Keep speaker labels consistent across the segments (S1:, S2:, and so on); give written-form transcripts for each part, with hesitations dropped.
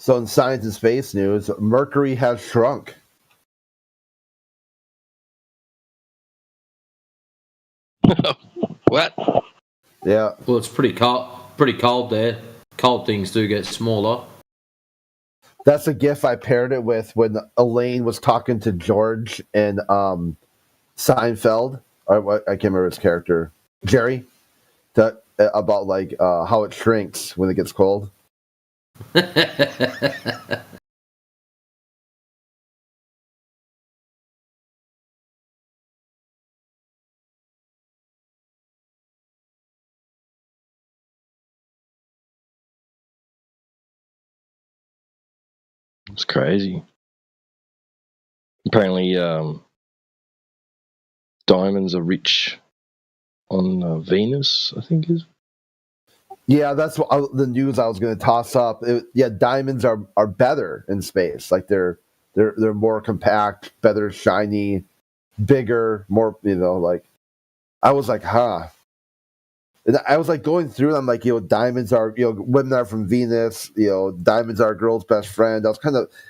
S1: So in science and space news, Mercury has shrunk.
S2: What?
S1: Yeah.
S3: Well, it's pretty cold there. Cold things do get smaller.
S1: That's a gif I paired it with when Elaine was talking to George in Seinfeld. Or I can't remember his character. Jerry. About like how it shrinks when it gets cold.
S2: It's crazy. Apparently, diamonds are rich on Venus, I think is.
S1: Yeah, that's the news I was going to toss up. Diamonds are better in space. Like they're more compact, better, shiny, bigger, more. Like I was like, huh. And I was like going through. And I'm like, diamonds are women are from Venus. Diamonds are a girl's best friend. I was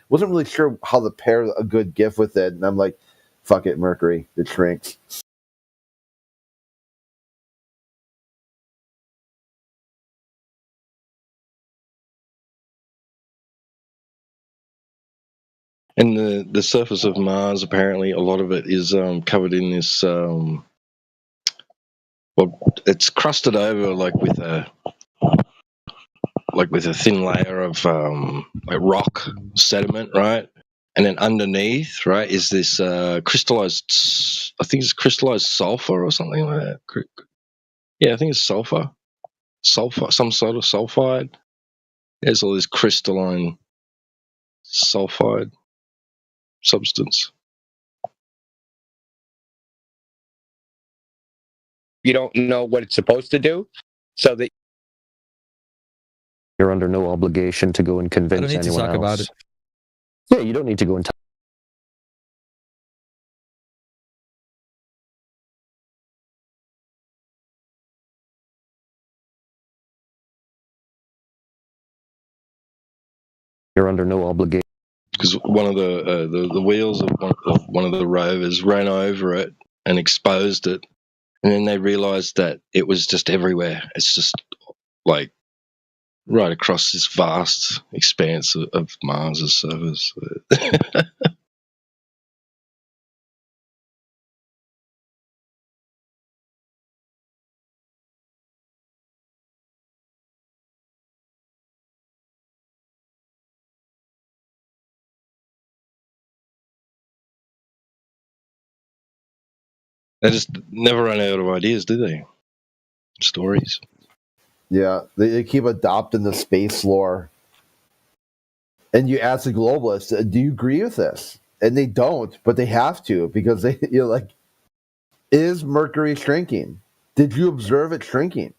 S1: wasn't really sure how to pair a good gift with it, and I'm like, fuck it, Mercury. It shrinks.
S2: And the surface of Mars, apparently, a lot of it is covered in this. Well, it's crusted over like with a thin layer of like rock sediment, right? And then underneath, right, is this crystallized. I think it's crystallized sulfur or something like that. Yeah, I think it's sulfur, some sort of sulfide. There's all this crystalline sulfide substance.
S4: You don't know what it's supposed to do, so that
S5: you're under no obligation to go and convince anyone else.
S6: I don't need to talk about it.
S5: Yeah, you don't need to go and talk. You're under no obligation.
S2: Because one of the wheels of one of the rovers ran over it and exposed it, and then they realised that it was just everywhere. It's just like right across this vast expanse of Mars's surface. They just never run out of ideas, do they? Stories.
S1: Yeah, they keep adopting the space lore. And you ask the globalists, do you agree with this? And they don't, but they have to because is Mercury shrinking? Did you observe it shrinking?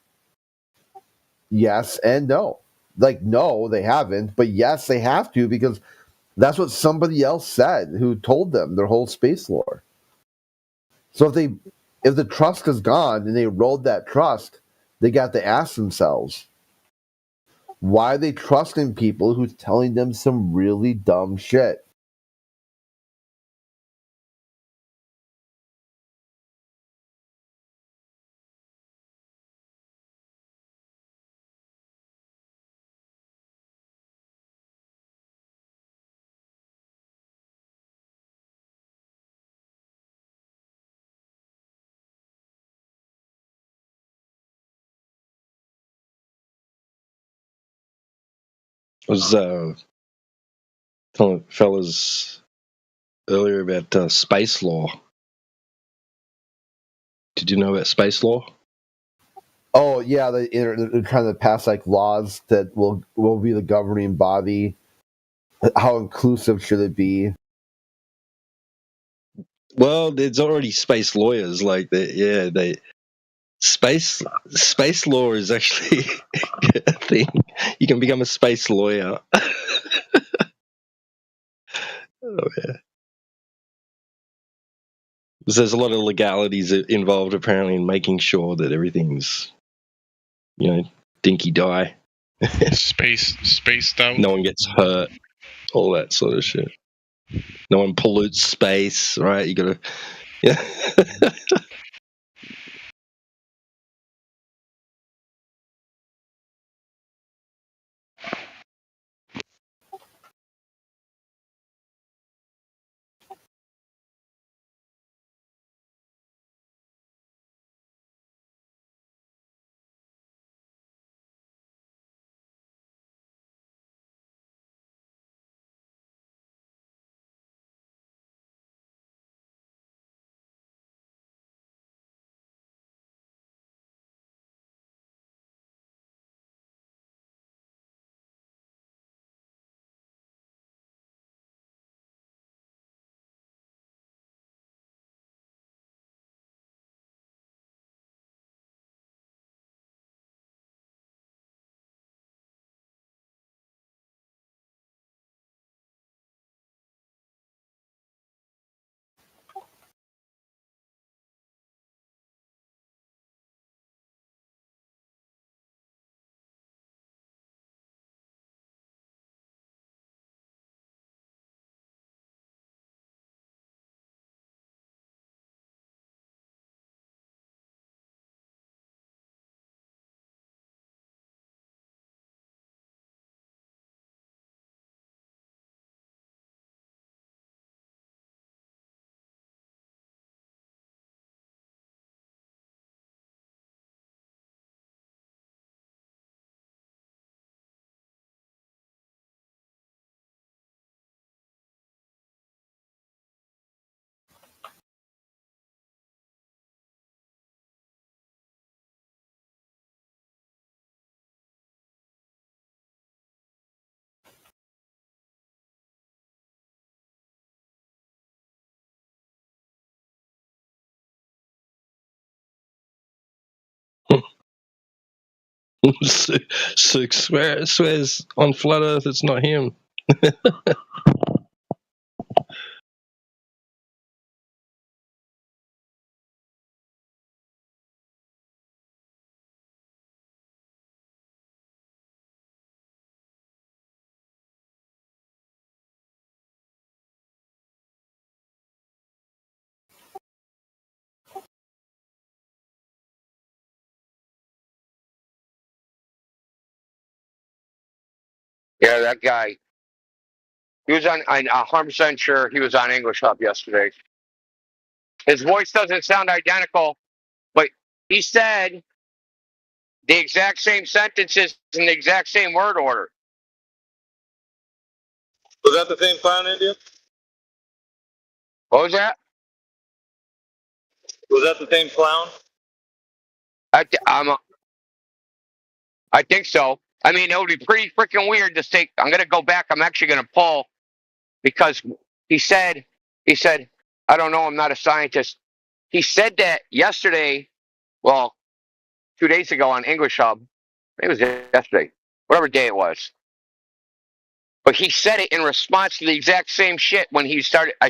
S1: Yes and no. Like, no, they haven't, but yes, they have to because that's what somebody else said who told them their whole space lore. So if the trust is gone and they erode that trust, they got to ask themselves, why are they trusting people who's telling them some really dumb shit?
S2: I was telling fellas earlier about space law. Did you know about space law?
S1: Oh yeah, they're trying to pass like laws that will be the governing body. How inclusive should it be?
S2: Well, there's already space lawyers. Like space law is actually a thing. You can become a space lawyer. Oh yeah. There's a lot of legalities involved apparently in making sure that everything's dinky die
S6: Spaced out.
S2: No one gets hurt, all that sort of shit. No one pollutes space, right? You gotta, yeah. Suk swears on flat Earth it's not him.
S4: Yeah, that guy. He was on. I'm 100% sure he was on English Hub yesterday. His voice doesn't sound identical, but he said the exact same sentences in the exact same word order.
S7: Was that the same clown, India?
S4: What was that?
S7: Was that the same clown?
S4: I think so. I mean, it would be pretty freaking weird to say. I'm gonna go back. I'm actually gonna pull because he said, I don't know. I'm not a scientist. He said that yesterday. Well, 2 days ago on English Hub. Maybe it was yesterday. Whatever day it was. But he said it in response to the exact same shit when I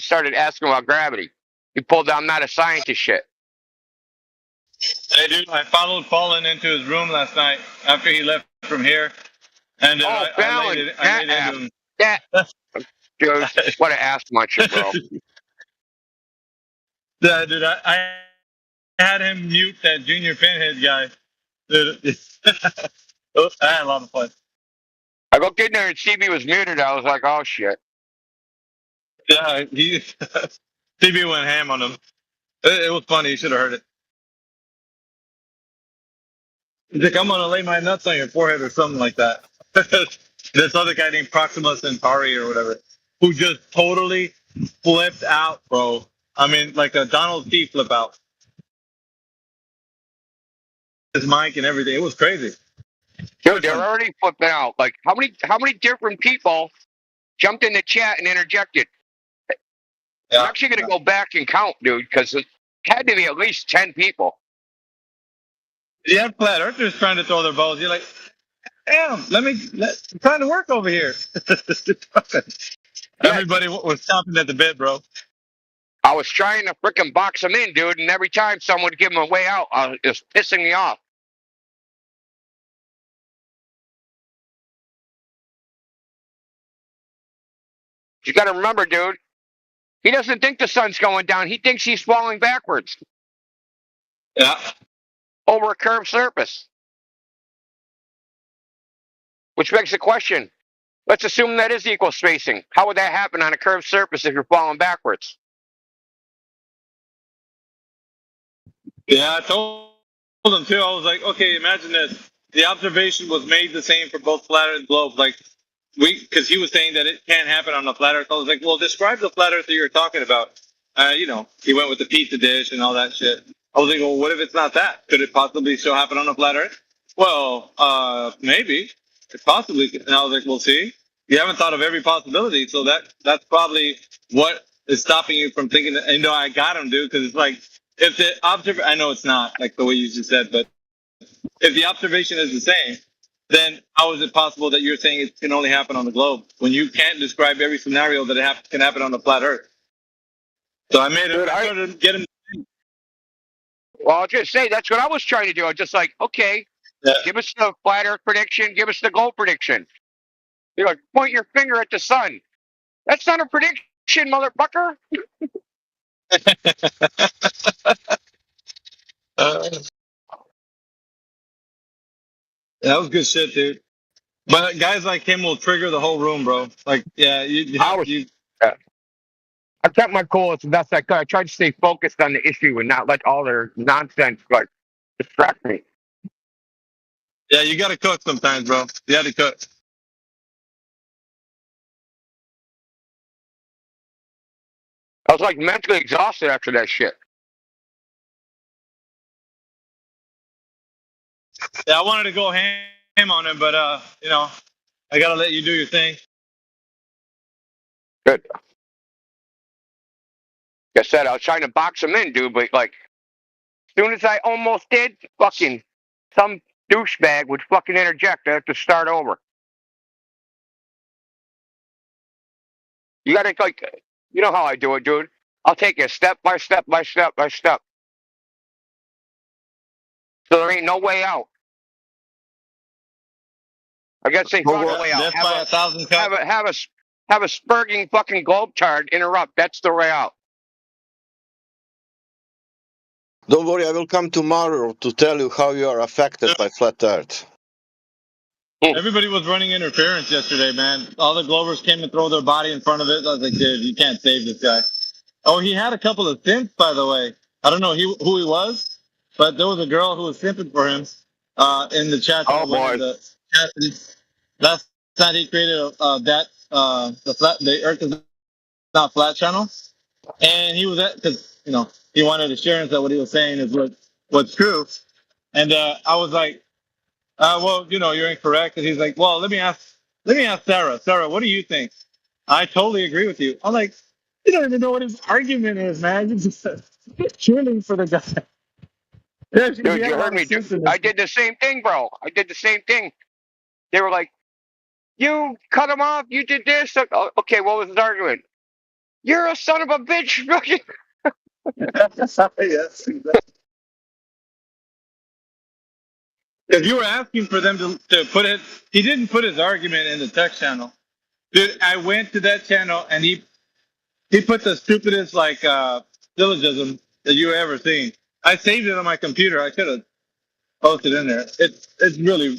S4: started asking about gravity. He pulled down not a scientist shit.
S7: Hey, dude, I followed Fallen into his room last night after he left from here. And I laid it into him.
S4: That, dude, what an ass muncher, bro.
S7: Yeah, dude, I had him mute that Junior Pinhead guy. Dude, I had a lot of fun.
S4: I looked in there and CB was muted. I was like, oh, shit.
S7: Yeah, CB went ham on him. It was funny. You should have heard it. He's like, I'm going to lay my nuts on your forehead or something like that. This other guy named Proxima Centauri or whatever, who just totally flipped out, bro. I mean, like a Donald T flip out. His mic and everything. It was crazy.
S4: Dude, they're already flipping out. Like, how many different people jumped in the chat and interjected?
S7: Yeah.
S4: I'm actually going to go back and count, dude, because it had to be at least 10 people.
S7: You have flat earthers trying to throw their balls. You're like, damn, I'm trying to work over here. Everybody was chomping at the bit, bro.
S4: I was trying to frickin' box them in, dude, and every time someone would give them a way out, it was pissing me off. You got to remember, dude. He doesn't think the sun's going down. He thinks he's falling backwards
S7: Yeah.
S4: over a curved surface. Which begs the question. Let's assume that is equal spacing. How would that happen on a curved surface if you're falling backwards?
S7: Yeah, I told him too. I was like, okay, imagine this. The observation was made the same for both flat Earth and globe. Like, because he was saying that it can't happen on the flat Earth. I was like, well, describe the flat Earth that you're talking about. He went with the pizza dish and all that shit. I was like, well, what if it's not that? Could it possibly still happen on the flat Earth? Well, maybe. It possibly could. And I was like, well, see, you haven't thought of every possibility. So that's probably what is stopping you from thinking that, I got him, dude, because it's like, if the I know it's not like the way you just said, but if the observation is the same, then how is it possible that you're saying it can only happen on the globe when you can't describe every scenario that can happen on the flat Earth? So I made him. I tried to get him.
S4: Well, I'll just say that's what I was trying to do. I was just like, okay, give us the flat Earth prediction, give us the globe prediction. You're like, point your finger at the sun. That's not a prediction, motherfucker.
S7: That was good shit, dude. But guys like him will trigger the whole room, bro. Like, yeah,
S4: I kept my cool as best I could. I tried to stay focused on the issue and not let all their nonsense like distract me.
S7: Yeah, you got to cook sometimes, bro. You got to cook.
S4: I was like mentally exhausted after that shit.
S7: Yeah, I wanted to go ham on him, but I gotta let you do your thing.
S4: Good. Like I said, I was trying to box him in, dude, but like, as soon as I almost did, fucking some douchebag would fucking interject. I have to start over. You gotta like, you know how I do it, dude. I'll take it step by step by step by step. So there ain't no way out. I guess they found a way out.
S7: Death by 1,000 cuts.
S4: Have a spurging fucking globetard interrupt. That's the way out.
S6: Don't worry, I will come tomorrow to tell you how you are affected by flat Earth.
S7: Everybody was running interference yesterday, man. All the Glovers came and throw their body in front of it. I was like, dude, you can't save this guy. Oh, he had a couple of simps, by the way. I don't know who he was, but there was a girl who was simping for him in the chat.
S4: Oh, boy.
S7: Last night he created the Earth is Not Flat channel, and he was because he wanted assurance that what he was saying is what's true. And I was like, well, you're incorrect. And he's like, well, let me ask Sarah. Sarah, what do you think? I totally agree with you. I'm like, you don't even know what his argument is, man. You just cheering for the guy. Yeah,
S4: Dude, you heard me. I did the same thing, bro. I did the same thing. They were like, you cut him off. You did this. Okay, what was his argument? You're a son of a bitch.
S7: Yes. If you were asking for them to put it, he didn't put his argument in the text channel. Dude, I went to that channel and he put the stupidest syllogism that you ever seen. I saved it on my computer. I could have posted in there. It's really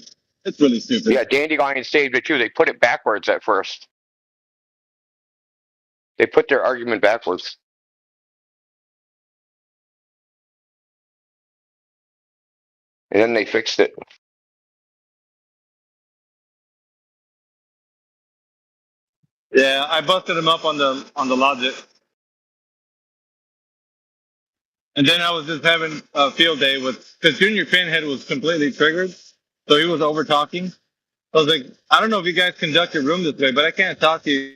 S7: stupid.
S4: Yeah, Dandelion saved it too. They put it backwards at first. They put their argument backwards. And then they fixed it.
S7: Yeah, I busted him up on the logic. And then I was just having a field day because Junior Pinhead was completely triggered. So he was over talking. I was like, I don't know if you guys conduct your room this way, but I can't talk to you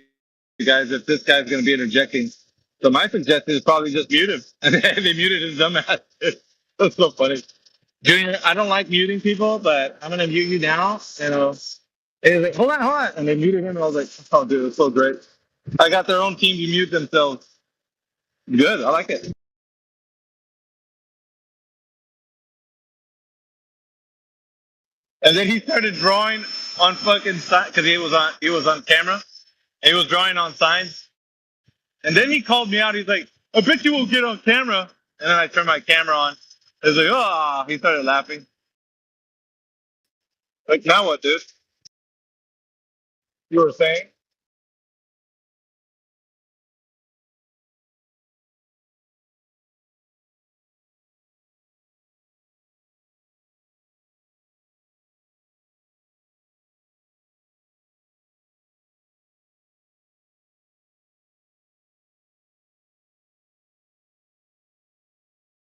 S7: guys if this guy's going to be interjecting. So my suggestion is probably just mute him. And they muted his dumb ass. That's so funny. Junior, I don't like muting people, but I'm going to mute you now. And he's like, hold on. And they muted him. And I was like, oh, dude, it's so great. I got their own team to mute themselves. Good. I like it. And then he started drawing on fucking because he was on camera. And he was drawing on signs. And then he called me out. He's like, I bet you won't get on camera. And then I turned my camera on. He's like, oh, he started laughing. Like, now what, dude? You were saying?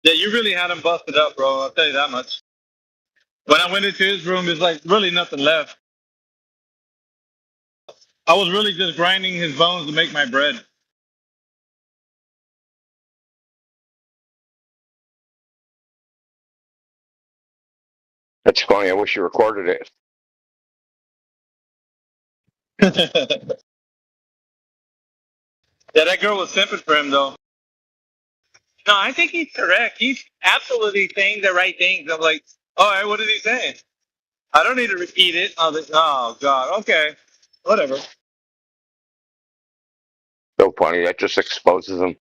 S7: Yeah, you really had him busted up, bro. I'll tell you that much. When I went into his room, there's like really nothing left. I was really just grinding his bones to make my bread.
S4: That's funny. I wish you recorded it.
S7: Yeah, that girl was simping for him, though. No, I think he's correct. He's absolutely saying the right things. I'm like, all right, what did he say? I don't need to repeat it. I was like, oh, God, okay, whatever.
S4: So funny. That just exposes him.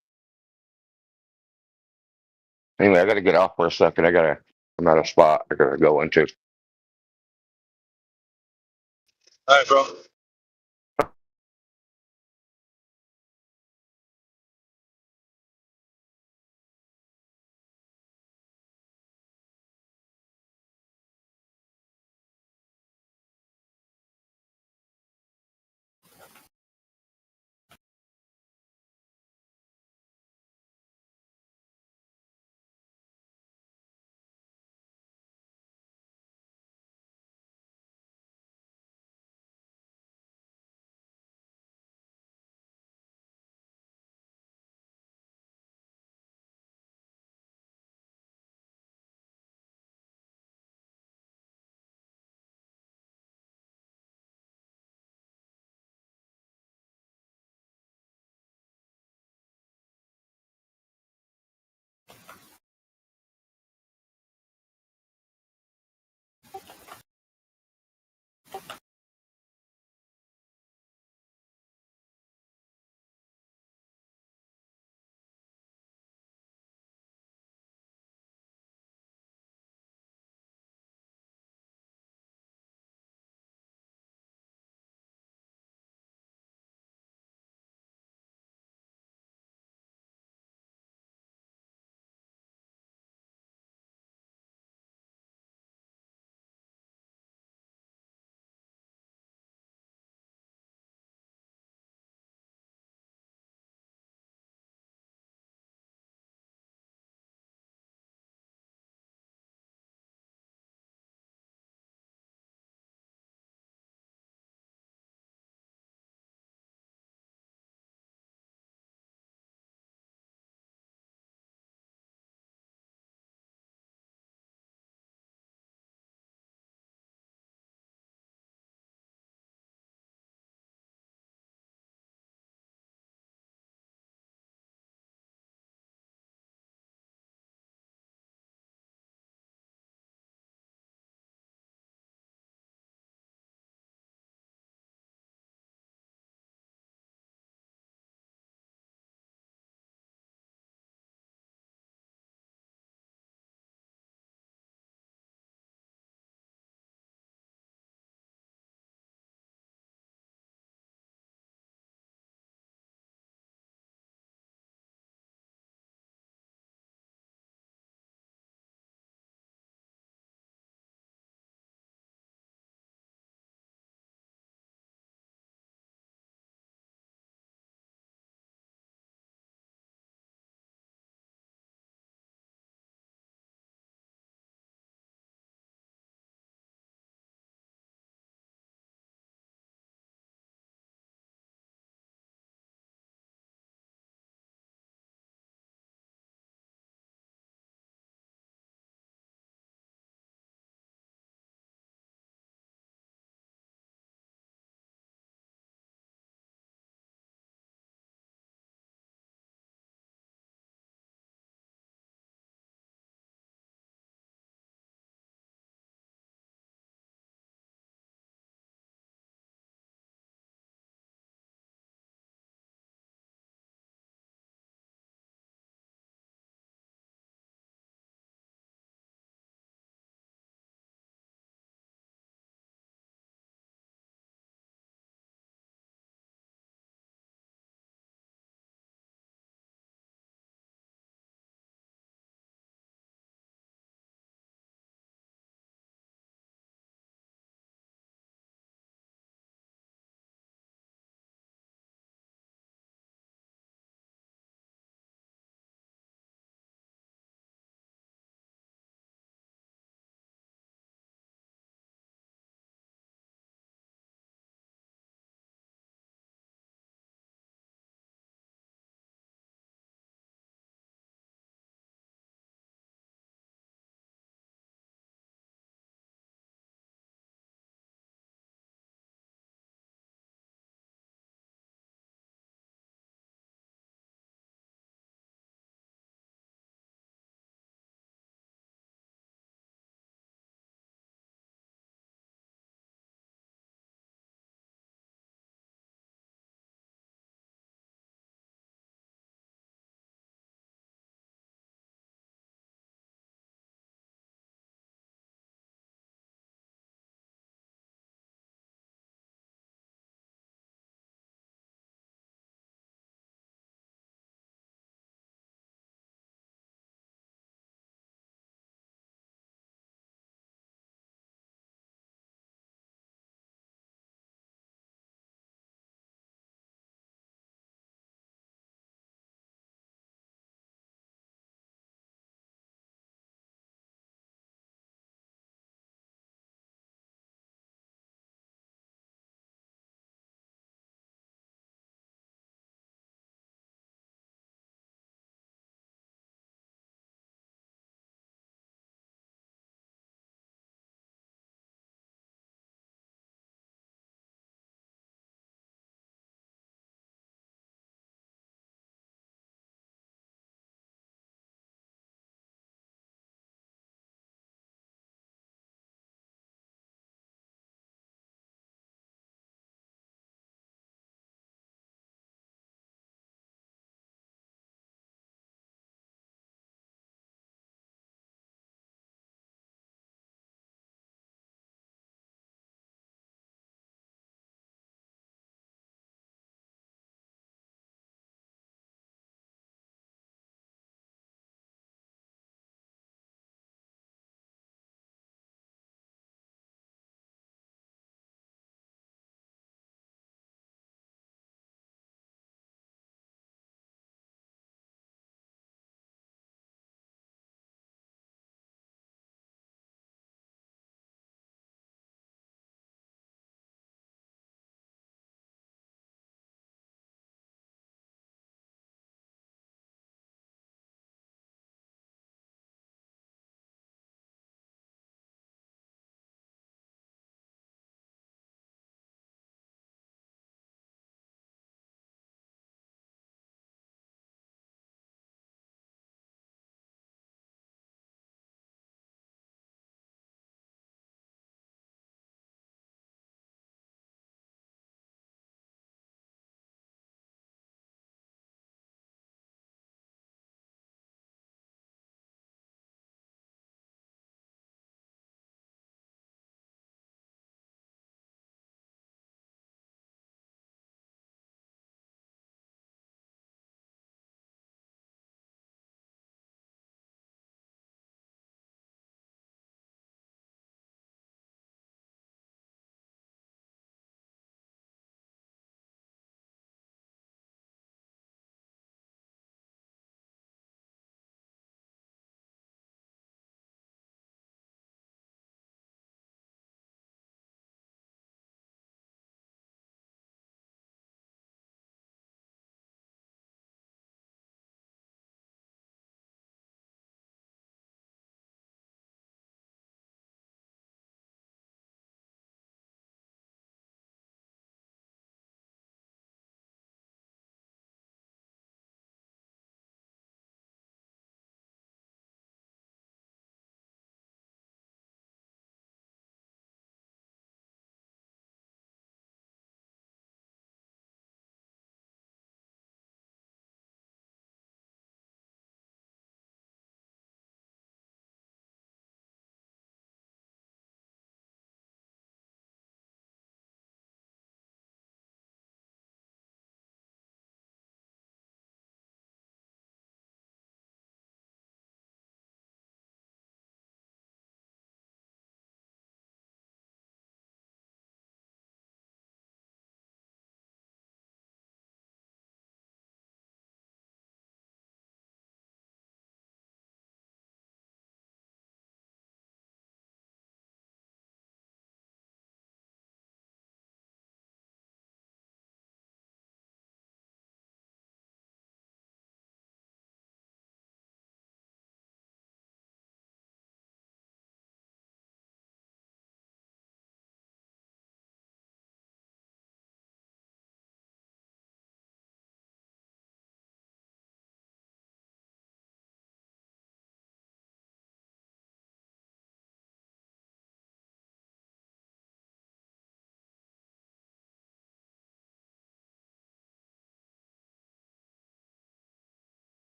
S4: Anyway, I got to get off for a second. I'm at a spot I got to go into.
S7: All right, bro.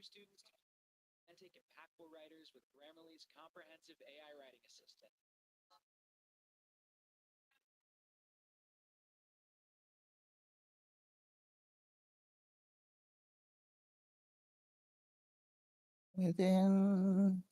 S8: your students to and take impactful writers with Grammarly's comprehensive AI writing assistant.
S9: Within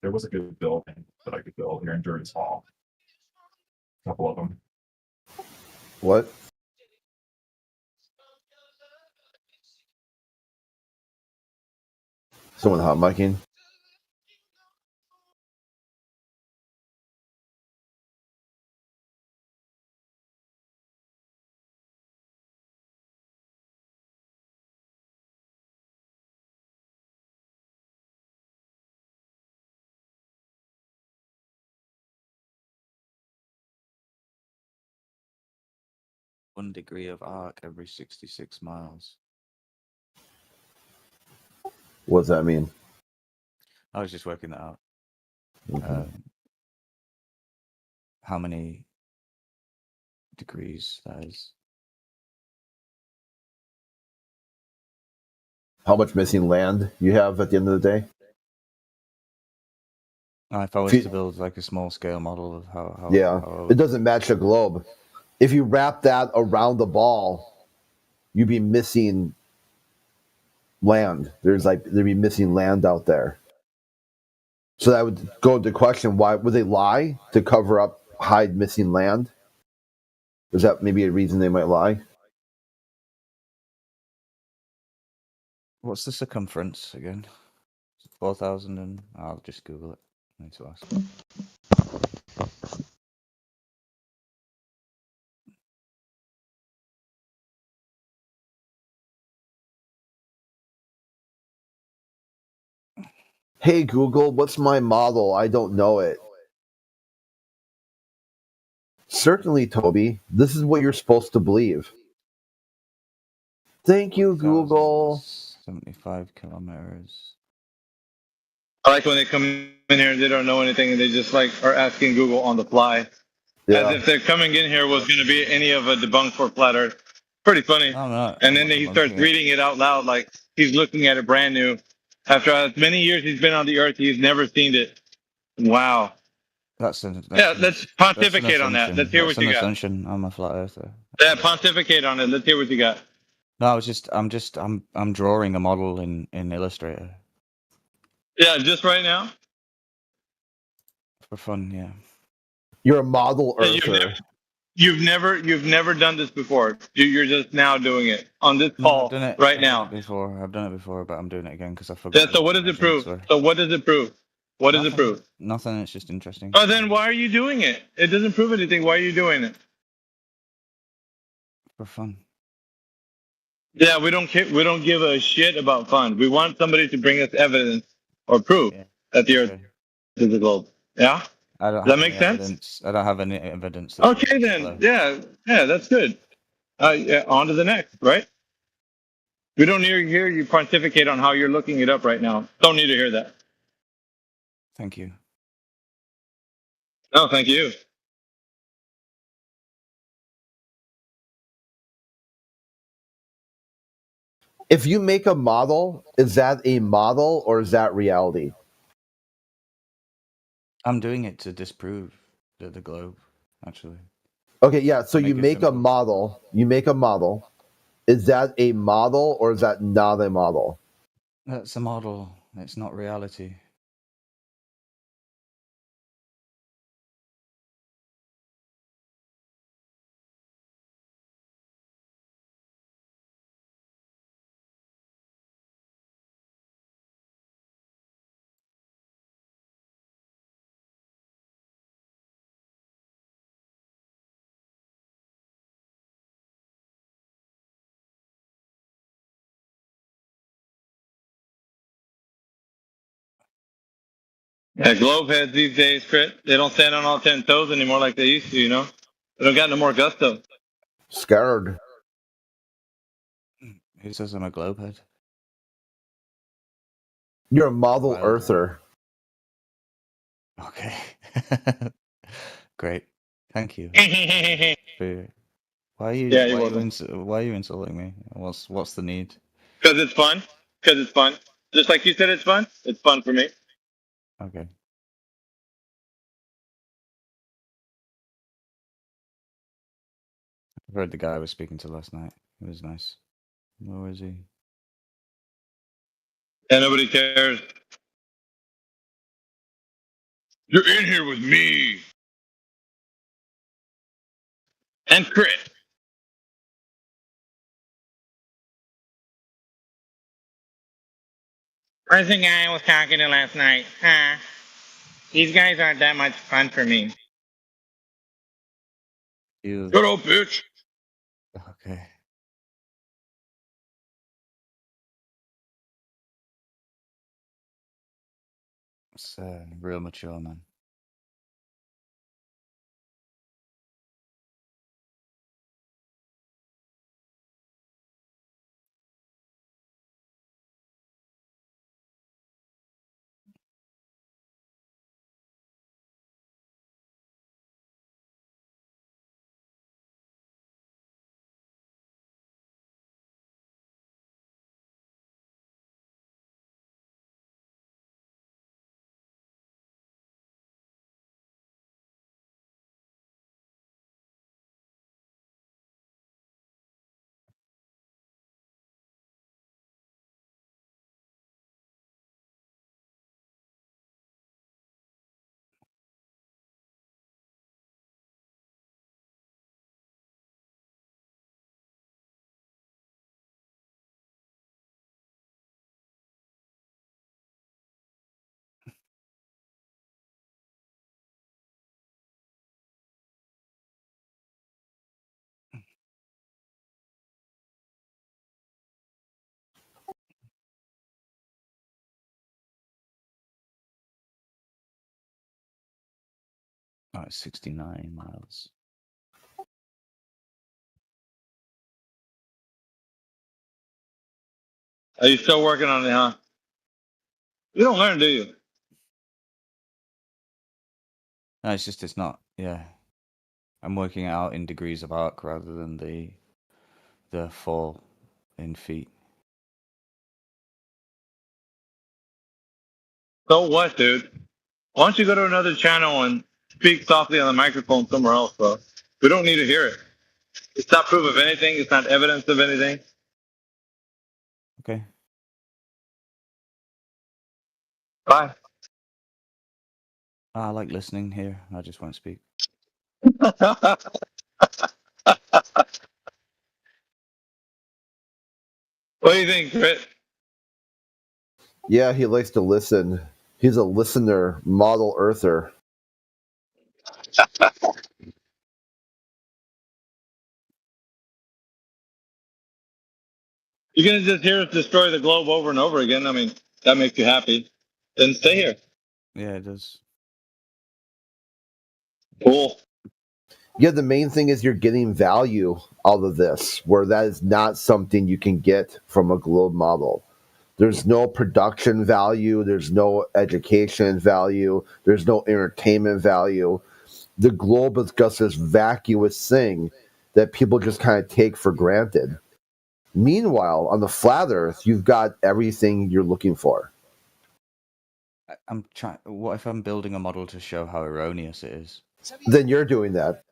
S10: there was a good building that I could build here in Druids Hall. A couple of them.
S1: What? Someone hot micing?
S9: one degree of arc every 66 miles.
S1: What does that mean?
S9: I was just working that out.
S1: Mhm.
S9: How many degrees that is?
S1: How much missing land you have at the end of the day?
S9: If I was
S1: If you-
S9: to build like a small scale model of how
S1: Yeah,
S9: how
S1: it doesn't match the globe. If you wrap that around the ball, you'd be missing land. There'd be missing land out there. So that would go into question: why would they lie to cover up, hide missing land? Is that maybe a reason they might lie?
S9: what's the circumference again? 4,000 and I'll just Google it. I need to ask.
S1: Hey Google, what's my model? I don't know it. Certainly, Toby. This is what you're supposed to believe. Thank you, Google.
S9: 75 kilometers.
S7: I like when they come in here and they don't know anything and they just like are asking Google on the fly. As if they're coming in here was going to be any of a debunk for flat Earth. Pretty funny.
S9: I'm not.
S7: And then he starts reading it out loud like he's looking at it brand new. After as many years he's been on the Earth, he's never seen it. Wow.
S9: That's
S7: let's pontificate on that. Let's hear what you got.
S9: Assumption. I'm a flat earther.
S7: Yeah, pontificate on it. Let's hear what you got.
S9: No, I'm drawing a model in Illustrator
S7: Yeah, just right now.
S9: for fun. Yeah.
S1: You're a model
S7: Yeah,
S1: earther.
S7: you've never done this before. You're just now doing it on this call
S9: I've done it
S7: right now.
S9: I've done it before, but I'm doing it again because I forgot.
S7: Yeah, so what does it prove? So what does it prove? What does it prove?
S9: Nothing. It's just interesting.
S7: Oh, then why are you doing it? It doesn't prove anything. Why are you doing it?
S9: For fun.
S7: Yeah, we don't care. We don't give a shit about fun. We want somebody to bring us evidence or proof that the Earth is a globe. Yeah.
S9: I don't
S7: Does that
S9: have
S7: make
S9: any
S7: sense?
S9: evidence. I don't have any evidence. that
S7: Okay,
S9: it's
S7: then.
S9: globe.
S7: Yeah, that's good. Yeah, on to the next, right? We don't need to hear you pontificate on how you're looking it up right now. Don't need to hear that.
S9: Thank you.
S7: No, thank you.
S1: If you make a model, is that a model or is that reality?
S9: I'm doing it to disprove the globe, actually.
S1: Okay, yeah. So
S9: Make
S1: you
S9: it
S1: make a
S9: simple.
S1: model. You make a model. Is that a model or is that not a model?
S9: That's a model. It's not reality.
S7: Yeah, globe heads these days, Crit. They don't stand on all 10 toes anymore like they used to, you know? They don't got no more gusto.
S1: Scared.
S9: Who says I'm a globehead?
S1: You're a model
S9: Wild.
S1: earther.
S9: Okay. Great. Thank you. For- Why are you?
S7: Yeah, you're welcome.
S9: Why are you insulting me? What's the need?
S7: Because it's fun. Because it's fun. Just like you said it's fun. It's fun for me.
S9: Okay. I've heard the guy I was speaking to last night. It was nice. Where was he?
S7: And nobody cares. You're in here with me. And Crit. Where's the guy I was talking to last night? Huh? These guys aren't that much fun for me.
S9: You.
S7: Shut up, bitch.
S9: Okay. It's real mature, man. Oh, it's 69 miles.
S7: Are you still working on it, huh? You don't learn, do you?
S9: No, it's not. Yeah, I'm working it out in degrees of arc rather than the fall in feet.
S7: So what, dude? Why don't you go to another channel and speak softly on the microphone somewhere else, bro? We don't need to hear it. It's not proof of anything. It's not evidence of anything.
S9: Okay.
S7: Bye.
S9: I like listening here. I just won't speak.
S7: What do you think, Crit?
S1: Yeah, he likes to listen. He's a listener, model earther.
S7: You're gonna just hear us destroy the globe over and over again. I mean, that makes you happy. Then stay here.
S9: Yeah, it does.
S7: Cool.
S1: Yeah, the main thing is you're getting value out of this, where that is not something you can get from a globe model. There's no production value, there's no education value, there's no entertainment value. The globe is just this vacuous thing that people just kind of take for granted. Meanwhile, on the flat earth, you've got everything you're looking for.
S9: I'm trying. What if I'm building a model to show how erroneous it is?
S1: Then you're doing that.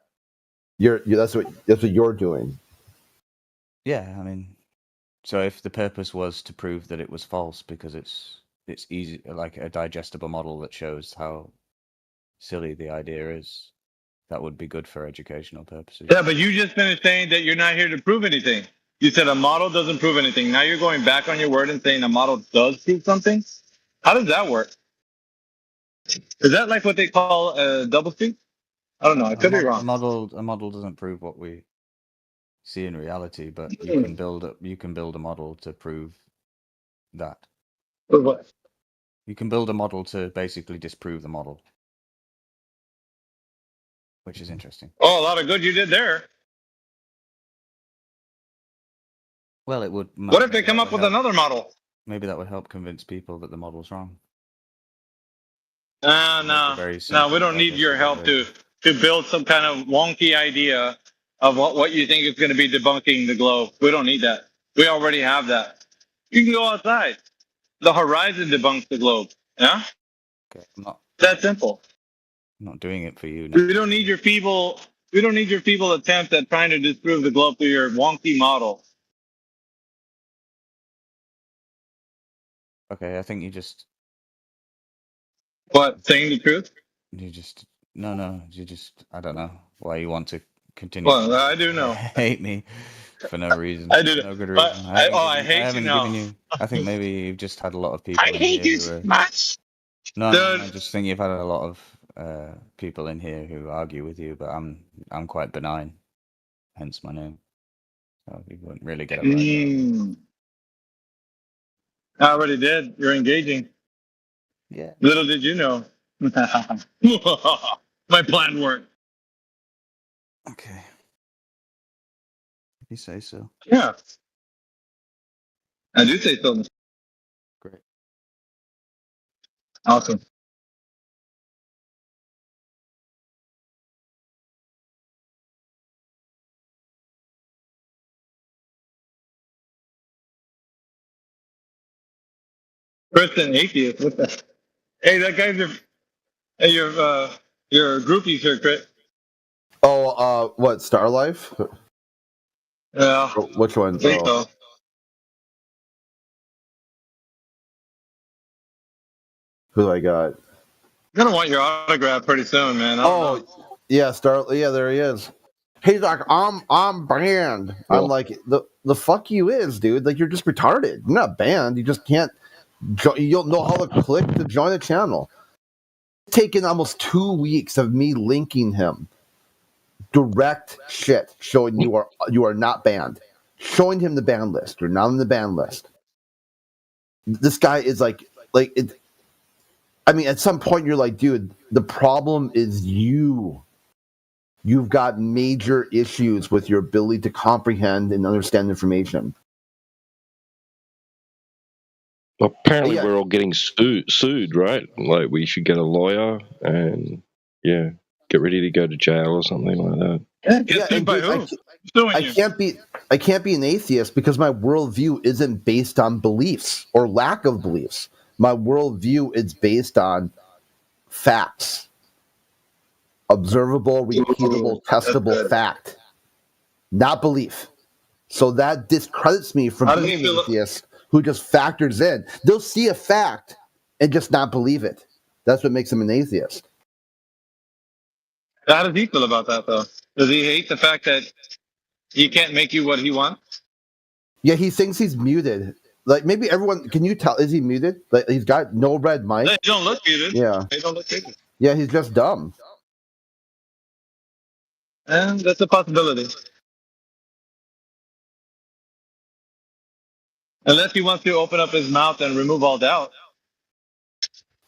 S1: That's what you're doing.
S9: Yeah, I mean, so if the purpose was to prove that it was false because it's easy, like a digestible model that shows how silly the idea is, that would be good for educational purposes.
S7: Yeah, but you just finished saying that you're not here to prove anything. You said a model doesn't prove anything. Now you're going back on your word and saying a model does prove something. How does that work? Is that like what they call a double speak? I don't know. I could be
S9: A
S7: wrong.
S9: model doesn't prove what we see in reality, but you can build a model to prove that.
S7: What?
S9: You can build a model to basically disprove the model, which is interesting.
S7: Oh, a lot of good you did there.
S9: Well, it would.
S7: What if they come up with another model?
S9: Maybe that would help convince people that the model's wrong.
S7: No, we don't need your help to build some kind of wonky idea of what you think is going to be debunking the globe. We don't need that. We already have that. You can go outside. The horizon debunks the globe. Yeah?
S9: Okay, I'm not.
S7: That simple.
S9: I'm not doing it for you. No.
S7: We don't need your feeble attempt at trying to disprove the globe through your wonky model.
S9: Okay, I think you just.
S7: What, saying the truth?
S9: You just I don't know why you want to continue.
S7: Well, I do know.
S9: Hate me for no reason.
S7: I do.
S9: No good reason.
S7: I hate you now.
S9: I think maybe you've just had a lot of people.
S4: I hate you so much.
S9: No, I just think you've had a lot of people in here who argue with you, but I'm quite benign, hence my name. So you wouldn't really get it right.
S7: I already did. You're engaging.
S9: Yeah.
S7: Little did you know. My plan worked.
S9: Okay. If you say so.
S7: Yeah. I do say so.
S9: Great.
S7: Awesome. Kristen, atheist. What the? Hey, that guy's your groupies here, Chris.
S1: Oh, what, Star Life?
S7: Yeah.
S1: Which one?
S7: I think
S1: Oh.
S7: so.
S1: Who do I got?
S7: I'm gonna want your autograph pretty soon, man.
S1: Yeah, yeah, there he is. He's like, I'm banned.
S2: Well,
S1: I'm like, the fuck you is, dude. Like, you're just retarded. You're not banned. You just can't. You don't know how to click to join a channel. It's taken almost 2 weeks of me linking him. Direct shit showing you are not banned. Showing him the ban list. You're not on the ban list. This guy is like it. I mean, at some point you're like, dude, the problem is you. You've got major issues with your ability to comprehend and understand information.
S2: apparently,
S1: Yeah.
S2: we're all getting sued, right? Like, we should get a lawyer and, yeah, get ready to go to jail or something like that.
S7: Get sued by who?
S1: I can't be an atheist because my worldview isn't based on beliefs or lack of beliefs. My worldview is based on facts. Observable, repeatable, testable fact. Not belief. So that discredits me from being an atheist who just factors in. They'll see a fact and just not believe it. That's what makes them an atheist.
S7: How does he feel about that, though? Does he hate the fact that he can't make you what he wants?
S1: Yeah, he thinks he's muted. Like, maybe everyone, can you tell, is he muted? Like, he's got no red mic.
S7: They don't look muted.
S1: Yeah.
S7: They don't look muted.
S1: Yeah, he's just dumb.
S7: And that's a possibility. Unless he wants to open up his mouth and remove all doubt.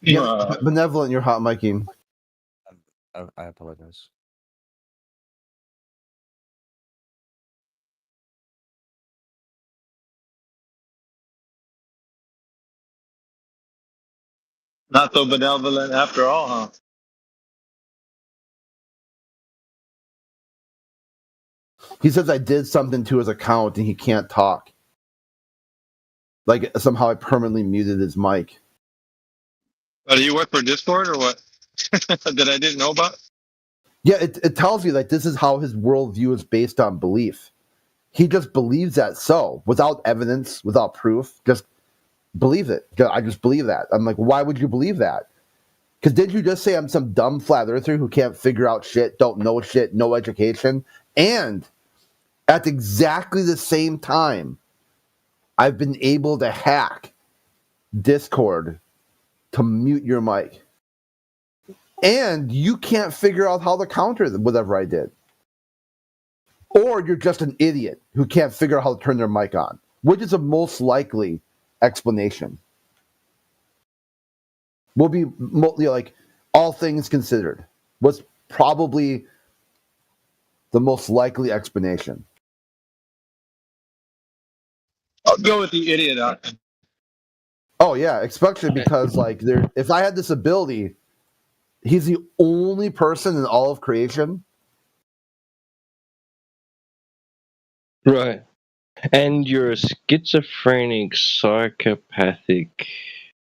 S1: Yeah, benevolent, you're hot micing.
S9: I apologize.
S7: Not so benevolent after all, huh?
S1: He says I did something to his account and he can't talk. Like, somehow I permanently muted his mic.
S7: Do you work for Discord or what? That I didn't know about?
S1: Yeah, it tells you like this is how his worldview is based on belief. He just believes that so, without evidence, without proof, just believe it. I just believe that. I'm like, why would you believe that? Because didn't you just say I'm some dumb flat earther who can't figure out shit, don't know shit, no education? And at exactly the same time, I've been able to hack Discord to mute your mic. And you can't figure out how to counter whatever I did. Or you're just an idiot who can't figure out how to turn their mic on. Which is the most likely explanation? Will be like all things considered. What's probably the most likely explanation?
S7: I'll go with the idiot option.
S1: Oh yeah, especially because like if I had this ability, he's the only person in all of creation.
S2: Right. And you're a schizophrenic, psychopathic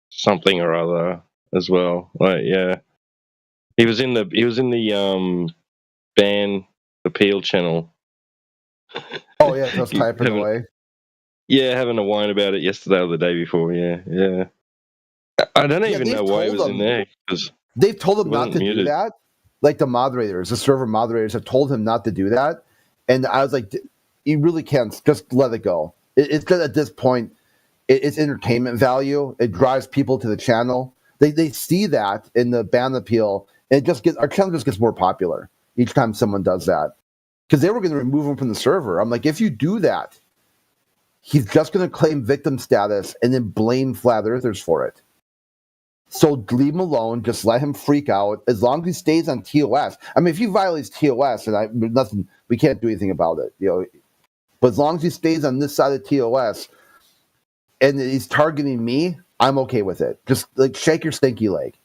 S2: something or other as well. Like, yeah. He was in the ban appeal channel.
S1: Oh yeah, just typing away.
S2: Yeah, having a whine about it yesterday or the day before. Yeah. I don't even know why he was in there.
S1: They've told him not to
S2: muted.
S1: do that. Like the moderators, the server moderators have told him not to do that. And I was like, you really can't just let it go. It's because at this point, it's entertainment value. It drives people to the channel. They see that in the ban appeal. And it just our channel just gets more popular each time someone does that. Because they were going to remove him from the server. I'm like, if you do that, he's just going to claim victim status and then blame flat earthers for it. So leave him alone. Just let him freak out. As long as he stays on TOS. I mean, if he violates TOS, and nothing, we can't do anything about it. But as long as he stays on this side of TOS, and he's targeting me, I'm okay with it. Just like shake your stinky leg.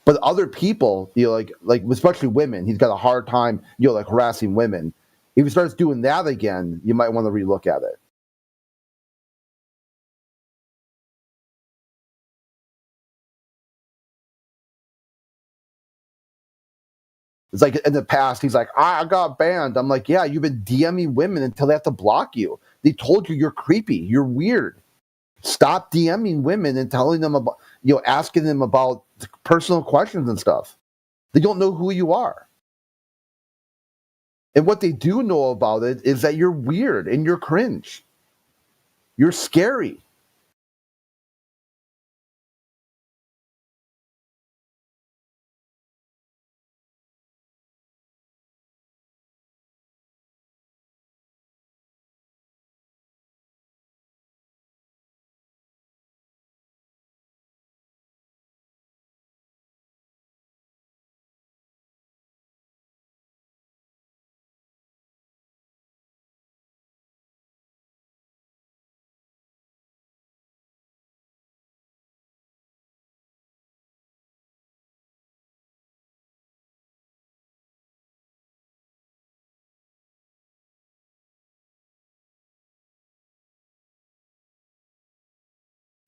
S1: But other people, like especially women, he's got a hard time, like harassing women. If he starts doing that again, you might want to relook at it. It's like in the past, he's like, I got banned. I'm like, yeah, you've been DMing women until they have to block you. They told you you're creepy. You're weird. Stop DMing women and telling them about, asking them about personal questions and stuff. They don't know who you are. And what they do know about it is that you're weird and you're cringe. You're scary.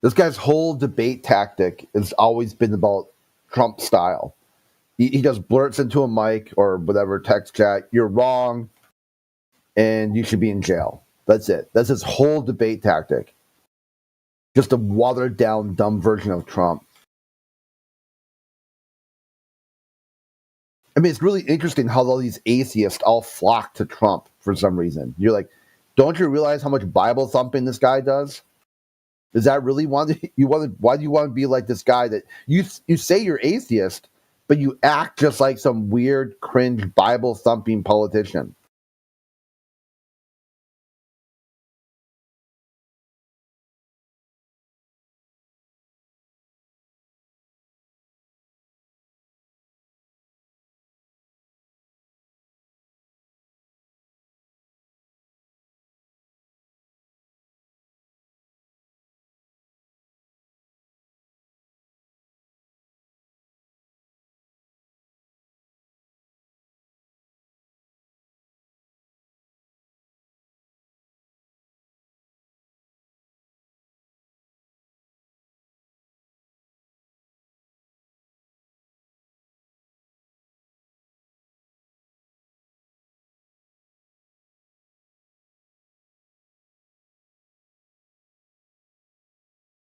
S1: This guy's whole debate tactic has always been about Trump style. He just blurts into a mic or whatever, text chat, you're wrong, and you should be in jail. That's it. That's his whole debate tactic. Just a watered down, dumb version of Trump. I mean, it's really interesting how all these atheists all flock to Trump for some reason. You're like, don't you realize how much Bible thumping this guy does? Is that really why do you want to be like this guy that you say you're atheist, but you act just like some weird, cringe, Bible thumping politician?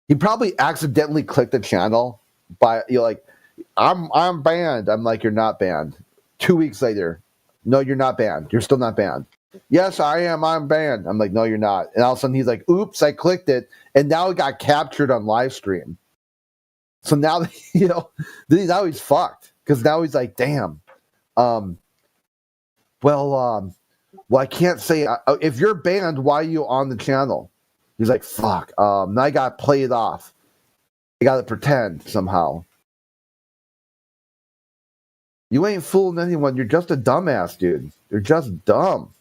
S1: He probably accidentally clicked the channel by like, I'm banned. I'm like, you're not banned. 2 weeks later, no, you're not banned. You're still not banned. Yes, I am. I'm banned. I'm like, no, you're not. And all of a sudden, he's like, oops, I clicked it, and now it got captured on live stream. So now, now he's fucked because now he's like, damn. Well, I can't say if you're banned. Why are you on the channel? He's like, fuck. Now I got to play it off. I got to pretend somehow. You ain't fooling anyone. You're just a dumbass, dude. You're just dumb.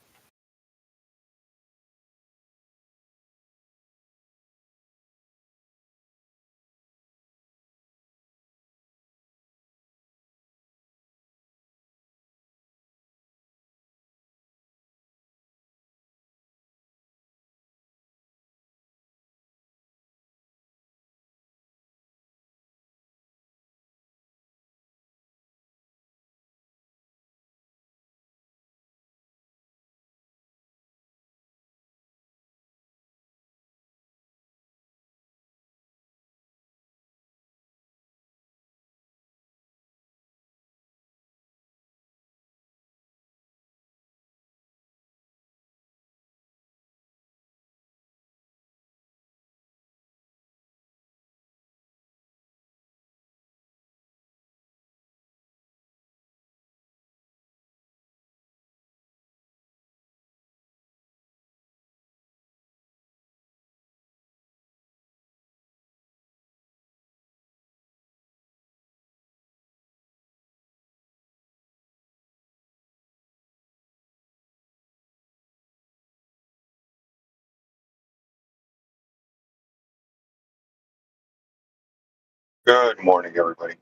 S6: Good morning, everybody.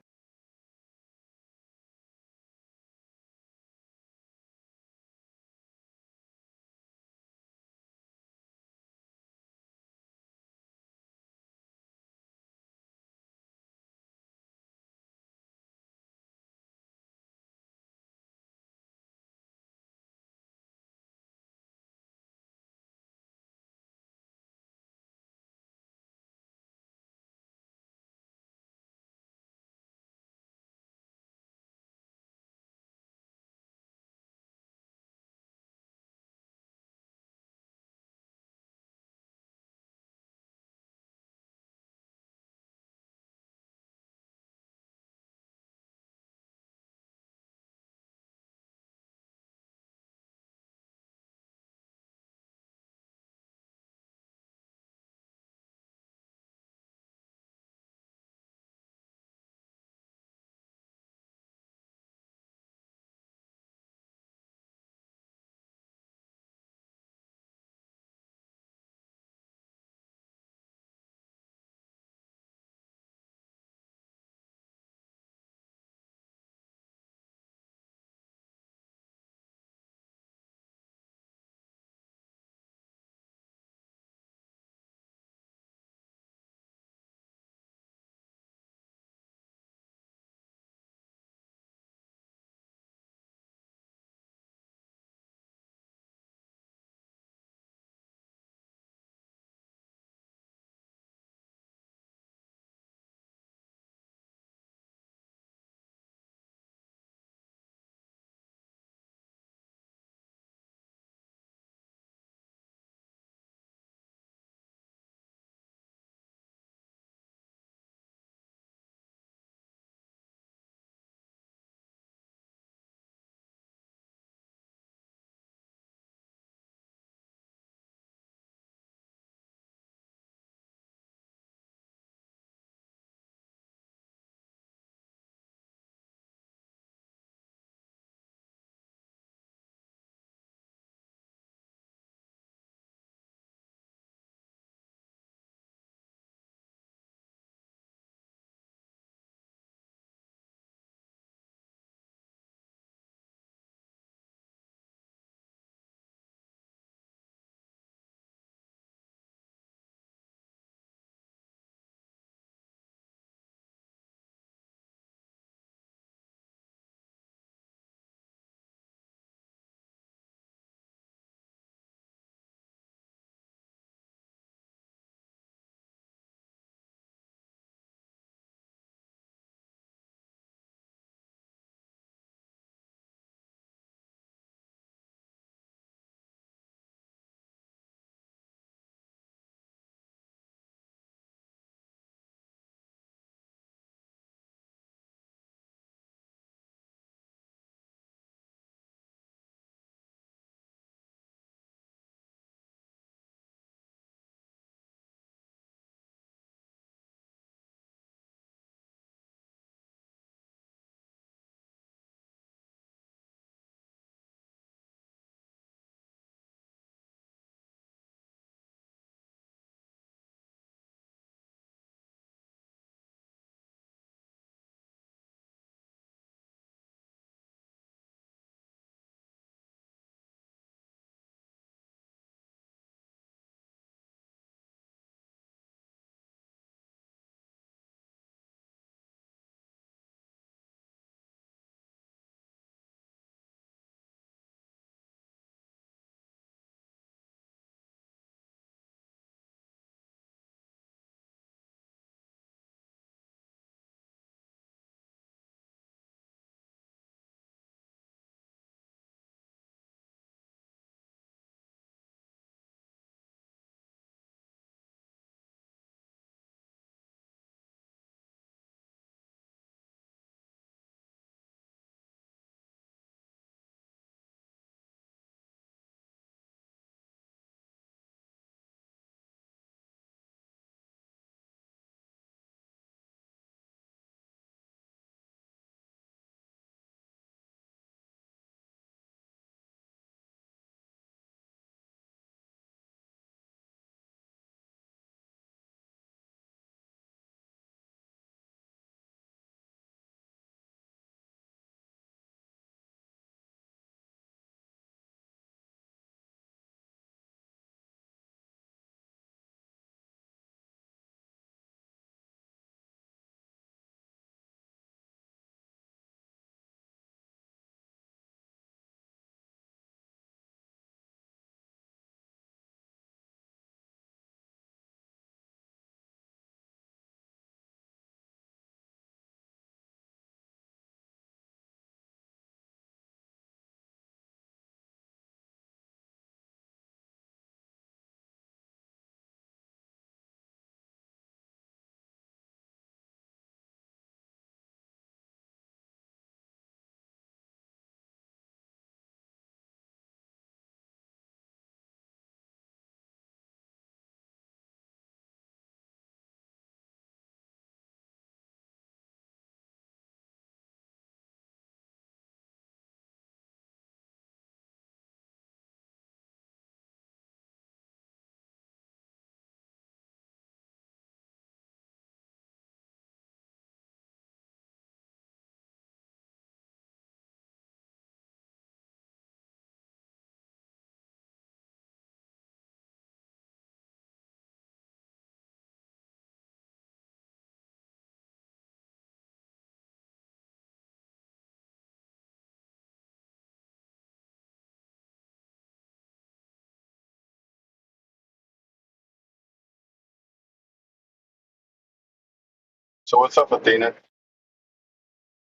S10: So what's up, Athena?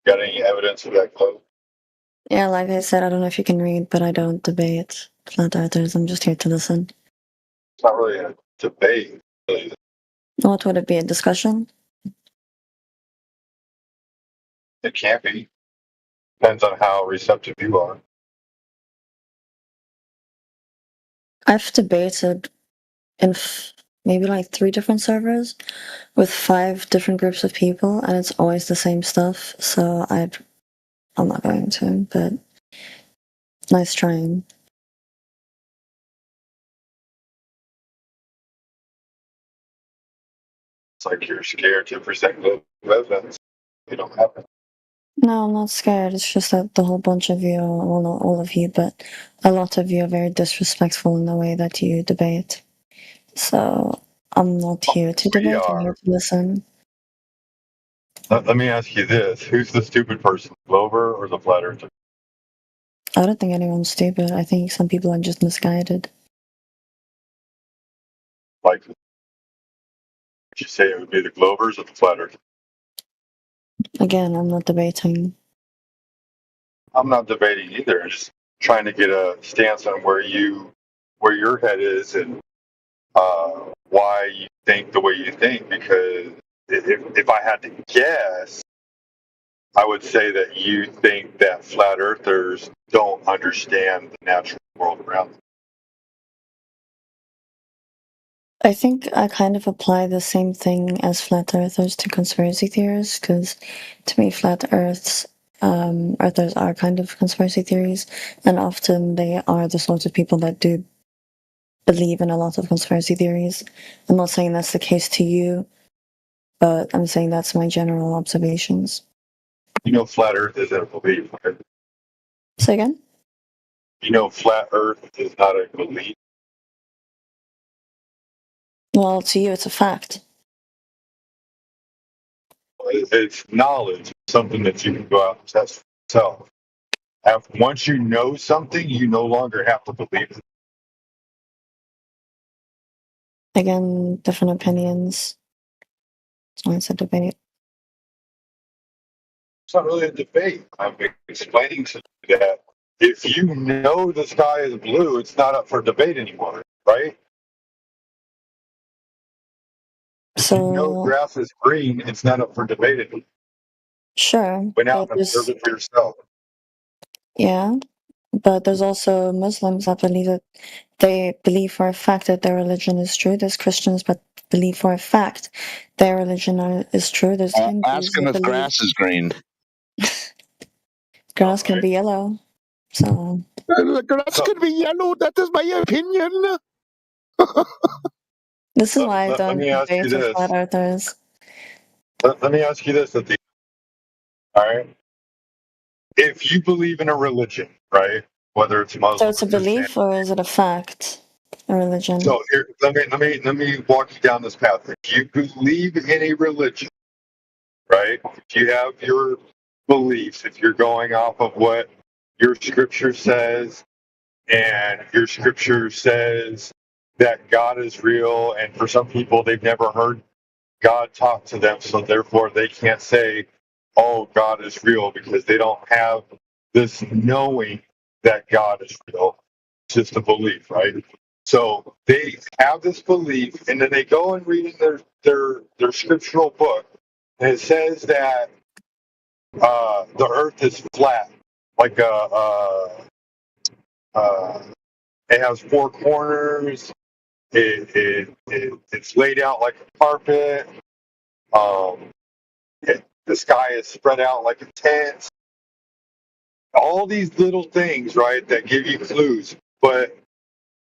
S10: Got any evidence of that globe?
S11: Yeah, like I said, I don't know if you can read, but I don't debate flat earthers. I'm just here to listen.
S10: It's not really a debate. Really.
S11: What would it be? A discussion?
S10: It can't be. Depends on how receptive you are.
S11: I've debated in maybe like 3 different servers with 5 different groups of people, and it's always the same stuff. So I'm not going to. But nice trying.
S10: It's like you're scared to present global evidence. You don't have it.
S11: No, I'm not scared. It's just that the whole bunch of you, well, not all of you, but a lot of you are very disrespectful in the way that you debate. So I'm not here to
S10: We
S11: debate. I'm
S10: are.
S11: here to listen.
S10: Let me ask you this: who's the stupid person, Glover or the flat earther?
S11: I don't think anyone's stupid. I think some people are just misguided.
S10: Like, would you say it would be the Glovers or the flat earther?
S11: Again, I'm not debating.
S10: I'm not debating either. I'm just trying to get a stance on where your head is and why you think the way you think. Because if I had to guess, I would say that you think that flat earthers don't understand the natural world around them.
S11: I think I kind of apply the same thing as flat earthers to conspiracy theorists, because to me, flat earthers are kind of conspiracy theories, and often they are the sort of people that do believe in a lot of conspiracy theories. I'm not saying that's the case to you, but I'm saying that's my general observations.
S10: You know, flat Earth isn't a belief. Right?
S11: Say again?
S10: You know, flat Earth is not a belief.
S11: Well, to you, it's a fact.
S10: It's knowledge, something that you can go out and test for yourself. Once you know something, you no longer have to believe it.
S11: Again, different opinions. So it's a debate.
S10: It's not really a debate. I'm explaining to you that if you know the sky is blue, it's not up for debate anymore, right? If you know
S11: So,
S10: grass is green, it's not up for debate anymore.
S11: sure,
S10: Went out
S11: but
S10: and observe it for yourself.
S11: yeah, but there's also Muslims that believe that they believe for a fact that their religion is true. There's Christians that believe for a fact their religion is true. There's Hindus
S12: Ask him
S11: that
S12: if
S11: believe
S12: grass is green.
S11: grass can be yellow. So
S12: The grass can be yellow. That is my opinion.
S11: this is why I
S10: Let
S11: don't
S10: me ask you
S11: debate with flat
S10: this.
S11: earthers.
S10: Let me ask you this, all right? If you believe in a religion, right? Whether it's Muslim
S11: So it's a
S10: or Christian.
S11: belief or is it a fact? A religion.
S10: So here, let me walk you down this path. If you believe in a religion, right? If you have your beliefs, if you're going off of what your scripture says, and your scripture says that God is real, and for some people they've never heard God talk to them, so therefore they can't say, "Oh, God is real," because they don't have this knowing that God is real. It's just a belief, right? So they have this belief, and then they go and read in their scriptural book, and it says that the Earth is flat, like it has 4 corners. It's laid out like a carpet. The sky is spread out like a tent. All these little things, right, that give you clues. But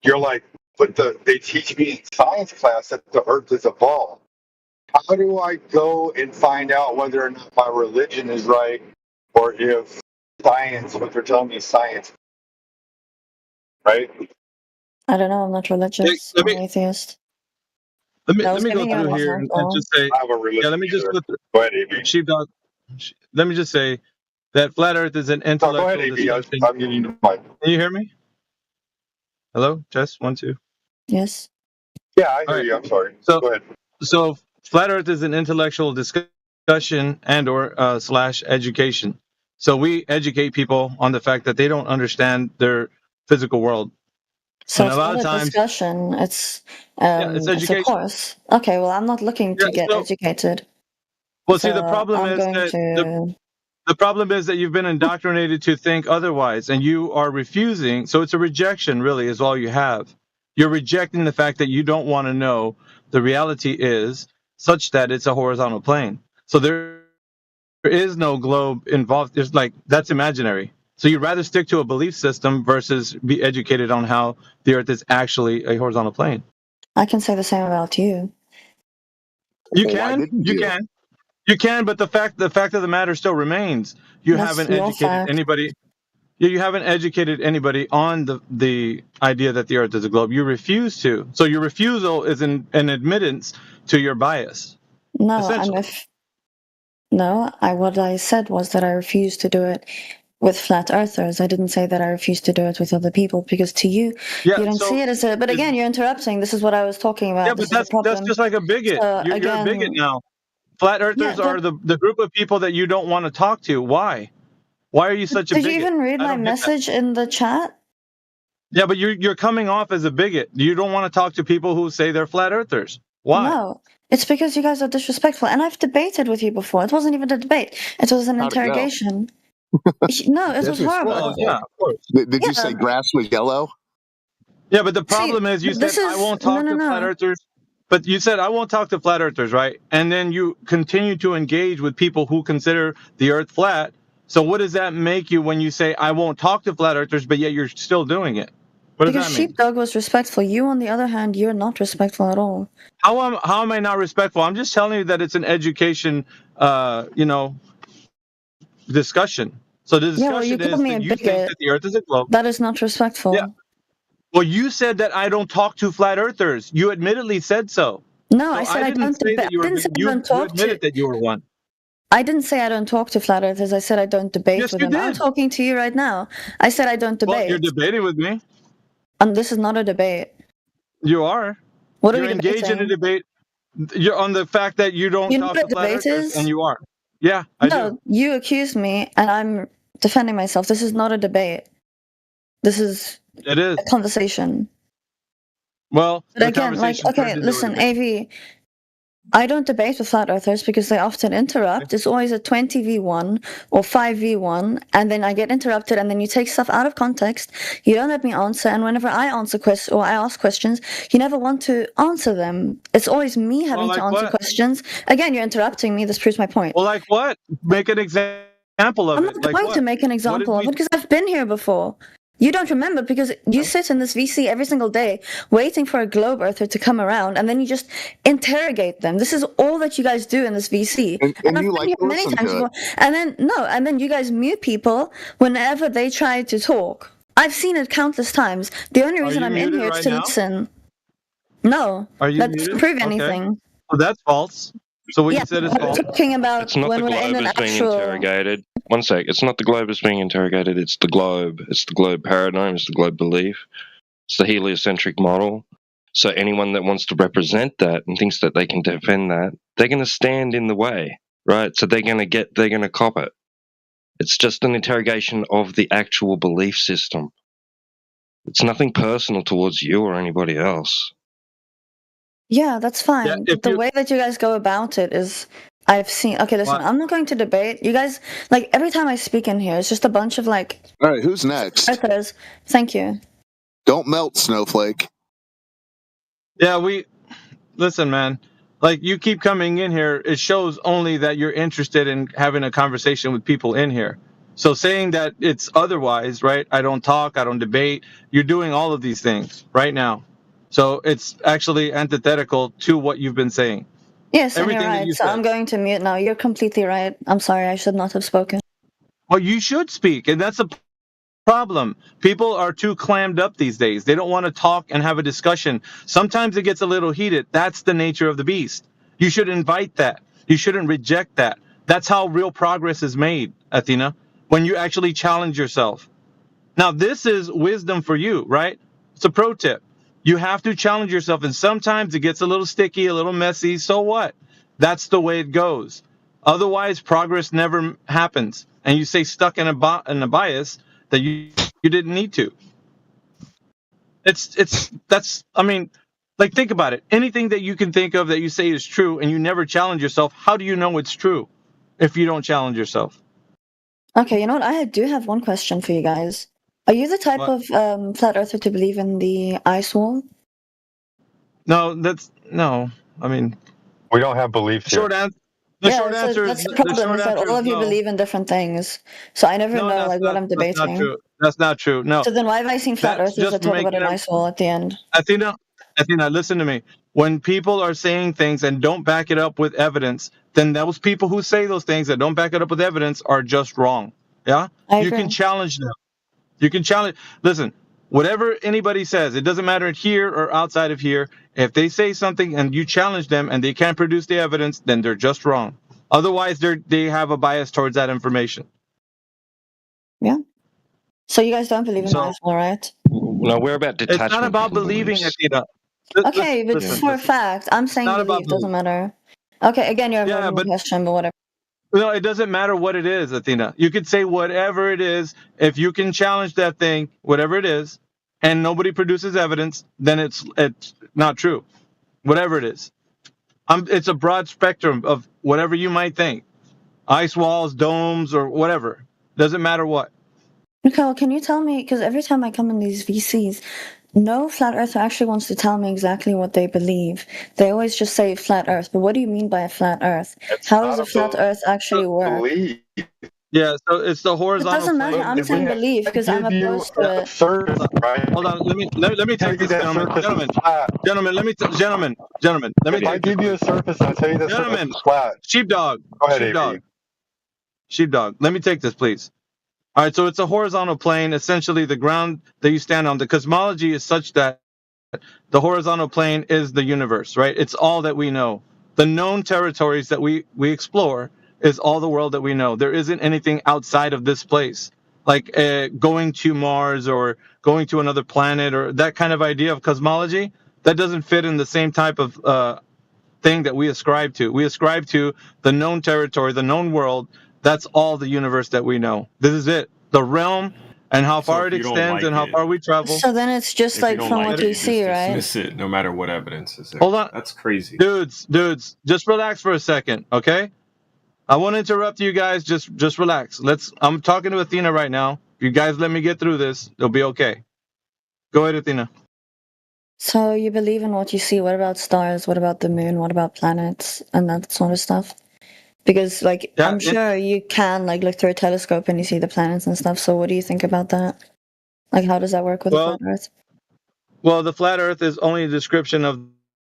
S10: you're like, they teach me in science class that the Earth is a ball. How do I go and find out whether or not my religion is right, or if science, what they're telling me is science, right?
S11: I don't know. I'm not religious. I'm an atheist.
S13: Let me
S11: I was
S13: go
S11: giving you an
S13: through here and
S11: example.
S13: just say,
S10: I have a religion.
S13: let me just
S10: either.
S13: go through.
S10: Go ahead, AB.
S13: Sheepdog. Let me just say that flat Earth is an
S10: No, go
S13: intellectual
S10: ahead, AB.
S13: discussion.
S10: I'm getting the mic.
S13: Can you hear me? Hello, Jess. 1, 2.
S11: Yes.
S10: Yeah, I hear
S13: All right.
S10: you. I'm sorry.
S13: So,
S10: Go ahead.
S13: so flat Earth is an intellectual discussion discussion and or slash education. So we educate people on the fact that they don't understand their physical world.
S11: So
S13: And
S11: it's
S13: a lot
S11: not
S13: of
S11: a
S13: times,
S11: discussion. It's
S13: it's
S11: a
S13: education.
S11: course. Okay, well, I'm not looking to
S13: Yeah,
S11: get
S13: so
S11: educated.
S13: well,
S11: So
S13: see, the problem
S11: I'm
S13: is
S11: going
S13: that
S11: to.
S13: the problem is that you've been indoctrinated to think otherwise, and you are refusing. So it's a rejection, really, is all you have. You're rejecting the fact that you don't want to know the reality is such that it's a horizontal plane. So there is no globe involved. There's like that's imaginary. So you'd rather stick to a belief system versus be educated on how the Earth is actually a horizontal plane.
S11: I can say the same about you.
S13: You
S12: Well, why
S13: can,
S12: didn't
S13: you
S12: you?
S13: can, you can, but the fact of the matter still remains. You
S11: That's
S13: haven't
S11: your
S13: educated
S11: fact.
S13: anybody. You haven't educated anybody on the idea that the Earth is a globe. You refuse to. So your refusal is an admittance to your bias.
S11: No,
S13: Essentially.
S11: what I said was that I refuse to do it with flat earthers. I didn't say that I refuse to do it with other people because to you,
S13: Yeah.
S11: you don't
S13: So
S11: see it as a. But
S13: is-
S11: again, you're interrupting. This is what I was talking about.
S13: yeah,
S11: This
S13: but
S11: is the
S13: that's
S11: problem.
S13: just like a bigot.
S11: So
S13: You're a bigot
S11: again,
S13: now. Flat earthers
S11: yeah,
S13: are the group of people that you don't want to talk to. Why? Why are you such a
S11: did you
S13: bigot?
S11: even read
S13: I
S11: my
S13: don't get that.
S11: message in the chat?
S13: Yeah, but you're coming off as a bigot. You don't want to talk to people who say they're flat earthers. Why?
S11: No, it's because you guys are disrespectful, and I've debated with you before. It wasn't even a debate; it was an
S12: How'd it go?
S11: interrogation. No, it was horrible.
S13: Well, yeah, of course.
S12: Did you
S11: Yeah.
S12: say grass was yellow?
S13: Yeah, but the
S11: See,
S13: problem is you said
S11: this
S13: I
S11: is
S13: won't talk
S11: no,
S13: to flat earthers. But you said I won't talk to flat earthers, right? And then you continue to engage with people who consider the earth flat. So what does that make you when you say I won't talk to flat earthers, but yet you're still doing it? What does
S11: Because
S13: that mean?
S11: Sheepdog was respectful. You, on the other hand, you're not respectful at all.
S13: How am I not respectful? I'm just telling you that it's an education, discussion. So the
S11: Yeah, well, you
S13: discussion
S11: called
S13: is
S11: me a
S13: that you think
S11: bigot.
S13: that the earth is a globe.
S11: That is not respectful.
S13: Yeah. Well, you said that I don't talk to flat earthers. You admittedly said so.
S11: No,
S13: So
S11: I said I
S13: didn't
S11: don't
S13: say
S11: debate.
S13: that you
S11: I
S13: were.
S11: didn't say I
S13: You
S11: don't talk
S13: admitted
S11: to.
S13: that you were one.
S11: I didn't say I don't talk to flat earthers. I said I don't debate
S13: Yes,
S11: with
S13: you
S11: them. I'm
S13: did.
S11: talking to you right now. I said I don't
S13: Well,
S11: debate.
S13: you're debating with me.
S11: And this is not a debate.
S13: You are.
S11: What are
S13: You're
S11: we
S13: engaged in a
S11: debating?
S13: debate. You're on the fact that you don't
S11: You know
S13: talk
S11: what
S13: to
S11: a
S13: flat
S11: debate
S13: earthers, and
S11: is?
S13: you are. Yeah, I do.
S11: No, you accuse me, and I'm defending myself. This is not a debate. This is
S13: It is.
S11: a conversation.
S13: Well,
S11: But
S13: the
S11: again, like,
S13: conversation
S11: okay,
S13: turned into a
S11: listen,
S13: debate.
S11: AV, I don't debate with flat earthers because they often interrupt. It's always a 20v1 or 5v1, and then I get interrupted, and then you take stuff out of context. You don't let me answer, and whenever I answer questions or I ask questions, you never want to answer them. It's always me having
S13: like
S11: to answer
S13: what?
S11: questions. Again, you're interrupting me. This proves my point.
S13: Well, like what? Make an example of
S11: I'm
S13: it.
S11: not
S13: Like
S11: going
S13: what?
S11: to make an
S13: What did
S11: example of
S13: we?
S11: it because I've been here before. You don't remember because you sit in this VC every single day waiting for a globe earther to come around, and then you just interrogate them. This is all that you guys do in this VC.
S12: And
S11: I've
S12: you
S11: been
S12: like
S11: here
S12: to
S11: many
S12: listen
S11: times
S12: to it.
S11: before. And then you guys mute people whenever they try to talk. I've seen it countless times. The only reason
S13: you
S11: I'm in
S13: muted
S11: here is
S13: right
S11: to
S13: now?
S11: listen. No,
S13: Are you
S11: that
S13: muted?
S11: doesn't prove
S13: Okay.
S11: anything.
S13: Well, that's false. So what
S11: Yeah,
S13: you said is
S11: I'm
S13: false.
S11: talking about
S2: It's not
S11: when
S2: the
S11: we're in
S2: globe
S11: an
S2: is being
S11: actual.
S2: interrogated. One sec. It's not the globe is being interrogated. It's the globe. It's the globe paradigm. It's the globe belief. It's the heliocentric model. So anyone that wants to represent that and thinks that they can defend that, they're going to stand in the way, right? So they're going to cop it. It's just an interrogation of the actual belief system. It's nothing personal towards you or anybody else.
S11: Yeah, that's fine.
S13: Yeah,
S11: But the way that you guys go about it is, I've seen. Okay, listen, I'm not going to debate. You guys, like, every time I speak in here, it's just a bunch of, like.
S12: All right, who's next?
S11: Earthers. Thank you.
S12: Don't melt, Snowflake.
S13: Yeah, listen, man. Like you keep coming in here, it shows only that you're interested in having a conversation with people in here. So saying that it's otherwise, right? I don't talk, I don't debate. You're doing all of these things right now. So it's actually antithetical to what you've been saying.
S11: Yes, and
S13: Everything
S11: you're
S13: that
S11: right.
S13: you
S11: So
S13: said.
S11: I'm going to mute now. You're completely right. I'm sorry. I should not have spoken.
S13: Well, you should speak, and that's a problem. People are too clammed up these days. They don't want to talk and have a discussion. Sometimes it gets a little heated. That's the nature of the beast. You should invite that. You shouldn't reject that. That's how real progress is made, Athena, when you actually challenge yourself. Now, this is wisdom for you, right? It's a pro tip. You have to challenge yourself, and sometimes it gets a little sticky, a little messy. So what? That's the way it goes. Otherwise, progress never happens, and you stay stuck in a bias that you didn't need to. I mean, like, think about it. Anything that you can think of that you say is true and you never challenge yourself, how do you know it's true if you don't challenge yourself?
S11: Okay, you know what? I do have one question for you guys. Are you the type
S13: What?
S11: of flat earther to believe in the ice wall?
S13: No. I mean,
S10: We don't have beliefs here.
S13: short answer. The
S11: Yeah,
S13: short
S11: so
S13: answer
S11: that's
S13: is
S11: the
S13: the
S11: problem,
S13: short
S11: is that
S13: answer
S11: all
S13: is
S11: of you
S13: no.
S11: believe in different things. So I never
S13: No,
S11: know like what I'm
S13: that's not
S11: debating.
S13: true. That's not true. No,
S11: So then why have I seen flat
S13: that's
S11: earthers
S13: just
S11: that talk about
S13: making
S11: an
S13: up.
S11: ice wall at the end?
S13: Athena, listen to me. When people are saying things and don't back it up with evidence, then those people who say those things that don't back it up with evidence are just wrong. Yeah?
S11: I
S13: You
S11: agree.
S13: can challenge them. You can challenge. Listen, whatever anybody says, it doesn't matter here or outside of here. If they say something and you challenge them and they can't produce the evidence, then they're just wrong. Otherwise, they have a bias towards that information.
S11: Yeah. So you guys don't believe in the
S13: So
S11: ice wall, right?
S2: No, we're about
S13: it's not
S2: detachment
S13: about
S2: from
S13: believing,
S2: beliefs.
S13: Athena.
S11: Okay, but for a fact, I'm saying
S13: not about
S11: belief doesn't matter. Okay, again, you're
S13: Yeah,
S11: avoiding the
S13: but
S11: question, but whatever.
S13: no, it doesn't matter what it is, Athena. You could say whatever it is. If you can challenge that thing, whatever it is, and nobody produces evidence, then it's not true. Whatever it is, it's a broad spectrum of whatever you might think. Ice walls, domes, or whatever. Doesn't matter what.
S11: Nicole, can you tell me, because every time I come in these VCs, no flat earther actually wants to tell me exactly what they believe. They always just say flat earth, but what do you mean by a flat earth? How does a flat earth actually work?
S10: Believe.
S13: Yeah, so it's the
S11: It
S13: horizontal
S11: doesn't matter.
S13: plane.
S11: I'm saying belief because I'm opposed to it.
S10: Surface, right?
S13: Hold on, let me take this, gentlemen. Gentlemen, let me
S10: If I
S13: take
S10: give
S13: this.
S10: you a surface, I tell you the surface
S13: Gentlemen,
S10: is flat.
S13: sheepdog,
S10: Go ahead, AB.
S13: sheepdog. Let me take this, please. All right, so it's a horizontal plane, essentially the ground that you stand on. The cosmology is such that the horizontal plane is the universe, right? It's all that we know. The known territories that we explore is all the world that we know. There isn't anything outside of this place, like going to Mars or going to another planet or that kind of idea of cosmology. That doesn't fit in the same type of thing that we ascribe to. We ascribe to the known territory, the known world. That's all the universe that we know. This is it. The realm and how far it extends and how far we travel.
S11: So then it's just like from what you see, right?
S14: Dismiss it no matter what evidence is there.
S13: Hold on.
S14: That's crazy.
S13: Dudes, just relax for a second, okay? I won't interrupt you guys. Just relax. I'm talking to Athena right now. If you guys let me get through this, it'll be okay. Go ahead, Athena.
S11: So you believe in what you see. What about stars? What about the moon? What about planets and that sort of stuff? Because like I'm sure you can like look through a telescope and you see the planets and stuff. So what do you think about that? Like how does that work with the flat Earth?
S13: Well, the flat Earth is only a description of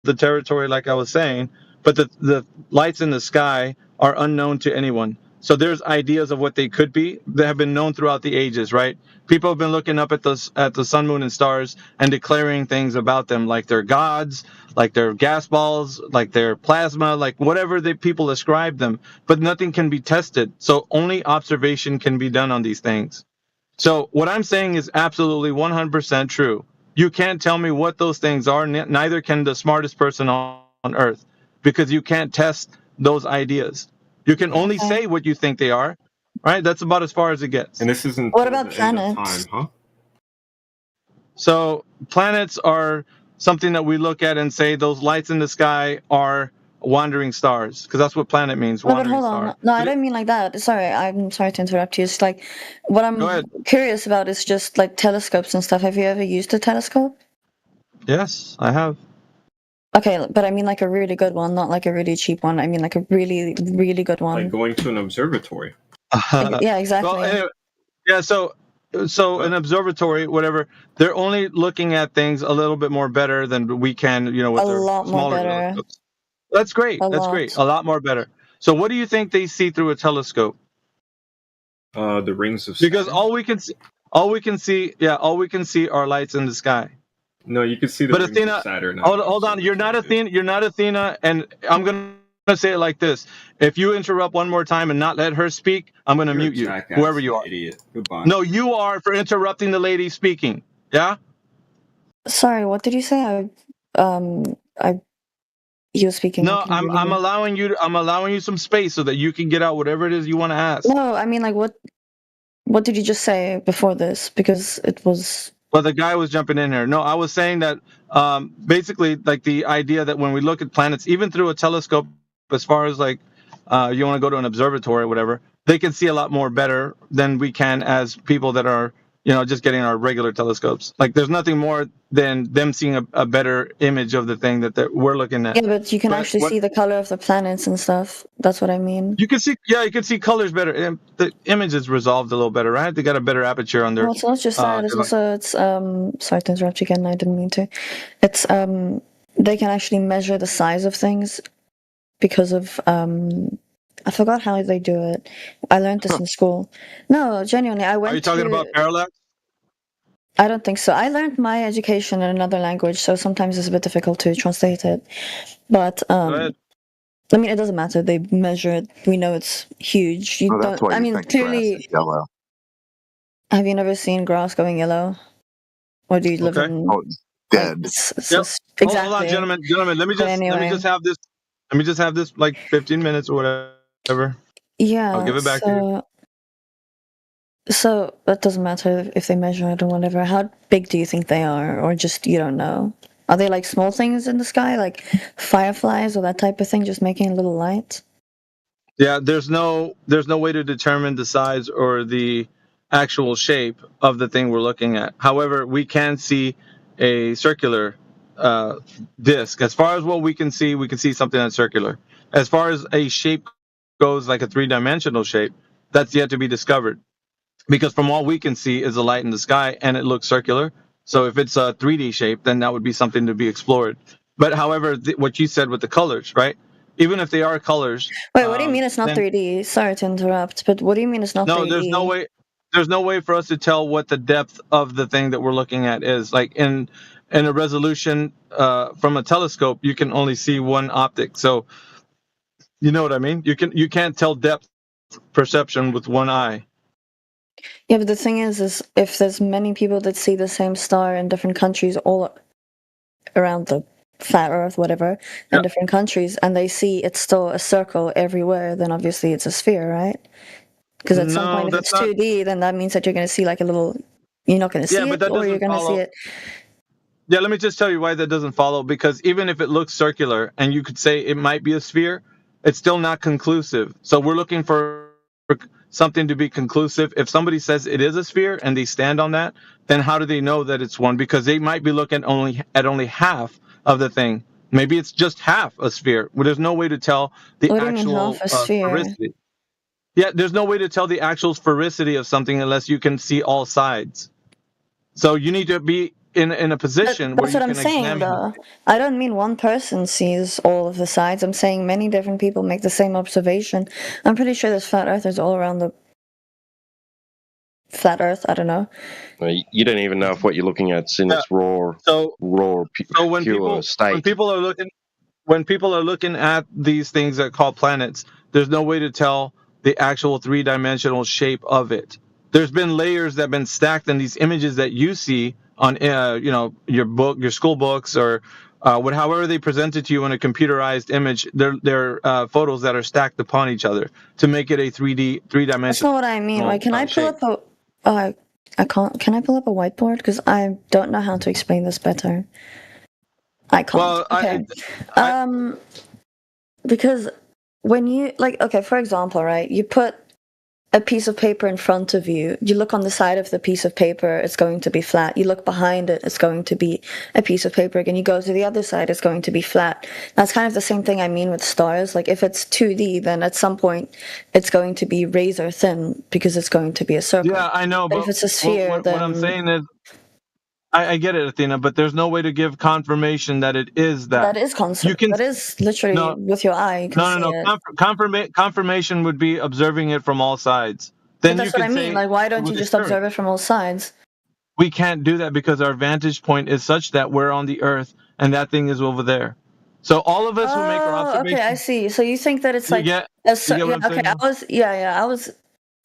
S13: the territory, like I was saying, but the lights in the sky are unknown to anyone. So there's ideas of what they could be that have been known throughout the ages, right? People have been looking up at the sun, moon, and stars and declaring things about them, like they're gods, like they're gas balls, like they're plasma, like whatever people ascribe them. But nothing can be tested, so only observation can be done on these things. So what I'm saying is absolutely 100% true. You can't tell me what those things are, neither can the smartest person on earth, because you can't test those ideas. You can only say what you think they are, right? That's about as far as it gets.
S14: And this isn't
S11: what about planets?
S14: Time, huh?
S13: So planets are something that we look at and say those lights in the sky are wandering stars, because that's what planet means.
S11: No, but hold on. No, I don't mean like that. Sorry, I'm sorry to interrupt you. It's like what I'm curious about is just like telescopes and stuff. Have you ever used a telescope?
S13: Yes, I have.
S11: Okay, but I mean like a really good one, not like a really cheap one. I mean like a really, really good one.
S14: Like going to an observatory.
S11: Yeah, exactly.
S13: Well, anyway, yeah, so an observatory, whatever, they're only looking at things a little bit more better than we can, with
S11: a
S13: their
S11: lot more
S13: smaller
S11: better.
S13: telescopes. That's great. Great. A lot more better. So what do you think they see through a telescope?
S14: The rings of Saturn.
S13: Because all we can see are lights in the sky.
S14: No, you can see the rings of Saturn.
S13: Hold on. You're not Athena, and I'm gonna say it like this. If you interrupt one more time and not let her speak, I'm gonna mute you.
S14: Jackass,
S13: whoever you are.
S14: Idiot. Goodbye.
S13: No, you are for interrupting the lady speaking. Yeah?
S11: Sorry, what did you say? you're speaking.
S13: No,
S11: I can really
S13: I'm
S11: hear.
S13: allowing you. I'm allowing you some space so that you can get out whatever it is you want to ask.
S11: No, I mean, like, what did you just say before this? Because it was.
S13: Well, the guy was jumping in here. No, I was saying that basically, like the idea that when we look at planets, even through a telescope, as far as like you want to go to an observatory or whatever, they can see a lot more better than we can as people that are, just getting our regular telescopes. Like, there's nothing more than them seeing a better image of the thing that we're looking at.
S11: Yeah, but you can actually see the color of the planets and stuff. That's what I mean.
S13: You can see, you can see colors better. And the image is resolved a little better, right? They got a better aperture on their.
S11: Well, it's not just that. It's also sorry to interrupt you again. I didn't mean to. It's they can actually measure the size of things because of I forgot how they do it. I learned this in school. No, genuinely, I went.
S13: Are you talking about parallax?
S11: I don't think so. I learned my education in another language, so sometimes it's a bit difficult to translate it. But I mean, it doesn't matter. They measure it. We know it's huge. You
S12: that's
S11: don't.
S12: why
S11: I
S12: you
S11: mean,
S12: think grass
S11: clearly.
S12: is yellow.
S11: Have you never seen grass going yellow? Or do you live in?
S12: Oh, it's dead.
S13: Yep.
S11: Exactly.
S13: Hold on, gentlemen. Let me just have this. Let me just have this like 15 minutes or whatever.
S11: Yeah.
S13: I'll give it back to you.
S11: So that doesn't matter if they measure it or whatever. How big do you think they are, or just you don't know? Are they like small things in the sky, like fireflies or that type of thing, just making a little light?
S13: Yeah, there's no way to determine the size or the actual shape of the thing we're looking at. However, we can see a circular disc. As far as what we can see something that's circular. As far as a shape goes, like a three-dimensional shape, that's yet to be discovered. Because from all we can see is a light in the sky, and it looks circular. So if it's a 3D shape, then that would be something to be explored. But however, what you said with the colors, right? Even if they are colors.
S11: Wait, what do you mean it's not 3D? Sorry to interrupt, but what do you mean it's not 3D?
S13: No, there's no way for us to tell what the depth of the thing that we're looking at is. Like in a resolution from a telescope, you can only see one optic. So you know what I mean? You can't tell depth perception with one eye.
S11: Yeah, but the thing is if there's many people that see the same star in different countries all around the flat Earth, whatever, in different countries, and they see it's still a circle everywhere, then obviously it's a sphere, right? Because at some point, if it's 2D, then that means that you're going to see like a little. You're not going to see it, or you're going to see it.
S13: Yeah, let me just tell you why that doesn't follow. Because even if it looks circular, and you could say it might be a sphere, it's still not conclusive. So we're looking for something to be conclusive. If somebody says it is a sphere and they stand on that, then how do they know that it's one? Because they might be looking at only half of the thing. Maybe it's just half a sphere. Well, there's no way to tell the actual sphericity. Yeah, there's no way to tell the actual sphericity of something unless you can see all sides. So you need to be in a position where you can examine.
S11: That's what I'm saying, though. I don't mean one person sees all of the sides. I'm saying many different people make the same observation. I'm pretty sure there's flat earthers all around the flat Earth. I don't know.
S2: You don't even know if what you're looking at is in its pure state.
S13: When people are looking at these things that are called planets, there's no way to tell the actual three-dimensional shape of it. There's been layers that have been stacked in these images that you see on your school books, or however they present it to you in a computerized image. They're photos that are stacked upon each other to make it a three-dimensional.
S11: That's not what I mean. Like, can I pull up a? I can't. Can I pull up a whiteboard? Because I don't know how to explain this better. I can't.
S13: Well,
S11: okay. Because when you for example, right? You put a piece of paper in front of you. You look on the side of the piece of paper, it's going to be flat. You look behind it, it's going to be a piece of paper again. You go to the other side, it's going to be flat. That's kind of the same thing I mean with stars. Like, if it's 2D, then at some point it's going to be razor thin because it's going to be a circle.
S13: Yeah, I know.
S11: But if it's a sphere,
S13: then what I'm saying is, I get it, Athena, but there's no way to give confirmation that it is that.
S11: That is that is literally with your eye. You can
S13: Confirmation would be observing it from all sides. Then
S11: that's what I mean. Like, why don't you just observe it from all sides?
S13: We can't do that because our vantage point is such that we're on the Earth and that thing is over there. So all of us will make our observation.
S11: Okay, I see. So you think that it's like I was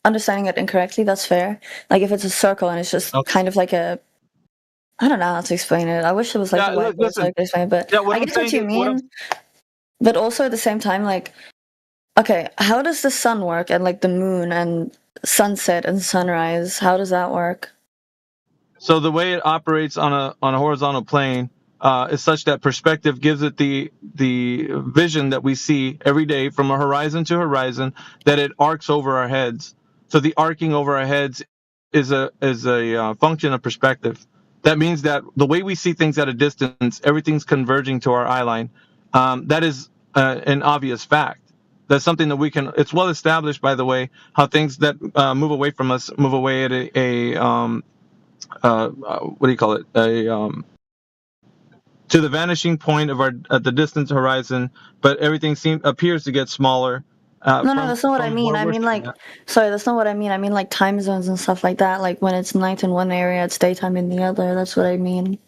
S11: understanding it incorrectly. That's fair. Like, if it's a circle and it's just kind of like a. I don't know how to explain it. I wish it was like a whiteboard so I could explain it, but I get what you mean. but also at the same time, like, okay, how does the sun work and like the moon and sunset and sunrise? How does that work?
S13: So the way it operates on a horizontal plane is such that perspective gives it the vision that we see every day from a horizon to horizon, that it arcs over our heads. So the arcing over our heads is a function of perspective. That means that the way we see things at a distance, everything's converging to our eye line. That is an obvious fact. That's something that we can. It's well established, by the way, how things that move away from us move away at what do you call it? To the vanishing point of at the distant horizon, but everything appears to get smaller.
S11: No, that's not what I mean. I mean, like, sorry, that's not what I mean. I mean, like, time zones and stuff like that. Like, when it's night in one area, it's daytime in the other. That's what I mean.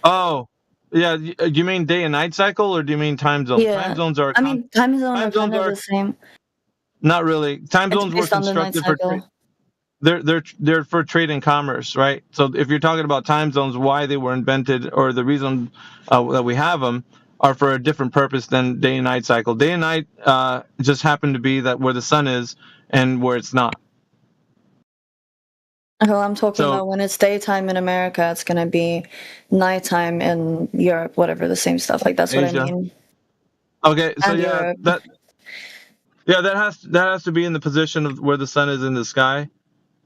S13: Oh, yeah. Do you mean day and night cycle, or do you mean time zones?
S11: Yeah.
S13: Time zones are.
S11: I mean, time zones are kind of the same.
S13: Not really. Time
S11: It's
S13: zones were
S11: based on the night
S13: constructed for.
S11: cycle.
S13: They're for trade and commerce, right? So if you're talking about time zones, why they were invented, or the reason that we have them, are for a different purpose than day and night cycle. Day and night just happen to be that where the sun is and where it's not.
S11: Well, I'm talking about when it's daytime in America, it's gonna be nighttime in Europe, whatever, the same stuff. Like, that's what
S13: Asia.
S11: I mean.
S13: Okay, so
S11: And
S13: yeah,
S11: Europe.
S13: that has to be in the position of where the sun is in the sky.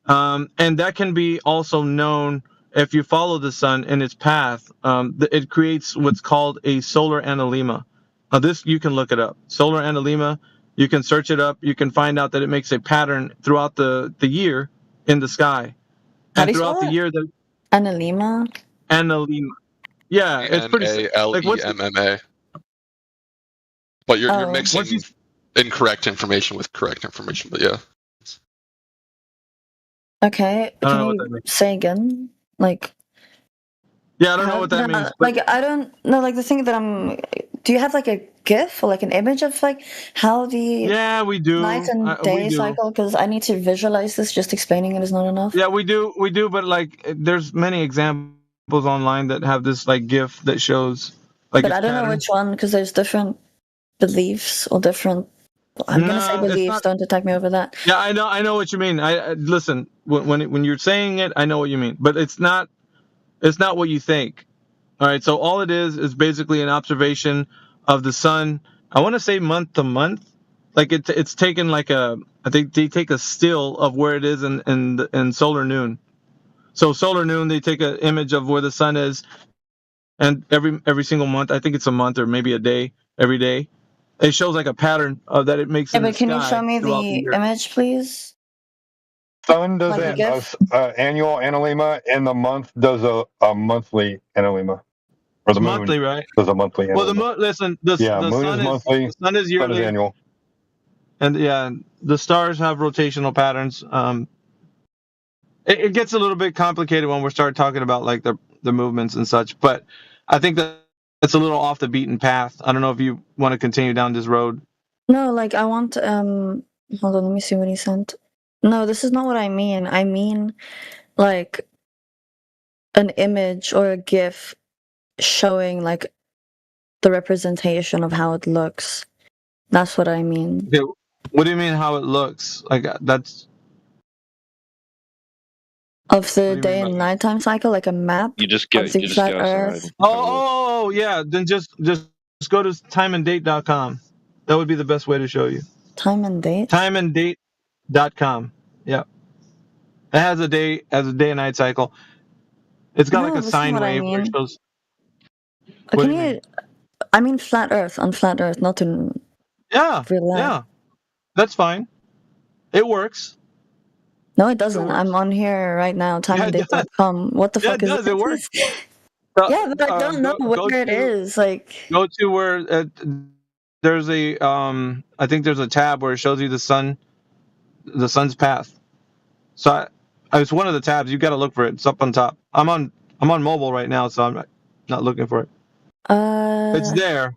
S13: And that can be also known if you follow the sun in its path. It creates what's called a solar analemma. Now, this, you can look it up. Solar analemma, you can search it up. You can find out that it makes a pattern throughout the year in the sky.
S11: How
S13: And
S11: do you
S13: throughout
S11: spell
S13: the
S11: it?
S13: year,
S11: Analemma?
S13: analemma. Yeah, it's pretty like what's
S15: ANALEMMA. But you're
S11: Oh.
S15: mixing incorrect information with correct information, but yeah.
S11: Okay,
S13: I don't know
S11: can
S13: what that
S11: you
S13: means.
S11: say again? Like,
S13: Yeah, I don't know what that means. But
S11: like, I don't know, like, the thing that do you have like a GIF or like an image of like how the
S13: yeah, we do.
S11: night and
S13: We
S11: day
S13: do.
S11: cycle? Because I need to visualize this. Just explaining it is not enough.
S13: Yeah, we do, but like, there's many examples online that have this like GIF that shows like.
S11: But
S13: its
S11: I don't know
S13: pattern.
S11: which one, because there's different beliefs or different. I'm gonna say
S13: No, it's
S11: beliefs.
S13: not-
S11: Don't attack me over that.
S13: Yeah, I know what you mean. I listen, when you're saying it, I know what you mean, but it's not what you think. All right, so all it is basically an observation of the sun. I want to say month to month, like it's taken like I think they take a still of where it is in solar noon. So solar noon, they take an image of where the sun is, and every single month, I think it's a month or maybe a day, every day, it shows like a pattern that it makes
S11: Yeah,
S13: in the
S11: but can you
S13: sky
S11: show me
S13: throughout
S11: the
S13: year.
S11: image, please?
S10: Sun does
S11: Like the
S10: an
S11: GIF?
S10: annual analemma, and the month does a monthly analemma. Or the moon
S13: Monthly, right?
S10: does a monthly analemma.
S13: Well, the moon. Listen, the
S10: moon
S13: sun
S10: is monthly.
S13: the sun is
S10: Sun
S13: yearly,
S10: is annual.
S13: and yeah, the stars have rotational patterns. It gets a little bit complicated when we start talking about like the movements and such, but I think that it's a little off the beaten path. I don't know if you want to continue down this road.
S11: No, like, I want hold on, let me see what he sent. No, this is not what I mean. I mean like an image or a GIF showing like the representation of how it looks. That's what I mean.
S13: Okay, what do you mean how it looks? Like that's
S11: Of the day and nighttime cycle, like a map
S2: You just
S11: of the flat Earth.
S13: Oh yeah, then just go to timeanddate.com. That would be the best way to show you.
S11: Time and date?
S13: Timeanddate.com. Yeah. It has a day and night cycle. It's got
S11: No,
S13: like a
S11: that's not
S13: sine
S11: what I
S13: wave where it
S11: mean.
S13: shows.
S11: Can
S13: What do you
S11: you? I mean flat Earth, on flat Earth, not in
S13: Yeah,
S11: real life.
S13: yeah. That's fine. It works.
S11: No, it doesn't. I'm on here right now, timeanddate.com. What the
S13: Yeah,
S11: fuck
S13: it
S11: is
S13: does. It works.
S11: Yeah, but I don't know where it is. Like,
S13: Go to where there's a I think there's a tab where it shows you the sun's path. So it's one of the tabs. You got to look for it. It's up on top. I'm on mobile right now, so I'm not looking for it. It's there.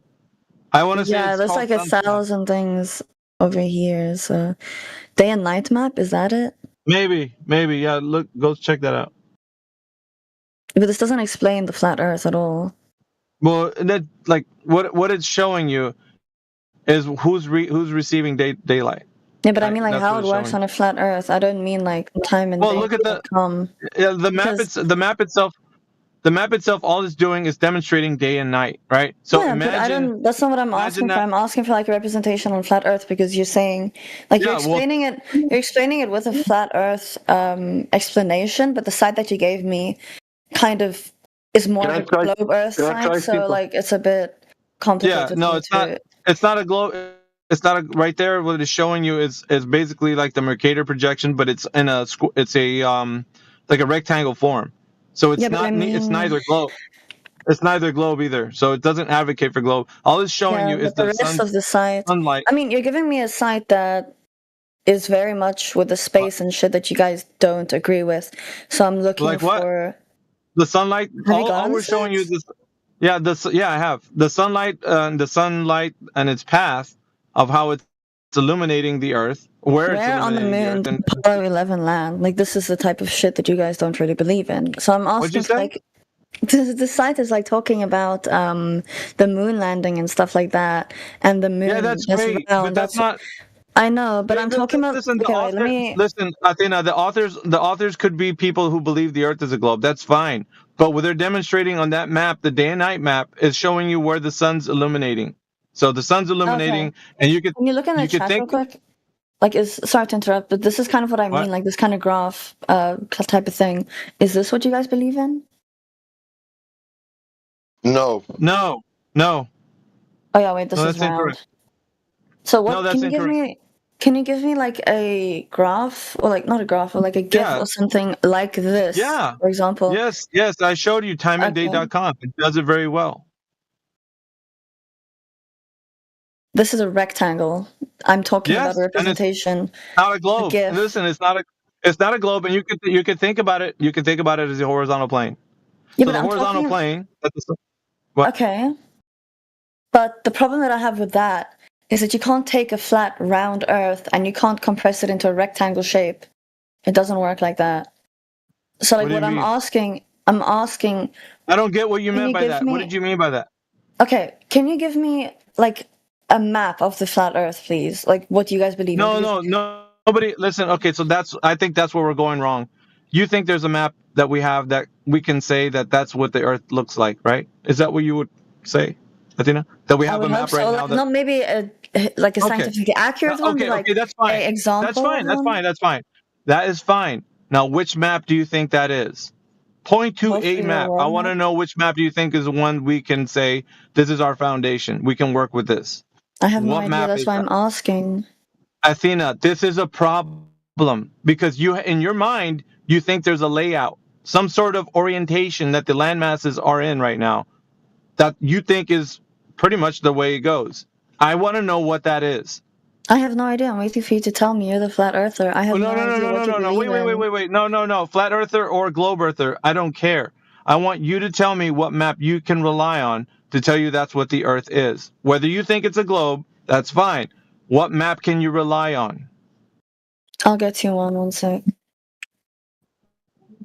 S13: I want to say
S11: yeah,
S13: it's
S11: there's
S13: called
S11: like
S13: sun-
S11: 1,000 things over here. So, day and night map, is that it?
S13: Maybe. Yeah, look, go check that out.
S11: But this doesn't explain the flat Earth at all.
S13: Well, that like what it's showing you is who's receiving daylight.
S11: Yeah, but I
S13: Right?
S11: mean like
S13: That's
S11: how
S13: what
S11: it
S13: it's
S11: works
S13: showing.
S11: on a flat Earth. I don't mean like time and
S13: Well,
S11: day
S13: look at the
S11: come.
S13: the map.
S11: Because-
S13: The map itself. The map itself, all it's doing is demonstrating day and night, right? So
S11: yeah, but I don't. That's not what I'm asking for. I'm asking for like a representation on flat Earth because you're saying, like, you're explaining it. You're explaining it with a flat Earth explanation, but the site that you gave me kind of is more of a globe Earth site, so like it's a bit complicated.
S13: Yeah, no, it's not. It's not a globe. It's not a, right there. What it's showing you is basically like the Mercator projection, but it's in a it's a like a rectangle form. So it's not. It's neither globe. It's neither globe either. So it doesn't advocate for globe. All it's showing you is
S11: the rest of the site.
S13: Sunlight.
S11: I mean, you're giving me a site that is very much with the space and shit that you guys don't agree with. So I'm looking
S13: Like what?
S11: for
S13: The sunlight.
S11: Have you gone
S13: All
S11: on
S13: we're
S11: this
S13: showing you is this. Yeah, I have the sunlight and its path of how it's illuminating the Earth. Where it's
S11: on the
S13: illuminating
S11: moon, Apollo 11 land. Like this is the type of shit that you guys don't really believe in. So I'm
S13: What'd you
S11: asking,
S13: say?
S11: like, the site is like talking about the moon landing and stuff like that, and the moon.
S13: Yeah, that's great,
S11: round.
S13: but that's not.
S11: I know, but I'm talking about.
S13: Listen,
S11: Okay, wait, let me.
S13: Listen, Athena. The authors could be people who believe the Earth is a globe. That's fine. But what they're demonstrating on that map, the day and night map, is showing you where the sun's illuminating. So the sun's illuminating, and you could.
S11: Can you look in the chat real quick? Like, sorry to interrupt, but this is kind of what I mean. Like this kind of graph, type of thing. Is this what you guys believe in?
S6: No.
S13: No.
S11: Oh yeah, wait. This
S13: No,
S11: is
S13: that's
S11: round.
S13: incorrect.
S11: So what?
S13: No, that's
S11: can you give me? Can you give me like a graph, or like not a graph, or like a GIF or something like this?
S13: Yeah.
S11: For example.
S13: Yes. I showed you timeanddate.com. It does it very well.
S11: This is a rectangle. I'm talking
S13: Yes,
S11: about a representation.
S13: Not a globe.
S11: GIF.
S13: Listen, it's not a globe, and you could think about it. You can think about it as a horizontal plane.
S11: Yeah,
S13: so
S11: but
S13: the
S11: I'm
S13: horizontal
S11: talking-
S13: plane.
S11: Okay. But the problem that I have with that is that you can't take a flat, round Earth and you can't compress it into a rectangle shape. It doesn't work like that. So, like,
S13: What do you
S11: what I'm
S13: mean?
S11: asking.
S13: I don't get what you
S11: Can
S13: meant
S11: you
S13: by
S11: give
S13: that.
S11: me-
S13: What did you mean by that?
S11: Okay, can you give me like a map of the flat Earth, please? Like, what do you guys believe in?
S13: No. Nobody. Listen. Okay, so I think that's where we're going wrong. You think there's a map that we have that we can say that that's what the Earth looks like, right? Is that what you would say, Athena? That we
S11: I
S13: have
S11: would
S13: a
S11: hope
S13: map
S11: so.
S13: right
S11: Like,
S13: now that.
S11: not maybe a scientifically accurate one, but like
S13: that's fine.
S11: a example.
S13: That's fine. That's
S11: one.
S13: fine. That's fine. That is fine. Now, which map do you think that is? Point to
S11: Hopefully
S13: a
S11: the
S13: map.
S11: world
S13: I want to know which map do you think is one we can say this is our foundation. We can work with this.
S11: I have no
S13: What
S11: idea.
S13: map
S11: That's
S13: is
S11: why
S13: that?
S11: I'm asking.
S13: Athena, this is a problem because you, in your mind, you think there's a layout, some sort of orientation that the land masses are in right now that you think is pretty much the way it goes. I want to know what that is.
S11: I have no idea. I'm waiting for you to tell me. You're the flat earther. I have no idea what you believe in.
S13: Wait. No. Flat earther or globe earther, I don't care. I want you to tell me what map you can rely on to tell you that's what the Earth is. Whether you think it's a globe, that's fine. What map can you rely on?
S11: I'll get you one sec.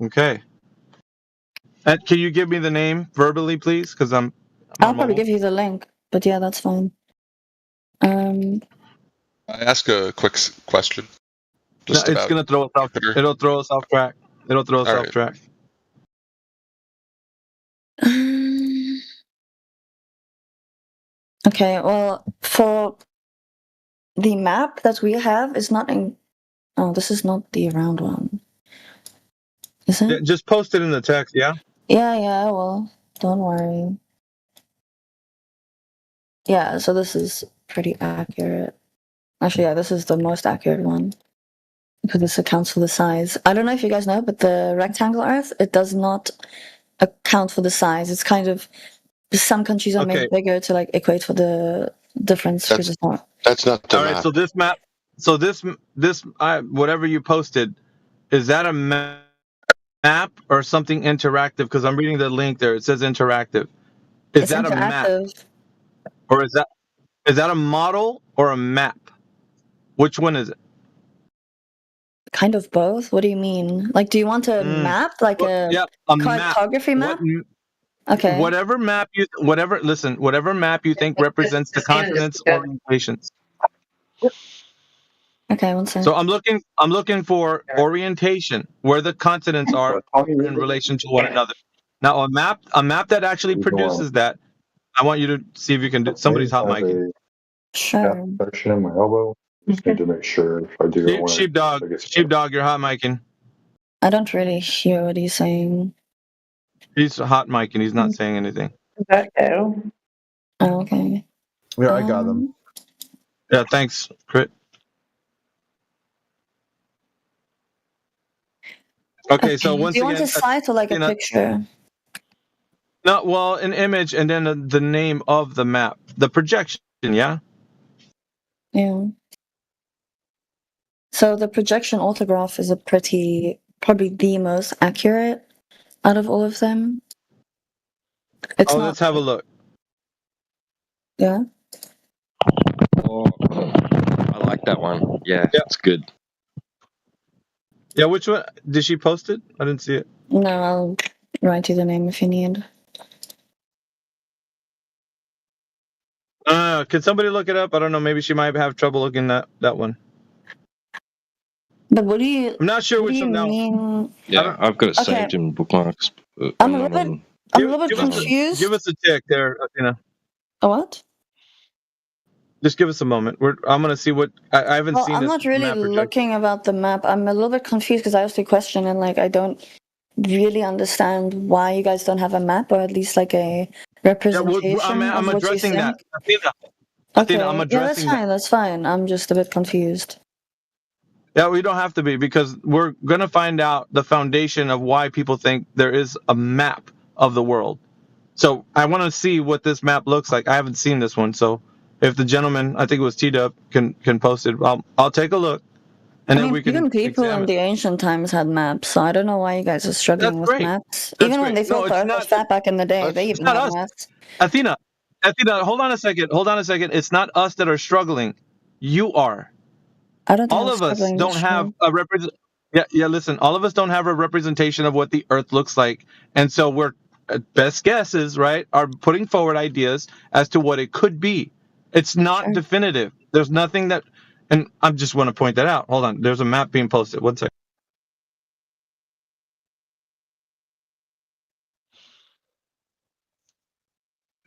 S13: Okay. Can you give me the name verbally, please? Because I'm
S11: I'll probably give you the link, but yeah, that's fine.
S15: I ask a quick question. Just
S13: it's gonna throw us off. It'll throw us off track. It'll throw us
S15: All
S13: off
S15: right.
S13: track.
S11: Okay, well, for the map that we have is not in. Oh, this is not the round one. Is it?
S13: Yeah, just post it in the text, yeah?
S11: Yeah, well, don't worry. Yeah, so this is pretty accurate. Actually, yeah, this is the most accurate one. Because this accounts for the size. I don't know if you guys know, but the rectangle Earth, it does not account for the size. It's kind of, some countries are made bigger to like equate for the difference.
S6: That's not the
S13: All
S6: map.
S13: right, so this map, whatever you posted, is that a map or something interactive? Because I'm reading the link there. It says interactive. Is that a map? Or is that a model or a map? Which one is it?
S11: Kind of both. What do you mean? Like, do you want a map, like a
S13: cartography
S11: map? Okay.
S13: Whatever map you think represents the continent's orientations.
S11: Okay, one second.
S13: So I'm looking for orientation, where the continents are in relation to one another. Now a map that actually produces that. I want you to see if you can do. Somebody's hot micing.
S11: Sure.
S10: Infection in my elbow. Just need to make sure if I do want
S13: Sheepdog, you're hot micing.
S11: I don't really hear what he's saying.
S13: He's hot micing. He's not saying anything.
S11: Oh, okay.
S1: Yeah, I got them.
S13: Yeah, thanks, Crit. Okay, so once
S11: do you
S13: again,
S11: want a site or like a picture?
S13: No, well, an image and then the name of the map, the projection. Yeah.
S11: Yeah. So the projection orthograph is probably the most accurate out of all of them.
S13: Let's have a look.
S11: Yeah.
S2: Oh, I like that one. Yeah, it's good.
S13: Yeah, which one? Did she post it? I didn't see it.
S11: No, I'll write you the name if you need.
S13: Can somebody look it up? I don't know. Maybe she might have trouble looking that one.
S11: But what do you?
S13: I'm not sure which one now.
S11: Mean?
S2: Yeah, I've got it
S11: Okay.
S2: saved in bookmarks.
S11: I'm a little bit confused.
S13: Give us a tick there, Athena.
S11: A what?
S13: Just give us a moment. I'm gonna see what I haven't seen.
S11: I'm
S13: this
S11: not really
S13: map projection.
S11: looking about the map. I'm a little bit confused because I asked a question and like I don't really understand why you guys don't have a map or at least like a representation.
S13: I'm
S11: of what
S13: addressing
S11: you
S13: that.
S11: think.
S13: Athena, I'm
S11: Yeah,
S13: addressing
S11: that's fine. That's fine. I'm just a bit confused.
S13: Yeah, we don't have to be because we're gonna find out the foundation of why people think there is a map of the world. So I want to see what this map looks like. I haven't seen this one, so if the gentleman, I think it was T-Dub, can post it, I'll take a look, and then we can
S11: even people
S13: examine
S11: in the ancient times had maps, so I don't know why you guys are struggling with maps.
S13: That's
S11: even when
S13: great.
S11: they thought the Earth was flat back in the day, they
S13: It's
S11: even
S13: not
S11: had
S13: us.
S11: maps.
S13: Athena, hold on a second. It's not us that are struggling. You are.
S11: I don't think
S13: All
S11: I'm
S13: of us
S11: struggling,
S13: don't
S11: that's
S13: have
S11: true.
S13: a represent. Yeah. Listen, all of us don't have a representation of what the Earth looks like, and so we're best guesses, right? Are putting forward ideas as to what it could be. It's not definitive. There's nothing that, and I just want to point that out. Hold on. There's a map being posted. 1 second.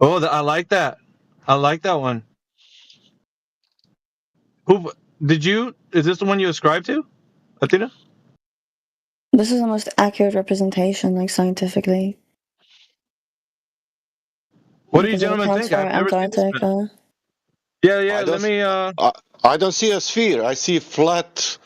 S13: Oh, I like that. I like that one. Who did you? Is this the one you ascribe to, Athena?
S11: This is the most accurate representation, like scientifically.
S13: What do you gentlemen think? I've never seen this map.
S11: Antarctica.
S13: Yeah. Let me.
S6: I don't see a sphere. I see flat.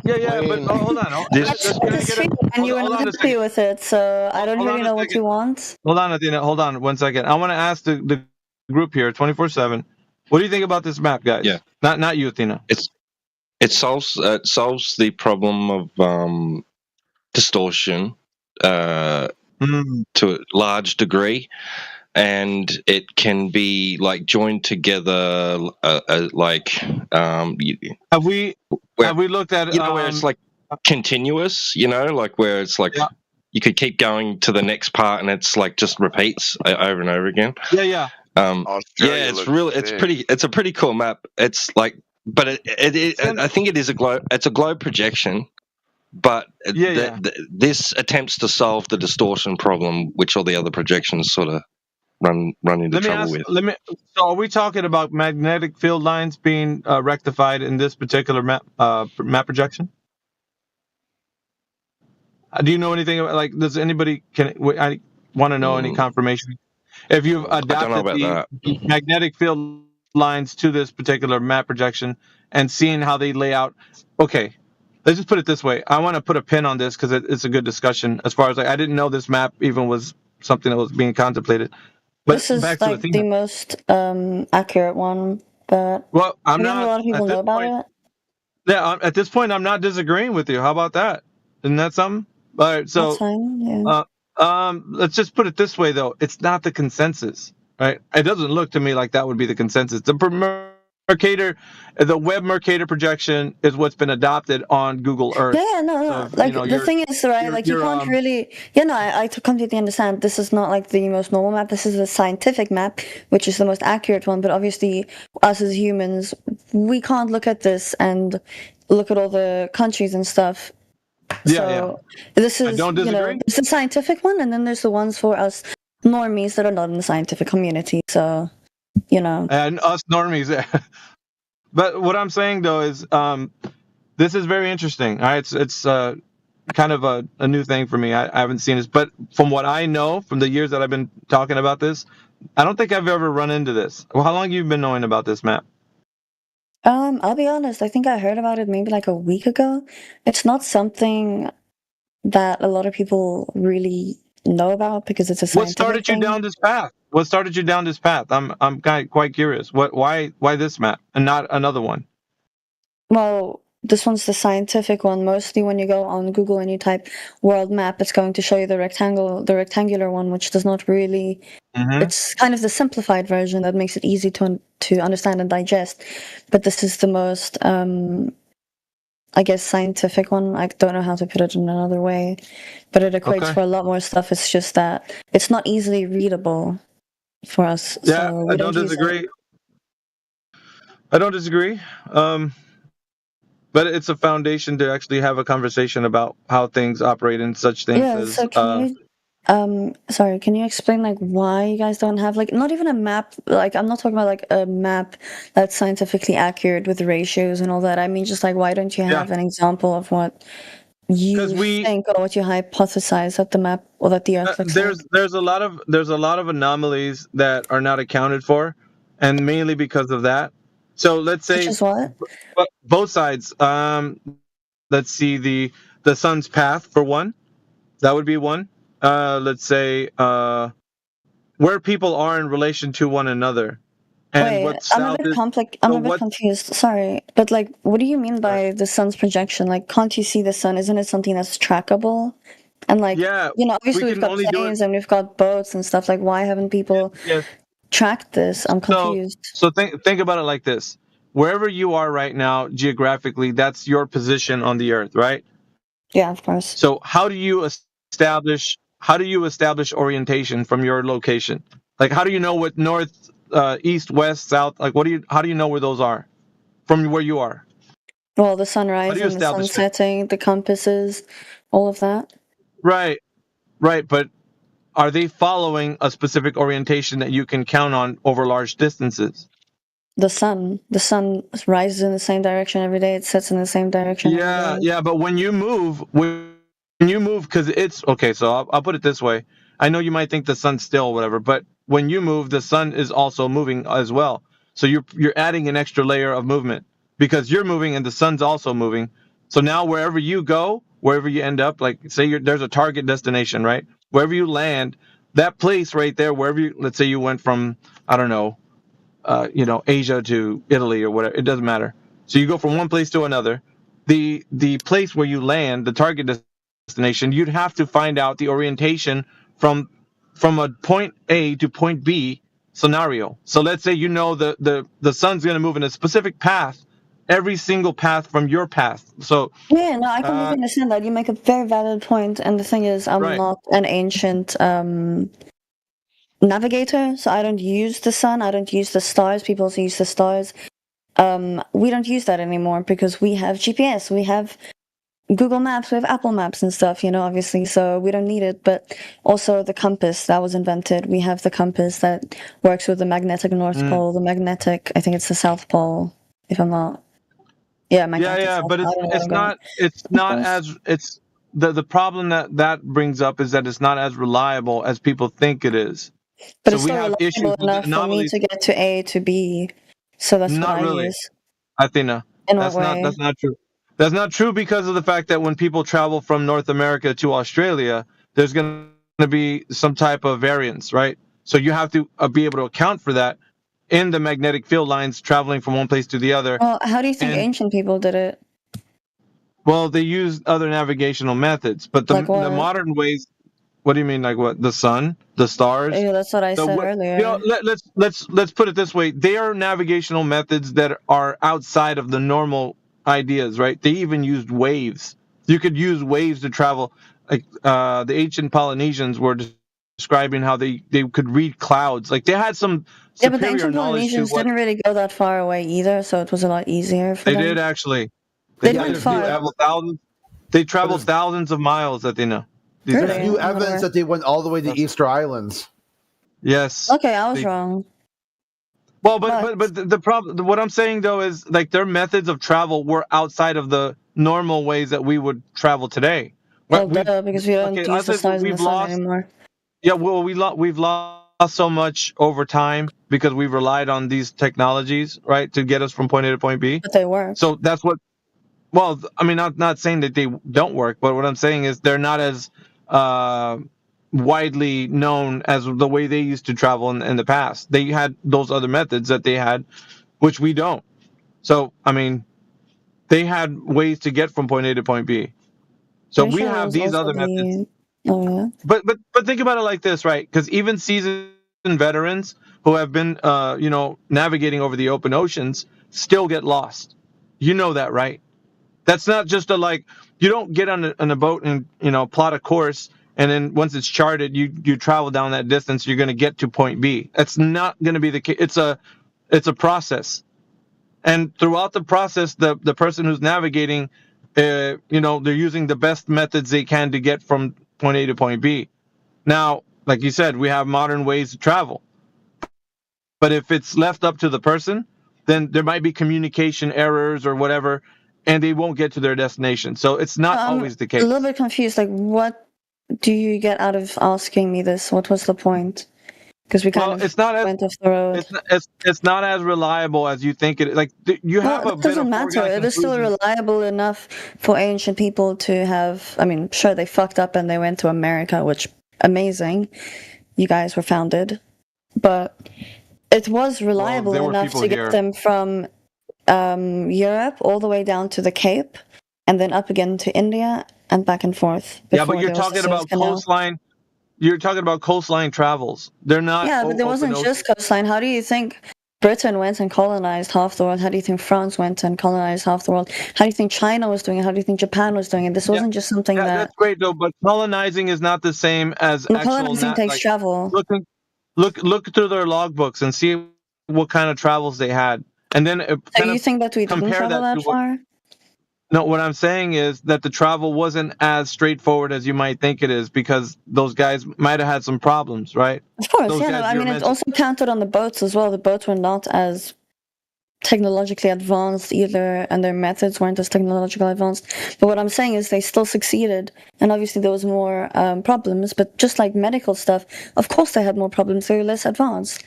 S13: Yeah. But hold on.
S11: And you were not happy with it, so I don't really know what you want.
S13: Hold on, Athena. Hold on 1 second. I want to ask the group here, 24/7. What do you think about this map, guys?
S2: Yeah.
S13: Not you, Athena.
S2: It solves the problem of distortion to a large degree, and it can be like joined together
S13: have we looked at
S2: where it's like continuous, like where it's like you could keep going to the next part and it's like just repeats over and over again.
S13: Yeah.
S2: It's a pretty cool map. It's like, but I think it is it's a globe projection, but this attempts to solve the distortion problem, which all the other projections sort of run into trouble with.
S13: So are we talking about magnetic field lines being rectified in this particular map projection? Do you know anything about, like, does anybody, I want to know any confirmation? If you've adapted the magnetic field lines to this particular map projection and seeing how they lay out. Okay, let's just put it this way. I want to put a pin on this because it's a good discussion as far as, like, I didn't know this map even was something that was being contemplated. But
S11: This is like the most accurate one, but
S13: well,
S11: a lot of people know about it.
S13: Yeah, at this point, I'm not disagreeing with you. How about that? Isn't that something? All right, so
S11: That's fine, yeah.
S13: Let's just put it this way, though. It's not the consensus, right? It doesn't look to me like that would be the consensus. The Mercator, the web Mercator projection is what's been adopted on Google Earth.
S11: Yeah, no,
S13: So
S11: no.
S13: if,
S11: Like the thing is, right? Like you can't really. Yeah, no, I completely understand. This is not like the most normal map. This is a scientific map, which is the most accurate one. But obviously, us as humans, we can't look at this and look at all the countries and stuff. So this is,
S13: don't disagree.
S11: it's a scientific one, and then there's the ones for us normies that are not in the scientific community. So,
S13: and us normies. But what I'm saying though is, this is very interesting. All right, it's kind of a new thing for me. I haven't seen this, but from what I know, from the years that I've been talking about this, I don't think I've ever run into this. Well, how long have you been knowing about this map?
S11: I'll be honest. I think I heard about it maybe like a week ago. It's not something that a lot of people really know about because it's a
S13: What
S11: scientific
S13: started you
S11: thing.
S13: down this path? What started you down this path? I'm quite curious. Why this map and not another one?
S11: Well, this one's the scientific one. Mostly when you go on Google and you type world map, it's going to show you the rectangular one, which does not really. It's kind of the simplified version that makes it easy to understand and digest. But this is the most, I guess, scientific one. I don't know how to put it in another way, but it equates for a lot more stuff. It's just that it's not easily readable for us.
S13: Yeah,
S11: so we
S13: I don't
S11: use it.
S13: disagree. I don't disagree. But it's a foundation to actually have a conversation about how things operate in such things
S11: Yeah,
S13: as
S11: so can you explain like why you guys don't have like not even a map, like I'm not talking about like a map that's scientifically accurate with ratios and all that. I mean just like why don't you have an example of what you think or what you hypothesize that the map or that the Earth looks like?
S13: there's a lot of anomalies that are not accounted for, and mainly because of that. So let's say
S11: Which is what?
S13: Both sides. Let's see the sun's path for one. That would be one. Let's say where people are in relation to one another. And
S11: Wait, I'm a bit confused. Sorry, but like, what do you mean by the sun's projection? Like, can't you see the sun? Isn't it something that's trackable? And like, obviously we've got planes and we've got boats and stuff. Like, why haven't people tracked this? I'm confused.
S13: So think about it like this: wherever you are right now, geographically, that's your position on the Earth, right?
S11: Yeah, of course.
S13: So how do you establish orientation from your location? Like, how do you know what north, east, west, south? Like, how do you know where those are from where you are?
S11: Well, the sunrise and the sun setting, the compasses, all of that.
S13: Right. But are they following a specific orientation that you can count on over large distances?
S11: The sun rises in the same direction every day. It sets in the same direction.
S13: Yeah. But when you move, because it's okay. So I'll put it this way. I know you might think the sun's still or whatever, but when you move, the sun is also moving as well. So you're adding an extra layer of movement because you're moving and the sun's also moving. So now wherever you go, wherever you end up, like say there's a target destination, right? Wherever you land, that place right there, let's say you went from, I don't know, Asia to Italy or whatever, it doesn't matter. So you go from one place to another. The place where you land, the target destination, you'd have to find out the orientation from a point A to point B scenario. So let's say the sun's going to move in a specific path, every single path from your path. So
S11: yeah, no, I completely understand that. You make a very valid point, and the thing is, I'm not an ancient navigator, so I don't use the sun. I don't use the stars. People also use the stars. We don't use that anymore because we have GPS. We have Google Maps, we have Apple Maps and stuff, obviously, so we don't need it. But also the compass that was invented. We have the compass that works with the magnetic North Pole, the magnetic, I think it's the South Pole, if I'm not. Yeah,
S13: but it's the problem that brings up is that it's not as reliable as people think it is.
S11: But so it's still reliable enough for me to get to A to B. So that's
S13: not
S11: what
S13: really.
S11: I use.
S13: Athena, that's not true. That's not true because of the fact that when people travel from North America to Australia, there's going to be some type of variance, right? So you have to be able to account for that in the magnetic field lines traveling from one place to the other.
S11: Well, how do you think ancient people did it?
S13: Well, they used other navigational methods, but the modern ways, What do you mean? Like what? The sun, the stars?
S11: Yeah, that's what I said earlier.
S13: You know, let's put it this way. They are navigational methods that are outside of the normal ideas, right? They even used waves. You could use waves to travel. Like the ancient Polynesians were describing how they could read clouds. Like they had some
S11: Yeah, but the
S13: superior
S11: ancient
S13: knowledge to
S11: Polynesians
S13: what
S11: didn't really go that far away either, so it was a lot easier for
S13: they
S11: them.
S13: did actually.
S11: They went far.
S13: traveled thousands. They traveled thousands of miles that they know. These
S1: There's
S13: guys.
S1: new evidence that they went all the way to Easter Islands.
S13: Yes.
S11: Okay, I was wrong.
S13: Well, but the problem, what I'm saying though is like their methods of travel were outside of the normal ways that we would travel today.
S11: Well, because we don't use the stars in the sun anymore.
S13: Yeah, well, we've lost so much over time because we've relied on these technologies, right, to get us from point A to point B.
S11: But they work.
S13: So that's what. Well, I mean, not saying that they don't work, but what I'm saying is they're not as widely known as the way they used to travel in the past. They had those other methods that they had, which we don't. So, I mean, they had ways to get from point A to point B. So we have these other methods.
S11: Oh, yeah.
S13: But think about it like this, right? Because even seasoned veterans who have been, navigating over the open oceans still get lost. You know that, right? That's not just you don't get on a boat and, plot a course, and then once it's charted, you travel down that distance, you're going to get to point B. That's not going to be the case. It's a process. And throughout the process, the person who's navigating, they're using the best methods they can to get from point A to point B. Now, like you said, we have modern ways to travel. But if it's left up to the person, then there might be communication errors or whatever, and they won't get to their destination. So it's not always the case.
S11: I'm a little bit confused. Like, what do you get out of asking me this? What was the point? Because we kind of went off the road.
S13: It's not as reliable as you think it. Like you have a
S11: it doesn't matter. It is still reliable enough for ancient people to have. I mean, sure, they fucked up and they went to America, which amazing. You guys were founded, but it was reliable enough to get them from Europe all the way down to the Cape, and then up again to India and back and forth.
S13: Yeah, but you're talking about coastline. You're talking about coastline travels. They're not.
S11: Yeah, but there wasn't just coastline. How do you think Britain went and colonized half the world? How do you think France went and colonized half the world? How do you think China was doing it? How do you think Japan was doing it? This wasn't just something that.
S13: That's great though, but colonizing is not the same as
S11: colonizing takes travel.
S13: Look through their logbooks and see what kind of travels they had, and then.
S11: So you think that we didn't travel that far?
S13: No, what I'm saying is that the travel wasn't as straightforward as you might think it is, because those guys might have had some problems, right?
S11: Of course, yeah. I mean, it also counted on the boats as well. The boats were not as technologically advanced either, and their methods weren't as technologically advanced. But what I'm saying is they still succeeded, and obviously there was more problems, but just like medical stuff, of course they had more problems, they were less advanced.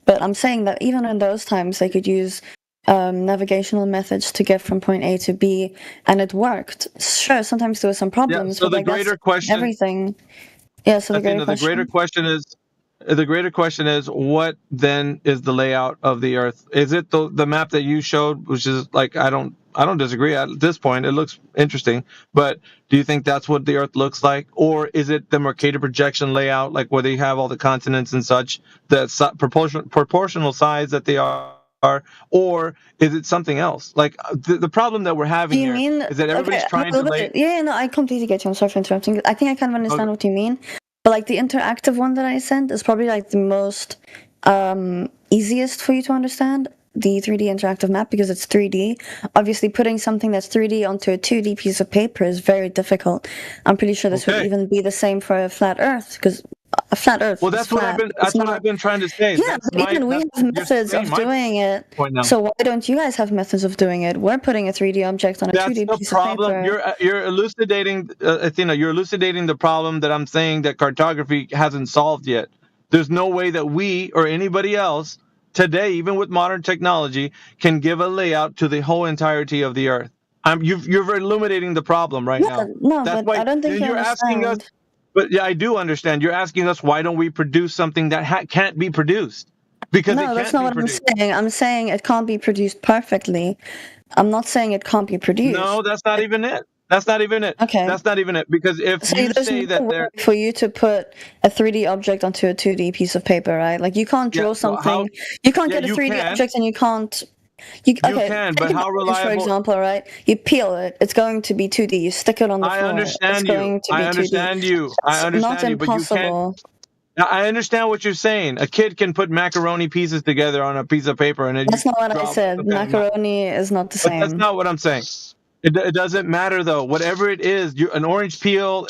S11: But I'm saying that even in those times, they could use navigational methods to get from point A to B, and it worked. Sure, sometimes there were some problems.
S13: Yeah, so
S11: but
S13: the greater question,
S11: everything. Yeah. So the greater
S13: question is, what then is the layout of the Earth? Is it the map that you showed, which is like I don't disagree at this point. It looks interesting, but do you think that's what the Earth looks like, or is it the Mercator projection layout, like where they have all the continents and such, the proportional size that they are? Or is it something else? Like the problem that we're having is that everybody's trying to lay.
S11: Yeah, no, I completely get you. I'm sorry for interrupting. I think I kind of understand what you mean. But like the interactive one that I sent is probably like the most easiest for you to understand. The 3D interactive map, because it's 3D. Obviously, putting something that's 3D onto a 2D piece of paper is very difficult. I'm pretty sure this would even be the same for a flat Earth, because a flat Earth.
S13: Well, that's what I've been trying to say.
S11: Yeah, but even we have methods of doing it. So why don't you guys have methods of doing it? We're putting a 3D object on a 2D piece of paper.
S13: You're elucidating, Athena. You're elucidating the problem that I'm saying that cartography hasn't solved yet. There's no way that we or anybody else today, even with modern technology, can give a layout to the whole entirety of the Earth. You're illuminating the problem right now.
S11: No, that's why I don't think
S13: you're asking us. But yeah, I do understand. You're asking us, why don't we produce something that can't be produced? Because
S11: no, that's not what I'm saying. I'm saying it can't be produced perfectly. I'm not saying it can't be produced.
S13: No, that's not even it. That's not even it.
S11: Okay.
S13: That's not even it. Because if
S11: So
S13: you
S11: there's
S13: say
S11: no
S13: that
S11: way
S13: there,
S11: for you to put a 3D object onto a 2D piece of paper, right? Like you can't draw
S13: well,
S11: something. You can't
S13: yeah,
S11: get a
S13: you
S11: 3D
S13: can.
S11: object and you can't.
S13: You
S11: okay,
S13: can,
S11: take
S13: but
S11: an
S13: how
S11: orange, for
S13: reliable?
S11: example, right? You peel it, it's going to be 2D. You stick it on the
S13: I
S11: floor, it's
S13: understand you.
S11: going to be
S13: I
S11: 2D.
S13: understand you. I
S11: It's not
S13: understand you, but you can't.
S11: impossible.
S13: I understand what you're saying. A kid can put macaroni pieces together on a piece of paper, and then
S11: That's
S13: you
S11: not what I
S13: draw
S11: said.
S13: some kind of
S11: Macaroni is not the
S13: But that's
S11: same.
S13: not what I'm saying. It doesn't matter though. Whatever it is, an orange peel,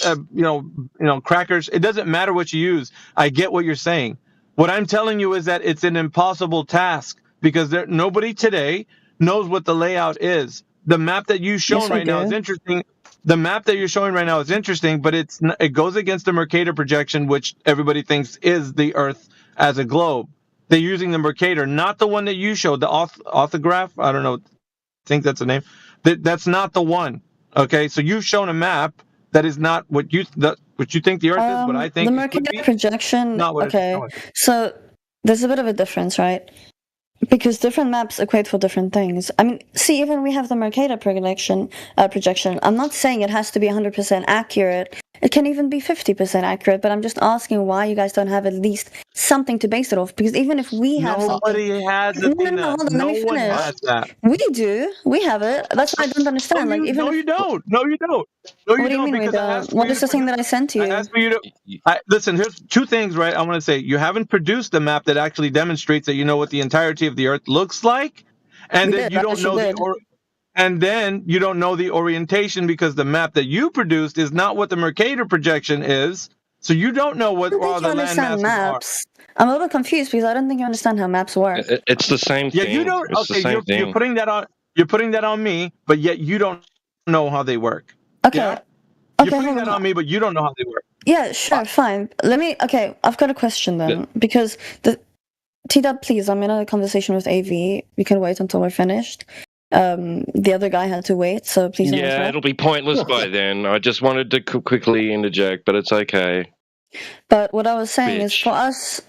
S13: crackers. It doesn't matter what you use. I get what you're saying. What I'm telling you is that it's an impossible task because nobody today knows what the layout is. The map that you've shown
S11: Yes, we
S13: right now is
S11: do.
S13: interesting. The map that you're showing right now is interesting, but it goes against the Mercator projection, which everybody thinks is the Earth as a globe. They're using the Mercator, not the one that you showed, the orthograph. I don't know. I think that's the name. That's not the one. Okay, so you've shown a map that is not what you think the Earth is, but I think
S11: The
S13: it could
S11: Mercator
S13: be
S11: projection.
S13: not what
S11: Okay,
S13: it's showing.
S11: so there's a bit of a difference, right? Because different maps equate for different things. I mean, see, even we have the Mercator projection. I'm not saying it has to be 100% accurate. It can even be 50% accurate, but I'm just asking why you guys don't have at least something to base it off. Because even if we have
S13: Nobody has
S11: something,
S13: it.
S11: no, hold on,
S13: No
S11: let me
S13: one
S11: finish.
S13: has that.
S11: We do. We have it. That's what I don't understand. Like, even
S13: No,
S11: if,
S13: you don't. No, you don't. No, you
S11: what do you
S13: don't.
S11: mean we
S13: Because I
S11: don't?
S13: asked for
S11: What
S13: you
S11: is
S13: to
S11: the thing that I sent to
S13: I
S11: you?
S13: asked for you to listen. Here's two things, right? I want to say you haven't produced the map that actually demonstrates that you know what the entirety of the Earth looks like, and
S11: We
S13: then
S11: did.
S13: you
S11: I
S13: don't
S11: actually
S13: know
S11: did.
S13: and then you don't know the orientation because the map that you produced is not what the Mercator projection is. So you don't know what
S11: I don't
S13: all
S11: think
S13: the
S11: you
S13: land
S11: understand
S13: masses are.
S11: maps. I'm a little confused because I don't think you understand how maps work.
S2: It's the same
S13: Yeah,
S2: thing.
S13: you don't.
S2: It's the
S13: Okay,
S2: same
S13: you're
S2: thing.
S13: putting that on. You're putting that on me, but yet you don't know how they work.
S11: Okay.
S13: Yeah?
S11: Okay,
S13: You're putting
S11: hold
S13: that
S11: on.
S13: on me, but you don't know how they work.
S11: Yeah, sure, fine. Okay, I've got a question then. Because T-Dub, please, I'm in a conversation with AV. You can wait until we're finished. The other guy had to wait, so please don't
S2: Yeah,
S11: interrupt.
S2: it'll be pointless by then. I just wanted to quickly interject, but it's okay.
S11: But what I was saying is, for us,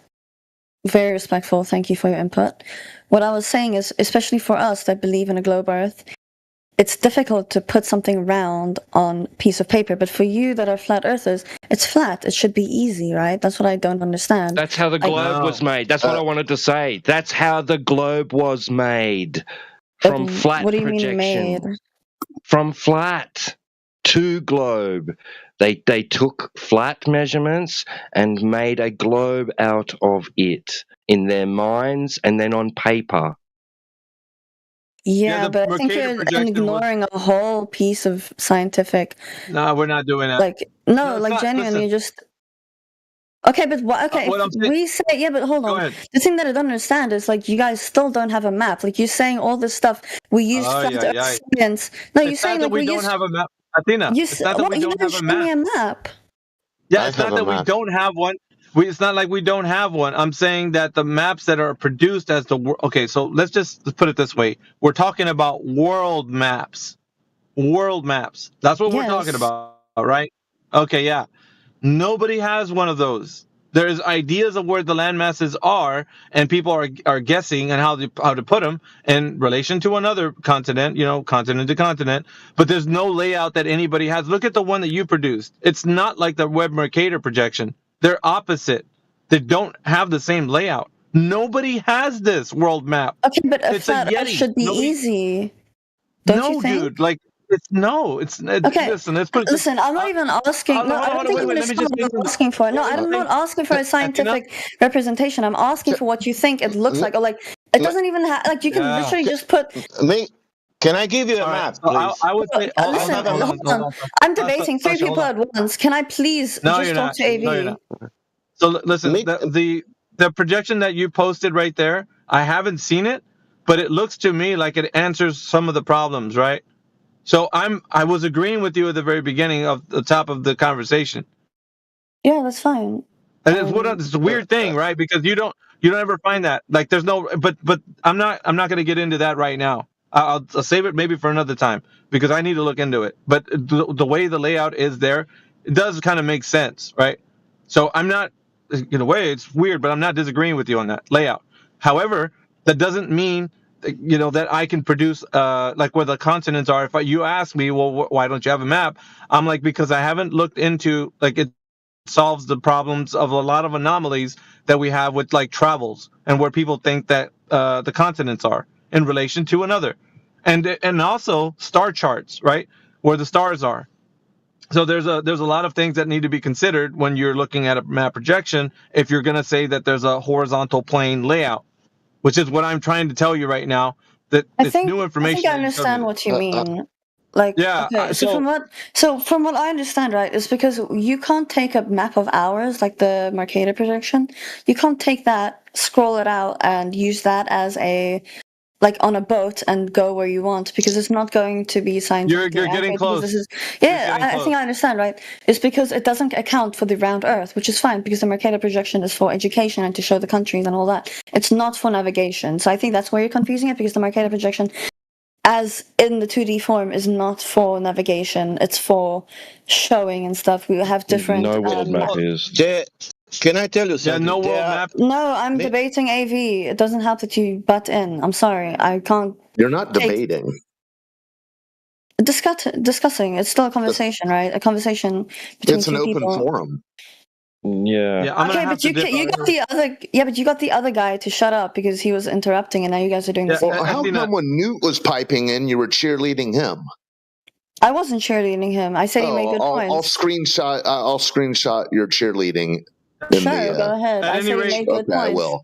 S11: very respectful, thank you for your input. What I was saying is, especially for us that believe in a globe Earth, it's difficult to put something round on a piece of paper, but for you that are flat earthers, it's flat. It should be easy, right? That's what I don't understand.
S2: That's how the globe was made. That's what I wanted to say. That's how the globe was made. From flat
S11: what do you
S2: projection.
S11: mean made?
S2: From flat to globe. They took flat measurements and made a globe out of it in their minds and then on paper.
S11: Yeah,
S13: the
S11: but I think
S13: Mercator
S11: you're
S13: projection
S11: ignoring a whole piece of scientific.
S13: No, we're not doing that.
S11: Like, no,
S13: it's
S11: like
S13: not.
S11: genuinely,
S13: Listen.
S11: just. Okay, but okay,
S13: what
S11: if
S13: I'm saying-
S11: we say, yeah, but hold
S13: Go
S11: on.
S13: ahead.
S11: The thing that I don't understand is, like, you guys still don't have a map. Like, you're saying all this stuff. We use
S13: Ay,
S11: flat
S13: ay,
S11: Earth
S13: ay.
S11: science. No, you're
S13: It's not
S11: saying,
S13: that
S11: like,
S13: we
S11: we
S13: don't
S11: use.
S13: have a map, Athena.
S11: You
S13: It's not that we
S11: you
S13: don't
S11: never
S13: have a
S11: showed me
S13: map.
S11: a map.
S13: Yeah,
S6: I
S13: it's
S6: have
S13: not
S6: a
S13: that we
S6: map.
S13: don't have one. It's not like we don't have one. I'm saying that the maps that are produced as okay, so let's put it this way. We're talking about world maps. World maps. That's what we're talking
S11: Yes.
S13: about, right? Okay, yeah. Nobody has one of those. There's ideas of where the land masses are, and people are guessing and how to put them in relation to another continent, continent to continent. But there's no layout that anybody has. Look at the one that you produced. It's not like the Webb Mercator projection. They're opposite. They don't have the same layout. Nobody has this world map.
S11: Okay, but a
S13: It's a
S11: flat Earth
S13: Yeti.
S11: should be easy. Don't you think?
S13: Dude. Like
S11: Okay.
S13: Listen, let's put it.
S11: Listen, I'm not even asking.
S13: Hold
S11: No,
S13: on,
S11: I don't
S13: hold on,
S11: think
S13: wait,
S11: you
S13: wait, let me
S11: understand
S13: just
S11: what
S13: say
S11: I'm asking for. No, I'm not asking for a scientific representation. I'm asking for what you think it looks like. Or like, it doesn't even have. Like, you can
S6: Yeah.
S11: literally just put.
S6: Can I give you a map,
S13: So
S6: please?
S13: I would say.
S11: Listen, hold on. I'm debating three
S13: Sasha,
S11: people
S13: hold
S11: at once. Can I please
S13: No,
S11: just
S13: you're
S11: talk
S13: not.
S11: to AV?
S13: No, you're not. So listen, the projection that you posted right there, I haven't seen it, but it looks to me like it answers some of the problems, right? So I was agreeing with you at the very beginning of the top of the conversation.
S11: Yeah, that's fine.
S13: And it's a weird thing, right? Because you don't ever find that. Like there's no, but I'm not going to get into that right now. I'll save it maybe for another time because I need to look into it. But the way the layout is there, it does kind of make sense, right? So I'm not, in a way, it's weird, but I'm not disagreeing with you on that layout. However, that doesn't mean that I can produce like where the continents are. If you ask me, well, why don't you have a map? I'm like, because I haven't looked into like it solves the problems of a lot of anomalies that we have with like travels and where people think that the continents are in relation to another, and also star charts, right, where the stars are. So there's a lot of things that need to be considered when you're looking at a map projection if you're going to say that there's a horizontal plane layout, which is what I'm trying to tell you right now, that it's new information.
S11: I understand what you mean. Like,
S13: yeah,
S11: okay, so from what I understand, right, is because you can't take a map of ours, like the Mercator projection, you can't take that, scroll it out, and use that as a, like, on a boat and go where you want, because it's not going to be scientifically
S13: You're getting
S11: accurate, because
S13: close.
S11: this is, I
S13: close.
S11: think I understand, right? It's because it doesn't account for the round Earth, which is fine, because the Mercator projection is for education and to show the countries and all that. It's not for navigation. So I think that's where you're confusing it, because the Mercator projection, as in the 2D form, is not for navigation. It's for showing and stuff. We have different.
S2: No world map is.
S6: Can I tell you something?
S13: no world map.
S11: No, I'm debating AV. It doesn't help that you butt in. I'm sorry. I can't.
S12: You're not debating.
S11: Discussing. It's still a conversation, right? A conversation between
S12: It's an
S11: two
S12: open
S11: people.
S12: forum.
S2: Yeah.
S13: I'm
S11: Okay, but you got the other. Yeah, but you got the other guy to shut up because he was interrupting, and now you guys are doing the same.
S12: Well, how come when Newt was piping in, you were cheerleading him?
S11: I wasn't cheerleading him. I said he made good
S12: I'll
S11: points.
S12: I'll screenshot your cheerleading.
S11: Sure, go ahead. I said he made good points.
S12: I will.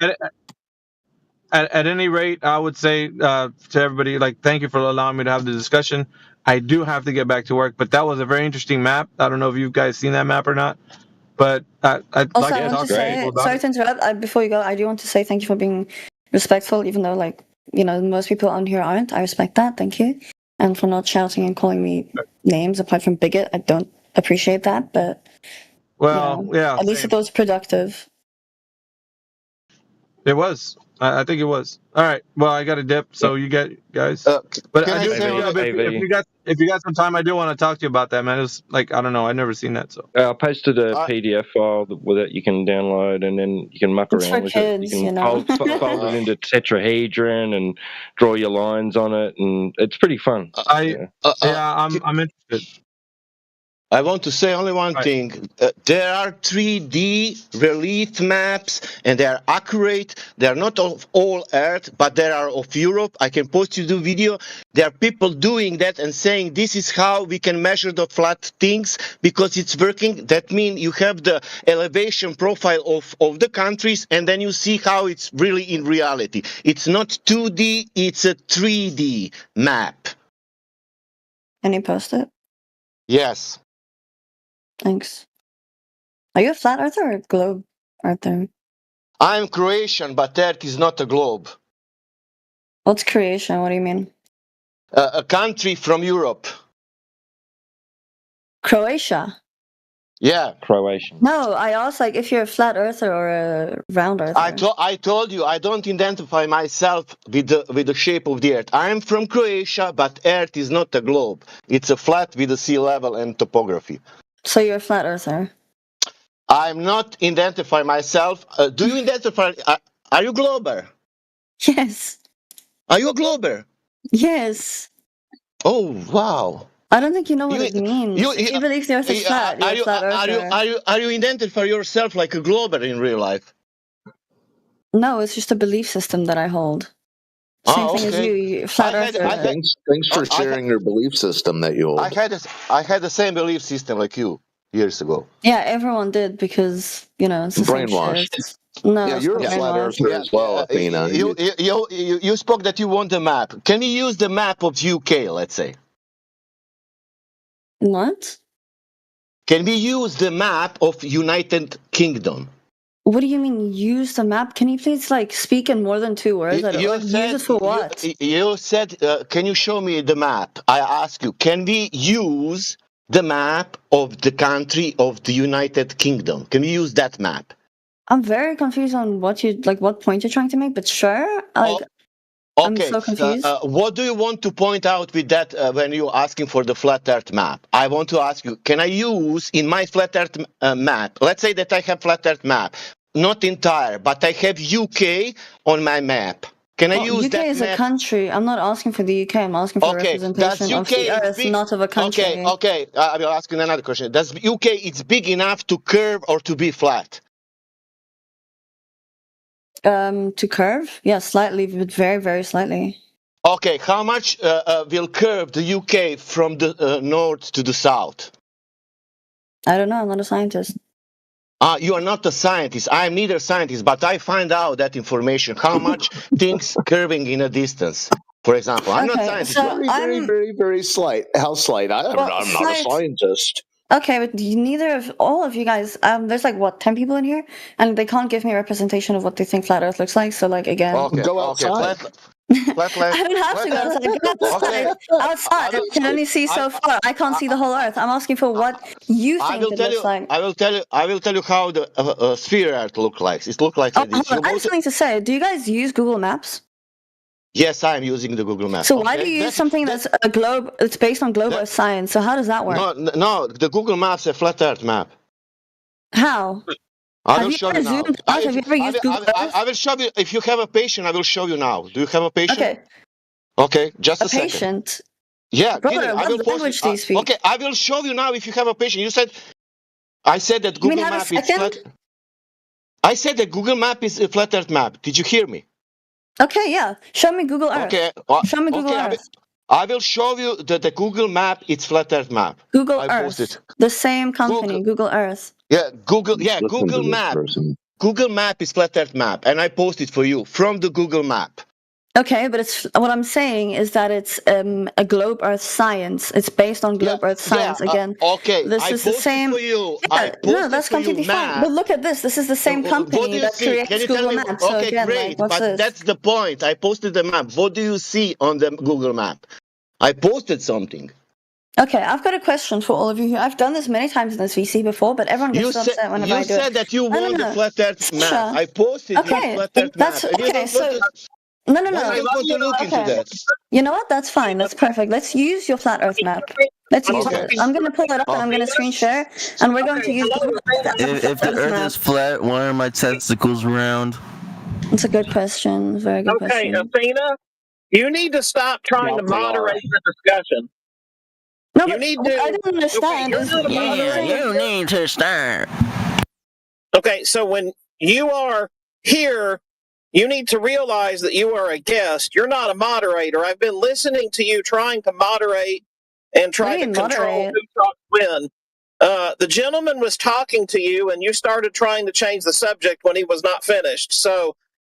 S13: At any rate, I would say to everybody, like, thank you for allowing me to have the discussion. I do have to get back to work, but that was a very interesting map. I don't know if you guys seen that map or not, but
S11: Also, I want to say, sorry to interrupt. Before you go, I do want to say thank you for being respectful, even though, like, most people on here aren't. I respect that. Thank you. And for not shouting and calling me names apart from bigot. I don't appreciate that, but at least it was productive.
S13: It was. I think it was. All right. Well, I got a dip, so you guys. But I do if you got some time, I do want to talk to you about that, man. It's like, I don't know, I've never seen that. So
S2: I posted a PDF file that you can download, and then you can muck
S11: It's
S2: around
S11: for
S2: with
S11: kids,
S2: it. You can fold it into tetrahedron and draw your lines on it, and it's pretty fun.
S13: I'm interested.
S6: I want to say only one thing. There are 3D relief maps, and they are accurate. They are not of all Earth, but they are of Europe. I can post you the video. There are people doing that and saying this is how we can measure the flat things because it's working. That means you have the elevation profile of the countries, and then you see how it's really in reality. It's not 2D, it's a 3D map.
S11: Can you post it?
S6: Yes.
S11: Thanks. Are you a flat earther or a globe earther?
S6: I'm Croatian, but Earth is not a globe.
S11: What's creation? What do you mean?
S6: A country from Europe.
S11: Croatia?
S6: Yeah.
S2: Croatian.
S11: No, I asked, like, if you're a flat earther or a round earther.
S6: I told you I don't identify myself with the shape of the Earth. I am from Croatia, but Earth is not a globe. It's a flat with a sea level and topography.
S11: So you're a flat earther?
S6: I'm not identify myself. Do you identify? Are you glober?
S11: Yes.
S6: Are you a glober?
S11: Yes.
S6: Oh wow!
S11: I don't think you know what it means. If you believe the Earth is flat, you're a flat earther.
S6: Are you identify yourself like a glober in real life?
S11: No, it's just a belief system that I hold. Same thing as you, flat earther.
S12: Thanks for sharing your belief system that you hold.
S6: I had the same belief system like you years ago.
S11: Yeah, everyone did because it's the same
S12: brainwashed.
S11: shit. No,
S12: Yeah, you're a flat earther as well, Athena.
S6: You spoke that you want a map. Can you use the map of UK, let's say?
S11: What?
S6: Can we use the map of United Kingdom?
S11: What do you mean use the map? Can you please speak in more than 2 words? Use it for what?
S6: You said, can you show me the map? I ask you, can we use the map of the country of the United Kingdom? Can we use that map?
S11: I'm very confused on what point you're trying to make, but sure.
S6: Okay.
S11: I'm so confused.
S6: What do you want to point out with that when you're asking for the flat Earth map? I want to ask you, can I use in my flat Earth map, let's say that I have flat Earth map, not entire, but I have UK on my map. Can I
S11: Well,
S6: use
S11: UK
S6: that
S11: is a
S6: map?
S11: country. I'm not asking for the UK. I'm asking for
S6: Okay, does
S11: representation of
S6: UK
S11: the
S6: is
S11: Earth,
S6: big?
S11: not of a country.
S6: Okay. I will ask you another question. Does UK it's big enough to curve or to be flat?
S11: To curve? Yeah, slightly, but very, very slightly.
S6: Okay, how much will curve the UK from the north to the south?
S11: I don't know. I'm not a scientist.
S6: You are not a scientist. I'm neither a scientist, but I find out that information. How much things curving in a distance, for example. I'm not a
S11: Okay,
S6: scientist.
S11: so
S6: but-
S12: Very slight. How slight? I'm not a
S11: slight-
S12: scientist.
S11: Okay, but neither of all of you guys. There's like what 10 people in here, and they can't give me a representation of what they think flat Earth looks like. So like again,
S6: Okay,
S12: Go
S6: okay.
S12: outside.
S6: Flat land.
S11: I don't have to go outside. Go outside. Outside, I can only see so far. I can't see the whole Earth. I'm asking for what you
S6: I
S11: think
S6: will
S11: it
S6: tell
S11: looks
S6: you.
S11: like.
S6: I will tell you how the sphere Earth look like. It look like
S11: Oh,
S6: this.
S11: hold on. I have something to say. Do you guys use Google Maps?
S6: Yes, I am using the Google Maps.
S11: So why do you use something that's a globe? It's based on global science. So how does that work?
S6: No, the Google Maps a flat Earth map.
S11: How?
S6: I
S11: Have
S6: will
S11: you
S6: show
S11: ever
S6: you now.
S11: zoomed out? Have you ever used Google Earth?
S6: I will show you. If you have a patient, I will show you now. Do you have a patient?
S11: Okay.
S6: Okay, just
S11: A
S6: a second.
S11: patient.
S6: Yeah,
S11: Brother,
S6: kidding. I
S11: what
S6: will post
S11: language
S6: it.
S11: do you speak?
S6: Okay, I will show you now if you have a patient. I said that
S11: You mean
S6: Google
S11: have a
S6: Map is
S11: second?
S6: flat. I said that Google Map is a flat Earth map. Did you hear me?
S11: Okay, yeah. Show me Google Earth.
S6: Okay.
S11: Show me Google
S6: okay,
S11: Earth.
S6: I will show you the Google Map. It's flat Earth map.
S11: Google
S6: I
S11: Earth.
S6: posted.
S11: The same company, Google Earth.
S6: Yeah, Google. Yeah, Google Map. Google Map is flat Earth map, and I posted for you from the Google Map.
S11: Okay, but it's what I'm saying is that it's a globe Earth science. It's based on globe Earth science again.
S6: Okay,
S11: this
S6: I
S11: is the
S6: posted
S11: same.
S6: for you.
S11: Yeah,
S6: I posted
S11: no, that's
S6: for you
S11: completely fine.
S6: map.
S11: But look at this. This is the same
S6: What do
S11: company
S6: you
S11: that
S6: see? Can
S11: creates
S6: you tell
S11: Google
S6: me?
S11: Maps. So
S6: Okay,
S11: again,
S6: great.
S11: like, what's
S6: But
S11: this?
S6: that's the point. I posted the map. What do you see on the Google Map? I posted something.
S11: Okay, I've got a question for all of you here. I've done this many times in this VC before, but everyone gets so upset whenever I do it.
S6: You said that you
S11: No,
S6: want the flat Earth map.
S11: Sasha.
S6: I posted your
S11: Okay,
S6: flat Earth
S11: that's
S6: map. And you
S11: okay.
S6: don't
S11: So
S6: want to,
S11: no.
S6: you don't want to look into that.
S11: You know what? That's fine. That's perfect. Let's use your flat Earth map. Let's use
S6: Okay.
S11: it. I'm going to pull it up and I'm going to screen share, and we're going to use Google Earth.
S16: If the Earth is flat, why are my testicles round?
S11: It's a good question. Very good question.
S17: Athena, you need to stop trying to moderate the discussion.
S11: No,
S17: you
S11: but
S17: need to.
S11: I don't understand.
S16: You need to start.
S17: Okay, so when you are here, you need to realize that you are a guest. You're not a moderator. I've been listening to you trying to moderate and try to control who talks when. The gentleman was talking to you, and you started trying to change the subject when he was not finished. So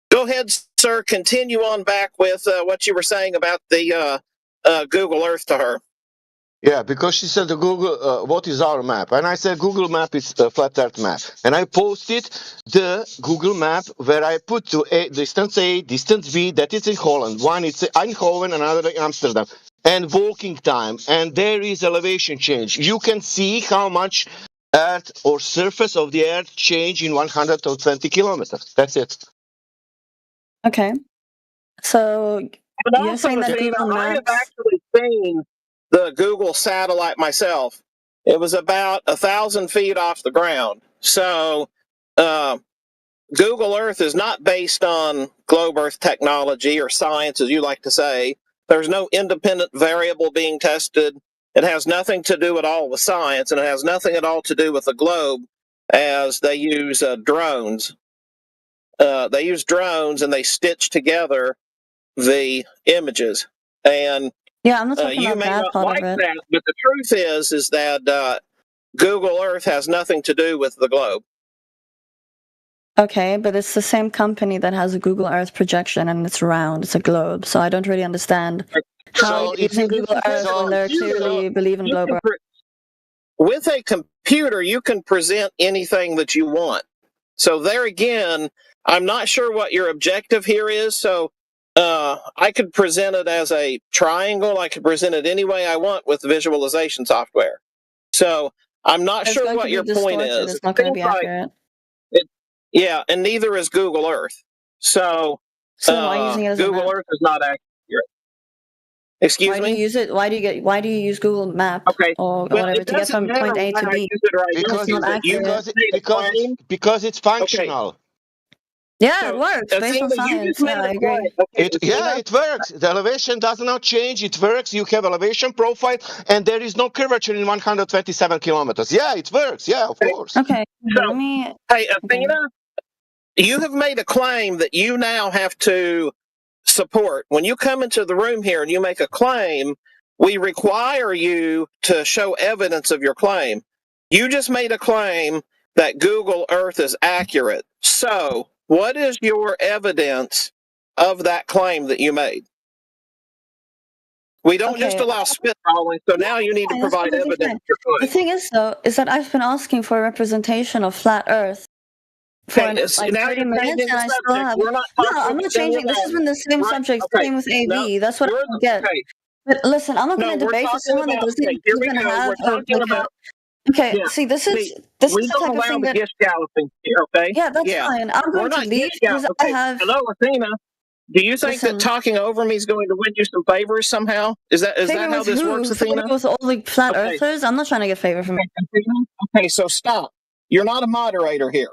S17: go ahead, sir. Continue on back with what you were saying about the Google Earth to her.
S6: Yeah, because she said the Google, what is our map? And I said Google Map is a flat Earth map. And I posted the Google Map where I put to distance A, distance B, that is in Holland. One is Eindhoven, another in Amsterdam. And walking time. And there is elevation change. You can see how much Earth or surface of the Earth change in 120 kilometers. That's it.
S11: Okay. So you're saying that Google
S17: I have
S11: Maps.
S17: actually seen the Google satellite myself. It was about 1,000 feet off the ground. So Google Earth is not based on globe Earth technology or science, as you like to say. There's no independent variable being tested. It has nothing to do at all with science, and it has nothing at all to do with the globe, as they use drones. They use drones, and they stitch together the images. And
S11: yeah, I'm not talking
S17: you
S11: about
S17: may
S11: that
S17: not
S11: part
S17: like
S11: of it.
S17: that, but the truth is that Google Earth has nothing to do with the globe.
S11: Okay, but it's the same company that has a Google Earth projection, and it's round. It's a globe. So I don't really understand how you're using Google Earth when they clearly believe in globe Earth.
S17: With a computer, you can present anything that you want. So there again, I'm not sure what your objective here is. So I could present it as a triangle. I could present it any way I want with visualization software. So I'm not
S11: It's
S17: sure
S11: going
S17: what
S11: to be
S17: your point
S11: distorted.
S17: is.
S11: It's not going to be accurate.
S17: Yeah, and neither is Google Earth. So
S11: why using it as a
S17: Google
S11: map?
S17: Earth is not accurate. Excuse
S11: Why do you
S17: me?
S11: use it? Why do you use Google Map or
S17: Well,
S11: whatever
S17: it
S11: to get
S17: doesn't
S11: from point
S17: matter
S11: A to
S17: why I
S11: B?
S17: use it or I don't
S6: Because,
S17: use it.
S6: because it's functional.
S11: Yeah, it works based on
S17: Athena, you
S11: science.
S17: just made
S11: Yeah, I
S17: a
S11: agree.
S17: claim. Okay, Athena?
S6: It works. The elevation does not change. It works. You have elevation profile, and there is no curvature in 127 kilometers. Yeah, it works. Yeah, of course.
S11: Okay,
S17: So,
S11: let me.
S17: hey, Athena, you have made a claim that you now have to support. When you come into the room here and you make a claim, we require you to show evidence of your claim. You just made a claim that Google Earth is accurate. So, what is your evidence of that claim that you made? We don't just
S11: Okay.
S17: allow spitballing, so now you need to
S11: Fine, that's
S17: provide
S11: completely
S17: evidence
S11: fine.
S17: of your
S11: The
S17: claim.
S11: thing is, though, is that I've been asking for a representation of flat Earth for
S17: Okay, so
S11: like
S17: now
S11: 30
S17: you're
S11: minutes,
S17: changing
S11: and
S17: the
S11: I still
S17: subject.
S11: have.
S17: We're not
S11: No,
S17: talking
S11: I'm
S17: about
S11: not
S17: any of
S11: changing. This has
S17: that.
S11: been the same
S17: Right,
S11: subject,
S17: okay.
S11: same with
S17: No,
S11: AV. That's what I don't get.
S17: okay.
S11: But listen, I'm not
S17: No,
S11: going to
S17: we're
S11: debate with
S17: talking
S11: someone that
S17: about,
S11: doesn't
S17: okay, here we
S11: even
S17: go.
S11: have
S17: We're talking about,
S11: Okay,
S17: yeah.
S11: see, this
S17: See,
S11: is
S17: we
S11: the
S17: don't
S11: type of
S17: allow
S11: thing
S17: the
S11: that.
S17: gish galloping here, okay?
S11: Yeah, that's
S17: Yeah.
S11: fine. I'm
S17: We're
S11: going to
S17: not
S11: leave
S17: gish
S11: because I
S17: galloping.
S11: have.
S17: Hello, Athena. Do you think
S11: Listen.
S17: that talking over me is going to win you some favors somehow? Is that
S11: Favor
S17: how
S11: with
S17: this
S11: who?
S17: works,
S11: Favor
S17: Athena?
S11: with all the flat
S17: Okay.
S11: earthers? I'm not trying to get favor from.
S17: Okay, so stop. You're not a moderator here.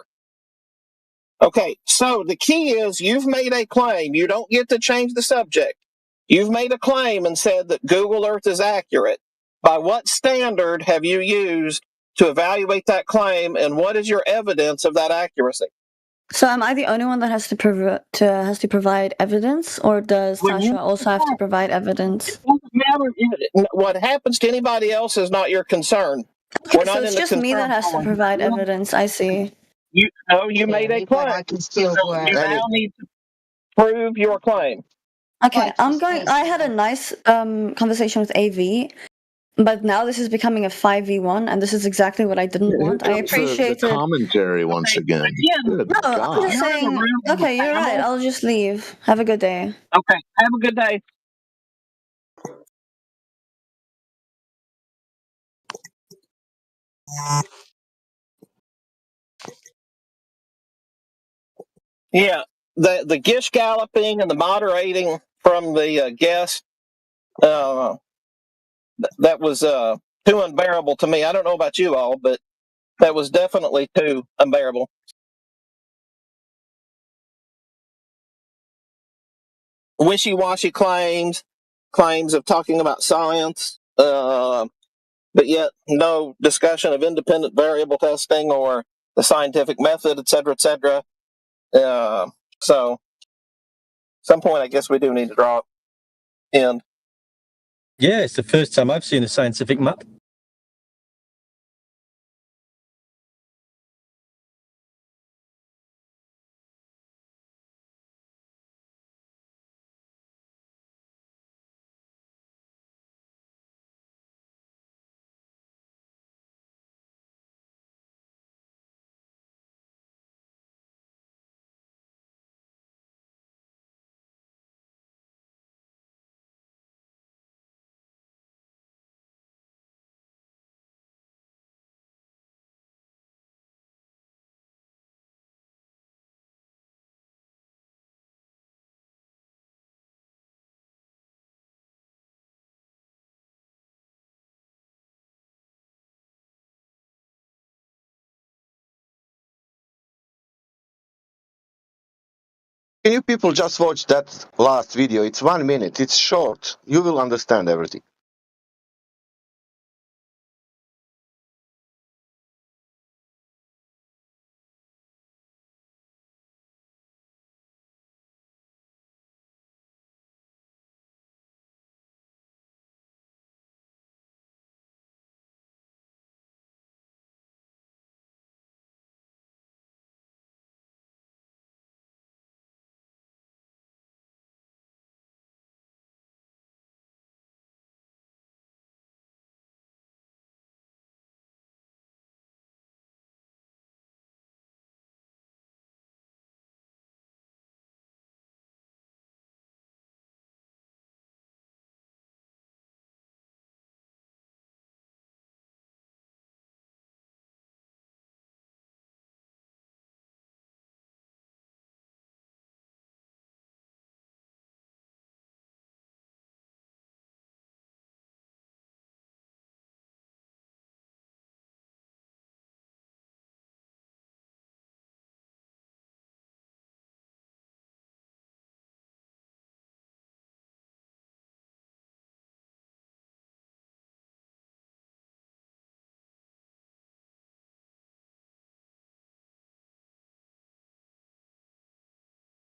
S17: Okay, so the key is you've made a claim. You don't get to change the subject. You've made a claim and said that Google Earth is accurate. By what standard have you used to evaluate that claim, and what is your evidence of that accuracy?
S11: So am I the only one that has to provide evidence, or does Tasha also have to provide evidence?
S17: It doesn't matter. What happens to anybody else is not your concern.
S11: Okay,
S17: We're
S11: so
S17: not
S11: it's
S17: in the
S11: just me that
S17: concern
S11: has to
S17: column.
S11: provide evidence. I see.
S17: You made a claim. So you now need to prove your claim.
S11: Okay, I had a nice conversation with AV, but now this is becoming a 5v1, and this is exactly what I didn't want. I appreciate
S12: the
S11: it.
S12: commentary once again. Good
S11: No,
S12: God.
S11: I'm just saying. Okay, you're right. I'll just leave. Have a good day.
S17: Okay, have a good day. Yeah, the gish galloping and the moderating from the guest, that was too unbearable to me. I don't know about you all, but that was definitely too unbearable. Wishy-washy claims of talking about science, but yet no discussion of independent variable testing or the scientific method, et cetera, et cetera. So, at some point, I guess we do need to draw it in.
S18: Yeah, it's the first time I've seen a scientific map.
S6: Can you people just watch that last video? It's 1 minute. It's short. You will understand everything.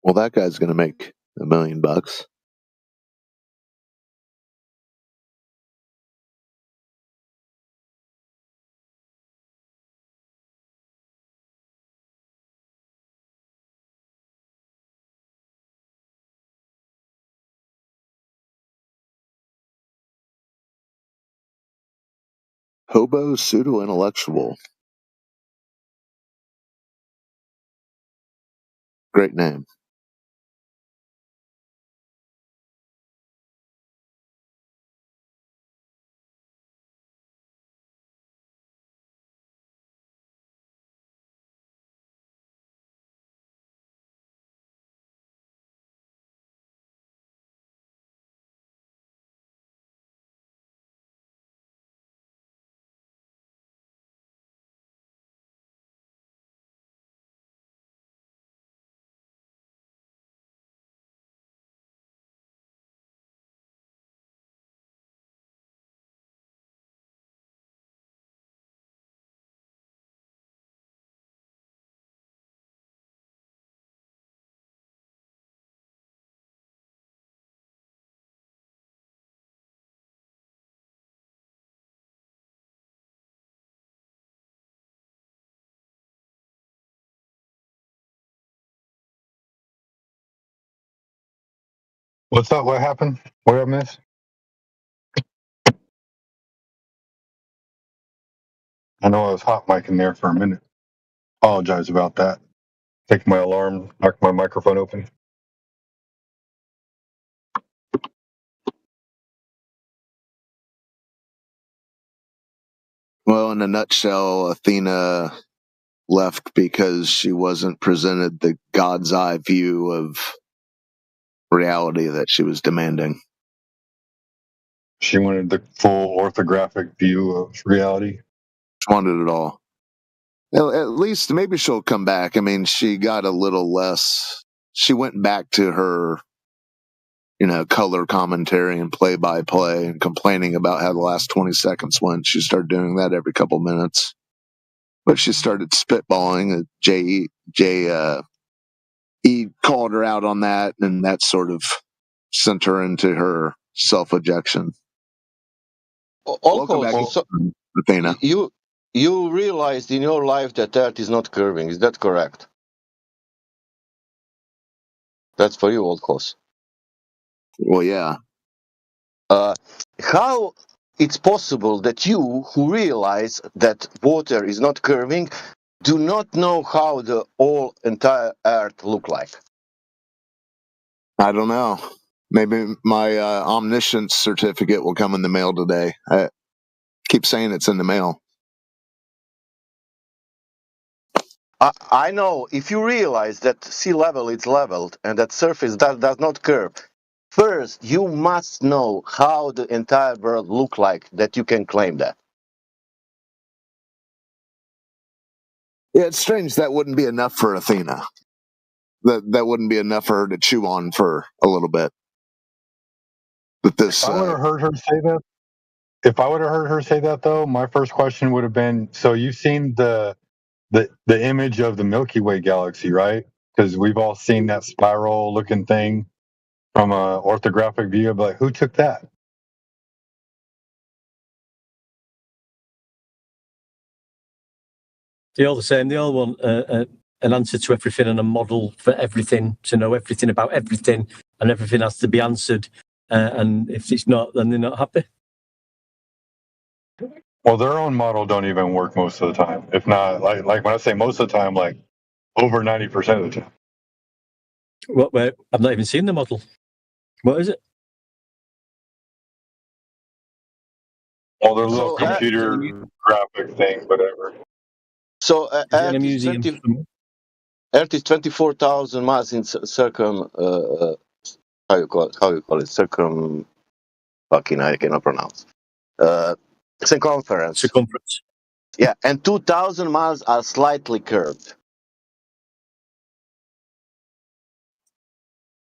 S12: Well, that guy's going to make $1 million. Hobo pseudo intellectual. Great name.
S10: What's up? What happened? What did I miss? I know I was hot micing there for a minute. Apologize about that. Take my alarm, knock my microphone open.
S12: Well, in a nutshell, Athena left because she wasn't presented the God's eye view of reality that she was demanding.
S10: She wanted the full orthographic view of reality.
S12: She wanted it all. At least maybe she'll come back. I mean, she got a little less. She went back to her, color commentary and play-by-play and complaining about how the last 20 seconds went. She started doing that every couple minutes. But she started spitballing. J.E. called her out on that, and that sort of sent her into her self-ejection. Welcome back, Athena.
S6: You realized in your life that Earth is not curving. Is that correct? That's for you, Old Cos.
S12: Well, yeah.
S6: How it's possible that you, who realize that water is not curving, do not know how the whole entire Earth look like?
S12: I don't know. Maybe my omniscience certificate will come in the mail today. I keep saying it's in the mail.
S6: I know if you realize that sea level is leveled and that surface does not curve, first you must know how the entire world look like that you can claim that.
S12: Yeah, it's strange that wouldn't be enough for Athena. That wouldn't be enough for her to chew on for a little bit. But this,
S10: If I would have heard her say that, though, my first question would have been: so you've seen the image of the Milky Way galaxy, right? Because we've all seen that spiral-looking thing from an orthographic view. But like, who took that?
S18: They're all the same. They all want an answer to everything and a model for everything, to know everything about everything, and everything has to be answered. And if it's not, then they're not happy.
S10: Well, their own model don't even work most of the time. If not, like when I say most of the time, like over 90% of the time.
S18: What? Wait, I've not even seen the model. What is it?
S10: Well, their little computer graphic thing, whatever.
S6: So Earth is 24,000 miles in circum. How you call it? Fucking I cannot pronounce. Circumference. Yeah, and 2,000 miles are slightly curved.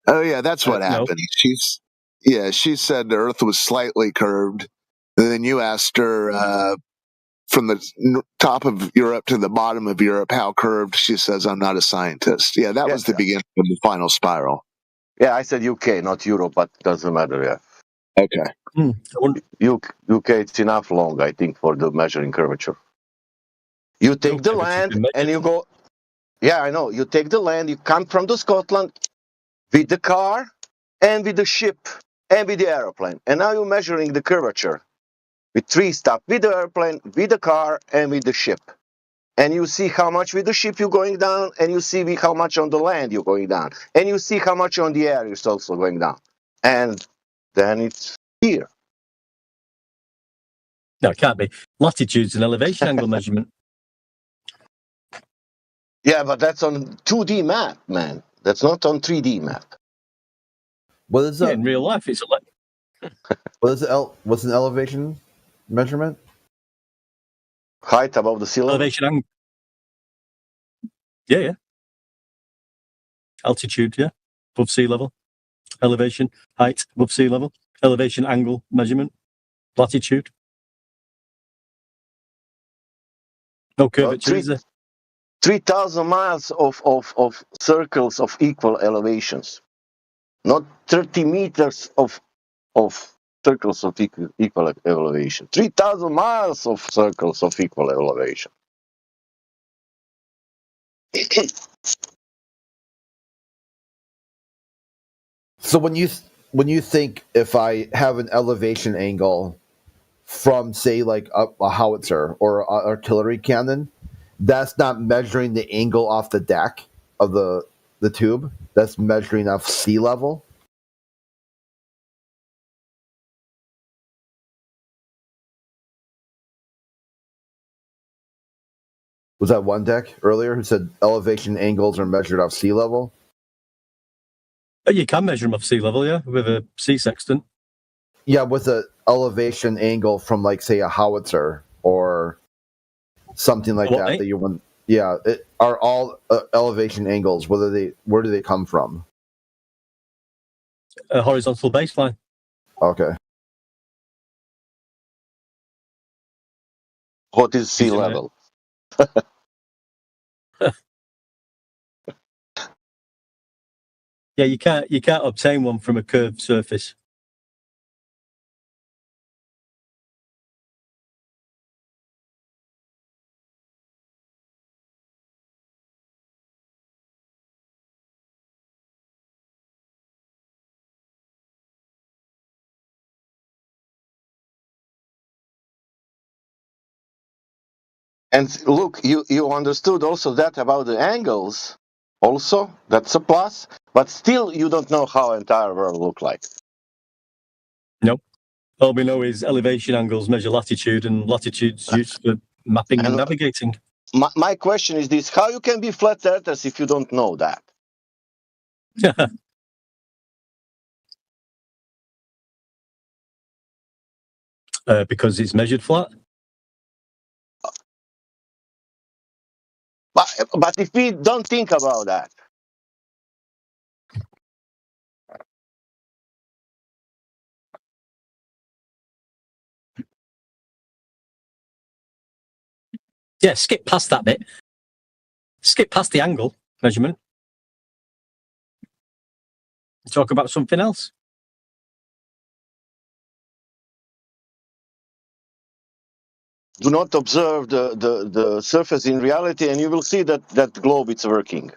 S12: Oh yeah, that's what happened. She said the Earth was slightly curved. And then you asked her, from the top of Europe to the bottom of Europe, how curved? She says, I'm not a scientist. Yeah, that was the beginning of the final spiral.
S6: Yeah, I said UK, not Europe, but doesn't matter. Yeah.
S12: Okay.
S6: UK, it's enough long, I think, for the measuring curvature. You take the land and you go. Yeah, I know. You take the land. You come from the Scotland with the car and with the ship and with the airplane, and now you're measuring the curvature with 3 stuff: with the airplane, with the car, and with the ship. And you see how much with the ship you're going down, and you see how much on the land you're going down, and you see how much on the air you're also going down. And then it's here.
S18: No, it can't be. Latitude's an elevation angle measurement.
S6: Yeah, but that's on 2D map, man. That's not on 3D map.
S1: What is
S18: in real life? It's
S1: what's an elevation measurement?
S6: Height above the sea level.
S18: Elevation angle. Yeah. Altitude, yeah, above sea level. Elevation, height above sea level. Elevation angle measurement. Latitude. No curvature, is there?
S6: 3,000 miles of circles of equal elevations, not 30 meters of circles of equal elevation. 3,000 miles of circles of equal elevation.
S1: So when you think if I have an elevation angle from, say, like a howitzer or an artillery cannon, that's not measuring the angle off the deck of the tube. That's measuring off sea level. Was that one deck earlier who said elevation angles are measured off sea level?
S18: You can measure them off sea level, yeah, with a sea sextant.
S1: Yeah, with an elevation angle from, like, say, a howitzer or something like that. That you want. Yeah, it are all elevation angles. Where do they come from?
S18: A horizontal baseline.
S1: Okay.
S6: What is sea level?
S18: Yeah, you can't obtain one from a curved surface.
S6: And look, you understood also that about the angles. Also, that's a plus. But still, you don't know how entire world look like.
S18: Nope. All we know is elevation angles measure latitude, and latitude's used for mapping and navigating.
S6: My question is this: how you can be flat earthers if you don't know that?
S18: Because it's measured flat.
S6: But if we don't think about that,
S18: Yeah, skip past that bit. Skip past the angle measurement. Talk about something else.
S6: do not observe the surface in reality, and you will see that globe it's working.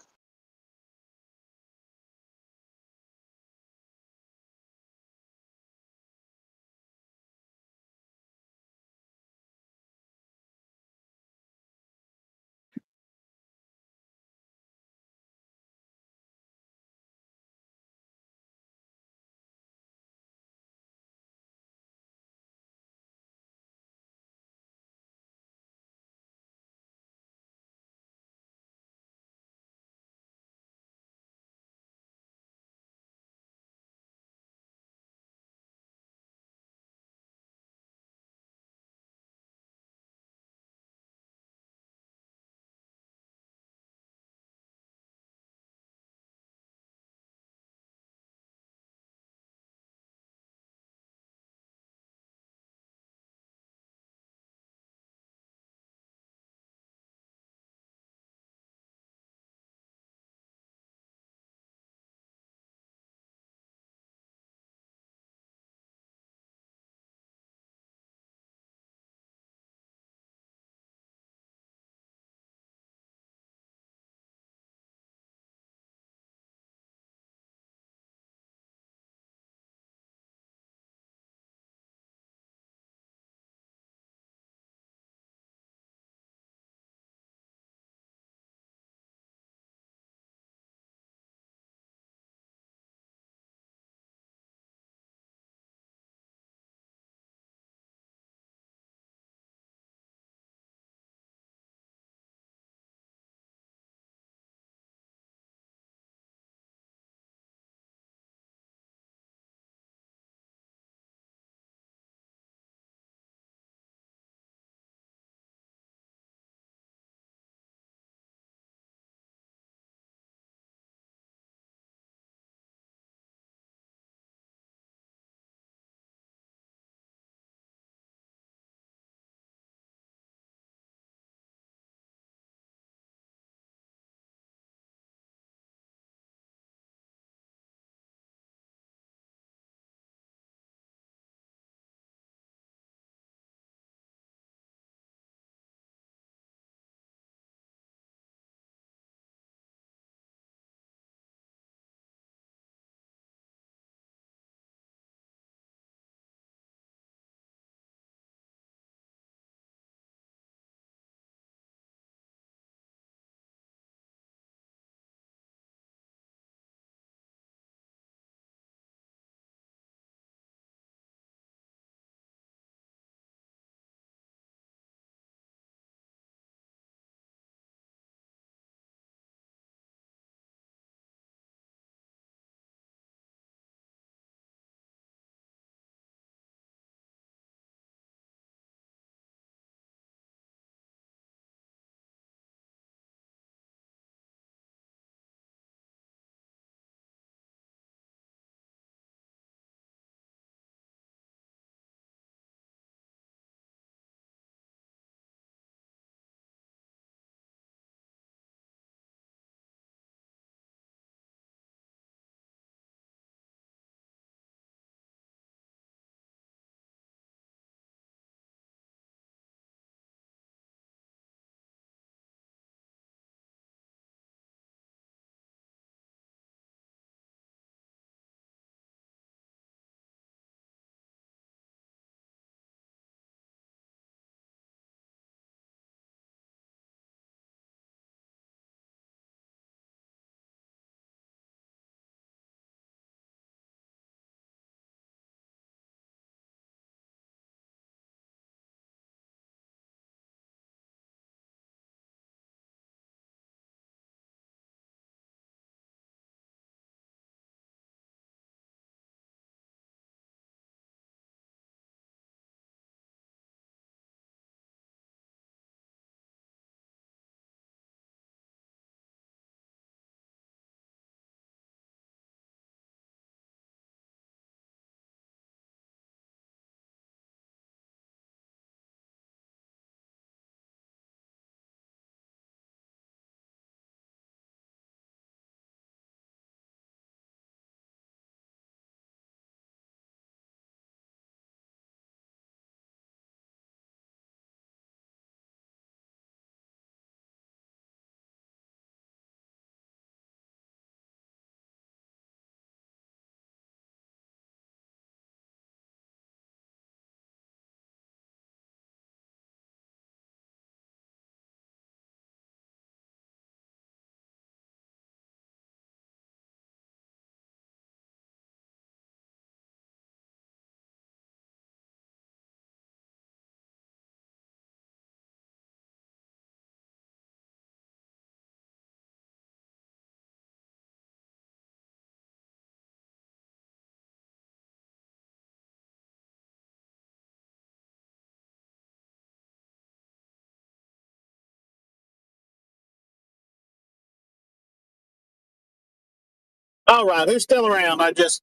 S17: All right, who's still around? I just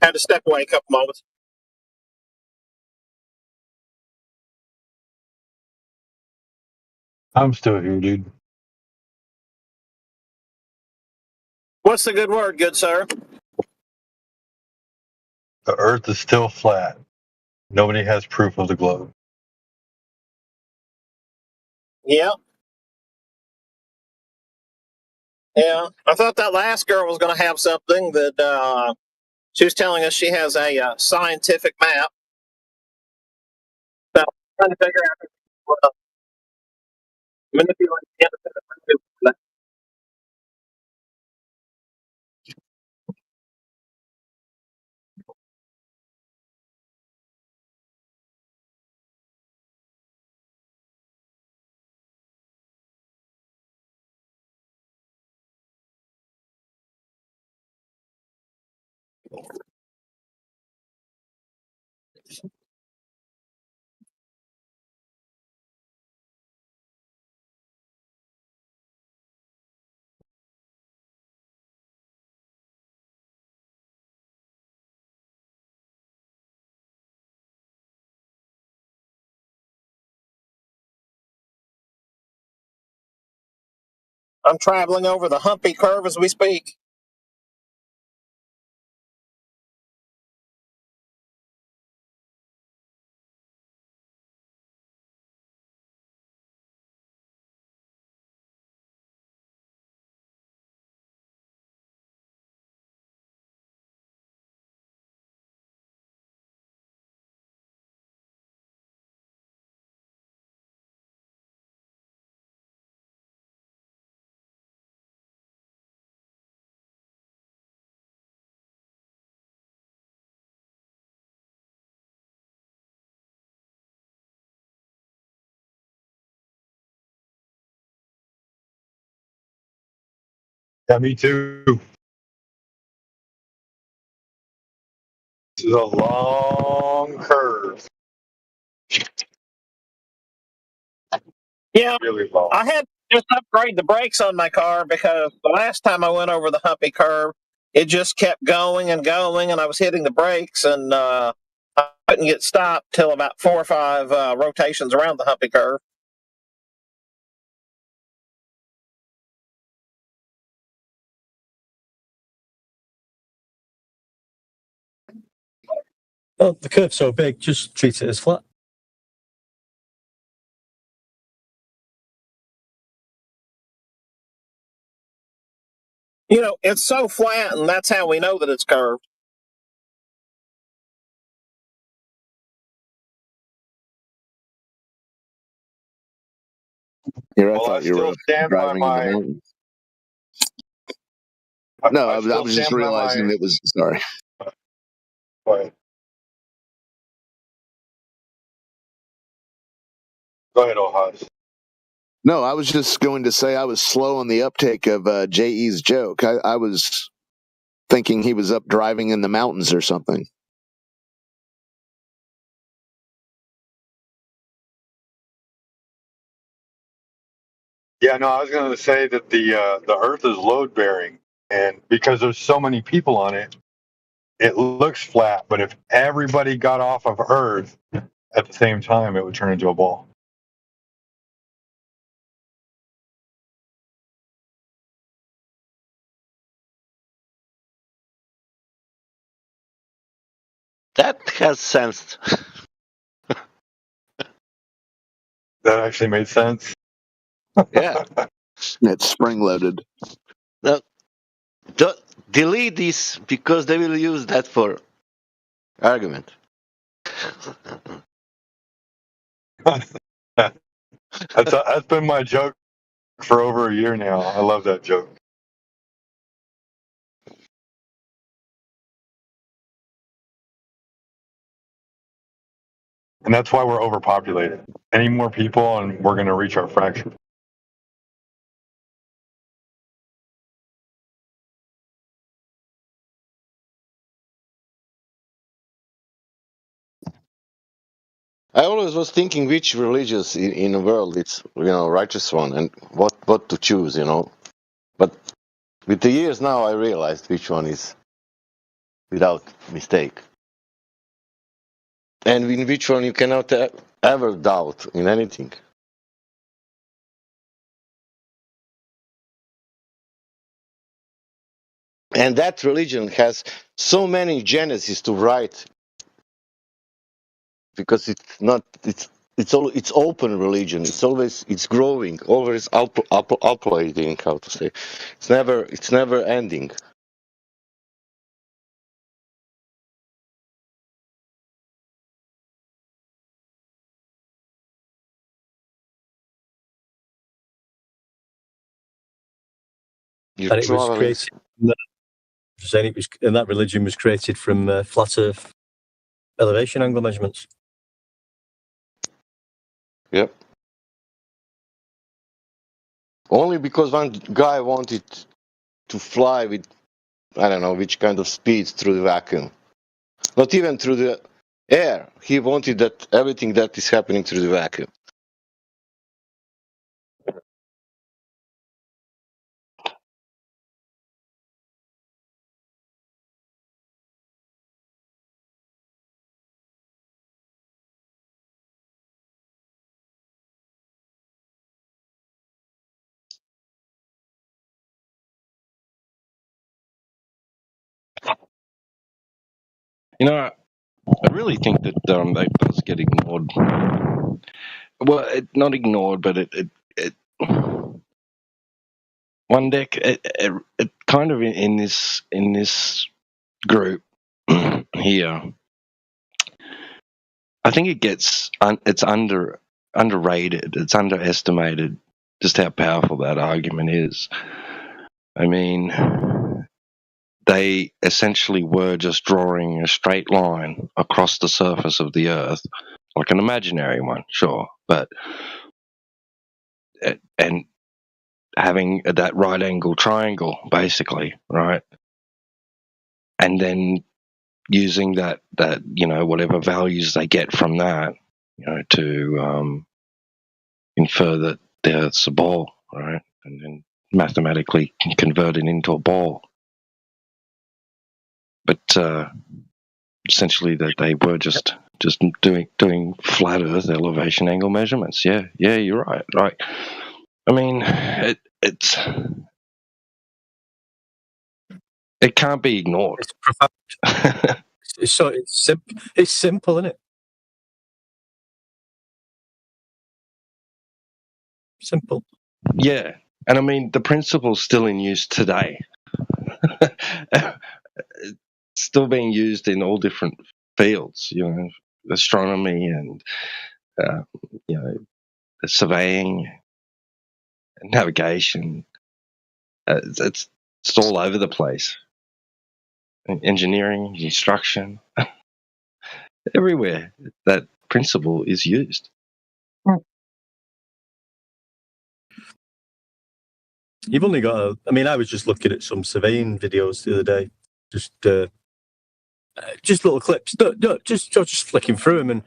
S17: had to step away a couple moments.
S10: I'm still here, dude.
S17: What's the good word, good sir?
S10: The Earth is still flat. Nobody has proof of the globe.
S17: Yeah. Yeah. I thought that last girl was going to have something that she was telling us she has a scientific map. So I'm trying to figure out what manipulate the independent review. I'm traveling over the Humpy Curve as we speak.
S10: Yeah, me too. This is a long curve.
S17: Yeah,
S10: Really long.
S17: I had to just upgrade the brakes on my car because the last time I went over the Humpy Curve, it just kept going and going, and I was hitting the brakes, and I couldn't get stopped till about 4 or 5 rotations around the Humpy Curve.
S18: Oh, the curve's so big, just treat it as flat.
S17: You know, it's so flat, and that's how we know that it's curved.
S12: Here, I
S10: Well, I
S12: thought you
S10: still
S12: were
S10: stand by
S12: driving in the
S10: my.
S12: mountains. No, I
S10: still
S12: was just
S10: stand by
S12: realizing
S10: my.
S12: it was. Sorry.
S10: Go ahead. Go ahead, Ohad.
S12: No, I was just going to say I was slow on the uptake of J.E.'s joke. I was thinking he was up driving in the mountains or something.
S10: Yeah, no, I was going to say that the Earth is load bearing, and because there's so many people on it, it looks flat. But if everybody got off of Earth at the same time, it would turn into a ball.
S6: That has sense.
S10: That actually made sense.
S6: Yeah.
S12: It's spring loaded.
S6: Now, delete this because they will use that for argument.
S10: That's been my joke for over a year now. I love that joke. And that's why we're overpopulated. Any more people, and we're going to reach our fracture.
S6: I always was thinking which religious in the world it's righteous one and what to choose, But With the years now, I realized which one is without mistake. And in which one you cannot ever doubt in anything. And that religion has so many genesis to write, because it's open religion. It's growing, always uploading. How to say? It's never ending.
S18: And it was created. Saying it was, and that religion was created from flat Earth elevation angle measurements.
S6: Yep. Only because one guy wanted to fly with, I don't know which kind of speed through the vacuum. Not even through the air. He wanted that everything that is happening through the vacuum.
S2: You know, I really think that that does get ignored. Well, not ignored, but it one deck it kind of in this group here. I think it gets it's underrated. It's underestimated just how powerful that argument is. I mean, they essentially were just drawing a straight line across the surface of the Earth, like an imaginary one, sure, but and having that right angle triangle, basically, right, and then using that whatever values they get from that, to infer that the Earth's a ball, right, and then mathematically convert it into a ball. But essentially, that they were just doing flat Earth elevation angle measurements. Yeah, you're right. Right. I mean, it can't be ignored.
S18: It's profound. It's simple, isn't it? Simple.
S2: Yeah, and I mean the principle's still in use today. It's still being used in all different fields, astronomy and surveying, navigation. It's all over the place. Engineering, construction, everywhere that principle is used.
S18: You've only got I was just looking at some surveying videos the other day, just little clips, just flicking through them, and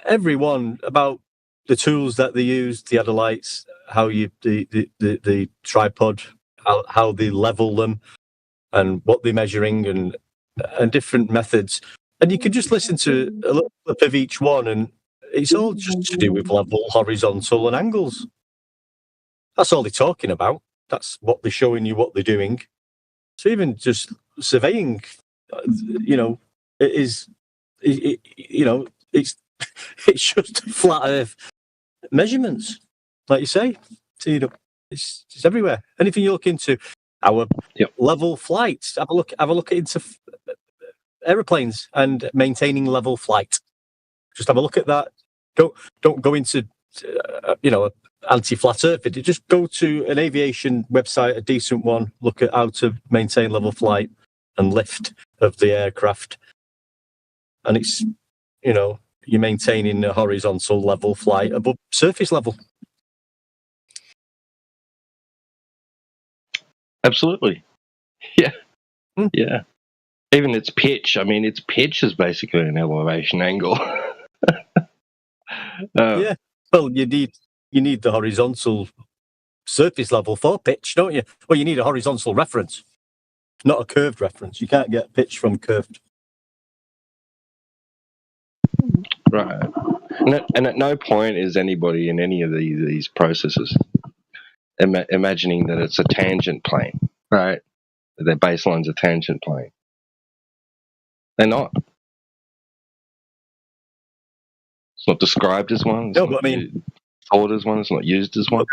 S18: every one about the tools that they use, the Adelites, how the tripod, how they level them, and what they're measuring, and different methods. And you can just listen to a little clip of each one, and it's all just to do with level, horizontal, and angles. That's all they're talking about. That's what they're showing you, what they're doing. So even just surveying, it's just flat Earth measurements, like you say. So, it's everywhere. Anything you look into, our level flights. Have a look into aeroplanes and maintaining level flight. Just have a look at that. Don't go into anti-flat earth. Just go to an aviation website, a decent one. Look at how to maintain level flight and lift of the aircraft, and it's you're maintaining a horizontal level flight above surface level.
S2: Absolutely. Yeah. Yeah. Even its pitch. I mean, its pitch is basically an elevation angle.
S18: Yeah. Well, you need the horizontal surface level for pitch, don't you? Well, you need a horizontal reference, not a curved reference. You can't get pitch from curved.
S2: Right. And at no point is anybody in any of these processes imagining that it's a tangent plane, right? Their baseline's a tangent plane. They're not. It's not described as one. It's
S18: No,
S2: not
S18: but I mean,
S2: thought as one. It's not used as one.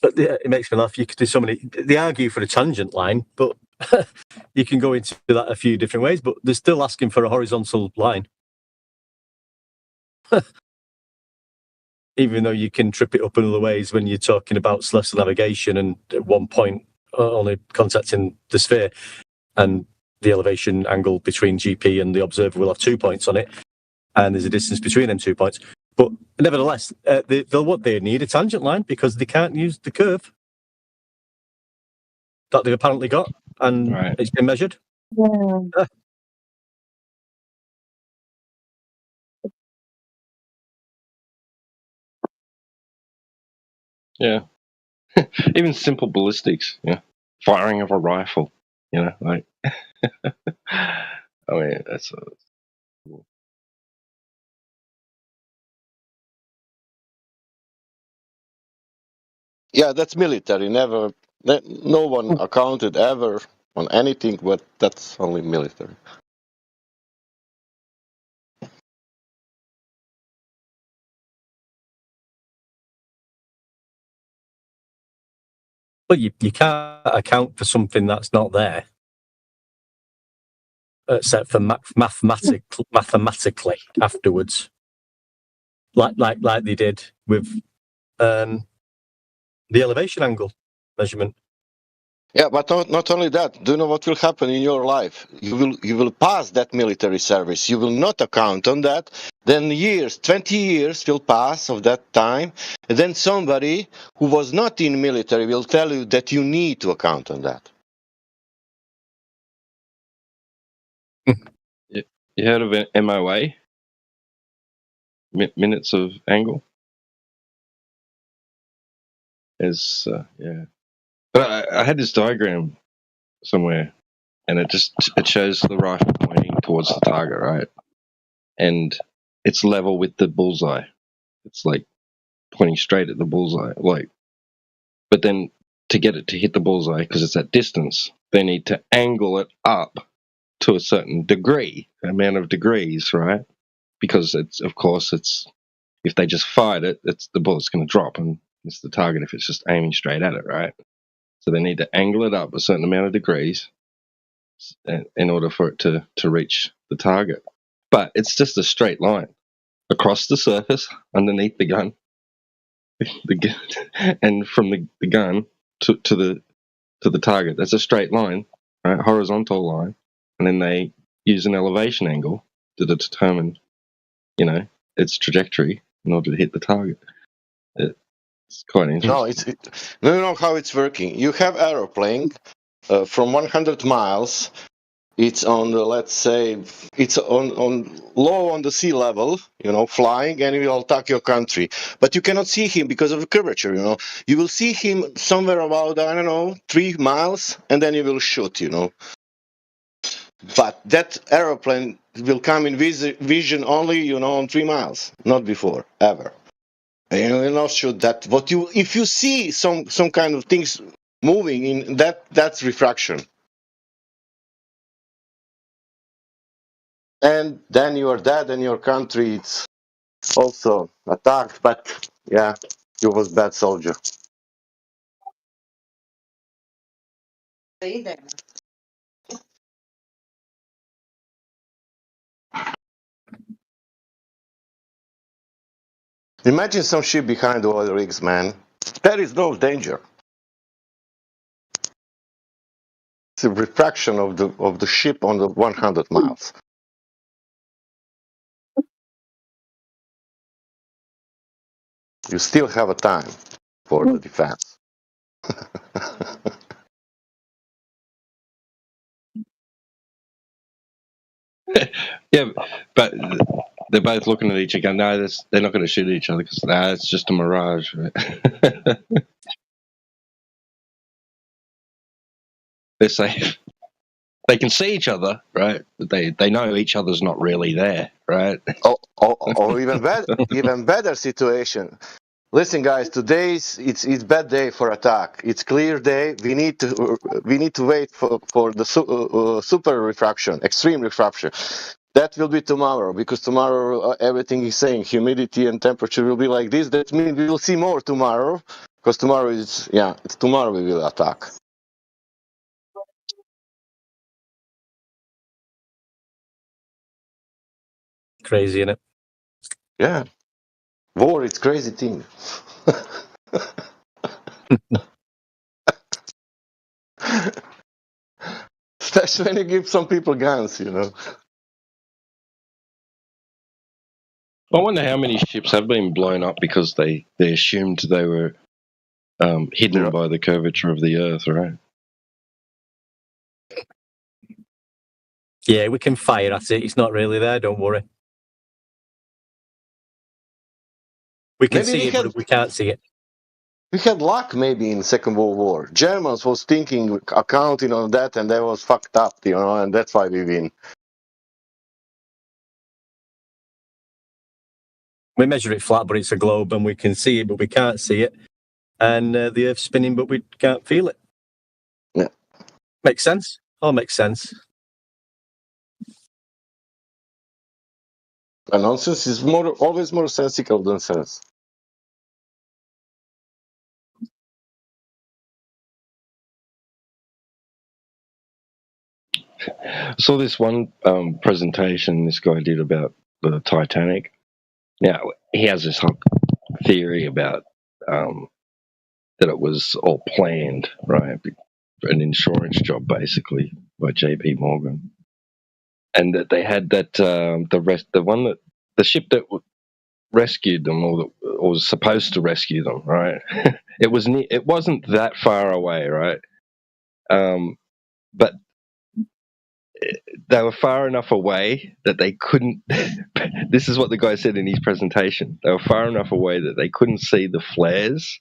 S18: But it makes me laugh. You could do so many. They argue for a tangent line, but you can go into that a few different ways. But they're still asking for a horizontal line, even though you can trip it up in other ways when you're talking about celestial navigation and at one point only contacting the sphere, and the elevation angle between GP and the observer will have 2 points on it, and there's a distance between them 2 points. But nevertheless, they need a tangent line because they can't use the curve that they've apparently got, and it's been measured.
S2: Yeah. Even simple ballistics, firing of a rifle, like. I mean, that's.
S6: Yeah, that's military. No one accounted ever on anything, but that's only military.
S18: But you can't account for something that's not there, except for mathematically afterwards, like they did with the elevation angle measurement.
S6: Yeah, but not only that. Do you know what will happen in your life? You will pass that military service. You will not account on that. Then 20 years will pass of that time, and then somebody who was not in military will tell you that you need to account on that.
S2: You heard of MOA? Minutes of angle? Yeah. But I had this diagram somewhere, and it shows the rifle pointing towards the target, right? And it's level with the bullseye. It's like pointing straight at the bullseye. But then to get it to hit the bullseye, because it's at distance, they need to angle it up to a certain amount of degrees, right? Because it's if they just fired it, the bullet's going to drop and miss the target if it's just aiming straight at it, right? So they need to angle it up a certain amount of degrees in order for it to reach the target. But it's just a straight line across the surface underneath the gun, and from the gun to the target. That's a straight line, right? Horizontal line, and then they use an elevation angle to determine, its trajectory in order to hit the target. It's quite interesting.
S6: No, you know how it's working. You have aeroplane from 100 miles. It's on the, let's say, it's on low on the sea level, flying, and he will attack your country. But you cannot see him because of the curvature, You will see him somewhere about, 3 miles, and then you will shoot, But that aeroplane will come in vision only, on 3 miles, not before, ever. And you will not shoot that. If you see some kind of things moving in that's refraction. And then you are dead, and your country is also attacked. But yeah, you was bad soldier.
S19: Stay there.
S6: Imagine some ship behind the oil rigs, man. There is no danger. It's a refraction of the ship on the 100 miles. You still have a time for the defense.
S2: Yeah, but they're both looking at each other. No, they're not going to shoot each other because it's just a mirage. Right? They're safe. They can see each other, right? But they know each other's not really there, right?
S6: Or even better situation. Listen, guys. Today's it's bad day for attack. It's clear day. We need to wait for the super refraction, extreme refraction. That will be tomorrow because tomorrow everything is saying humidity and temperature will be like this. That means we will see more tomorrow because tomorrow it's tomorrow we will attack.
S18: Crazy, innit?
S6: Yeah, war is crazy thing. Especially when you give some people guns, you know.
S2: I wonder how many ships have been blown up because they assumed they were hidden by the curvature of the Earth, right?
S18: Yeah, we can fire at it. It's not really there. Don't worry. We can
S6: Maybe
S18: see it, but we can't see it.
S6: We had luck maybe in Second World War. Germans was thinking, accounting on that, and that was fucked up, you know, and that's why we win.
S18: We measure it flat, but it's a globe, and we can see it, but we can't see it. And the Earth's spinning, but we can't feel it.
S6: Yeah.
S18: Makes sense. All makes sense.
S6: And nonsense is always more sensical than sense.
S2: I saw this one presentation this guy did about the Titanic. Now, he has this whole theory about that it was all planned, right? An insurance job, basically, by J.P. Morgan. And that they had that, the ship that rescued them or was supposed to rescue them, right? It wasn't that far away, right? But they were far enough away that they couldn't. This is what the guy said in his presentation. They were far enough away that they couldn't see the flares,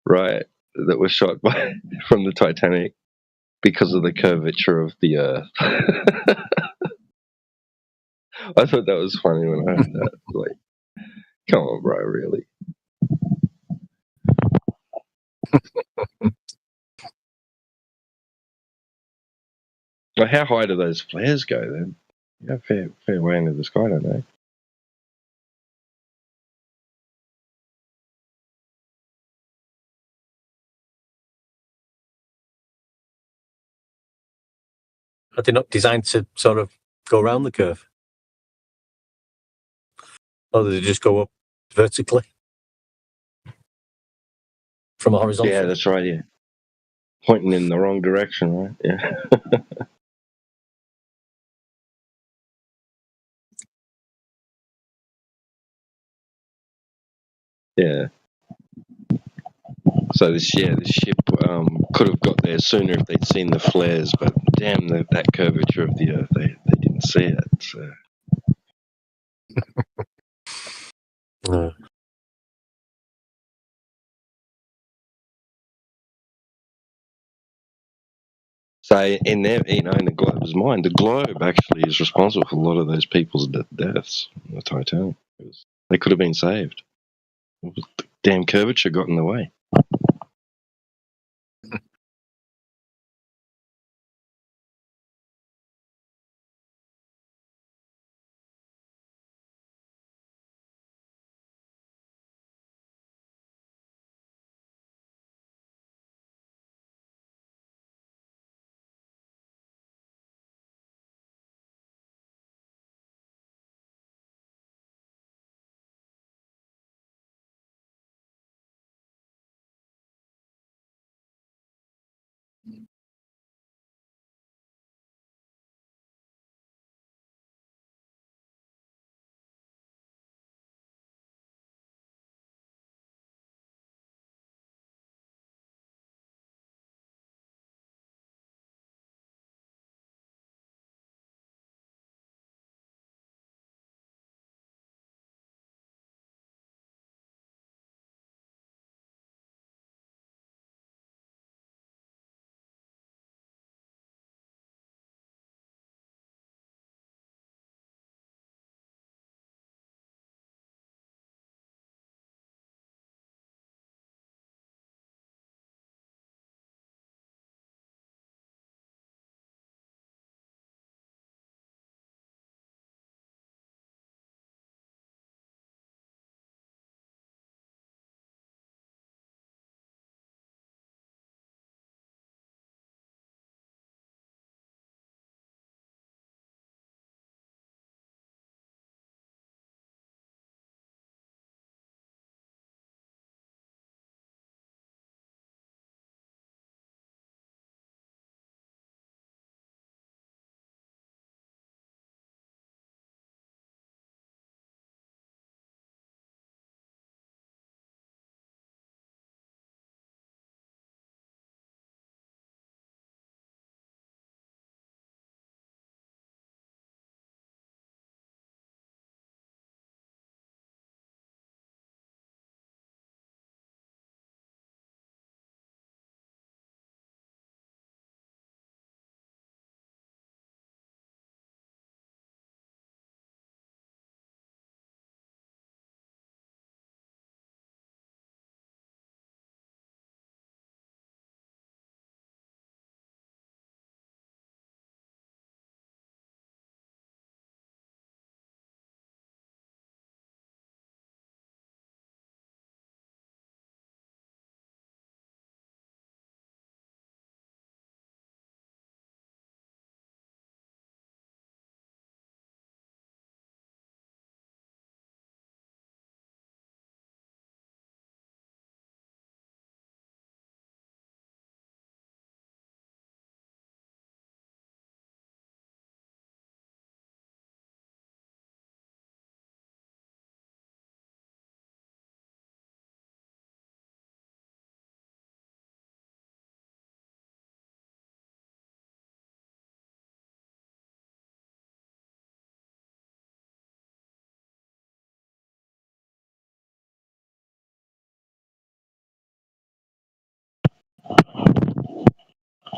S2: right, that were shot from the Titanic because of the curvature of the Earth. I thought that was funny when I heard that. Like, come on, bro, really? Well, how high do those flares go then? Yeah, fair way into the sky, don't they?
S18: Are they not designed to sort of go around the curve? Or do they just go up vertically from a horizontal?
S2: Yeah, that's right, yeah. Pointing in the wrong direction, right? Yeah. Yeah. So this ship could have got there sooner if they'd seen the flares, but damn, that curvature of the Earth, they didn't see it. So. So in the globe's mind, the globe actually is responsible for a lot of those people's deaths on the Titanic. They could have been saved. The damn curvature got in the way.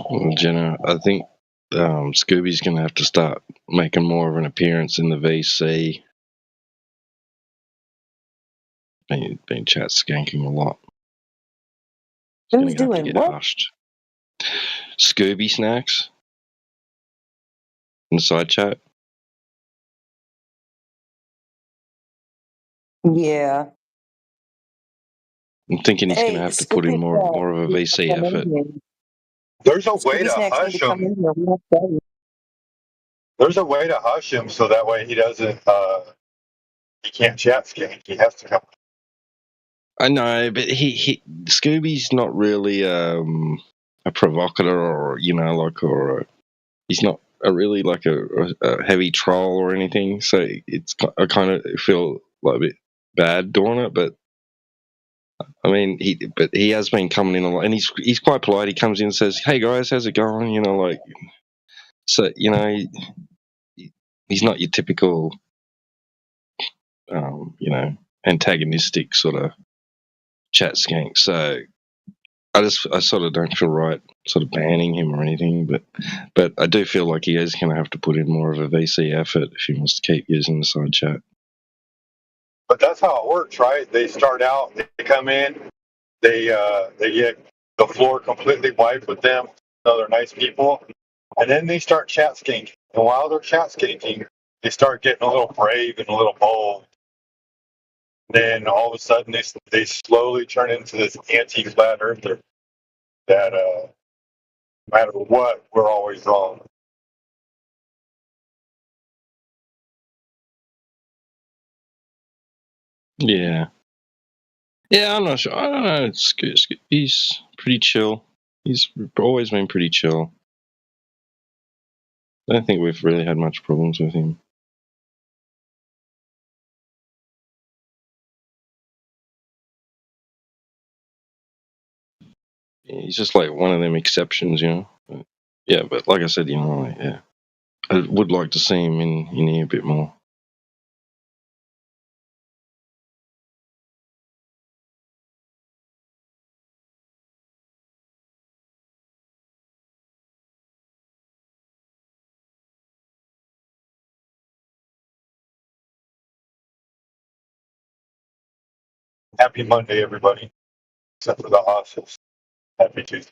S2: Well, Jenna, I think Scooby's going to have to start making more of an appearance in the VC. Been chat skanking a lot. He's
S19: Who's
S2: going to have to
S19: doing
S2: get
S19: what?
S2: hushed. Scooby Snacks in the side chat.
S19: Yeah.
S2: I'm thinking he's going to
S19: Hey,
S2: have to put in
S19: Scooby
S2: more of a
S19: needs to
S2: VC
S19: come in
S2: effort.
S19: here.
S10: There's a way
S19: Scooby
S10: to
S19: Snacks need
S10: hush
S19: to come
S10: him.
S19: in here. We have to tell you.
S10: There's a way to hush him so that way he doesn't. He can't chat skank. He has to come.
S2: I know, but Scooby's not really a provocateur, or he's not really like a heavy troll or anything. So I kind of feel like a bit bad doing it, but I mean, he has been coming in a lot, and he's quite polite. He comes in and says, "Hey guys, how's it going?" So he's not your typical antagonistic sort of chat skank. So I sort of don't feel right sort of banning him or anything, but I do feel like he is going to have to put in more of a VC effort if he wants to keep using the side chat.
S10: But that's how it works, right? They start out, they come in, they get the floor completely wiped with them. So they're nice people, and then they start chat skanking. And while they're chat skanking, they start getting a little brave and a little bold. Then all of a sudden, they slowly turn into this anti-flat earther that no matter what, we're always wrong.
S2: Yeah, I'm not sure. I don't know. He's pretty chill. He's always been pretty chill. I don't think we've really had much problems with him. He's just like one of them exceptions, But, yeah, but like I said, I would like to see him in here a bit more.
S10: Happy Monday, everybody, except for the office. Happy Tuesday.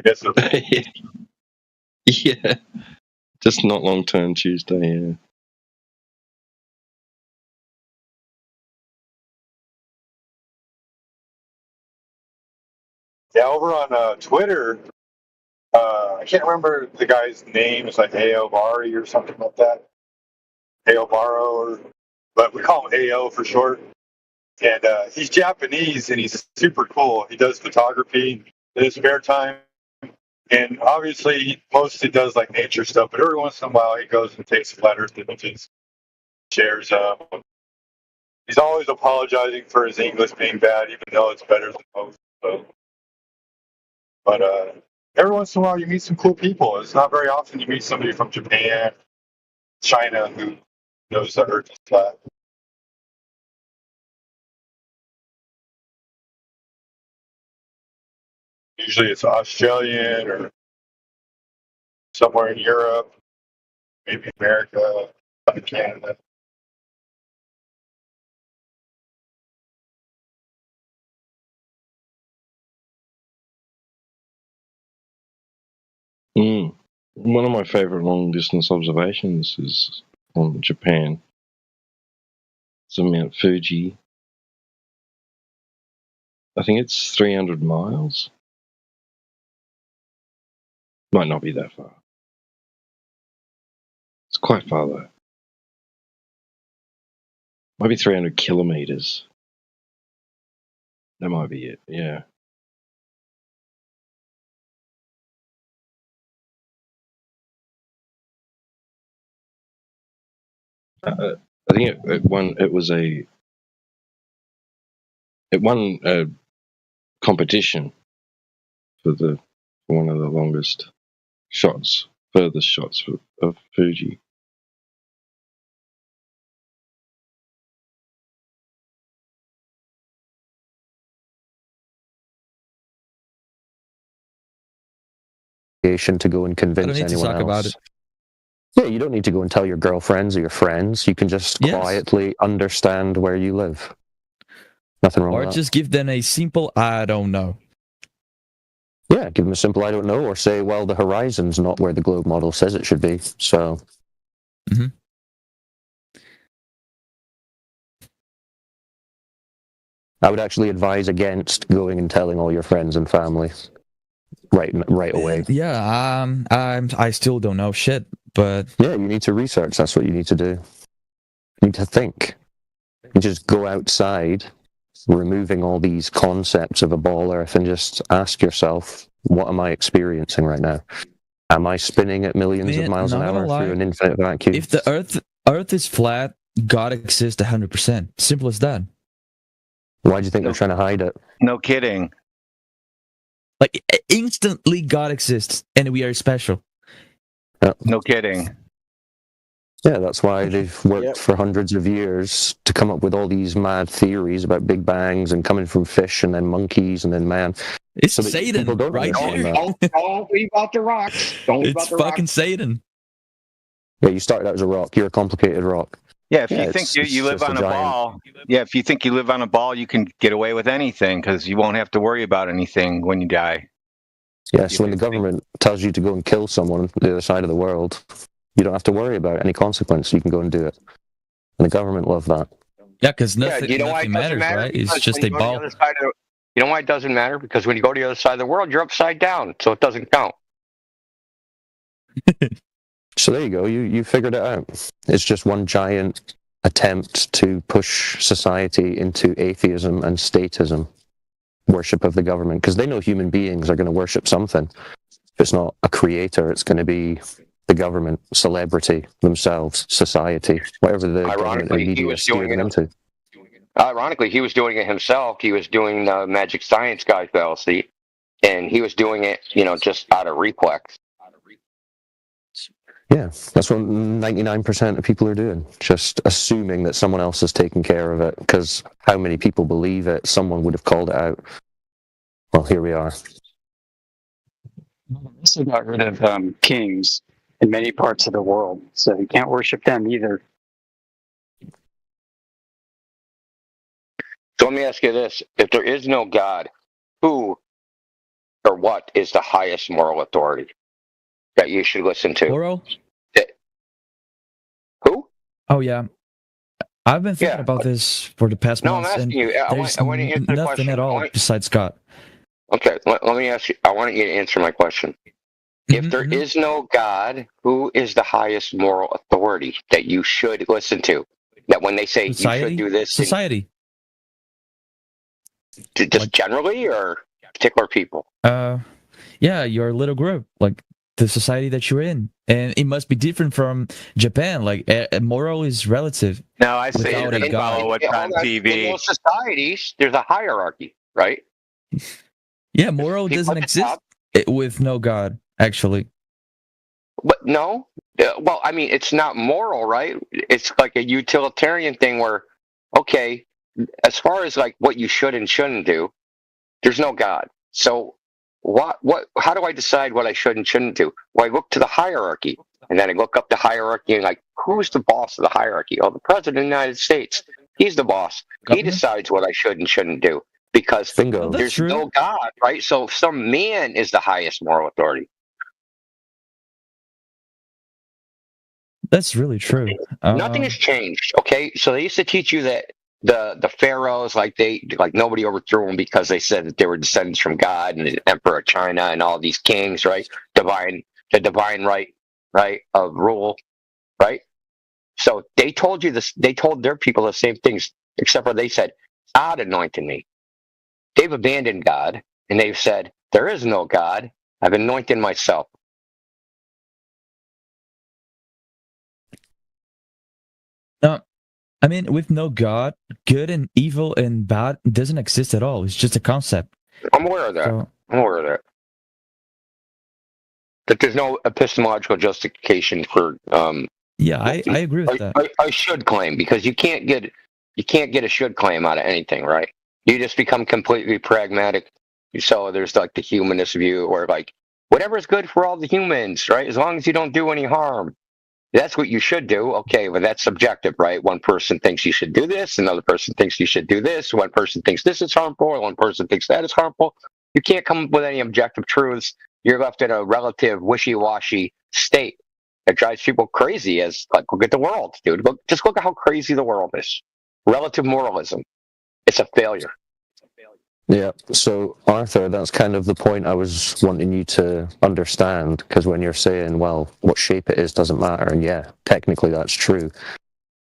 S10: I guess
S2: Yeah, just not long term Tuesday. Yeah.
S10: Yeah, over on Twitter, I can't remember the guy's name. It's like Aobari or something like that. Aobaro, but we call him AO for short. And he's Japanese and he's super cool. He does photography in his spare time. And obviously, he mostly does like nature stuff, but every once in a while, he goes and takes flat Earth images, shares them. He's always apologizing for his English being bad, even though it's better than most. So. But every once in a while, you meet some cool people. It's not very often you meet somebody from Japan, China, who knows the Earth is flat. Usually it's Australian or somewhere in Europe, maybe America, Canada.
S2: One of my favorite long distance observations is from Japan. It's Mount Fuji. I think it's 300 miles. Might not be that far. It's quite far though. Might be 300 kilometers. That might be it. Yeah. I think it won a competition for one of the furthest shots of Fuji.
S5: obligation to go and
S3: I
S5: convince
S3: don't need to
S5: anyone
S3: talk
S5: else.
S3: about it.
S5: Yeah, you don't need to go and tell your girlfriends or your friends. You can just
S3: Yes.
S5: quietly understand where you live. Nothing wrong
S3: Or
S5: with that.
S3: just give them a simple I don't know.
S5: Yeah, give them a simple I don't know, or say, well, the horizon's not where the globe model says it should be. So,
S3: Mhm.
S5: I would actually advise against going and telling all your friends and family right away.
S3: Yeah, I still don't know shit, but
S5: Yeah, you need to research. That's what you need to do. You need to think. You just go outside, removing all these concepts of a ball earth, and just ask yourself, what am I experiencing right now? Am I spinning at millions of
S3: Man,
S5: miles an
S3: not gonna
S5: hour
S3: lie,
S5: through an infinite vacuum?
S3: if the Earth is flat, God exists 100%. Simple as that.
S5: Why do you think they're trying to hide it?
S19: No kidding.
S3: Like instantly, God exists, and we are special.
S19: No kidding.
S5: Yeah, that's why they've worked for hundreds of years to come up with all these mad theories about Big Bangs and coming from fish and then monkeys and then man.
S3: It's
S5: So that
S3: Satan
S5: people don't
S3: right
S5: understand
S3: there.
S5: that.
S4: Don't leave out the rocks. Don't leave
S3: It's
S4: out the
S3: fucking
S4: rocks.
S3: Satan.
S5: Yeah, you started out as a rock. You're a complicated rock.
S19: Yeah, if
S5: Yeah,
S19: you think
S5: it's
S19: you live
S5: just
S19: on
S5: a
S19: a
S5: giant-
S19: ball, yeah, if you think you live on a ball, you can get away with anything because you won't have to worry about anything when you die.
S5: Yeah, so when the government tells you to go and kill someone on the other side of the world, you don't have to worry about any consequence. You can go and do it. And the government love that.
S3: Yeah, because nothing,
S4: you know why it
S3: nothing
S4: doesn't
S3: matters,
S4: matter?
S3: right? It's
S4: Because
S3: just
S4: when
S3: a
S4: you go to the
S3: ball.
S4: other side of you know why it doesn't matter? Because when you go to the other side of the world, you're upside down, so it doesn't count.
S5: So there you go. You figured it out. It's just one giant attempt to push society into atheism and statism, worship of the government, because they know human beings are going to worship something. If it's not a creator, it's going to be the government, celebrity, themselves, society, whatever the government and media steer them into.
S4: Ironically, he was doing it himself. He was doing the Magic Science Guy fallacy, and he was doing it, just out of reflex.
S5: Yeah, that's what 99% of people are doing. Just assuming that someone else is taking care of it, because how many people believe it? Someone would have called it out. Well, here we are.
S20: Also got rid of kings in many parts of the world, so you can't worship them either.
S4: So let me ask you this. If there is no God, who or what is the highest moral authority that you should listen to?
S3: Moral?
S4: Who?
S3: Oh, yeah. I've been thinking about this for the past
S4: No, I'm
S3: months,
S4: asking
S3: and
S4: you. I
S3: there's
S4: want to answer the
S3: nothing
S4: question.
S3: at all besides God.
S4: Okay, let me ask you. I want you to answer my question. If there is no God, who is the highest moral authority that you should listen to? That when they say
S3: Society?
S4: you should do this,
S3: Society.
S4: just generally or particular people?
S3: Yeah, your little group, like the society that you're in, and it must be different from Japan. Like moral is relative.
S19: No, I say
S3: without
S19: you
S3: a
S19: can follow
S3: God.
S19: what's on
S4: In
S19: TV.
S4: those societies, there's a hierarchy, right?
S3: Yeah, moral
S4: People
S3: doesn't
S4: at the
S3: exist
S4: top.
S3: with no God, actually.
S4: But no, well, I mean, it's not moral, right? It's like a utilitarian thing where, okay, as far as like what you should and shouldn't do, there's no God. So how do I decide what I should and shouldn't do? Well, I look to the hierarchy, and then I look up the hierarchy and like, who's the boss of the hierarchy? Oh, the president of the United States. He's the boss. He decides what I should and shouldn't do because there's no God, right? So some man is the highest moral authority.
S3: That's really true.
S4: Nothing has changed. Okay, so they used to teach you that the pharaohs, like nobody overthrew them because they said that they were descendants from God and the emperor of China and all these kings, right? The divine right of rule, right? So they told you this. They told their people the same things, except for they said, "God anointed me." They've abandoned God and they've said, "There is no God. I've anointed myself."
S3: No, I mean, with no God, good and evil and bad doesn't exist at all. It's just a concept.
S4: I'm aware of that.
S3: So-
S4: I'm aware of that. That there's no epistemological justification for.
S3: Yeah, I agree with that.
S4: I should claim because you can't get a should claim out of anything, right? You just become completely pragmatic. So there's like the humanist view, or like Whatever is good for all the humans, right? As long as you don't do any harm. That's what you should do. Okay, well, that's subjective, right? One person thinks you should do this, another person thinks you should do this, one person thinks this is harmful, and one person thinks that is harmful. You can't come up with any objective truths. You're left in a relative wishy-washy state that drives people crazy. As like, look at the world, dude. Just look at how crazy the world is. Relative moralism. It's a failure.
S5: Yeah. So, Arthur, that's kind of the point I was wanting you to understand, because when you're saying, well, what shape it is doesn't matter, and yeah, technically that's true.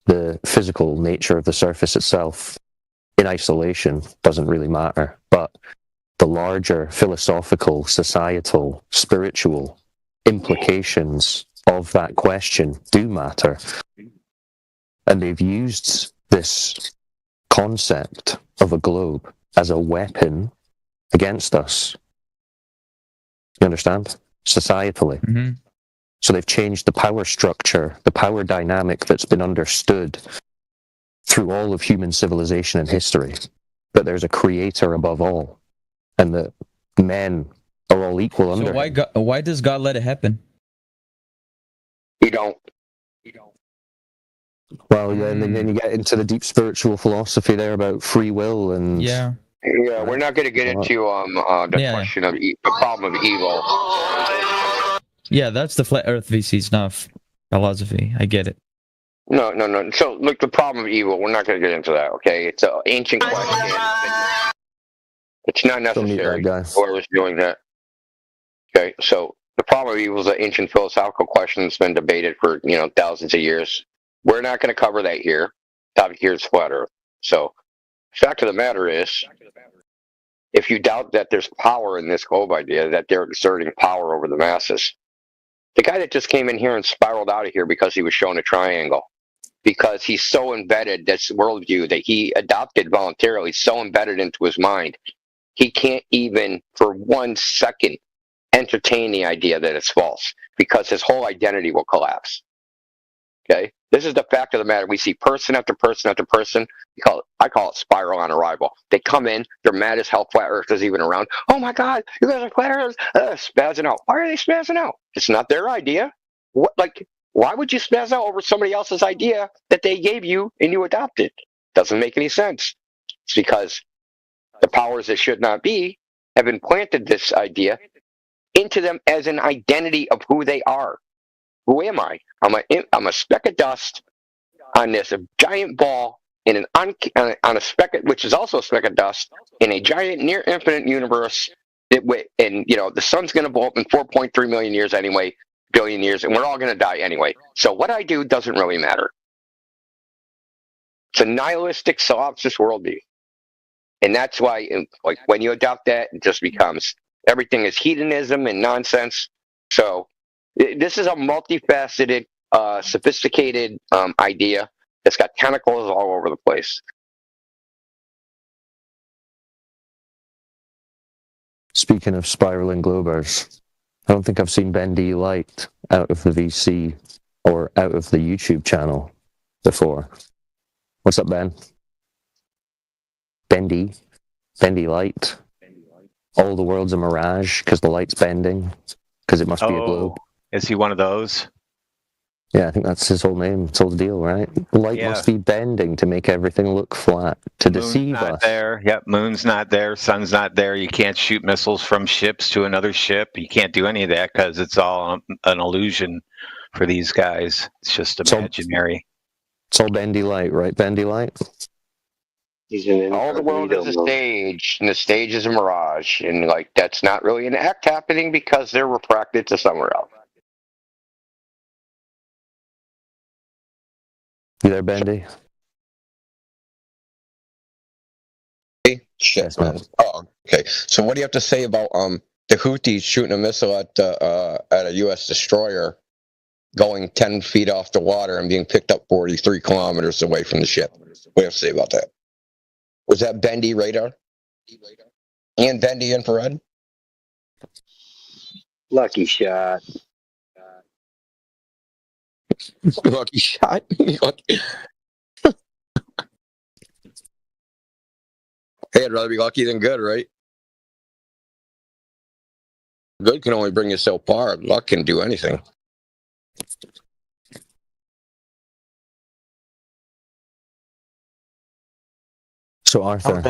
S5: The physical nature of the surface itself in isolation doesn't really matter, but the larger philosophical, societal, spiritual implications of that question do matter. And they've used this concept of a globe as a weapon against us. You understand? Societally.
S3: Mm-hmm.
S5: So they've changed the power structure, the power dynamic that's been understood through all of human civilization and history. That there's a creator above all, and that men are all equal under him.
S3: Why does God let it happen?
S4: You don't.
S5: Well, yeah, and then you get into the deep spiritual philosophy there about free will and
S3: Yeah,
S4: we're not going to get into the question of the problem of evil.
S3: Yeah, that's the flat Earth VC stuff philosophy. I get it.
S4: No. So, look, the problem of evil. We're not going to get into that. Okay, it's an ancient question. It's not necessary. Whoever's doing that. Okay, so the problem of evil is an ancient philosophical question that's been debated for thousands of years. We're not going to cover that here. The topic here is flat Earth. So, fact of the matter is, if you doubt that there's power in this globe idea, that they're exerting power over the masses, the guy that just came in here and spiraled out of here because he was shown a triangle, because he's so embedded, this worldview that he adopted voluntarily, so embedded into his mind, he can't even for 1 second entertain the idea that it's false, because his whole identity will collapse. Okay? This is the fact of the matter. We see person after person after person. I call it spiral on arrival. They come in, they're mad as hell flat Earth is even around. Oh my God, you guys are flat Earth, spazzing out. Why are they spazzing out? It's not their idea. Why would you spazz out over somebody else's idea that they gave you and you adopted? Doesn't make any sense. It's because the powers that should not be have implanted this idea into them as an identity of who they are. Who am I? I'm a speck of dust on this giant ball in on a speck, which is also a speck of dust in a giant near infinite universe. And the sun's going to blow up in 4.3 million years anyway, billion years, and we're all going to die anyway. So what I do doesn't really matter. It's a nihilistic solipsist worldview, and that's why, when you adopt that, it just becomes everything is hedonism and nonsense. So this is a multifaceted, sophisticated idea that's got tentacles all over the place.
S5: Speaking of spiraling globers, I don't think I've seen Ben D. Light out of the VC or out of the YouTube channel before. What's up, Ben? Ben D. Light. All the world's a mirage because the light's bending, because it must be a globe.
S19: Is he one of those?
S5: Yeah, I think that's his whole name. It's all the deal, right? Light must be bending to make everything look flat, to deceive
S19: Moon's not
S5: us.
S19: there. Yep, moon's not there. Sun's not there. You can't shoot missiles from ships to another ship. You can't do any of that because it's all an illusion for these guys. It's just imaginary.
S5: It's all Bendy Light, right? Bendy Light?
S4: All the world is a stage, and the stage is a mirage, and that's not really an act happening because they're refracted to somewhere else.
S5: You there, Bendy?
S21: Shit, man. Oh, okay. So what do you have to say about the Houthis shooting a missile at a U.S. destroyer, going 10 feet off the water and being picked up 43 kilometers away from the ship? What do you have to say about that? Was that bendy radar? And bendy infrared?
S20: Lucky shot.
S21: Lucky shot? Hey, I'd rather be lucky than good, right? Good can only bring you so far. Luck can do anything.
S5: So Arthur,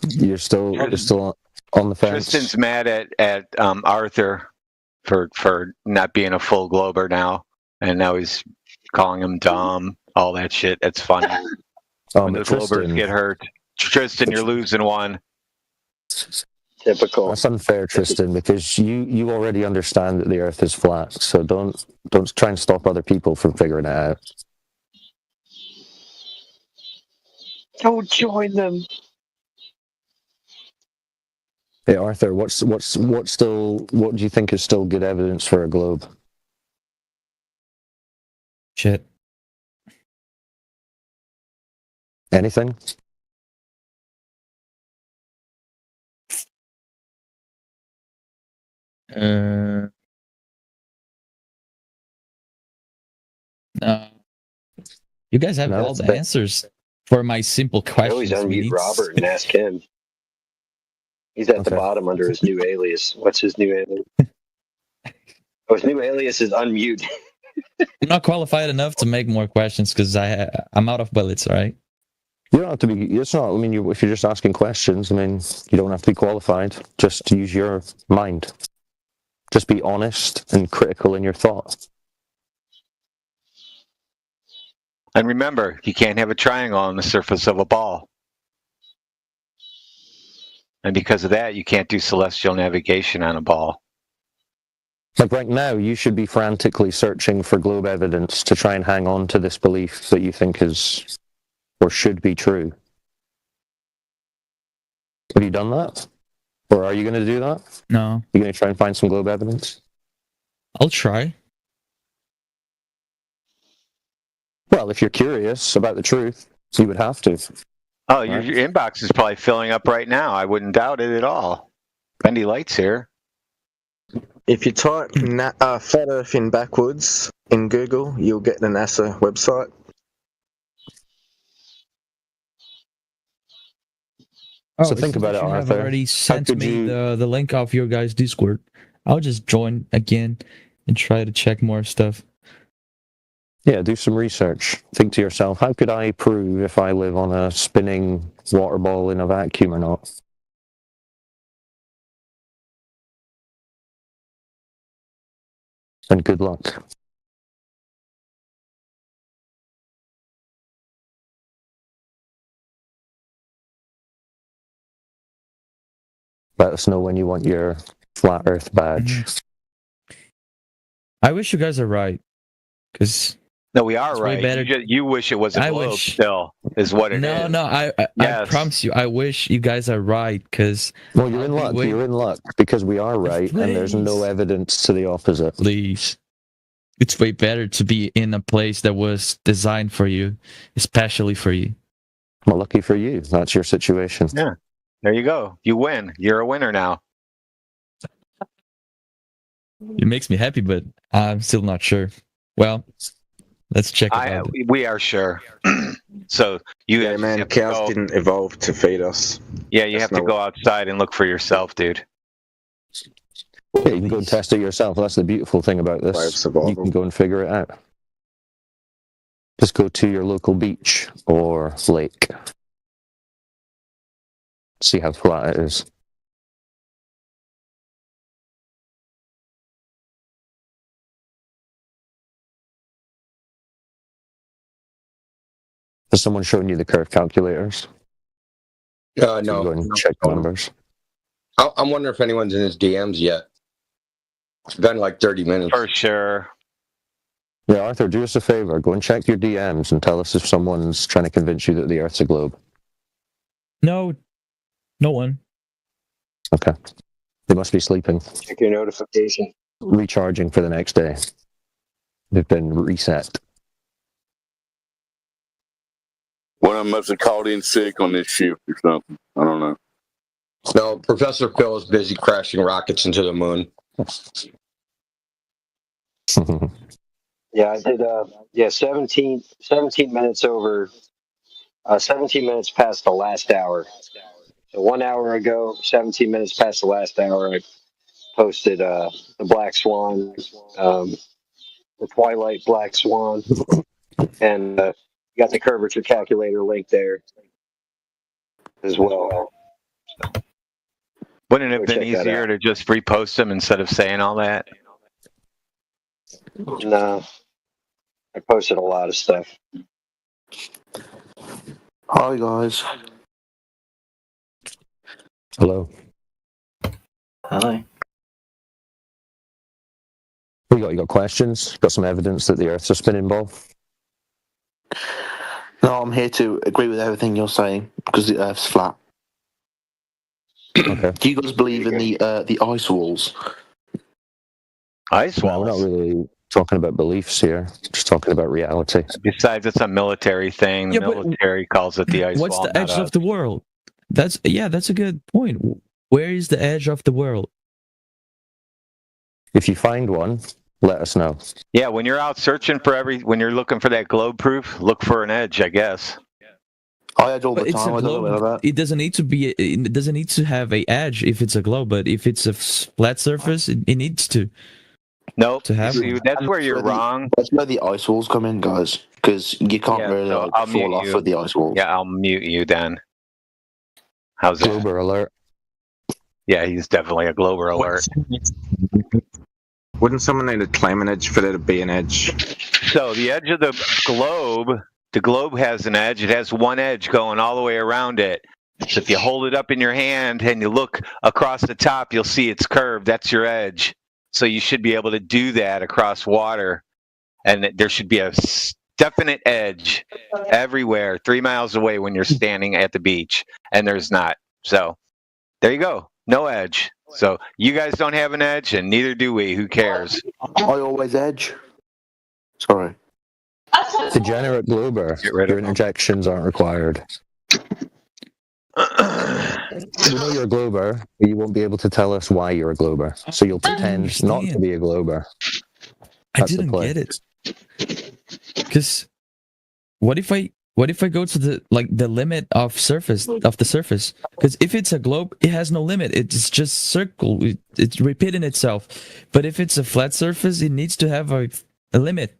S5: you're still on the fence.
S19: Tristan's mad at Arthur for not being a full glober now, and now he's calling him dumb, all that shit. That's funny. When the globers get hurt, Tristan, you're losing one.
S20: Typical.
S5: That's unfair, Tristan, because you already understand that the Earth is flat. So don't try and stop other people from figuring it out.
S20: Don't join them.
S5: Hey Arthur, what do you think is still good evidence for a globe?
S3: Shit.
S5: Anything?
S3: No. You guys have all the answers for my simple
S8: I
S3: questions.
S8: always unmute
S3: Meetings.
S8: Robert and ask him. He's at the bottom under his new alias. What's his new alias? Oh, his new alias is unmute.
S3: I'm not qualified enough to make more questions because I'm out of bullets, right?
S5: You don't have to be. It's not. I mean, if you're just asking questions, I mean, you don't have to be qualified. Just use your mind. Just be honest and critical in your thought.
S19: And remember, you can't have a triangle on the surface of a ball. And because of that, you can't do celestial navigation on a ball.
S5: Like right now, you should be frantically searching for globe evidence to try and hang on to this belief that you think is or should be true. Have you done that? Or are you going to do that?
S3: No.
S5: You're going to try and find some globe evidence?
S3: I'll try.
S5: Well, if you're curious about the truth, you would have to.
S19: Oh, your inbox is probably filling up right now. I wouldn't doubt it at all. Bendy Light's here.
S22: If you type Flat Earth in backwards in Google, you'll get the NASA website.
S5: So think about it,
S3: you have
S5: Arthur.
S3: already sent me the link of your guys' Discord. I'll just join again and try to check more stuff.
S5: Yeah, do some research. Think to yourself, how could I prove if I live on a spinning water ball in a vacuum or not? And good luck. Let us know when you want your Flat Earth badge.
S3: I wish you guys are right, because
S19: no, we are right. You wish it was a globe still, is what it is.
S3: No, I promise you, I wish you guys are right, because...
S5: Well, you're in luck. You're in luck, because we are right, and there's no evidence to the opposite.
S3: Please. It's way better to be in a place that was designed for you, especially for you.
S5: Well, lucky for you. That's your situation.
S19: Yeah. There you go. You win. You're a winner now.
S3: It makes me happy, but I'm still not sure. Well, let's check about it.
S19: We are sure. So you
S22: man, cows didn't evolve to feed us.
S19: Yeah, you have to go outside and look for yourself, dude.
S5: Yeah, you can go and test it yourself. That's the beautiful thing about this. You can go and figure it out. Just go to your local beach or lake. See how flat it is. Has someone shown you the curve calculators?
S21: No.
S5: Go and check the numbers.
S21: I'm wondering if anyone's in his DMs yet. It's been like 30 minutes.
S19: For sure.
S5: Yeah, Arthur, do us a favor. Go and check your DMs and tell us if someone's trying to convince you that the Earth's a globe.
S3: No one.
S5: Okay. They must be sleeping.
S8: Check your notification.
S5: Recharging for the next day. They've been reset.
S23: One of them must have called in sick on this shift or something. I don't know.
S21: No, Professor Phil is busy crashing rockets into the moon.
S8: Yeah, I did. 17 minutes over. 17 minutes past the last hour. So 1 hour ago, 17 minutes past the last hour, I posted the Black Swan, the Twilight Black Swan, and you got the curvature calculator link there as well.
S19: Wouldn't it have
S8: Go
S19: been
S8: check that
S19: easier
S8: out.
S19: to just repost them instead of saying all that?
S8: No, I posted a lot of stuff.
S22: Hi guys.
S5: Hello.
S22: Hi.
S5: What you got questions? Got some evidence that the Earth's a spinning ball?
S22: No, I'm here to agree with everything you're saying because the Earth's flat.
S5: Okay.
S22: Do you guys believe in the ice walls?
S19: Ice
S5: No, we're not really talking about beliefs here. Just talking about reality.
S19: Besides, it's a military thing. The
S3: Yeah, but
S19: military calls it the ice
S3: What's
S19: wall,
S3: the
S19: not
S3: edge
S19: us.
S3: of the world? That's a good point. Where is the edge of the world?
S5: If you find one, let us know.
S19: Yeah, when you're out searching for when you're looking for that globe proof, look for an edge, I guess.
S22: I edge all
S3: But
S22: the
S3: it's
S22: time.
S3: a
S22: I don't know
S3: globe.
S22: about that.
S3: It doesn't need to be. It doesn't need to have a edge if it's a globe. But if it's a flat surface, it needs to.
S19: Nope.
S3: To have
S19: See,
S3: one.
S19: that's where you're wrong.
S22: That's where the ice walls come in, guys. Because you can't
S19: Yeah,
S22: really
S19: so
S22: like,
S19: I'll
S22: fall
S19: mute
S22: off
S19: you.
S22: with the ice walls.
S19: Yeah, I'll mute you then. How's that?
S5: Glober alert.
S19: Yeah, he's definitely a Glober alert.
S7: Wouldn't someone need to claim an edge for there to be an edge?
S19: So the edge of the globe has an edge. It has one edge going all the way around it. So if you hold it up in your hand and you look across the top, you'll see it's curved. That's your edge. So you should be able to do that across water. And there should be a definite edge everywhere 3 miles away when you're standing at the beach. And there's not. So there you go. No edge. So you guys don't have an edge, and neither do we. Who cares?
S22: I always edge. Sorry.
S5: Degenerate Glober, your interjections aren't required. We know you're a Glober, but you won't be able to tell us why you're a Glober. So you'll pretend not to be a Glober.
S3: I didn't get it. Because what if I go to the limit of the surface? Because if it's a globe, it has no limit. It's just circle. It's repeating itself. But if it's a flat surface, it needs to have a limit.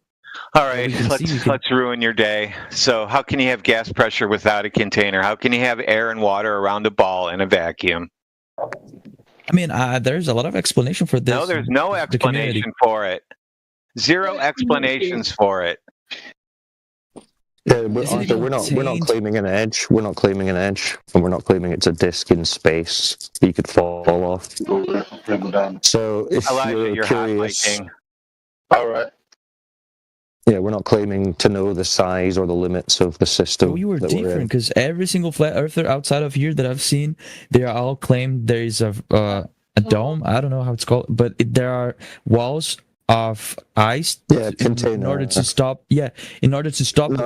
S19: All right, let's ruin your day. So how can you have gas pressure without a container? How can you have air and water around a ball in a vacuum?
S3: I mean, there's a lot of explanation for this.
S19: No, there's no explanation for it. Zero explanations for it.
S5: Yeah, we're not claiming an edge. We're not claiming an edge, and we're not claiming it's a disc in space that you could fall off. So if
S19: Elijah, you're hot
S5: curious,
S19: miking.
S5: all right. Yeah, we're not claiming to know the size or the limits of the system.
S3: We were
S5: that we're in.
S3: different because every single flat earther outside of here that I've seen, they are all claim there is a dome. I don't know how it's called, but there are walls of ice in order to stop the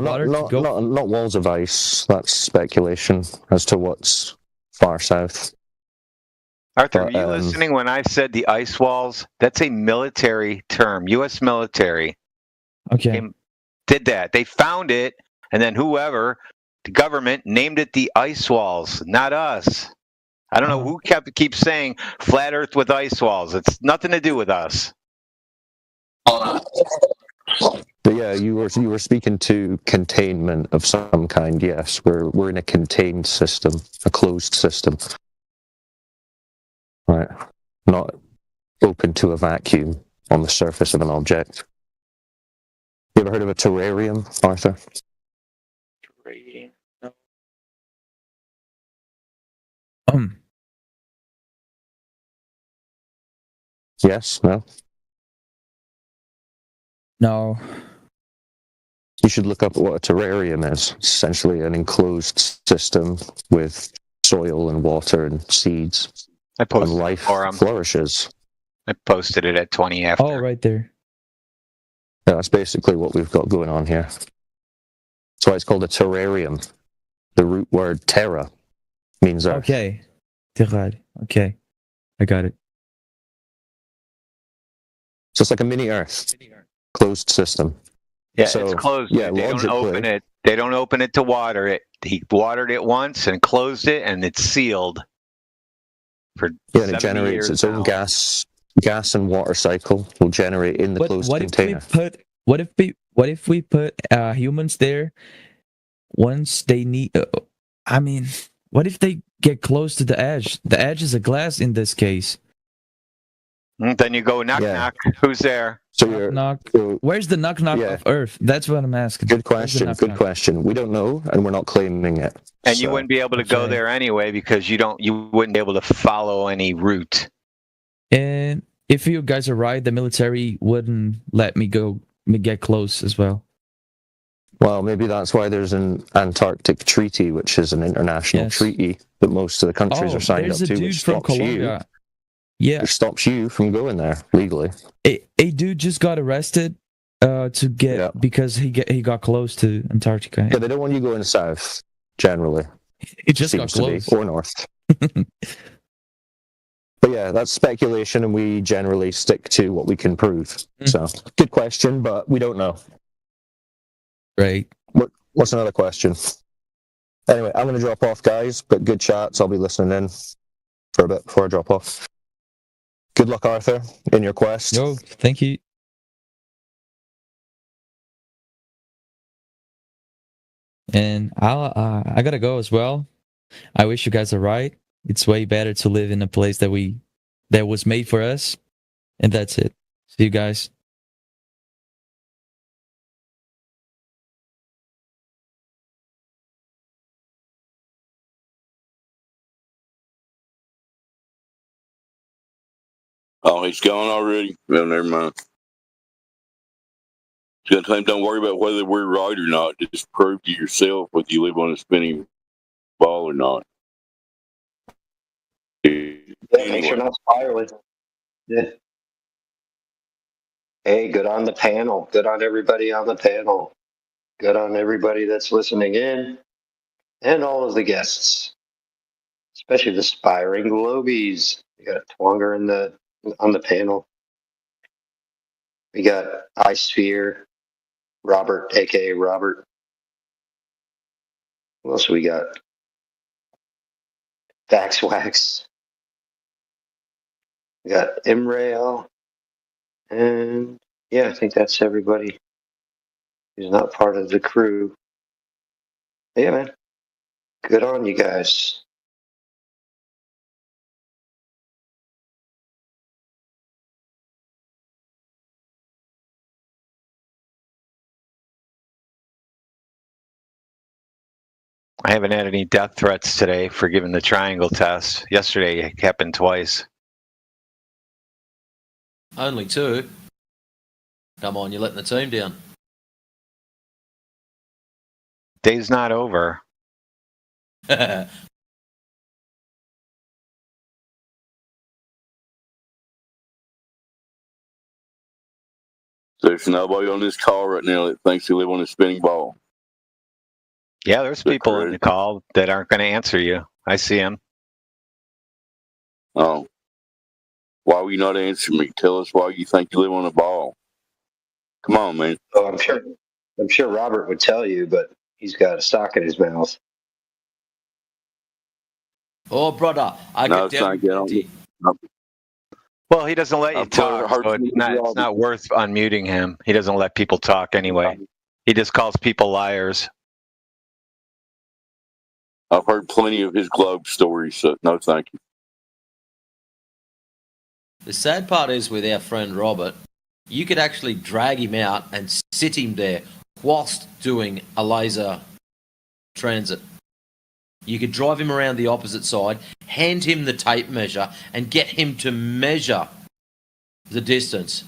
S3: water to go.
S5: Not walls of ice. That's speculation as to what's far south.
S19: Arthur, were you listening when I said the ice walls? That's a military term. U.S. military.
S3: Okay.
S19: Did that. They found it, and then the government, named it the ice walls, not us. I don't know who keeps saying flat Earth with ice walls. It's nothing to do with us.
S5: But yeah, you were speaking to containment of some kind. Yes, we're in a contained system, a closed system, right? Not open to a vacuum on the surface of an object. You ever heard of a terrarium, Arthur? Yes, no?
S3: No.
S5: You should look up what a terrarium is. It's essentially an enclosed system with soil and water and seeds.
S19: I posted
S5: and life flourishes.
S19: I posted it at 20 after.
S3: Oh, right there.
S5: Yeah, that's basically what we've got going on here. That's why it's called a terrarium. The root word terra means earth.
S3: Okay. Terrar. Okay. I got it.
S5: So it's like a mini earth. Closed system.
S19: Yeah,
S5: So,
S19: it's closed.
S5: yeah,
S19: they don't open it. They don't open it to water it. He watered it once and closed it, and it's sealed for
S5: Yeah, and
S19: 70
S5: it generates
S19: years
S5: its own
S19: now.
S5: gas. gas and water cycle will generate in the closed container.
S3: What if we put humans there once they need? I mean, what if they get close to the edge? The edge is a glass in this case.
S19: Then you go knock knock. Who's there?
S5: So
S3: knock. Where's the knock knock of Earth? That's what I'm asking.
S5: Good question. Good question. We don't know, and we're not claiming it.
S19: And you wouldn't be able to go there anyway because you wouldn't be able to follow any route.
S3: And if you guys are right, the military wouldn't let me get close as well.
S5: Well, maybe that's why there's an Antarctic Treaty, which is an international treaty that most of the countries are signed up to, which stops you.
S3: Yeah,
S5: it stops you from going there legally.
S3: A dude just got arrested to get because he got close to Antarctica.
S5: Yeah, they don't want you going south generally.
S3: It just got close
S5: or north. But yeah, that's speculation, and we generally stick to what we can prove. So, good question, but we don't know.
S3: Right.
S5: What's another question? Anyway, I'm going to drop off, guys, but good chats. I'll be listening in for a bit before I drop off. Good luck, Arthur, in your quest.
S3: No, thank you. And I gotta go as well. I wish you guys are right. It's way better to live in a place that was made for us. And that's it. See you guys.
S23: Oh, he's gone already? Well, never mind. Sometimes don't worry about whether we're right or not. Just prove to yourself whether you live on a spinning ball or not.
S8: Make sure not spiraling. Yeah. Hey, good on the panel. Good on everybody on the panel. Good on everybody that's listening in. And all of the guests. Especially the aspiring globies. We got Twonger on the panel. We got iSphere, Robert, aka Robert. What else we got? Vaxwax. We got Imrail. And yeah, I think that's everybody who's not part of the crew. Yeah, man. Good on you guys.
S19: I haven't had any death threats today for giving the triangle test. Yesterday it happened twice.
S9: Only 2. Come on, you're letting the team down.
S19: Day's not over.
S23: There's nobody on this call right now that thinks you live on a spinning ball.
S19: Yeah, there's people in the call that aren't going to answer you. I see them.
S23: Oh. Why will you not answer me? Tell us why you think you live on a ball. Come on, man.
S8: Oh, I'm sure Robert would tell you, but he's got a sock in his mouth.
S9: Oh, brother, I
S23: No,
S9: get down.
S19: Well, he doesn't let you talk, so it's not worth unmuting him. He doesn't let people talk anyway. He just calls people liars.
S23: I've heard plenty of his globe stories, so no thank you.
S9: The sad part is with our friend Robert, you could actually drag him out and sit him there whilst doing a laser transit. You could drive him around the opposite side, hand him the tape measure, and get him to measure the distance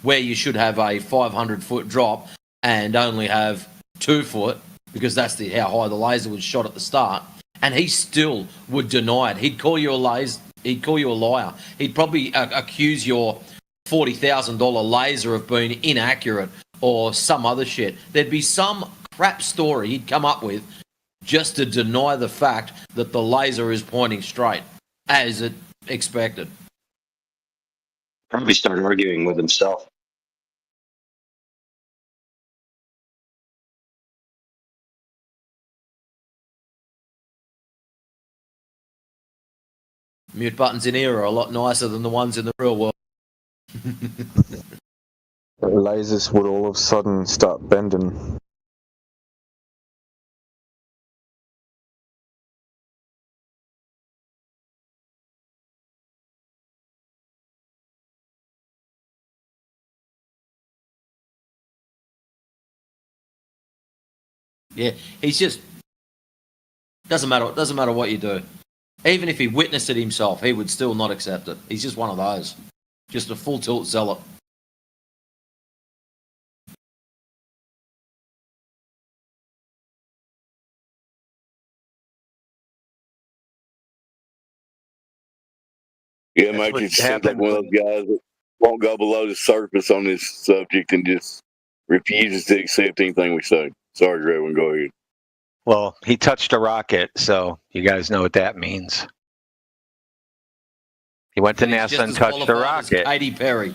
S9: where you should have a 500-foot drop and only have 2 foot, because that's how high the laser was shot at the start, and he still would deny it. He'd call you a laser. He'd call you a liar. He'd probably accuse your $40,000 laser of being inaccurate or some other shit. There'd be some crap story he'd come up with just to deny the fact that the laser is pointing straight, as it expected.
S8: Probably start arguing with himself.
S9: Mute buttons in here are a lot nicer than the ones in the real world.
S22: The lasers would all of a sudden start bending.
S9: Yeah, he's just doesn't matter. Doesn't matter what you do. Even if he witnessed it himself, he would still not accept it. He's just one of those, just a full tilt zealot.
S23: Yeah, mate, just seems like one of those guys that won't go below the surface on this subject and just refuses to accept anything we say. Sorry, Greg, go ahead.
S19: Well, he touched a rocket, so you guys know what that means. He went to NASA and touched a rocket.
S9: Katy Perry.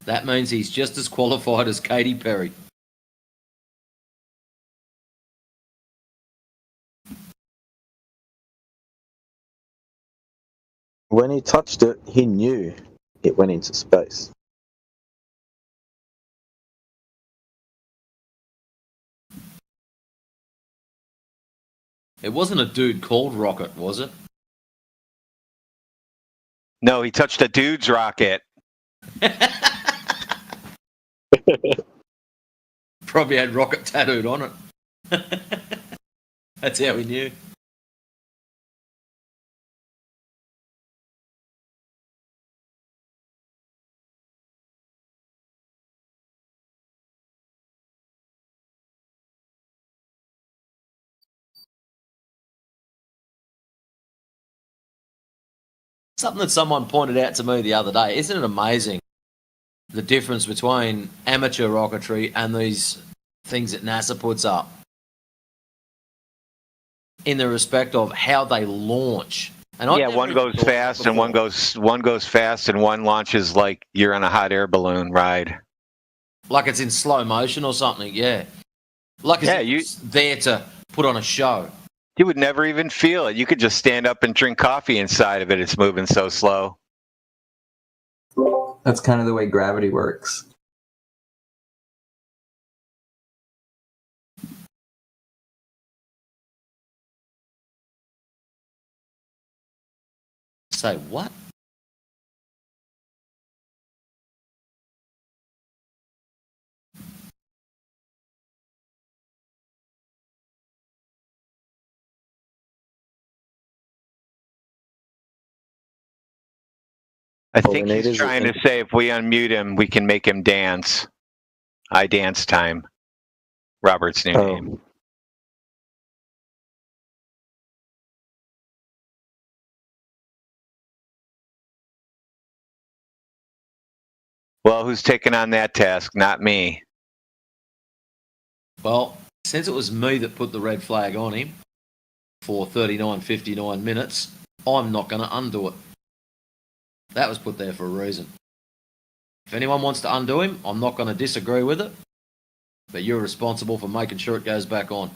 S9: That means he's just as qualified as Katy Perry.
S22: When he touched it, he knew it went into space.
S9: It wasn't a dude called Rocket, was it?
S19: No, he touched a dude's rocket.
S9: Probably had rocket tattooed on it. That's how we knew. Something that someone pointed out to me the other day. Isn't it amazing the difference between amateur rocketry and these things that NASA puts up in the respect of how they launch? And
S19: yeah, one goes fast and one goes fast and one launches like you're on a hot air balloon ride.
S9: Like it's in slow motion or something, yeah. Like it's there to put on a show.
S19: You would never even feel it. You could just stand up and drink coffee inside of it. It's moving so slow.
S13: That's kind of the way gravity works.
S9: Say what?
S19: I think he's trying to say if we unmute him, we can make him dance. I dance time. Robert's new name. Well, who's taking on that task? Not me.
S9: Well, since it was me that put the red flag on him for 39.59 minutes, I'm not going to undo it. That was put there for a reason. If anyone wants to undo him, I'm not going to disagree with it, but you're responsible for making sure it goes back on.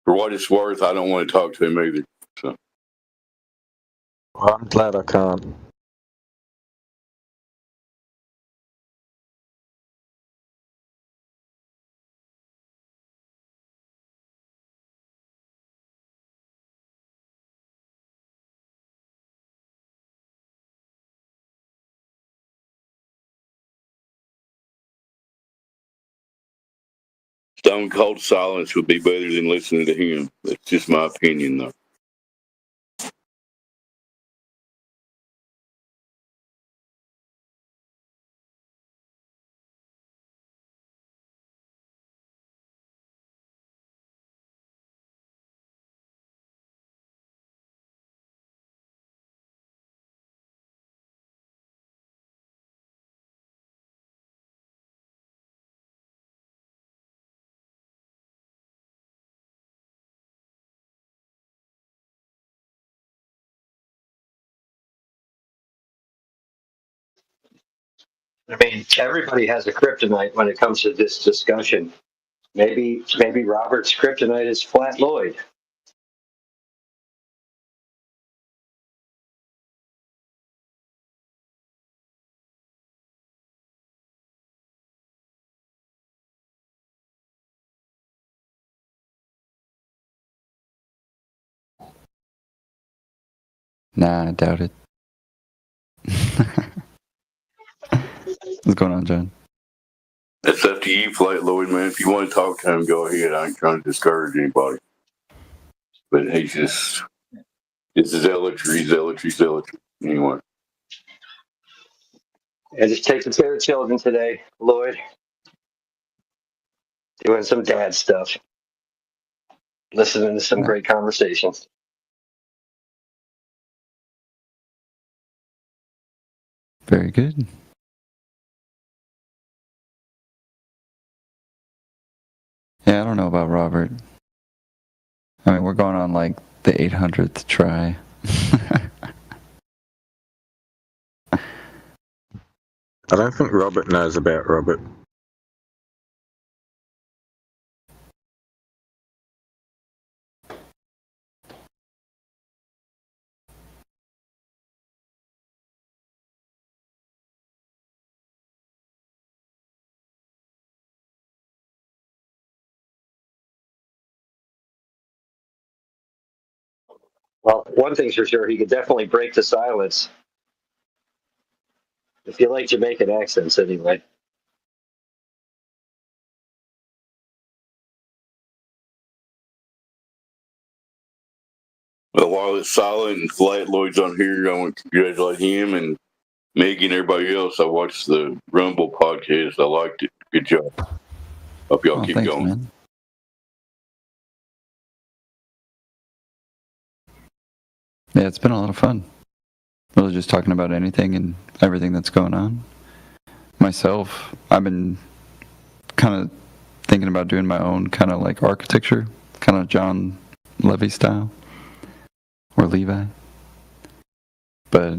S23: For what it's worth, I don't want to talk to him either. So.
S22: Well, I'm glad I can't.
S23: Stone cold silence would be better than listening to him. That's just my opinion, though.
S8: I mean, everybody has a kryptonite when it comes to this discussion. Maybe Robert's kryptonite is Flat Lloyd.
S14: Nah, I doubt it. What's going on, John?
S23: It's up to you, Flat Lloyd, man. If you want to talk to him, go ahead. I ain't trying to discourage anybody. But he's just, it's zealotry. Anyway.
S8: And just taking care of children today, Lloyd. Doing some dad stuff. Listening to some great conversations.
S14: Very good. Yeah, I don't know about Robert. I mean, we're going on like the 800th try.
S7: I don't think Robert knows about Robert.
S8: Well, one thing's for sure, he could definitely break the silence. If you like Jamaican accents, anyway.
S23: Well, while it's silent and Flat Lloyd's on here, I want to congratulate him and Maggie and everybody else. I watched the Rumble podcast. I liked it. Good job. Hope y'all keep
S14: thanks,
S23: going.
S14: Man. Yeah, it's been a lot of fun. Really just talking about anything and everything that's going on. Myself, I've been kind of thinking about doing my own kind of like architecture, kind of John Levy style, or Levi. But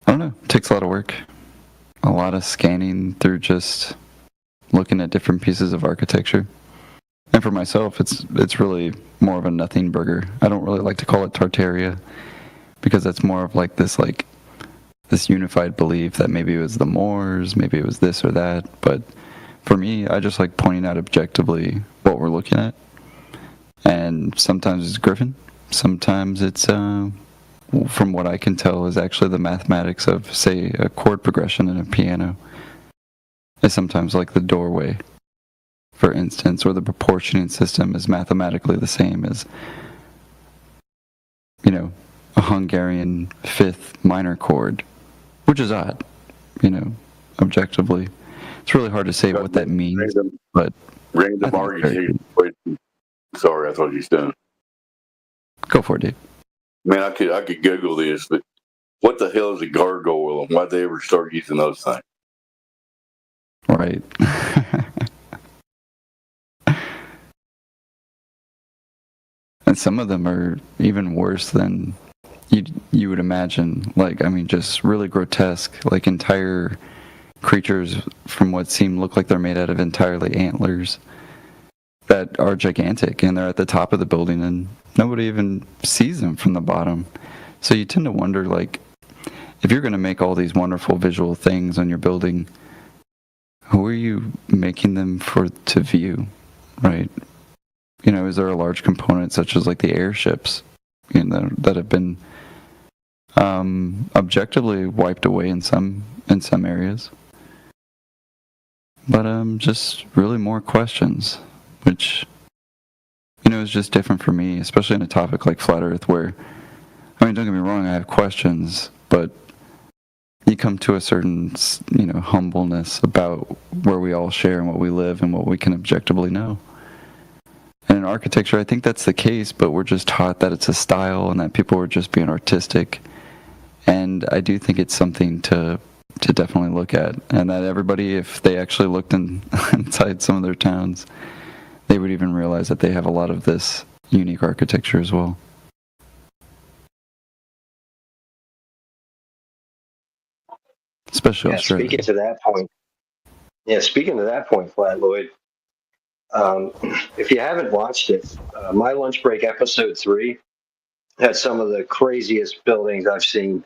S14: I don't know, it takes a lot of work. A lot of scanning through just looking at different pieces of architecture. And for myself, it's really more of a nothing burger. I don't really like to call it Tartaria because that's more of like this unified belief that maybe it was the Moors, maybe it was this or that. But for me, I just like pointing out objectively what we're looking at. And sometimes it's Griffin. Sometimes it's, from what I can tell, is actually the mathematics of, say, a chord progression in a piano. It's sometimes like the doorway, for instance, or the proportioning system is mathematically the same as, a Hungarian fifth minor chord, which is odd, objectively. It's really hard to say what that means, but
S23: Random argument. Sorry, I thought you was done.
S14: Go for it, Dave.
S23: Man, I could Google this, but what the hell is a gargoyle and why'd they ever start using those things?
S14: Right. And some of them are even worse than you would imagine. Just really grotesque, like entire creatures from what look like they're made out of entirely antlers that are gigantic, and they're at the top of the building, and nobody even sees them from the bottom. So you tend to wonder, if you're going to make all these wonderful visual things on your building, who are you making them to view, right? Is there a large component such as the airships, that have been objectively wiped away in some areas? But just really more questions, which is just different for me, especially in a topic like flat Earth, where don't get me wrong, I have questions, but you come to a certain humbleness about where we all share and what we live and what we can objectively know. And in architecture, I think that's the case, but we're just taught that it's a style and that people are just being artistic. And I do think it's something to definitely look at, and that everybody, if they actually looked inside some of their towns, they would even realize that they have a lot of this unique architecture as well. Especially Australia.
S8: Speaking to that point, Yeah, speaking to that point, Flat Lloyd, if you haven't watched it, My Lunch Break episode 3 had some of the craziest buildings I've seen.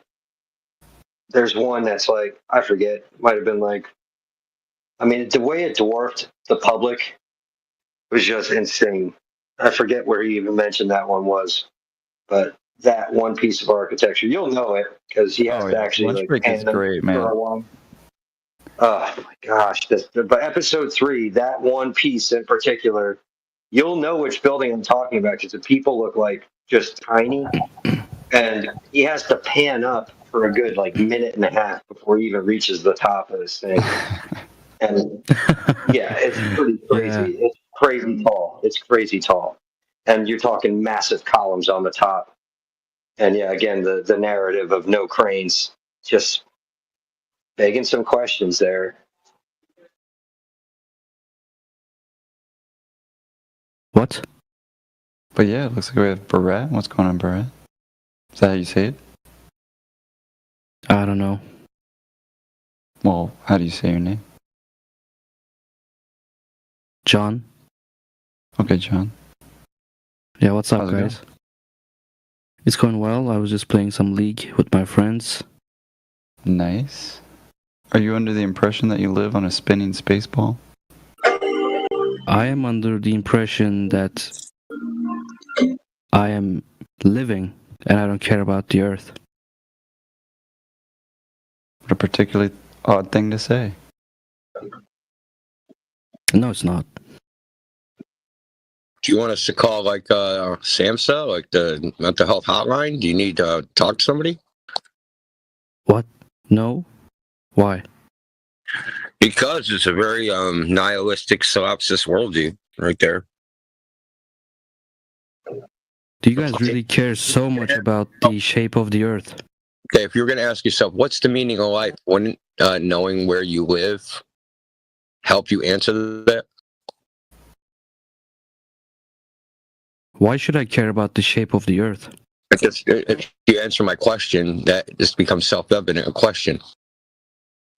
S8: There's one that's like, I forget, might have been like, I mean, the way it dwarfed the public was just insane. I forget where he even mentioned that one was, but that one piece of architecture, you'll know it because he has to actually
S14: Lunch
S8: like
S14: break is
S8: pan them
S14: great,
S8: for
S14: man.
S8: a while. Oh my gosh! But episode 3, that one piece in particular, you'll know which building I'm talking about because the people look like just tiny, and he has to pan up for a good like minute and a half before he even reaches the top of this thing. And yeah, it's pretty crazy.
S3: Yeah.
S8: It's crazy tall. It's crazy tall, and you're talking massive columns on the top. And yeah, again, the narrative of no cranes just begging some questions there.
S3: What?
S14: But yeah, it looks like we have Barrett. What's going on, Barrett? Is that how you say it?
S3: I don't know.
S14: Well, how do you say your name?
S3: John?
S14: Okay, John.
S3: Yeah, what's up,
S14: How's it
S3: guys? It's going well. I was just playing some League with my friends.
S14: Nice. Are you under the impression that you live on a spinning space ball?
S3: I am under the impression that I am living and I don't care about the Earth.
S14: What a particularly odd thing to say.
S3: No, it's not.
S21: Do you want us to call like SAMHSA, like the mental health hotline? Do you need to talk to somebody?
S3: What? No? Why?
S21: Because it's a very nihilistic solipsist worldview right there.
S3: Do you guys really care so much about the shape of the Earth?
S21: Okay, if you're going to ask yourself, what's the meaning of life? Wouldn't knowing where you live help you answer that?
S3: Why should I care about the shape of the Earth?
S21: Because if you answer my question, that just becomes self-evident a question.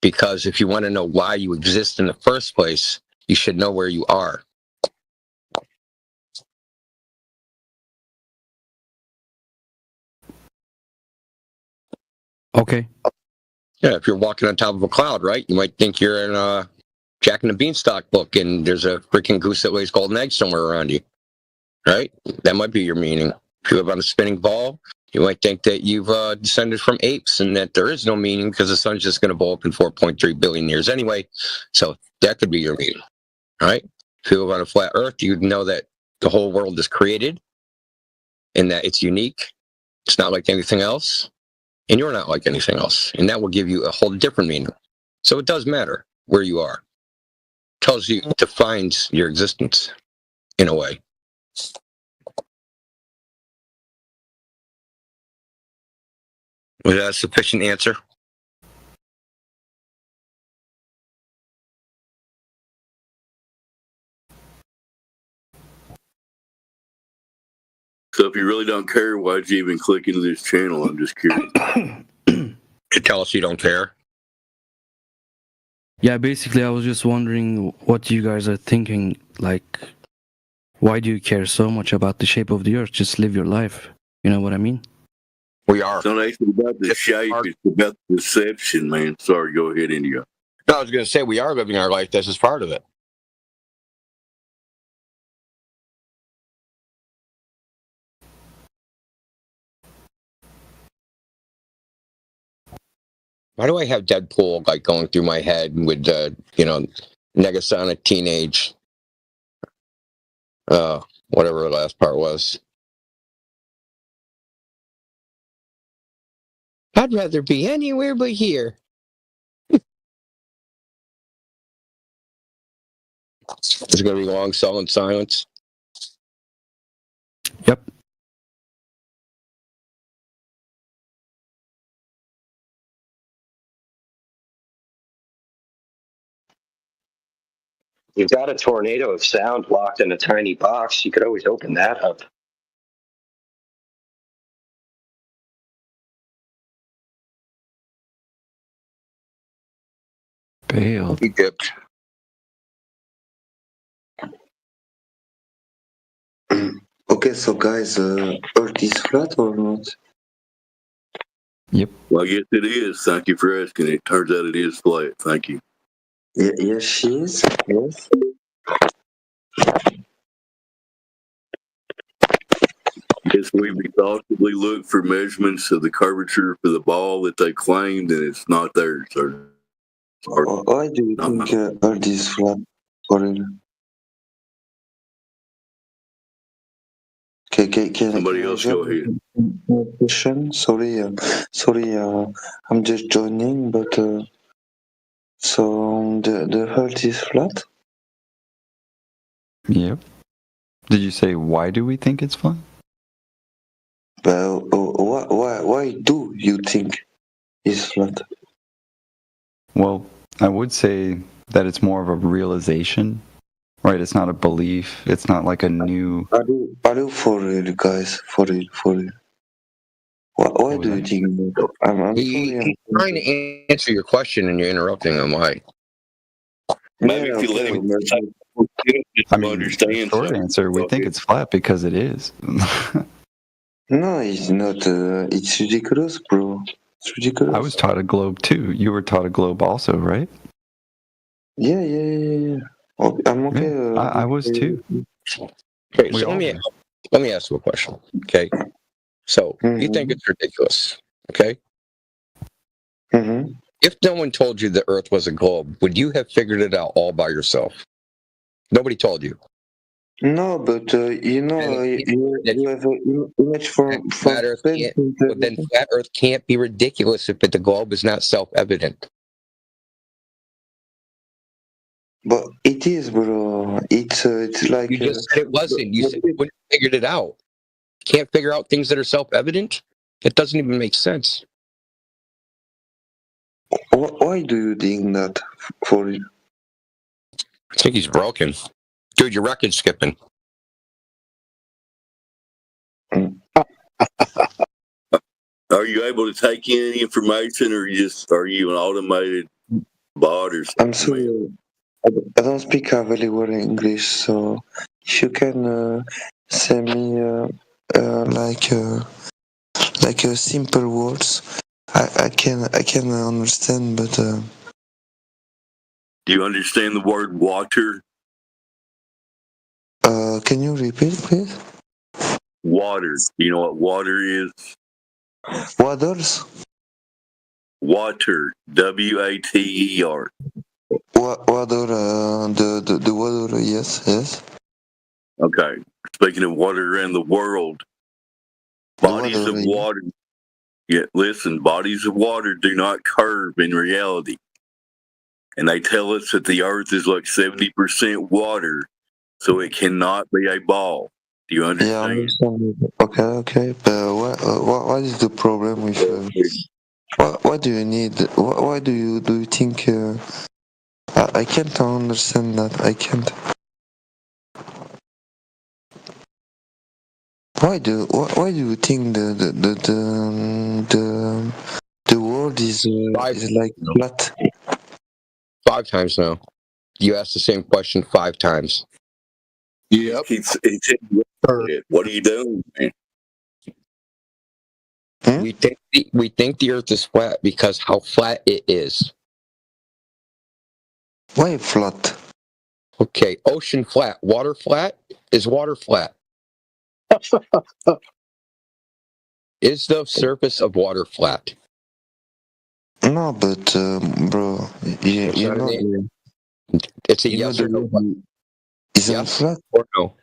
S21: Because if you want to know why you exist in the first place, you should know where you are.
S3: Okay.
S21: Yeah, if you're walking on top of a cloud, right, you might think you're in a Jack and the Beanstalk book and there's a freaking goose that lays golden eggs somewhere around you, right? That might be your meaning. If you live on a spinning ball, you might think that you've descended from apes and that there is no meaning because the sun's just going to blow up in 4.3 billion years anyway. So that could be your meaning, right? If you live on a flat earth, you'd know that the whole world is created and that it's unique. It's not like anything else. And you're not like anything else. And that will give you a whole different meaning. So it does matter where you are. It tells you, defines your existence in a way. Was that a sufficient answer?
S23: So if you really don't care, why'd you even click into this channel? I'm just curious.
S21: To tell us you don't care?
S3: Yeah, basically, I was just wondering what you guys are thinking. Like, why do you care so much about the shape of the Earth? Just live your life. You know what I mean?
S21: We are.
S23: It's not actually about the shape, it's about the deception, man. Sorry, go ahead, India.
S21: No, I was going to say we are living our life. This is part of it. Why do I have Deadpool like going through my head with Negasonic Teenage, whatever the last part was. I'd rather be anywhere but here. It's going to be long, sullen silence.
S3: Yep.
S8: You've got a tornado of sound locked in a tiny box. You could always open that up.
S14: Bailed.
S21: He dipped.
S11: Okay, so guys, Earth is flat or not?
S14: Yep.
S23: Well, yes, it is. Thank you for asking. It turns out it is flat. Thank you.
S11: Yes, she is. Yes.
S23: Yes, we exhaustively looked for measurements of the curvature for the ball that they claimed, and it's not there, sir.
S11: Why do you think Earth is flat? For real? Okay,
S23: Somebody else go ahead.
S11: Question. Sorry, I'm just joining, but so the Earth is flat.
S14: Yep. Did you say why do we think it's flat?
S11: Well, why do you think it's flat?
S14: Well, I would say that it's more of a realization, right? It's not a belief. It's not like a new.
S11: Are you for real, guys? For real? Why do you think that? I'm
S21: He's trying to answer your question and you're interrupting him. Why?
S23: Maybe if you let him
S14: I mean, the short answer, we think it's flat because it is.
S11: No, it's not. It's ridiculous, bro. It's ridiculous.
S14: I was taught a globe too. You were taught a globe also, right?
S11: Yeah. Okay, I'm okay.
S14: Yeah, I was too.
S21: Okay, so let me ask you a question. Okay, so you think it's ridiculous? Okay.
S11: Mm-hmm.
S21: If no one told you the Earth was a globe, would you have figured it out all by yourself? Nobody told you.
S11: No, but you have an image from
S21: Flat Earth
S11: space.
S21: but then flat Earth can't be ridiculous if the globe is not self-evident.
S11: But it is, bro. It's like
S21: You just said it wasn't. You said you wouldn't have figured it out. Can't figure out things that are self-evident? That doesn't even make sense.
S11: Why do you think that? For real?
S21: I think he's broken. Dude, your record skipping.
S23: Are you able to take in any information, or are you an automated bot or something?
S11: I'm sorry. I don't speak very well English, so if you can send me like simple words, I can understand. But
S23: Do you understand the word water?
S11: can you repeat, please?
S23: Water. Do you know what water is?
S11: Waters.
S23: Water. W-A-T-E-R.
S11: Water. The water. Yes.
S23: Okay. Speaking of water around the world, bodies of water. Yeah, listen, bodies of water do not curve in reality. And they tell us that the Earth is like 70% water, so it cannot be a ball. Do you understand?
S11: Yeah, I understand. Okay. But what is the problem with? What do you need? Why do you think? I can't understand that. I can't. Why do you think the world is like flat?
S21: 5 times now. You asked the same question 5 times.
S23: Yep. What are you doing, man?
S21: We think the Earth is flat because how flat it is.
S11: Why flat?
S21: Okay, ocean flat, water flat. Is water flat? Is the surface of water flat?
S11: No, but bro, you know.
S21: It's a yes or no.
S11: Yes flat?
S21: Or no?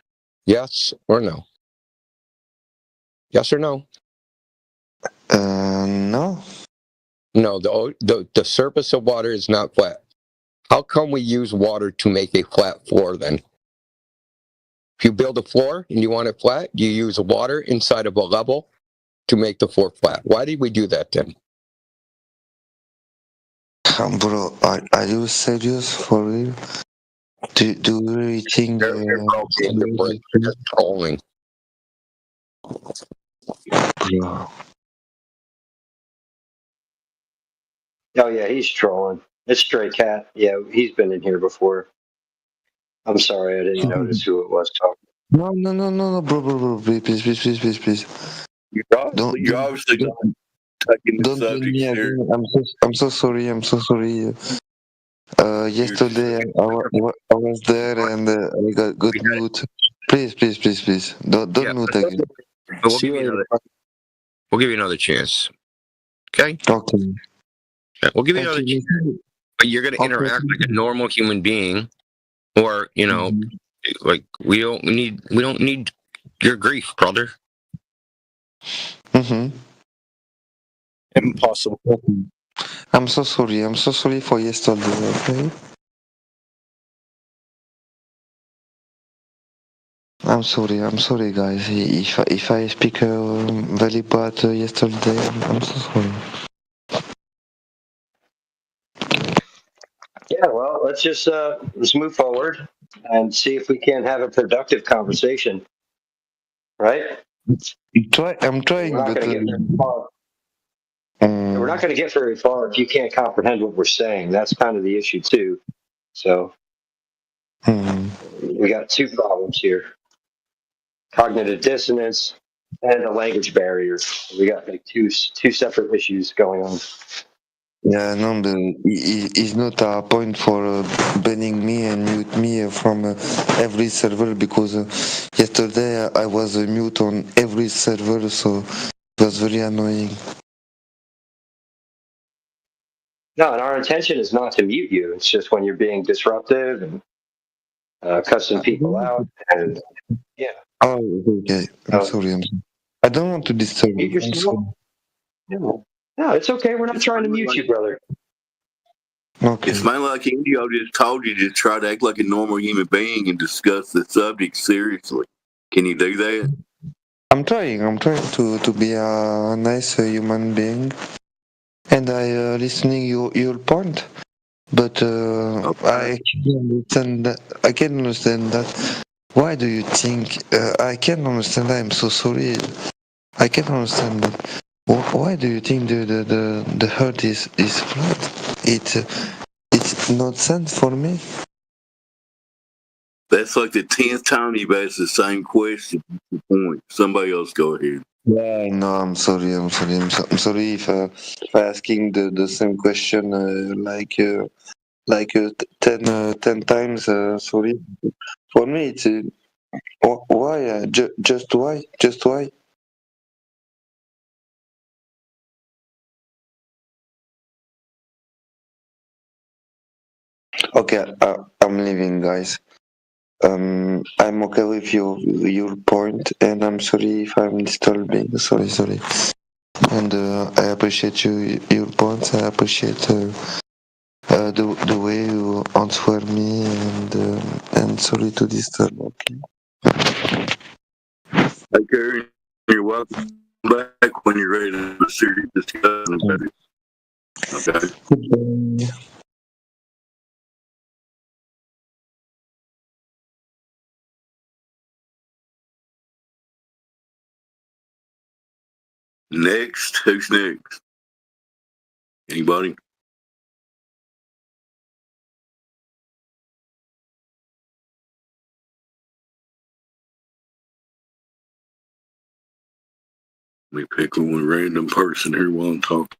S21: Yes or no? Yes or no?
S11: No.
S21: No, the surface of water is not flat. How come we use water to make a flat floor then? If you build a floor and you want it flat, you use water inside of a level to make the floor flat. Why did we do that then?
S11: Bro, are you serious for real? Do you really think
S21: You're just trolling.
S11: Yeah.
S8: Oh yeah, he's trolling. It's Stray Cat. Yeah, he's been in here before. I'm sorry, I didn't notice who it was talking.
S11: No, bro, please.
S23: You're obviously not taking the
S11: Don't blame
S23: subject
S11: me
S23: serious.
S11: again. I'm so sorry. Yesterday I was there and I got mute. Please. Don't mute again.
S1: But we'll give you another chance. Okay?
S11: Okay.
S1: We'll give you another chance. But you're gonna interact like a normal human being, or like we don't need your grief, brother.
S11: Impossible. I'm so sorry for yesterday, okay? I'm sorry guys. If I speak very bad yesterday, I'm so sorry.
S8: Yeah, well, let's move forward and see if we can have a productive conversation. Right?
S11: I'm trying,
S8: we're not
S11: but
S8: going to get very far. We're not going to get very far if you can't comprehend what we're saying. That's kind of the issue too. So we got two problems here: cognitive dissonance and a language barrier. We got like two separate issues going on.
S11: Yeah, no, but it's not a point for banning me and mute me from every server because yesterday I was mute on every server, so it was very annoying.
S8: No, and our intention is not to mute you. It's just when you're being disruptive and cussing people out. And yeah.
S11: Oh, okay. I'm sorry. I don't want to disturb
S8: Mute
S11: you. I'm
S8: yourself?
S11: sorry.
S8: No, it's okay. We're not trying to mute you, brother.
S23: It's mainly like Indio just told you to try to act like a normal human being and discuss the subject seriously. Can you do that?
S11: I'm trying to be a nice human being, and I listening your point, but I can understand that. Why do you think I can understand? I'm so sorry. I can understand that. Why do you think the earth is flat? It's not sense for me.
S23: That's like the 10th time you've asked the same question. That's the point. Somebody else go ahead.
S11: Yeah, no, I'm sorry. I'm sorry if asking the same question like 10 times. Sorry. For me, it's why? Just why? Just why? Okay, I'm leaving, guys. I'm okay with your point, and I'm sorry if I'm disturbing. Sorry. And I appreciate your points. I appreciate the way you answer me, and sorry to disturb. Okay.
S23: Take care. You're welcome back when you're ready to have a serious discussion about it. Okay. Next, who's next? Anybody? Let me pick one random person here while I'm talking.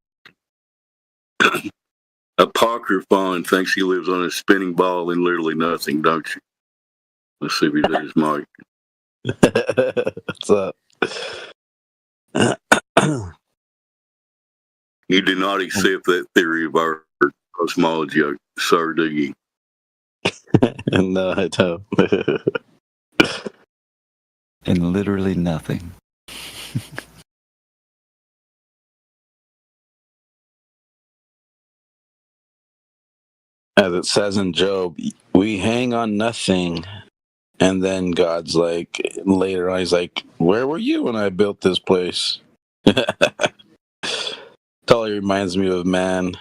S23: Apocryphon thinks he lives on a spinning ball in literally nothing, don't you? Let's see if he's at his mic.
S15: What's up?
S23: You do not accept that theory of our cosmology, sir, do you?
S15: No, I don't.
S14: In literally nothing.
S15: As it says in Job, we hang on nothing. And then God's like, later on, he's like, where were you when I built this place? Totally reminds me of man.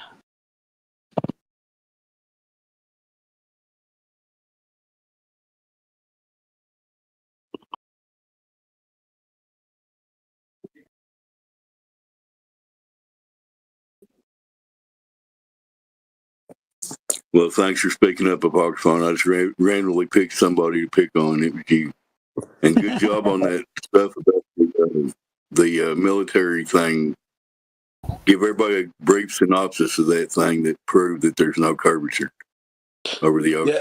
S23: Well, thanks for speaking up, Apocryphon. I just randomly picked somebody to pick on. It was you. And good job on that stuff about the military thing. Give everybody a brief synopsis of that thing that proved that there's no curvature over the ocean.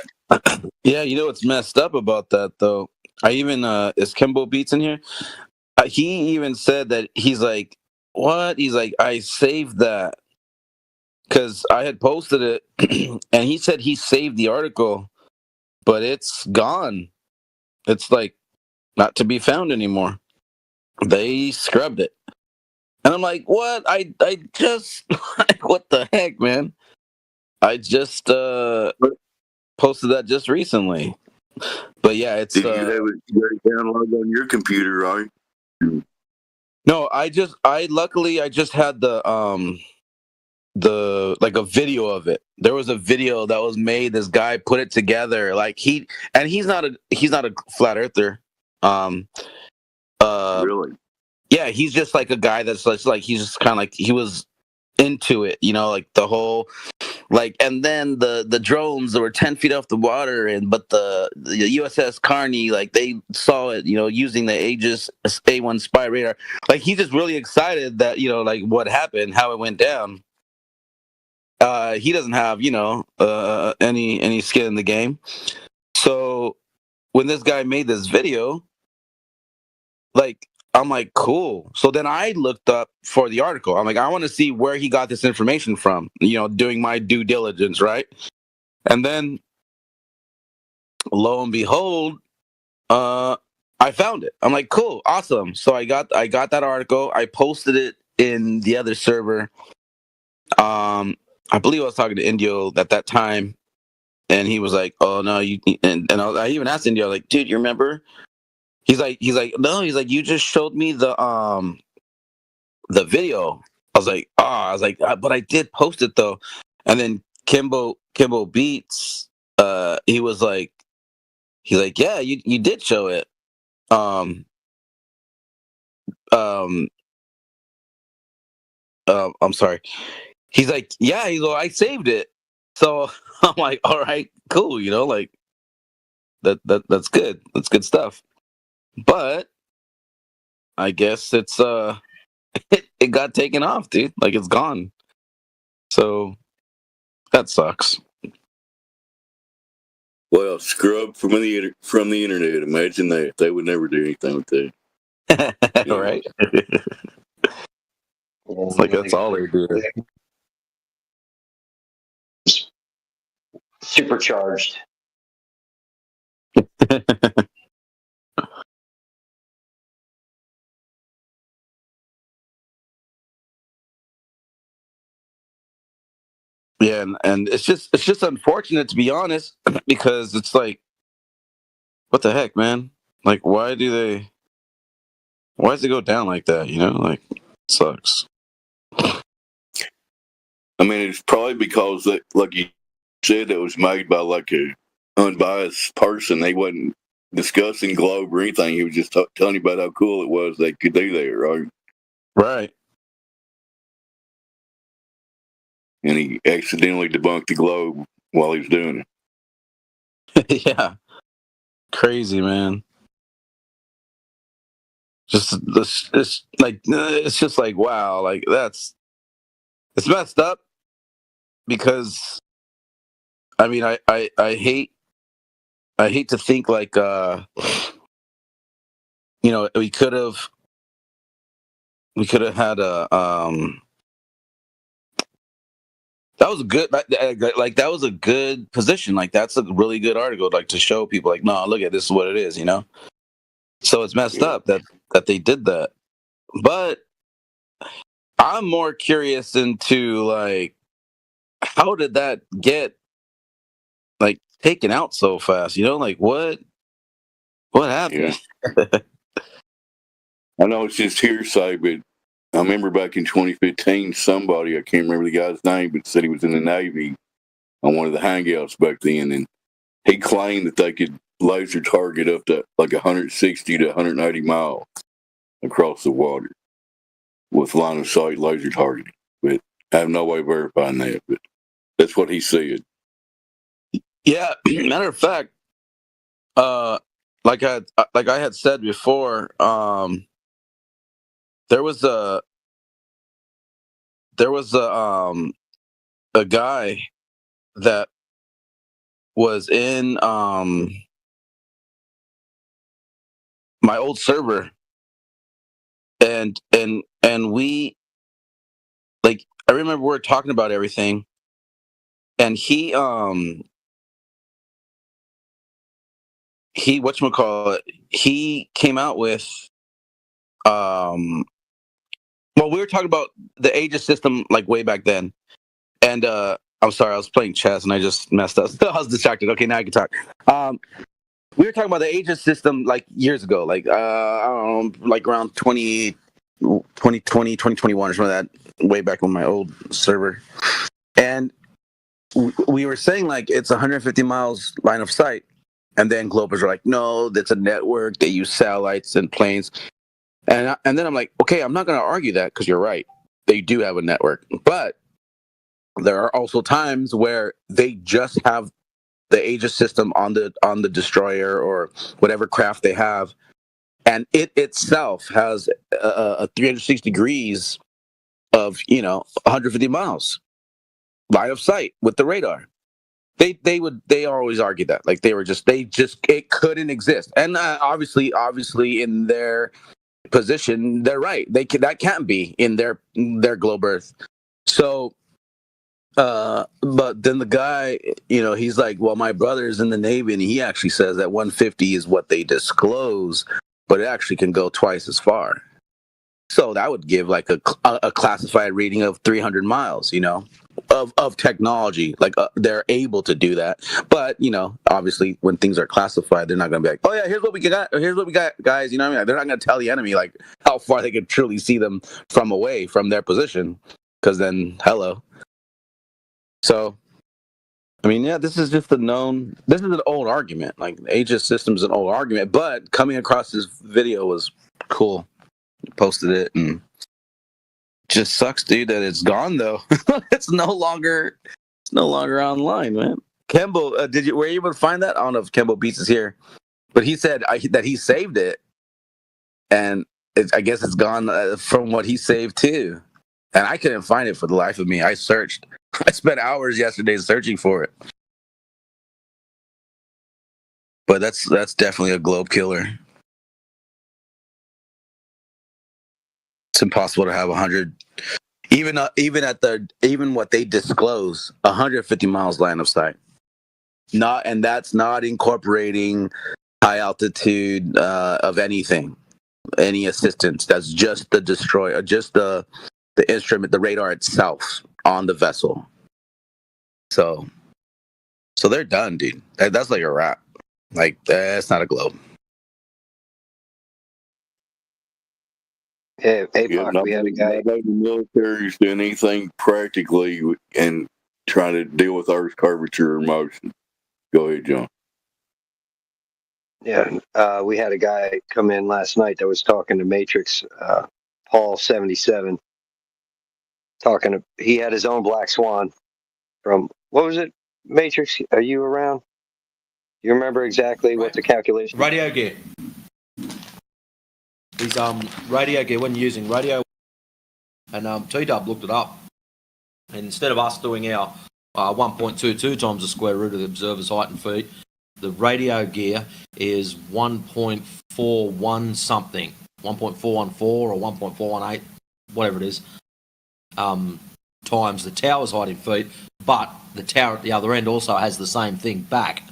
S15: Yeah, you know what's messed up about that though? I even is Kimbo Beats in here? He even said that he's like, what? He's like, I saved that because I had posted it, and he said he saved the article, but it's gone. It's like not to be found anymore. They scrubbed it, and I'm like, what? I just like, what the heck, man? I just posted that just recently. But yeah, it's.
S23: Did you have it download on your computer, right?
S15: No, I luckily I just had the like a video of it. There was a video that was made. This guy put it together. Like he's not a flat earther.
S23: Really?
S15: Yeah, he's just like a guy that's like he's just kind of like he was into it, you know, like the whole like, and then the drones that were 10 feet off the water, but the USS Carney, like they saw it, you know, using the Aegis A1 spy radar. Like he's just really excited that, you know, like what happened, how it went down. He doesn't have, you know, any skin in the game. So when this guy made this video, like I'm like, cool. So then I looked up for the article. I'm like, I want to see where he got this information from, you know, doing my due diligence, right? And then lo and behold, I found it. I'm like, cool, awesome. So I got that article. I posted it in the other server. I believe I was talking to Indio at that time, and he was like, oh no, and I even asked Indio, like, dude, you remember? He's like, no, he's like, you just showed me the video. I was like, but I did post it though. And then Kimbo Beats, he was like, he's like, yeah, you did show it. I'm sorry. He's like, yeah, I saved it. So I'm like, all right, cool, you know, like that's good. That's good stuff. But I guess it's it got taken off, dude. Like it's gone. So that sucks.
S23: Well, scrub from the internet. Imagine that. They would never do anything with that.
S15: Right? It's like that's all they do.
S8: Supercharged.
S15: Yeah, and it's just unfortunate, to be honest, because it's like, what the heck, man? Like, why does it go down like that? You know, like, it sucks.
S23: I mean, it's probably because that, like you said, it was made by like a unbiased person. They wasn't discussing globe or anything. He was just telling you about how cool it was they could do that, right?
S15: Right.
S23: And he accidentally debunked the globe while he was doing
S15: it. Yeah. Crazy, man. It's just like, wow, like it's messed up because I mean I hate to think like you know, we could have had a that was a good like that was a good position. Like that's a really good article, like to show people like, no, look at this is what it is, you know. So it's messed up that they did that. But I'm more curious into like how did that get like taken out so fast? You know, like what happened?
S23: Yeah. I know it's just hearsay, but I remember back in 2015, somebody, I can't remember the guy's name, but said he was in the Navy on one of the hangouts back then, and he claimed that they could laser target up to like 160 to 180 miles across the water with line of sight laser targeting. But I have no way of verifying that, but that's what he said.
S15: Yeah, matter of fact, like I had said before, there was a guy that was in my old server, and we, like, I remember we were talking about everything, and he whatchamacallit, he came out with well, we were talking about the Aegis system like way back then, and I'm sorry, I was playing chess and I just messed up. I was distracted. Okay, now I can talk. We were talking about the Aegis system like years ago, like I don't know, like around 2020, 2021 or something like that, way back on my old server, and we were saying like it's 150 miles line of sight, and then Globers are like, no, that's a network. They use satellites and planes. And then I'm like, okay, I'm not going to argue that because you're right. They do have a network. But there are also times where they just have the Aegis system on the destroyer or whatever craft they have, and it itself has a 360 degrees of 150 miles line of sight with the radar. They always argue that, like it couldn't exist, and obviously in their position they're right. That can't be in their globe Earth. So but then the guy, he's like, well, my brother's in the Navy and he actually says that 150 is what they disclose, but it actually can go twice as far. So that would give like a classified reading of 300 miles, of technology. Like they're able to do that. But, obviously when things are classified, they're not going to be like, oh yeah, here's what we got, guys. You know what I mean? They're not going to tell the enemy like how far they can truly see them from away from their position. Because then, hello. So, I mean, yeah, this is an old argument. Like the Aegis system is an old argument, but coming across this video was cool. Posted it, and just sucks, dude, that it's gone though. It's no longer online, man. Kembo, were you able to find that? I don't know if Kembo Beats is here, but he said that he saved it, and I guess it's gone from what he saved too. And I couldn't find it for the life of me. I searched. I spent hours yesterday searching for it. But that's definitely a globe killer. It's impossible to have 100, even what they disclose, 150 miles line of sight. And that's not incorporating high altitude of anything, any assistance. That's just the destroyer, just the instrument, the radar itself on the vessel. So they're done, dude. That's like a wrap. Like that's not a globe.
S8: Hey, we had a guy.
S23: The military's doing anything practically and trying to deal with Earth's curvature or motion. Go ahead, John.
S8: Yeah, we had a guy come in last night that was talking to Matrix, Paul 77. He had his own Black Swan from, what was it, Matrix? Are you around? You remember exactly what the calculation?
S9: Radio gear. He's radio gear when using radio, and T-Dub looked it up. And instead of us doing our 1.22 times the square root of the observer's height and feet, the radio gear is 1.41 something, 1.414 or 1.418, whatever it is, times the tower's height in feet. But the tower at the other end also has the same thing back,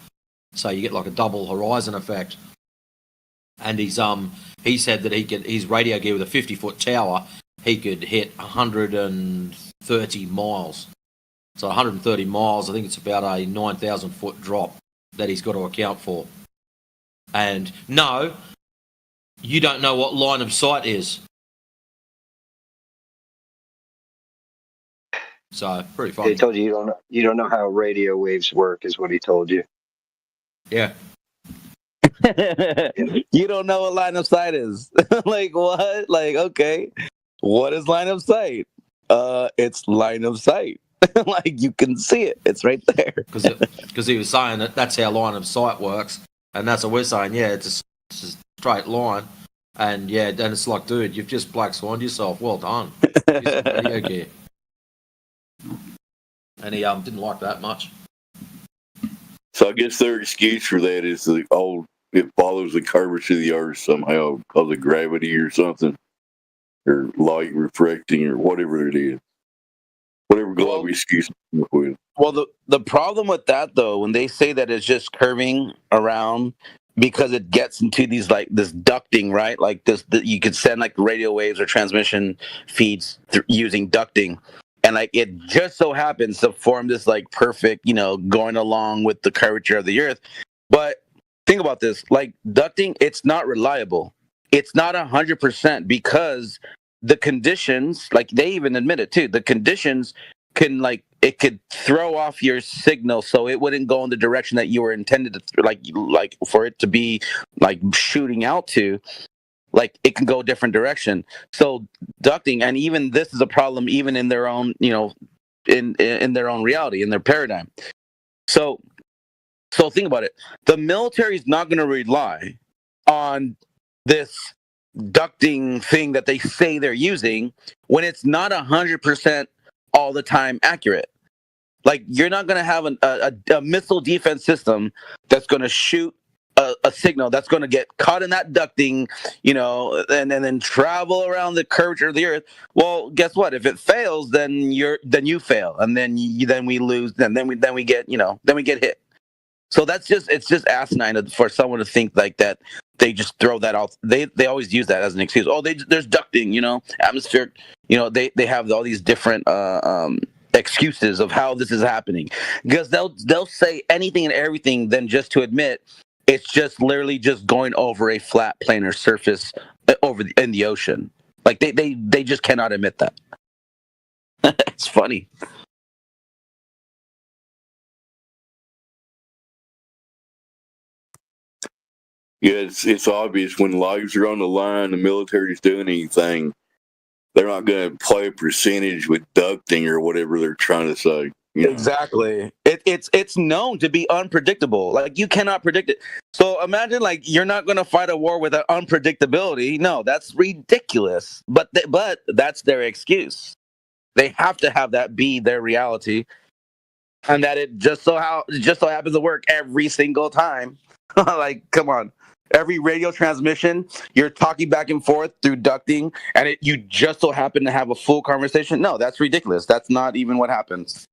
S9: so you get like a double horizon effect. And he said that his radio gear with a 50-foot tower, he could hit 130 miles. So 130 miles, I think it's about a 9,000-foot drop that he's got to account for. And no, you don't know what line of sight is. So pretty funny.
S8: He told you you don't know how radio waves work, is what he told you.
S9: Yeah.
S15: You don't know what line of sight is. Like what? Like, okay, what is line of sight? It's line of sight. Like you can see it. It's right there.
S9: Because he was saying that's how line of sight works. And that's what we're saying. Yeah, it's a straight line. And yeah, then it's like, dude, you've just black swaned yourself. Well done. Use some radio gear. And he didn't like that much.
S23: So I guess their excuse for that is it follows the curvature of the Earth somehow because of gravity or something, or light refracting or whatever it is. Whatever globe excuse.
S15: Well, the problem with that though, when they say that it's just curving around because it gets into these like this ducting, right? Like you could send like radio waves or transmission feeds using ducting, and like it just so happens to form this like perfect, going along with the curvature of the Earth. But think about this: like ducting, it's not reliable. It's not 100% because the conditions, like they even admit it too, the conditions can it could throw off your signal so it wouldn't go in the direction that you were intended to like for it to be like shooting out to, like it can go a different direction. So ducting, and even this is a problem even in their own, in their own reality, in their paradigm. So think about it. The military is not going to rely on this ducting thing that they say they're using when it's not 100% all the time accurate. Like you're not going to have a missile defense system that's going to shoot a signal that's going to get caught in that ducting, and then travel around the curvature of the Earth. Well, guess what? If it fails, then you fail, and then we lose, and then we get hit. So it's just asinine for someone to think like that. They just throw that out. They always use that as an excuse. Oh, there's ducting, atmospheric. They have all these different excuses of how this is happening, because they'll say anything and everything than just to admit it's just literally just going over a flat planar surface in the ocean. Like they just cannot admit that. It's funny.
S23: Yeah, it's obvious when lives are on the line, the military's doing anything, they're not going to play a percentage with ducting or whatever they're trying to say.
S15: Exactly. It's known to be unpredictable. Like you cannot predict it. So imagine like you're not going to fight a war with an unpredictability. No, that's ridiculous. But that's their excuse. They have to have that be their reality, and that it just so happens to work every single time. Like, come on. Every radio transmission, you're talking back and forth through ducting, and you just so happen to have a full conversation. No, that's ridiculous. That's not even what happens.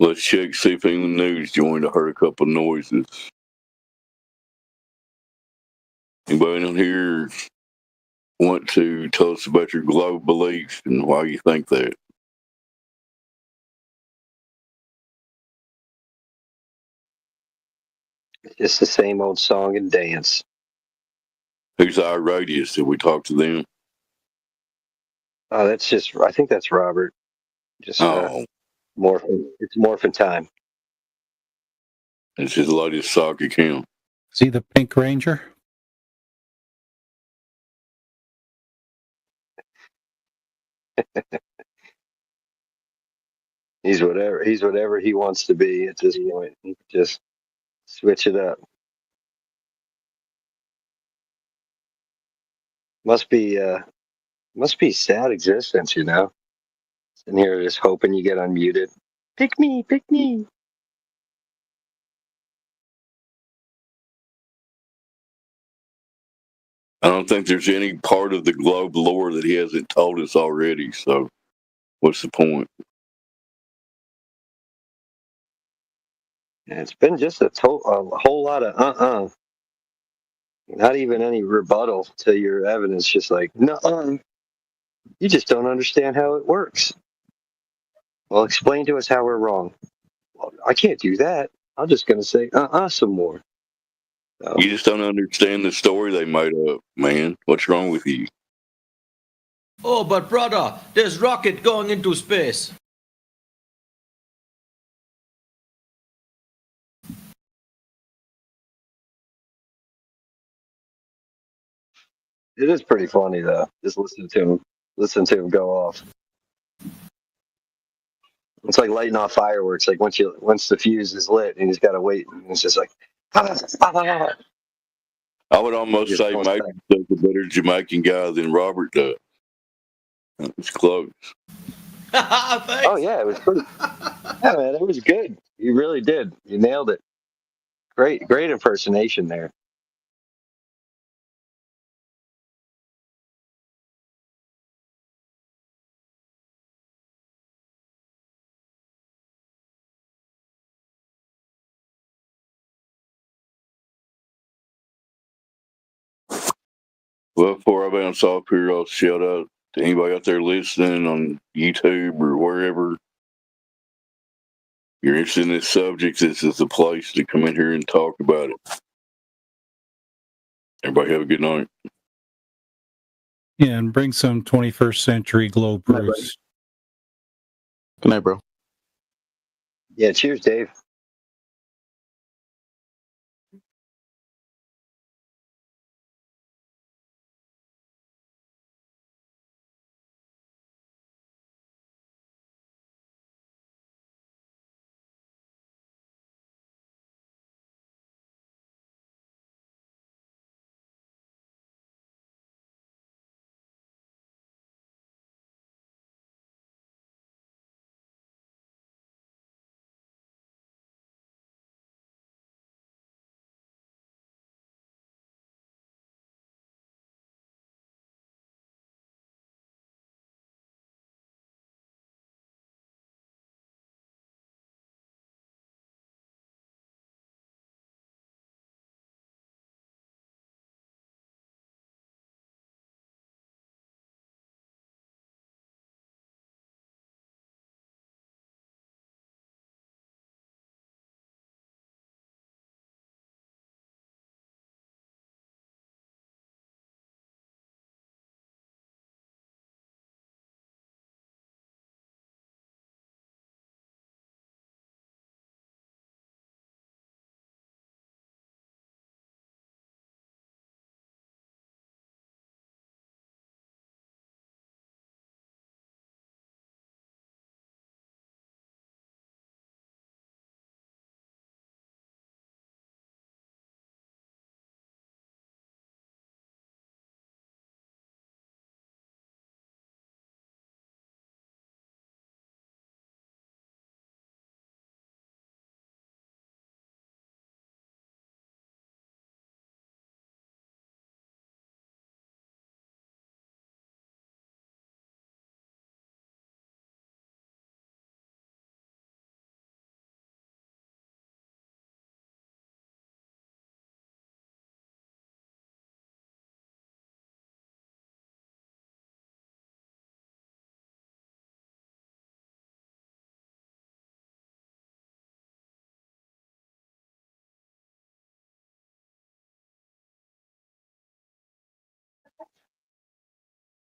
S23: Let's check, see if any news joined. I heard a couple of noises. Anybody on here want to tell us about your globe beliefs and why you think that?
S8: It's the same old song and dance.
S23: Who's our radius? Did we talk to them?
S8: Oh, I think that's Robert. Just morphing. It's morphin' time.
S23: It's his latest sock account.
S12: See the Pink Ranger?
S8: He's whatever he wants to be at this point. He can just switch it up. Must be sad existence, Sitting here just hoping you get unmuted. Pick me, pick me.
S23: I don't think there's any part of the globe lore that he hasn't told us already. So, what's the point?
S8: It's been just a whole lot of not even any rebuttal to your evidence. Just like no, you just don't understand how it works. Well, explain to us how we're wrong. Well, I can't do that. I'm just going to say some more. So,
S23: You just don't understand the story they made up, man. What's wrong with you?
S9: Oh, but brother, there's rocket going into space.
S8: It is pretty funny though. Just listen to him go off. It's like lighting off fireworks. Like once the fuse is lit, and he's got to wait, and it's just like.
S23: I would almost say Mike does a better Jamaican guy than Robert does. It's close.
S8: Oh yeah, it was pretty. Yeah, man, it was good. You really did. You nailed it. Great impersonation there.
S23: Well, before I bounce off here, I'll shout out to anybody out there listening on YouTube or wherever. You're interested in this subject, this is the place to come in here and talk about it. Everybody have a good night.
S12: Yeah, and bring some 21st century globe proofs.
S15: Good night, bro.
S8: Yeah, cheers, Dave.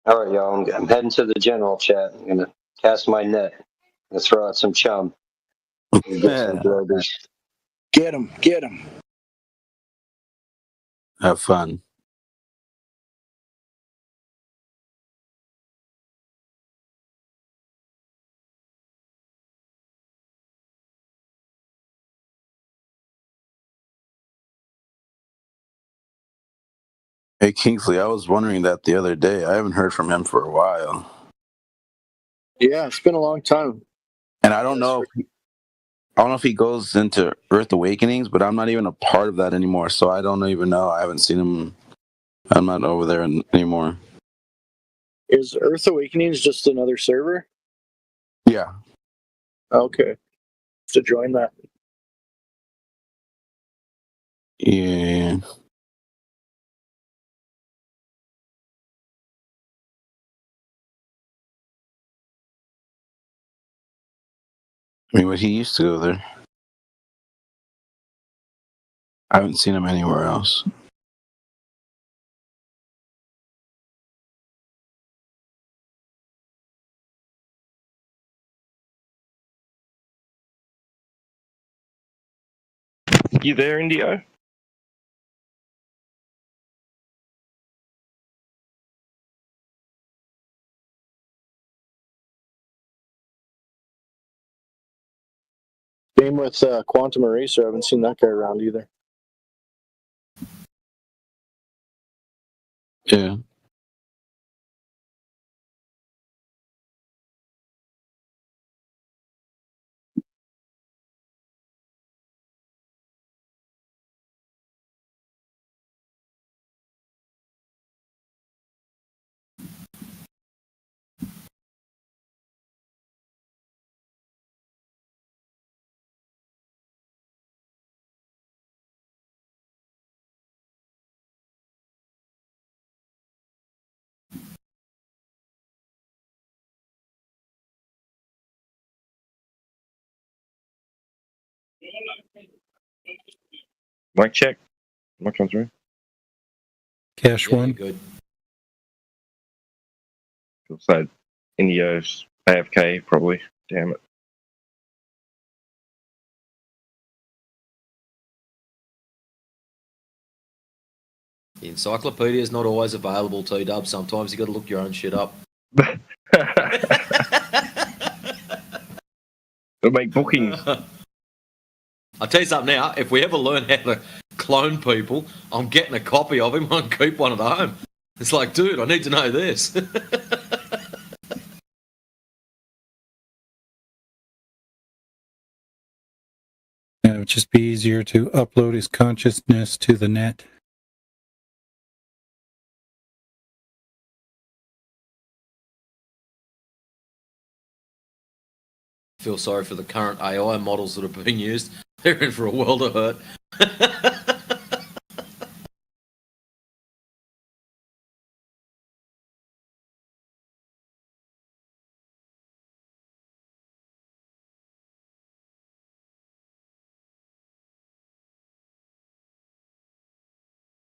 S8: All right, y'all. I'm heading to the general chat. I'm gonna cast my net. I'm gonna throw out some chum. Get some globers.
S15: Get him. Have fun. Hey, Kingsley, I was wondering that the other day. I haven't heard from him for a while.
S6: Yeah, it's been a long time.
S15: And I don't know if he goes into Earth Awakenings, but I'm not even a part of that anymore, so I don't even know. I haven't seen him. I'm not over there anymore.
S6: Is Earth Awakenings just another server?
S15: Yeah.
S6: Okay. To join that.
S15: Yeah. I mean, but he used to go there. I haven't seen him anywhere else.
S16: You there, Indio?
S6: Same with Quantum Eraser. I haven't seen that guy around either.
S15: Yeah.
S16: Mic check. Mic comes through.
S12: Cash
S9: Yeah,
S12: one.
S9: good.
S16: So Indio's AFK probably. Damn it.
S9: The encyclopedia is not always available, T-Dub. Sometimes you got to look your own shit up.
S16: It'll make bookings.
S9: I'll tell you something now. If we ever learn how to clone people, I'm getting a copy of him and keep one at home. It's like, dude, I need to know this.
S12: It would just be easier to upload his consciousness to the net.
S9: Feel sorry for the current AI models that are being used. They're in for a world of hurt.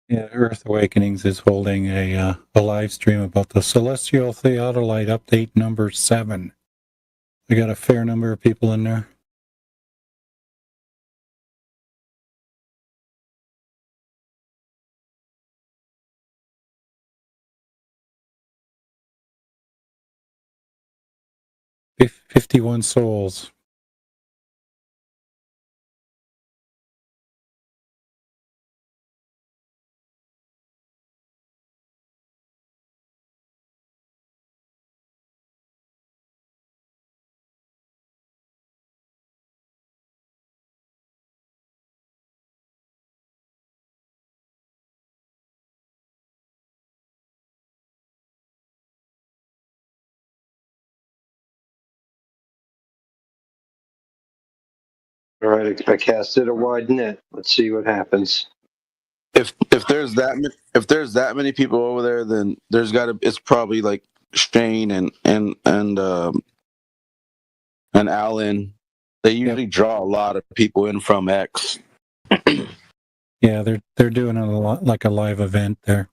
S12: Yeah, Earth Awakenings is holding a live stream about the Celestial Theodolite update number 7. We got a fair number of people in there. Fif- 51 souls.
S8: All right, I casted a wide net. Let's see what happens.
S15: If there's that many people over there, then there's it's probably like Shane and Alan. They usually draw a lot of people in from X.
S12: Yeah, they're doing a lot like a live event there.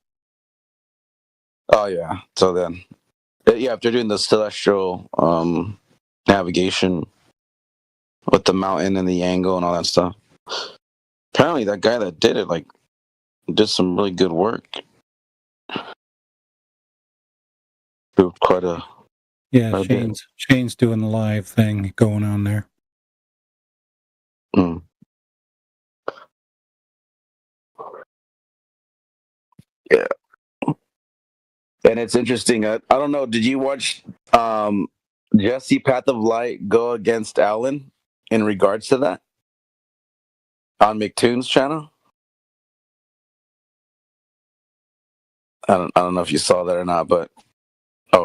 S15: Oh yeah. So then, yeah, if they're doing the celestial navigation with the mountain and the angle and all that stuff. Apparently, that guy that did it did some really good work. Proved quite a
S12: Shane's doing the live thing going on there.
S15: Mm. Yeah. And it's interesting. I don't know. Did you watch Jesse Path of Light go against Alan in regards to that on McToon's channel? I don't know if you saw that or not, but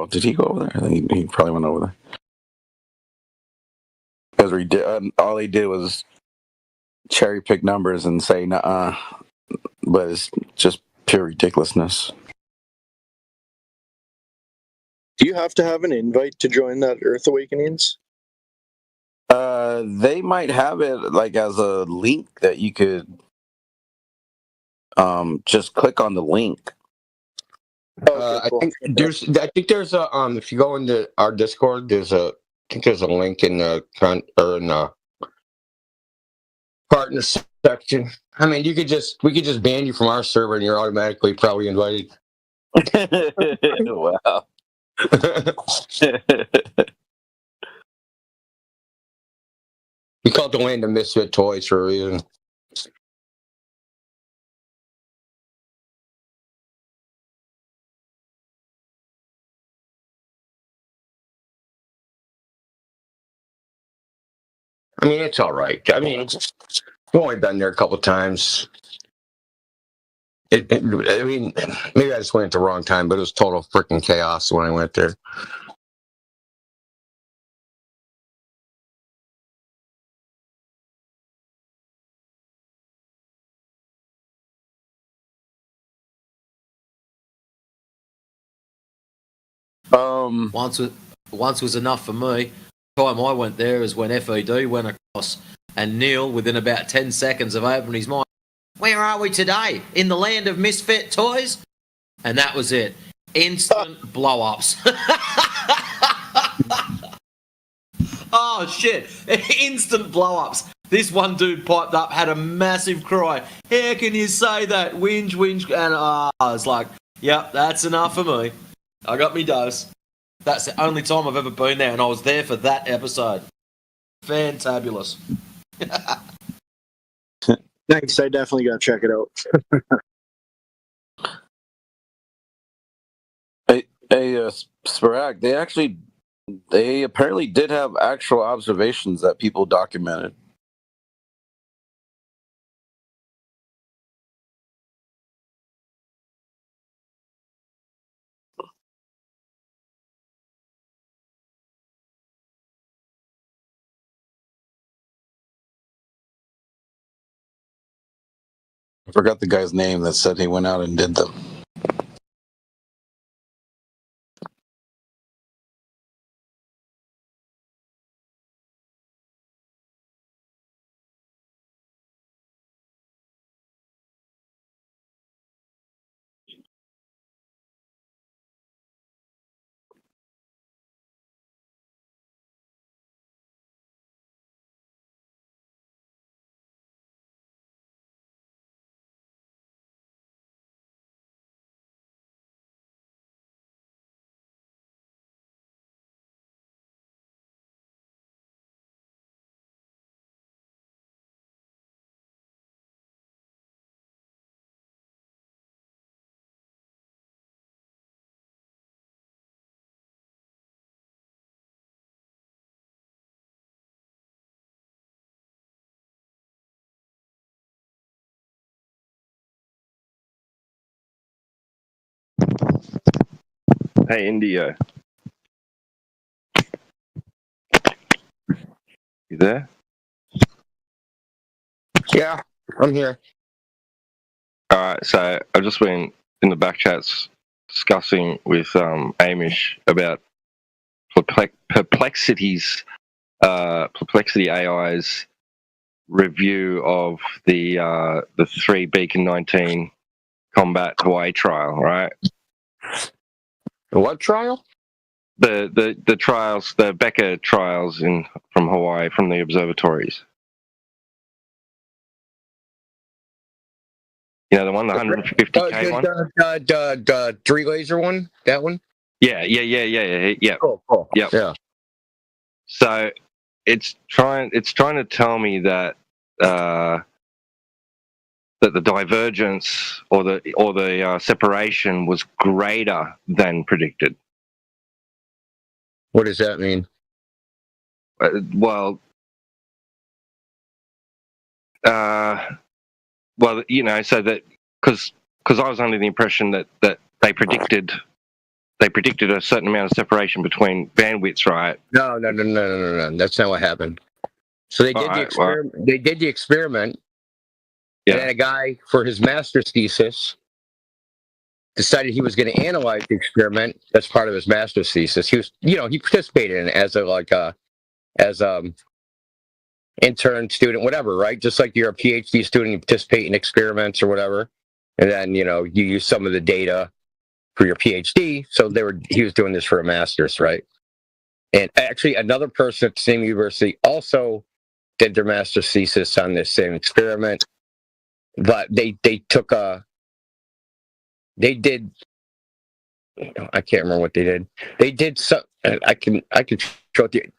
S15: did he go over there? I think he probably went over there because all he did was cherry pick numbers and say "nuh-uh," but it's just pure ridiculousness.
S6: Do you have to have an invite to join that Earth Awakenings?
S15: They might have it like as a link that you could just click on the link.
S6: Okay, cool.
S21: I think there's a if you go into our Discord, there's a link in the partner section. I mean, we could just ban you from our server and you're automatically probably invited.
S15: Wow.
S21: We call it the land of misfit toys for a reason. I mean, it's all right. I mean, I've only been there a couple times. I mean, maybe I just went at the wrong time, but it was total freaking chaos when I went there.
S9: Once was enough for me. The time I went there is when FED went across, and Neil, within about 10 seconds of opening his mind, where are we today? In the land of misfit toys? And that was it. Instant blow-ups. Oh, shit. Instant blow-ups. This one dude piped up, had a massive cry. How can you say that? Whinge. And I was like, yep, that's enough for me. I got me dose. That's the only time I've ever been there, and I was there for that episode. Fantabulous.
S6: Thanks. I definitely got to check it out.
S15: Hey, Sporag, they apparently did have actual observations that people documented. I forgot the guy's name that said he went out and did them.
S16: Hey, Indio. You there?
S21: Yeah, I'm here.
S16: All right, so I've just been in the back chats discussing with Amish about Perplexity AI's review of the 3 Beacon 19 combat Hawaii trial, right?
S21: The what trial?
S16: The trials, the Becker trials from Hawaii, from the observatories. You know, the one, the 150K one?
S21: The 3 laser one? That one?
S16: Yeah.
S21: Cool.
S16: Yep.
S21: Yeah.
S16: So it's trying to tell me that that the divergence or the separation was greater than predicted.
S21: What does that mean?
S16: Well, you know, so that because I was under the impression that they predicted a certain amount of separation between bandwidths, right?
S21: No. That's not what happened. So they did the experiment. They did the experiment. Yeah. And then a guy, for his master's thesis, decided he was going to analyze the experiment. That's part of his master's thesis. He was, he participated in it as intern student, whatever, right? Just like you're a PhD student, you participate in experiments or whatever, and then you use some of the data for your PhD. So he was doing this for a master's, right? And actually, another person at the same university also did their master's thesis on this same experiment, but they did. I can't remember what they did. They did some. I can show it to you.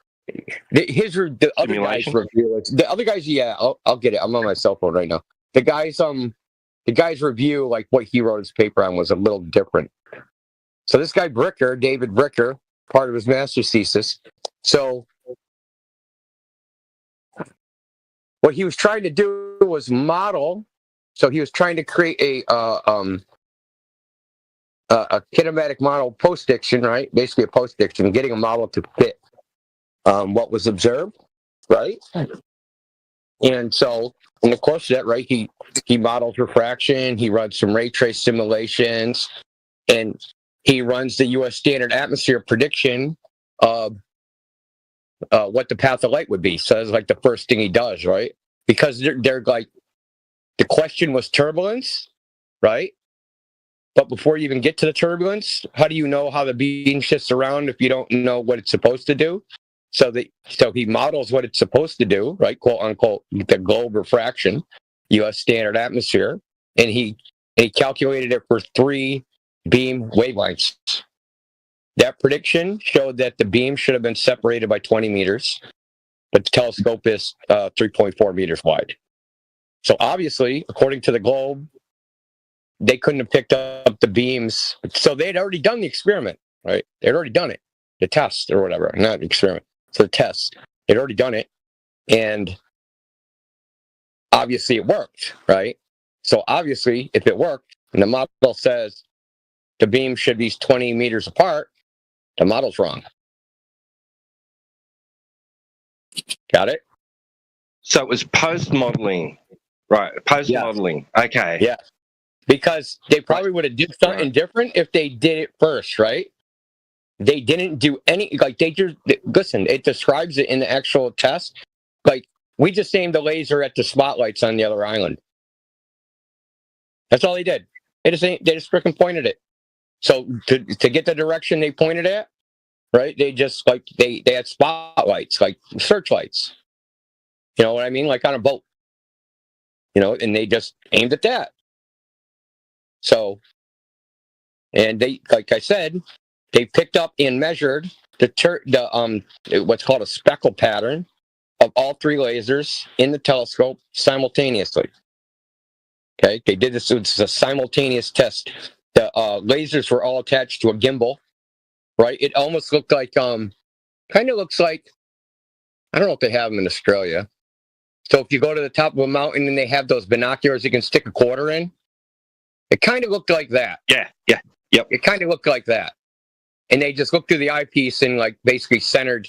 S21: The other guys review it. The other guys, yeah, I'll get it. I'm on my cell phone right now. The guys review like what he wrote his paper on was a little different. So this guy Bricker, David Bricker, part of his master's thesis. So what he was trying to do was model. So he was trying to create a kinematic model post-diction, right? Basically a post-diction, getting a model to fit what was observed, right? And so in the course of that, right, he models refraction, he runs some ray trace simulations, and he runs the U.S. standard atmosphere prediction of what the path of light would be. So that's like the first thing he does, right? Because they're like, the question was turbulence, right? But before you even get to the turbulence, how do you know how the beam shifts around if you don't know what it's supposed to do? So he models what it's supposed to do, right? Quote unquote, the globe refraction, U.S. standard atmosphere, and he calculated it for 3 beam wavelengths. That prediction showed that the beam should have been separated by 20 meters, but the telescope is 3.4 meters wide. So obviously, according to the globe, they couldn't have picked up the beams. So they had already done the experiment, right? They had already done it, the test or whatever, not the experiment. So the test, they'd already done it, and obviously it worked, right? So obviously, if it worked, and the model says the beam should be 20 meters apart, the model's wrong. Got it?
S16: So it was post-modeling, right? Post-modeling. Yeah. Okay.
S21: Yeah. Because they probably would have did something different if they did it first, right? They didn't do any, like, they just, listen, it describes it in the actual test. Like, we just aimed the laser at the spotlights on the other island. That's all they did. They just freaking pointed it. So to get the direction they pointed at, right? They just, like, they had spotlights, like searchlights. You know what I mean? Like on a boat. You know, and they just aimed at that. So, and they, like I said, they picked up and measured what's called a speckle pattern of all 3 lasers in the telescope simultaneously. Okay, they did this. It's a simultaneous test. The lasers were all attached to a gimbal, right? It almost looked like, kind of looks like, I don't know if they have them in Australia. So if you go to the top of a mountain and they have those binoculars you can stick a quarter in, it kind of looked like that.
S16: Yeah. Yep.
S21: It kind of looked like that. And they just looked through the eyepiece and like basically centered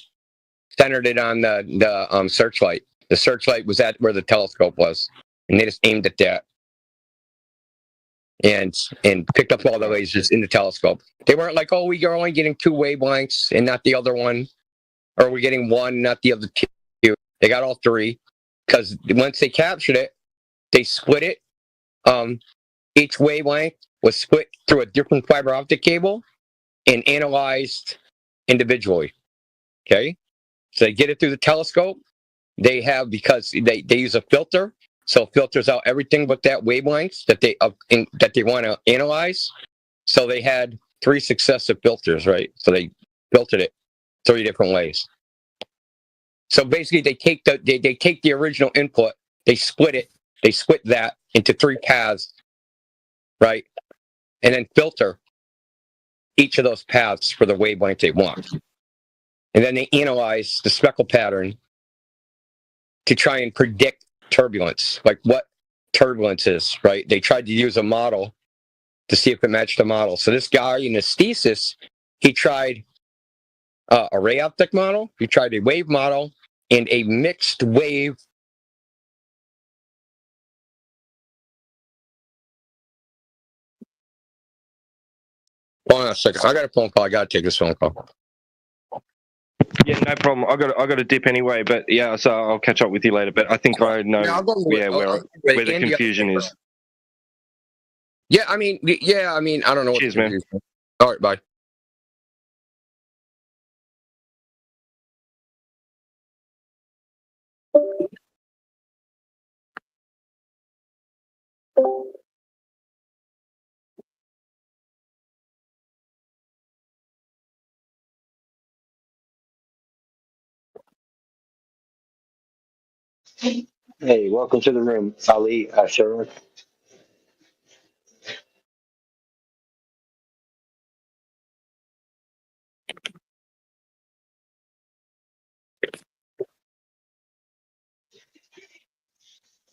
S21: it on the searchlight. The searchlight was at where the telescope was, and they just aimed at that and picked up all the lasers in the telescope. They weren't like, oh, we are only getting 2 wavelengths and not the other one, or we're getting 1, not the other 2. They got all 3 because once they captured it, they split it. Each wavelength was split through a different fiber optic cable and analyzed individually. Okay, so they get it through the telescope. They have, because they use a filter, so it filters out everything but that wavelength that they want to analyze. So they had 3 successive filters, right? So they filtered it 3 different ways. So basically, they take the original input, they split that into 3 paths, right, and then filter each of those paths for the wavelength they want. And then they analyze the speckle pattern to try and predict turbulence, like what turbulence is, right? They tried to use a model to see if it matched the model. So this guy in his thesis, he tried a ray optic model, he tried a wave model, and a mixed wave. Hold on a second. I got a phone call. I got to take this phone call.
S16: Yeah, no problem. I got to dip anyway, but yeah, so I'll catch up with you later. But I think I know where the confusion is.
S21: Yeah, I mean, I don't know.
S16: Cheers, man.
S21: All right, bye.
S8: Hey, welcome to the room, Ali Sharon.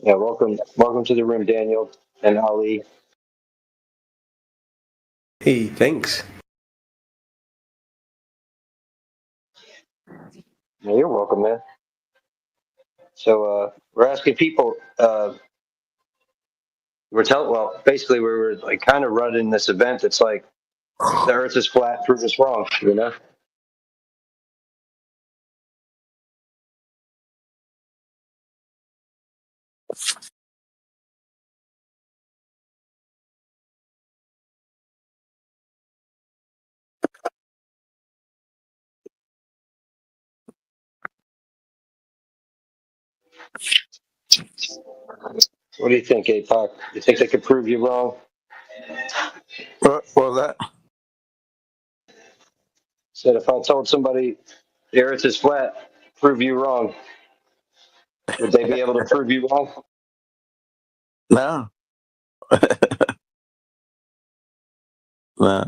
S8: Yeah, welcome to the room, Daniel and Ali.
S10: Hey, thanks.
S8: Yeah, you're welcome, man. So we're asking people. Basically, we were like kind of running this event. It's like the Earth is flat, prove us wrong. You know. What do you think, APOC? You think they could prove you wrong?
S15: What was that?
S8: Said if I told somebody the Earth is flat, prove you wrong, would they be able to prove you wrong?
S15: No. No.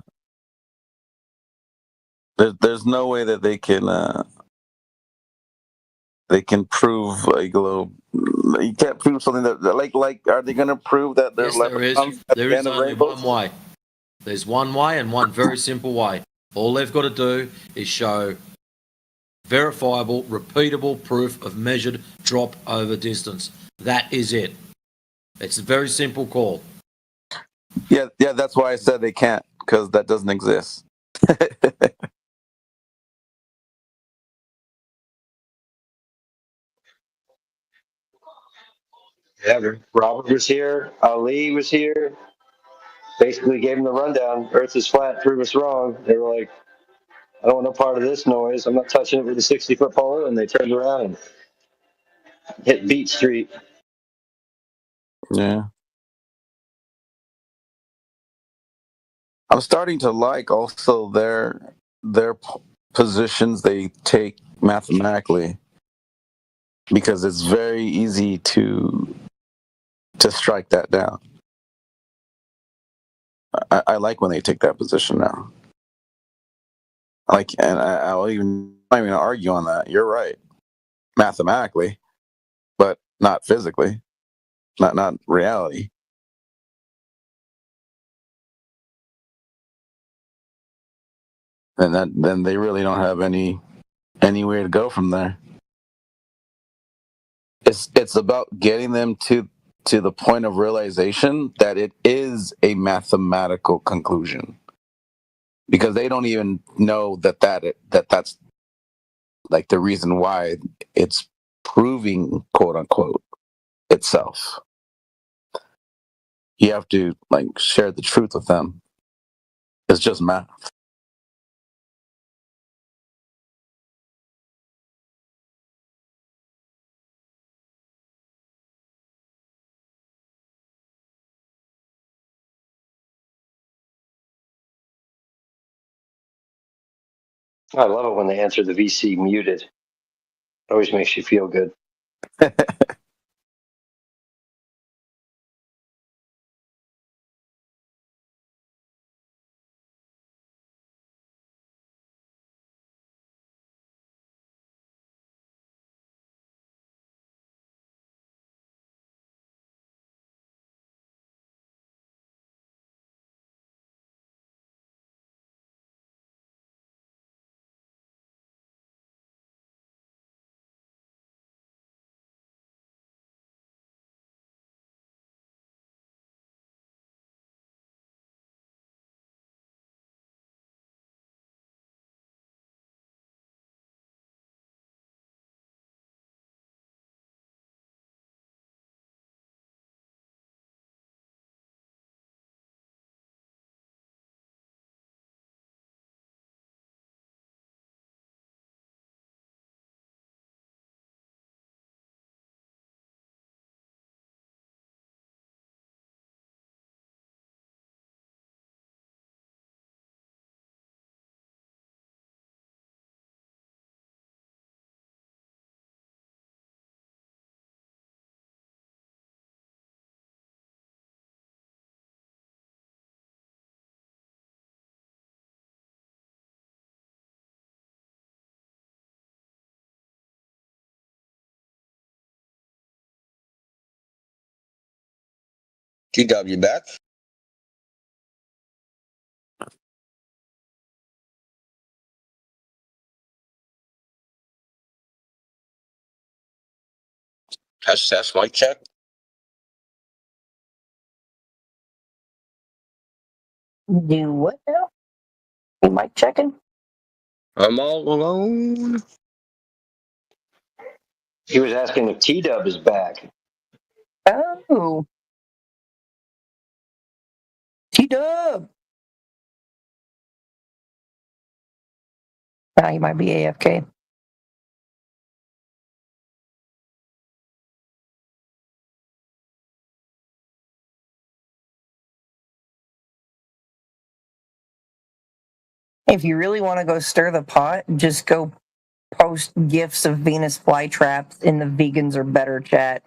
S15: There's no way that they can prove a globe. You can't prove something that like are they going to prove that there's
S9: Yes, there is.
S15: leprechauns at
S9: There
S15: the
S9: is
S15: end of
S9: only
S15: rainbows?
S9: one way. There's one way and one very simple way. All they've got to do is show verifiable, repeatable proof of measured drop over distance. That is it. It's a very simple call.
S15: Yeah, that's why I said they can't, because that doesn't exist.
S8: Yeah, Robert was here. Ali was here. Basically gave him the rundown. Earth is flat, prove us wrong. They were like, I don't want no part of this noise. I'm not touching it with a 60-foot pole. And they turned around and hit Beat Street.
S15: Yeah. I'm starting to like also their positions they take mathematically, because it's very easy to strike that down. I like when they take that position now. I'll even not even argue on that. You're right, mathematically, but not physically, not reality. And then they really don't have anywhere to go from there. It's about getting them to the point of realization that it is a mathematical conclusion, because they don't even know that's like the reason why it's proving, quote unquote, itself. You have to like share the truth with them. It's just math.
S8: I love it when they answer the VC muted. It always makes you feel good.
S21: TW back. Test, mic check.
S10: Do what now? You mic checking?
S21: I'm all alone.
S8: He was asking if T-Dub is back.
S10: Oh. T-Dub! Now you might be AFK. If you really want to go stir the pot, just go post gifs of Venus flytraps in the vegans are better chat.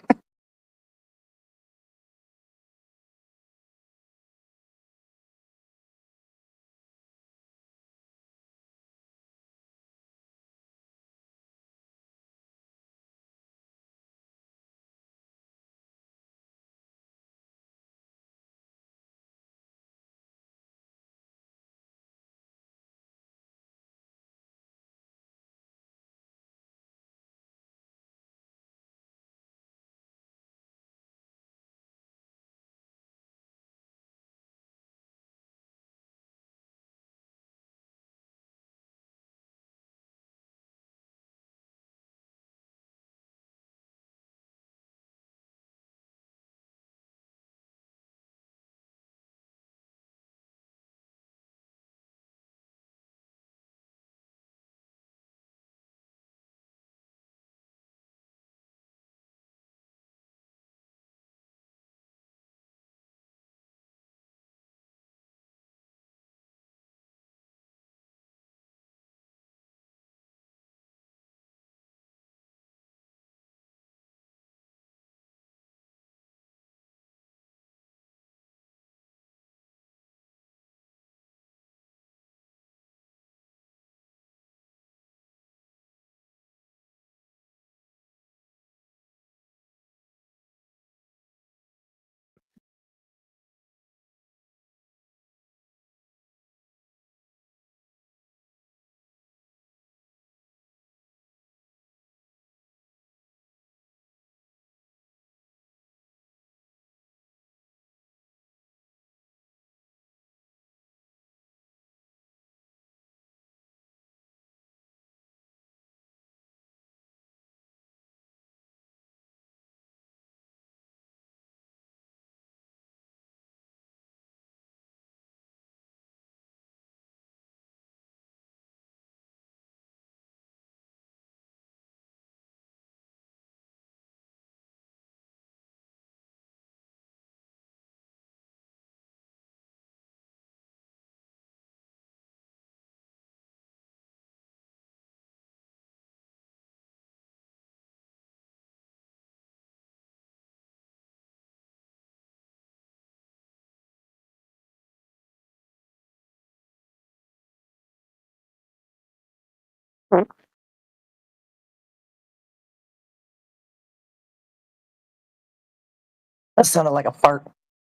S10: That sounded like a fart.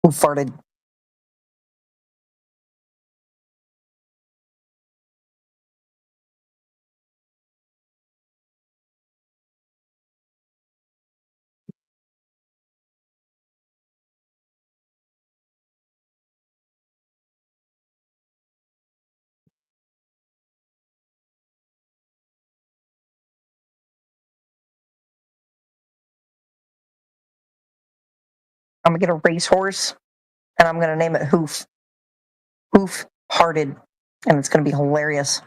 S10: Who farted? I'm gonna get a racehorse and I'm gonna name it Hoof. Hoof Hearted. And it's gonna be hilarious.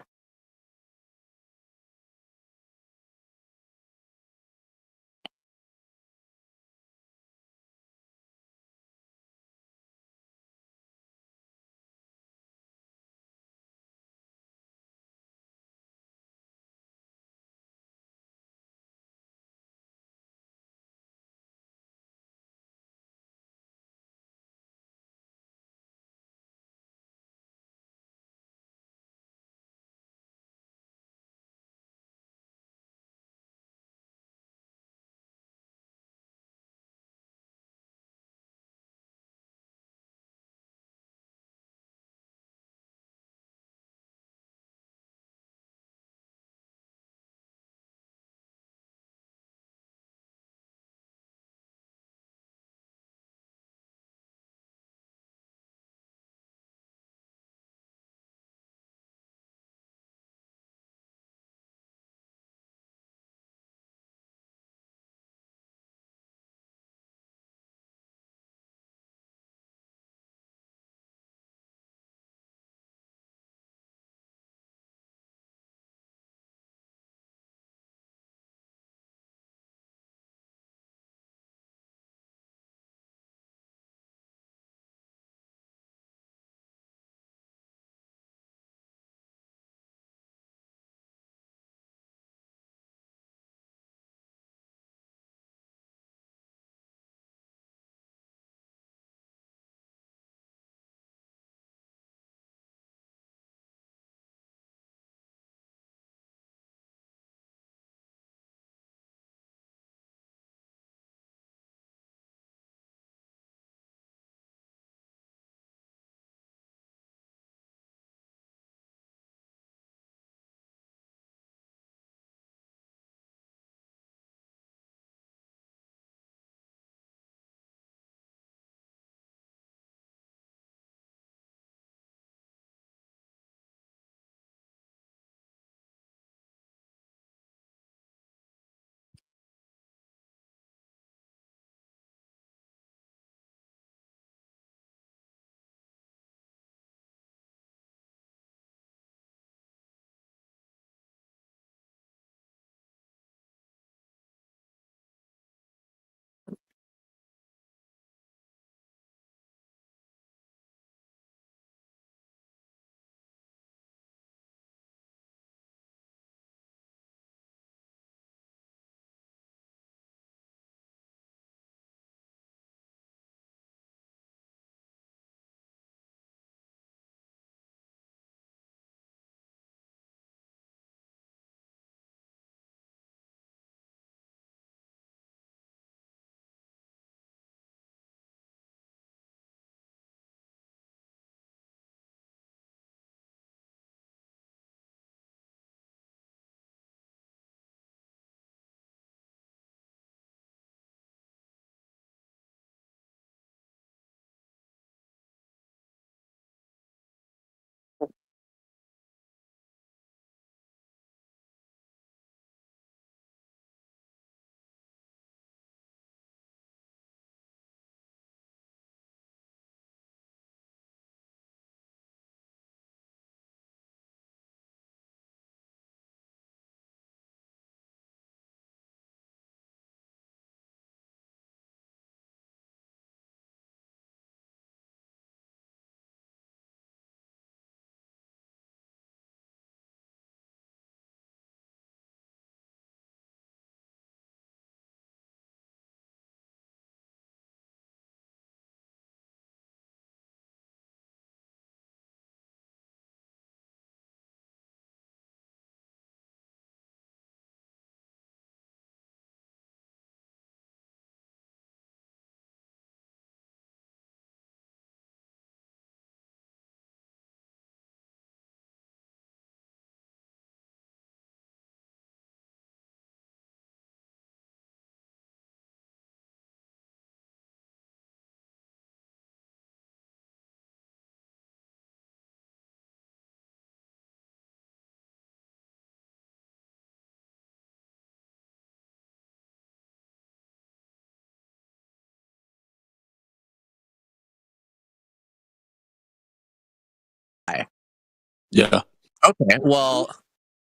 S2: Yeah.
S17: Okay, well,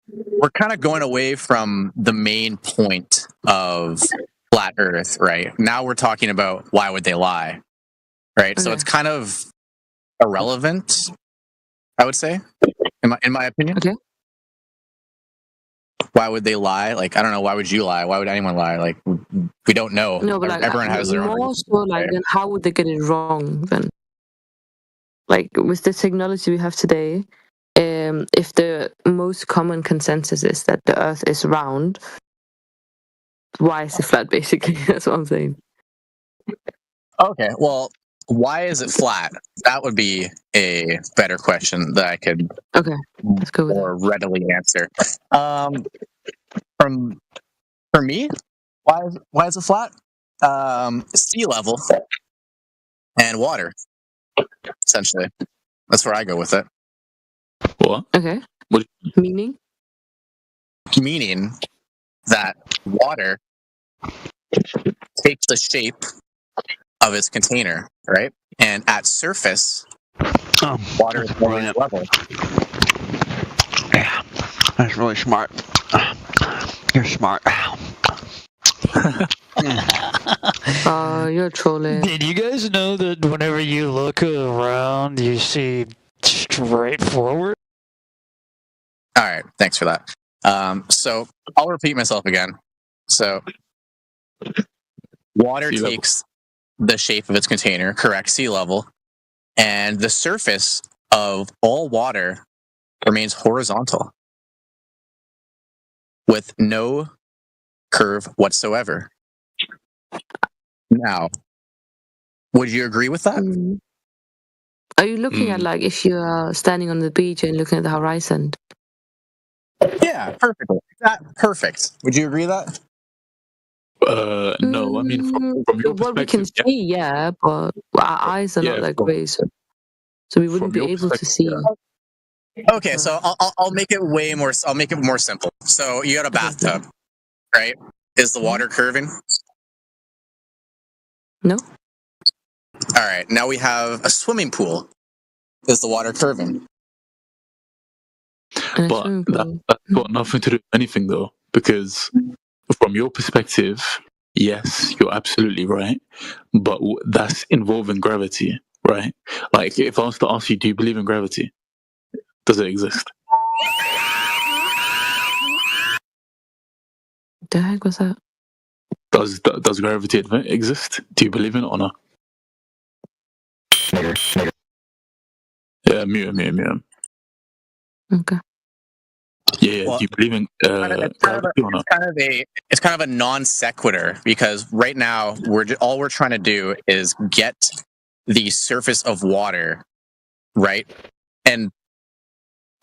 S17: we're kind of going away from the main point of flat Earth, right? Now we're talking about why would they lie, right? So it's kind of irrelevant, I would say, in my opinion.
S18: Okay.
S17: Why would they lie? Like, I don't know. Why would you lie? Why would anyone lie? Like, we don't know.
S18: No, but like,
S17: everyone has their own.
S18: More so, like, then how would they get it wrong then? Like, with the technology we have today, if the most common consensus is that the Earth is round, why is it flat? Basically, that's what I'm saying.
S17: Okay, well, why is it flat? That would be a better question that I could
S18: let's go with
S17: more readily answer. For me, why is it flat? Sea level and water, essentially. That's where I go with it.
S2: What?
S18: Okay. Meaning?
S17: Meaning that water takes the shape of its container, right? And at surface, water is always level.
S24: Yeah, that's really smart. You're smart.
S18: You're trolling.
S25: Did you guys know that whenever you look around, you see straight forward?
S17: All right, thanks for that. So I'll repeat myself again. So water takes the shape of its container, correct, sea level, and the surface of all water remains horizontal with no curve whatsoever. Now, would you agree with that?
S18: Are you looking at, like, if you're standing on the beach and looking at the horizon?
S17: Yeah, perfect. Would you agree with that?
S2: No, I mean, from your
S18: what we can
S2: perspective,
S18: see, yeah, but our eyes are not that great, so we wouldn't be able to see.
S17: Okay, so I'll make it I'll make it more simple. So you got a bathtub, right? Is the water curving?
S18: No.
S17: All right, now we have a swimming pool. Is the water curving?
S2: but that's got nothing to do with anything, though, because from your perspective, yes, you're absolutely right, but that's involving gravity, right? Like, if I was to ask you, do you believe in gravity? Does it exist?
S18: The heck was that?
S2: Does gravity exist? Do you believe in it or not? Yeah, mute.
S18: Okay.
S2: Yeah,
S17: Well,
S2: do you believe in gravity or not?
S17: It's kind of a non sequitur, because right now all we're trying to do is get the surface of water, right? And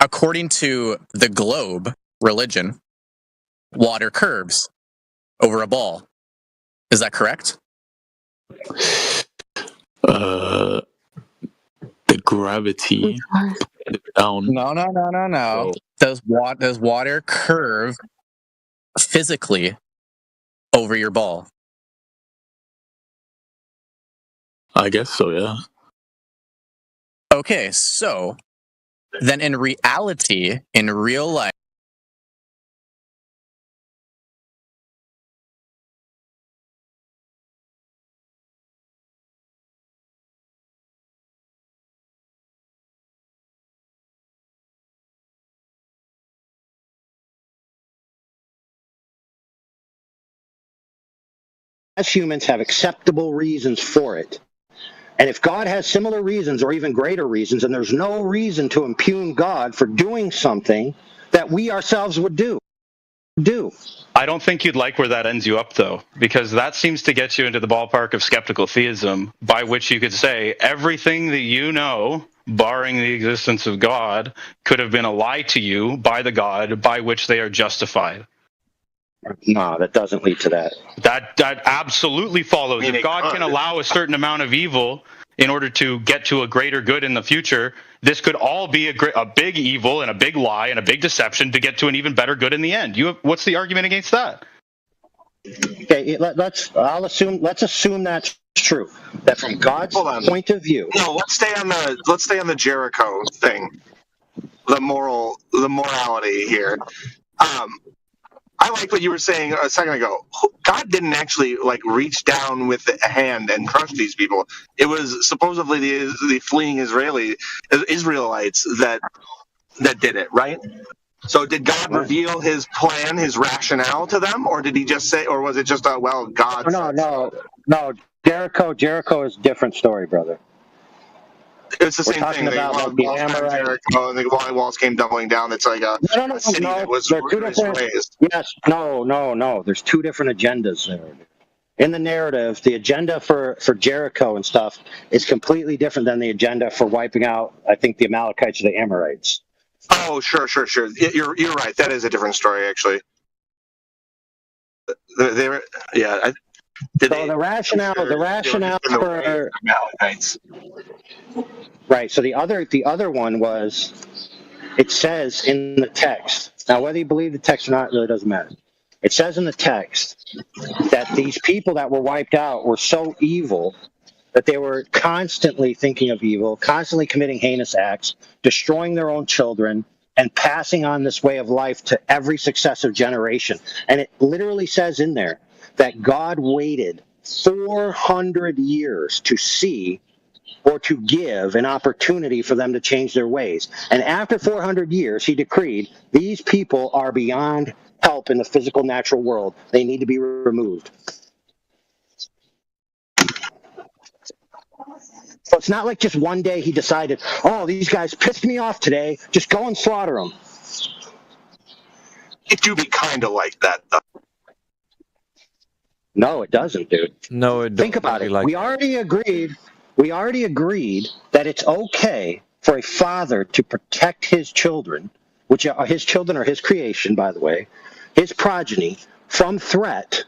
S17: according to the globe religion, water curves over a ball. Is that correct?
S2: The gravity down.
S17: No. Does water curve physically over your ball?
S2: I guess so, yeah.
S17: Okay, so then in reality, in real life,
S26: as humans have acceptable reasons for it. And if God has similar reasons or even greater reasons, and there's no reason to impugn God for doing something that we ourselves would do.
S27: I don't think you'd like where that ends you up, though, because that seems to get you into the ballpark of skeptical theism, by which you could say everything that you know, barring the existence of God, could have been a lie to you by the God by which they are justified.
S26: No, that doesn't lead to that.
S27: That absolutely follows. If God can allow a certain amount of evil in order to get to a greater good in the future, this could all be a big evil and a big lie and a big deception to get to an even better good in the end. What's the argument against that?
S26: Okay, let's assume that's true. That from God's point of view.
S28: No, let's stay on the Jericho thing.
S4: morality here. I like what you were saying a second ago. God didn't actually like reach down with a hand and crush these people. It was supposedly the fleeing Israelites that did it, right? So did God reveal his plan, his rationale to them, or did he just say, or was it just God?
S26: No. Jericho is a different story, brother.
S4: It's the
S26: We're
S4: same
S26: talking
S4: thing.
S26: about like the Amorite.
S4: Jericho, and the walls came tumbling down. It's like a city that was
S26: They're two different.
S4: raised.
S26: Yes, no. There's two different agendas there. In the narrative, the agenda for Jericho and stuff is completely different than the agenda for wiping out, I think, the Amalekites or the Amorites.
S4: Oh, sure. You're right. That is a different story, actually. They were, yeah.
S26: The rationale for
S4: Amalekites.
S26: Right. So the other one was, it says in the text. Now, whether you believe the text or not really doesn't matter. It says in the text that these people that were wiped out were so evil that they were constantly thinking of evil, constantly committing heinous acts, destroying their own children, and passing on this way of life to every successive generation. And it literally says in there that God waited 400 years to see or to give an opportunity for them to change their ways. And after 400 years, he decreed, these people are beyond help in the physical natural world. They need to be removed. So it's not like just one day he decided, oh, these guys pissed me off today, just go and slaughter them.
S4: It do be kind of like that, though.
S26: No, it doesn't, dude.
S5: No, it doesn't.
S26: Think about it. We already agreed that it's okay for a father to protect his children, which are his children or his creation, by the way, his progeny, from threat,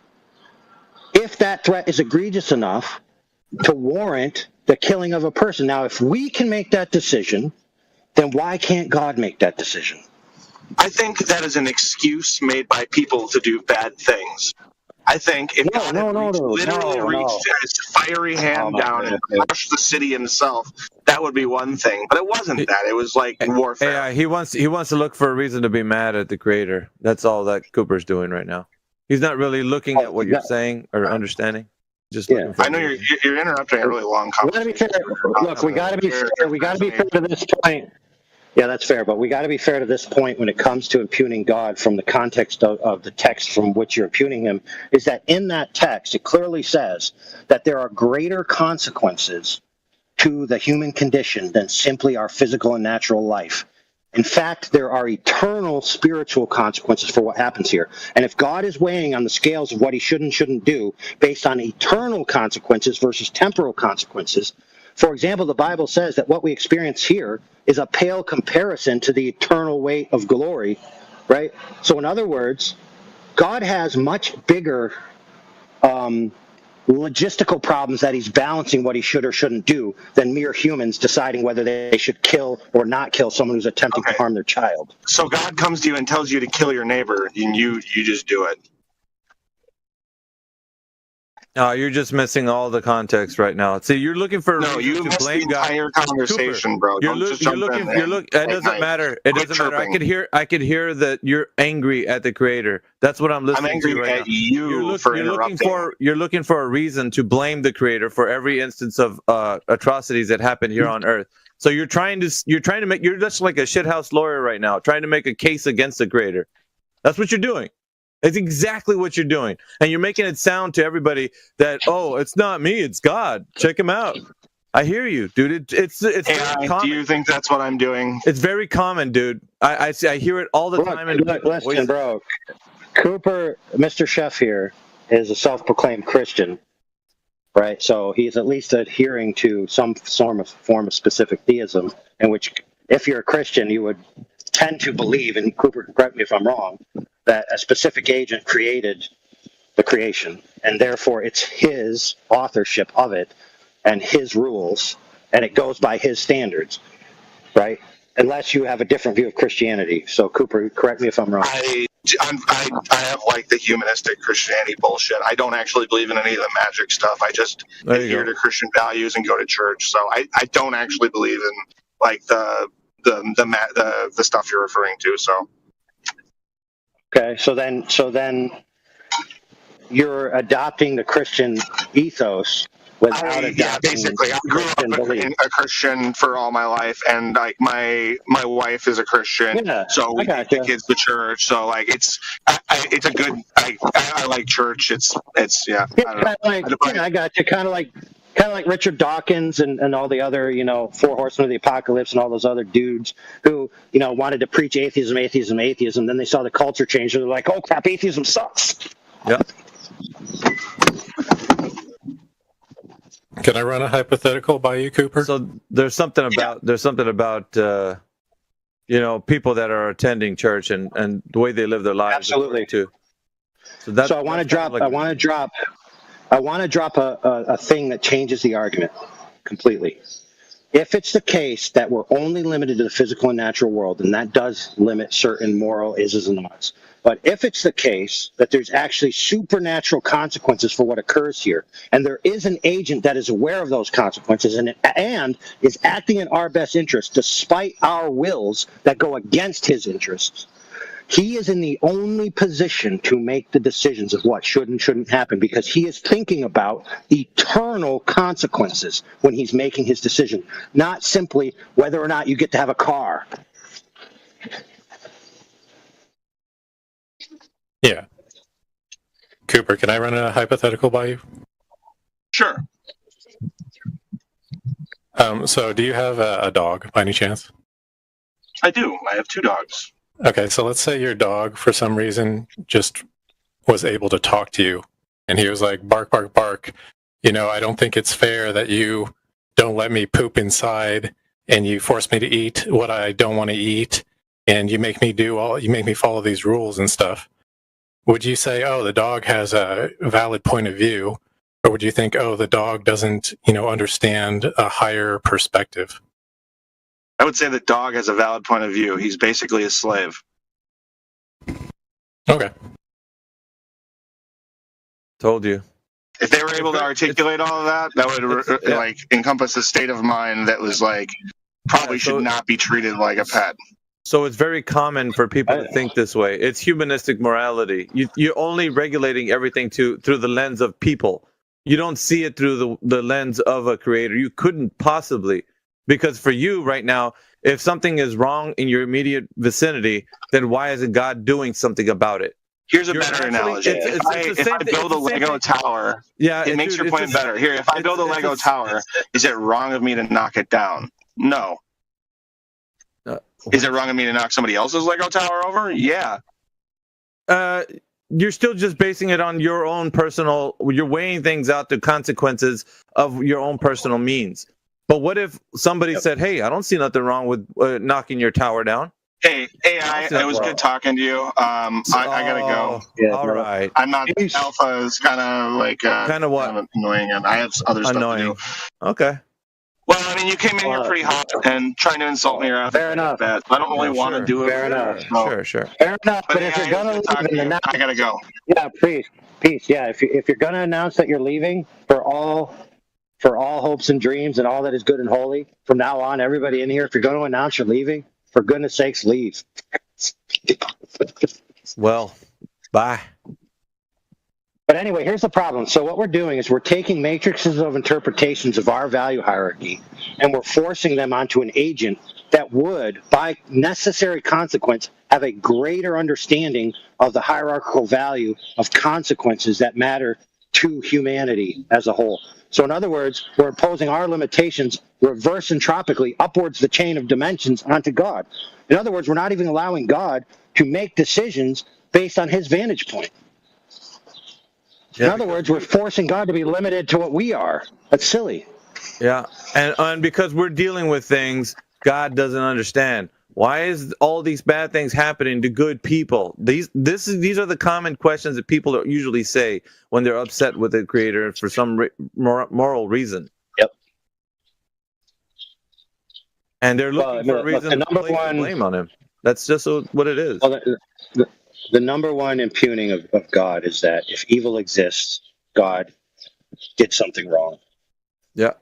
S26: if that threat is egregious enough to warrant the killing of a person. Now, if we can make that decision, then why can't God make that decision?
S4: I think that is an excuse made by people to do bad things. I think if God had reached his fiery hand down and crushed the city himself, that would be one thing. But it wasn't that. It was like warfare.
S5: Yeah, he wants to look for a reason to be mad at the creator. That's all that Cooper's doing right now. He's not really looking at what you're saying or understanding. Just looking for.
S4: I know you're interrupting a really long conversation.
S26: Look, we got to be fair. We got to be fair to this point. Yeah, that's fair, but we got to be fair to this point when it comes to impugning God from the context of the text from which you're impugning him, is that in that text, it clearly says that there are greater consequences to the human condition than simply our physical and natural life. In fact, there are eternal spiritual consequences for what happens here. And if God is weighing on the scales of what he should and shouldn't do based on eternal consequences versus temporal consequences, for example, the Bible says that what we experience here is a pale comparison to the eternal weight of glory, right? So in other words, God has much bigger logistical problems that he's balancing what he should or shouldn't do than mere humans deciding whether they should kill or not kill someone who's attempting to harm their child.
S4: So God comes to you and tells you to kill your neighbor, and you just do it.
S5: No, you're just missing all the context right now. See, you're looking for
S4: no. You
S5: to
S4: missed
S5: blame
S4: the entire
S5: God.
S4: conversation,
S5: Cooper,
S4: bro.
S5: You're looking. It doesn't matter. It doesn't matter. I could hear that you're angry at the creator. That's what I'm listening to.
S4: I'm angry
S5: right
S4: at
S5: now.
S4: you for interrupting.
S5: You're looking for a reason to blame the creator for every instance of atrocities that happen here on Earth. So you're trying to make. You're just like a shithouse lawyer right now, trying to make a case against the creator. That's what you're doing. It's exactly what you're doing. And you're making it sound to everybody that, oh, it's not me, it's God. Check him out. I hear you, dude. It's very common.
S4: Do you think that's what I'm doing?
S5: It's very common, dude. I hear it all the time.
S26: Listen, bro. Cooper, Mr. Chef here, is a self-proclaimed Christian, right? So he's at least adhering to some form of specific theism, in which, if you're a Christian, you would tend to believe, and Cooper can correct me if I'm wrong, that a specific agent created the creation, and therefore it's his authorship of it and his rules, and it goes by his standards, right? Unless you have a different view of Christianity. So, Cooper, correct me if I'm wrong.
S4: I have like the humanistic Christianity bullshit. I don't actually believe in any of the magic stuff. I just adhere to Christian values and go to church. So I don't actually believe in like the the stuff you're referring to. So
S26: Okay, so then you're adopting the Christian ethos without adopting
S4: basically, I grew up a Christian for all my life, and like my wife is a Christian, so we take the kids to church. So like it's a good. I like church. It's yeah. I don't know.
S26: I got you. Kind of like Richard Dawkins and all the other, Four Horsemen of the Apocalypse and all those other dudes who, wanted to preach atheism. Then they saw the culture change and they're like, oh crap, atheism sucks.
S5: Yep.
S12: Can I run a hypothetical by you, Cooper?
S5: So there's something about people that are attending church and the way they live their lives.
S26: Absolutely.
S5: Too.
S26: So I want to drop a thing that changes the argument completely. If it's the case that we're only limited to the physical and natural world, then that does limit certain moral is's and oughts. But if it's the case that there's actually supernatural consequences for what occurs here, and there is an agent that is aware of those consequences and is acting in our best interest despite our wills that go against his interests, he is in the only position to make the decisions of what should and shouldn't happen, because he is thinking about eternal consequences when he's making his decision, not simply whether or not you get to have a car.
S12: Yeah. Cooper, can I run a hypothetical by you?
S4: Sure.
S12: So do you have a dog by any chance?
S4: I do. I have 2 dogs.
S12: Okay, so let's say your dog, for some reason, just was able to talk to you, and he was like, bark, bark, bark. I don't think it's fair that you don't let me poop inside, and you force me to eat what I don't want to eat, and you make me follow these rules and stuff. Would you say, oh, the dog has a valid point of view, or would you think, oh, the dog doesn't, understand a higher perspective?
S4: I would say the dog has a valid point of view. He's basically a slave.
S12: Okay.
S5: Told you.
S4: If they were able to articulate all of that, that would encompass a state of mind that was probably should not be treated like a pet.
S5: So it's very common for people to think this way. It's humanistic morality. You're only regulating everything through the lens of people. You don't see it through the lens of a creator. You couldn't possibly. Because for you right now, if something is wrong in your immediate vicinity, then why isn't God doing something about it?
S4: Here's a better analogy. If I build a Lego tower, it makes your point better. Here, if I build a Lego tower, is it wrong of me to knock it down? No. Is it wrong of me to knock somebody else's Lego tower over? Yeah.
S5: You're still just basing it on your own personal. You're weighing things out, the consequences of your own personal means. But what if somebody said, "Hey, I don't see nothing wrong with knocking your tower down"?
S4: Hey, AI, it was good talking to you. I gotta go.
S5: Yeah, all right.
S4: I'm not. Alpha is kind of annoying, and I have other stuff to do.
S5: Okay.
S4: Well, I mean, you came in here pretty hot and trying to insult me around.
S26: Fair enough.
S4: I don't really want to do it.
S26: Fair enough.
S5: Sure.
S26: Fair enough. But if you're gonna leave,
S4: I gotta go.
S26: Yeah, peace. Yeah, if you're gonna announce that you're leaving for all hopes and dreams and all that is good and holy, from now on, everybody in here, if you're going to announce you're leaving, for goodness sakes, leave.
S5: Well, bye.
S26: But anyway, here's the problem. So what we're doing is we're taking matrices of interpretations of our value hierarchy, and we're forcing them onto an agent that would, by necessary consequence, have a greater understanding of the hierarchical value of consequences that matter to humanity as a whole. So in other words, we're imposing our limitations reverse entropically upwards the chain of dimensions onto God. In other words, we're not even allowing God to make decisions based on his vantage point. In other words, we're forcing God to be limited to what we are. That's silly.
S5: Yeah, and because we're dealing with things God doesn't understand. Why is all these bad things happening to good people? These are the common questions that people usually say when they're upset with the Creator for some moral reason.
S26: Yep.
S5: And they're looking for a reason to blame on him. That's just what it is.
S26: Well, the number one impugning of God is that if evil exists, God did something wrong.
S5: Yeah.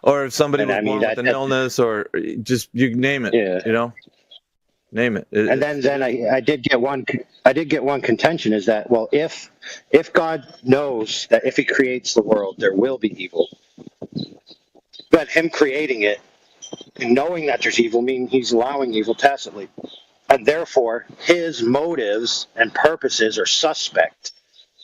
S5: or if somebody
S26: And
S5: was
S26: I mean,
S5: born with an illness, or just you name it.
S26: Yeah.
S5: You know, name it.
S26: And then I did get one contention is that, well, if God knows that if he creates the world there will be evil, but him creating it and knowing that there's evil means he's allowing evil tacitly, and therefore his motives and purposes are suspect.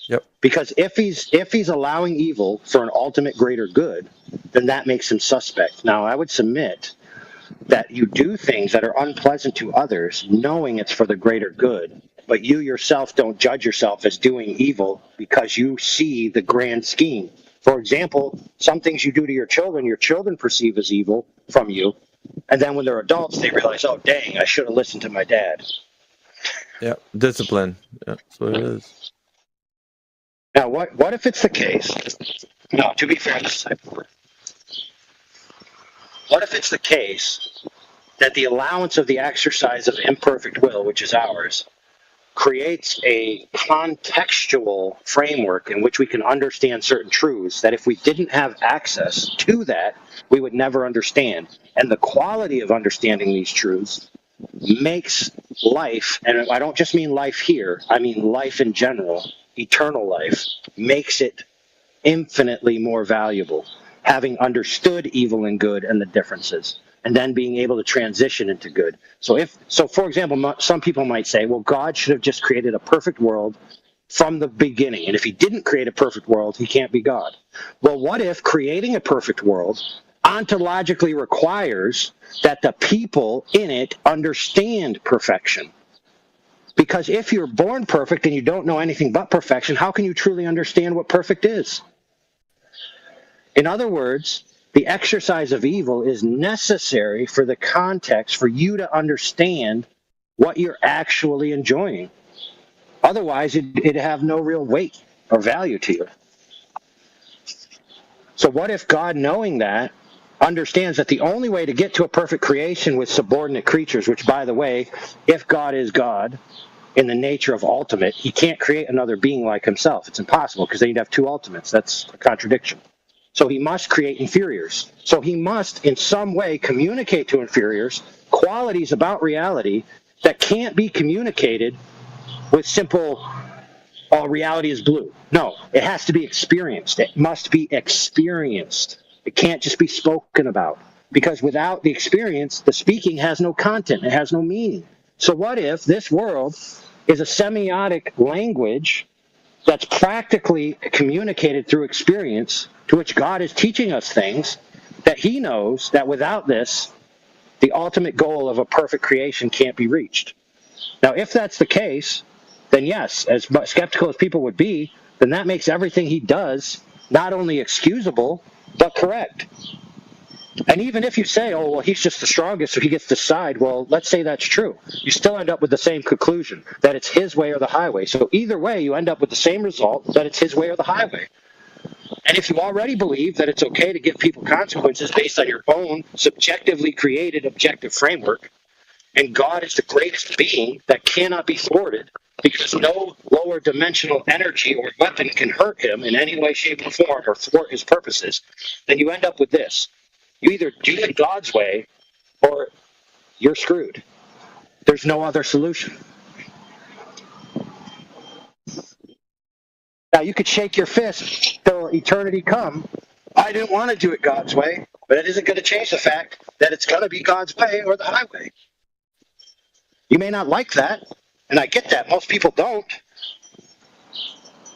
S5: Yep.
S26: Because if he's allowing evil for an ultimate greater good, then that makes him suspect. Now I would submit that you do things that are unpleasant to others, knowing it's for the greater good, but you yourself don't judge yourself as doing evil because you see the grand scheme. For example, some things you do to your children perceive as evil from you, and then when they're adults, they realize, oh, dang, I should have listened to my dad.
S5: Yeah, discipline. Yeah, that's what it is.
S26: Now, what if it's the case? No, to be fair, this type of word. What if it's the case that the allowance of the exercise of imperfect will, which is ours, creates a contextual framework in which we can understand certain truths that if we didn't have access to that, we would never understand. And the quality of understanding these truths makes life, and I don't just mean life here, I mean life in general, eternal life, makes it infinitely more valuable, having understood evil and good and the differences, and then being able to transition into good. So for example, some people might say, well, God should have just created a perfect world from the beginning, and if he didn't create a perfect world, he can't be God. Well, what if creating a perfect world ontologically requires that the people in it understand perfection? Because if you're born perfect and you don't know anything but perfection, how can you truly understand what perfect is? In other words, the exercise of evil is necessary for the context for you to understand what you're actually enjoying. Otherwise, it'd have no real weight or value to you. So what if God, knowing that, understands that the only way to get to a perfect creation with subordinate creatures, which, by the way, if God is God in the nature of ultimate, he can't create another being like himself. It's impossible, because then you'd have two ultimates. That's a contradiction. So he must create inferiors. So he must, in some way, communicate to inferiors qualities about reality that can't be communicated with simple, oh, reality is blue. No, it has to be experienced. It must be experienced. It can't just be spoken about. Because without the experience, the speaking has no content. It has no meaning. So what if this world is a semiotic language that's practically communicated through experience, to which God is teaching us things that he knows that without this, the ultimate goal of a perfect creation can't be reached. Now, if that's the case, then yes, as skeptical as people would be, then that makes everything he does not only excusable, but correct. And even if you say, oh, well, he's just the strongest, so he gets to decide, well, let's say that's true. You still end up with the same conclusion, that it's his way or the highway. So either way, you end up with the same result, that it's his way or the highway. And if you already believe that it's okay to give people consequences based on your own subjectively created objective framework, and God is the greatest being that cannot be thwarted because no lower dimensional energy or weapon can hurt him in any way, shape, or form or thwart his purposes, then you end up with this. You either do it God's way or you're screwed. There's no other solution. Now, you could shake your fist till eternity come. I didn't want to do it God's way, but it isn't going to change the fact that it's going to be God's way or the highway. You may not like that, and I get that. Most people don't,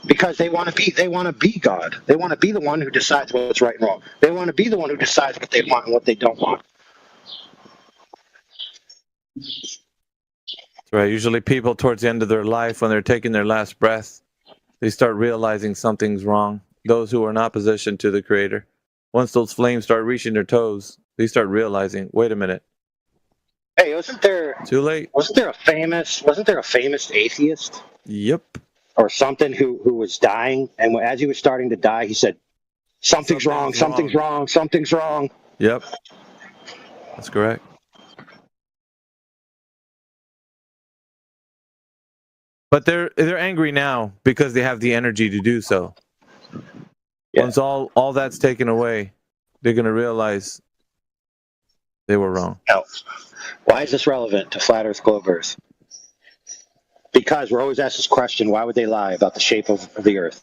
S26: because they want to be God. They want to be the one who decides what's right and wrong. They want to be the one who decides what they want and what they don't want.
S5: That's right. Usually people towards the end of their life, when they're taking their last breath, they start realizing something's wrong. Those who are in opposition to the Creator. Once those flames start reaching their toes, they start realizing, wait a minute.
S26: Hey, wasn't there a famous atheist?
S5: Yep.
S26: Or something who was dying, and as he was starting to die, he said, something's wrong.
S5: Yep. That's correct. But they're angry now because they have the energy to do so. Yeah. Once all that's taken away, they're going to realize they were wrong.
S26: Now, why is this relevant to flat Earth, globe Earth? Because we're always asked this question, why would they lie about the shape of the Earth?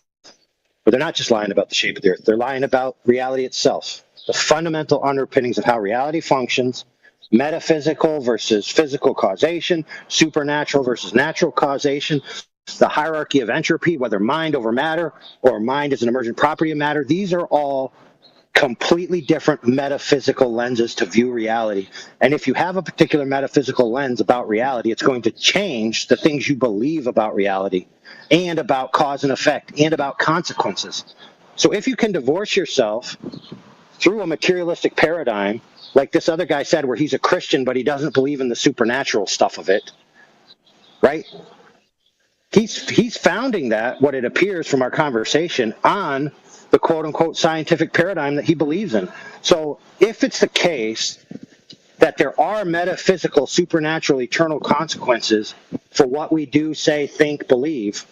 S26: But they're not just lying about the shape of the Earth. They're lying about reality itself, the fundamental underpinnings of how reality functions, metaphysical versus physical causation, supernatural versus natural causation, the hierarchy of entropy, whether mind over matter or mind is an emergent property of matter. These are all completely different metaphysical lenses to view reality. And if you have a particular metaphysical lens about reality, it's going to change the things you believe about reality and about cause and effect and about consequences. So if you can divorce yourself through a materialistic paradigm, like this other guy said, where he's a Christian, but he doesn't believe in the supernatural stuff of it, right? He's founding that, what it appears from our conversation, on the quote-unquote scientific paradigm that he believes in. So if it's the case that there are metaphysical, supernatural, eternal consequences for what we do, say, think, believe,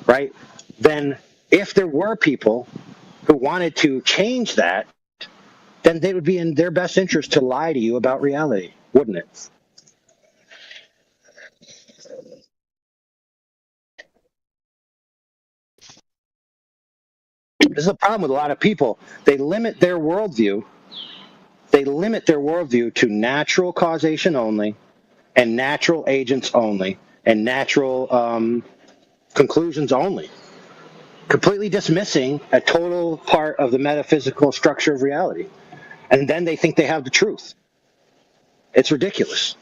S26: right, then if there were people who wanted to change that, then they would be in their best interest to lie to you about reality, wouldn't it? This is a problem with a lot of people. They limit their worldview. They limit their worldview to natural causation only, and natural agents only, and natural conclusions only, completely dismissing a total part of the metaphysical structure of reality. And then they think they have the truth. It's ridiculous.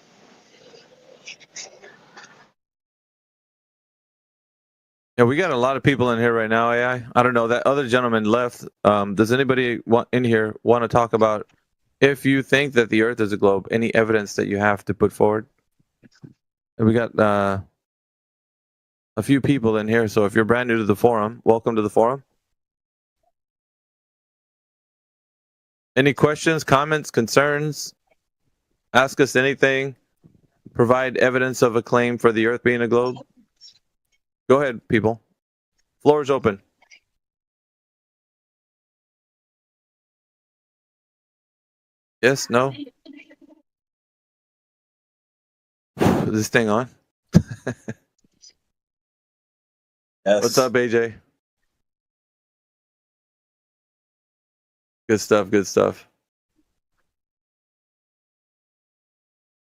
S5: Yeah, we got a lot of people in here right now, AI. I don't know, that other gentleman left. Does anybody in here want to talk about, if you think that the Earth is a globe, any evidence that you have to put forward? And we got a few people in here, so if you're brand new to the forum, welcome to the forum. Any questions, comments, concerns? Ask us anything. Provide evidence of a claim for the Earth being a globe. Go ahead, people. Floor is open. Yes, no? Is this thing on?
S1: Yes.
S5: What's up, AJ? Good stuff, good stuff.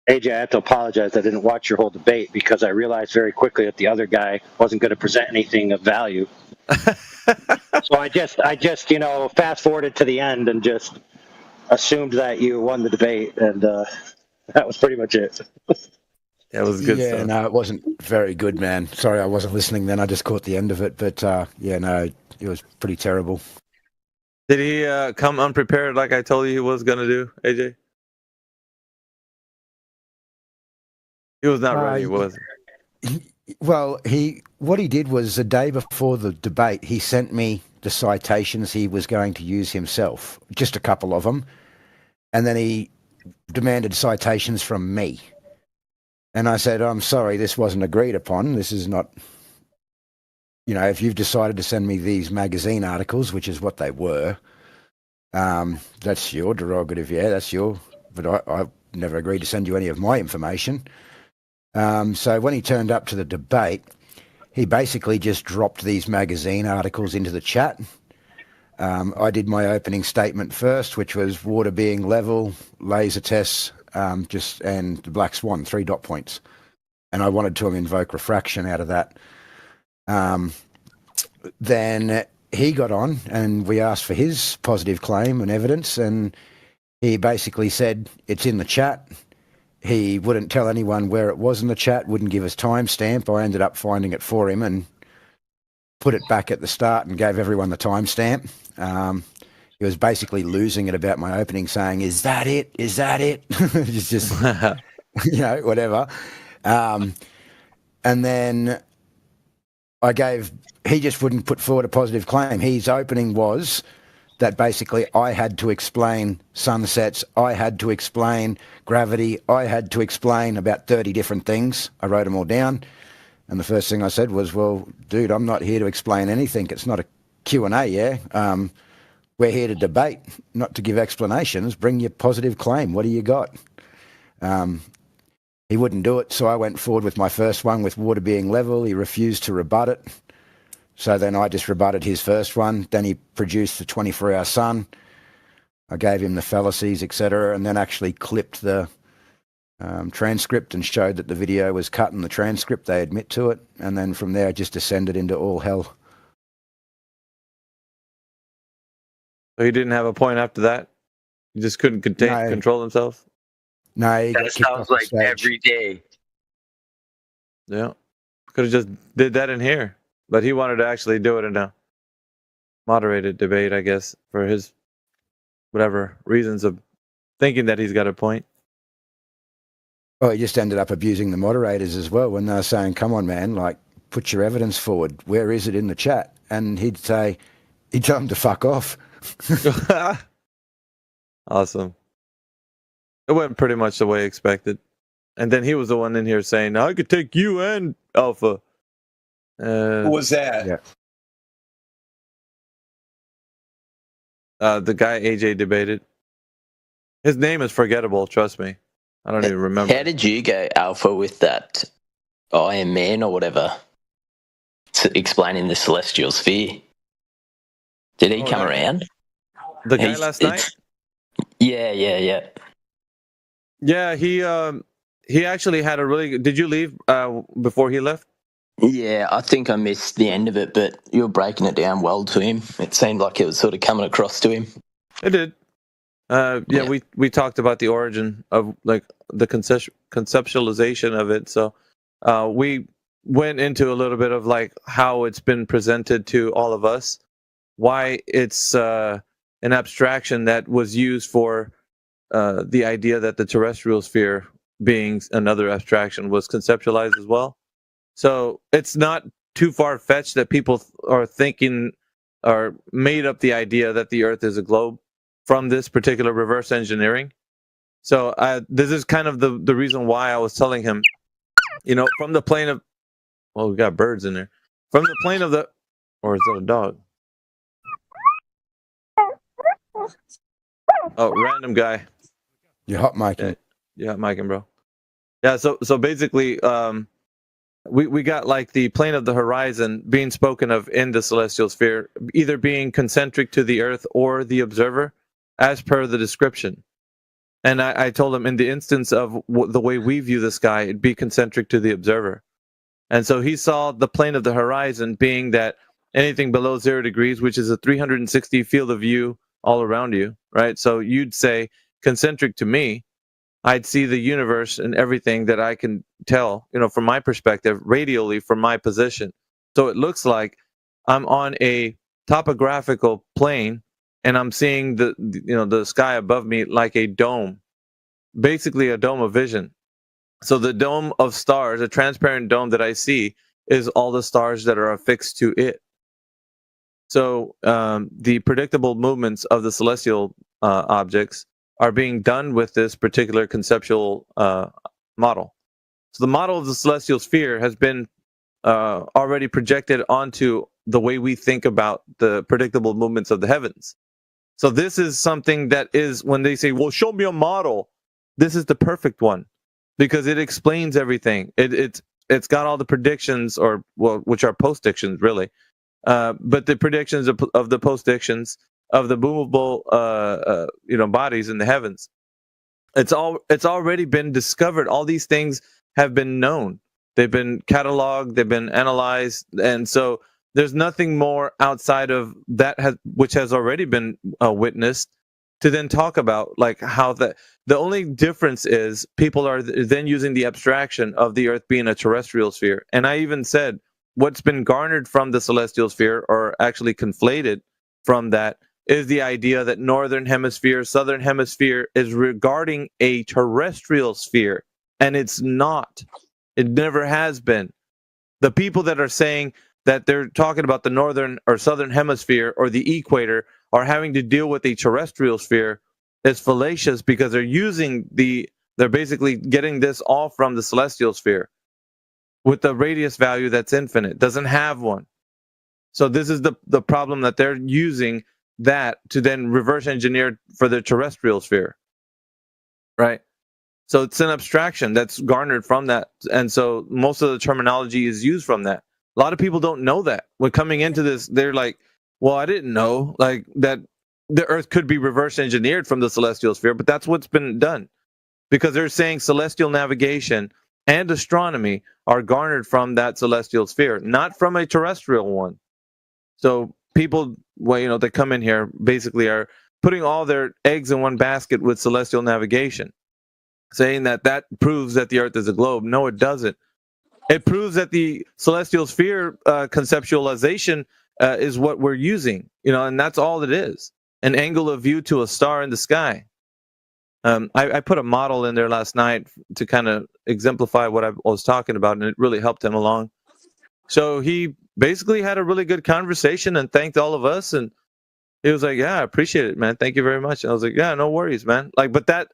S26: AJ, I have to apologize. I didn't watch your whole debate because I realized very quickly that the other guy wasn't going to present anything of value. So I just, fast forwarded to the end and just assumed that you won the debate, and that was pretty much it.
S5: That was good
S3: yeah,
S5: stuff.
S3: no, it wasn't very good, man. Sorry, I wasn't listening then. I just caught the end of it, but yeah, no, it was pretty terrible.
S5: Did he come unprepared like I told you he was going to do, AJ? He was not ready, was he?
S3: Well, what he did was the day before the debate, he sent me the citations he was going to use himself, just a couple of them, and then he demanded citations from me. And I said, I'm sorry, this wasn't agreed upon. This is not, if you've decided to send me these magazine articles, which is what they were, that's your derogative, yeah, that's your, but I never agreed to send you any of my information. So when he turned up to the debate, he basically just dropped these magazine articles into the chat. I did my opening statement first, which was water being level, laser tests, and the black swan, 3 dot points. And I wanted to invoke refraction out of that. Then he got on and we asked for his positive claim and evidence, and he basically said it's in the chat. He wouldn't tell anyone where it was in the chat, wouldn't give us timestamp. I ended up finding it for him and put it back at the start and gave everyone the timestamp. He was basically losing it about my opening, saying, is that it? Is that it? It's just, whatever. And then he just wouldn't put forward a positive claim. His opening was that basically I had to explain sunsets, I had to explain gravity, I had to explain about 30 different things. I wrote them all down. And the first thing I said was, well, dude, I'm not here to explain anything. It's not a Q&A, yeah? we're here to debate, not to give explanations. Bring your positive claim. What do you got? He wouldn't do it, so I went forward with my first one with water being level. He refused to rebut it. So then I just rebutted his first one. Then he produced the 24-hour sun. I gave him the fallacies, etc., and then actually clipped the transcript and showed that the video was cut in the transcript. They admit to it. And then from there, just descended into all hell.
S5: So he didn't have a point after that? He just couldn't control himself?
S3: No, he
S1: That sounds like every day.
S5: Yeah. Could have just did that in here. But he wanted to actually do it in a moderated debate, I guess, for his whatever reasons of thinking that he's got a point.
S3: Oh, he just ended up abusing the moderators as well when they were saying, come on, man, like, put your evidence forward. Where is it in the chat? And he'd tell them to fuck off.
S5: Awesome. It went pretty much the way expected. And then he was the one in here saying, I could take you and Alpha.
S1: Who was that?
S3: Yeah.
S5: The guy AJ debated. His name is forgettable, trust me. I don't even remember.
S7: How did you go Alpha with that Iron Man or whatever to explaining the celestial sphere? Did he come around?
S5: The guy last night?
S7: Yeah.
S5: Yeah, he actually had a really good... Did you leave before he left?
S7: Yeah, I think I missed the end of it, but you were breaking it down well to him. It seemed like it was sort of coming across to him.
S5: It did. Yeah, we talked about the origin of like the conceptualization of it. So we went into a little bit of like how it's been presented to all of us, why it's an abstraction that was used for the idea that the terrestrial sphere being another abstraction was conceptualized as well. So it's not too far-fetched that people are thinking or made up the idea that the Earth is a globe from this particular reverse engineering. So this is kind of the reason why I was telling him, you know, from the plane of... Well, we got birds in there. From the plane of the... Or is that a dog? Oh, random guy.
S3: You're hot micing.
S5: Yeah, hot micing, bro. Yeah, so basically... We got like the plane of the horizon being spoken of in the celestial sphere, either being concentric to the Earth or the observer, as per the description. And I told him in the instance of the way we view the sky, it'd be concentric to the observer. And so he saw the plane of the horizon being that anything below 0 degrees, which is a 360 field of view all around you, right? So you'd say concentric to me, I'd see the universe and everything that I can tell, you know, from my perspective, radially from my position. So it looks like I'm on a topographical plane and I'm seeing the sky above me like a dome, basically a dome of vision. So the dome of stars, a transparent dome that I see, is all the stars that are affixed to it. So the predictable movements of the celestial objects are being done with this particular conceptual model. So the model of the celestial sphere has been already projected onto the way we think about the predictable movements of the heavens. So this is something that is, when they say, well, show me a model, this is the perfect one because it explains everything. It's got all the predictions, which are postdictions really, but the predictions of the postdictions of the movable bodies in the heavens. It's already been discovered. All these things have been known. They've been cataloged, they've been analyzed, and so there's nothing more outside of that which has already been witnessed to then talk about, like how the only difference is people are then using the abstraction of the Earth being a terrestrial sphere. And I even said what's been garnered from the celestial sphere, or actually conflated from that, is the idea that northern hemisphere, southern hemisphere is regarding a terrestrial sphere, and it's not. It never has been. The people that are saying that they're talking about the northern or southern hemisphere or the equator are having to deal with a terrestrial sphere is fallacious, because they're basically getting this all from the celestial sphere with the radius value that's infinite. Doesn't have one. So this is the problem that they're using that to then reverse engineer for the terrestrial sphere, right? So it's an abstraction that's garnered from that, and so most of the terminology is used from that. A lot of people don't know that. When coming into this, they're like, well, I didn't know like that the Earth could be reverse engineered from the celestial sphere, but that's what's been done, because they're saying celestial navigation and astronomy are garnered from that celestial sphere, not from a terrestrial one. So people, well, that come in here basically are putting all their eggs in one basket with celestial navigation, saying that proves that the Earth is a globe. No, it doesn't. It proves that the celestial sphere conceptualization is what we're using, and that's all it is. An angle of view to a star in the sky. I put a model in there last night to kind of exemplify what I was talking about, and it really helped him along. So he basically had a really good conversation and thanked all of us, and he was like, yeah, I appreciate it, man. Thank you very much. And I was like, yeah, no worries, man. But that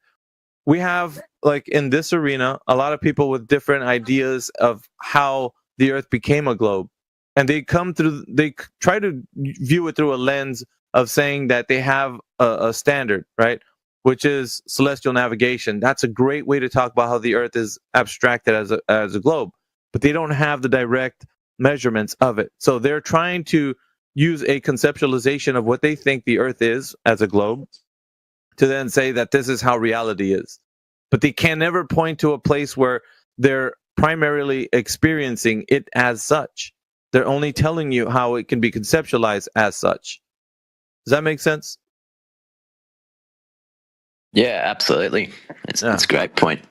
S5: we have, in this arena, a lot of people with different ideas of how the Earth became a globe. And they try to view it through a lens of saying that they have a standard, right? Which is celestial navigation. That's a great way to talk about how the Earth is abstracted as a globe, but they don't have the direct measurements of it. So they're trying to use a conceptualization of what they think the Earth is as a globe to then say that this is how reality is. But they can never point to a place where they're primarily experiencing it as such. They're only telling you how it can be conceptualized as such. Does that make sense?
S7: Yeah, absolutely. It's a great point.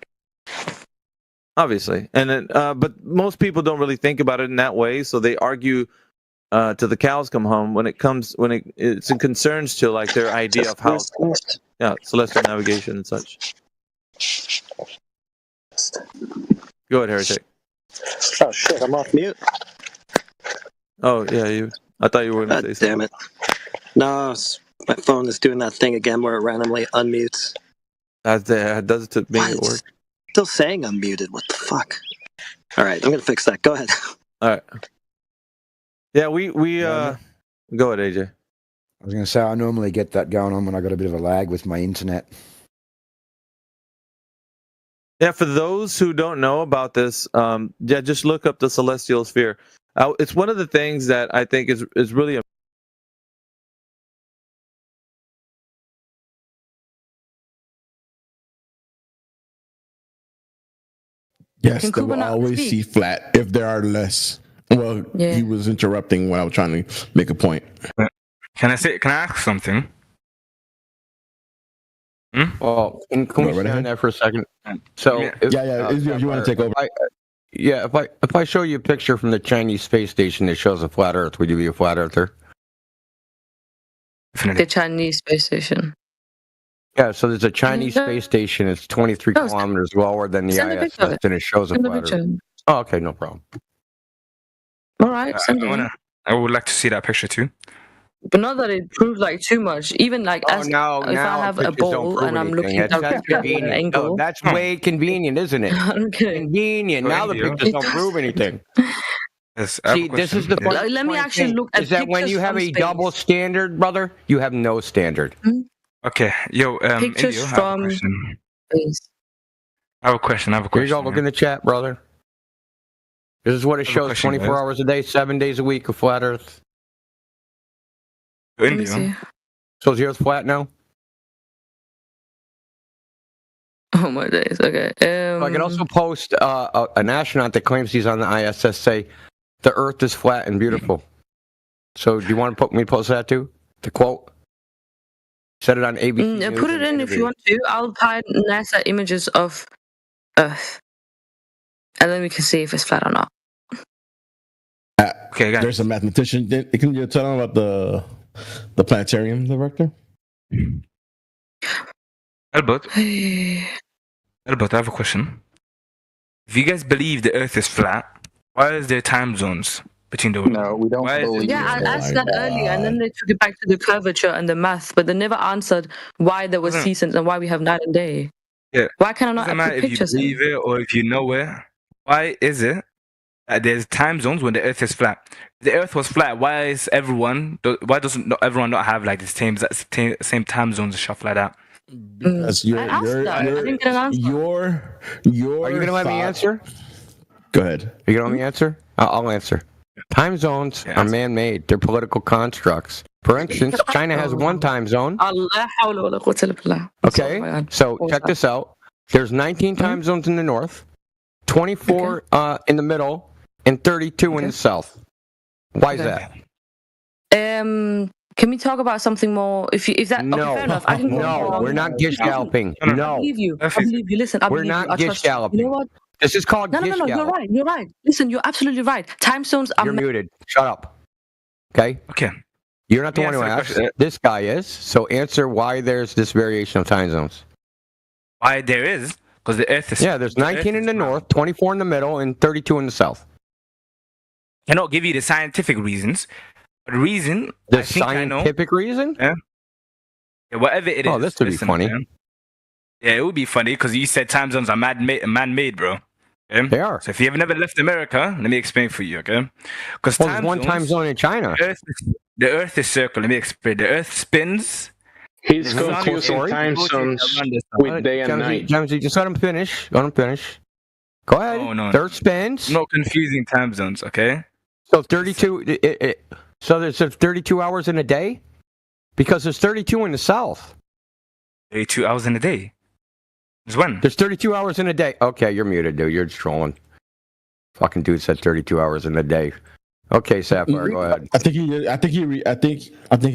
S5: Obviously, and then, but most people don't really think about it in that way, so they argue to the cows come home when it concerns to like their idea of how celestial navigation and such. Go ahead, Heretic.
S6: Oh shit! I'm off mute.
S5: Oh yeah, I thought you were going to say something.
S6: Damn it! No, my phone is doing that thing again where it randomly unmutes.
S5: That does it to me at work.
S6: Still saying I'm muted. What the fuck? All right, I'm gonna fix that. Go ahead.
S5: All right. Yeah, we go ahead, AJ.
S3: I was going to say I normally get that going on when I got a bit of a lag with my internet.
S5: Yeah, for those who don't know about this, just look up the celestial sphere. It's one of the things that I think is really.
S11: Yes, they will always see flat if there are less. Well, he was interrupting when I was trying to make a point.
S13: Can I ask something?
S21: Well, can we stay on that for a second? So,
S11: if you want to take over.
S21: If I show you a picture from the Chinese space station that shows a flat Earth, would you be a flat earther?
S18: The Chinese space station.
S21: Yeah, so there's a Chinese space station. It's 23 kilometers lower than the ISS, and it shows a flat Earth. Oh, okay, no problem.
S18: All right,
S13: I would like to see that picture too.
S18: But not that it proves like too much. Even like if I have a ball and I'm looking directly at an angle.
S21: No, that's way convenient, isn't it? Convenient. Now the pictures don't prove anything. See, this is the funny
S18: Let me actually look at
S21: is that when you have a double standard, brother, you have no standard.
S13: Okay,
S18: pictures
S13: Indio,
S18: from space.
S13: I have a question.
S21: Here you go. Look in the chat, brother. This is what it shows 24 hours a day, 7 days a week of flat Earth.
S13: Indio.
S21: So is the Earth flat now?
S18: Oh my days. Okay.
S21: I can also post an astronaut that claims he's on the ISS say the Earth is flat and beautiful. So do you want to post that too? The quote. Set it on ABC.
S18: Put it in if you want to. I'll type NASA images of Earth, and then we can see if it's flat or not.
S13: Okay, guys.
S11: There's a mathematician. Can you tell him about the planetarium director?
S13: Albert, I have a question. If you guys believe the Earth is flat, why is there time zones between the?
S8: No, we don't believe.
S18: Yeah, I asked that earlier, and then they took it back to the curvature and the math, but they never answered why there was seasons and why we have night and day.
S13: Yeah.
S18: Why can I not
S13: put pictures? If you believe it or if you know it, why is it There's time zones when the Earth is flat. If the Earth was flat, why doesn't everyone not have like the same time zones and stuff like that?
S11: Because
S18: I didn't get an answer.
S11: your
S9: Are you gonna let me answer?
S11: Go ahead.
S9: Are you gonna let me answer? I'll answer. Time zones are man-made. They're political constructs. For instance, China has one time zone. Okay, so check this out. There's 19 time zones in the north, 24 in the middle, and 32 in the south. Why is that?
S18: Can we talk about something more? If that
S9: no,
S18: fair enough. I didn't
S9: no, we're not gish galloping. No,
S18: I believe you. Listen,
S9: we're not gish galloping.
S18: You know what?
S9: This is called
S18: No.
S9: gish gallop.
S18: You're right. Listen, you're absolutely right. Time zones are.
S9: You're muted. Shut up. Okay. You're not the one who asked. This guy is. So answer why there's this variation of time zones.
S13: Why there is? Because the Earth is.
S9: Yeah, there's 19 in the north, 24 in the middle, and 32 in the south.
S13: I cannot give you the scientific reasons. The reason.
S9: The scientific reason?
S13: Yeah. Whatever it is.
S9: Oh, this would be funny.
S13: Man. Yeah, it would be funny because you said time zones are man-made, bro. Okay?
S9: They are.
S13: So if you've never left America, let me explain for you, okay? Because
S9: there's one time zone in China.
S13: The Earth is circle. Let me explain. The Earth spins.
S14: He's confusing time zones with day and night.
S9: Jamesy, just let him finish. Let him finish. Go ahead.
S13: Oh, no.
S9: Earth spins.
S13: I'm not confusing time zones, okay?
S9: So 32. So there's 32 hours in a day, because there's 32 in the south.
S13: 32 hours in a day. When?
S9: There's 32 hours in a day. Okay, you're muted, dude. You're just trolling. Fucking dude said 32 hours in a day. Okay, Sapphire, go ahead.
S11: I think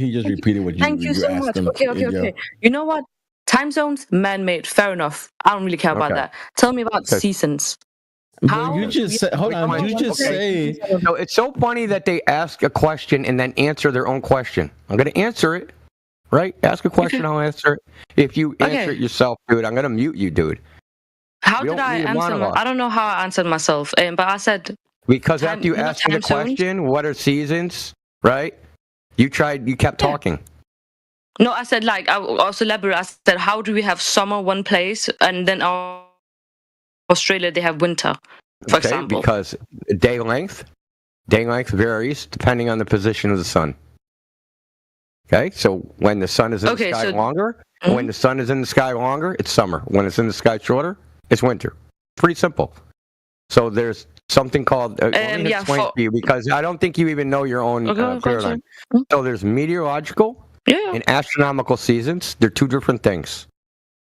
S11: he just repeated what you.
S18: Thank you so much. Okay. You know what? Time zones, man-made. Fair enough. I don't really care about that. Tell me about seasons.
S11: How you just said, hold on. You just say.
S9: No, it's so funny that they ask a question and then answer their own question. I'm going to answer it. Right? Ask a question, I'll answer it. If you answer it yourself, dude, I'm going to mute you, dude.
S18: How did I answer? I don't know how I answered myself, but I said.
S9: Because after you asked me the question, what are seasons, right? You kept talking.
S18: No, I said, I also elaborate. I said, how do we have summer one place and then Australia, they have winter, for example?
S9: Because day length varies depending on the position of the sun. Okay, so when the sun is in the sky longer, when the sun is in the sky longer, it's summer. When it's in the sky shorter, it's winter. Pretty simple. So there's something called. Let me explain to you because I don't think you even know your own paradigm. So there's meteorological and astronomical seasons. They're two different things.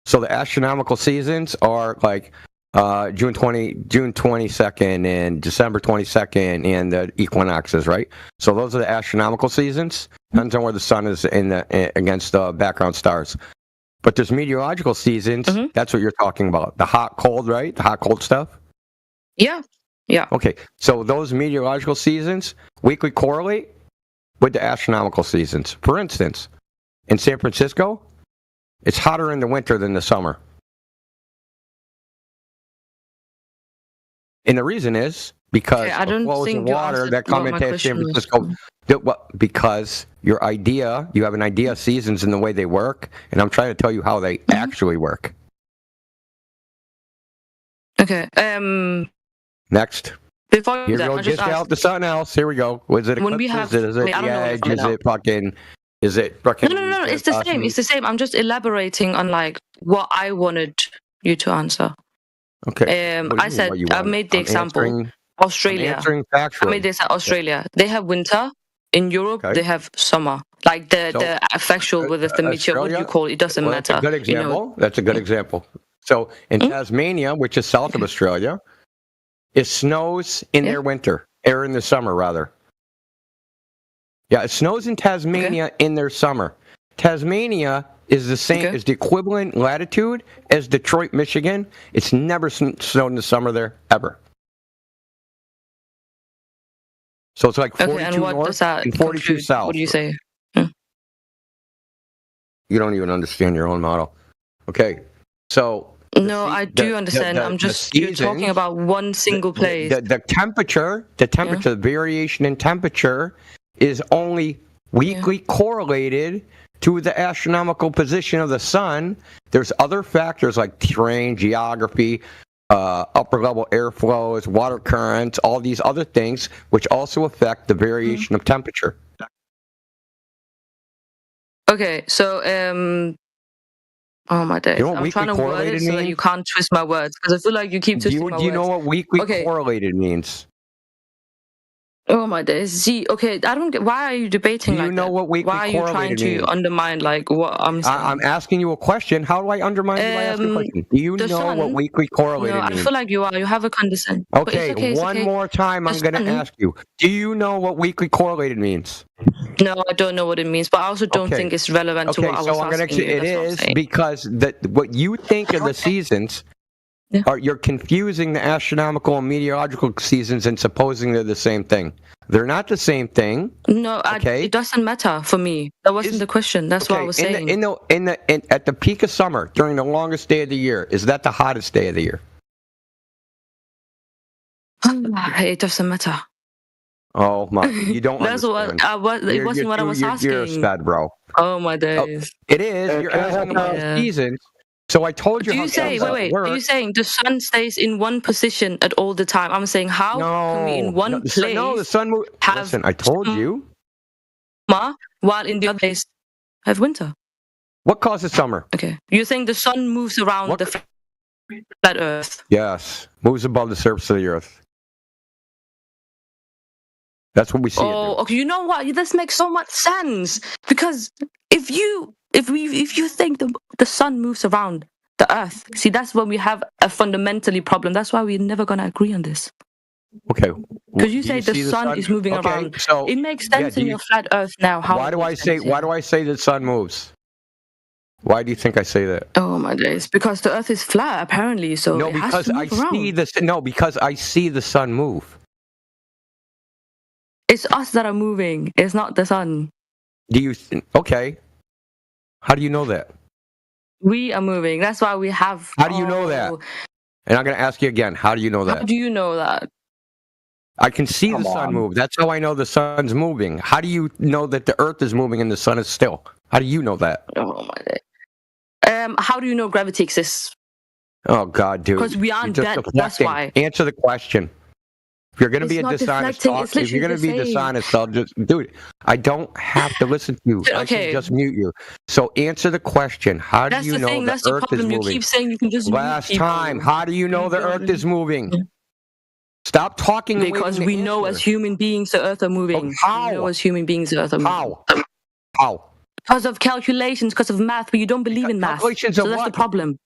S9: So the astronomical seasons are like June 22nd and December 22nd and the equinoxes, right? So those are the astronomical seasons. Depends on where the sun is against the background stars. But there's meteorological seasons. That's what you're talking about. The hot, cold, right? The hot, cold stuff?
S18: Yeah.
S9: Okay. So those meteorological seasons weekly correlate with the astronomical seasons. For instance, in San Francisco, it's hotter in the winter than the summer. And the reason is because of flows of water that come into San Francisco. Because you have an idea of seasons and the way they work, and I'm trying to tell you how they actually work.
S18: Okay.
S9: Next.
S18: Before
S9: Here we go. Just out to something else. Here we go. Was it eclipses? Is it the edge? Is it fucking? Is it fucking?
S18: No. It's the same. It's the same. I'm just elaborating on what I wanted you to answer.
S9: Okay.
S18: I said I made the example. Australia. I made this Australia. They have winter. In Europe, they have summer. Like the factual with the meteor, what you call it, doesn't matter.
S9: That's a good example. That's a good example. So in Tasmania, which is south of Australia, it snows in their winter, or in the summer, rather. Yeah, it snows in Tasmania in their summer. Tasmania is the same, is the equivalent latitude as Detroit, Michigan. It's never snowed in the summer there, ever. So it's like 42 north and 42 south.
S18: What do you say?
S9: You don't even understand your own model. Okay, so...
S18: No, I do understand. I'm just you're talking about one single place.
S9: The temperature, the variation in temperature is only weakly correlated to the astronomical position of the sun. There's other factors like terrain, geography, upper level airflows, water currents, all these other things, which also affect the variation of temperature.
S18: Okay, so oh my days,
S9: You know what
S18: I'm trying to word it so that you can't twist my words, because I feel like you keep twisting my words.
S9: Do you know what weakly correlated means?
S18: Oh my days. See, okay, I don't get. Why are you debating?
S9: Do you know what weakly correlated means?
S18: Why are you trying to undermine like what I'm saying?
S9: I'm asking you a question. How do I undermine you by asking a question? Do you know what weakly correlated means?
S18: I feel like you are. You have a condescending.
S9: Okay, one more time. I'm going to ask you. Do you know what weakly correlated means?
S18: No, I don't know what it means, but I also don't think it's relevant to what I was asking you.
S9: It is because what you think of the seasons. You're confusing the astronomical and meteorological seasons and supposing they're the same thing. They're not the same thing.
S18: No, it doesn't matter for me. That wasn't the question. That's what I was saying.
S9: At the peak of summer, during the longest day of the year, is that the hottest day of the year?
S18: It doesn't matter.
S9: Oh my! You don't.
S18: That's
S9: understand.
S18: It wasn't what I was asking.
S9: You're a stud, bro.
S18: Oh my days!
S9: It is. You're asking about the seasons. So I told you.
S18: Do you say are you saying the sun stays in one position at all the time? I'm saying how can we in one place?
S9: No, the sun moves. Listen, I told you.
S18: While in the other place have winter.
S9: What causes summer?
S18: Okay, you're saying the sun moves around the flat Earth.
S9: Yes, moves above the surface of the Earth. That's what we see.
S18: Oh, okay. You know what? This makes so much sense because if you think the sun moves around the Earth, see, that's when we have a fundamentally problem. That's why we're never gonna agree on this.
S9: Okay.
S18: Because you say the sun is moving around. So it makes sense in your flat Earth now.
S9: Why do I say the sun moves? Why do you think I say that?
S18: Oh my days! Because the Earth is flat, apparently. So
S9: no,
S18: it has to move around.
S9: Because I see the sun move.
S18: It's us that are moving. It's not the sun.
S9: Do you? Okay. How do you know that?
S18: We are moving. That's why we have.
S9: How do you know that? And I'm going to ask you again. How do you know that?
S18: How do you know that?
S9: I can see the sun move. That's how I know the sun's moving. How do you know that the Earth is moving and the sun is still? How do you know that?
S18: Oh my day. How do you know gravity exists?
S9: Oh God, dude.
S18: Because we aren't dead. That's why.
S9: Answer the question. If you're going to be a dishonest if you're going to be dishonest, I'll just, dude, I don't have to listen to you. Okay. I can just mute you. So answer the question. How do you know the Earth is moving?
S18: You keep saying you can just
S9: Last time, how do you know the Earth is moving? Stop talking.
S18: Because we know as human beings the Earth are moving.
S9: How?
S18: We know as human beings the Earth are moving.
S9: How?
S18: Because of calculations, because of math, but you don't believe in math.
S9: Calculations
S18: so
S9: of
S18: that's
S9: what?
S18: The problem.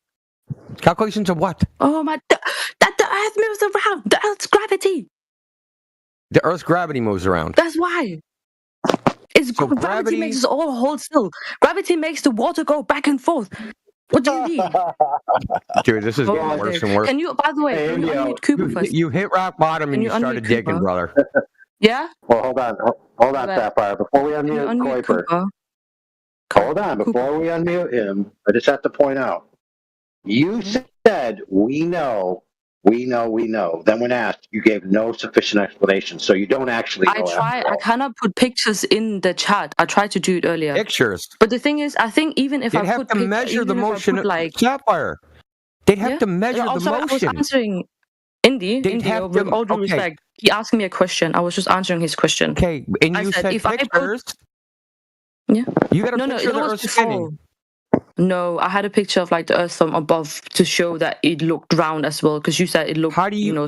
S9: Calculations of what?
S18: Oh my! That the Earth moves around. The Earth's gravity.
S9: The Earth's gravity moves around.
S18: That's why. Gravity makes us all hold still. Gravity makes the water go back and forth. What do you mean?
S9: Dude, this is getting worse and worse.
S18: Can you, by the way, can you unmute Cooper first?
S9: You hit rock bottom and you started digging, brother.
S18: Yeah?
S26: Well, hold on, Sapphire. Before we unmute Kuiper. Hold on, before we unmute him, I just have to point out. You said, we know. Then when asked, you gave no sufficient explanation, so you don't actually know.
S18: I cannot put pictures in the chat. I tried to do it earlier.
S9: Pictures.
S18: But the thing is, I think even if
S9: They'd have to measure the motion of Sapphire. They'd have to measure the motion.
S18: I was answering Indy, with all due respect. He asked me a question. I was just answering his question.
S9: Okay, and you said pictures.
S18: Yeah.
S9: You got a picture of the Earth spinning.
S18: No, I had a picture of like the Earth from above to show that it looked round as well. Because you said it looked,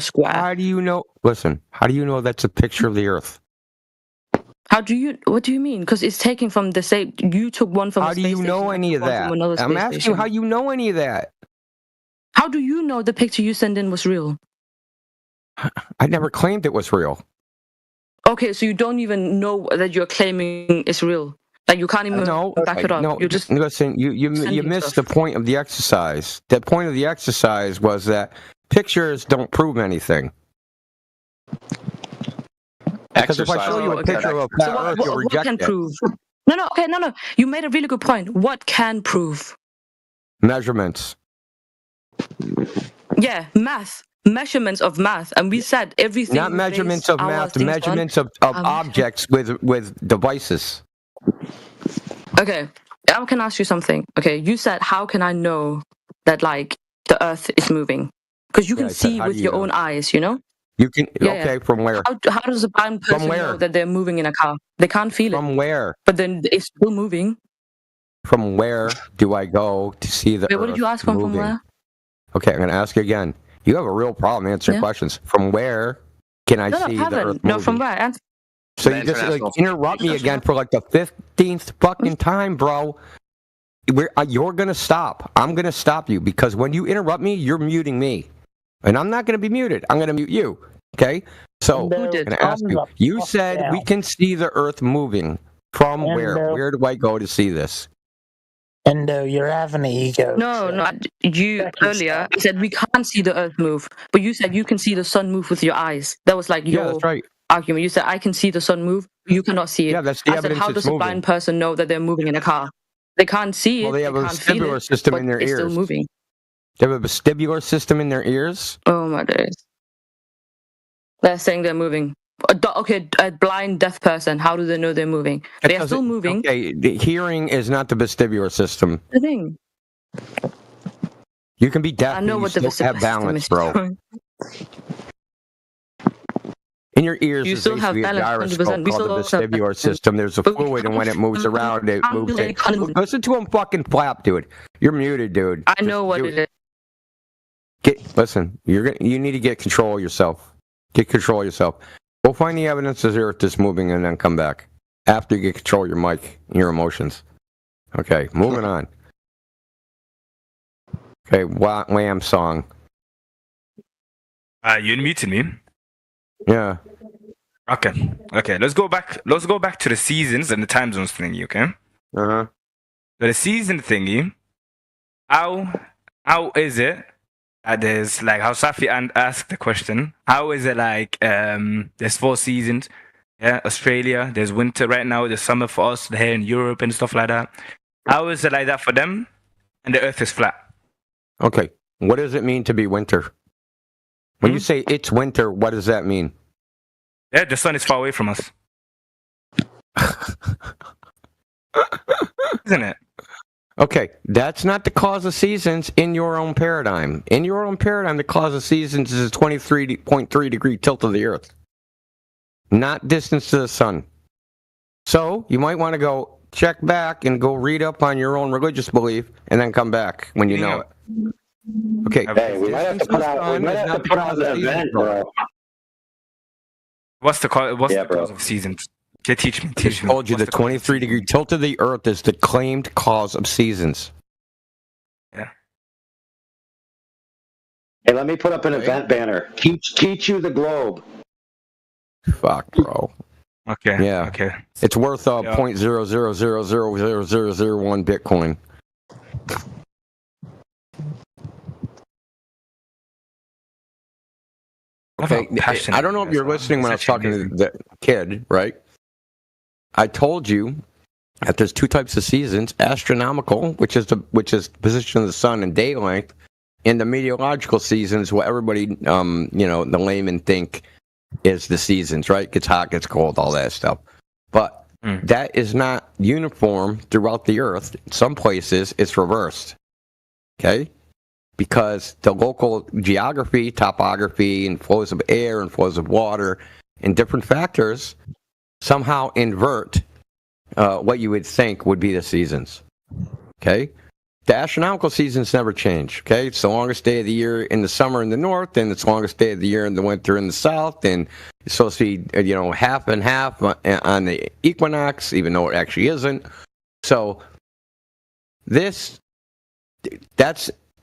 S18: square.
S9: How do you know? Listen, how do you know that's a picture of the Earth?
S18: What do you mean? Because it's taken from the same. You took one from.
S9: How do you know any of that? I'm asking you how you know any of that.
S18: How do you know the picture you sent in was real?
S9: I never claimed it was real.
S18: Okay, so you don't even know that you're claiming it's real. Like you can't even back it up.
S9: No,
S18: you just
S9: listen. You missed the point of the exercise. The point of the exercise was that pictures don't prove anything. Because if I show you a picture of a flat Earth, you'll reject it.
S18: What can prove? No. You made a really good point. What can prove?
S9: Measurements.
S18: Yeah, math. Measurements of math, and we said everything.
S9: Not measurements of math. Measurements of objects with devices.
S18: Okay, I can ask you something. Okay, you said, how can I know that like the Earth is moving? Because you can see with your own eyes, you know?
S9: You can, from where?
S18: How does a blind person know that they're moving in a car? They can't feel it.
S9: From where?
S18: But then it's still moving.
S9: From where do I go to see the
S18: Wait, what did you ask from where?
S9: Okay, I'm going to ask you again. You have a real problem answering questions. From where can I see the Earth moving?
S18: No, from where?
S9: So you just interrupt me again for like the 15th fucking time, bro. You're going to stop. I'm going to stop you because when you interrupt me, you're muting me. And I'm not going to be muted. I'm going to mute you. Okay? So I'm going to ask you. You said we can see the Earth moving. From where? Where do I go to see this?
S10: Endo, you're having an ego.
S18: No. You earlier said we can't see the Earth move, but you said you can see the sun move with your eyes. That was like your argument. You said I can see the sun move. You cannot see it.
S9: Yeah, that's the evidence.
S18: How does a blind person know that they're moving in a car? They can't see it.
S9: Well, they have a vestibular system in their ears.
S18: It's still moving.
S9: They have a vestibular system in their ears?
S18: Oh my days. They're saying they're moving. A blind deaf person, how do they know they're moving? They are still moving.
S9: Okay, the hearing is not the vestibular system.
S18: The thing.
S9: You can be deaf
S18: I know
S9: and
S18: what
S9: you
S18: the
S9: still have balance, bro. In your ears,
S18: you still have balance,
S9: a gyroscope called the vestibular system. There's a fluid, and when it moves around, it moves it. Listen to him fucking flap, dude. You're muted, dude.
S18: I know what it is.
S9: Listen, you need to get control of yourself. Get control of yourself. Go find the evidence that the Earth is moving, and then come back after you get control of your mic and your emotions. Okay, moving on. Okay, Wham song.
S13: You unmuted me.
S9: Yeah.
S13: Okay. Let's go back to the seasons and the time zones thingy. Okay.
S9: So
S13: the season thingy. How is it? There's like how Safi asked the question. How is it like? There's 4 seasons. Yeah, Australia. There's winter right now. There's summer for us here in Europe and stuff like that. How is it like that for them? And the Earth is flat.
S9: Okay. What does it mean to be winter? When you say it's winter, what does that mean?
S13: Yeah, the sun is far away from us. Isn't it?
S9: Okay, that's not the cause of seasons in your own paradigm. In your own paradigm, the cause of seasons is a 23.3 degree tilt of the Earth, not distance to the sun. So you might want to go check back and go read up on your own religious belief and then come back when you know it. Okay.
S26: Hey, we might have to put out an event, bro.
S13: What's the cause of seasons? Okay, teach me.
S9: I told you the 23 degree tilt of the Earth is the claimed cause of seasons.
S13: Yeah.
S26: Hey, let me put up an event banner. Teach you the globe.
S9: Fuck, bro.
S13: Okay.
S9: Yeah.
S13: Okay.
S9: It's worth 0.0000001 Bitcoin. Okay, I don't know if you're listening when I was talking to the kid, right? I told you that there's 2 types of seasons: astronomical, which is the position of the sun and day length, and the meteorological seasons, what everybody, the laymen think is the seasons, right? Gets hot, gets cold, all that stuff. But that is not uniform throughout the Earth. In some places, it's reversed. Okay. Because the local geography, topography, and flows of air and flows of water and different factors somehow invert what you would think would be the seasons. Okay? The astronomical seasons never change. Okay? It's the longest day of the year in the summer in the north, and it's the longest day of the year in the winter in the south, and it's supposed to be, half and half on the equinox, even though it actually isn't. So that's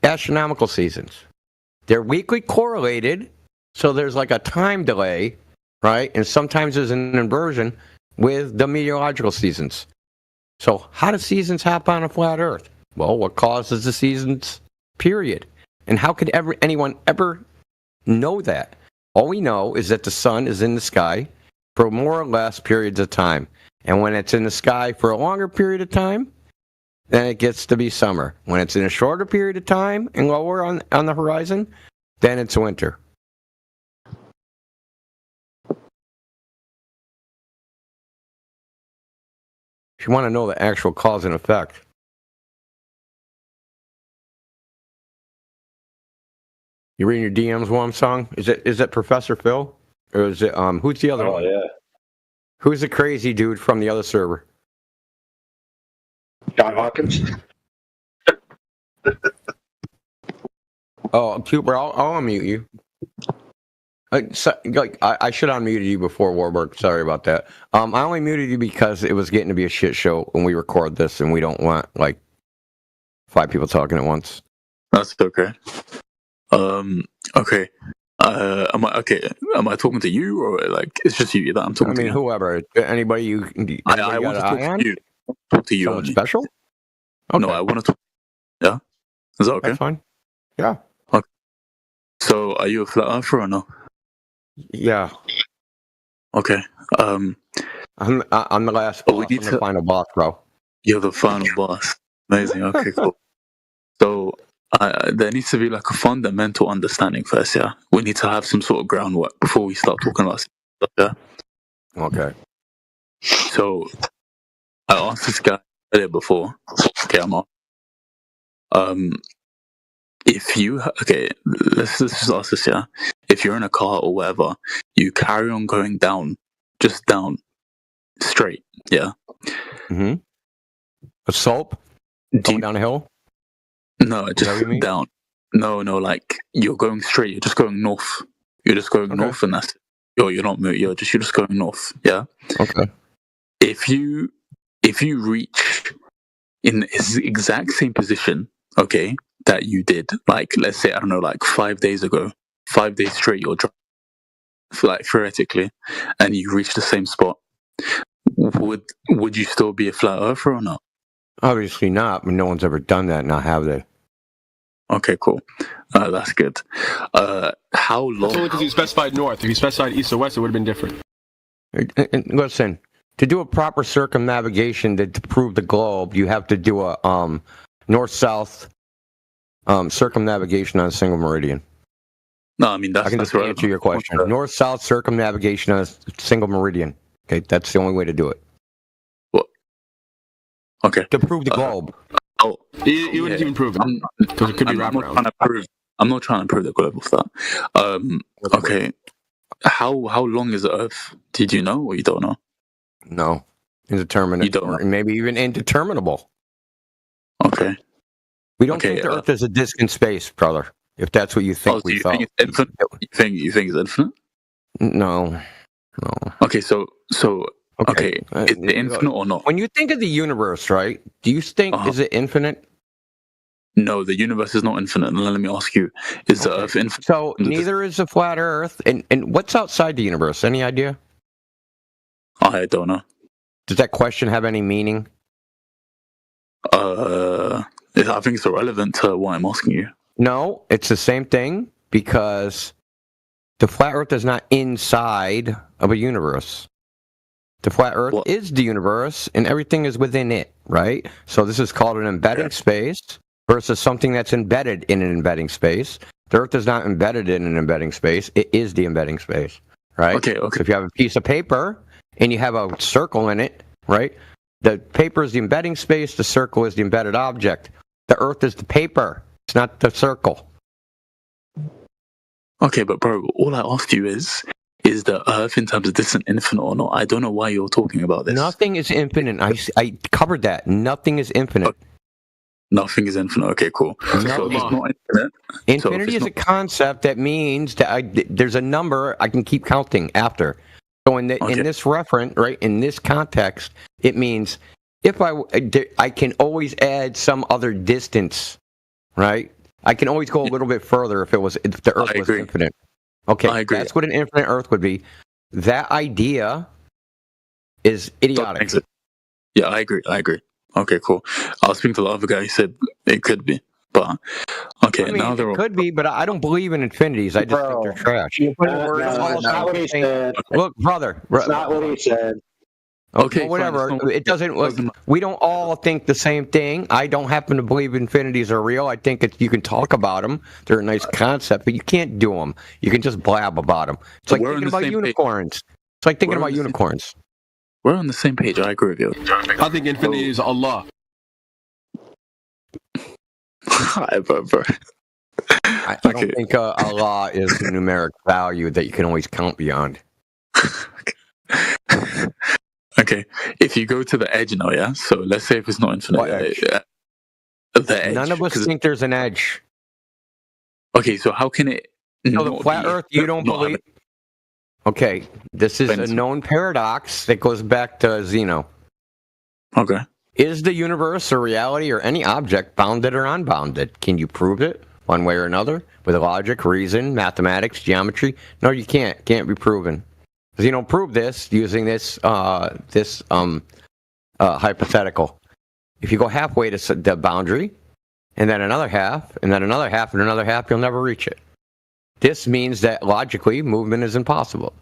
S9: astronomical seasons. They're weakly correlated, so there's like a time delay, right? And sometimes there's an inversion with the meteorological seasons. So how do seasons happen on a flat Earth? Well, what causes the seasons, period? And how could anyone ever know that? All we know is that the sun is in the sky for more or less periods of time. And when it's in the sky for a longer period of time, then it gets to be summer. When it's in a shorter period of time and lower on the horizon, then it's winter. If you want to know the actual cause and effect. You reading your DMs, Wom Song? Is it Professor Phil? Or is it who's the other one?
S8: Oh yeah.
S9: Who's the crazy dude from the other server?
S8: John Hawkins.
S9: Oh, Cooper, I'll unmute you. I should have unmuted you before Warburg. Sorry about that. I only muted you because it was getting to be a shit show when we record this, and we don't want like 5 people talking at once.
S2: That's okay. Okay. Am I talking to you, or like it's just you that I'm talking to?
S9: I mean, whoever, anybody you.
S2: I want to talk to you. Talk to you.
S9: Someone special?
S2: Okay. No, I want to talk. Yeah. Is that okay?
S9: That's fine. Yeah.
S2: Okay. So, are you a flat earther or no?
S9: Yeah.
S2: Okay.
S9: I'm the last boss. I'm the final boss, bro.
S2: You're the final boss. Amazing. Okay, cool. So there needs to be like a fundamental understanding first, yeah? We need to have some sort of groundwork before we start talking about stuff, yeah?
S9: Okay.
S2: So I asked this guy earlier before. Okay, I'm off. Let's just ask this, yeah? If you're in a car or whatever, you carry on going down, just down, straight, yeah?
S9: Mm-hmm. A slope? Going down a hill?
S2: No, just down. No, like, you're going straight, you're just going north. You're just going north, and that's it. You're not moving, you're just going north, yeah?
S9: Okay.
S2: If you reach in the exact same position, okay, that you did, like, let's say, I don't know, like 5 days ago, 5 days straight, you're driving, like, theoretically, and you reach the same spot, would you still be a flat earther or not?
S9: Obviously not, but no one's ever done that, now have they?
S2: Okay, cool. That's good. How long?
S15: That's only because you specified north. If you specified east or west, it would have been different.
S9: Listen, to do a proper circumnavigation to prove the globe, you have to do a north-south circumnavigation on a single meridian.
S2: No, I mean I
S9: can just answer your question. North-south circumnavigation on a single meridian. Okay, that's the only way to do it.
S2: What? Okay.
S9: To prove the globe.
S15: You wouldn't even prove it because it could be wrapped around.
S2: I'm not trying to prove the global stuff. Okay. How long is the Earth? Did you know, or you don't know?
S9: No, indeterminate.
S2: You don't know.
S9: Maybe even indeterminable.
S2: Okay.
S9: We don't think the Earth is a disc in space, brother. If that's what you think,
S2: you think it's infinite? You think it's infinite?
S9: No.
S2: Okay, so okay, is it infinite or not?
S9: When you think of the universe, right? Do you think is it infinite?
S2: No, the universe is not infinite. And let me ask you: is the Earth infinite?
S9: So neither is the flat Earth. And what's outside the universe? Any idea?
S2: I don't know.
S9: Does that question have any meaning?
S2: I think it's irrelevant to what I'm asking you.
S9: No, it's the same thing because the flat Earth is not inside of a universe. The flat Earth is the universe, and everything is within it, right? So this is called an embedding space versus something that's embedded in an embedding space. The Earth is not embedded in an embedding space. It is the embedding space, right?
S2: Okay.
S9: So if you have a piece of paper and you have a circle in it, right? The paper is the embedding space. The circle is the embedded object. The Earth is the paper. It's not the circle.
S2: Okay, but bro, all I asked you is the Earth in terms of distance infinite or not? I don't know why you're talking about this.
S9: Nothing is infinite. I covered that. Nothing is infinite.
S2: Nothing is infinite. Okay, cool. So it's not infinite.
S9: Infinity is a concept that means that there's a number I can keep counting after. So in this reference, right, in this context, it means if I can always add some other distance, right? I can always go a little bit further if the Earth was infinite. Okay, I agree. That's what an infinite Earth would be. That idea is idiotic.
S2: Yeah, I agree. Okay, cool. I was speaking to the other guy. He said it could be, but okay.
S9: I mean, it could be, but I don't believe in infinities. I just think they're trash.
S8: That's not what he said.
S9: Look, brother.
S8: That's not what he said.
S9: Okay, well, whatever. It doesn't. We don't all think the same thing. I don't happen to believe infinities are real. I think you can talk about them. They're a nice concept, but you can't do them. You can just blab about them. It's like thinking about unicorns. It's like thinking about unicorns.
S2: We're on the same page. I agree with you.
S15: I think infinity is Allah.
S2: Bro.
S9: I don't think Allah is a numeric value that you can always count beyond.
S2: Okay, if you go to the edge now, yeah. So let's say if it's not infinite, the edge.
S9: None of us think there's an edge.
S2: Okay, so how can it?
S9: So the flat Earth, you don't believe? Okay, this is a known paradox that goes back to Zeno.
S2: Okay.
S9: Is the universe or reality or any object bounded or unbounded? Can you prove it one way or another with logic, reason, mathematics, geometry? No, you can't. Can't be proven. Because you don't prove this using this hypothetical. If you go halfway to the boundary, and then another half, and then another half, and another half, you'll never reach it. This means that logically, movement is impossible.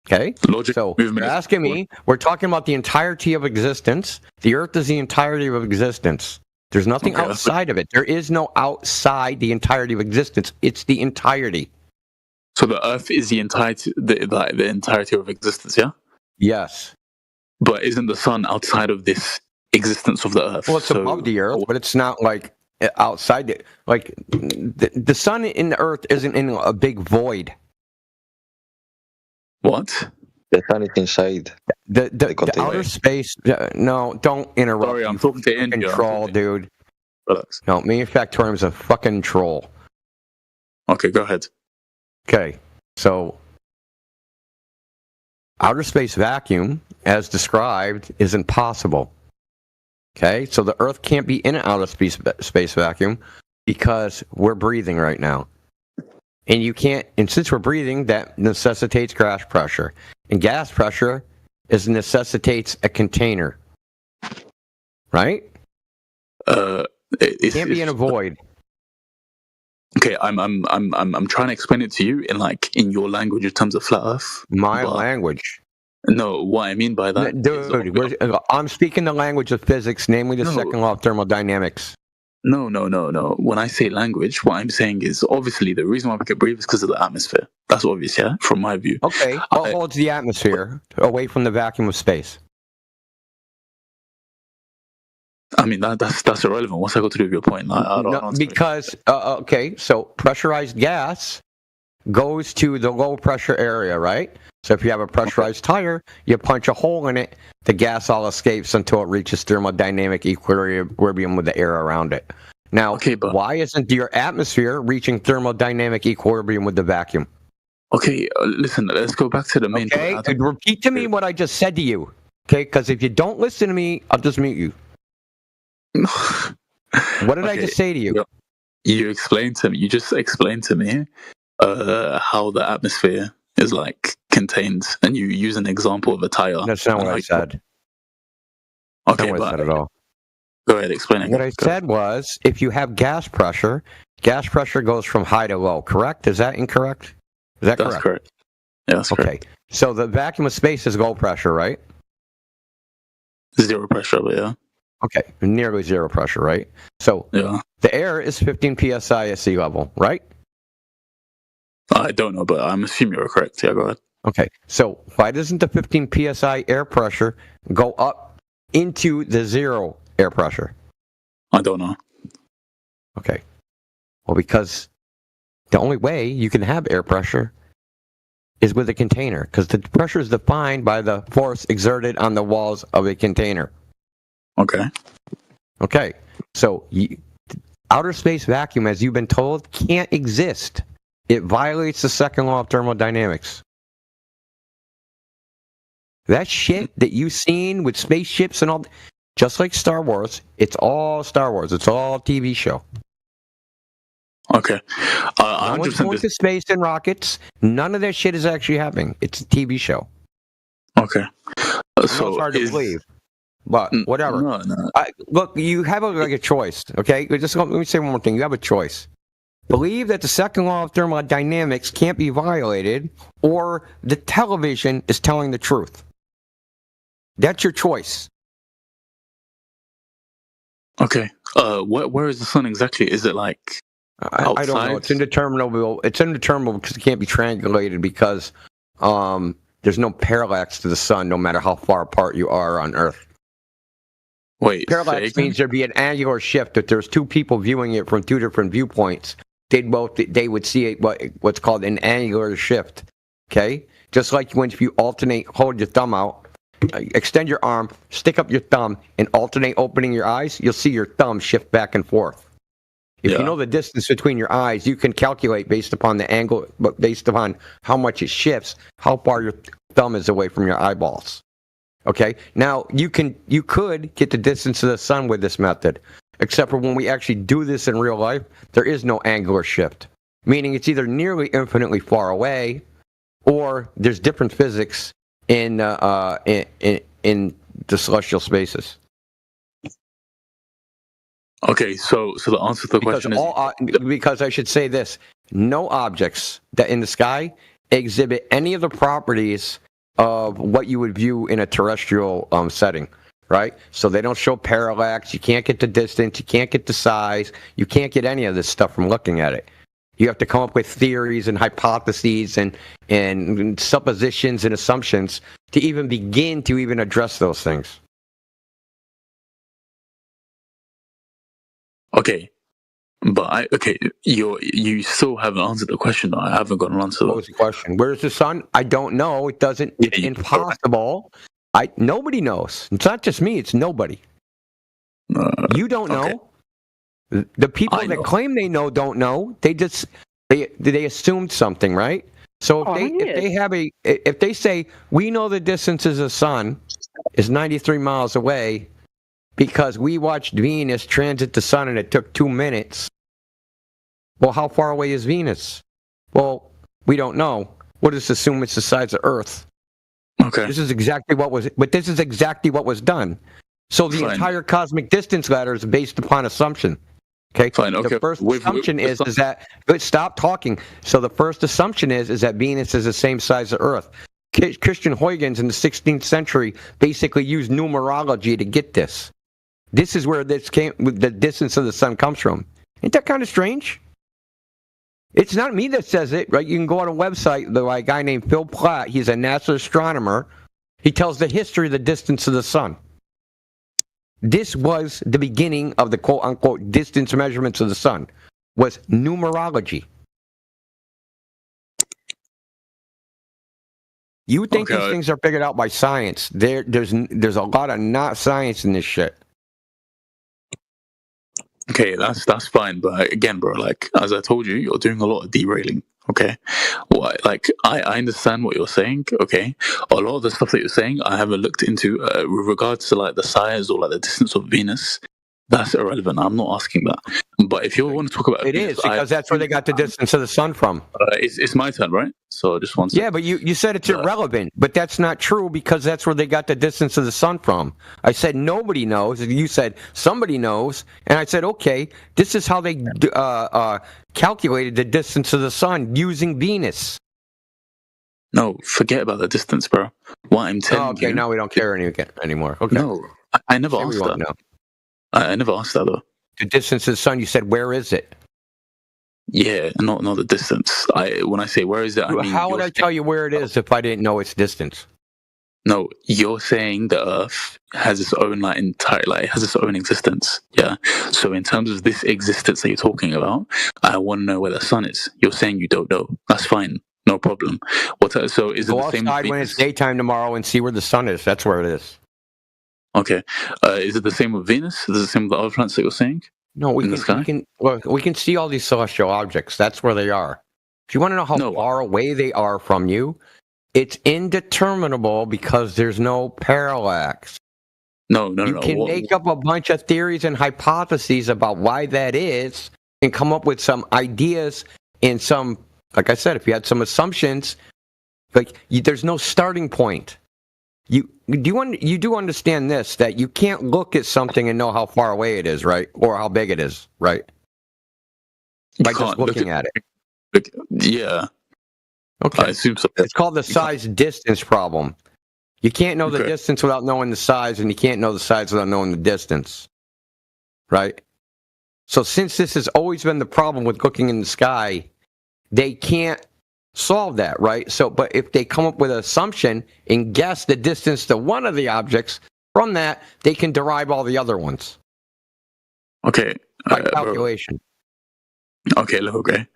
S9: Okay? So you're asking me, we're talking about the entirety of existence. The Earth is the entirety of existence. There's nothing outside of it. There is no outside the entirety of existence. It's the entirety.
S2: So the Earth is the entirety, the entirety of existence, yeah?
S9: Yes.
S2: But isn't the sun outside of this existence of the Earth?
S9: Well, it's above the Earth, but it's not like outside it. Like the sun in the Earth isn't in a big void.
S2: What?
S1: The sun is inside.
S9: The outer space. No, don't interrupt.
S2: Sorry, I'm talking to India.
S9: Troll, dude.
S2: Relax.
S9: No, Manufactorium is a fucking troll.
S2: Okay, go ahead.
S9: Okay, so outer space vacuum, as described, is impossible. Okay, so the Earth can't be in an outer space vacuum because we're breathing right now. And you can't, and since we're breathing, that necessitates gas pressure. And gas pressure necessitates a container. Right? It can't be in a void.
S2: Okay, I'm trying to explain it to you in your language in terms of flat Earth.
S9: My language.
S2: No, what I mean by that,
S9: dude, I'm speaking the language of physics, namely the second law of thermodynamics.
S2: No. When I say language, what I'm saying is obviously the reason why we can breathe is because of the atmosphere. That's obvious, yeah, from my view.
S9: Okay, what holds the atmosphere away from the vacuum of space?
S2: I mean, that's irrelevant. What's that got to do with your point?
S9: Because, okay, so pressurized gas goes to the low pressure area, right? So if you have a pressurized tire, you punch a hole in it, the gas all escapes until it reaches thermodynamic equilibrium with the air around it. Now, why isn't your atmosphere reaching thermodynamic equilibrium with the vacuum?
S2: Okay, listen, let's go back to the main
S9: point. Okay, repeat to me what I just said to you, okay? Because if you don't listen to me, I'll just mute you. What did I just say to you?
S2: You just explained to me how the atmosphere is contained, and you use an example of a tire.
S9: That's not what I said.
S2: Okay,
S9: that's not what I said at all.
S2: Go ahead, explain it.
S9: What I said was, if you have gas pressure goes from high to low, correct? Is that incorrect? Is that correct?
S2: That's correct. Yeah, that's correct.
S9: Okay, so the vacuum of space is low pressure, right?
S2: Zero pressure, but yeah.
S9: Okay, nearly zero pressure, right? So the air is 15 psi at sea level, right?
S2: I don't know, but I'm assuming you're correct. Yeah, go ahead.
S9: Okay, so why doesn't the 15 psi air pressure go up into the zero air pressure?
S2: I don't know.
S9: Okay, well, because the only way you can have air pressure is with a container, because the pressure is defined by the force exerted on the walls of a container. Okay, so outer space vacuum, as you've been told, can't exist. It violates the second law of thermodynamics. That shit that you've seen with spaceships and all, just like Star Wars, it's all Star Wars. It's all TV show.
S2: Okay.
S9: No one's going to space in rockets. None of that shit is actually happening. It's a TV show.
S2: Okay. So
S9: it's hard to believe. But whatever.
S2: No.
S9: Look, you have a choice, okay? Just let me say one more thing. You have a choice. Believe that the second law of thermodynamics can't be violated, or the television is telling the truth. That's your choice.
S2: Okay. Where is the sun exactly? Is it outside?
S9: I don't know. It's indeterminable. It's indeterminable because it can't be triangulated because there's no parallax to the sun, no matter how far apart you are on Earth.
S2: Wait,
S9: parallax means there'd be an angular shift. If there's two people viewing it from two different viewpoints, they would see what's called an angular shift. Okay, just like when if you alternate, hold your thumb out, extend your arm, stick up your thumb, and alternate opening your eyes, you'll see your thumb shift back and forth. If you know the distance between your eyes, you can calculate based upon the angle, but based upon how much it shifts, how far your thumb is away from your eyeballs. Okay, now you could get the distance of the sun with this method, except for when we actually do this in real life, there is no angular shift, meaning it's either nearly infinitely far away, or there's different physics in the celestial spaces.
S2: Okay, so the answer to the question is
S9: because I should say this: no objects that in the sky exhibit any of the properties of what you would view in a terrestrial setting, right? So they don't show parallax. You can't get the distance. You can't get the size. You can't get any of this stuff from looking at it. You have to come up with theories and hypotheses and suppositions and assumptions to even begin to even address those things.
S2: Okay, but you still haven't answered the question. I haven't got an answer.
S9: What was the question? Where's the sun? I don't know. It doesn't. It's impossible. Nobody knows. It's not just me. It's nobody. You don't know. The people that claim they know don't know. They just they assumed something, right? So if they say we know the distance of the sun is 93 miles away because we watched Venus transit the sun and it took 2 minutes. Well, how far away is Venus? Well, we don't know. We'll just assume it's the size of Earth.
S2: Okay.
S9: This is exactly what was done. So the entire cosmic distance ladder is based upon assumption. Okay.
S2: Fine. Okay.
S9: The first assumption is that. But stop talking. So the first assumption is that Venus is the same size as Earth. Christian Huygens in the 16th century basically used numerology to get this. This is where the distance of the sun comes from. Ain't that kind of strange? It's not me that says it, right? You can go on a website, a guy named Phil Platt. He's a NASA astronomer. He tells the history of the distance of the sun. This was the beginning of the quote-unquote distance measurements of the sun, was numerology. You would think these things are figured out by science. There's a lot of not science in this shit.
S2: Okay, that's fine, but again, bro, like as I told you, you're doing a lot of derailing. Okay, I understand what you're saying. Okay, a lot of the stuff that you're saying, I haven't looked into with regards to like the size or like the distance of Venus. That's irrelevant. I'm not asking that. But if you want to talk about
S9: it, is because that's where they got the distance of the sun from.
S2: It's my turn, right? So just one second.
S9: Yeah, but you said it's irrelevant, but that's not true because that's where they got the distance of the sun from. I said nobody knows. You said somebody knows, and I said okay. This is how they calculated the distance of the sun using Venus.
S2: No, forget about the distance, bro. What I'm telling you.
S9: Okay, now we don't care anymore. Okay.
S2: No, I never asked that.
S9: Know.
S2: I never asked that though.
S9: The distance of the sun, you said, where is it?
S2: Yeah, not the distance. When I say where is it, I mean,
S9: how would I tell you where it is if I didn't know its distance?
S2: No, you're saying the Earth has its own has its own existence. Yeah. So in terms of this existence that you're talking about, I want to know where the sun is. You're saying you don't know. That's fine. No problem. So is it the same? Go
S9: outside when it's daytime tomorrow and see where the sun is. That's where it is.
S2: Okay. Is it the same with Venus? Is it the same with the other planets that you're saying?
S9: No, we can see all these celestial objects. That's where they are. If you want to know how far away they are from you, it's indeterminable because there's no parallax.
S2: No.
S9: You can make up a bunch of theories and hypotheses about why that is and come up with some ideas and some, like I said, if you had some assumptions, there's no starting point. You do understand this, that you can't look at something and know how far away it is, right? Or how big it is, right? By just looking at it.
S2: Yeah.
S9: Okay.
S2: I assume so.
S9: It's called the size-distance problem. You can't know the distance without knowing the size, and you can't know the size without knowing the distance, right? So since this has always been the problem with looking in the sky, they can't solve that, right? So, but if they come up with an assumption and guess the distance to one of the objects, From that, they can derive all the other ones.
S2: Okay.
S9: By calculation.
S2: Okay, look, okay.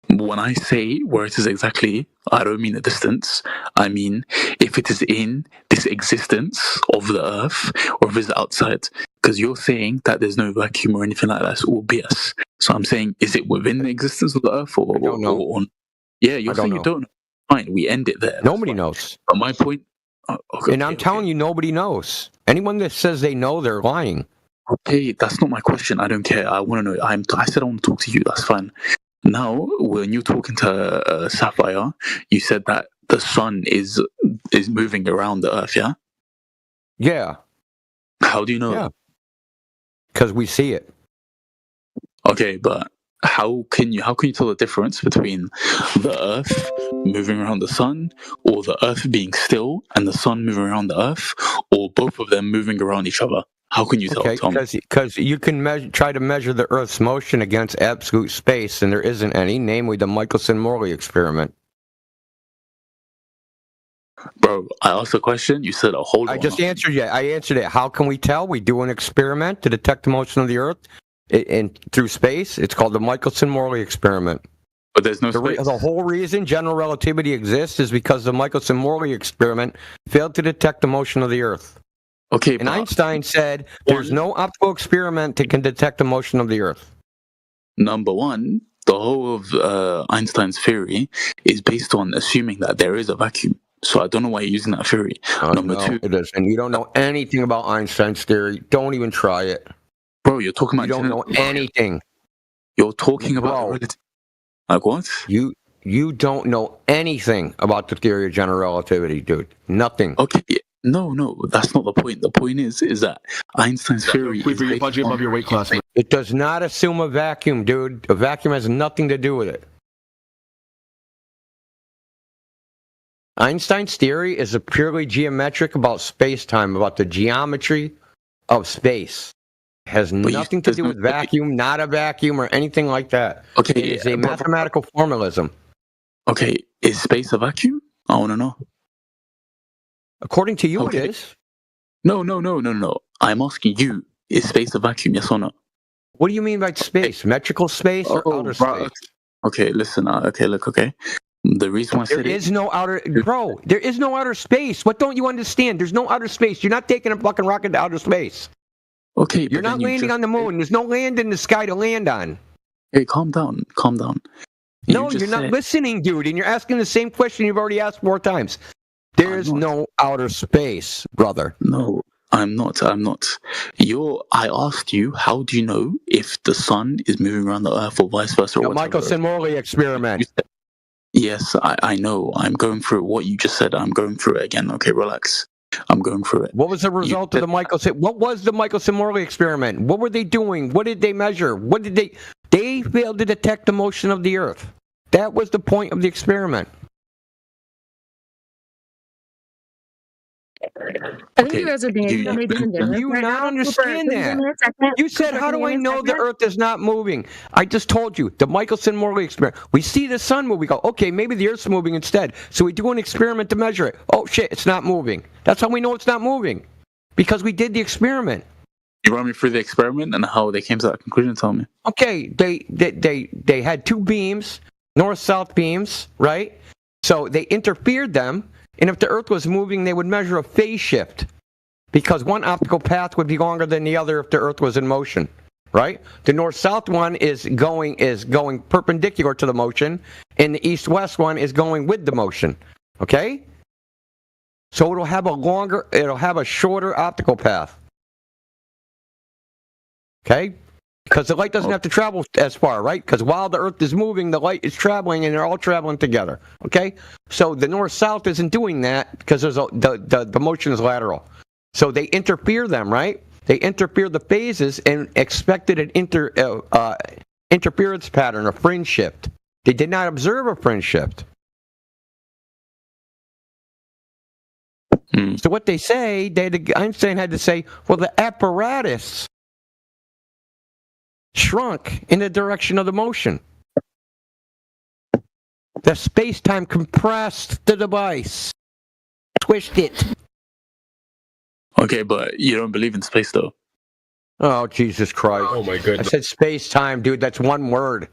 S2: When I say where it is exactly, I don't mean the distance. I mean if it is in this existence of the Earth or if it's outside. Because you're saying that there's no vacuum or anything like that. It's all BS. So I'm saying, is it within the existence of the Earth or on? Yeah, you're saying you don't know. Fine, we end it there.
S9: Nobody knows.
S2: But my point...
S9: and I'm telling you, nobody knows. Anyone that says they know, they're lying.
S2: Okay, that's not my question. I don't care. I want to know. I said I want to talk to you. That's fine. Now, when you're talking to Sapphire, you said that the sun is moving around the Earth. Yeah.
S9: Yeah.
S2: How do you know?
S9: Yeah. Because we see it.
S2: Okay, but how can you tell the difference between the Earth moving around the sun, or the Earth being still and the sun moving around the Earth, or both of them moving around each other? How can you tell, Tom?
S9: Because you can try to measure the Earth's motion against absolute space, and there isn't any, namely the Michelson-Morley experiment.
S2: Bro, I asked a question. You said a whole.
S9: I just answered you. I answered it. How can we tell? We do an experiment to detect the motion of the Earth through space. It's called the Michelson-Morley experiment.
S2: But there's no space.
S9: The whole reason general relativity exists is because the Michelson-Morley experiment failed to detect the motion of the Earth.
S2: Okay,
S9: and Einstein said there's no optical experiment that can detect the motion of the Earth.
S2: Number one, the whole of Einstein's theory is based on assuming that there is a vacuum. So I don't know why you're using that theory. Number two,
S9: it is, and you don't know anything about Einstein's theory. Don't even try it,
S2: bro. You're talking about.
S9: You don't know anything.
S2: You're talking about. Like what?
S9: You don't know anything about the theory of general relativity, dude. Nothing.
S2: Okay. No, that's not the point. The point is that Einstein's theory
S15: is your budget above your weight class.
S9: It does not assume a vacuum, dude. A vacuum has nothing to do with it. Einstein's theory is a purely geometric about space-time, about the geometry of space. It has nothing to do with vacuum, not a vacuum, or anything like that.
S2: Okay,
S9: it is a mathematical formalism.
S2: Okay, is space a vacuum? I want to know.
S9: According to you, it is.
S2: No. I'm asking you, is space a vacuum, yes or no?
S9: What do you mean by space? Metrical space or outer space?
S2: Okay, listen, okay. The reason why I said
S9: there is no outer... Bro, there is no outer space. What don't you understand? There's no outer space. You're not taking a fucking rocket to outer space.
S2: Okay,
S9: You're not landing on the moon. There's no land in the sky to land on.
S2: Hey, calm down.
S9: No, you're not listening, dude, and you're asking the same question you've already asked 4 times. There is no outer space, brother.
S2: No, I'm not. I asked you, how do you know if the sun is moving around the Earth or vice versa?
S9: The Michelson-Morley experiment.
S2: Yes, I know. I'm going through what you just said. I'm going through it again. Okay, relax. I'm going through it.
S9: What was the result of the Michelson? What was the Michelson-Morley experiment? What were they doing? What did they measure? What did they? They failed to detect the motion of the Earth. That was the point of the experiment.
S18: I think you guys are being
S9: you not understand that. You said, how do I know the Earth is not moving? I just told you, the Michelson-Morley experiment. We see the sun move. We go, okay, maybe the Earth's moving instead. So we do an experiment to measure it. Oh, shit, it's not moving. That's how we know it's not moving. Because we did the experiment.
S2: You run me through the experiment and how they came to that conclusion, tell me.
S9: Okay, they had 2 beams, north-south beams, right? So they interfered them. And if the Earth was moving, they would measure a phase shift, because one optical path would be longer than the other if the Earth was in motion, right? The north-south one is going perpendicular to the motion, and the east-west one is going with the motion. Okay? So it'll have a shorter optical path. Okay? Because the light doesn't have to travel as far, right? Because while the Earth is moving, the light is traveling, and they're all traveling together. Okay, so the north-south isn't doing that because the motion is lateral. So they interfere them, right? They interfere the phases and expected an interference pattern, a fringe shift. They did not observe a fringe shift. So what they say, Einstein had to say, well, the apparatus shrunk in the direction of the motion. The space-time compressed the device, squished it.
S2: Okay, but you don't believe in space, though.
S9: Oh, Jesus Christ.
S11: Oh, my goodness.
S9: I said space-time, dude. That's one word.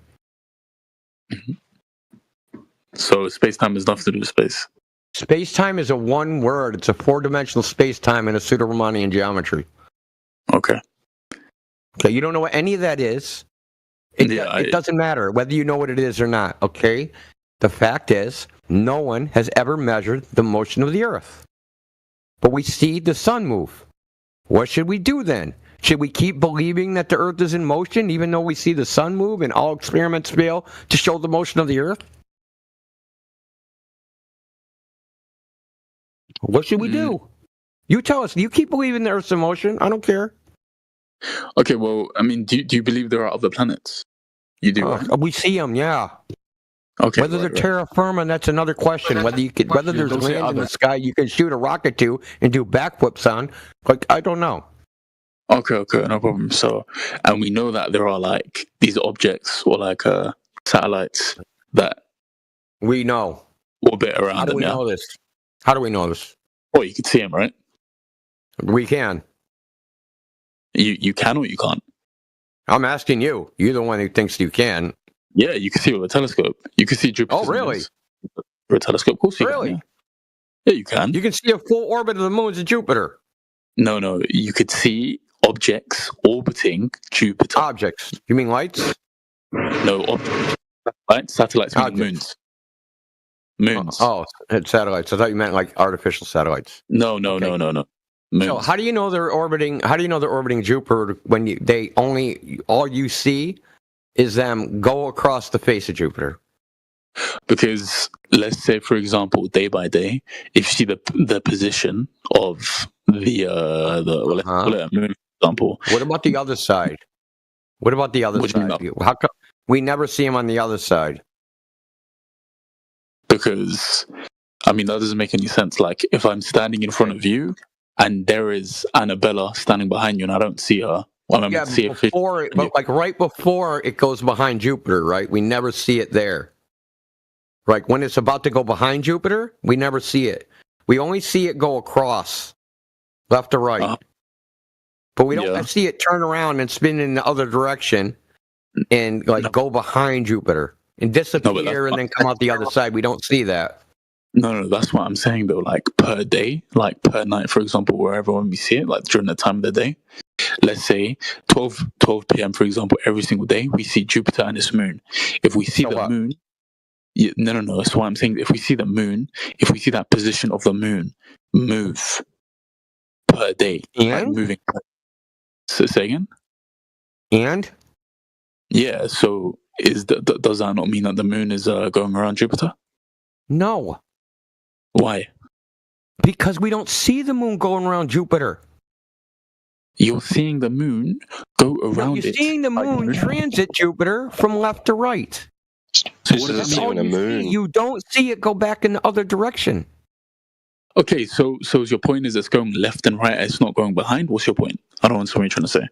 S2: So space-time has nothing to do with space.
S9: Space-time is a one word. It's a four-dimensional space-time in a pseudo-Riemannian geometry.
S2: Okay.
S9: Okay, you don't know what any of that is. It doesn't matter whether you know what it is or not, okay? The fact is, no one has ever measured the motion of the Earth. But we see the sun move. What should we do then? Should we keep believing that the Earth is in motion even though we see the sun move and all experiments fail to show the motion of the Earth? What should we do? You tell us. You keep believing the Earth's in motion. I don't care.
S2: Okay, well, I mean, do you believe there are other planets? You do, right?
S9: We see them, yeah.
S2: Okay.
S9: Whether they're terra firma, that's another question. Whether there's land in the sky you can shoot a rocket to and do backflips on, like, I don't know.
S2: Okay, no problem. So, and we know that there are like these objects or like satellites that
S9: we know
S2: orbit around.
S9: How do we know this? How do we know this?
S2: Oh, you can see them, right?
S9: We can.
S2: You can or you can't?
S9: I'm asking you. You're the one who thinks you can.
S2: Yeah, you can see with a telescope. You can see Jupiter.
S9: Oh, really?
S2: With a telescope, of course you
S9: really?
S2: Can. Yeah, you can.
S9: You can see a full orbit of the moons of Jupiter.
S2: No. You could see objects orbiting Jupiter.
S9: Objects? You mean lights?
S2: No, objects. Lights, satellites, moons. Moons.
S9: Oh, satellites. I thought you meant like artificial satellites.
S2: No.
S9: Moons. So how do you know they're orbiting? How do you know they're orbiting Jupiter when all you see is them go across the face of Jupiter?
S2: Because let's say, for example, day by day, if you see the position of let's call it a moon, for example.
S9: What about the other side? What about the other side? How come we never see them on the other side?
S2: Because, I mean, that doesn't make any sense. Like, if I'm standing in front of you and there is Annabella standing behind you and I don't see her, well, I'm
S9: yeah,
S2: see
S9: but right before it goes behind Jupiter, right? We never see it there. Like when it's about to go behind Jupiter, we never see it. We only see it go across, left to right. But we don't see it turn around and spin in the other direction and go behind Jupiter and disappear and then come out the other side. We don't see that.
S2: No, that's what I'm saying though. Like per day, like per night, for example, wherever when we see it, like during the time of the day, let's say 12 p.m., for example, every single day, we see Jupiter and its moon. If we see the moon, no, that's what I'm saying. If we see the moon, if we see that position of the moon move per day, like moving. So say again?
S9: And?
S2: Yeah, so does that not mean that the moon is going around Jupiter?
S9: No.
S2: Why?
S9: Because we don't see the moon going around Jupiter.
S2: You're seeing the moon go around it.
S9: You're seeing the moon transit Jupiter from left to right.
S2: So what does that mean?
S9: You don't see it go back in the other direction.
S2: Okay, so your point is it's going left and right, it's not going behind? What's your point? I don't understand what you're trying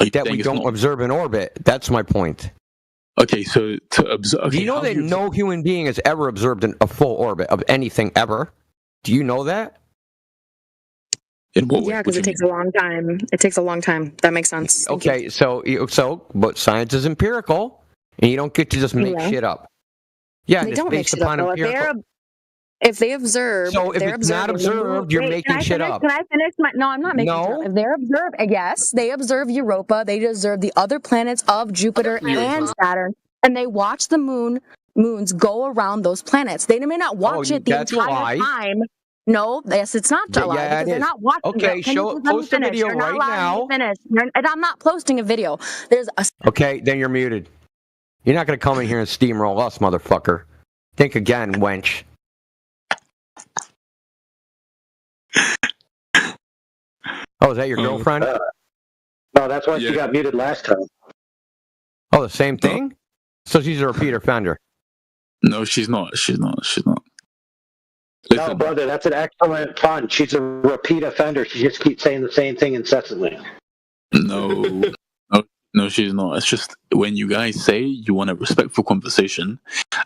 S2: to say.
S9: That we don't observe in orbit. That's my point.
S2: Okay, so to observe... Okay,
S9: do you know that no human being has ever observed a full orbit of anything ever? Do you know that?
S2: In what way?
S16: Yeah, because it takes a long time. It takes a long time. That makes sense.
S9: Okay, but science is empirical, and you don't get to just make shit up. Yeah,
S16: they
S9: it's
S16: don't
S9: based
S16: make
S9: upon
S16: shit up,
S9: empirical.
S16: If they observe,
S9: so if it's not observed, you're making shit up.
S16: Can I finish? No, I'm not making shit up. If they're observed, yes, they observe Europa. They observe the other planets of Jupiter and Saturn, and they watch the moons go around those planets. They may not watch it the entire time. No, yes, it's not a lie because they're not watching.
S9: Okay, post a video right now.
S16: I'm not posting a video. There's a.
S9: Okay, then you're muted. You're not going to come in here and steamroll us, motherfucker. Think again, wench. Oh, is that your girlfriend?
S26: No, that's why she got muted last time.
S9: Oh, the same thing? So she's a repeat offender.
S2: No, she's not. She's not. Listen.
S26: No, brother, that's an excellent pun. She's a repeat offender. She just keeps saying the same thing incessantly.
S2: No, she's not. It's just when you guys say you want a respectful conversation,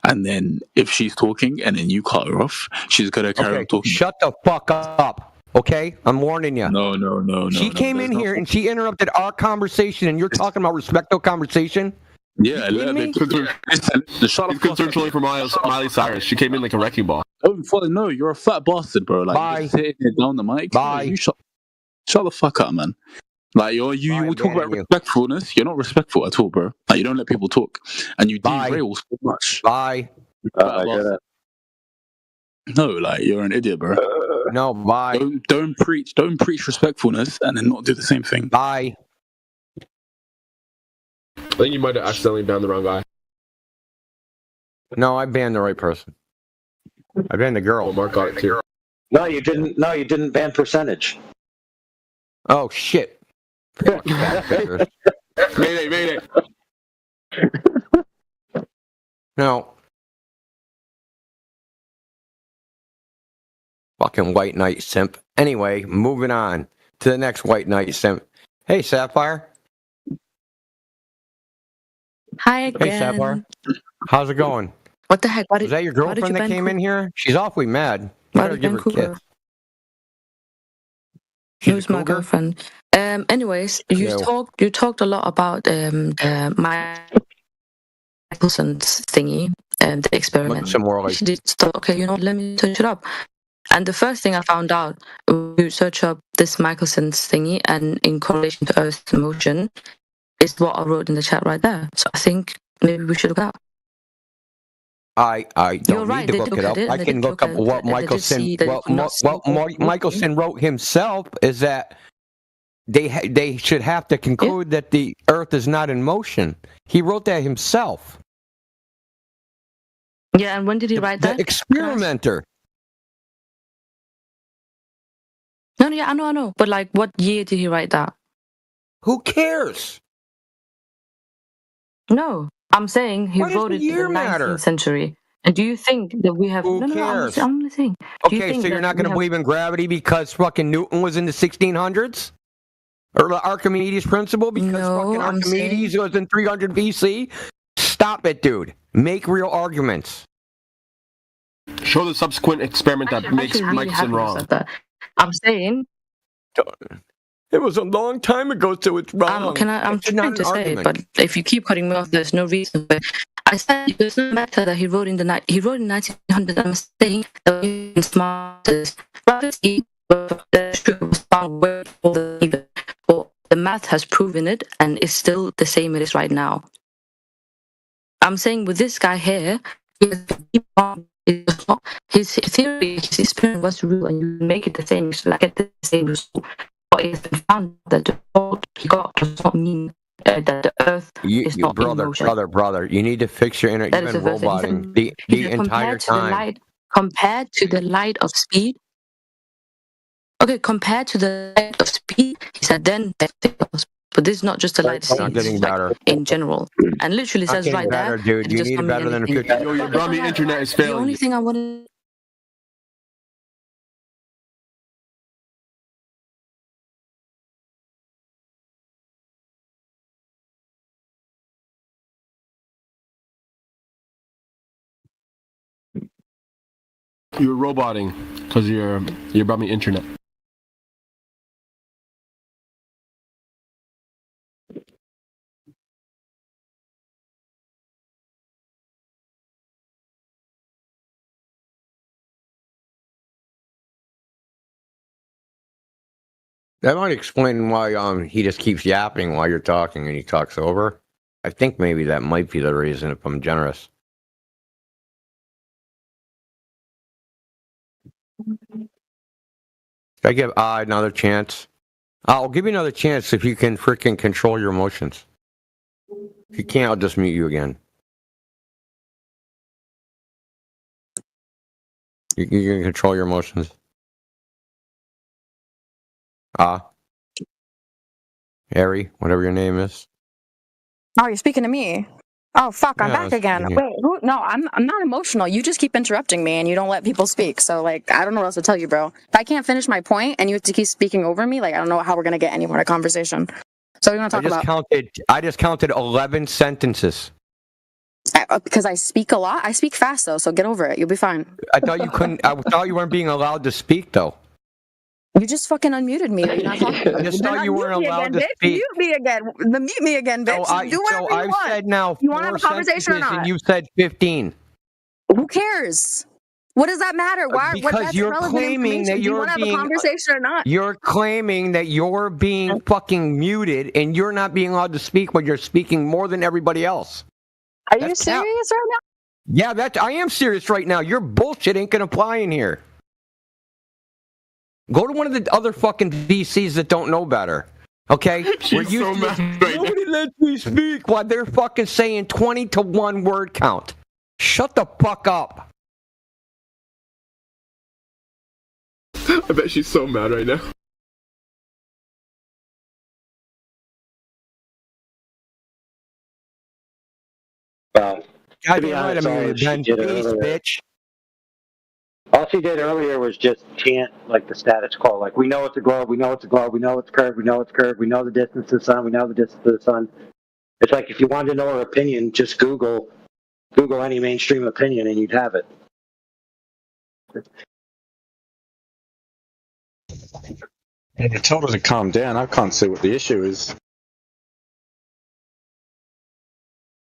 S2: and then if she's talking and then you cut her off, she's gonna carry on talking.
S9: Shut the fuck up. Okay, I'm warning you.
S2: No.
S9: She came in here and she interrupted our conversation, and you're talking about respectful conversation.
S2: Yeah, a little bit.
S15: He's concerned only for Miley Cyrus. She came in like a wrecking ball.
S2: No, you're a fat bastard, bro. Like,
S9: Bye.
S2: you're sitting here down the mic.
S9: Bye.
S2: You shut the fuck up, man. Like, you talk about respectfulness. You're not respectful at all, bro. Like, you don't let people talk, and you derail so much.
S9: Bye.
S2: No, like, you're an idiot, bro.
S9: No, bye.
S2: Don't preach respectfulness and then not do the same thing.
S9: Bye.
S15: I think you might have accidentally banned the wrong guy.
S9: No, I banned the right person. I banned the girl.
S15: Well, Mark got it too.
S26: No, you didn't. No, you didn't ban percentage.
S9: Oh shit!
S15: Mayday.
S9: No. Fucking white knight simp. Anyway, moving on to the next white knight simp. Hey, Sapphire.
S18: Hi again.
S9: Hey, Sapphire. How's it going?
S18: What the heck?
S9: Was that your girlfriend that came in here? She's awfully mad.
S18: Why did you give her a kiss. Who's my girlfriend? Anyways, you talked a lot about Michelson's thingy and the experiment. Okay, let me touch it up. And the first thing I found out, you search up this Michelson's thingy, and in correlation to Earth's motion, is what I wrote in the chat right there. So I think maybe we should look out.
S9: I don't need to look it up. I can look up what Michelson. What Michelson wrote himself is that they should have to conclude that the Earth is not in motion. He wrote that himself.
S18: Yeah, and when did he write that?
S9: The experimenter.
S18: No, yeah, I know. But like, what year did he write that?
S9: Who cares?
S18: No, I'm saying he wrote it in the 19th century. And do you think that we have...
S9: Who cares?
S18: I'm only saying.
S9: Okay, so you're not going to believe in gravity because fucking Newton was in the 1600s? Or the Archimedes principle because fucking Archimedes was in 300 BC? Stop it, dude. Make real arguments.
S15: Show the subsequent experiment that makes Michelson wrong.
S18: I'm saying...
S9: It was a long time ago, so it's wrong.
S18: I'm trying to say it, but if you keep cutting me off, there's no reason. But I said there's no matter that he wrote in 1900. I'm saying that he was smartest. Gravity was found way before the math has proven it, and it's still the same it is right now. I'm saying with this guy here, his theory, his experiment was real, and you make it the same, so like get the same result. But it's been found that the result he got does not mean that the Earth is not in motion.
S9: Brother, you need to fix your inner. You've been roboting the entire time.
S18: Compared to the light of speed. Okay, compared to the light of speed, he said then. But this is not just a light of speed.
S9: Getting better
S18: in general, and literally says right there.
S9: Dude, you need better than a 50.
S15: Yo, your dummy internet is failing.
S18: The only thing I wanted.
S15: You're roboting because you're about me internet.
S9: That might explain why he just keeps yapping while you're talking and he talks over. I think maybe that might be the reason if I'm generous. I give another chance. I'll give you another chance if you can freaking control your emotions. If you can't, I'll just mute you again. You can control your emotions. Harry, whatever your name is.
S16: Oh, you're speaking to me. Oh, fuck, I'm back again. Wait, no, I'm not emotional. You just keep interrupting me and you don't let people speak. So, like, I don't know what else to tell you, bro. If I can't finish my point and you have to keep speaking over me, like, I don't know how we're going to get anywhere in a conversation. So, we want to talk about...
S9: I just counted 11 sentences.
S16: Because I speak a lot. I speak fast, though, so get over it. You'll be fine.
S9: I thought you couldn't... I thought you weren't being allowed to speak, though.
S16: You just fucking unmuted me. You're not talking.
S9: I just thought you weren't allowed to speak.
S16: Mute me again. Mute me again, bitch. Do whatever you
S9: I've
S16: want.
S9: said now
S16: you want to have a conversation or not?
S9: And you've said 15.
S16: Who cares? What does that matter? Why?
S9: Because you're claiming that
S16: you're being. Do you want to have a conversation or not?
S9: You're claiming that you're being fucking muted and you're not being allowed to speak when you're speaking more than everybody else.
S16: Are you serious right now?
S9: Yeah, I am serious right now. Your bullshit ain't gonna fly in here. Go to one of the other fucking VCs that don't know better. Okay? Nobody lets me speak while they're fucking saying 20 to 1 word count. Shut the fuck up.
S15: I bet she's so mad right now.
S26: To be honest, all she did earlier was just chant like the status quo. Like, we know it's a globe, we know it's a globe, we know it's curved, we know it's curved, we know the distance to the sun, we know the distance to the sun. It's like if you wanted to know her opinion, just Google any mainstream opinion and you'd have it.
S17: And you told her to calm down. I can't see what the issue is.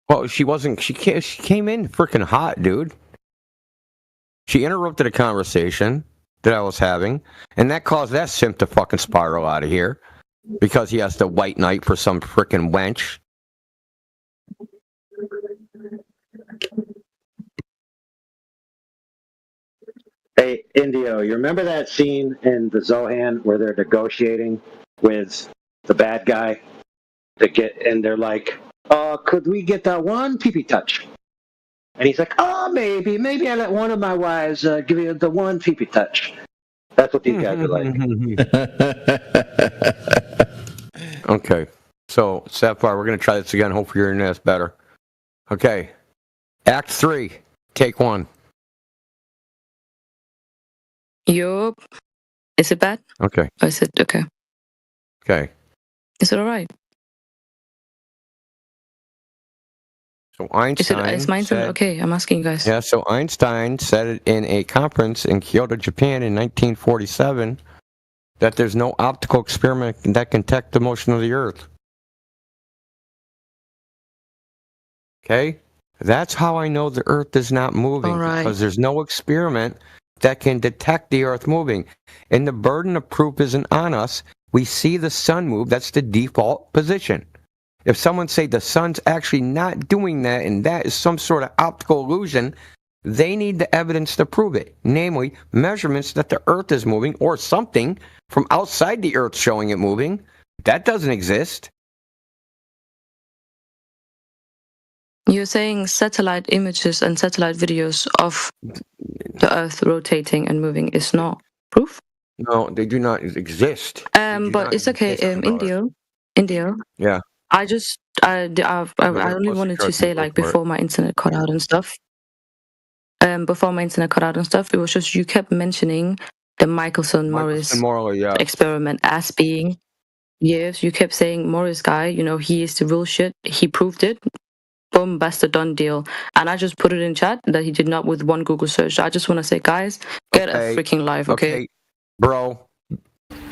S9: Well, she came in freaking hot, dude. She interrupted a conversation that I was having, and that caused that simp to fucking spiral out of here because he has to white knight for some freaking wench.
S26: Hey, Indio, you remember that scene in the Zohan where they're negotiating with the bad guy and they're like, could we get that one pee-pee touch? And he's like, maybe I let one of my wives give you the one pee-pee touch. That's what these guys are like.
S9: Okay, so Sapphire, we're gonna try this again. Hopefully your internet's better. Okay, Act 3, take 1.
S18: Yup. Is it bad?
S9: Okay.
S18: Or is it okay?
S9: Okay.
S18: Is it all right?
S9: So Einstein
S18: is mine
S9: said,
S18: okay? I'm asking you guys.
S9: Yeah, so Einstein said it in a conference in Kyoto, Japan in 1947 that there's no optical experiment that can detect the motion of the Earth. Okay? That's how I know the Earth is not moving, because there's no experiment that can detect the Earth moving. And the burden of proof isn't on us. We see the sun move. That's the default position. If someone say the sun's actually not doing that and that is some sort of optical illusion, they need the evidence to prove it. Namely, measurements that the Earth is moving or something from outside the Earth showing it moving. That doesn't exist.
S18: You're saying satellite images and satellite videos of the Earth rotating and moving is not proof?
S9: No, they do not exist.
S18: But it's okay. Indio.
S9: Yeah.
S18: I only wanted to say, like, before my internet cut out and stuff. Before my internet cut out and stuff, it was just you kept mentioning the Michelson-Morris experiment as being. Yes, you kept saying Morris guy. He is the real shit. He proved it. Boom, that's the done deal. And I just put it in chat that he did not with one Google search. I just want to say, guys, get a freaking life, okay?
S9: Bro.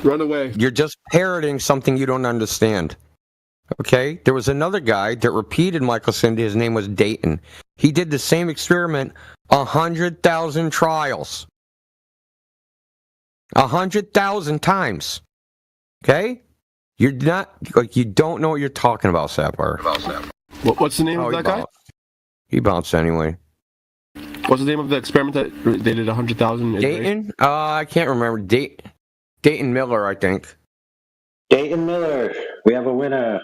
S15: Run away.
S9: You're just parroting something you don't understand. Okay? There was another guy that repeated Michelson. His name was Dayton. He did the same experiment 100,000 trials. 100,000 times. Okay? You don't know what you're talking about, Sapphire.
S15: What's the name of that guy?
S9: He bounced anyway.
S15: What's the name of the experiment that they did 100,000?
S9: Dayton? I can't remember. Dayton Miller, I think.
S26: Dayton Miller. We have a winner.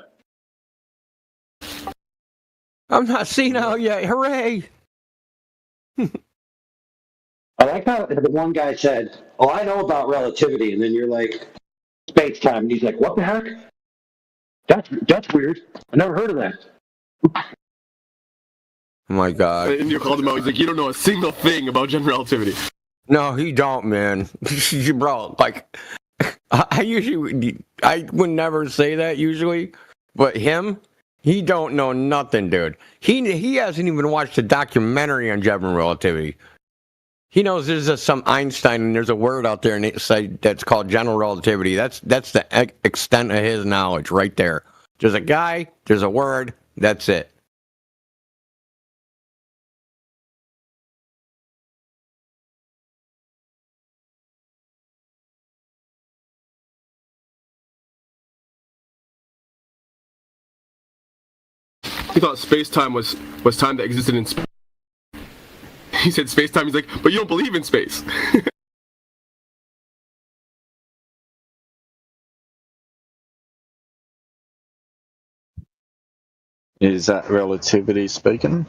S9: I'm not senile yet. Hooray!
S26: I like how the one guy said, I know about relativity. And then you're like, space time. And he's like, what the heck? That's weird. I never heard of that.
S9: Oh my God.
S15: And you called him out. He's like, you don't know a single thing about general relativity.
S9: No, he don't, man. Bro, like, I would never say that usually, but him, he don't know nothing, dude. He hasn't even watched a documentary on general relativity. He knows there's some Einstein and there's a word out there and that's called general relativity. That's the extent of his knowledge right there. There's a guy, there's a word, that's it.
S15: He thought space-time was time that existed in space. He said space-time, he's like, but you don't believe in space.
S17: Is that relativity speaking?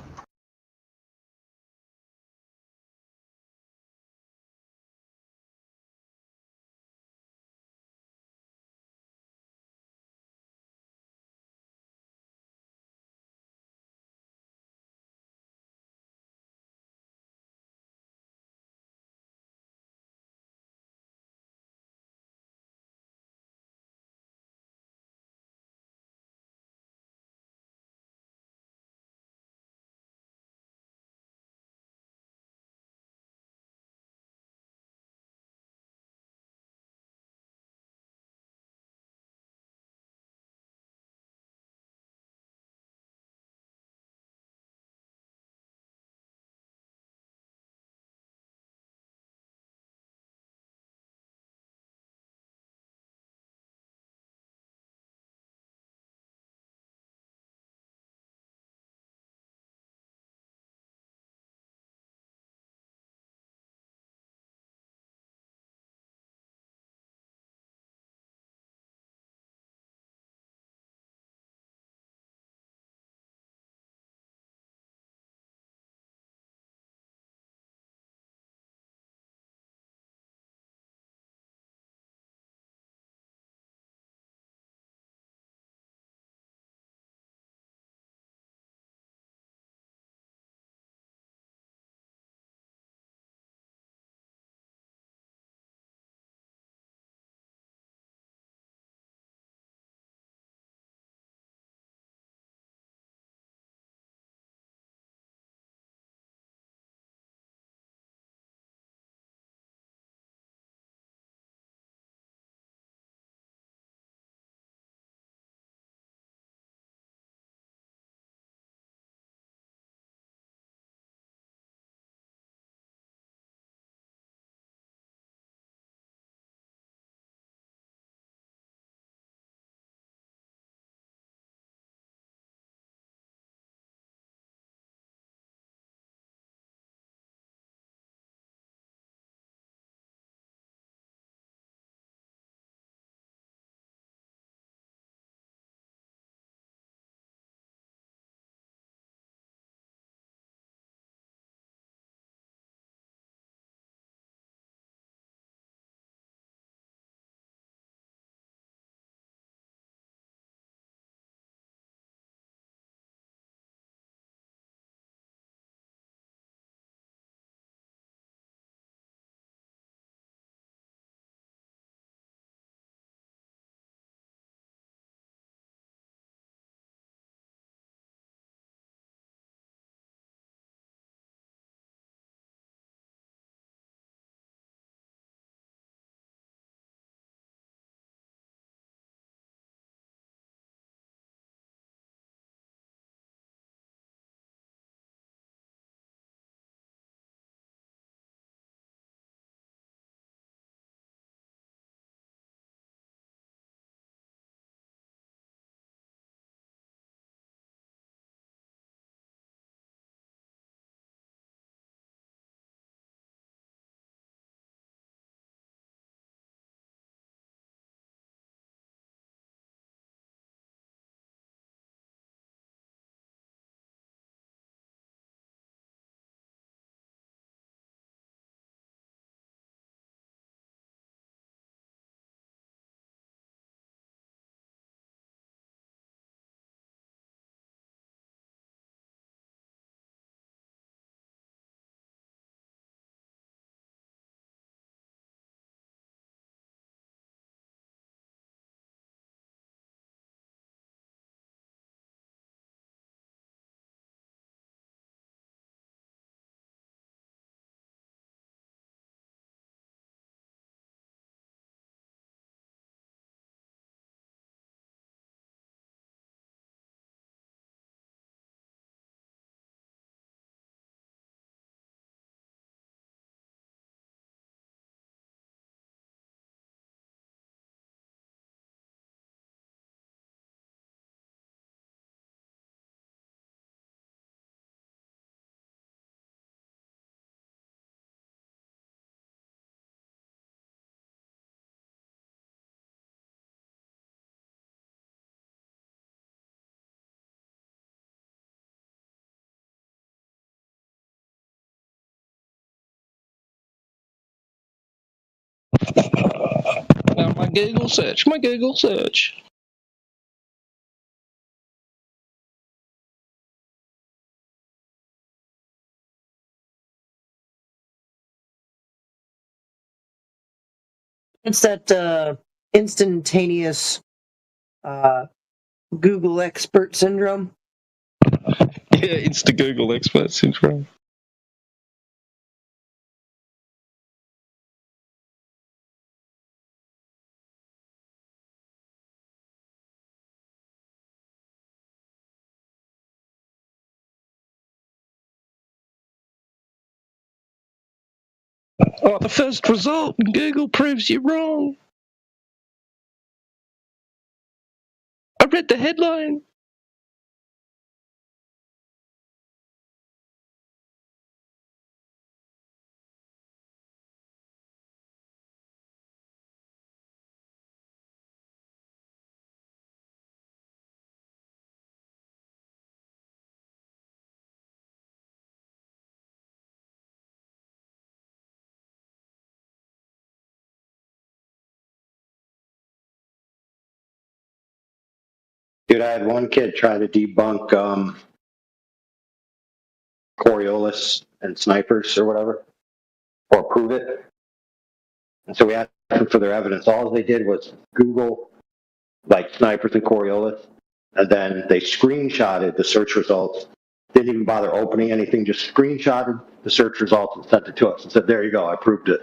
S14: Now my Google search.
S19: It's that instantaneous Google expert syndrome.
S14: Yeah, it's the Google expert syndrome. Oh, the first result, Google proves you wrong. I read the headline.
S26: Dude, I had one kid try to debunk Coriolis and snipers or whatever, or prove it. And so we asked them for their evidence. All they did was Google like snipers and Coriolis, and then they screenshotted the search results. Didn't even bother opening anything, just screenshotted the search results and sent it to us and said, there you go, I proved it.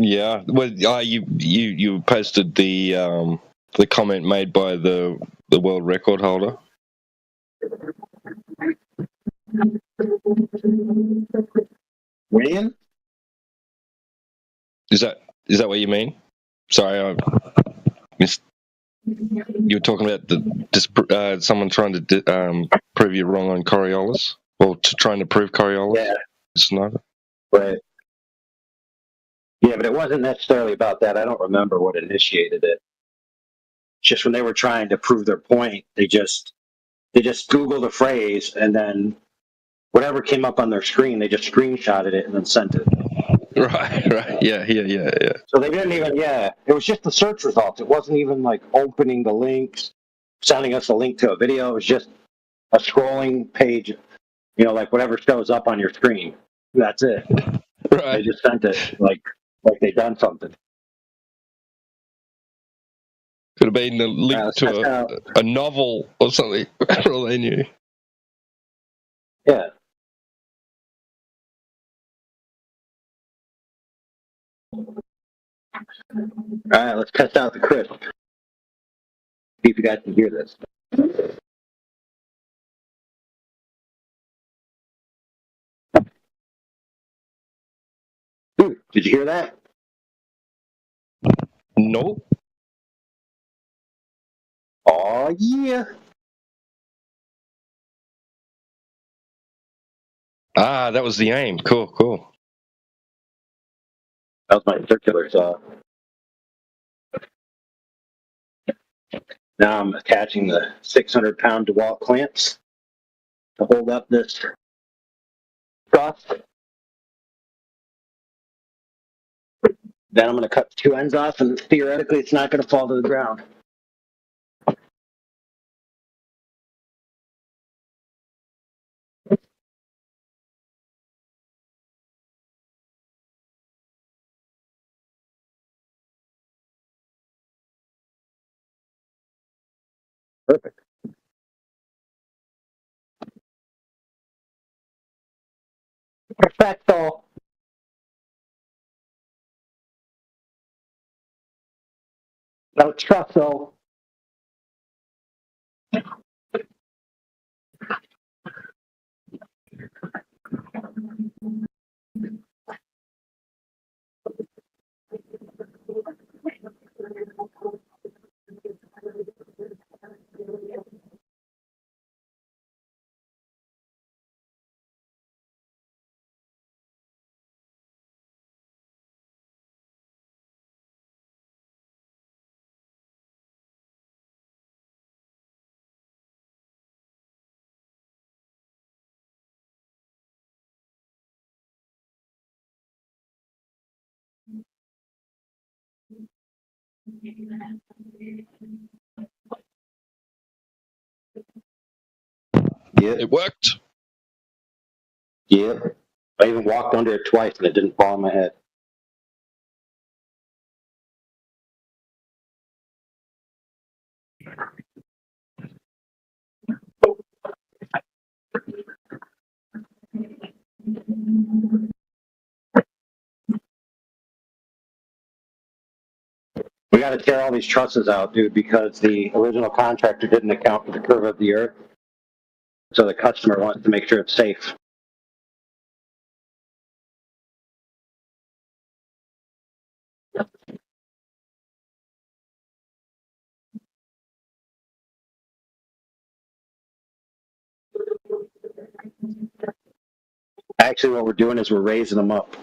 S14: Yeah, well, you posted the comment made by the world record holder.
S26: When?
S14: Is that what you mean? Sorry, I missed. You were talking about someone trying to prove you wrong on Coriolis, or trying to prove Coriolis.
S26: Yeah.
S14: Sniper.
S26: But yeah, but it wasn't necessarily about that. I don't remember what initiated it. Just when they were trying to prove their point, they just Googled a phrase, and then whatever came up on their screen, they just screenshotted it and then sent it.
S14: Right. Yeah.
S26: So they didn't even, it was just the search results. It wasn't even like opening the links, sending us a link to a video. It was just a scrolling page, like whatever shows up on your screen. That's it.
S14: Right.
S26: They just sent it like they done something.
S14: Could have been a link to a novel or something. For all they knew.
S26: Yeah. All right, let's test out the crisp. See if you guys can hear this. Dude, did you hear that?
S14: No.
S26: Oh yeah.
S14: Ah, that was the aim. Cool.
S26: That was my circular saw. Now I'm attaching the 600-pound DeWalt clamps to hold up this cross. Then I'm going to cut the two ends off, and theoretically it's not going to fall to the ground. Perfect. Perfecto. No truffle. Yeah.
S14: It worked.
S26: Yeah. I even walked under it twice, and it didn't fall on my head. We got to tear all these trusses out, dude, because the original contractor didn't account for the curve of the earth. So the customer wants to make sure it's safe. Actually, what we're doing is we're raising them up.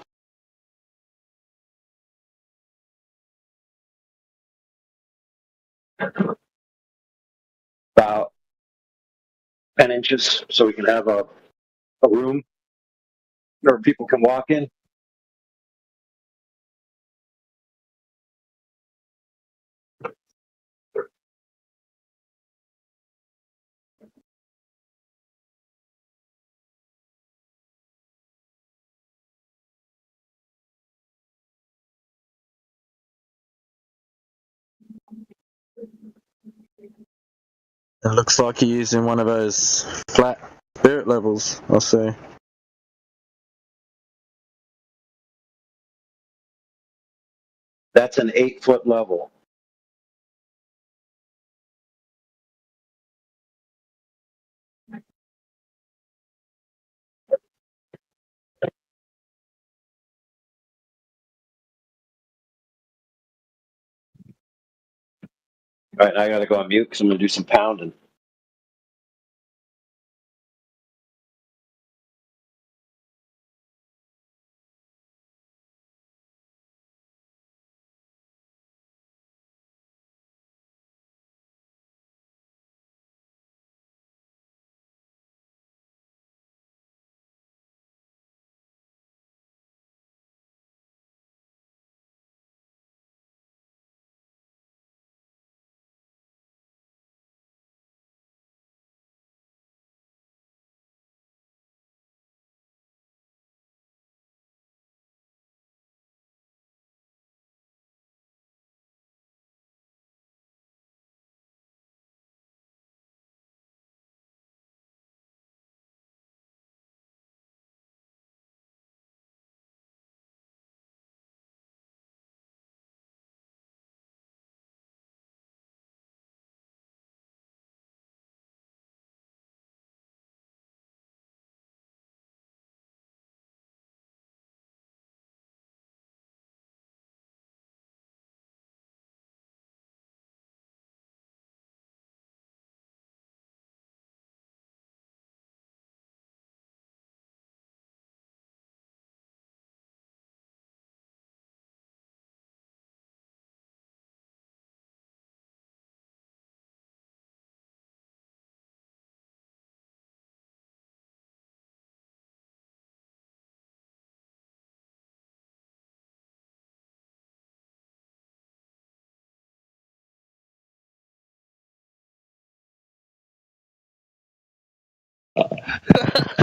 S26: About 10 inches, so we can have a room where people can walk in.
S17: It looks like you're using one of those flat spirit levels, I'll say.
S26: That's an 8-foot level. All right, I got to go on mute because I'm going to do some pounding.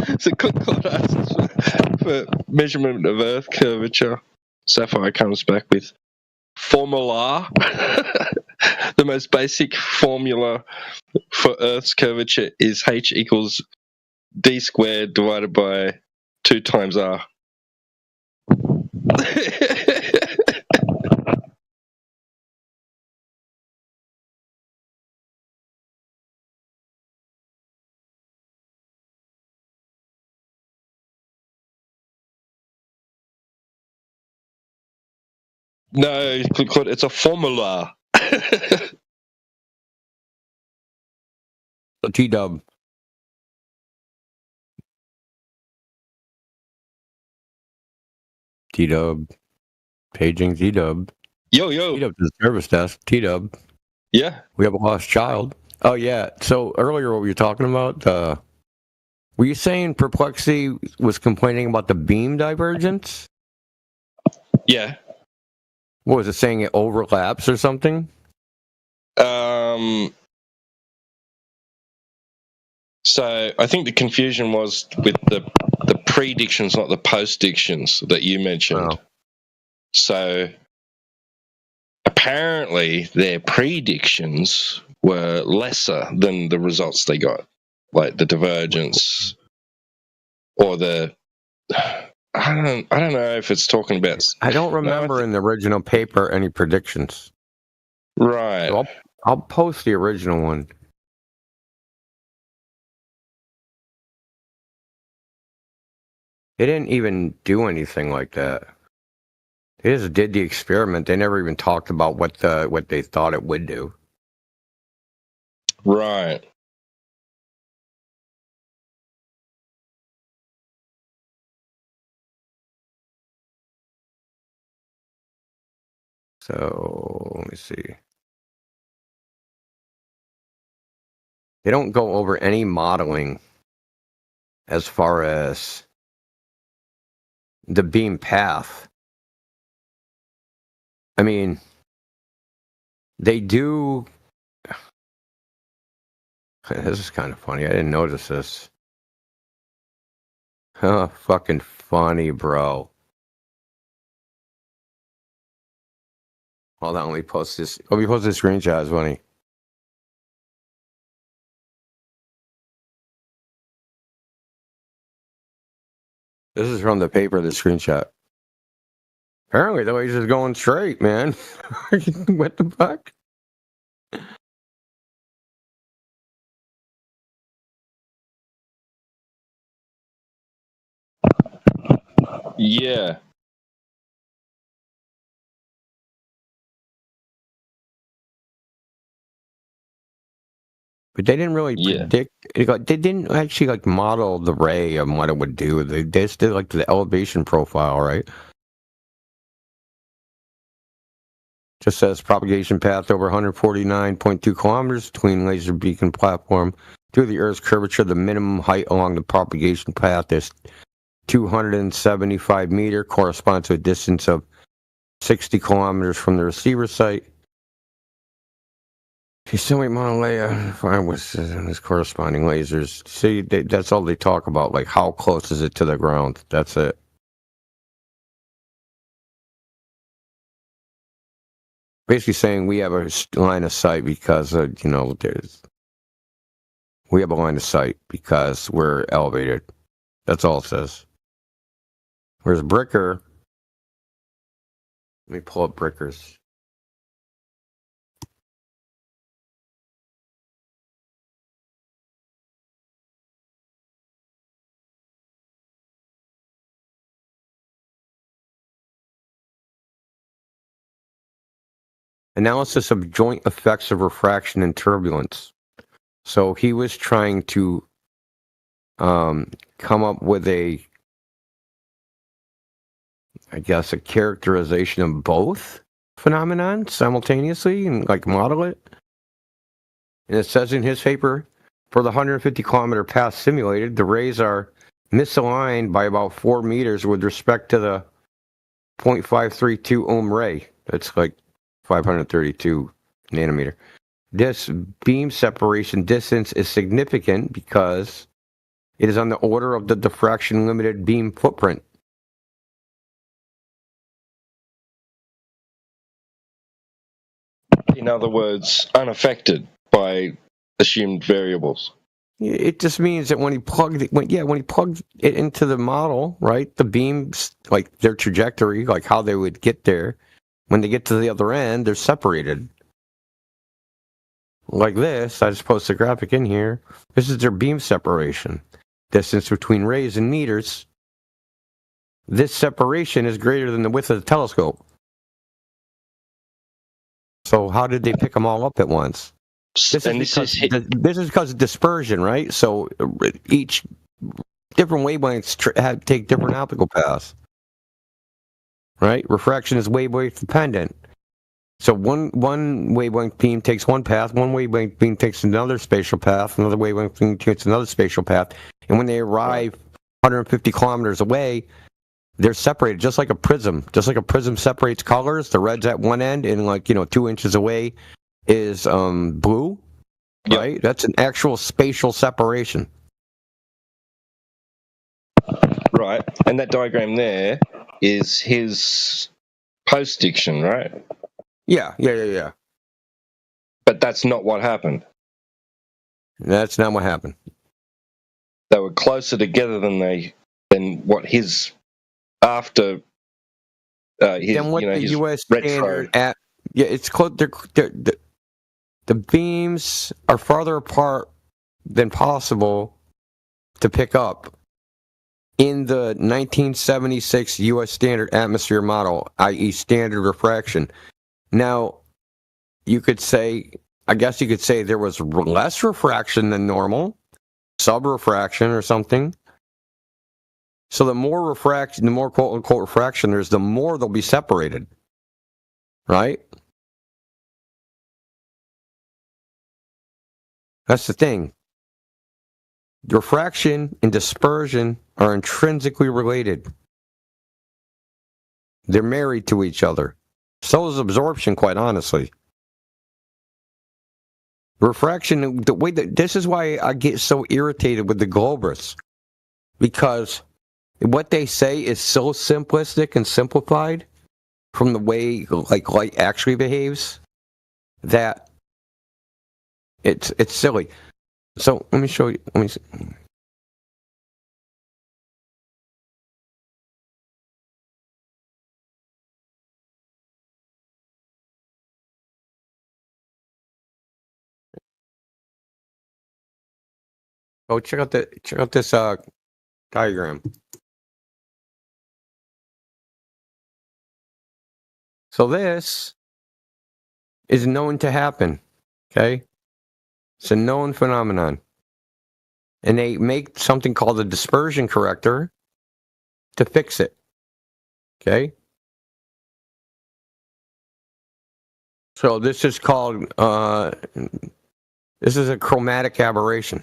S14: It's a good coordinates for measurement of Earth curvature. Sapphire comes back with formula. The most basic formula for Earth's curvature is h equals d squared divided by 2 times r. No, it's a formula.
S9: T-dub. T-dub. Paging T-dub.
S14: Yo.
S9: T-dub to the service desk. T-dub.
S14: Yeah.
S9: We have a lost child. Oh, yeah. So earlier what were you talking about? Were you saying Perplexity was complaining about the beam divergence?
S14: Yeah.
S9: What was it saying? It overlaps or something?
S14: So I think the confusion was with the predictions, not the postdictions that you mentioned. Oh. So apparently their predictions were lesser than the results they got, like the divergence or the. I don't know if it's talking about.
S9: I don't remember in the original paper any predictions.
S14: Right.
S9: So I'll post the original one. They didn't even do anything like that. They just did the experiment. They never even talked about what they thought it would do.
S14: Right.
S9: So let me see. They don't go over any modeling as far as the beam path. I mean, they do. This is kind of funny. I didn't notice this. Oh, fucking funny, bro. Hold on, let me post this. Let me post this screenshot. It's funny. This is from the paper, the screenshot. Apparently, the laser's going straight, man. What the fuck?
S14: Yeah.
S9: But they didn't really predict. They didn't actually model the ray and what it would do. They just did the elevation profile, right? Just says propagation path over 149.2 kilometers between laser beacon platform to the Earth's curvature. The minimum height along the propagation path is 275 meter, corresponds to a distance of 60 kilometers from the receiver site. Yosemite Mauna Lea was his corresponding lasers. See, that's all they talk about. Like, how close is it to the ground? That's it. Basically saying we have a line of sight because, we have a line of sight because we're elevated. That's all it says. Whereas Bricker, let me pull up Bricker's. Analysis of joint effects of refraction and turbulence. So he was trying to come up with a characterization of both phenomenon simultaneously and model it. And it says in his paper, for the 150 kilometer path simulated, the rays are misaligned by about 4 meters with respect to the 0.532 ohm ray. That's 532 nanometer. This beam separation distance is significant because It is on the order of the diffraction limited beam footprint.
S14: In other words, unaffected by assumed variables.
S9: It just means that when he plugged it into the model, right, the beams, like their trajectory, like how they would get there, when they get to the other end, they're separated. Like this, I just posted a graphic in here. This is their beam separation. Distance between rays in meters. This separation is greater than the width of the telescope. So how did they pick them all up at once? This is because of dispersion, right? So each different wavelengths take different optical paths, right? Refraction is wavelength dependent. So one wavelength beam takes one path, one wavelength beam takes another spatial path, another wavelength beam takes another spatial path, and when they arrive 150 kilometers away, they're separated just like a prism. Just like a prism separates colors, the red's at one end, and 2 inches away is blue, right? That's an actual spatial separation.
S14: Right, and that diagram there is his post-diction, right?
S9: Yeah.
S14: But that's not what happened.
S9: That's not what happened.
S14: They were closer together than what his after his
S9: than what the
S14: his
S9: U.S.
S14: retro.
S9: standard at. Yeah, it's close. The beams are farther apart than possible to pick up in the 1976 U.S. standard atmosphere model, i.e. standard refraction. Now, I guess you could say there was less refraction than normal, subrefraction or something. So the more refraction, the more quote-unquote refraction there's, the more they'll be separated, right? That's the thing. Refraction and dispersion are intrinsically related. They're married to each other. So is absorption, quite honestly. Refraction, this is why I get so irritated with the Globers, because what they say is so simplistic and simplified from the way light actually behaves that it's silly. So let me show you. Let me see. Oh, check out this diagram. So this is known to happen. Okay, it's a known phenomenon, and they make something called a dispersion corrector to fix it. Okay. So this is called this is a chromatic aberration.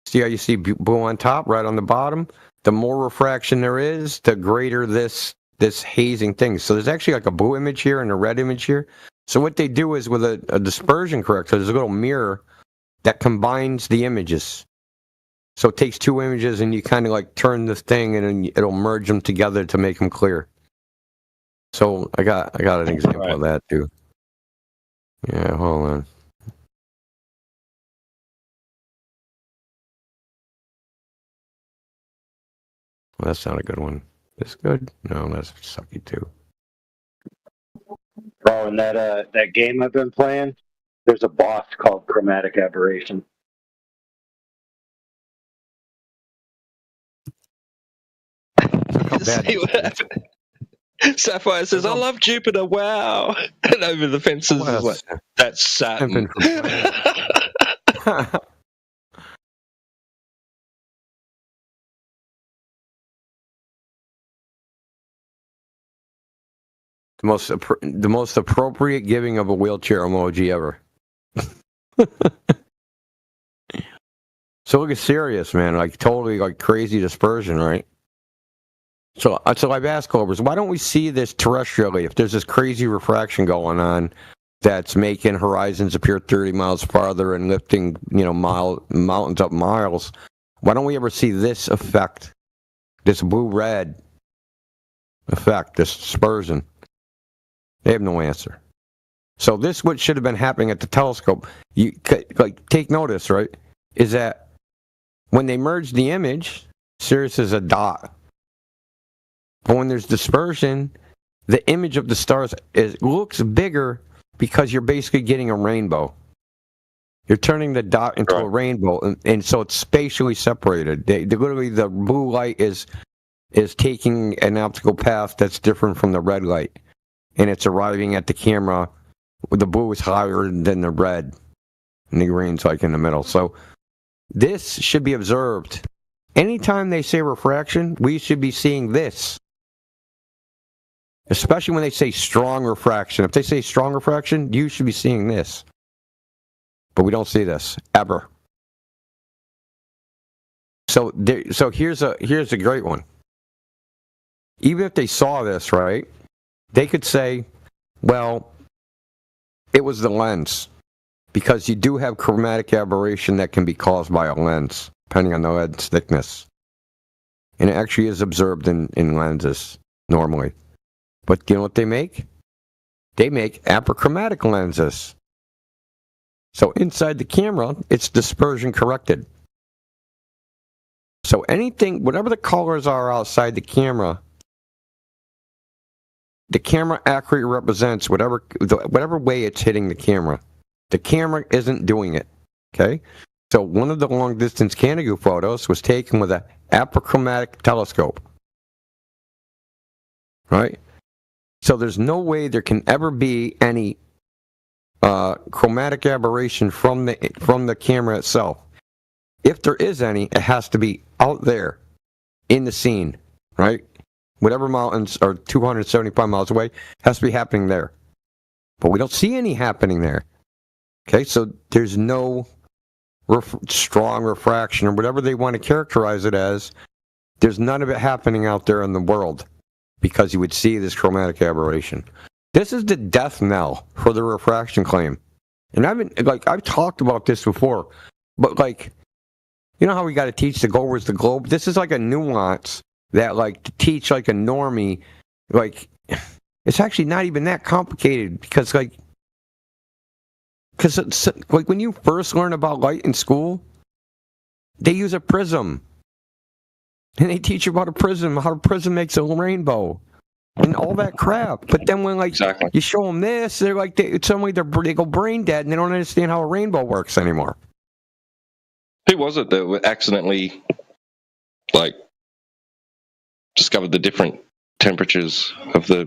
S9: See how you see blue on top, right on the bottom? The more refraction there is, the greater this hazing thing. So there's actually like a blue image here and a red image here. So what they do is with a dispersion corrector, there's a little mirror that combines the images. So it takes two images and you kind of like turn this thing and it'll merge them together to make them clear. So I got an example of that too. Yeah, hold on. Well, that's not a good one. This good? No, that's sucky too.
S26: Bro, in that game I've been playing, there's a boss called Chromatic Aberration.
S14: See what happened? Sapphire says, "I love Jupiter. Wow!" And over the fences is like, "That's Saturn."
S9: The most appropriate giving of a wheelchair emoji ever. So look at Sirius, man, like totally like crazy dispersion, right? So I've asked Clovers, why don't we see this terrestrially? If there's this crazy refraction going on that's making horizons appear 30 miles farther and lifting, mountains up miles, Why don't we ever see this effect, this blue-red effect, this dispersion? They have no answer. So this, what should have been happening at the telescope, you take notice, right, is that when they merge the image, Sirius is a dot. But when there's dispersion, the image of the stars looks bigger because you're basically getting a rainbow. You're turning the dot into a rainbow, and so it's spatially separated. Literally, the blue light is taking an optical path that's different from the red light, and it's arriving at the camera. The blue is higher than the red, and the green's like in the middle. So this should be observed. Anytime they say refraction, we should be seeing this. Especially when they say strong refraction. If they say strong refraction, you should be seeing this. But we don't see this ever. So here's a great one. Even if they saw this, right, they could say, well, it was the lens, because you do have chromatic aberration that can be caused by a lens, depending on the lens thickness. And it actually is observed in lenses normally. But you know what they make? They make apochromatic lenses. So inside the camera, it's dispersion corrected. So anything, whatever the colors are outside the camera accurately represents whatever way it's hitting the camera. The camera isn't doing it, okay? So one of the long-distance Canigou photos was taken with an apochromatic telescope, right? So there's no way there can ever be any chromatic aberration from the camera itself. If there is any, it has to be out there in the scene, right? Whatever mountains are 275 miles away, has to be happening there. But we don't see any happening there. Okay, so there's no strong refraction, or whatever they want to characterize it as. There's none of it happening out there in the world, because you would see this chromatic aberration. This is the death knell for the refraction claim. And I've talked about this before, but you know how we got to teach the goal where's the globe? This is like a nuance that to teach like a normie, it's actually not even that complicated, because it's when you first learn about light in school, they use a prism. And they teach you about a prism, how a prism makes a rainbow, and all that crap. But then when you show them this, they're suddenly they go brain dead, and they don't understand how a rainbow works anymore.
S14: Who was it that accidentally discovered the different temperatures of the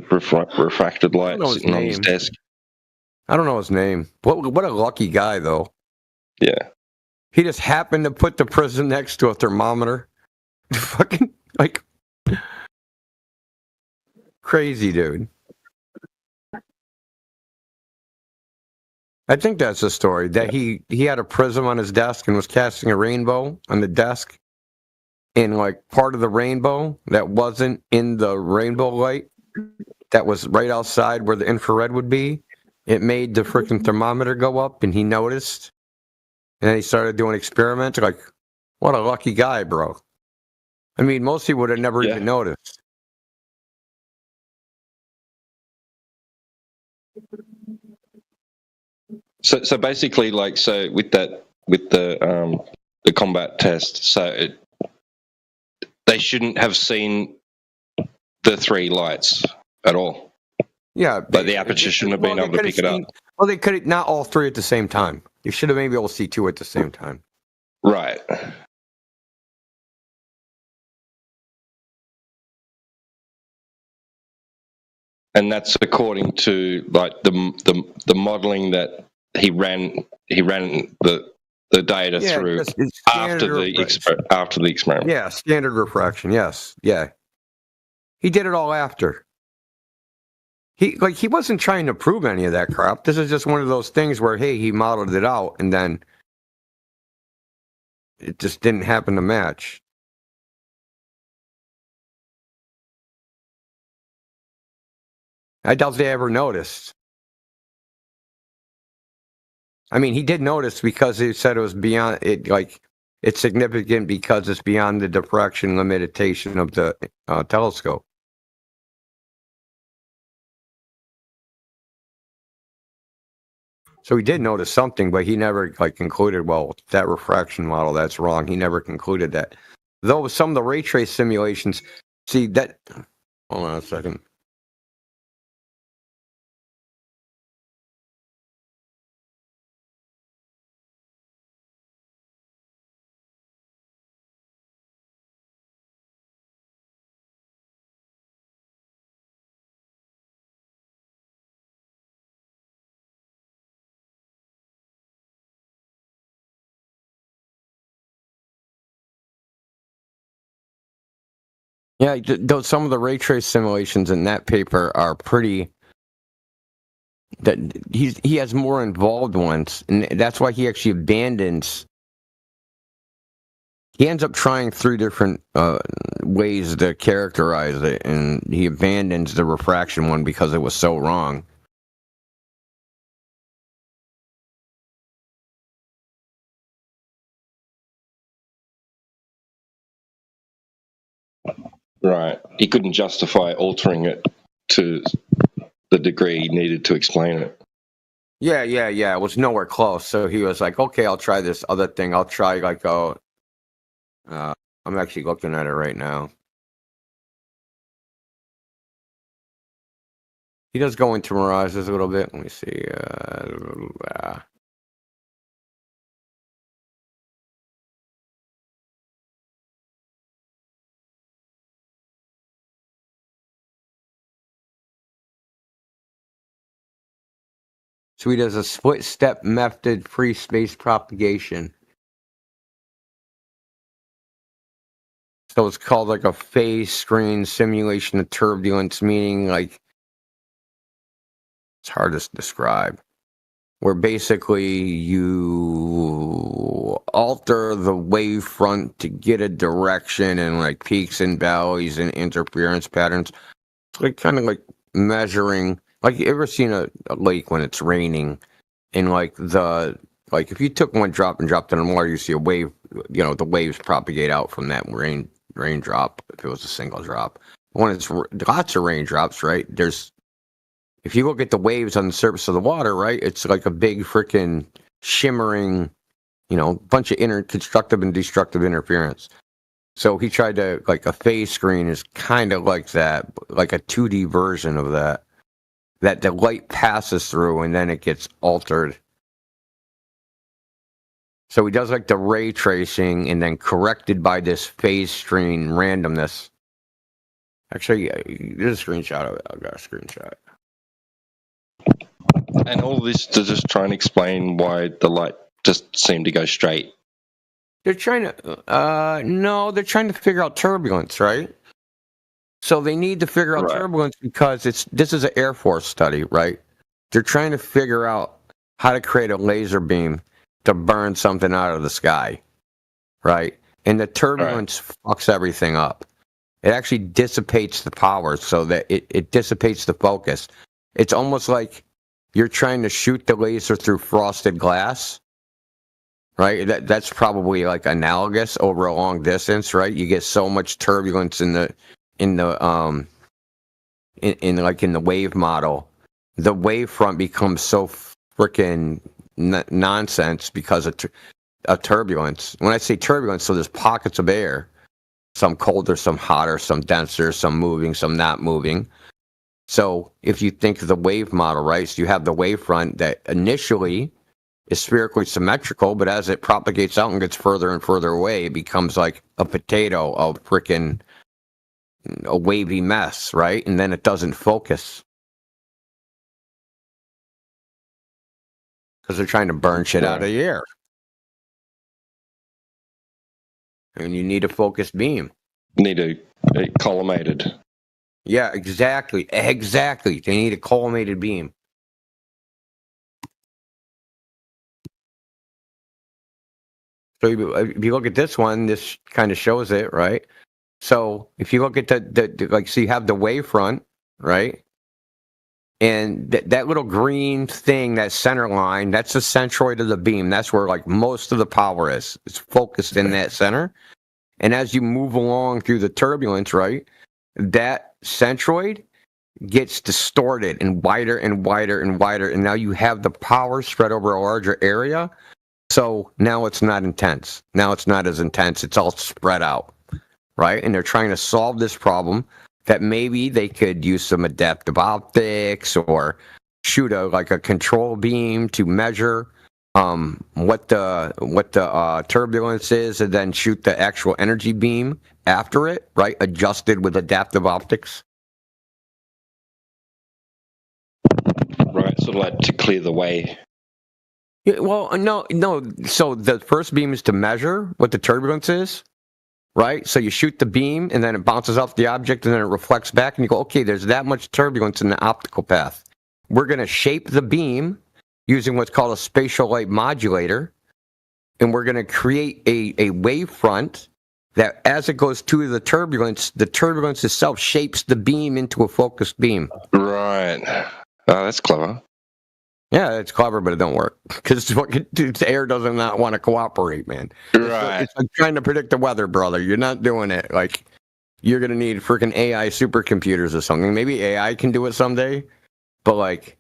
S14: refracted light sitting on his desk?
S9: I don't know his name. What a lucky guy, though.
S14: Yeah.
S9: He just happened to put the prism next to a thermometer. Fucking crazy, dude. I think that's the story, that he had a prism on his desk and was casting a rainbow on the desk, and part of the rainbow that wasn't in the rainbow light that was right outside where the infrared would be, it made the freaking thermometer go up, and he noticed, and then he started doing experiments. What a lucky guy, bro. I mean, most people would have never even noticed.
S14: So basically, with the combat test, they shouldn't have seen the three lights at all.
S9: Yeah,
S14: the aperture shouldn't have been able to pick it up.
S9: Well, they could not all three at the same time. You should have maybe able to see two at the same time.
S14: Right. And that's according to the modeling that he ran the data through after the experiment.
S9: Yeah, standard refraction. Yes, yeah. He did it all after. He wasn't trying to prove any of that crap. This is just one of those things where he modeled it out, and then it just didn't happen to match. I doubt they ever noticed. I mean, he did notice, because he said it was beyond it. It's significant because it's beyond the diffraction limitation of the telescope. So he did notice something, but he never concluded, well, that refraction model, that's wrong. He never concluded that. Though some of the ray trace simulations, see that, hold on a second. Yeah, some of the ray trace simulations in that paper are pretty. That he has more involved ones, and that's why he actually abandons. He ends up trying 3 different ways to characterize it, and he abandons the refraction one because it was so wrong.
S14: Right. He couldn't justify altering it to the degree he needed to explain it.
S9: Yeah. It was nowhere close. So he was like, okay, I'll try this other thing. I'll try I'm actually looking at it right now. He does go into mirages a little bit. Let me see. So he does a split-step method free space propagation. So it's called like a phase screen simulation of turbulence, meaning it's hard to describe. Where basically you alter the wavefront to get a direction and peaks and valleys and interference patterns. It's kind of like measuring. You ever seen a lake when it's raining, and if you took one drop and dropped it in the water, you see a wave. The waves propagate out from that raindrop. If it was a single drop, when it's lots of raindrops, right? If you look at the waves on the surface of the water, right, it's like a big freaking shimmering, bunch of constructive and destructive interference. So he tried to a phase screen is kind of like that, like a 2D version of that. That the light passes through and then it gets altered. So he does the ray tracing and then corrected by this phase screen randomness. Actually, there's a screenshot of it. I've got a screenshot.
S14: And all this to just try and explain why the light just seemed to go straight.
S9: They're trying to, no, they're trying to figure out turbulence, right? So they need to figure out turbulence because this is an Air Force study, right? They're trying to figure out how to create a laser beam to burn something out of the sky, right? And the turbulence fucks everything up. It actually dissipates the power so that it dissipates the focus. It's almost like you're trying to shoot the laser through frosted glass, right? That's probably analogous over a long distance, right? You get so much turbulence in the wave model, the wavefront becomes so freaking nonsense because of turbulence. When I say turbulence, so there's pockets of air, some colder, some hotter, some denser, some moving, some not moving. So if you think of the wave model, right, so you have the wavefront that initially is spherically symmetrical, but as it propagates out and gets further and further away, it becomes like a potato of freaking a wavy mess, right? And then it doesn't focus because they're trying to burn shit out of the air. And you need a focused beam.
S14: Need a collimated.
S9: Yeah, exactly. They need a collimated beam. So if you look at this one, this kind of shows it, right? So if you look at so you have the wavefront, right? And that little green thing, that center line, that's the centroid of the beam. That's where like most of the power is. It's focused in that center. And as you move along through the turbulence, right, that centroid gets distorted and wider and wider and wider. And now you have the power spread over a larger area. So now it's not intense. Now it's not as intense. It's all spread out, right? And they're trying to solve this problem that maybe they could use some adaptive optics or shoot a control beam to measure what the turbulence is, and then shoot the actual energy beam after it, right? Adjusted with adaptive optics.
S14: Right, sort of like to clear the way.
S9: Yeah, well, no. So the first beam is to measure what the turbulence is. Right? So you shoot the beam, and then it bounces off the object, and then it reflects back, and you go, okay, there's that much turbulence in the optical path. We're going to shape the beam using what's called a spatial light modulator, and we're going to create a wavefront that, as it goes to the turbulence itself shapes the beam into a focused beam.
S14: Right. Oh, that's clever.
S9: Yeah, it's clever, but it don't work because the air doesn't not want to cooperate, man.
S14: Right.
S9: It's like trying to predict the weather, brother. You're not doing it. Like, you're gonna need freaking AI supercomputers or something. Maybe AI can do it someday, but like,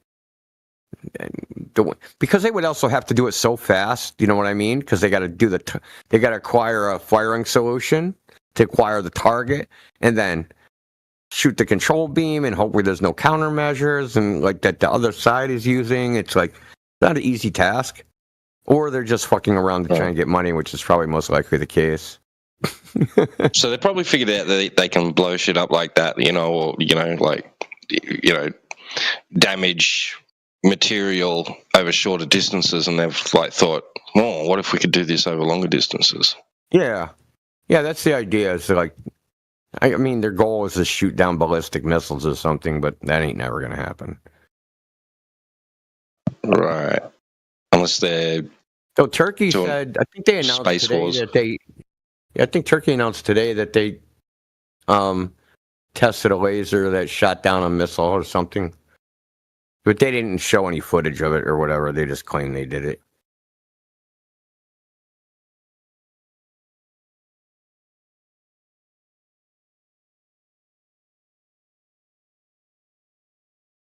S9: because they would also have to do it so fast. You know what I mean? Because they got to they got to acquire a firing solution to acquire the target, and then shoot the control beam, and hopefully there's no countermeasures and like that the other side is using. It's like not an easy task, or they're just fucking around to try and get money, which is probably most likely the case.
S14: So they probably figured out that they can blow shit up like that, or damage material over shorter distances, and they've like thought, oh, what if we could do this over longer distances?
S9: Yeah, that's the idea. Is like, I mean, their goal is to shoot down ballistic missiles or something, but that ain't never going to happen.
S14: Right. Unless they're...
S9: So Turkey said, I think they announced
S14: Space
S9: today
S14: Wars.
S9: that they... I think Turkey announced today that they tested a laser that shot down a missile or something. But they didn't show any footage of it or whatever. They just claimed they did it.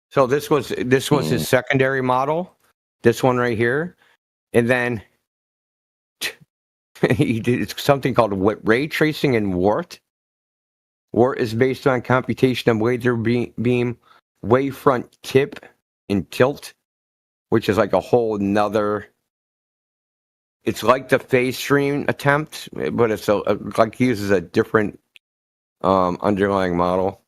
S9: So this was his secondary model, this one right here, and then he did something called ray tracing and WART. WART is based on computation of laser beam wavefront tip and tilt, which is like a whole nother. It's like the phase stream attempt, but it's like uses a different underlying model.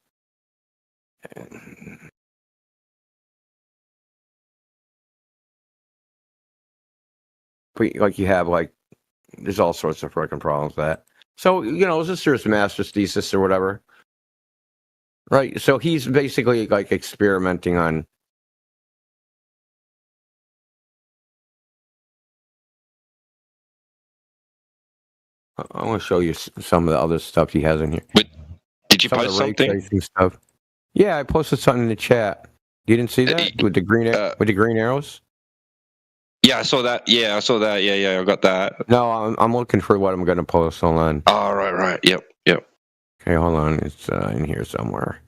S9: Like you have there's all sorts of freaking problems with that. So, this is his master's thesis or whatever. Right. So he's basically like experimenting on. I want to show you some of the other stuff he has in here.
S14: But did you post something?
S9: Stuff. Yeah, I posted something in the chat. You didn't see that with the green arrows?
S14: Yeah, I saw that. Yeah, I got that.
S9: No, I'm looking for what I'm going to post. Hold on.
S14: Oh, right. Yep.
S9: Okay, hold on. It's in here somewhere.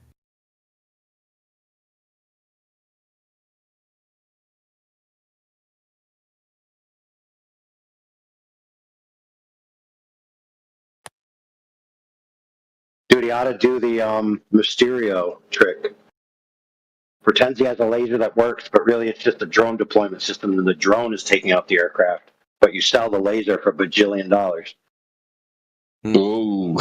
S26: Dude, he ought to do the Mysterio trick. Pretends he has a laser that works, but really it's just a drone deployment system, and the drone is taking out the aircraft. But you sell the laser for $1 bajillion.
S14: Ooh.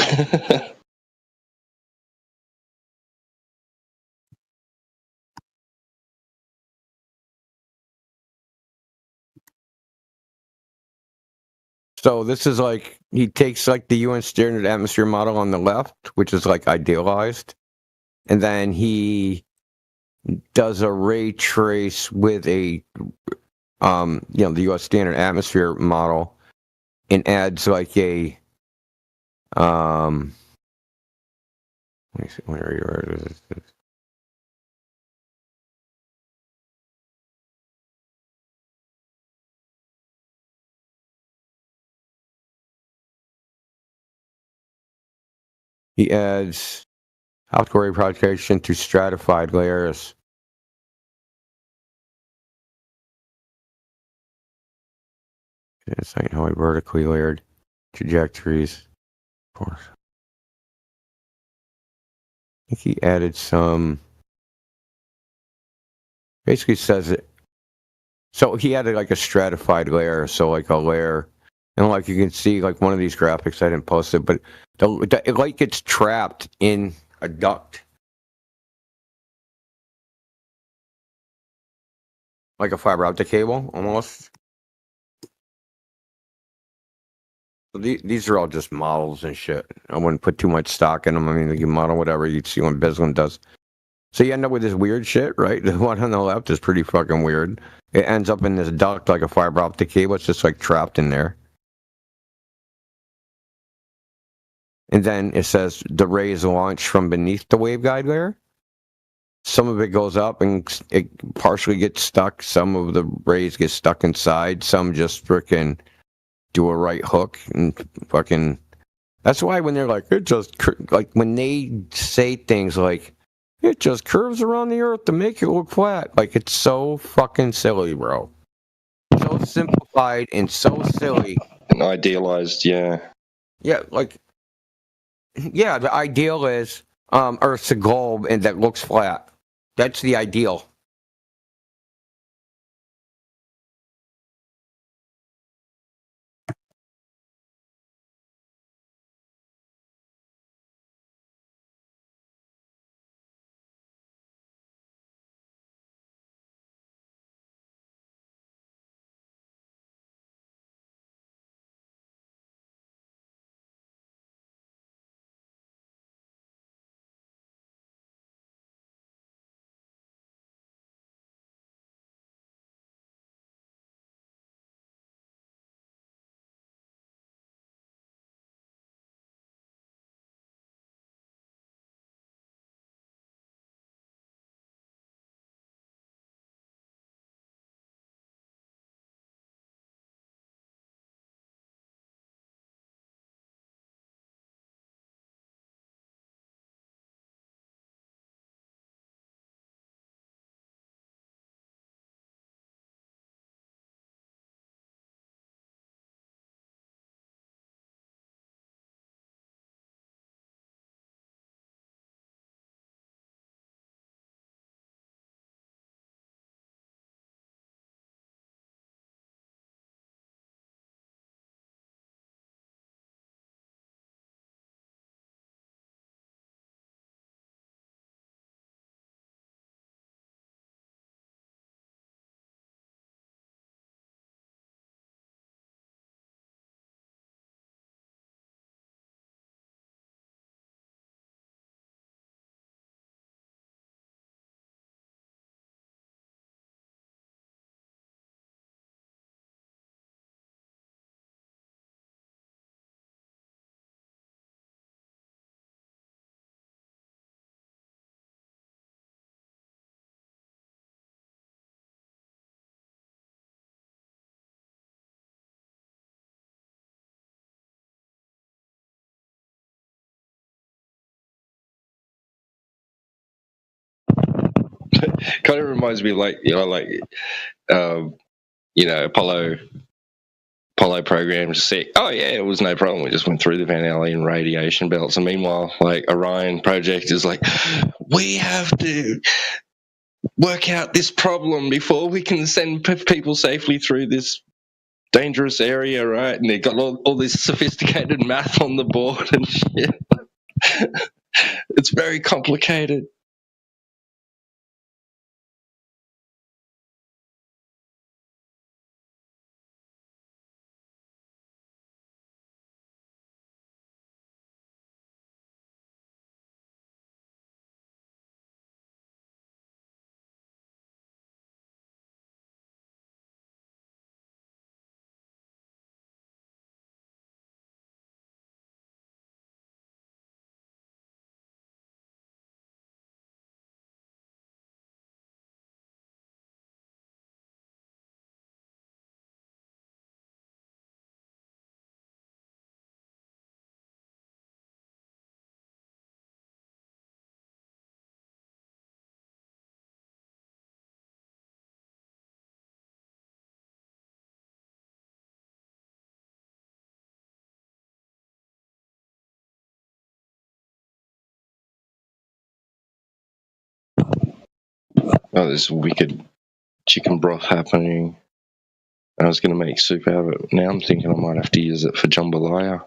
S9: So this is like, he takes like the UN standard atmosphere model on the left, which is like idealized. And then he does a ray trace with a, the US standard atmosphere model and adds like a, let me see, where is this? He adds outgoing propagation to stratified layers. It's like how I vertically layered trajectories. Of course. I think he added some. Basically says it. So he added like a stratified layer. So like a layer. And like you can see, like one of these graphics, I didn't post it, but it like gets trapped in a duct. Like a fiber optic cable, almost. So these are all just models and shit. I wouldn't put too much stock in them. I mean, you can model whatever you see what Bislin does. So you end up with this weird shit, right? The one on the left is pretty fucking weird. It ends up in this duct like a fiber optic cable. It's just like trapped in there. And then it says the rays launch from beneath the waveguide layer. Some of it goes up and it partially gets stuck. Some of the rays get stuck inside. Some just frickin' do a right hook and fucking. That's why when they're like, it just, like when they say things like, it just curves around the earth to make it look flat. Like, it's so fucking silly, bro. So simplified and so silly.
S14: And idealized, yeah.
S9: Yeah, like, yeah, the ideal is Earth's a globe and that looks flat. That's the ideal.
S14: Kind of reminds me, like Apollo program to see. Oh yeah, it was no problem. We just went through the Van Allen radiation belts, and meanwhile, like Orion project is like, we have to work out this problem before we can send people safely through this dangerous area, right? And they got all this sophisticated math on the board and shit. It's very complicated. Oh, there's wicked chicken broth happening. I was going to make soup out of it. Now I'm thinking I might have to use it for jambalaya.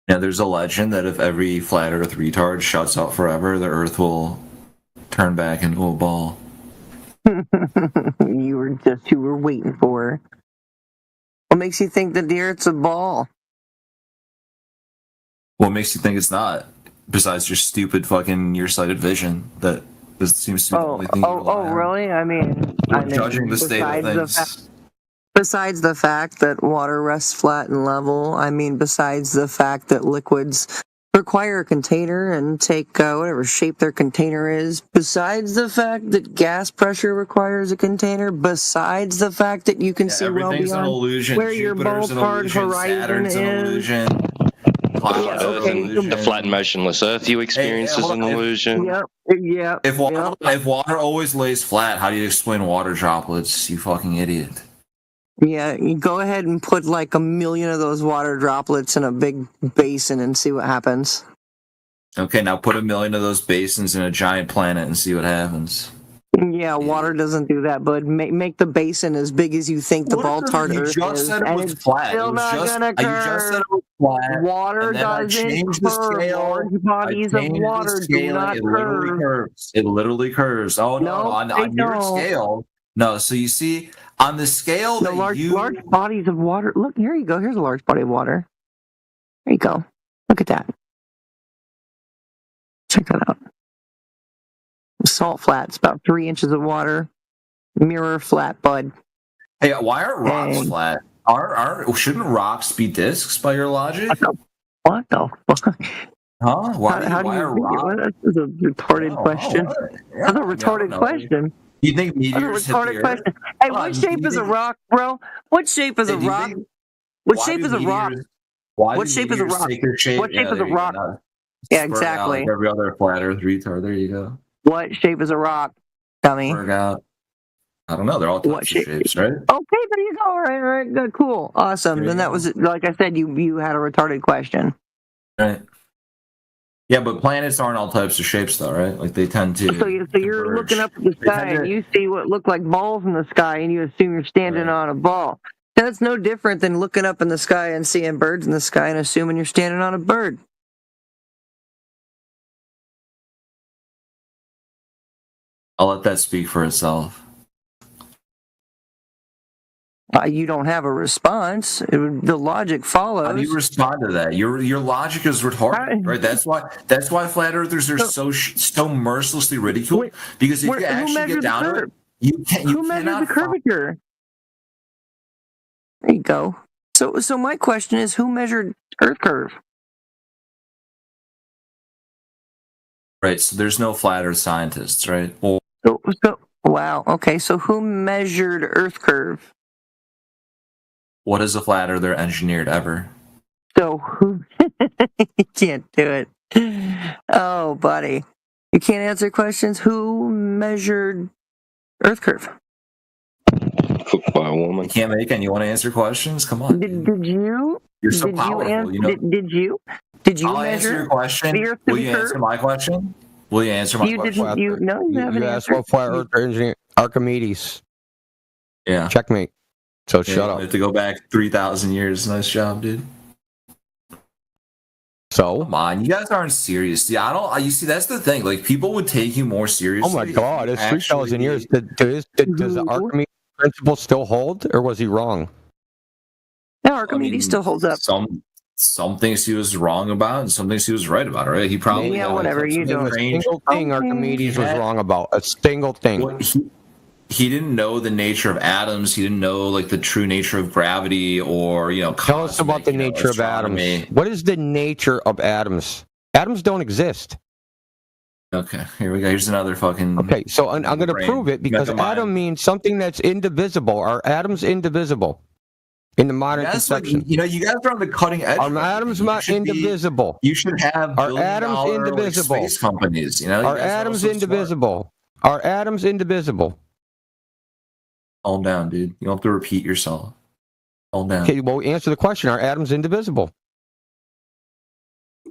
S12: Yeah, there's a legend that if every flat Earth retard shuts out forever, the Earth will turn back into a ball.
S19: You were waiting for. What makes you think that the Earth's a ball?
S12: What makes you think it's not? Besides your stupid fucking nearsighted vision, that this seems to be the only thing you rely on.
S19: Really? I mean,
S12: Judging the state of things.
S19: Besides the fact that water rests flat and level, I mean, besides the fact that liquids require a container and take whatever shape their container is, besides the fact that gas pressure requires a container, besides the fact that you can see well beyond
S12: an illusion.
S19: where your ballpark horizon
S12: Saturn's an illusion.
S14: The flat and motionless Earth you experience is an illusion.
S19: Yeah.
S12: If water always lays flat, how do you explain water droplets? You fucking idiot.
S19: Yeah, you go ahead and put like 1 million of those water droplets in a big basin and see what happens.
S12: Okay, now put 1 million of those basins in a giant planet and see what happens.
S19: Yeah, water doesn't do that, but make the basin as big as you think the ball-tart Earth is.
S12: You just said it was flat.
S19: Still not gonna curve.
S12: You just said it was flat.
S19: Water doesn't curve. Large bodies of water do not curve.
S12: It literally curves. Oh no, on your scale. No, so you see, on the scale that
S19: large bodies of water. Look, here you go. Here's a large body of water. There you go. Look at that. Check that out. Salt flats, about 3 inches of water. Mirror flat, bud.
S12: Hey, why aren't rocks flat? Shouldn't rocks be discs by your logic?
S19: What the fuck?
S12: Huh? Why are rocks?
S19: That's a retarded question. That's a retarded question.
S12: You think meteors hit the Earth?
S19: Question. Hey, what shape is a rock, bro? What shape is a rock? What shape is a rock? What shape is a rock? What shape is a rock? Yeah, exactly.
S12: Like every other flat Earth retard. There you go.
S19: What shape is a rock, dummy?
S12: I don't know. They're all types of shapes, right?
S19: Okay, there you go. All right, good, cool, awesome. Then that was, like I said, you had a retarded question.
S12: Right. Yeah, but planets aren't all types of shapes, though, right? Like they tend to.
S19: So you're looking up at the sky and you see what look like balls in the sky, and you assume you're standing on a ball. That's no different than looking up in the sky and seeing birds in the sky and assuming you're standing on a bird.
S12: I'll let that speak for itself.
S19: You don't have a response. The logic follows.
S12: How do you respond to that? Your logic is retarded, right? That's why flat earthers are so mercilessly ridiculed. Because if you actually get down to it, you can't.
S19: Who measured the curvature? There you go. So my question is, who measured Earth curve?
S12: Right. So there's no flat Earth scientists, right?
S19: Wow. Okay. So who measured Earth curve?
S12: What is a flat earther engineered ever?
S19: So who? You can't do it. Oh, buddy, you can't answer questions. Who measured Earth curve?
S14: Cooked by a woman.
S12: You can't make, and you want to answer questions? Come on.
S19: Did you?
S12: You're so powerful.
S19: Did you? Did you
S12: I'll
S19: measure
S12: answer your question. Will you answer my question? Will you answer my question?
S19: You
S9: asked what flat earther engineer Archimedes.
S12: Yeah.
S9: Checkmate. So shut up.
S12: You have to go back 3,000 years. Nice job, dude.
S9: So
S12: come on, you guys aren't serious. See, you see, that's the thing. Like, people would take you more seriously.
S9: Oh my god, it's 3,000 years. Does the Archimedes principle still hold, or was he wrong?
S19: No, Archimedes still holds up.
S12: Some things he was wrong about, and some things he was right about. Right? He probably
S19: whatever you do.
S9: A single thing Archimedes was wrong about. A single thing.
S12: Well, he didn't know the nature of atoms. He didn't know like the true nature of gravity, or
S9: tell us about the nature of atoms. What is the nature of atoms? Atoms don't exist.
S12: Okay, here we go. Here's another fucking.
S9: Okay, so I'm going to prove it because atom means something that's indivisible. Are atoms indivisible in the modern conception?
S12: You guys are on the cutting edge.
S9: Are atoms not indivisible?
S12: You should have.
S9: Are atoms indivisible?
S12: Like, space companies.
S9: Are atoms indivisible? Are atoms indivisible?
S12: Calm down, dude. You don't have to repeat yourself. Calm down.
S9: Okay, well, answer the question. Are atoms indivisible?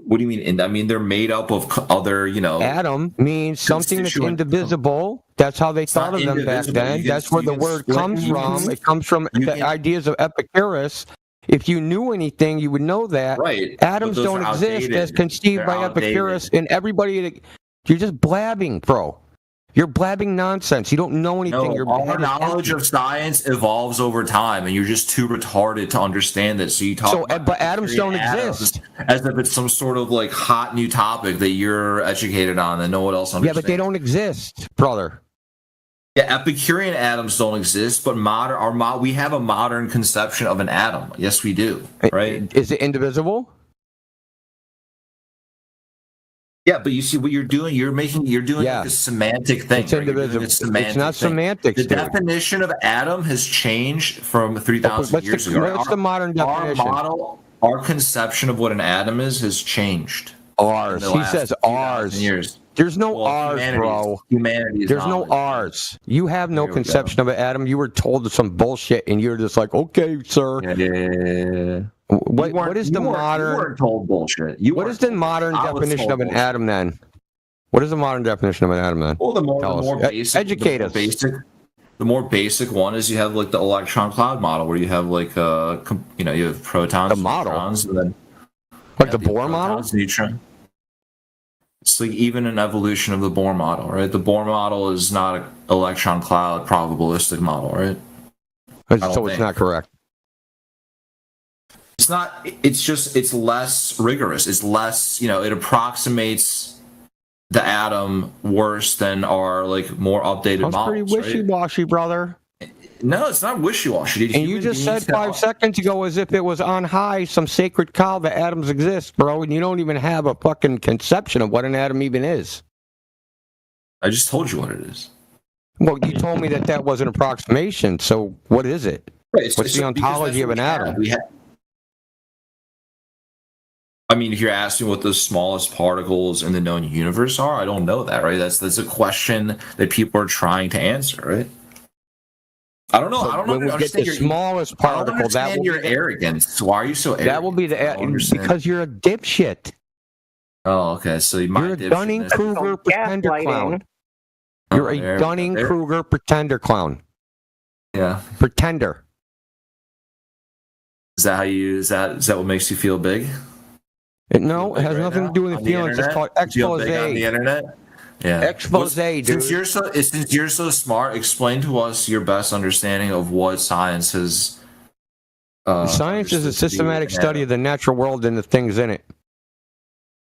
S12: What do you mean? I mean, they're made up of other,
S9: Atom means something that's indivisible. That's how they thought of them back then. That's where the word comes from. It comes from the ideas of Epicurus. If you knew anything, you would know that.
S12: Right.
S9: Atoms don't exist as conceived by Epicurus, and everybody. You're just blabbing, bro. You're blabbing nonsense. You don't know anything.
S12: No, our knowledge of science evolves over time, and you're just too retarded to understand this. So you talk.
S9: But atoms don't exist.
S12: As if it's some sort of like hot new topic that you're educated on and no one else understands.
S9: Yeah, but they don't exist, brother.
S12: Yeah, Epicurean atoms don't exist, but we have a modern conception of an atom. Yes, we do. Right?
S9: Is it indivisible?
S12: Yeah, but you see what you're doing. You're doing like a semantic thing.
S9: It's indivisible. It's not semantics.
S12: The definition of atom has changed from 3,000 years ago.
S9: What's the modern definition?
S12: our conception of what an atom is has changed.
S9: Ours. He says ours.
S12: Years.
S9: There's no ours, bro. There's no ours. You have no conception of an atom. You were told some bullshit, and you're just like, okay, sir.
S12: Yeah.
S9: What is the modern?
S12: You weren't told bullshit.
S9: What is the modern definition of an atom then? What is the modern definition of an atom then?
S12: Well, the more basic.
S9: Educate us.
S12: The more basic one is you have like the electron cloud model, where you have like you have protons, neutrons, and then
S9: like the Bohr model.
S12: Neutron. It's like even an evolution of the Bohr model, right? The Bohr model is not an electron cloud probabilistic model, right?
S9: So it's not correct.
S12: It's not. It's less rigorous. It's less. It approximates the atom worse than our like more updated models.
S9: Pretty wishy-washy, brother.
S12: No, it's not wishy-washy.
S9: And you just said 5 seconds ago as if it was on high, some sacred cow that atoms exist, bro, and you don't even have a fucking conception of what an atom even is.
S12: I just told you what it is.
S9: Well, you told me that was an approximation, so what is it?
S12: Right,
S9: What's the ontology of an atom?
S12: I mean, if you're asking what the smallest particles in the known universe are, I don't know that, right? That's a question that people are trying to answer, right? I don't know.
S9: So
S12: I don't know.
S9: When we get the smallest particle, that will
S12: your arrogance. Why are you so arrogant?
S9: That will be because you're a dipshit.
S12: Oh, okay. So you're
S9: a Dunning-Kruger pretender clown. You're a Dunning-Kruger pretender clown.
S12: Yeah.
S9: Pretender.
S12: Is that how you? Is that what makes you feel big?
S9: No, it has nothing to do with the feelings. It's called expose.
S12: On the internet. Yeah.
S9: Expose, dude.
S12: Since you're so smart, explain to us your best understanding of what science is.
S9: Science is a systematic study of the natural world and the things in it.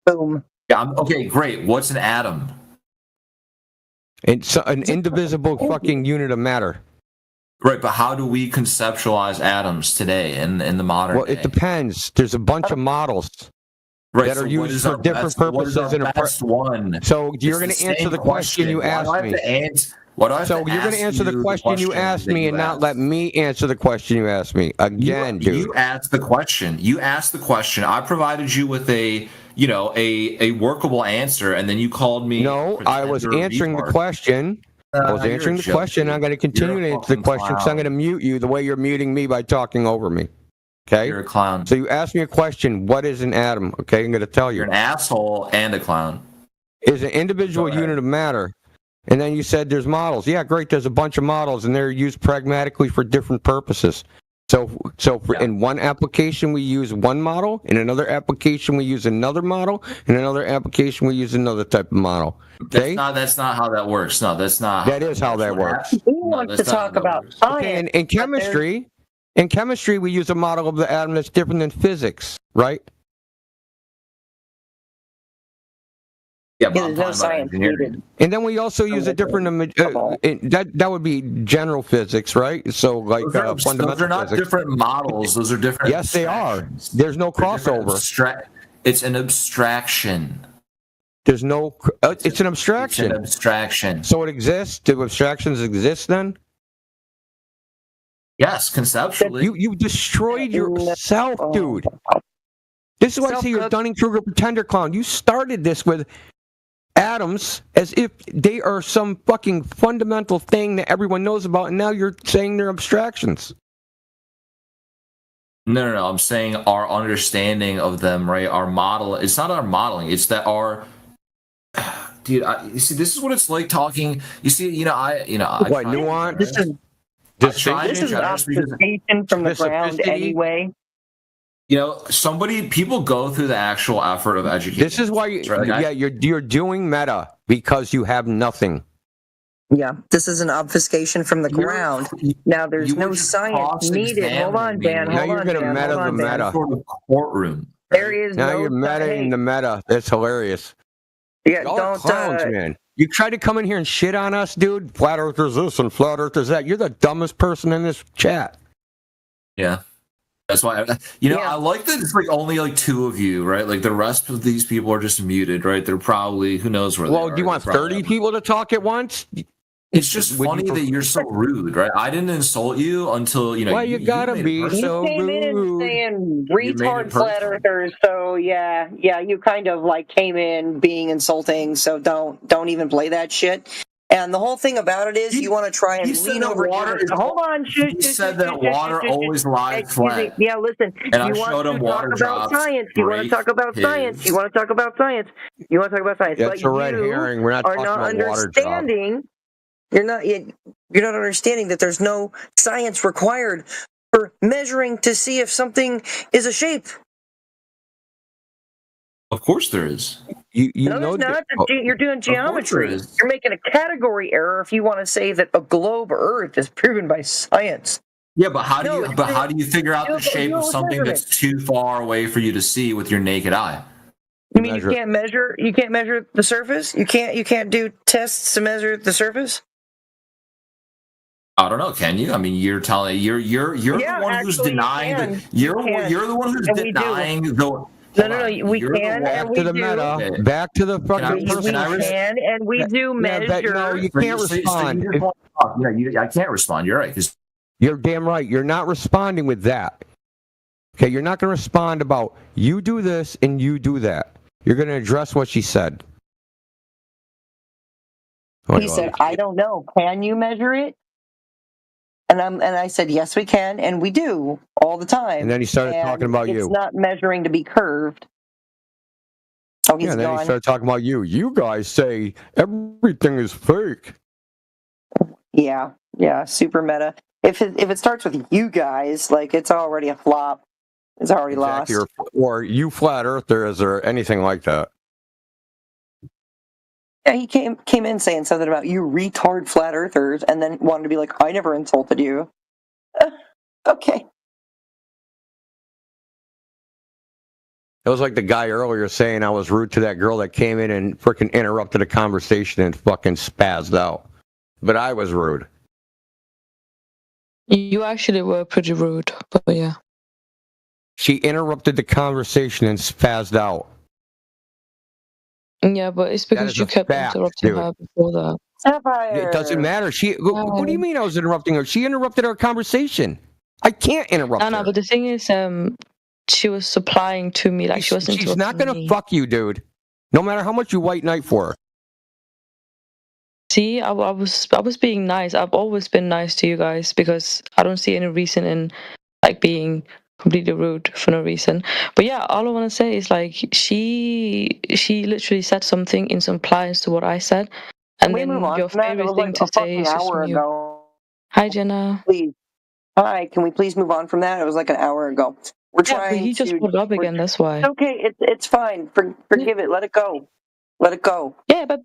S19: Boom.
S12: Yeah. Okay. Great. What's an atom?
S9: It's an indivisible fucking unit of matter.
S12: Right, but how do we conceptualize atoms today in the modern?
S9: Well, it depends. There's a bunch of models.
S12: Right,
S9: that are used for different purposes. So you're going to answer the question you asked me. So you're going to answer the question you asked me and not let me answer the question you asked me. Again, dude.
S12: You asked the question. I provided you with a workable answer, and then you called me.
S9: No, I was answering the question. I was answering the question. I'm going to continue to answer the question because I'm going to mute you the way you're muting me by talking over me. Okay.
S12: You're a clown.
S9: So you asked me a question. What is an atom? Okay, I'm going to tell you.
S12: You're an asshole and a clown.
S9: Is an individual unit of matter. And then you said there's models. Yeah, great. There's a bunch of models, and they're used pragmatically for different purposes. In one application, we use one model. In another application, we use another model. In another application, we use another type of model. Okay?
S12: That's not how that works. No, that's not.
S9: That is how that works.
S19: We want to talk about science.
S9: Okay, in chemistry... In chemistry, we use a model of the atom that's different than physics, right?
S19: Yeah, there's no science needed.
S9: And then we also use a different that would be general physics, right? So like fundamental
S12: those are not
S9: physics.
S12: Different models. Those are different.
S9: Yes, they are. There's no crossover.
S12: It's an abstraction.
S9: There's no. It's an abstraction.
S12: It's an abstraction.
S9: So it exists. Do abstractions exist then?
S12: Yes, conceptually.
S9: You destroyed yourself, dude. This is why I say you're a Dunning-Kruger pretender clown. You started this with atoms as if they are some fucking fundamental thing that everyone knows about, and now you're saying they're abstractions.
S12: No. I'm saying our understanding of them, right? Our model. It's not our modeling. It's that our. Dude, you see, this is what it's like talking. You see,
S9: what nuance?
S19: This is an obfuscation from the ground anyway.
S12: People go through the actual effort of education.
S9: This is why, you're doing meta because you have nothing.
S19: Yeah, this is an obfuscation from the ground. Now there's no science needed. Hold on, Dan.
S9: Now you're going to meta the meta.
S12: Courtroom.
S19: There is
S9: now you're metaing the meta. That's hilarious.
S19: Yeah,
S9: y'all are clowns, man. You try to come in here and shit on us, dude. Flat earthers this and flat earthers that. You're the dumbest person in this chat.
S12: Yeah. That's why, I like that it's like only like two of you, right? Like the rest of these people are just muted, right? They're probably, who knows where they are.
S9: Well, do you want 30 people to talk at once?
S12: It's just funny that you're so rude, right? I didn't insult you until
S9: Why you gotta be so
S4: came in
S9: rude?
S4: saying
S12: You made it
S4: retard flat
S12: personal.
S4: earthers, so yeah, you kind of like came in being insulting, so don't even play that shit. And the whole thing about it is you want to try and lean over
S12: water.
S4: Hold on,
S12: He said that water always lies flat.
S4: Yeah, listen.
S12: And I
S4: You want
S12: showed him
S4: to
S12: water
S4: talk about
S12: drops
S4: science. You want to talk about science. You want to talk about science. You want to talk about science.
S9: That's
S4: but
S9: a red
S4: you
S9: herring. We're not
S4: are
S9: talking
S4: not
S9: about water drop.
S4: understanding. You're not understanding that there's no science required for measuring to see if something is a shape.
S12: Of course there is.
S9: You
S4: no,
S9: know
S4: there's not. You're doing geometry.
S12: is.
S4: You're making a category error if you want to say that a globe Earth is proven by science.
S12: Yeah, but how do you figure out the shape of something that's too far away for you to see with your naked eye?
S4: You mean you can't measure? You can't measure the surface. You can't do tests to measure the surface.
S12: I don't know. Can you? I mean, you're telling you're the one who's denying you're the one who's denying the.
S4: No. We can and we do.
S9: Meta. Back to the fucking
S4: We can and we do measure.
S9: No, you can't respond.
S12: I can't respond. You're right.
S9: You're damn right. You're not responding with that. Okay, you're not going to respond about you do this and you do that. You're going to address what she said.
S4: He said, "I don't know. Can you measure it?" And I said, "Yes, we can, and we do all the time."
S9: And then he started talking about you.
S4: It's not measuring to be curved. Oh, he's
S9: and then
S4: gone.
S9: he started talking about you. You guys say everything is fake.
S4: Yeah, super meta. If it starts with you guys, like it's already a flop. It's already lost.
S9: Or you flat earthers or anything like that.
S4: Yeah, he came in saying something about you retard flat earthers, and then wanted to be like, "I never insulted you." Okay.
S9: It was like the guy earlier saying I was rude to that girl that came in and freaking interrupted a conversation and fucking spazzed out. But I was rude.
S18: You actually were pretty rude, but yeah.
S9: She interrupted the conversation and spazzed out.
S18: Yeah, but it's because you kept interrupting her before that.
S4: Sapphire.
S9: It doesn't matter. What do you mean I was interrupting her? She interrupted our conversation. I can't interrupt her.
S18: No, but the thing is, she was supplying to me like she was interrupting me.
S9: She's not gonna fuck you, dude. No matter how much you white knight for her.
S18: See, I was being nice. I've always been nice to you guys because I don't see any reason in like being completely rude for no reason. But yeah, all I want to say is like she literally said something in compliance to what I said, and then your favorite thing to say is just from you. Hi, Jenna.
S4: Please. Hi, can we please move on from that? It was like an hour ago. We're trying.
S18: But he just put it up again. That's why.
S4: It's okay. It's fine. Forgive it. Let it go. Let it go.
S18: Yeah, but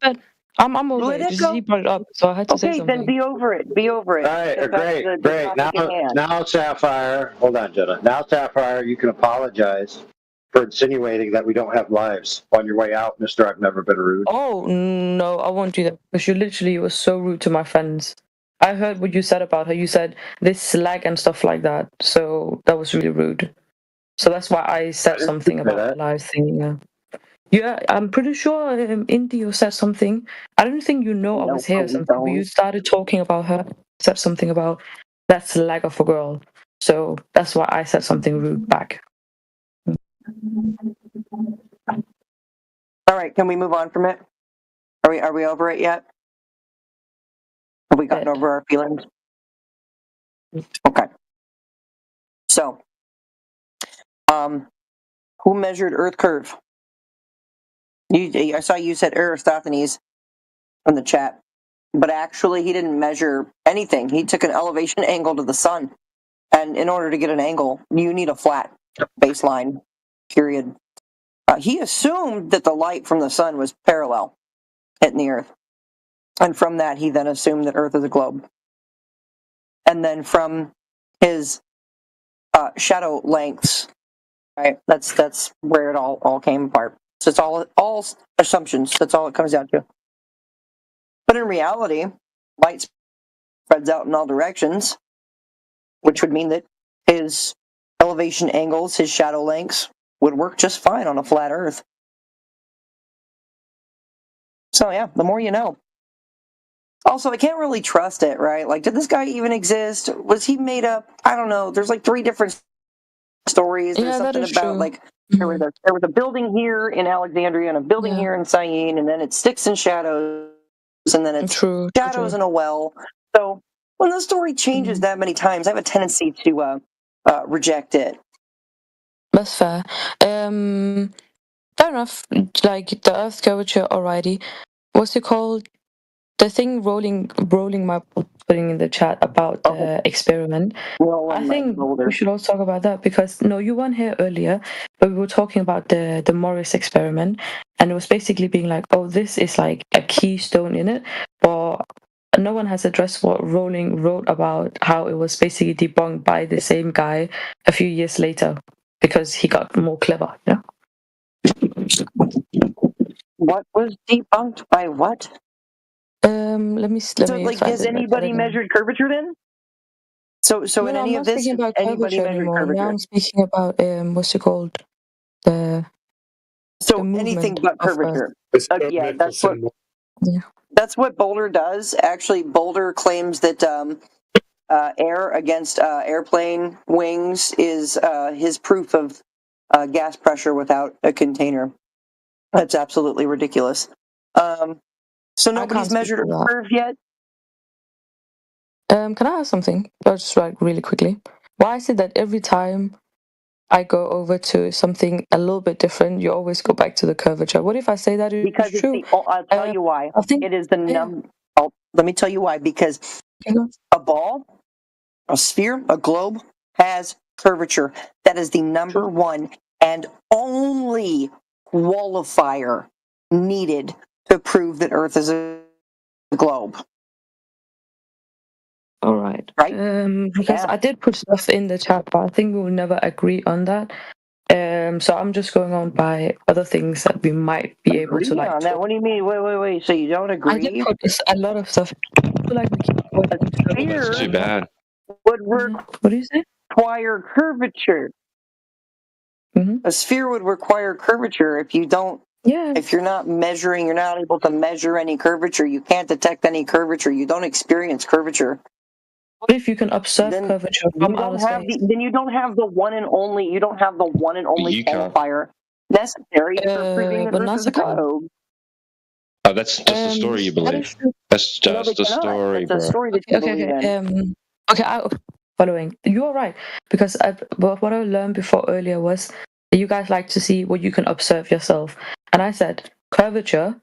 S18: I'm over it. He brought it up, so I had to say something.
S4: Okay, then be over it. Be over it.
S26: All right, great. Now, Sapphire, hold on, Jenna. Now, Sapphire, you can apologize for insinuating that we don't have lives on your way out, Mr. I've never been rude.
S18: Oh, no, I won't do that. Because you literally were so rude to my friends. I heard what you said about her. You said this slag and stuff like that. So that was really rude. So that's why I said something about the lives thing. Yeah, I'm pretty sure Indio said something. I don't think I was here or something, but you started talking about her, said something about that's the lag of a girl. So that's why I said something rude back.
S4: All right, can we move on from it? Are we over it yet? Have we gotten over our feelings? Okay. So, who measured Earth curve? I saw you said Eratosthenes in the chat, but actually he didn't measure anything. He took an elevation angle to the sun, and in order to get an angle, you need a flat baseline, period. He assumed that the light from the sun was parallel, hitting the Earth, and from that he then assumed that Earth is a globe. And then from his shadow lengths, right? That's where it all came apart. So it's all assumptions. That's all it comes down to. But in reality, light spreads out in all directions, which would mean that his elevation angles, his shadow lengths, would work just fine on a flat Earth. So yeah, the more you know. Also, I can't really trust it, right? Like, did this guy even exist? Was he made up? I don't know. There's like 3 different stories. There's something about like there was a building here in Alexandria and a building here in Syene, and then it's sticks and shadows, and then it's shadows in a well. So when the story changes that many times, I have a tendency to reject it.
S18: That's fair. Fair enough. Like the Earth curvature already. What's it called? The thing rolling my putting in the chat about the experiment. I think we should also talk about that because you weren't here earlier, but we were talking about the Morris experiment, and it was basically being like, oh, this is like a keystone in it, but no one has addressed what Rowling wrote about how it was basically debunked by the same guy a few years later because he got more clever. Yeah.
S4: What was debunked by what?
S18: Let me.
S4: So, like, has anybody measured curvature then? So in any of this,
S18: about
S4: anybody
S18: curvature
S4: measured
S18: anymore.
S4: curvature?
S18: Now I'm speaking about what's it called? The
S4: anything but curvature. Yeah, that's what.
S18: Yeah.
S4: That's what Boulder does. Actually, Boulder claims that air against airplane wings is his proof of gas pressure without a container. That's absolutely ridiculous. So nobody's measured a curve yet?
S18: Can I ask something? Just like really quickly. Why is it that every time I go over to something a little bit different, you always go back to the curvature? What if I say that it's true?
S4: I'll tell you why. It is the number. Let me tell you why. Because a ball, a sphere, a globe has curvature. That is the number one and only qualifier needed to prove that Earth is a globe.
S18: All right. Because I did put stuff in the chat, but I think we will never agree on that. So I'm just going on by other things that we might be able to like.
S4: On that? What do you mean? Wait. So you don't agree?
S18: I did put a lot of stuff.
S14: That's too bad.
S4: Would
S18: what do you say?
S4: Require curvature. A sphere would require curvature. If you don't, if you're not measuring, you're not able to measure any curvature. You can't detect any curvature. You don't experience curvature.
S18: What if you can observe curvature from outer space?
S4: Then you don't have the one and only. You don't have the one and only qualifier necessary for proving that Earth is a globe.
S14: Oh, that's just a story you believe. That's just a story, bro.
S4: It's a story that you believe in.
S18: Following. You're right because what I learned before earlier was that you guys like to see what you can observe yourself, and I said curvature.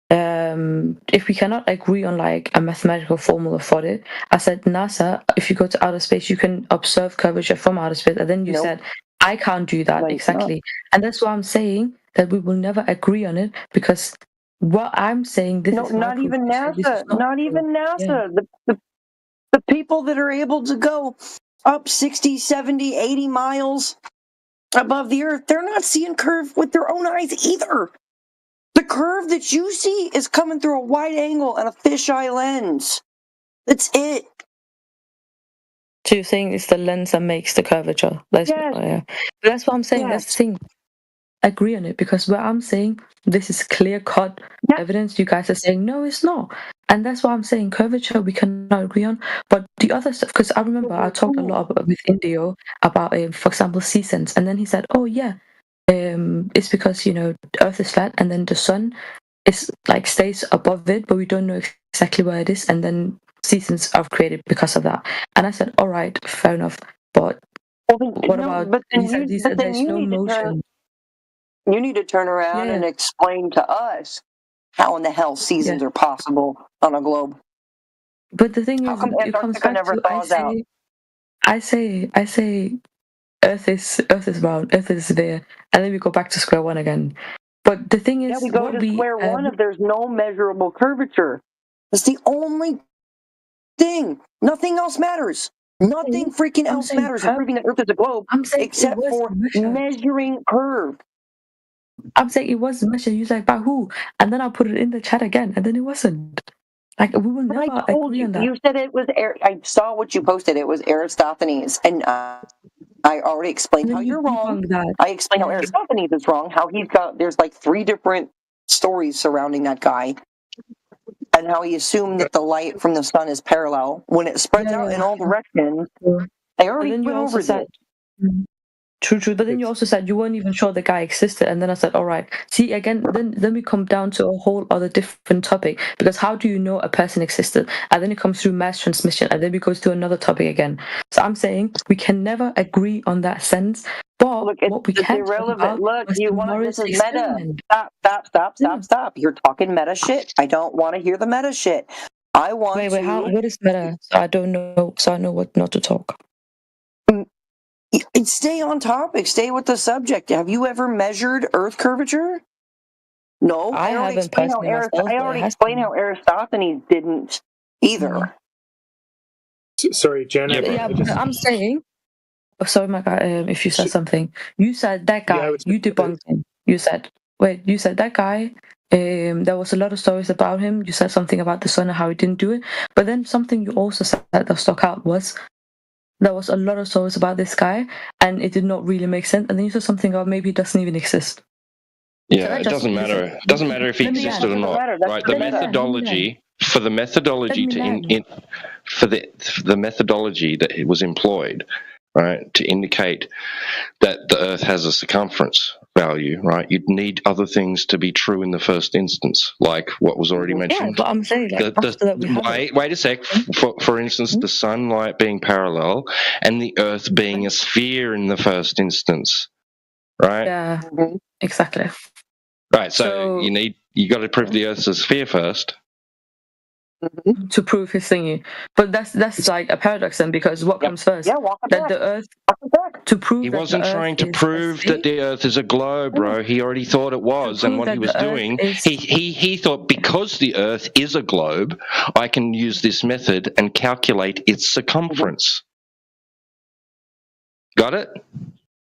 S18: If we cannot agree on like a mathematical formula for it, I said NASA, if you go to outer space you can observe curvature from outer space, and then you said I can't do that exactly, and that's why I'm saying that we will never agree on it because what I'm saying this is
S4: not even NASA, not even NASA. The people that are able to go up 60, 70, 80 miles above the Earth, they're not seeing curve with their own eyes either. The curve that you see is coming through a wide angle and a fisheye lens. That's it.
S18: So you're saying it's the lens that makes the curvature? That's what I'm saying. That's the thing. Agree on it because where I'm saying this is clear-cut evidence, you guys are saying no, it's not. And that's why I'm saying curvature we cannot agree on. But the other stuff, because I remember I talked a lot with Indio about, for example, seasons, and then he said, oh yeah, it's because the Earth is flat and then the sun is like stays above it, but we don't know exactly where it is, and then seasons are created because of that. And I said, all right, fair enough, but what about? There's no motion.
S4: You need to turn around and explain to us how in the hell seasons are possible on a globe.
S18: But the thing is, it comes back to I say Earth is round, Earth is there, and then we go back to square one again. But the thing is,
S4: we go to square one if there's no measurable curvature. It's the only thing. Nothing else matters. Nothing freaking else matters in proving that Earth is a globe except for measuring curve.
S18: I'm saying it was measured. You was like, by who? And then I put it in the chat again, and then it wasn't. Like we will never agree on that.
S4: You said it was. I saw what you posted. It was Aristophanes, and I already explained how you're wrong. I explained how Aristophanes is wrong. How there's like 3 different stories surrounding that guy. and how he assumed that the light from the sun is parallel when it spreads out in all directions. I already went over that.
S18: True. But then you also said you weren't even sure the guy existed, and then I said, all right. See, again, then we come down to a whole other different topic, because how do you know a person existed? And then it comes through mass transmission, and then we go to another topic again. So I'm saying we can never agree on that sense. But
S4: look,
S18: what we can
S4: irrelevant. Look, you want this is meta. Stop. You're talking meta shit. I don't want to hear the meta shit. I want
S18: wait, what is meta? So I don't know. So I know what not to talk.
S4: Stay on topic. Stay with the subject. Have you ever measured Earth curvature? No, I already explained how Aristophanes didn't either.
S7: Sorry, Janet.
S18: Yeah, but I'm saying. Oh, sorry, my guy. If you said something, you said that guy. You debunked him. You said that guy. There was a lot of stories about him. You said something about the sun and how he didn't do it. But then something you also said that stuck out was there was a lot of stories about this guy, and it did not really make sense. And then you said something about maybe he doesn't even exist.
S14: Yeah, it doesn't matter. It doesn't matter if he existed or not. Right? The methodology for the methodology the methodology that was employed, right, to indicate that the Earth has a circumference value, right? You'd need other things to be true in the first instance, like what was already mentioned.
S18: Yeah, but I'm saying
S14: wait a sec. For instance, the sunlight being parallel and the Earth being a sphere in the first instance, right?
S18: Yeah, exactly.
S14: Right. So you got to prove the Earth's a sphere first.
S18: To prove his thingy, but that's like a paradox then, because what comes first?
S4: Yeah,
S18: that the Earth to prove
S14: he wasn't trying to prove that the Earth is a globe, bro. He already thought it was, and what he was doing, he thought because the Earth is a globe, I can use this method and calculate its circumference. Got it?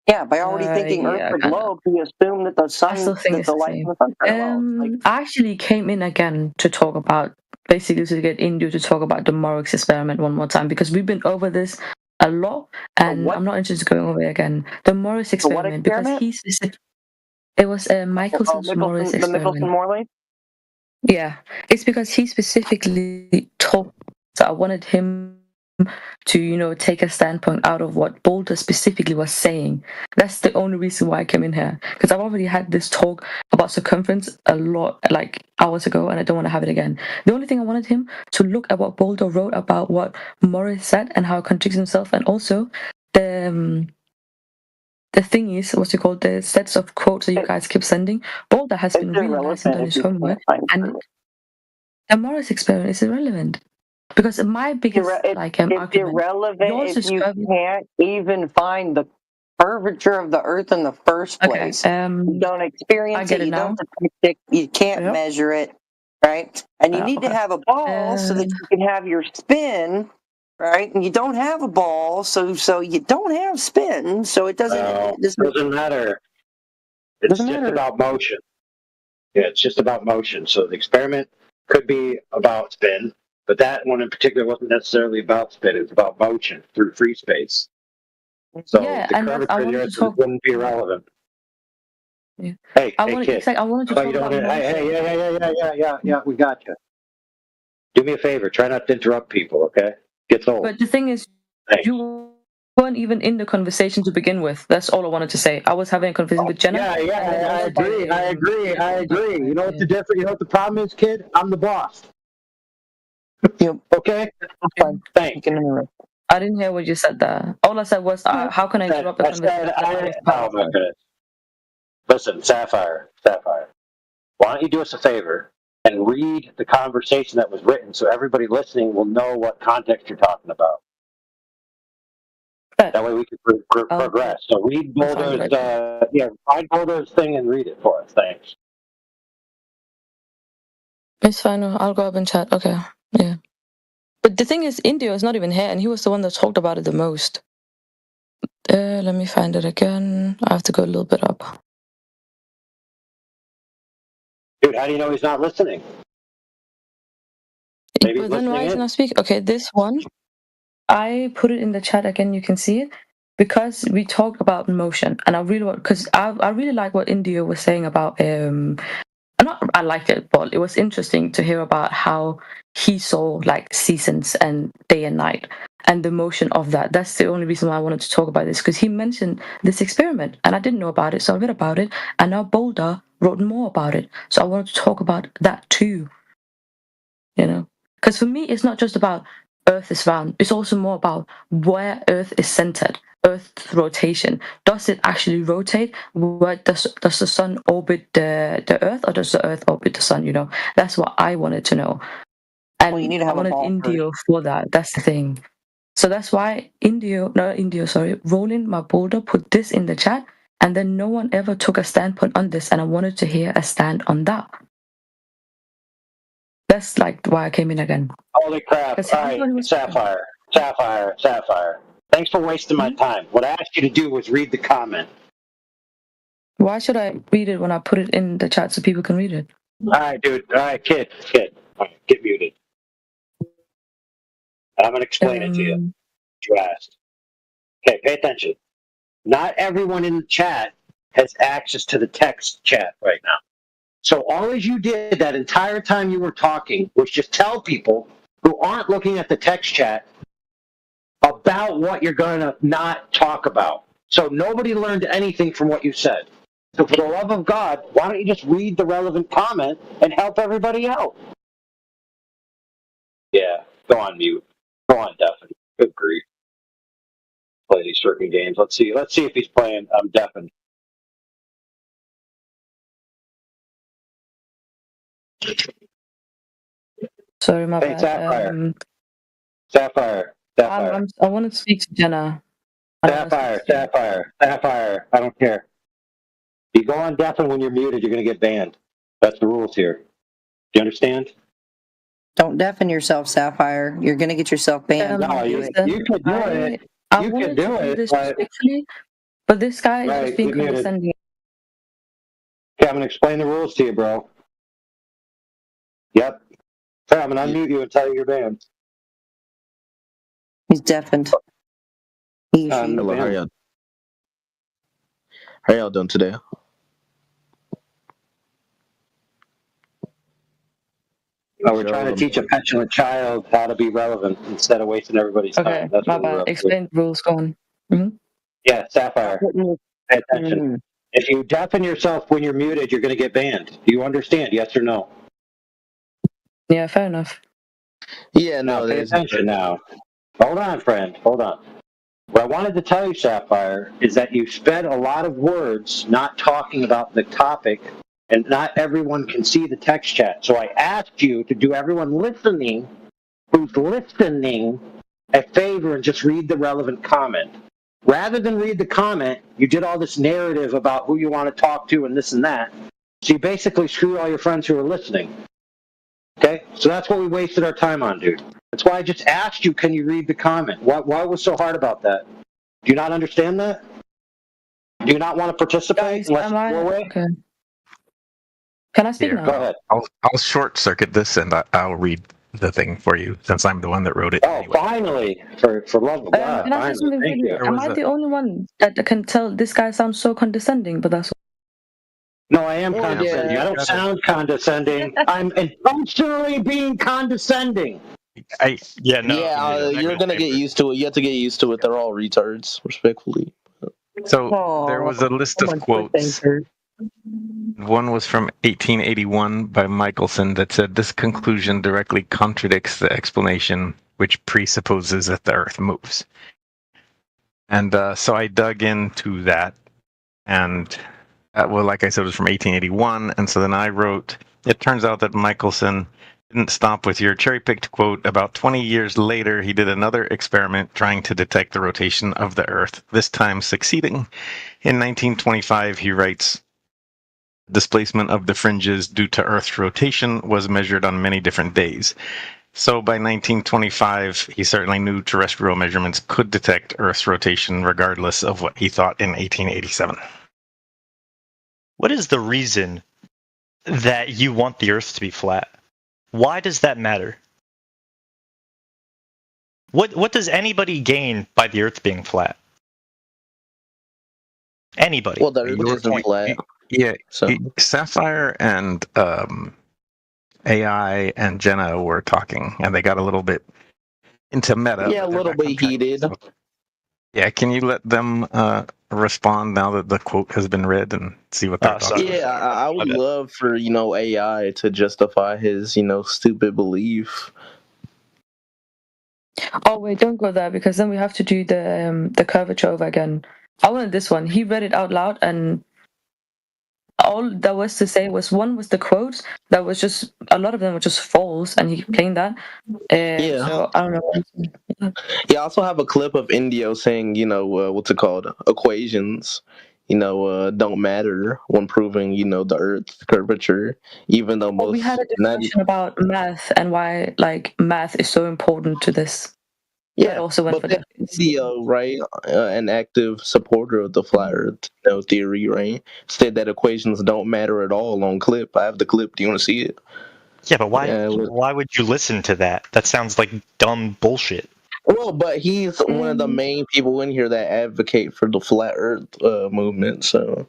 S4: Yeah, by already thinking Earth a globe, he assumed that the sun, that the light from the sun parallel.
S18: I actually came in again to talk about. Basically, to get Indio to talk about the Morris experiment one more time, because we've been over this a lot, and I'm not interested in going over it again. The Morris experiment, because it was Michelson's Morris experiment.
S4: The Michelson-Morley?
S18: Yeah, it's because he specifically told. So I wanted him to, take a standpoint out of what Boulder specifically was saying. That's the only reason why I came in here, because I've already had this talk about circumference a lot, like hours ago, and I don't want to have it again. The only thing I wanted him to look at what Boulder wrote about what Morris said and how it contradicts himself, and also the thing is, what's it called, the sets of quotes that you guys keep sending. Boulder has been really nice and done his homework, and the Morris experiment is irrelevant. Because my biggest
S4: it's irrelevant if you can't even find the curvature of the Earth in the first place. You don't experience it, you don't detect it, you can't measure it, right? And you need to have a ball so that you can have your spin, right? And you don't have a ball, so you don't have spin, so it doesn't.
S26: It doesn't matter. It's just about motion. Yeah, it's just about motion. So the experiment could be about spin. But that one in particular wasn't necessarily about spin. It's about motion through free space. So the curvature of the Earth wouldn't be relevant.
S18: Yeah.
S26: Hey,
S18: I wanted to talk about
S26: yeah, we got you. Do me a favor. Try not to interrupt people, okay? Gets old.
S18: But the thing is, you weren't even in the conversation to begin with. That's all I wanted to say. I was having a conversation with Jenna.
S26: I agree. You know what the difference? You know what the problem is, kid? I'm the boss. Okay. Thanks.
S18: I didn't hear what you said there. All I said was, how can I interrupt the conversation?
S26: Oh my goodness. Listen, Sapphire. Why don't you do us a favor and read the conversation that was written so everybody listening will know what context you're talking about. That way we can progress. So read Boulder's, find Boulder's thing and read it for us. Thanks.
S18: It's fine. I'll go up and chat. Okay. Yeah. But the thing is, Indio is not even here, and he was the one that talked about it the most. Let me find it again. I have to go a little bit up.
S26: Dude, how do you know he's not listening? Maybe
S18: but then why isn't I speak? Okay, this one, I put it in the chat again. You can see it because we talked about motion, and I really like what Indio was saying about I like it, but it was interesting to hear about how he saw like seasons and day and night and the motion of that. That's the only reason why I wanted to talk about this, because he mentioned this experiment and I didn't know about it, so I read about it, and now Boulder wrote more about it, so I wanted to talk about that too. Because for me, it's not just about Earth is round, it's also more about where Earth is centered. Earth's rotation. Does it actually rotate? Does the sun orbit the Earth, or does the Earth orbit the sun? That's what I wanted to know. And
S4: you need to have
S18: I wanted Indio for that. That's the thing. So that's why Roland, my Boulder, put this in the chat, and then no one ever took a standpoint on this, and I wanted to hear a stand on that. That's like why I came in again.
S26: Holy crap. All right, Sapphire. Thanks for wasting my time. What I asked you to do was read the comment.
S18: Why should I read it when I put it in the chat so people can read it?
S26: All right, dude. All right, kid. All right, get muted. I'm going to explain it to you. You asked. Okay, pay attention. Not everyone in the chat has access to the text chat right now. So all as you did that entire time you were talking was just tell people who aren't looking at the text chat about what you're going to not talk about. So nobody learned anything from what you said. So for the love of God, why don't you just read the relevant comment and help everybody out? Yeah, go on mute. Go on, deafen. Good grief. Play these freaking games. Let's see if he's playing deafen.
S18: Sorry, my bad.
S26: Sapphire.
S18: I want to speak to Jenna.
S26: Sapphire. I don't care. You go on deafen when you're muted, you're going to get banned. That's the rules here. Do you understand?
S4: Don't deafen yourself, Sapphire. You're going to get yourself banned.
S26: No, you could do it. You could do it.
S18: But this guy is just being condescending.
S26: Okay, I'm going to explain the rules to you, bro. Yep. Okay, I'm going to unmute you and tell you you're banned.
S4: He's deafened.
S17: Hello, how y'all doing today?
S26: We're trying to teach a petulant child how to be relevant instead of wasting everybody's time. That's
S18: my bad. Explain the rules. Go on. Mm-hmm.
S26: Yeah, Sapphire. Pay attention. If you deafen yourself when you're muted, you're going to get banned. Do you understand? Yes or no?
S18: Yeah, fair enough.
S17: Yeah, no.
S26: Pay attention now. Hold on, friend. Hold on. What I wanted to tell you, Sapphire, is that you spent a lot of words not talking about the topic, and not everyone can see the text chat. So I asked you to do everyone listening who's listening a favor and just read the relevant comment. Rather than read the comment, you did all this narrative about who you want to talk to and this and that. So you basically screwed all your friends who are listening. Okay? So that's what we wasted our time on, dude. That's why I just asked you, can you read the comment? Why was so hard about that? Do you not understand that? Do you not want to participate unless you go away?
S18: Okay. Can I speak now?
S26: Go ahead.
S6: I'll short circuit this and I'll read the thing for you since I'm the one that wrote it.
S26: Oh, anyway. Finally! For love of God,
S18: can I say something for you? Am I the only one that can tell this guy sounds so condescending? But that's
S26: no, I am condescending. Yeah, I don't sound condescending. I'm intentionally being condescending.
S17: You're gonna get used to it. You have to get used to it. They're all retards, respectfully.
S6: So there was a list of quotes. One was from 1881 by Michelson that said, "This conclusion directly contradicts the explanation which presupposes that the Earth moves." And so I dug into that, and like I said, it was from 1881, and so then I wrote, it turns out that Michelson didn't stop with your cherry-picked quote. About 20 years later, he did another experiment trying to detect the rotation of the Earth, this time succeeding. In 1925, he writes, displacement of the fringes due to Earth's rotation was measured on many different days. So by 1925, he certainly knew terrestrial measurements could detect Earth's rotation regardless of what he thought in 1887.
S20: What is the reason that you want the Earth to be flat? Why does that matter? What does anybody gain by the Earth being flat? Anybody?
S17: Well, the Earth isn't flat.
S6: Yeah,
S21: So
S6: Sapphire and AI and Jenna were talking, and they got a little bit into meta.
S11: Yeah, a little bit heated.
S6: So, yeah, can you let them respond now that the quote has been read and see what they're talking about?
S11: Yeah, I would love for AI to justify his stupid belief.
S18: Oh wait, don't go there because then we have to do the curvature over again. I wanted this one. He read it out loud, and all that was to say was one was the quotes that was just a lot of them were just false, and he claimed that.
S11: Yeah.
S18: So I don't know.
S11: Yeah, I also have a clip of Indio saying, what's it called? Equations, don't matter when proving, the Earth's curvature, even though most.
S18: We had a discussion about math and why, math is so important to this.
S11: Yeah,
S18: that also went for
S11: Indio, right? An active supporter of the flat Earth theory, right? Said that equations don't matter at all on clip. I have the clip. Do you want to see it?
S20: Yeah, but why would you listen to that? That sounds like dumb bullshit.
S11: Well, but he's one of the main people in here that advocate for the flat Earth movement. So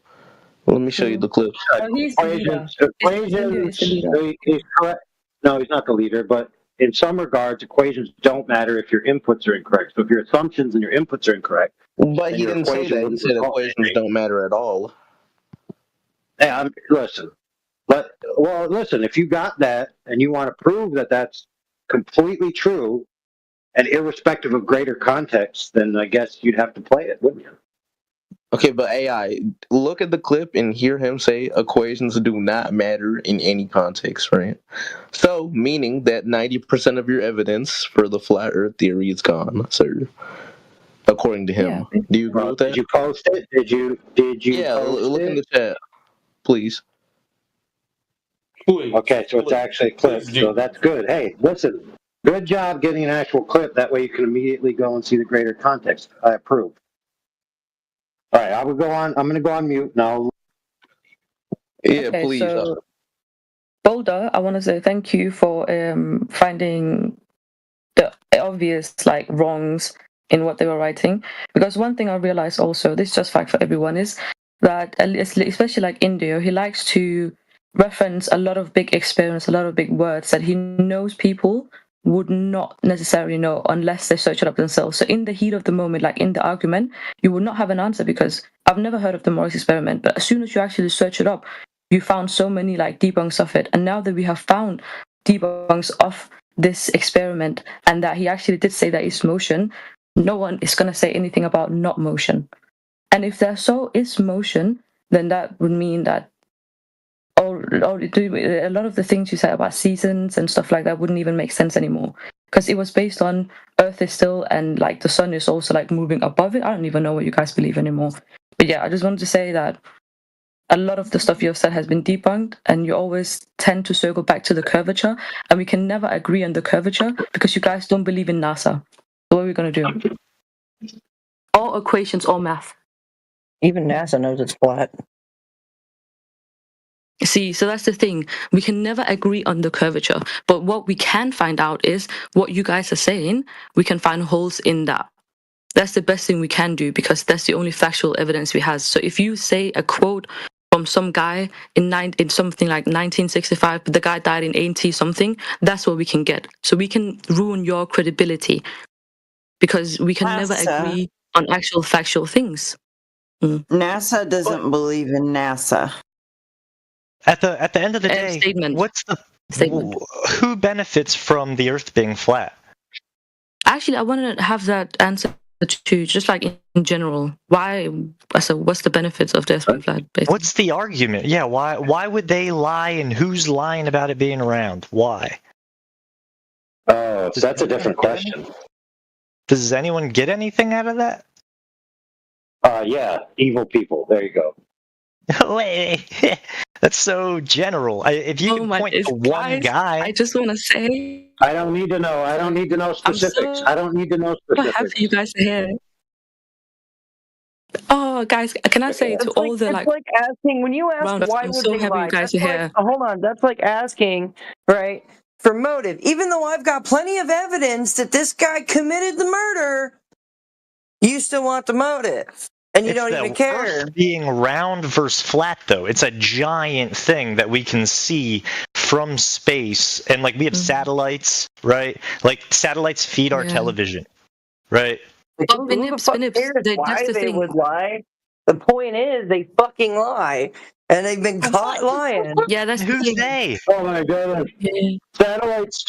S11: let me show you the clip.
S18: He's the leader.
S26: He's correct. No, he's not the leader, but in some regards, equations don't matter if your inputs are incorrect. So if your assumptions and your inputs are incorrect.
S11: But he didn't say that. He said equations don't matter at all.
S26: Yeah, listen. Listen, if you got that and you want to prove that that's completely true and irrespective of greater context, then I guess you'd have to play it, wouldn't you?
S11: Okay, but AI, look at the clip and hear him say equations do not matter in any context, right? So, meaning that 90% of your evidence for the flat Earth theory is gone, sir. According to him. Yeah. Do you agree with that?
S26: Did you post it? Did you
S11: Yeah, look in the chat, please.
S26: Okay, so it's actually a clip, so that's good. Hey, listen, good job getting an actual clip. That way you can immediately go and see the greater context. I approve. All right, I'm going to go on mute now.
S11: Yeah, okay, please.
S18: So, Boulder, I want to say thank you for finding the obvious wrongs in what they were writing. Because one thing I realized also, this is just fact for everyone, is that especially Indio, he likes to reference a lot of big experience, a lot of big words that he knows people would not necessarily know unless they search it up themselves. So in the heat of the moment, in the argument, you would not have an answer because I've never heard of the Morris experiment. But as soon as you actually search it up, you found so many debunks of it. And now that we have found debunks of this experiment and that he actually did say that it's motion, no one is going to say anything about not motion. And if there so is motion, then that would mean that a lot of the things you said about seasons and stuff like that wouldn't even make sense anymore because it was based on Earth is still and the sun is also moving above it. I don't even know what you guys believe anymore. But yeah, I just wanted to say that a lot of the stuff you have said has been debunked, and you always tend to circle back to the curvature, and we can never agree on the curvature because you guys don't believe in NASA. So what are we going to do? All equations, all math.
S4: Even NASA knows it's flat.
S18: See, so that's the thing. We can never agree on the curvature, but what we can find out is what you guys are saying, we can find holes in that. That's the best thing we can do because that's the only factual evidence we have. So if you say a quote from some guy in something like 1965, but the guy died in 80 something, that's what we can get. So we can ruin your credibility because we can never agree on actual factual things.
S3: NASA doesn't believe in NASA.
S20: At the end of the day, what's the
S18: statement?
S20: Who benefits from the Earth being flat?
S18: Actually, I want to have that answer too, just in general. Why? So, what's the benefits of the Earth being flat? Basically?
S20: What's the argument? Yeah, why would they lie, and who's lying about it being round? Why?
S26: That's a different question.
S20: Does anyone get anything out of that?
S26: Yeah, evil people. There you go.
S20: Wait, that's so general. If you can point to one guy,
S18: I just want to say,
S26: I don't need to know. I don't need to know specifics. I don't need to know specifics.
S18: I'm happy you guys are here. Oh, guys, can I say to all the
S4: it's like asking when you ask why would they lie?
S18: You guys are here.
S4: Hold on, that's like asking, right, for motive. Even though I've got plenty of evidence that this guy committed the murder, you still want the motive. And you don't even care.
S20: Earth being round versus flat, though, it's a giant thing that we can see from space, and like we have satellites, right? Like satellites feed our television, right?
S4: Why they would lie? The point is, they fucking lie, and they've been caught lying.
S18: Yeah, that's
S20: who's they.
S26: Oh my goodness! Satellites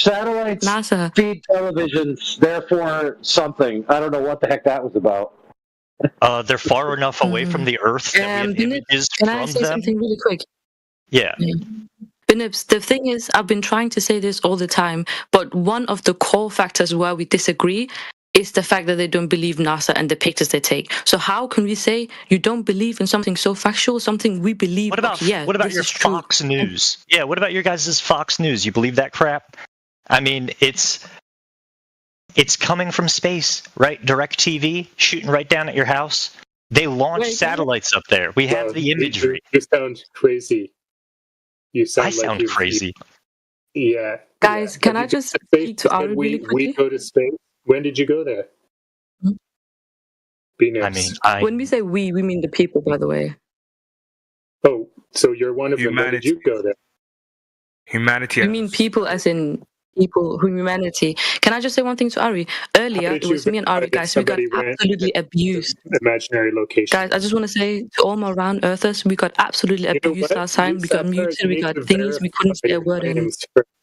S18: NASA
S26: feed televisions, therefore something. I don't know what the heck that was about.
S20: They're far enough away from the Earth that we have images
S18: Can
S20: from
S18: I say
S20: them.
S18: something really quick?
S20: Yeah.
S18: Binips, the thing is, I've been trying to say this all the time, but one of the core factors where we disagree is the fact that they don't believe NASA and the pictures they take. So how can we say you don't believe in something so factual, something we believe?
S20: What about
S18: okay, yeah,
S20: what about
S18: this
S20: your
S18: is true.
S20: Fox News? Yeah, what about your guys' Fox News? You believe that crap? I mean, it's coming from space, right? Direct TV shooting right down at your house. They launch satellites up there. We have the imagery.
S7: You sound crazy. I
S20: sound crazy.
S7: Yeah.
S18: Guys, can I just speak to Ari really quickly?
S7: We go to space. When did you go there?
S20: I mean,
S18: when we say we mean the people, by the way.
S7: Oh, so you're one of them. When did you go there?
S13: Humanity.
S18: You mean people as in people, humanity. Can I just say one thing to Ari? Earlier, it was me and Ari, guys. We got absolutely abused.
S7: Imaginary location.
S18: Guys, I just want to say to all my round earthers, we got absolutely abused last time. We got muted, we got thingies, we couldn't say a word in.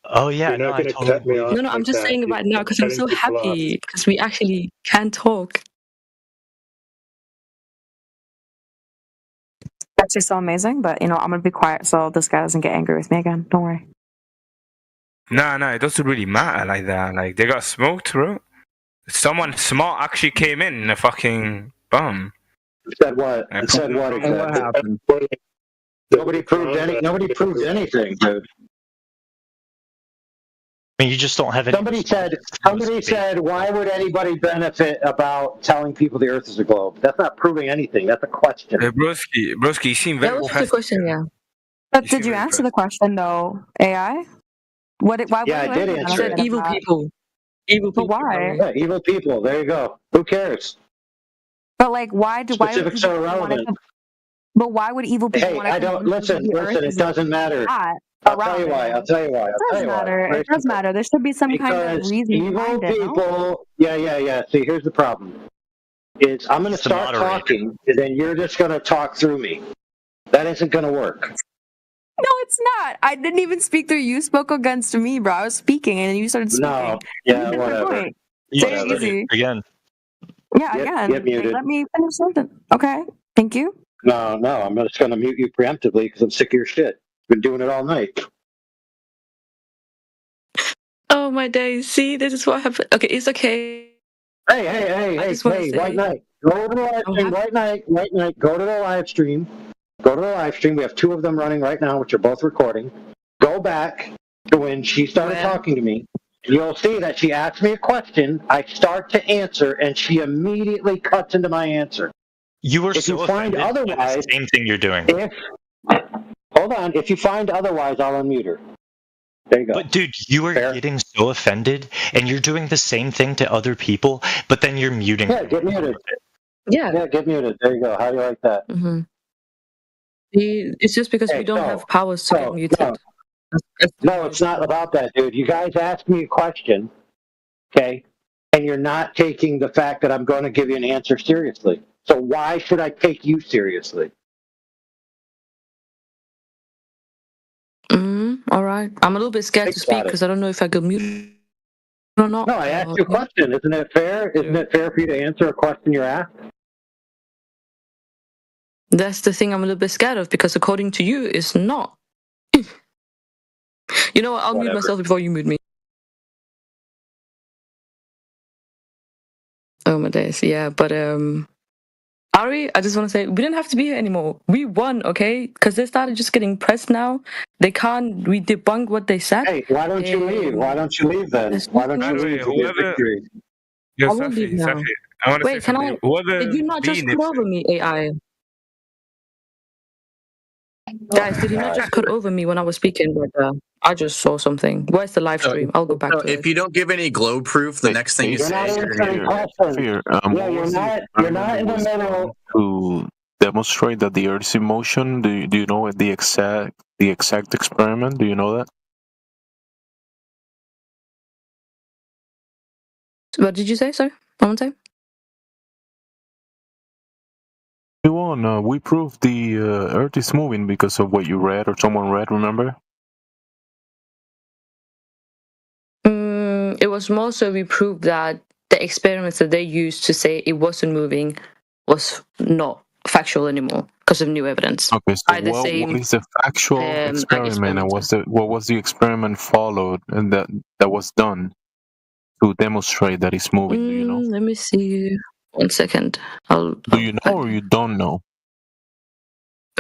S20: Oh yeah,
S7: you're not going to cut me off.
S18: No, I'm just saying it right now because I'm so happy because we actually can talk.
S16: That's just so amazing, but I'm gonna be quiet so this guy doesn't get angry with me again. Don't worry.
S13: No, it doesn't really matter like that. Like they got smoked, bro. Someone smart actually came in a fucking bum.
S26: Said what? Said what exactly? What happened? Nobody proved anything, dude.
S20: I mean, you just don't have any.
S26: Somebody said, why would anybody benefit about telling people the Earth is a globe? That's not proving anything. That's a question.
S13: Hey, broski, you seem very.
S18: That was the question, yeah.
S16: But did you answer the question though, AI? Why
S26: I did answer it.
S18: Evil people. Evil people.
S16: But why?
S26: Yeah, evil people. There you go. Who cares?
S16: But like,
S26: Specifics are irrelevant.
S16: But why would evil people want to?
S26: I don't listen. It doesn't matter. I'll tell you why. It does matter.
S16: It does matter. There should be some kind of reason
S26: evil
S16: behind it.
S26: People. Yeah. See, here's the problem. I'm going to start talking, and then you're just going to talk through me. That isn't going to work.
S16: No, it's not. I didn't even speak through you. You spoke against me, bro. I was speaking, and then you started speaking.
S26: No. Yeah, whatever.
S16: Say it easy.
S20: Again.
S16: Yeah, again.
S26: Get muted.
S16: Let me finish something. Okay. Thank you.
S26: No. I'm just going to mute you preemptively because I'm sick of your shit. Been doing it all night.
S18: Oh my days! See, this is what happened. Okay, it's okay.
S26: Hey! White Knight, go to the live stream. White Knight, go to the live stream. Go to the live stream. We have 2 of them running right now, which are both recording. Go back to when she started talking to me. And you'll see that she asked me a question. I start to answer, and she immediately cuts into my answer.
S20: You were
S26: if you find otherwise,
S20: the same thing you're doing.
S26: Hold on. If you find otherwise, I'll unmute her. There you go.
S20: But dude, you are getting so offended, and you're doing the same thing to other people, but then you're muting.
S26: Yeah, get muted.
S18: Yeah,
S26: get muted. There you go. How do you like that?
S18: Mm-hmm. It's just because we don't have powers to get muted.
S26: No, it's not about that, dude. You guys asked me a question, okay, and you're not taking the fact that I'm going to give you an answer seriously. So why should I take you seriously?
S18: All right. I'm a little bit scared to speak because I don't know if I could mute or not.
S26: No, I asked you a question. Isn't it fair? Isn't it fair for you to answer a question you're asked?
S18: That's the thing I'm a little bit scared of because according to you, it's not. You know what? I'll mute myself before you mute me. Oh my days. Yeah, but Ari, I just want to say we didn't have to be here anymore. We won, okay? Because they started just getting pressed now. They can't. We debunked what they said.
S26: Hey, why don't you leave? Why don't you leave then? Why don't you leave?
S18: I won't leave now. Wait, can I? Did you not just put over me, AI? Guys, did he not just cut over me when I was speaking? But I just saw something. Where's the live stream? I'll go back to
S5: if
S18: it.
S5: you don't give any glow proof, the next thing you say, you're gonna
S10: Fear.
S26: Yeah, you're not in the middle.
S10: To demonstrate that the Earth is in motion. Do you know what the exact experiment? Do you know that?
S18: What did you say, sir? One more time.
S10: We proved the Earth is moving because of what you read or someone read. Remember?
S18: It was more so we proved that the experiments that they used to say it wasn't moving was not factual anymore because of new evidence.
S10: Okay, so what is the factual experiment, and what was the experiment followed and that was done to demonstrate that it's moving? Do you know?
S18: Let me see. 1 second.
S10: Do you know or you don't know?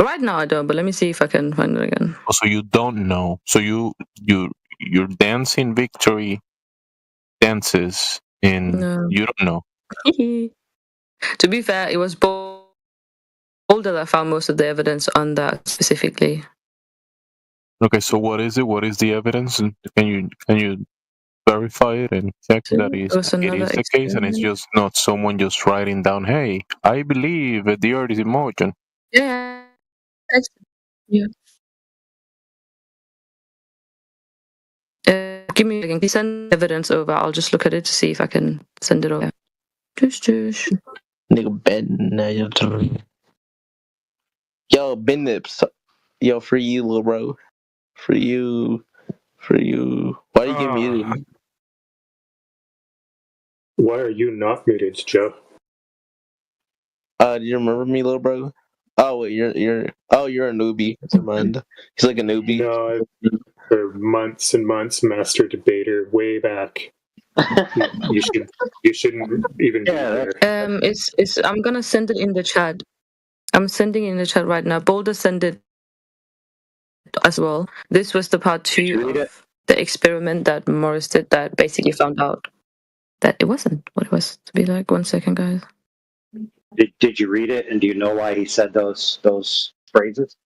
S18: Right now I don't, but let me see if I can find it again.
S10: Oh, so you don't know. So you're dancing victory dances and you don't know.
S18: To be fair, it was Boulder that found most of the evidence on that specifically.
S10: Okay, so what is it? What is the evidence? And can you verify it and check that it is the case, and it's just not someone just writing down, "Hey, I believe that the Earth is in motion."
S18: Yeah. Give me a second. Please send evidence over. I'll just look at it to see if I can send it over.
S11: Nigga, Ben. Yo, Ben Nips. Yo, for you, little bro. For you. Why do you get muted?
S7: Why are you not muted, Joe?
S11: Do you remember me, little bro? Oh wait, you're a newbie. Never mind. He's like a newbie.
S7: No, for months and months, master debater way back. you shouldn't even be there.
S18: It's I'm gonna send it in the chat. I'm sending it in the chat right now. Boulder sent it as well. This was the part 2 of the experiment that Morris did that basically found out that it wasn't what it was to be like. 1 second, guys.
S26: Did you read it, and do you know why he said those phrases?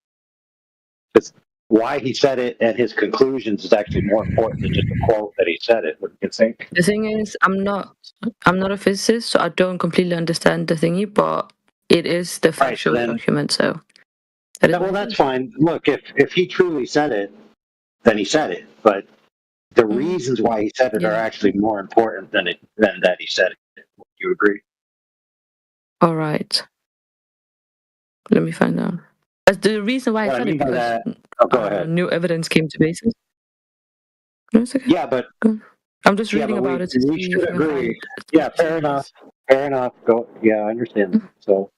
S26: Because why he said it and his conclusions is actually more important than just a quote that he said it. What do you think?
S18: The thing is, I'm not a physicist, so I don't completely understand the thingy, but it is the factual document, so.
S26: Well, that's fine. Look, if he truly said it, then he said it. But the reasons why he said it are actually more important than that he said it. Do you agree?
S18: All right. Let me find out. The reason why I said it because new evidence came to basis.
S26: Yeah, but
S18: I'm just reading about it.
S26: We should agree. Yeah, fair enough. Go. Yeah, I understand. So,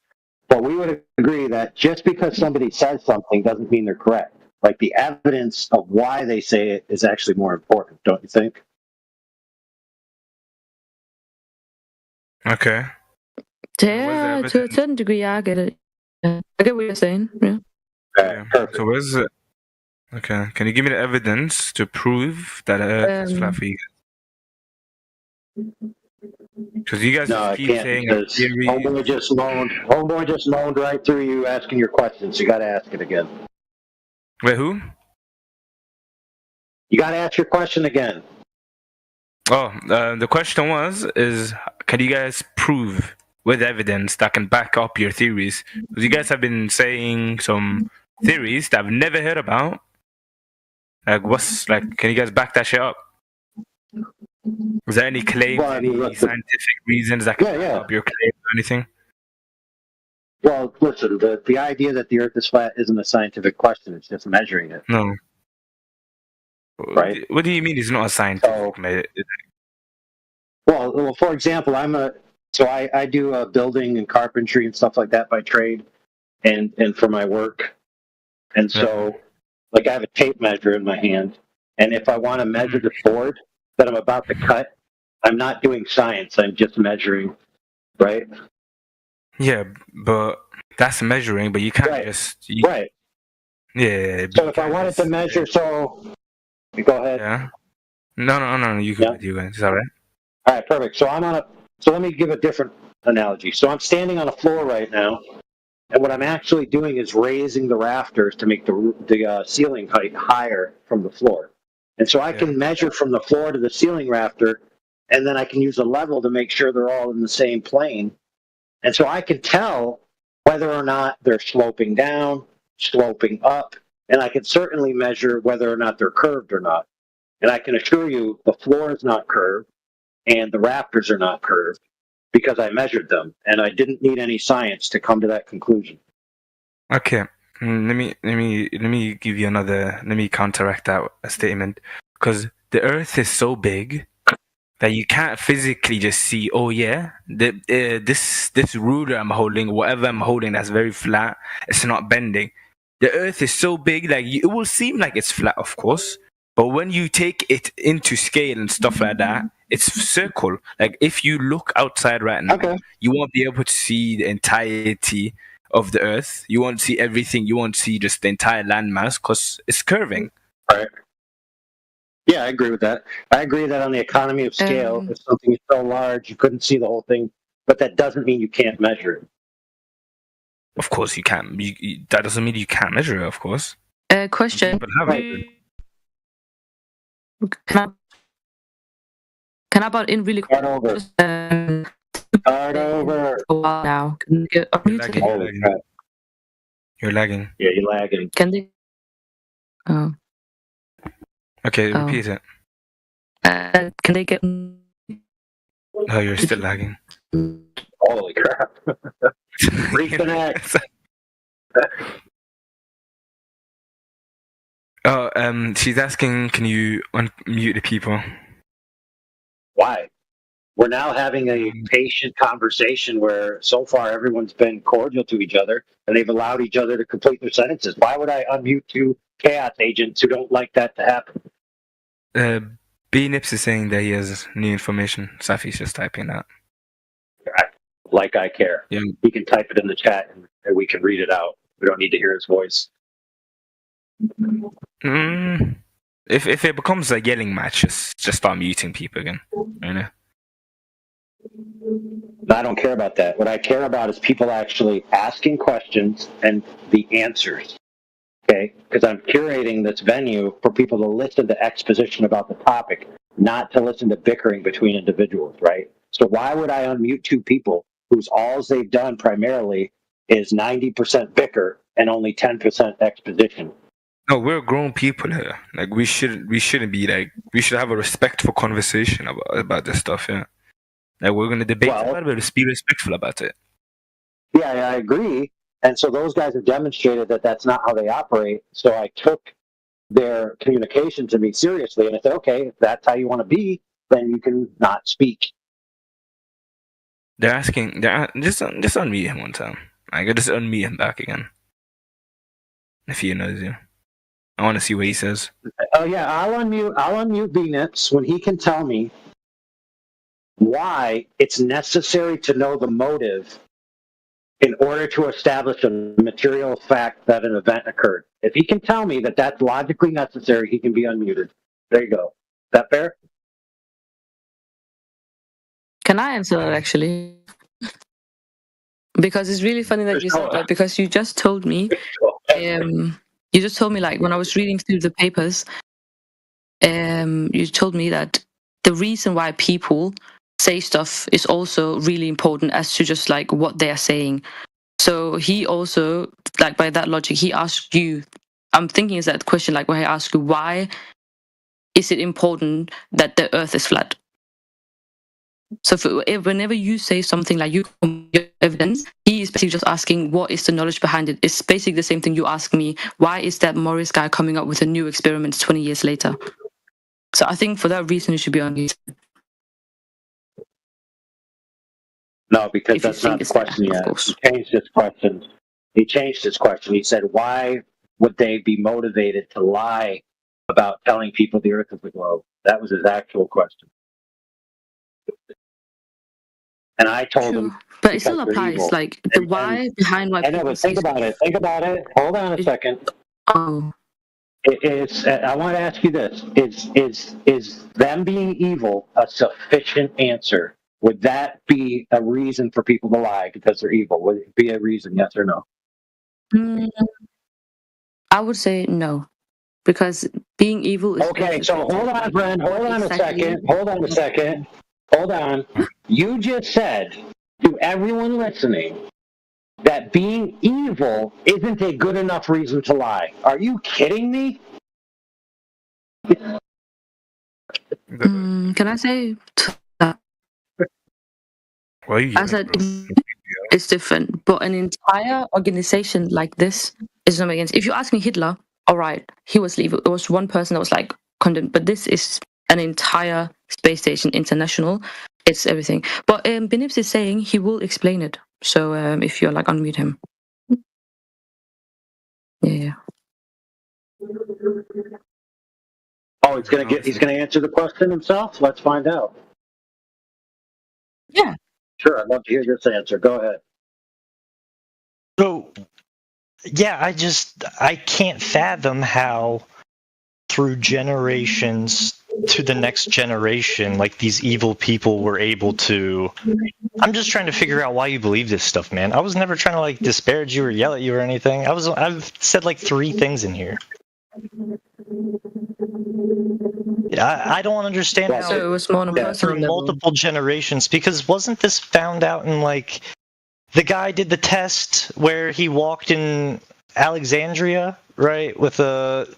S26: but we would agree that just because somebody says something doesn't mean they're correct. Like the evidence of why they say it is actually more important, don't you think?
S13: Okay.
S18: Yeah, to a certain degree, yeah, I get it. I get what you're saying. Yeah.
S13: So where's it? Okay. Can you give me the evidence to prove that Earth is flat for you guys? Because you guys just keep saying
S26: Homeboy just moaned right through you asking your questions. You got to ask it again.
S13: Wait, who?
S26: You got to ask your question again.
S13: Oh, the question is can you guys prove with evidence that can back up your theories? Because you guys have been saying some theories that I've never heard about. Can you guys back that shit up? Is there any claims, any scientific reasons that can back up your claims or anything?
S26: Well, listen, the idea that the Earth is flat isn't a scientific question. It's just measuring it.
S13: No.
S26: Right?
S13: What do you mean it's not a scientific measure?
S26: Well, for example, I do building and carpentry and stuff like that by trade and for my work. And so, like, I have a tape measure in my hand, and if I want to measure the board that I'm about to cut, I'm not doing science. I'm just measuring, right?
S13: Yeah, but that's measuring, but you can't just...
S26: Right.
S13: Yeah.
S26: So if I wanted to measure, go ahead.
S13: Yeah. No, you go. Is that right?
S26: All right, perfect. So let me give a different analogy. So I'm standing on a floor right now, And what I'm actually doing is raising the rafters to make the ceiling height higher from the floor. And so I can measure from the floor to the ceiling rafter, and then I can use a level to make sure they're all in the same plane. And so I can tell whether or not they're sloping down, sloping up, and I can certainly measure whether or not they're curved or not. And I can assure you the floor is not curved and the rafters are not curved because I measured them, and I didn't need any science to come to that conclusion.
S13: Okay, let me give you another. Let me counteract that statement, because the Earth is so big that you can't physically just see. Oh yeah, this ruler I'm holding, whatever I'm holding, that's very flat. It's not bending. The Earth is so big, like it will seem like it's flat, of course, but when you take it into scale and stuff like that, it's circle. Like if you look outside right now, you won't be able to see the entirety of the Earth. You won't see everything. You won't see just the entire landmass because it's curving.
S26: Right. Yeah, I agree with that. I agree that on the economy of scale, if something is so large, you couldn't see the whole thing, but that doesn't mean you can't measure it.
S13: Of course you can. That doesn't mean you can't measure it, of course.
S18: Question. Can I butt in really quick?
S26: Start over.
S18: Now. Can you get
S13: You're lagging.
S26: Yeah, you're lagging.
S18: Can they? Oh.
S13: Okay, repeat it.
S18: Can they get?
S13: Oh, you're still lagging.
S26: Holy crap. Reconnect.
S13: She's asking, can you unmute the people?
S26: Why? We're now having a patient conversation where so far everyone's been cordial to each other and they've allowed each other to complete their sentences. Why would I unmute two chaos agents who don't like that to happen?
S13: B-Nips is saying that he has new information. Safi's just typing that.
S26: Like I care.
S13: Yeah.
S26: He can type it in the chat and we can read it out. We don't need to hear his voice.
S13: If it becomes a yelling match, just start muting people again. You know?
S26: I don't care about that. What I care about is people actually asking questions and the answers. Okay? Because I'm curating this venue for people to listen to exposition about the topic, not to listen to bickering between individuals, right? So why would I unmute two people whose all they've done primarily is 90% bicker and only 10% exposition?
S13: No, we're grown people here. Like we shouldn't be like, we should have a respectful conversation about this stuff. Yeah, like we're gonna debate about it, but just be respectful about it.
S26: Yeah, I agree. And so those guys have demonstrated that that's not how they operate. So I took their communication to me seriously, and I said, okay, if that's how you want to be, then you can not speak.
S13: They're asking. Just unmute him one time. I could just unmute him back again if he knows you. I want to see what he says.
S26: Oh yeah, I'll unmute B-Nips when he can tell me why it's necessary to know the motive in order to establish a material fact that an event occurred. If he can tell me that that's logically necessary, he can be unmuted. There you go. Is that fair?
S18: Can I answer that actually? Because it's really funny that you said that, because you just told me you just told me, like, when I was reading through the papers, you told me that the reason why people say stuff is also really important as to just, like, what they are saying. So he also, like, by that logic, he asked you, I'm thinking is that question, like, where he asked you, why is it important that the Earth is flat? So whenever you say something like you evidence, he is basically just asking what is the knowledge behind it. It's basically the same thing you ask me, why is that Morris guy coming up with a new experiment 20 years later? So I think for that reason it should be unmuted.
S26: No, because that's not the question yet. He changed his question. He said, why would they be motivated to lie about telling people the Earth is a globe? That was his actual question. And I told him,
S18: but it still applies, like the why behind why.
S26: I know, but think about it. Think about it. Hold on a second.
S18: Oh,
S26: I want to ask you this: is them being evil a sufficient answer? Would that be a reason for people to lie because they're evil? Would it be a reason? Yes or no?
S18: I would say no, because being evil is
S26: okay. So hold on, friend. Hold on a second. Hold on a second. Hold on. You just said to everyone listening that being evil isn't a good enough reason to lie. Are you kidding me?
S18: Can I say that? I said it's different, but an entire organization like this is not against. If you ask me, Hitler, all right, he was evil. It was one person that was like condemned, but this is an entire space station, international. It's everything. But Benips is saying he will explain it. So if you're like unmute him. Yeah.
S26: Oh, he's gonna answer the question himself? Let's find out.
S18: Yeah.
S26: Sure, I'd love to hear this answer. Go ahead.
S20: So, yeah, I can't fathom how through generations to the next generation, like these evil people were able to. I'm just trying to figure out why you believe this stuff, man. I was never trying to like disparage you or yell at you or anything. I've said like 3 things in here. I don't understand how
S18: So it was more on a personal
S20: through
S18: level.
S20: multiple generations, because wasn't this found out in like the guy did the test where he walked in Alexandria, right, with a.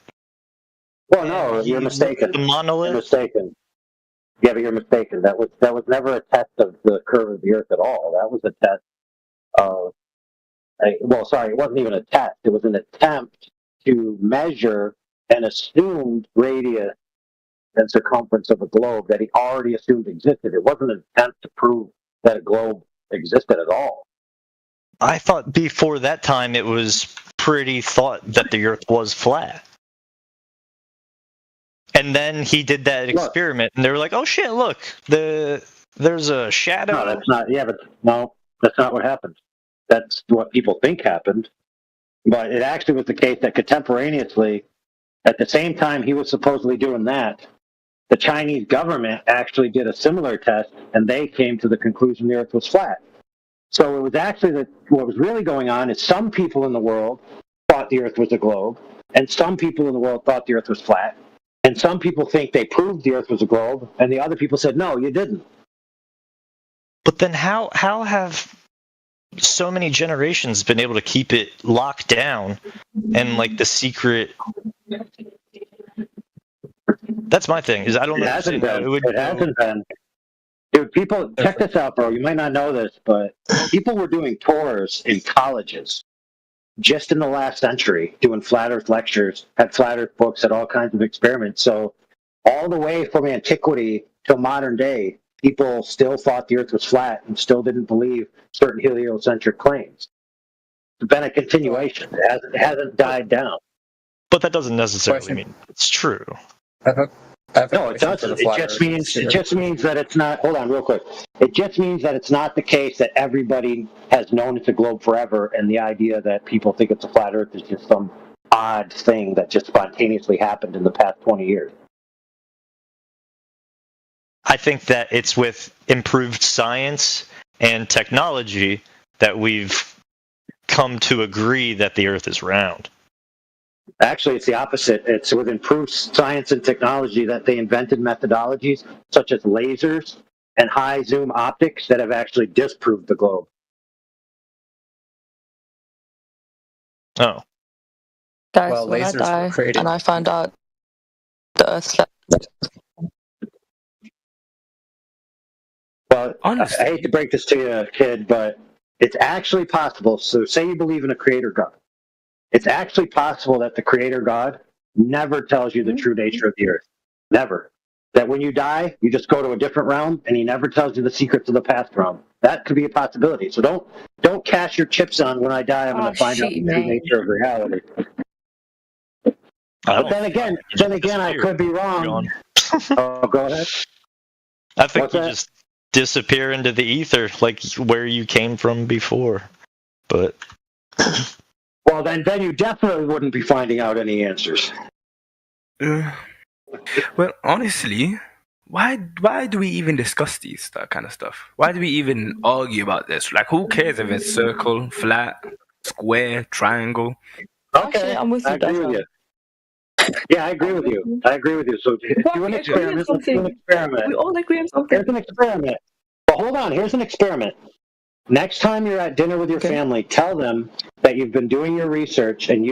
S26: Well, no, you're mistaken.
S20: The monolith.
S26: You're mistaken. Yeah, but you're mistaken. That was never a test of the curve of the Earth at all. That was a test of. Well, sorry, it wasn't even a test. It was an attempt to measure an assumed radius and circumference of a globe that he already assumed existed. It wasn't an attempt to prove that a globe existed at all.
S20: I thought before that time it was pretty thought that the Earth was flat. And then he did that experiment, and they were like, "Oh shit! Look, there's a shadow."
S26: No, that's not. Yeah, but no, that's not what happened. That's what people think happened. But it actually was the case that contemporaneously, at the same time he was supposedly doing that, the Chinese government actually did a similar test, and they came to the conclusion the Earth was flat. So it was actually what was really going on is some people in the world thought the Earth was a globe, and some people in the world thought the Earth was flat, and some people think they proved the Earth was a globe, and the other people said, no, you didn't.
S20: But then how have so many generations been able to keep it locked down and like the secret? That's my thing. Is I don't know.
S26: It hasn't been. Dude, people, check this out, bro. You might not know this, but people were doing tours in colleges just in the last century, doing flat Earth lectures, had flat Earth books, had all kinds of experiments. So all the way from antiquity till modern day, people still thought the Earth was flat and still didn't believe certain heliocentric claims. It's been a continuation. It hasn't died down.
S20: But that doesn't necessarily mean it's true.
S26: No, it doesn't. It just means that it's not. Hold on, real quick. It just means that it's not the case that everybody has known it's a globe forever, and the idea that people think it's a flat Earth is just some odd thing that just spontaneously happened in the past 20 years.
S20: I think that it's with improved science and technology that we've come to agree that the Earth is round.
S26: Actually, it's the opposite. It's with improved science and technology that they invented methodologies such as lasers and high zoom optics that have actually disproved the globe.
S20: Oh.
S18: Guys, well, when I die and I find out the Earth's flat.
S26: Well, I hate to break this to you, kid, but it's actually possible. So say you believe in a creator God. It's actually possible that the creator God never tells you the true nature of the Earth. Never. That when you die, you just go to a different realm, and he never tells you the secrets of the past realm. That could be a possibility. So don't cash your chips on when I die, I'm going to find out the true nature of reality. But then again, I could be wrong. Oh, go ahead.
S20: I think you just disappear into the ether, like where you came from before. But
S26: well, then you definitely wouldn't be finding out any answers.
S13: Well, honestly, why do we even discuss that kind of stuff? Why do we even argue about this? Like, who cares if it's circle, flat? square, triangle.
S26: Okay,
S18: I'm with you.
S26: I agree with you. Yeah, I agree with you. I agree with you. So do an experiment. Let's do an experiment.
S18: We all agree on something.
S26: Here's an experiment. But hold on, here's an experiment. Next time you're at dinner with your family, tell them that you've been doing your research and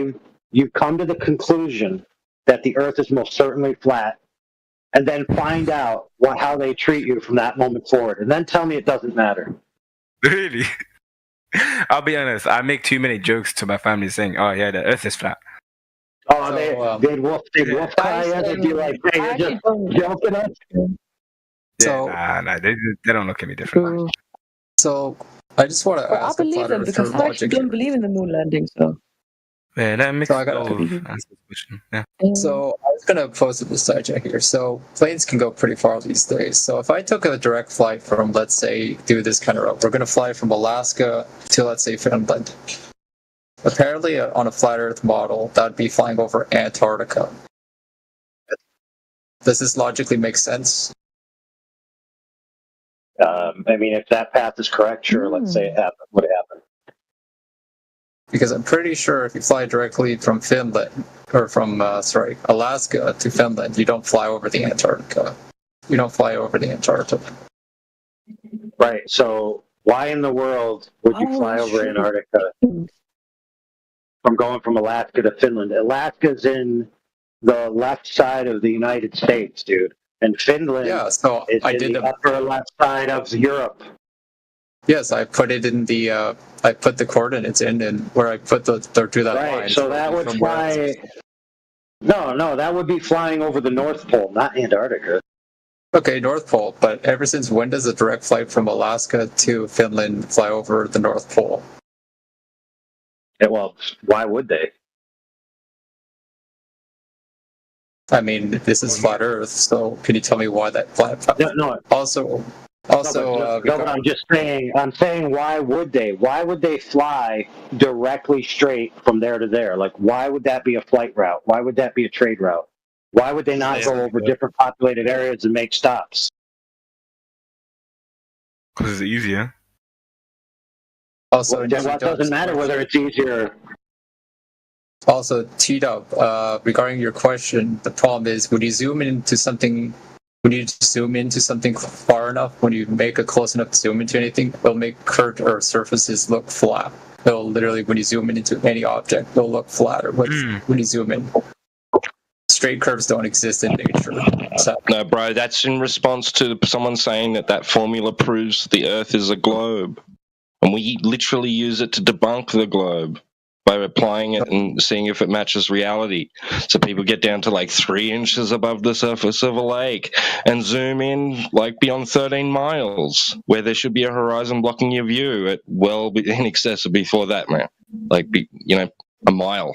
S26: you've come to the conclusion that the Earth is most certainly flat, and then find out how they treat you from that moment forward, and then tell me it doesn't matter.
S13: Really? I'll be honest. I make too many jokes to my family saying, "Oh yeah, the Earth is flat."
S26: Oh, they'd wolf cry and they'd be like, "Hey, you're just joking us."
S13: So nah, they don't look at me different.
S1: So I just want to ask.
S18: I believe them because I actually don't believe in the moon landing. So.
S13: Yeah, that makes
S1: answer the question. Yeah. So I was gonna pose a side here. So planes can go pretty far these days. So if I took a direct flight from, let's say, do this kind of route, we're gonna fly from Alaska to, let's say, Finland. Apparently, on a flat Earth model, that'd be flying over Antarctica. Does this logically make sense?
S26: I mean, if that path is correct, sure. Let's say it happened. Would it happen?
S1: Because I'm pretty sure if you fly directly from Finland, or from, Alaska to Finland, you don't fly over the Antarctica. You don't fly over the Antarctica.
S26: Right. So why in the world would you fly over Antarctica from going from Alaska to Finland? Alaska's in the left side of the United States, dude. And Finland is in the upper left side of Europe.
S1: Yes, I put it in the. I put the coordinates in, and where I put the through that line.
S26: Right, so that would fly. No, that would be flying over the North Pole, not Antarctica.
S1: Okay, North Pole. But ever since when does a direct flight from Alaska to Finland fly over the North Pole?
S26: Yeah, well, why would they?
S1: I mean, this is flat Earth, so can you tell me why that flat?
S26: No.
S1: Also,
S26: but I'm just saying. I'm saying, why would they? Why would they fly directly straight from there to there? Like, why would that be a flight route? Why would that be a trade route? Why would they not go over different populated areas and make stops?
S13: Because it's easier.
S1: Also,
S26: it doesn't matter whether it's easier.
S1: Also, T-Dub, regarding your question, the problem is when you zoom into something far enough, when you make a close enough zoom into anything, it'll make curved Earth surfaces look flat. It'll literally, when you zoom into any object, it'll look flatter when you zoom in. Straight curves don't exist in nature. So.
S14: No, bro, that's in response to someone saying that formula proves the Earth is a globe. And we literally use it to debunk the globe by applying it and seeing if it matches reality. So people get down to like 3 inches above the surface of a lake and zoom in like beyond 13 miles, where there should be a horizon blocking your view at in excess of before that, man. Like, a mile.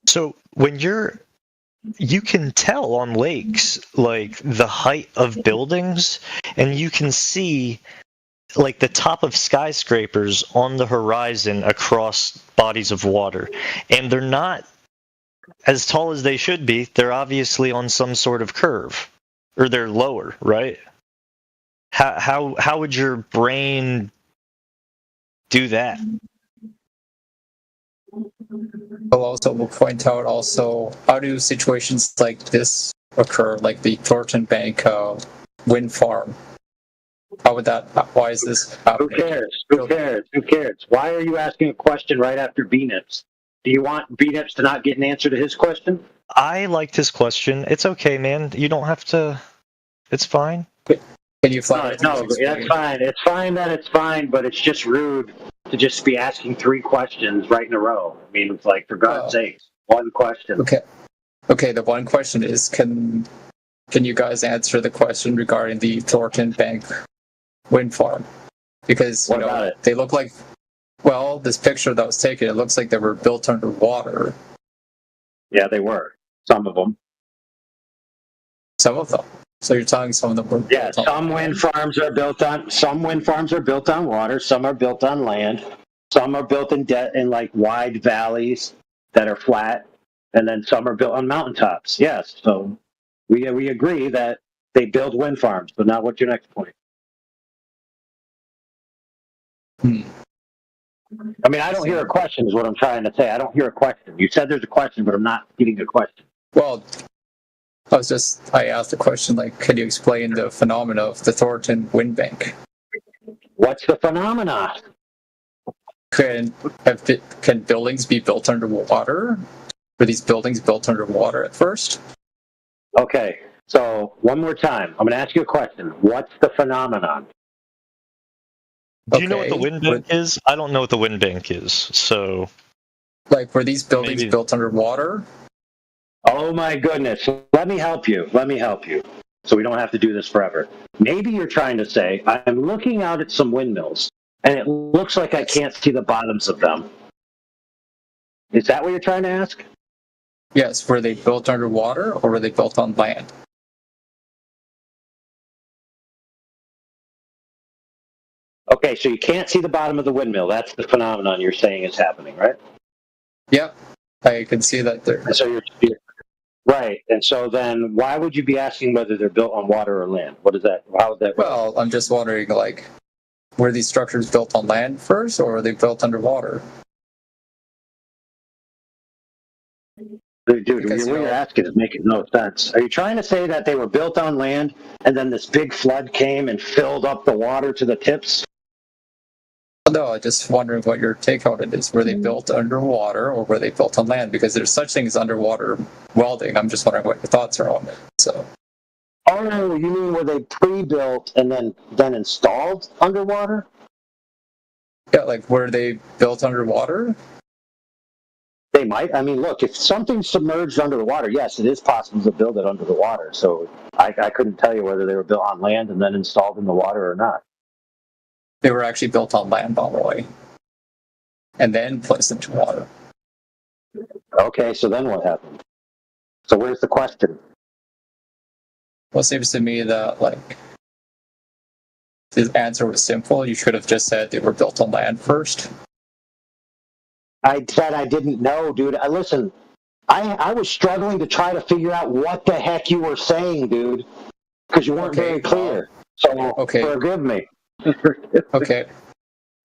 S20: So when you can tell on lakes, like, the height of buildings, and you can see like the top of skyscrapers on the horizon across bodies of water, and they're not as tall as they should be. They're obviously on some sort of curve, or they're lower, right? How would your brain do that?
S1: We'll point out also, how do situations like this occur, like the Thornton Bank wind farm? Why is this happening?
S26: Who cares? Why are you asking a question right after B-Nips? Do you want B-Nips to not get an answer to his question?
S20: I liked his question. It's okay, man. You don't have to. It's fine.
S1: Can you fly?
S26: No, that's fine. It's fine that it's fine, but it's just rude to just be asking 3 questions right in a row. I mean, it's like, for God's sake, one question.
S1: Okay. The one question is, can you guys answer the question regarding the Thornton Bank wind farm? Because they look like, this picture that was taken, it looks like they were built underwater.
S26: Yeah, they were. Some of them.
S1: So you're telling some of them were built on
S26: some wind farms are built on water, some are built on land, some are built in like wide valleys that are flat, and then some are built on mountaintops. Yes, so we agree that they build wind farms, but now what's your next point? I mean, I don't hear a question is what I'm trying to say. I don't hear a question. You said there's a question, but I'm not getting a question.
S1: Well, I asked the question, like, can you explain the phenomena of the Thornton wind bank?
S26: What's the phenomena?
S1: Can buildings be built underwater? Were these buildings built underwater at first?
S26: Okay, so one more time. I'm going to ask you a question. What's the phenomenon?
S20: Do you know what the wind bank is? I don't know what the wind bank is, so...
S1: Like, were these buildings built underwater?
S26: Oh my goodness. Let me help you. So we don't have to do this forever. Maybe you're trying to say, I'm looking out at some windmills, and it looks like I can't see the bottoms of them. Is that what you're trying to ask?
S1: Yes. Were they built underwater, or were they built on land?
S26: Okay, so you can't see the bottom of the windmill. That's the phenomenon you're saying is happening, right?
S1: Yep. I can see that there.
S26: And so you're right. And so then why would you be asking whether they're built on water or land? What is that? How is that?
S1: Well, I'm just wondering, like, were these structures built on land first, or were they built underwater?
S26: Dude, what you're asking is making no sense. Are you trying to say that they were built on land and then this big flood came and filled up the water to the tips?
S1: No, I'm just wondering what your take on it is. Were they built underwater, or were they built on land? Because there's such thing as underwater welding. I'm just wondering what your thoughts are on it. So.
S26: Oh, you mean were they pre-built and then installed underwater?
S1: Yeah, like, were they built underwater?
S26: They might. I mean, look, if something's submerged under the water, yes, it is possible to build it under the water. So I couldn't tell you whether they were built on land and then installed in the water or not.
S1: They were actually built on land, by the way, and then placed into water.
S26: Okay, so then what happened? So where's the question?
S1: Well, it seems to me that, like, the answer was simple. You should have just said they were built on land first.
S26: I said I didn't know, dude. Listen, I was struggling to try to figure out what the heck you were saying, dude, because you weren't very clear. So forgive me.
S1: Okay.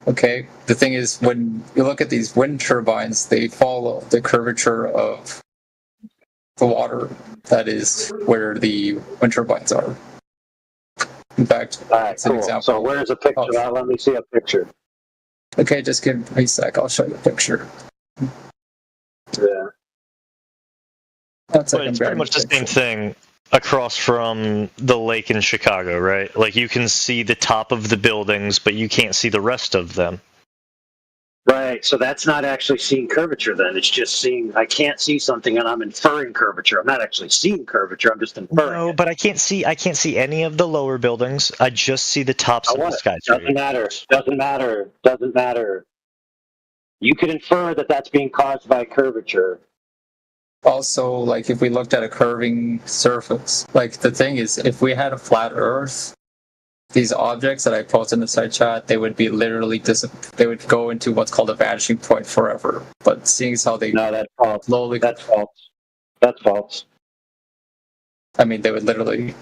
S1: The thing is, when you look at these wind turbines, they follow the curvature of the water. That is where the wind turbines are. In fact,
S26: it's an example. So where's a picture? Let me see a picture.
S1: Okay, just give me a sec. I'll show you a picture.
S26: Yeah.
S20: It's pretty much the same thing across from the lake in Chicago, right? Like, you can see the top of the buildings, but you can't see the rest of them.
S26: Right, so that's not actually seeing curvature then. It's just seeing, I can't see something and I'm inferring curvature. I'm not actually seeing curvature, I'm just inferring.
S20: No, but I can't see any of the lower buildings. I just see the tops of the skyscraper.
S26: Doesn't matter. You could infer that that's being caused by curvature.
S1: Also, like, if we looked at a curving surface, like, the thing is, if we had a flat Earth, these objects that I posted in the side chat, they would be literally they would go into what's called a vanishing point forever. But seeing as how they
S26: that's false.
S1: Slowly,
S26: that's false. That's false.
S1: I mean, they would literally.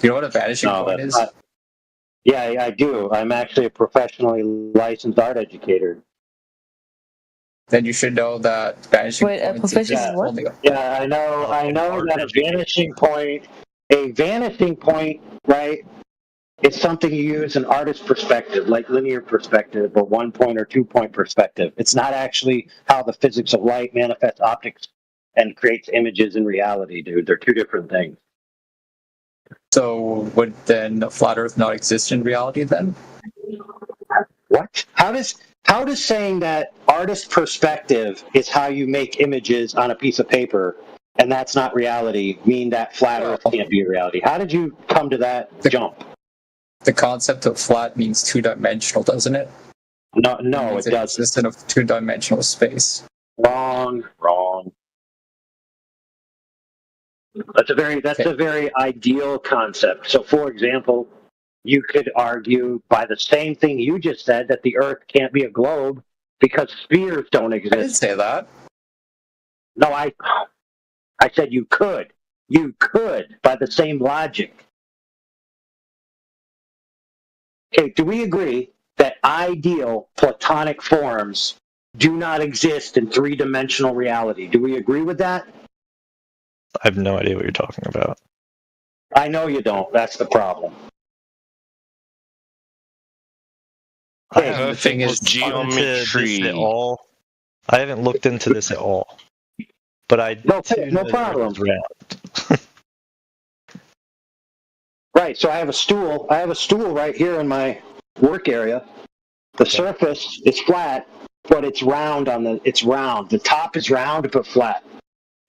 S1: You know what a vanishing point is?
S26: Yeah, I do. I'm actually a professionally licensed art educator.
S1: Then you should know that vanishing
S18: points. Wait, a professional what?
S26: Yeah, I know that a vanishing point, right? It's something you use an artist's perspective, like linear perspective or 1 point or 2 point perspective. It's not actually how the physics of light manifests optics and creates images in reality, dude. They're two different things.
S1: So would then a flat Earth not exist in reality then?
S26: What? How does saying that artist perspective is how you make images on a piece of paper and that's not reality mean that flat Earth can't be a reality? How did you come to that jump?
S1: The concept of flat means two-dimensional, doesn't it?
S26: No, it doesn't.
S1: It exists in a two-dimensional space.
S26: Wrong. That's a very ideal concept. So, for example, you could argue by the same thing you just said that the Earth can't be a globe because spheres don't exist.
S1: I didn't say that.
S26: No, I said you could. You could by the same logic. Okay, do we agree that ideal platonic forms do not exist in three-dimensional reality. Do we agree with that?
S20: I have no idea what you're talking about.
S26: I know you don't. That's the problem.
S20: I haven't looked into this at all. I haven't looked into this at all. But I
S26: no problem. Right. So I have a stool. I have a stool right here in my work area. The surface is flat, but it's round it's round. The top is round but flat.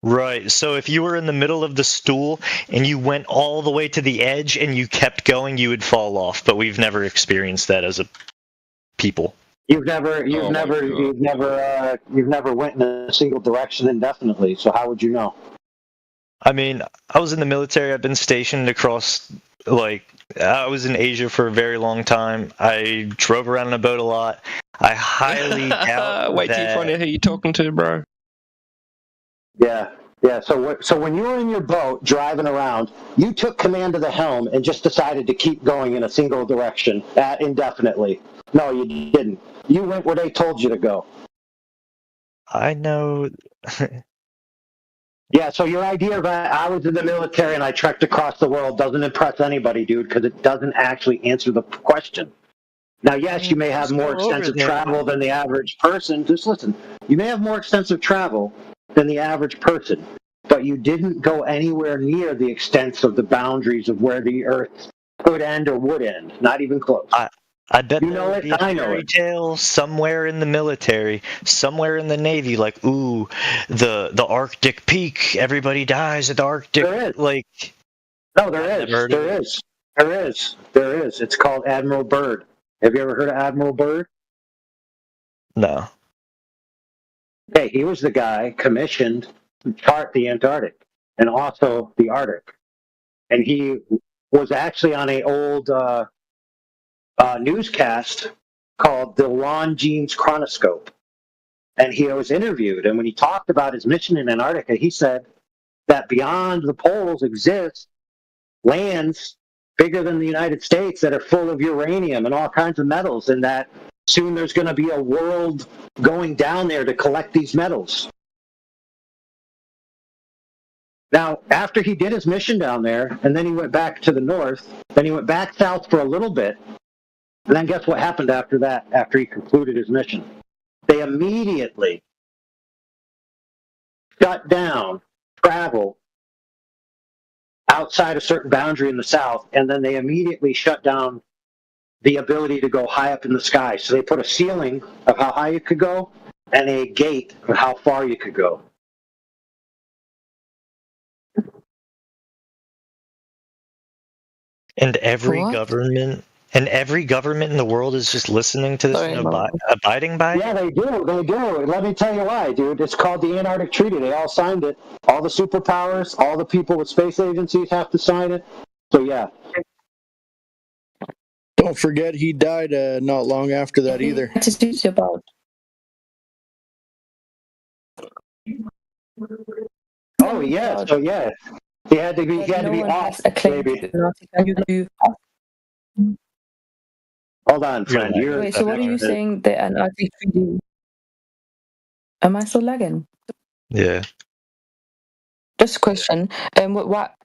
S20: Right. So if you were in the middle of the stool and you went all the way to the edge and you kept going, you would fall off. But we've never experienced that as a people.
S26: You've never went in a single direction indefinitely. So how would you know?
S20: I mean, I was in the military. I've been stationed across, I was in Asia for a very long time. I drove around in a boat a lot. I highly doubt
S14: Wait till you find out who you're talking to, bro.
S26: Yeah. So when you were in your boat driving around, you took command of the helm and just decided to keep going in a single direction indefinitely. No, you didn't. You went where they told you to go.
S20: I know.
S26: Yeah, so your idea that I was in the military and I trekked across the world doesn't impress anybody, dude, because it doesn't actually answer the question. Now, yes, you may have more extensive travel than the average person. Just listen. You may have more extensive travel than the average person, but you didn't go anywhere near the extent of the boundaries of where the Earth could end or would end. Not even close.
S20: I bet
S26: you know it. I know
S20: fairy
S26: it.
S20: tale somewhere in the military, somewhere in the Navy, like the Arctic peak. Everybody dies at the Arctic.
S26: There is. No, there is. It's called Admiral Byrd. Have you ever heard of Admiral Byrd?
S20: No.
S26: Okay, he was the guy commissioned to chart the Antarctic and also the Arctic, and he was actually on an old newscast called the Longines Chronoscope, and he was interviewed. And when he talked about his mission in Antarctica, he said that beyond the poles exist lands bigger than the United States that are full of uranium and all kinds of metals, and that soon there's going to be a world going down there to collect these metals. Now, after he did his mission down there, and then he went back to the north, then he went back south for a little bit, and then guess what happened after that, after he concluded his mission? They immediately shut down travel outside a certain boundary in the south, and then they immediately shut down the ability to go high up in the sky. So they put a ceiling of how high you could go and a gate of how far you could go.
S20: And every government in the world is just listening to this and abiding by it?
S26: Yeah, they do. Let me tell you why, dude. It's called the Antarctic Treaty. They all signed it. All the superpowers, all the people with space agencies have to sign it. So, yeah.
S2: Don't forget, he died not long after that either.
S18: Attitudes about.
S26: Oh, yeah. So, yeah. He had to be off, baby. Hold on, friend.
S18: Wait, so what are you saying the Antarctic Treaty? Am I still lagging?
S20: Yeah.
S18: Just a question.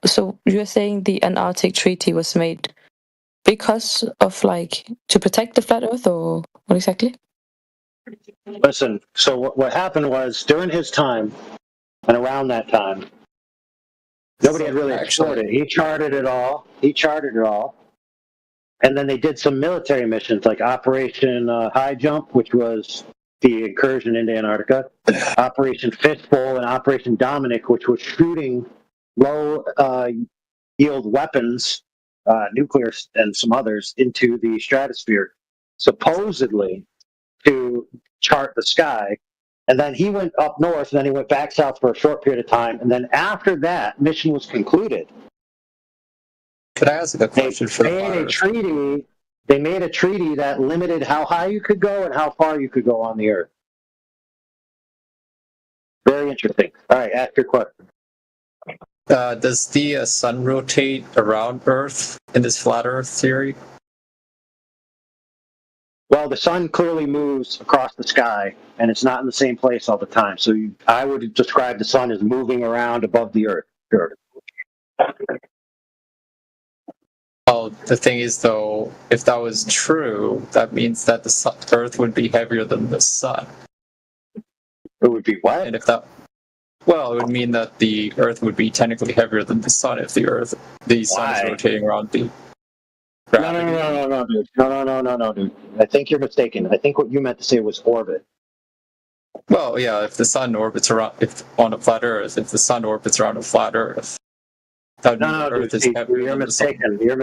S18: So you're saying the Antarctic Treaty was made because of to protect the flat Earth, or what exactly?
S26: Listen, so what happened was during his time and around that time, nobody had really explored it. He charted it all. And then they did some military missions like Operation High Jump, which was the incursion into Antarctica, Operation Fistful, and Operation Dominic, which was shooting low-yield weapons, nuclear and some others, into the stratosphere, supposedly to chart the sky. And then he went up north, and then he went back south for a short period of time. And then after that mission was concluded,
S1: could I ask a question for
S26: They made a treaty that limited how high you could go and how far you could go on the Earth. Very interesting. All right, ask your question.
S1: Does the sun rotate around Earth in this flat Earth theory?
S26: Well, the sun clearly moves across the sky, and it's not in the same place all the time. So I would describe the sun as moving around above the Earth. Sure.
S1: Well, the thing is, though, if that was true, that means that the Earth would be heavier than the sun.
S26: It would be what?
S1: And if that, well, it would mean that the Earth would be technically heavier than the sun if the sun is rotating around the.
S26: No, dude. No, dude. I think you're mistaken. I think what you meant to say was orbit.
S1: Well, yeah, if the sun orbits around, if on a flat Earth, if the sun orbits around a flat Earth, that would mean the Earth is heavier.
S26: You're mistaken. You're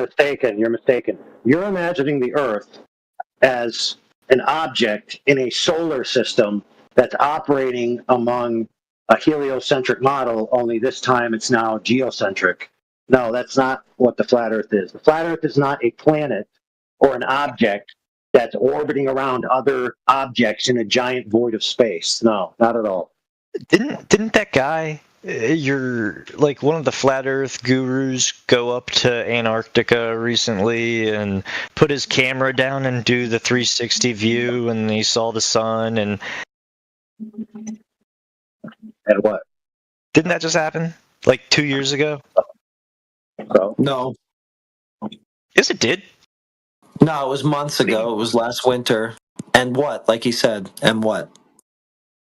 S26: mistaken. You're imagining the Earth as an object in a solar system that's operating among a heliocentric model, only this time it's now geocentric. No, that's not what the flat Earth is. The flat Earth is not a planet or an object that's orbiting around other objects in a giant void of space. No, not at all.
S20: Didn't that guy, you're like one of the flat Earth gurus, go up to Antarctica recently and put his camera down and do the 360 view, and he saw the sun and
S26: what?
S20: Didn't that just happen like 2 years ago?
S8: No.
S20: Yes, it did.
S8: No, it was months ago. It was last winter. And what? Like he said, and what?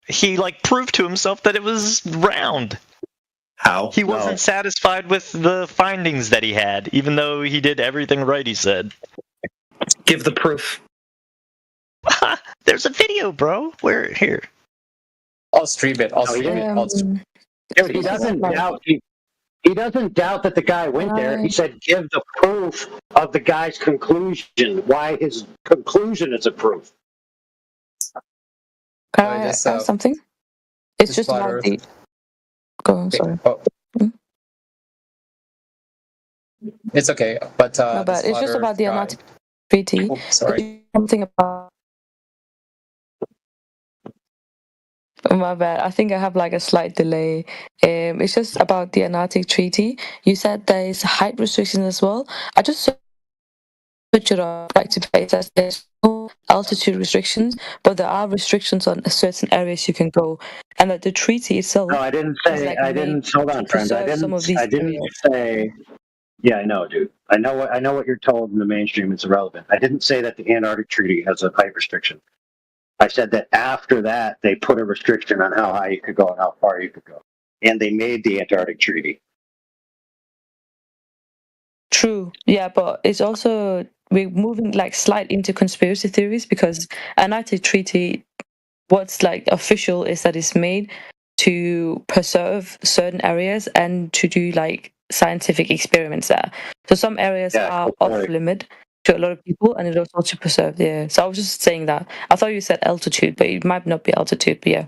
S20: He proved to himself that it was round.
S8: How?
S20: He wasn't satisfied with the findings that he had, even though he did everything right, he said.
S8: Give the proof.
S20: There's a video, bro. Where? Here.
S1: I'll stream it.
S26: Dude, he doesn't doubt. He doesn't doubt that the guy went there. He said, give the proof of the guy's conclusion, why his conclusion is a proof.
S18: Can I ask something? It's just about the... Go on, sorry.
S1: It's okay, but...
S18: no, but it's just about the Antarctic Treaty.
S1: Sorry.
S18: Something about... My bad. I think I have a slight delay. It's just about the Antarctic Treaty. You said there is height restrictions as well. I just switch it up to place as there's no altitude restrictions, but there are restrictions on certain areas you can go, and that the treaty itself.
S26: No, I didn't say. Hold on, friend. I didn't say. Yeah, I know, dude. I know what you're told in the mainstream. It's irrelevant. I didn't say that the Antarctic Treaty has a height restriction. I said that after that, they put a restriction on how high you could go and how far you could go. And they made the Antarctic Treaty.
S18: True. Yeah, but it's also, we're moving slight into conspiracy theories, because Antarctic Treaty, what's official is that it's made to preserve certain areas and to do scientific experiments there. So some areas are off limit to a lot of people, and it also to preserve the. So I was just saying that. I thought you said altitude, but it might not be altitude. But yeah.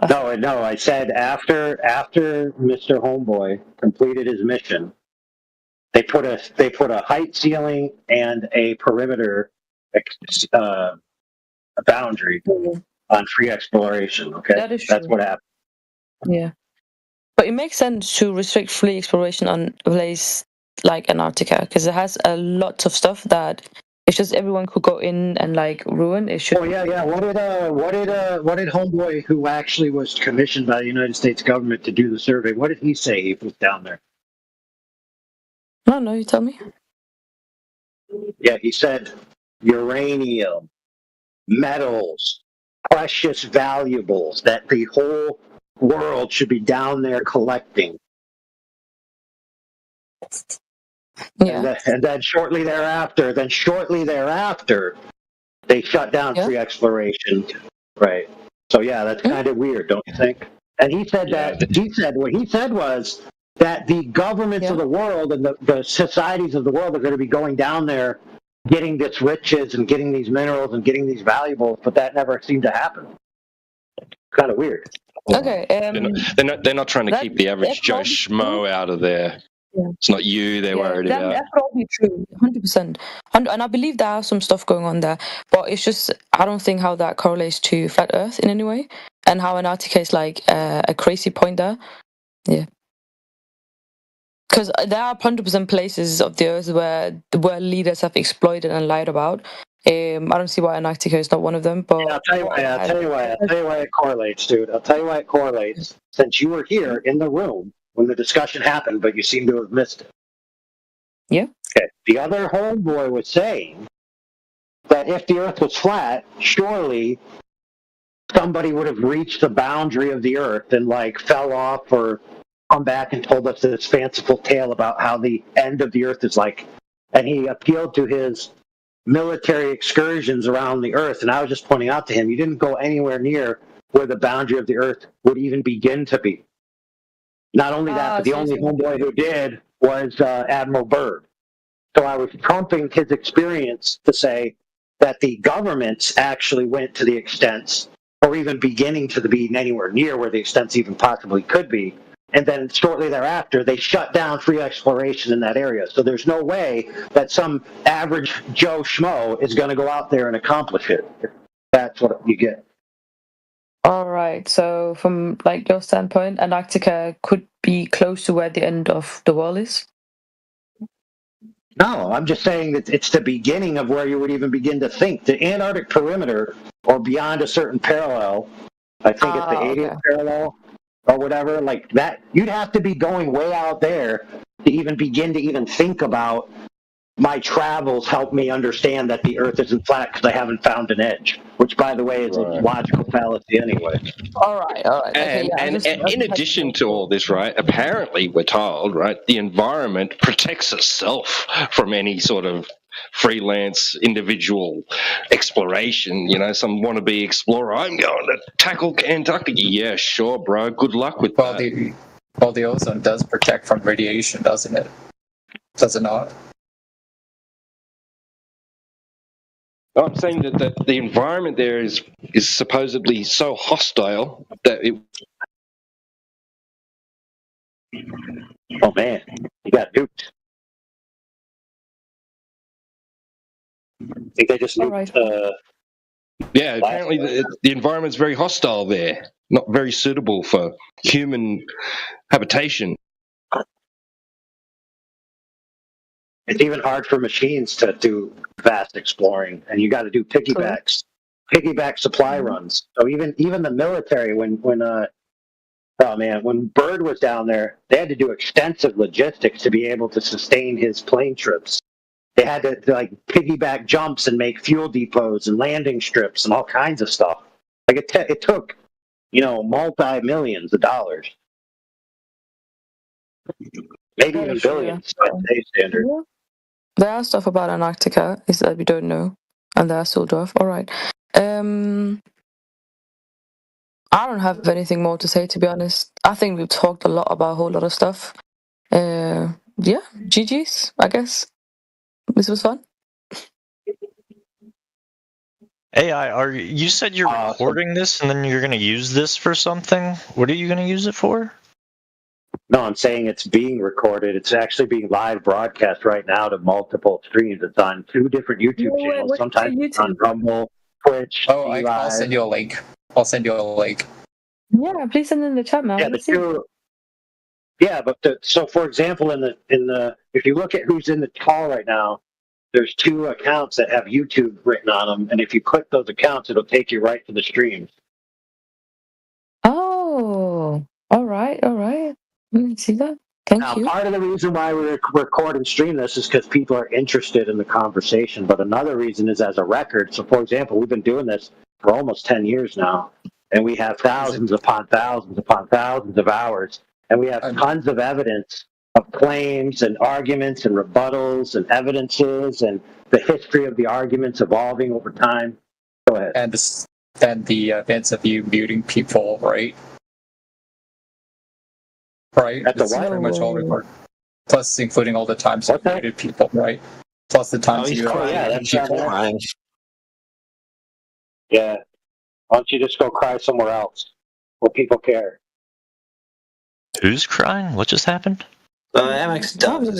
S26: No. I said after Mr. Homeboy completed his mission, they put a height ceiling and a perimeter, a boundary on free exploration. Okay, that's what happened.
S18: Yeah, but it makes sense to restrict free exploration on a place like Antarctica, because it has a lot of stuff that it's just everyone could go in and ruin. It should.
S26: Oh yeah. What did Homeboy, who actually was commissioned by the United States government to do the survey, what did he say he was down there?
S18: No, you tell me.
S26: Yeah, he said uranium, metals, precious valuables that the whole world should be down there collecting.
S18: Yeah.
S26: And then shortly thereafter, they shut down free exploration. Right. So yeah, that's kind of weird, don't you think? And he said what he said was that the governments of the world and the societies of the world are going to be going down there, getting this riches and getting these minerals and getting these valuables, but that never seemed to happen. Kind of weird.
S18: Okay.
S14: They're not trying to keep the average Joe Schmo out of there. Yeah. It's not you they're worried about.
S18: That's probably true, 100%. And I believe there are some stuff going on there, but it's just, I don't think how that correlates to flat Earth in any way, and how Antarctica is a crazy point there. Yeah. Because there are 100% places of the Earth where leaders have exploited and lied about. I don't see why Antarctica is not one of them. But
S26: I'll tell you why it correlates, dude. I'll tell you why it correlates. Since you were here in the room when the discussion happened, but you seem to have missed it.
S18: Yeah.
S26: Okay. The other homeboy was saying that if the Earth was flat, surely somebody would have reached the boundary of the Earth and like fell off or come back and told us this fanciful tale about how the end of the Earth is like. And he appealed to his military excursions around the Earth. And I was just pointing out to him, you didn't go anywhere near where the boundary of the Earth would even begin to be. Not only that, but the only homeboy who did was Admiral Byrd. So I was trumping his experience to say that the governments actually went to the extents, or even beginning to be anywhere near where the extents even possibly could be. And then shortly thereafter, they shut down free exploration in that area. So there's no way that some average Joe Schmo is going to go out there and accomplish it. That's what you get.
S18: All right. So from like your standpoint, Antarctica could be close to where the end of the world is?
S26: No, I'm just saying that it's the beginning of where you would even begin to think. The Antarctic perimeter, or beyond a certain parallel, I think it's the 80th parallel, or whatever, like that, you'd have to be going way out there to even begin to even think about my travels help me understand that the Earth isn't flat because I haven't found an edge, which, by the way, is a logical fallacy anyway.
S18: All right.
S14: And,
S18: Okay,
S14: and in addition to all this, right, apparently we're told, right, the environment protects itself from any sort of freelance individual exploration. You know, some wannabe explorer, I'm going to tackle Antarctica. Yeah, sure, bro. Good luck with that.
S1: The ozone does protect from radiation, doesn't it? Does it not?
S14: I'm saying that the environment there is supposedly so hostile that it.
S26: Oh man, you got nuked. I think they just nuked.
S14: Yeah, apparently the environment's very hostile there, not very suitable for human habitation.
S26: It's even hard for machines to do vast exploring, and you got to do piggyback supply runs. So even the military, when Byrd was down there, they had to do extensive logistics to be able to sustain his plane trips. They had to like piggyback jumps and make fuel depots and landing strips and all kinds of stuff. Like it took, multi-millions of dollars, maybe even billions by today's standard.
S18: Yeah. There are stuff about Antarctica is that we don't know, and there are still stuff. All right. I don't have anything more to say, to be honest. I think we've talked a lot about a whole lot of stuff. Yeah, GG's, I guess. This was fun.
S20: AI, you said you're recording this and then you're going to use this for something? What are you going to use it for?
S26: No, I'm saying it's being recorded. It's actually being live broadcast right now to multiple streams. It's on 2 different YouTube channels. Sometimes it's on Rumble, Twitch.
S1: I'll send you a link.
S18: Yeah, please send it in the chat, man.
S26: So for example, in the if you look at who's in the call right now, there's 2 accounts that have YouTube written on them, and if you click those accounts, it'll take you right to the streams.
S18: Oh, all right. See that? Thank you.
S26: Part of the reason why we record and stream this is because people are interested in the conversation, but another reason is as a record. So, for example, we've been doing this for almost 10 years now, and we have thousands upon thousands upon thousands of hours, and we have tons of evidence of claims and arguments and rebuttals and evidences and the history of the arguments evolving over time. Go ahead.
S1: And the events of you muting people, right? Right?
S26: That's
S1: pretty much all recorded. Plus, including all the times you muted people, right? Plus the times you
S26: crying. Yeah. Why don't you just go cry somewhere else where people care?
S20: Who's crying? What just happened?
S8: MX does.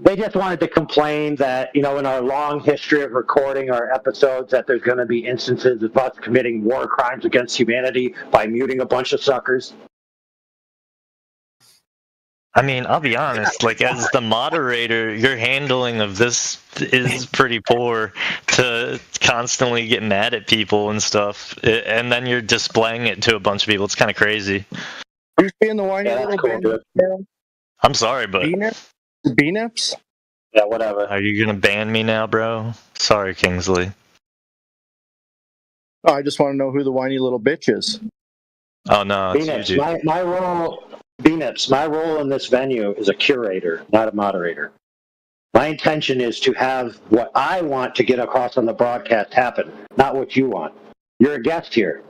S26: They just wanted to complain that, in our long history of recording our episodes, that there's going to be instances of us committing war crimes against humanity by muting a bunch of suckers.
S20: I mean, I'll be honest, like, as the moderator, your handling of this is pretty poor to constantly get mad at people and stuff, and then you're displaying it to a bunch of people. It's kind of crazy.
S2: Who's being the whiny little bitch?
S20: I'm sorry, but...
S2: B-Nips?
S20: Yeah, whatever. Are you gonna ban me now, bro? Sorry, Kingsley.
S2: Oh, I just want to know who the whiny little bitch is.
S20: Oh, no, it's
S26: B-Nips,
S20: you.
S26: my role... B-Nips, my role in this venue is a curator, not a moderator. My intention is to have what I want to get across on the broadcast happen, not what you want. You're a guest here.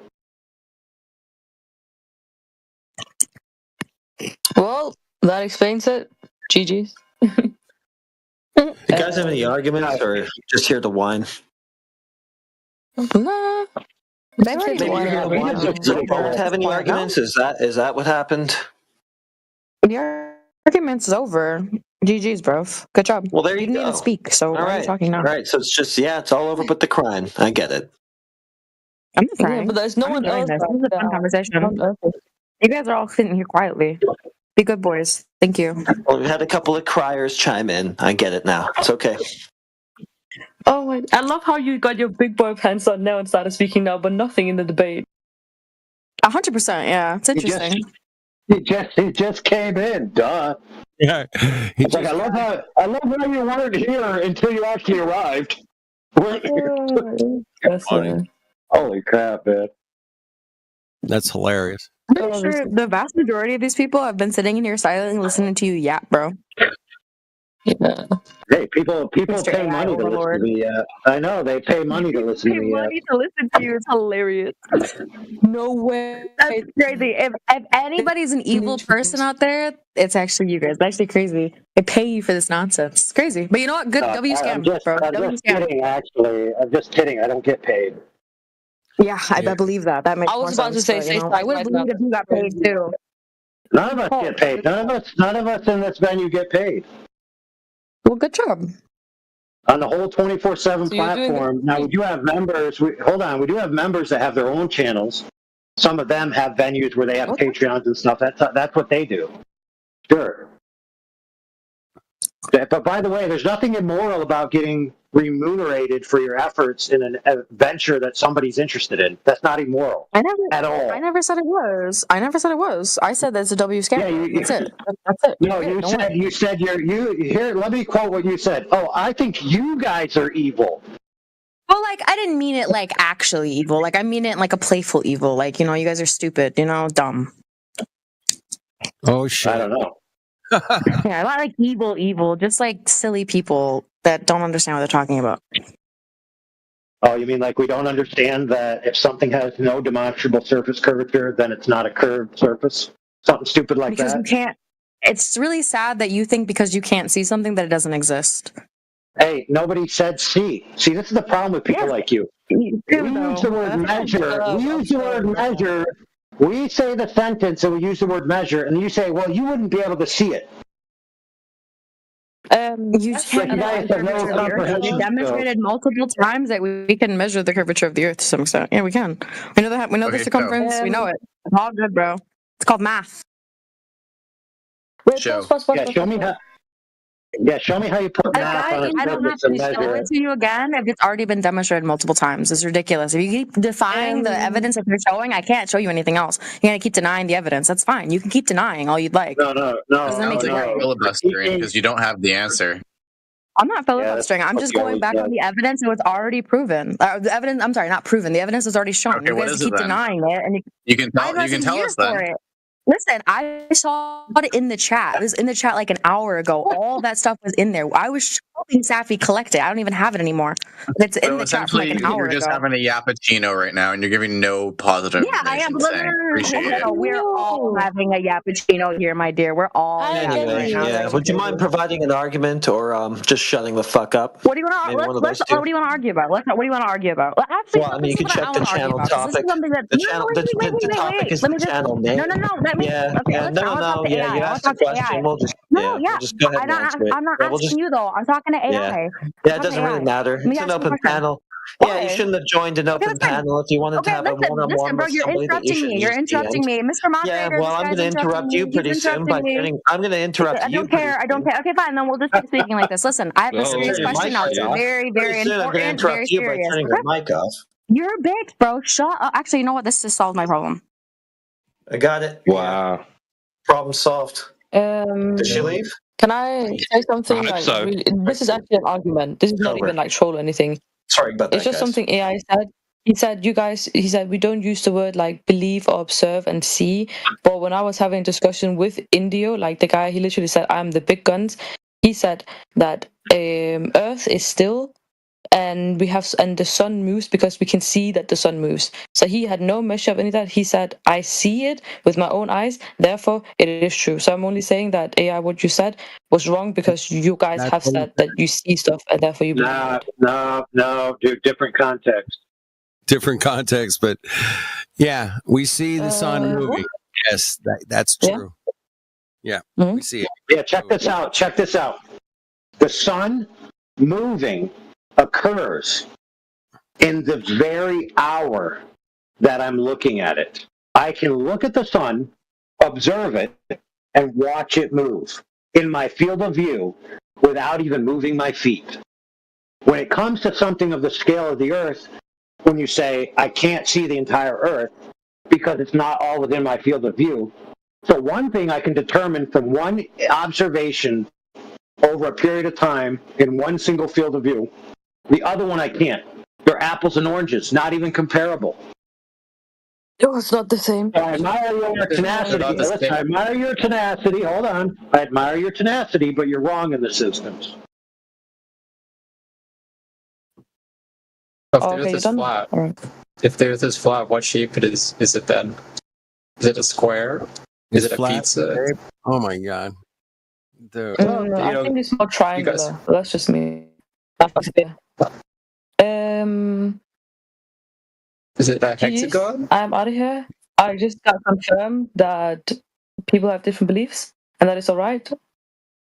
S18: Well, that explains it. GG's.
S8: You guys have any arguments, or just here to whine?
S18: Nah.
S8: Don't have any arguments? Is that what happened?
S16: The arguments is over. GG's, bro. Good job.
S8: Well, there you
S16: didn't
S8: go.
S16: even speak, so why are you talking now?
S8: All right, so it's just, it's all over but the crying. I get it.
S16: I'm not crying.
S18: Yeah, but there's no one else.
S16: This is a fun conversation. You guys are all sitting here quietly. Be good boys. Thank you.
S8: Well, we had a couple of criers chime in. I get it now. It's okay.
S18: Oh my! I love how you got your big boy pants on now and started speaking now, but nothing in the debate.
S16: 100%. Yeah, it's interesting.
S26: He just came in. Duh.
S9: Yeah.
S26: It's like I love how you weren't here until you actually arrived.
S18: That's funny.
S26: Holy crap, man.
S9: That's hilarious.
S16: I'm pretty sure the vast majority of these people have been sitting in here silently listening to you yap, bro.
S18: Yeah.
S26: Hey, people pay money to listen to me. I know they pay money to listen to me.
S16: Money to listen to you is hilarious. No way. That's crazy. If anybody's an evil person out there, it's actually you guys. It's actually crazy. They pay you for this nonsense. It's crazy. But you know what? Good W scam, bro.
S26: I'm just kidding, actually. I'm just kidding. I don't get paid.
S16: Yeah, I believe that. That makes
S18: I was
S16: more
S18: about to
S16: sense,
S18: say,
S16: but, I would believe if you got paid too.
S26: None of us get paid. None of us in this venue get paid.
S16: Well, good job.
S26: On the whole 24/7 platform. Now we do have members. We do have members that have their own channels. Some of them have venues where they have Patreons and stuff. That's what they do. Sure. But by the way, there's nothing immoral about getting remunerated for your efforts in an adventure that somebody's interested in. That's not immoral at all.
S16: I never said it was. I said that's a W scam.
S26: Yeah,
S16: that's it. That's it.
S26: No, you said you here. Let me quote what you said. Oh, I think you guys are evil.
S16: Well, like, I didn't mean it like actually evil. Like, I mean it like a playful evil. Like, you guys are stupid. Dumb.
S9: Oh shit!
S26: I don't know.
S16: Yeah, not like evil. Just like silly people that don't understand what they're talking about.
S26: Oh, you mean like we don't understand that if something has no demonstrable surface curvature, then it's not a curved surface? Something stupid like
S16: because
S26: that?
S16: Because you can't. It's really sad that you think because you can't see something that it doesn't exist.
S26: Hey, nobody said see. See, this is the problem with people like you. We use the word measure. We say the sentence and we use the word measure, and you say, well, you wouldn't be able to see it.
S16: You demonstrated multiple times that we can measure the curvature of the Earth to some extent. Yeah, we can. We know that. We know the circumference. We know it. It's all good, bro. It's called math.
S18: Wait,
S26: show me how. Yeah, show me how you put math on a surface.
S16: I don't have to show it to you again if it's already been demonstrated multiple times. It's ridiculous. If you keep defying the evidence that you're showing, I can't show you anything else. You're going to keep denying the evidence. That's fine. You can keep denying all you'd like.
S26: No.
S5: Filibustering because you don't have the answer.
S16: I'm not filibustering. I'm just going back on the evidence that was already proven. The evidence. I'm sorry, not proven. The evidence was already shown.
S5: Okay,
S16: you guys keep denying it, and
S5: you can tell us then.
S16: Listen, I saw it in the chat. It was in the chat like an hour ago. All that stuff was in there. I was helping Safi collect it. I don't even have it anymore. It's in the chat from like an hour ago.
S5: You're just having a yappuccino right now, and you're giving no positive
S16: I am.
S5: Appreciate it.
S16: We're all having a yappuccino here, my dear. We're all.
S8: Yeah. Would you mind providing an argument or just shutting the fuck up?
S16: What do you want to? What do you want to argue about? What do you want to argue about? Actually,
S8: well, I mean, you can check the channel topic. The topic is the channel name.
S16: No.
S8: You asked a question. We'll just go ahead and answer it.
S16: I'm not asking you though. I'm talking to AI.
S8: Yeah, it doesn't really matter. It's an open panel. Yeah, you shouldn't have joined an open panel if you wanted to have a one-on-one
S16: bro,
S8: with
S16: you're
S8: somebody that you
S16: interrupting
S8: should
S16: me. You're interrupting me, Mr. Moderator.
S8: Yeah, well, I'm going to interrupt you pretty soon by turning. I'm going to interrupt you.
S16: I don't care. Okay, fine. Then we'll just keep speaking like this. Listen, I have a serious question now. It's very, very important.
S8: I'm going to interrupt you by turning your mic off.
S16: You're a bitch, bro. Shut up. Actually, you know what? This just solved my problem.
S8: I got it.
S14: Wow.
S8: Problem solved. Did she leave?
S18: Can I say something?
S14: I hope
S18: Like,
S14: so.
S18: really, this is actually an argument. This is not even like troll or anything.
S8: Sorry about that.
S18: It's just something AI said. He said we don't use the word like believe or observe and see. But when I was having a discussion with Indio, like the guy, he literally said, "I'm the big guns." He said that Earth is still, and the sun moves because we can see that the sun moves. So he had no measure of any of that. He said, "I see it with my own eyes, therefore it is true." So I'm only saying that AI, what you said was wrong because you guys have said that you see stuff and therefore you believe it.
S26: No, dude, different context.
S15: Different context, but yeah, we see the sun moving. Yes, that's true. Yeah, we see it.
S26: Yeah, check this out. Check this out. The sun moving occurs in the very hour that I'm looking at it. I can look at the sun, observe it, and watch it move in my field of view without even moving my feet. When it comes to something of the scale of the Earth, when you say, I can't see the entire Earth because it's not all within my field of view. So one thing I can determine from one observation over a period of time in one single field of view, the other one I can't. They're apples and oranges, not even comparable.
S18: No, it's not the same.
S26: I admire your tenacity. Listen, I admire your tenacity. Hold on. I admire your tenacity, but you're wrong in this instance.
S1: If the Earth is flat, if the Earth is flat, what shape is it then? Is it a square? Is it a pizza?
S15: Shape? Oh my god!
S18: I think it's more triangular. That's just me.
S1: Is it a hexagon?
S18: I'm out of here. I just got confirmed that people have different beliefs, and that is all right.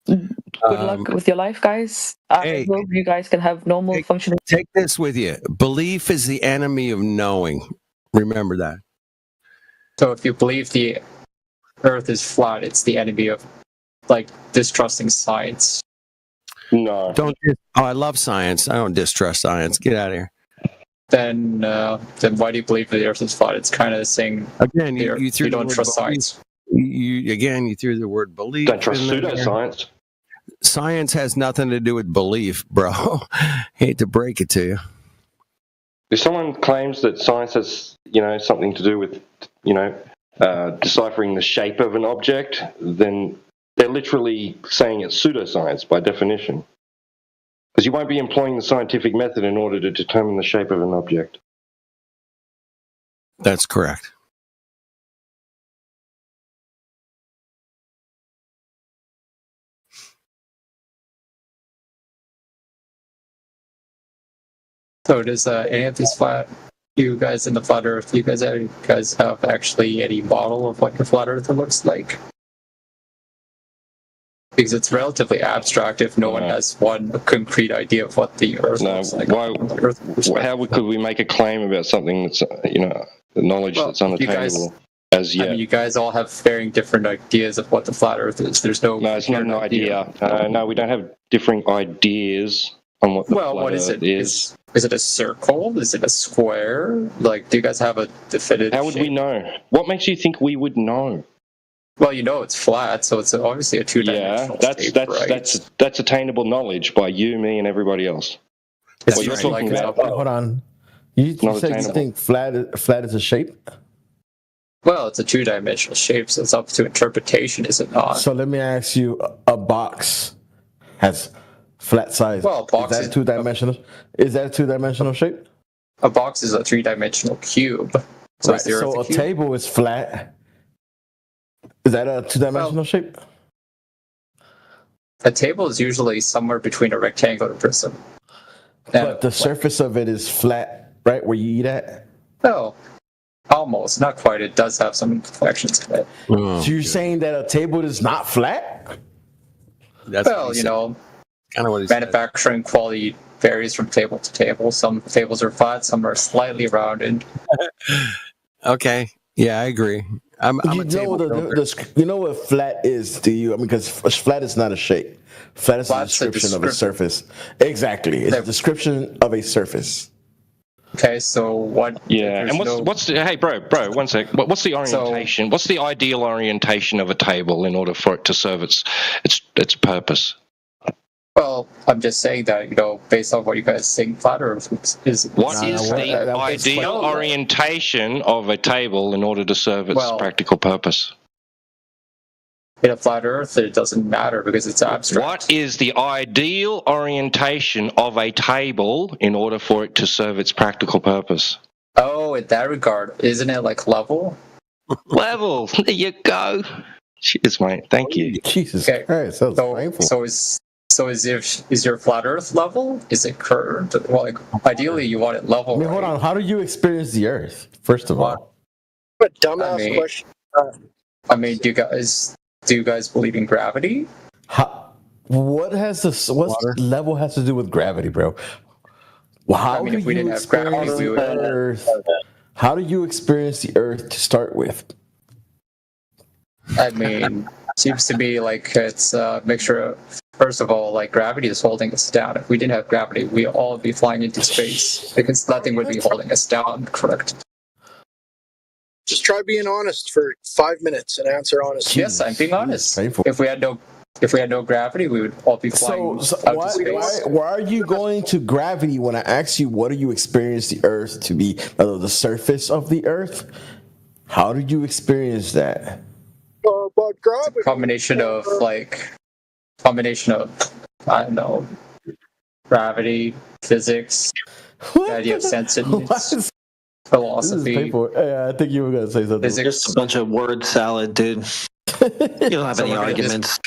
S18: Good luck with your life, guys. I hope you guys can have normal functioning.
S15: Take this with you. Belief is the enemy of knowing. Remember that.
S1: So if you believe the Earth is flat, it's the enemy of, like, distrusting science.
S14: No.
S15: I love science. I don't distrust science. Get out of here.
S1: Then why do you believe the Earth is flat? It's kind of saying
S15: again, you
S1: don't trust science.
S15: You threw the word belief.
S14: Don't trust pseudoscience.
S15: Science has nothing to do with belief, bro. Hate to break it to you.
S14: If someone claims that science has, something to do with, deciphering the shape of an object, then they're literally saying it's pseudoscience by definition. Because you won't be employing the scientific method in order to determine the shape of an object.
S15: That's correct.
S1: So does any of these you guys in the flat Earth, you guys have actually any model of what your flat Earth looks like? Because it's relatively abstract if no one has one concrete idea of what the Earth looks like.
S14: How could we make a claim about something that's, knowledge that's unattainable as yet?
S1: I mean, you guys all have varying different ideas of what the flat Earth is. There's no.
S14: No, it's not an idea. No, we don't have differing ideas on what the flat Earth is.
S1: Is it a circle? Is it a square? Like, do you guys have a definitive
S14: How would we know? What makes you think we would know?
S1: Well, it's flat, so it's obviously a two-dimensional shape, right?
S14: That's attainable knowledge by you, me, and everybody else.
S1: What
S14: you're talking about.
S19: Hold on. You said you think flat is a shape?
S1: Well, it's a two-dimensional shape, so it's up to interpretation, is it not?
S19: So let me ask you: a box has flat size.
S1: Well, a box
S19: is that two-dimensional? Is that a two-dimensional shape?
S1: A box is a three-dimensional cube. So,
S19: right. So a table is flat. Is that a two-dimensional shape?
S1: A table is usually somewhere between a rectangle and a prism.
S19: But the surface of it is flat, right, where you eat at?
S1: No, almost. Not quite. It does have some imperfections in it.
S19: So you're saying that a table is not flat?
S1: That's kind of what manufacturing quality varies from table to table. Some tables are flat, some are slightly rounded.
S15: Okay. Yeah, I agree. I'm
S19: you
S15: a
S19: know
S15: table builder.
S19: you know what flat is to you? I mean, because flat is not a shape. Flat is a description of a surface. Exactly, it's a description of a surface.
S1: Okay, so what?
S14: Yeah, and what's the, hey, bro, 1 sec. What's the orientation? What's the ideal orientation of a table in order for it to serve its purpose?
S1: Well, I'm just saying that, based on what you guys think, flat Earth is.
S14: What is the ideal orientation of a table in order to serve its practical purpose?
S1: In a flat Earth, it doesn't matter because it's abstract.
S14: What is the ideal orientation of a table in order for it to serve its practical purpose?
S1: Oh, in that regard, isn't it like level?
S14: Level. There you go. Cheers, mate. Thank you.
S19: Jesus Christ, that was painful.
S1: Is your flat Earth level? Is it curved? Well, ideally, you want it level.
S19: I mean, hold on. How do you experience the Earth? First of all,
S2: what dumbass question.
S1: I mean, do you guys believe in gravity?
S19: What level has to do with gravity, bro? How do you experience the Earth? How do you experience the Earth to start with?
S1: I mean, seems to be like it's a mixture of. First of all, like gravity is holding us down. If we didn't have gravity, we'd all be flying into space because nothing would be holding us down. Correct.
S2: Just try being honest for 5 minutes and answer honestly.
S1: Yes, I'm being honest. If we had no gravity, we would all be flying out to space.
S19: Why are you going to gravity when I ask you what do you experience the Earth to be, the surface of the Earth? How did you experience that?
S2: But gravity.
S1: Combination of I don't know, gravity, physics, the idea of sentience, philosophy.
S19: Yeah, I think you were gonna say something.
S8: It's just a bunch of word salad, dude. You don't have any arguments,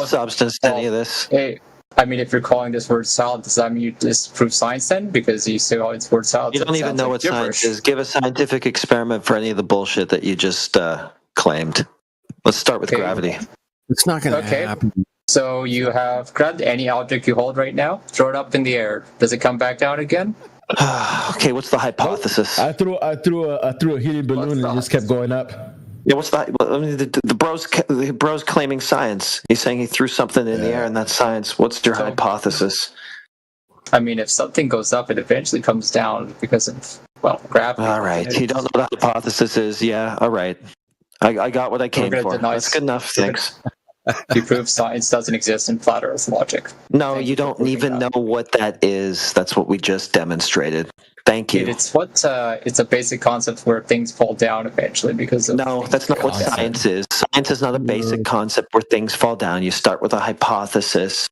S8: substance to any of this.
S1: Hey, I mean, if you're calling this word salad, does that mean you disprove science then? Because you say, it's word salad.
S8: You don't even know what science is. Give a scientific experiment for any of the bullshit that you just claimed. Let's start with gravity.
S15: It's not going to happen.
S1: So you have grabbed any object you hold right now, throw it up in the air. Does it come back down again?
S8: Okay, what's the hypothesis?
S19: I threw a helium balloon and it just kept going up.
S8: Yeah, what's that? I mean, the bro's claiming science. He's saying he threw something in the air and that's science. What's your hypothesis?
S1: I mean, if something goes up, it eventually comes down because of, gravity.
S8: All right, you don't know what the hypothesis is. Yeah, all right. I got what I came for. That's good enough, thanks.
S1: You prove science doesn't exist in flat Earth logic.
S8: No, you don't even know what that is. That's what we just demonstrated. Thank you.
S1: It's a basic concept where things fall down eventually because of...
S8: No, that's not what science is. Science is not a basic concept where things fall down. You start with a hypothesis.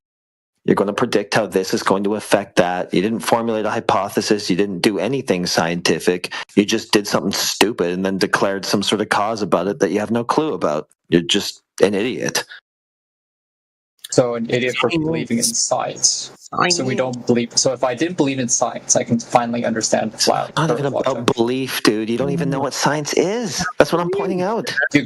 S8: You're going to predict how this is going to affect that. You didn't formulate a hypothesis. You didn't do anything scientific. You just did something stupid and then declared some sort of cause about it that you have no clue about. You're just an idiot.
S1: So an idiot for believing in science. So we don't believe. So if I didn't believe in science, I can finally understand the flat.
S8: It's not even about belief, dude. You don't even know what science is. That's what I'm pointing out.
S1: Do you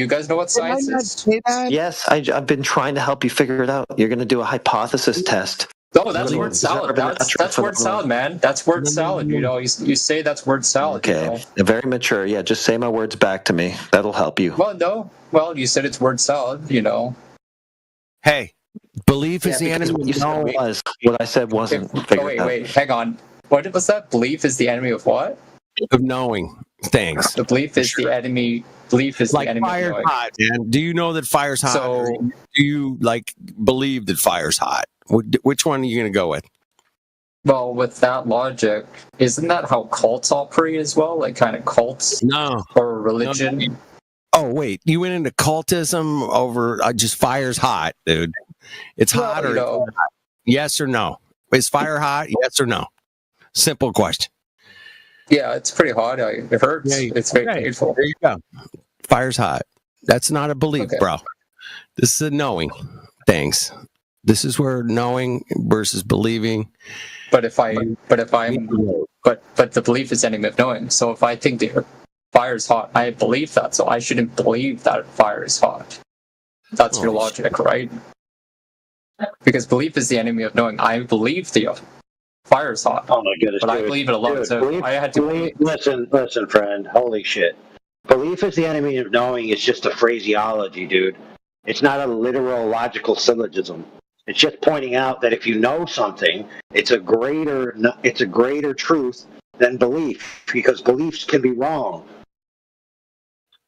S1: guys know what science is?
S8: Yes, I've been trying to help you figure it out. You're going to do a hypothesis test.
S1: No, that's word salad. That's word salad, man. That's word salad. You say that's word salad.
S8: Okay, very mature. Yeah, just say my words back to me. That'll help you.
S1: Well, no. Well, you said it's word salad.
S15: Hey, belief is the enemy.
S8: What you said was what I said wasn't.
S1: Wait, hang on. What was that? Belief is the enemy of what?
S15: Of knowing things.
S1: The belief is the enemy. Belief is the enemy
S15: fire's
S1: of knowing.
S15: Hot, man. Do you know that fire's hot?
S1: So,
S15: do you believe that fire's hot? Which one are you going to go with?
S1: Well, with that logic, isn't that how cults operate as well? Like kind of cults?
S15: No.
S1: Or religion?
S15: No. Oh, wait. You went into cultism over just fire's hot, dude. It's hot or not? Yes or no? Is fire hot? Yes or no? Simple question.
S1: Yeah, it's pretty hot. It hurts. Yeah, it's very painful.
S15: There you go. Fire's hot. That's not a belief, bro. This is a knowing things. This is where knowing versus believing.
S1: But the belief is enemy of knowing. So if I think the fire's hot, I believe that, so I shouldn't believe that fire is hot. That's your logic, right? Because belief is the enemy of knowing. I believe fire's hot.
S26: Oh my goodness!
S1: But
S26: dude,
S1: I believe it alone.
S26: Dude,
S1: So I had to
S26: listen, friend. Holy shit! Belief is the enemy of knowing. It's just a phraseology, dude. It's not a literal logical syllogism. It's just pointing out that if you know something, it's a greater truth than belief, because beliefs can be wrong.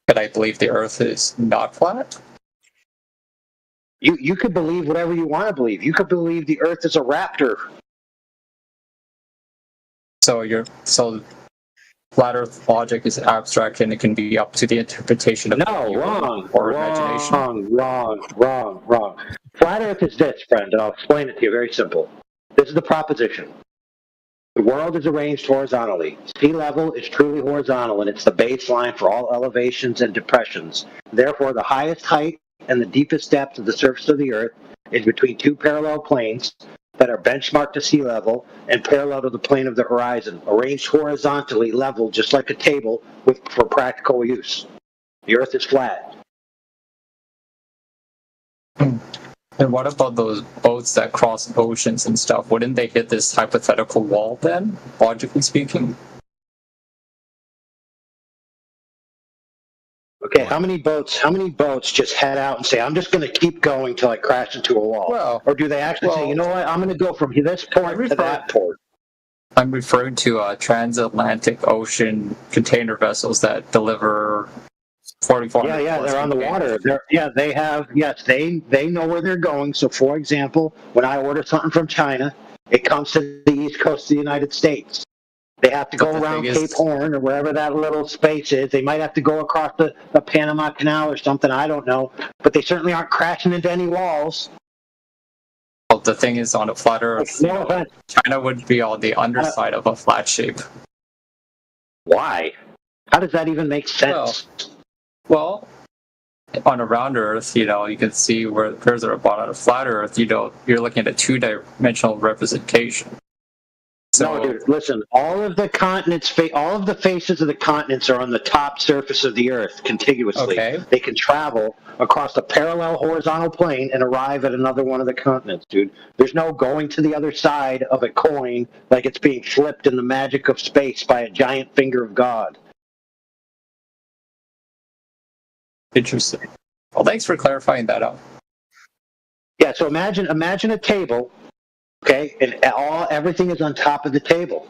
S1: But I believe the Earth is not flat.
S26: You could believe whatever you want to believe. You could believe the Earth is a raptor.
S1: So flat Earth logic is abstract and it can be up to the interpretation of
S26: wrong
S1: or imagination.
S26: Wrong. Flat Earth is this, friend, and I'll explain it to you very simple. This is the proposition. The world is arranged horizontally. Sea level is truly horizontal, and it's the baseline for all elevations and depressions. Therefore, the highest height and the deepest depth of the surface of the Earth is between two parallel planes that are benchmarked to sea level and parallel to the plane of the horizon, arranged horizontally, level, just like a table, for practical use. The Earth is flat.
S1: And what about those boats that cross oceans and stuff? Wouldn't they hit this hypothetical wall then, logically speaking?
S26: Okay, how many boats just head out and say, I'm just going to keep going till I crash into a wall?
S1: Well,
S26: or do they actually say, you know what, I'm going to go from this port to that port?
S1: I'm referring to transatlantic ocean container vessels that deliver 4,400.
S26: Yeah, they're on the water. They know where they're going. So, for example, when I order something from China, it comes to the east coast of the United States. They have to go around Cape Horn or wherever that little space is. They might have to go across the Panama Canal or something. I don't know. But they certainly aren't crashing into any walls.
S1: Well, the thing is, on a flat Earth, China would be on the underside of a flat shape.
S26: Why? How does that even make sense?
S1: Well, on a round Earth, you can see where the curves are, but on a flat Earth, you're looking at a two-dimensional representation.
S26: No, dude, listen, all of the continents, all of the faces of the continents are on the top surface of the Earth contiguously.
S1: Okay.
S26: They can travel across a parallel horizontal plane and arrive at another one of the continents, dude. There's no going to the other side of a coin like it's being flipped in the magic of space by a giant finger of God.
S1: Interesting. Well, thanks for clarifying that out.
S26: Yeah, so imagine a table. Okay, and everything is on top of the table.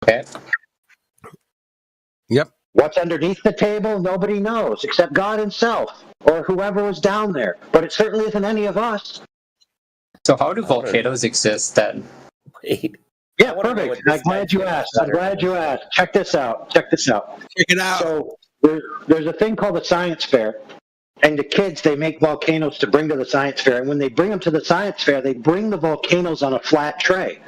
S1: Okay.
S15: Yep.
S26: What's underneath the table? Nobody knows except God himself or whoever was down there. But it certainly isn't any of us.
S1: So how do volcanoes exist then?
S12: Wait.
S26: Yeah, perfect. I'm glad you asked. Check this out.
S15: Check it out.
S26: So there's a thing called the science fair. And the kids, they make volcanoes to bring to the science fair. And when they bring them to the science fair, they bring the volcanoes on a flat tray.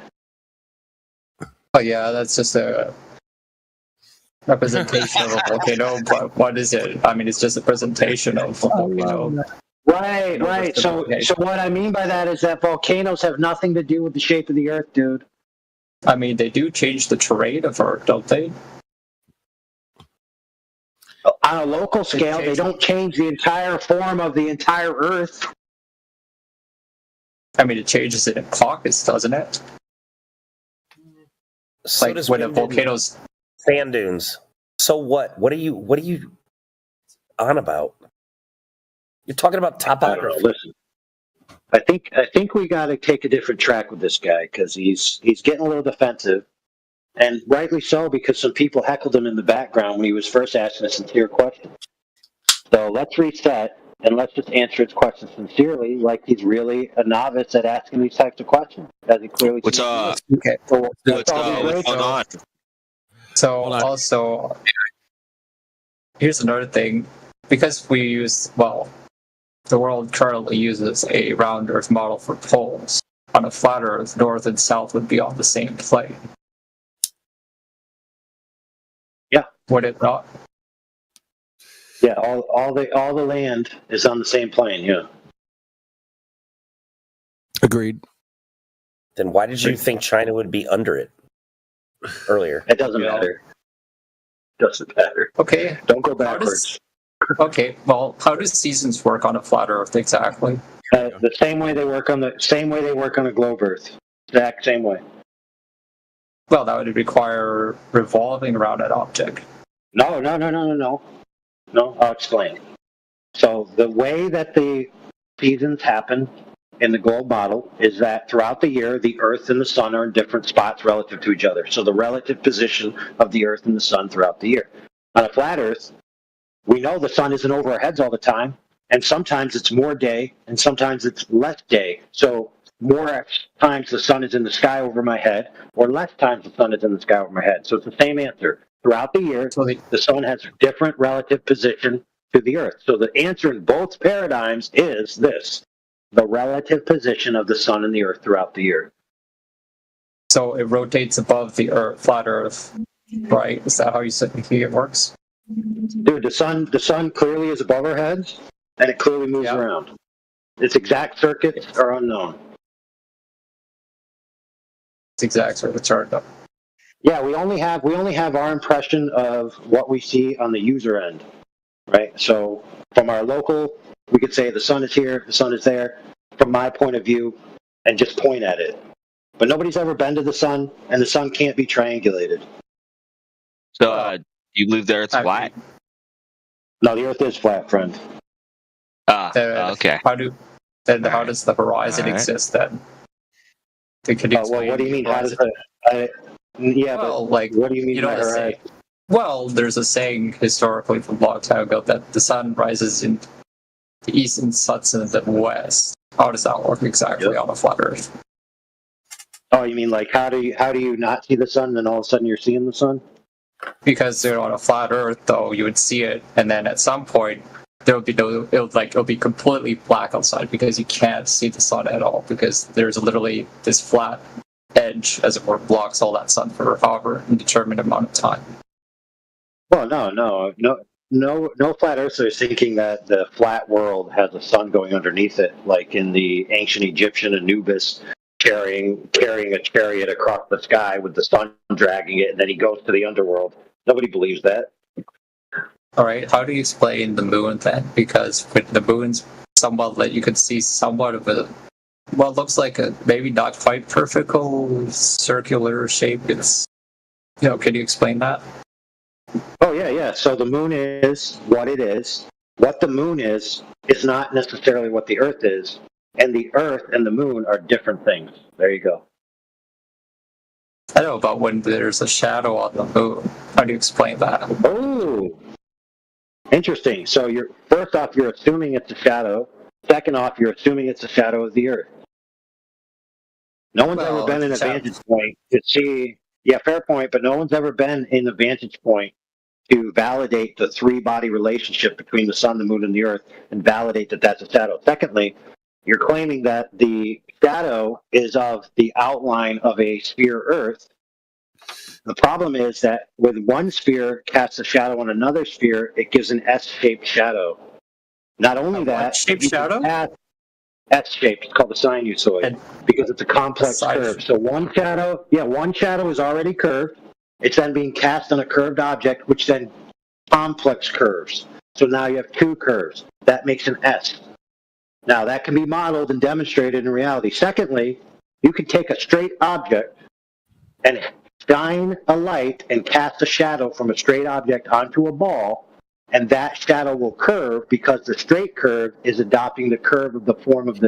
S1: Oh, yeah, that's just a representation of a volcano. But what is it? I mean, it's just a presentation of a volcano.
S26: Right. So what I mean by that is that volcanoes have nothing to do with the shape of the Earth, dude.
S1: I mean, they do change the terrain of Earth, don't they?
S26: On a local scale, they don't change the entire form of the entire Earth.
S1: I mean, it changes it in pockets, doesn't it?
S12: So
S1: like when a volcano's
S12: sand dunes. So what? What are you on about? You're talking about topography.
S26: Listen, I think we got to take a different track with this guy because he's getting a little defensive. And rightly so, because some people heckled him in the background when he was first asking a sincere question. So let's reset and let's just answer his question sincerely, like he's really a novice at asking these types of questions. As he clearly
S17: What's up?
S1: Okay.
S17: What's going on?
S1: So also, here's another thing. Because we use, the world currently uses a round Earth model for poles. On a flat Earth, north and south would be on the same plane.
S26: Yeah.
S1: Would it not?
S26: Yeah, all the land is on the same plane, yeah.
S15: Agreed.
S12: Then why did you think China would be under it earlier?
S26: It doesn't matter. Doesn't matter.
S1: Okay.
S26: Don't go backwards.
S1: Okay, how do seasons work on a flat Earth exactly?
S26: The same way they work on a globe Earth. Exact same way.
S1: Well, that would require revolving around an object.
S26: No. I'll explain. So the way that the seasons happen in the globe model is that throughout the year, the Earth and the Sun are in different spots relative to each other. So the relative position of the Earth and the Sun throughout the year. On a flat Earth, we know the Sun isn't over our heads all the time, and sometimes it's more day, and sometimes it's less day. So more times the Sun is in the sky over my head, or less times the Sun is in the sky over my head. So it's the same answer. Throughout the year, the Sun has a different relative position to the Earth. So the answer in both paradigms is this: the relative position of the Sun and the Earth throughout the year.
S1: So it rotates above the Earth, flat Earth, right? Is that how you think it works?
S26: Dude, the sun clearly is above our heads, and it clearly moves around. Its exact circuits are unknown.
S1: Its exact circuits are unknown.
S26: Yeah, we only have our impression of what we see on the user end, right? So from our local, we could say the Sun is here, the Sun is there, from my point of view, and just point at it. But nobody's ever been to the Sun, and the Sun can't be triangulated.
S17: So, you believe the Earth's flat?
S26: No, the Earth is flat, friend.
S17: Okay.
S1: How does the horizon exist then? Could you explain
S26: what do you mean? How does what do you mean by horizon?
S1: Well, there's a saying historically from a long time ago that the sun rises in the east and sets in the west. How does that work exactly on a flat Earth?
S26: Oh, you mean like how do you not see the sun, and then all of a sudden you're seeing the sun?
S1: Because on a flat Earth, though, you would see it, and then at some point there would be it'll be completely black outside because you can't see the sun at all because there's literally this flat edge, as it were, blocks all that sun for however indeterminate amount of time.
S26: Well, no flat earthers thinking that the flat world has a sun going underneath it, like in the ancient Egyptian Anubis carrying a chariot across the sky with the sun dragging it, and then he goes to the underworld. Nobody believes that.
S1: All right, how do you explain the moon then? Because with the moon's somewhat that you could see somewhat of a looks like a maybe not quite perfect circular shape. It's can you explain that?
S26: Oh yeah. So the moon is what it is. What the moon is not necessarily what the Earth is, and the Earth and the moon are different things. There you go.
S1: I know about when there's a shadow on the moon. How do you explain that?
S26: Oh, interesting. So first off, you're assuming it's a shadow. Second off, you're assuming it's a shadow of the Earth. No one's ever been in a vantage point to see. Yeah, fair point. But no one's ever been in the vantage point to validate the three-body relationship between the sun, the moon, and the Earth, and validate that that's a shadow. Secondly, you're claiming that the shadow is of the outline of a sphere Earth. The problem is that when one sphere casts a shadow on another sphere, it gives an S-shaped shadow. Not only that,
S1: shaped shadow?
S26: S-shaped. It's called the sinusoid because it's a complex curve. So one shadow is already curved. It's then being cast on a curved object, which then complex curves. So now you have two curves. That makes an S. Now that can be modeled and demonstrated in reality. Secondly, you can take a straight object and shine a light and cast a shadow from a straight object onto a ball, and that shadow will curve because the straight curve is adopting the curve of the form of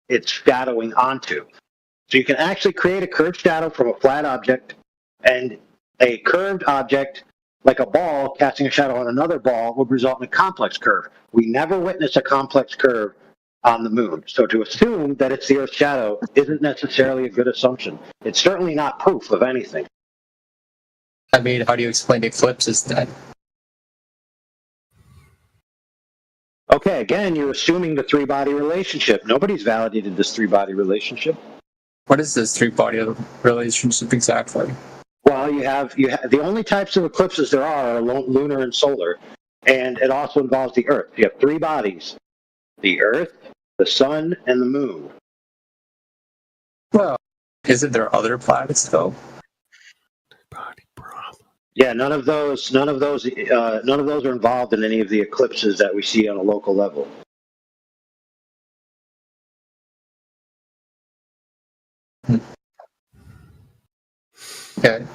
S26: it's shadowing onto. So you can actually create a curved shadow from a flat object, and a curved object like a ball casting a shadow on another ball would result in a complex curve. We never witness a complex curve on the moon. So to assume that it's the Earth's shadow isn't necessarily a good assumption. It's certainly not proof of anything.
S1: I mean, how do you explain eclipses then?
S26: Okay, again, you're assuming the three-body relationship. Nobody's validated this three-body relationship.
S1: What is this three-body relationship exactly?
S26: Well, you have the only types of eclipses there are lunar and solar, and it also involves the Earth. You have three bodies: the Earth, the Sun, and the Moon.
S1: Well, isn't there other planets though?
S26: Yeah, none of those are involved in any of the eclipses that we see on a local level.
S1: Okay.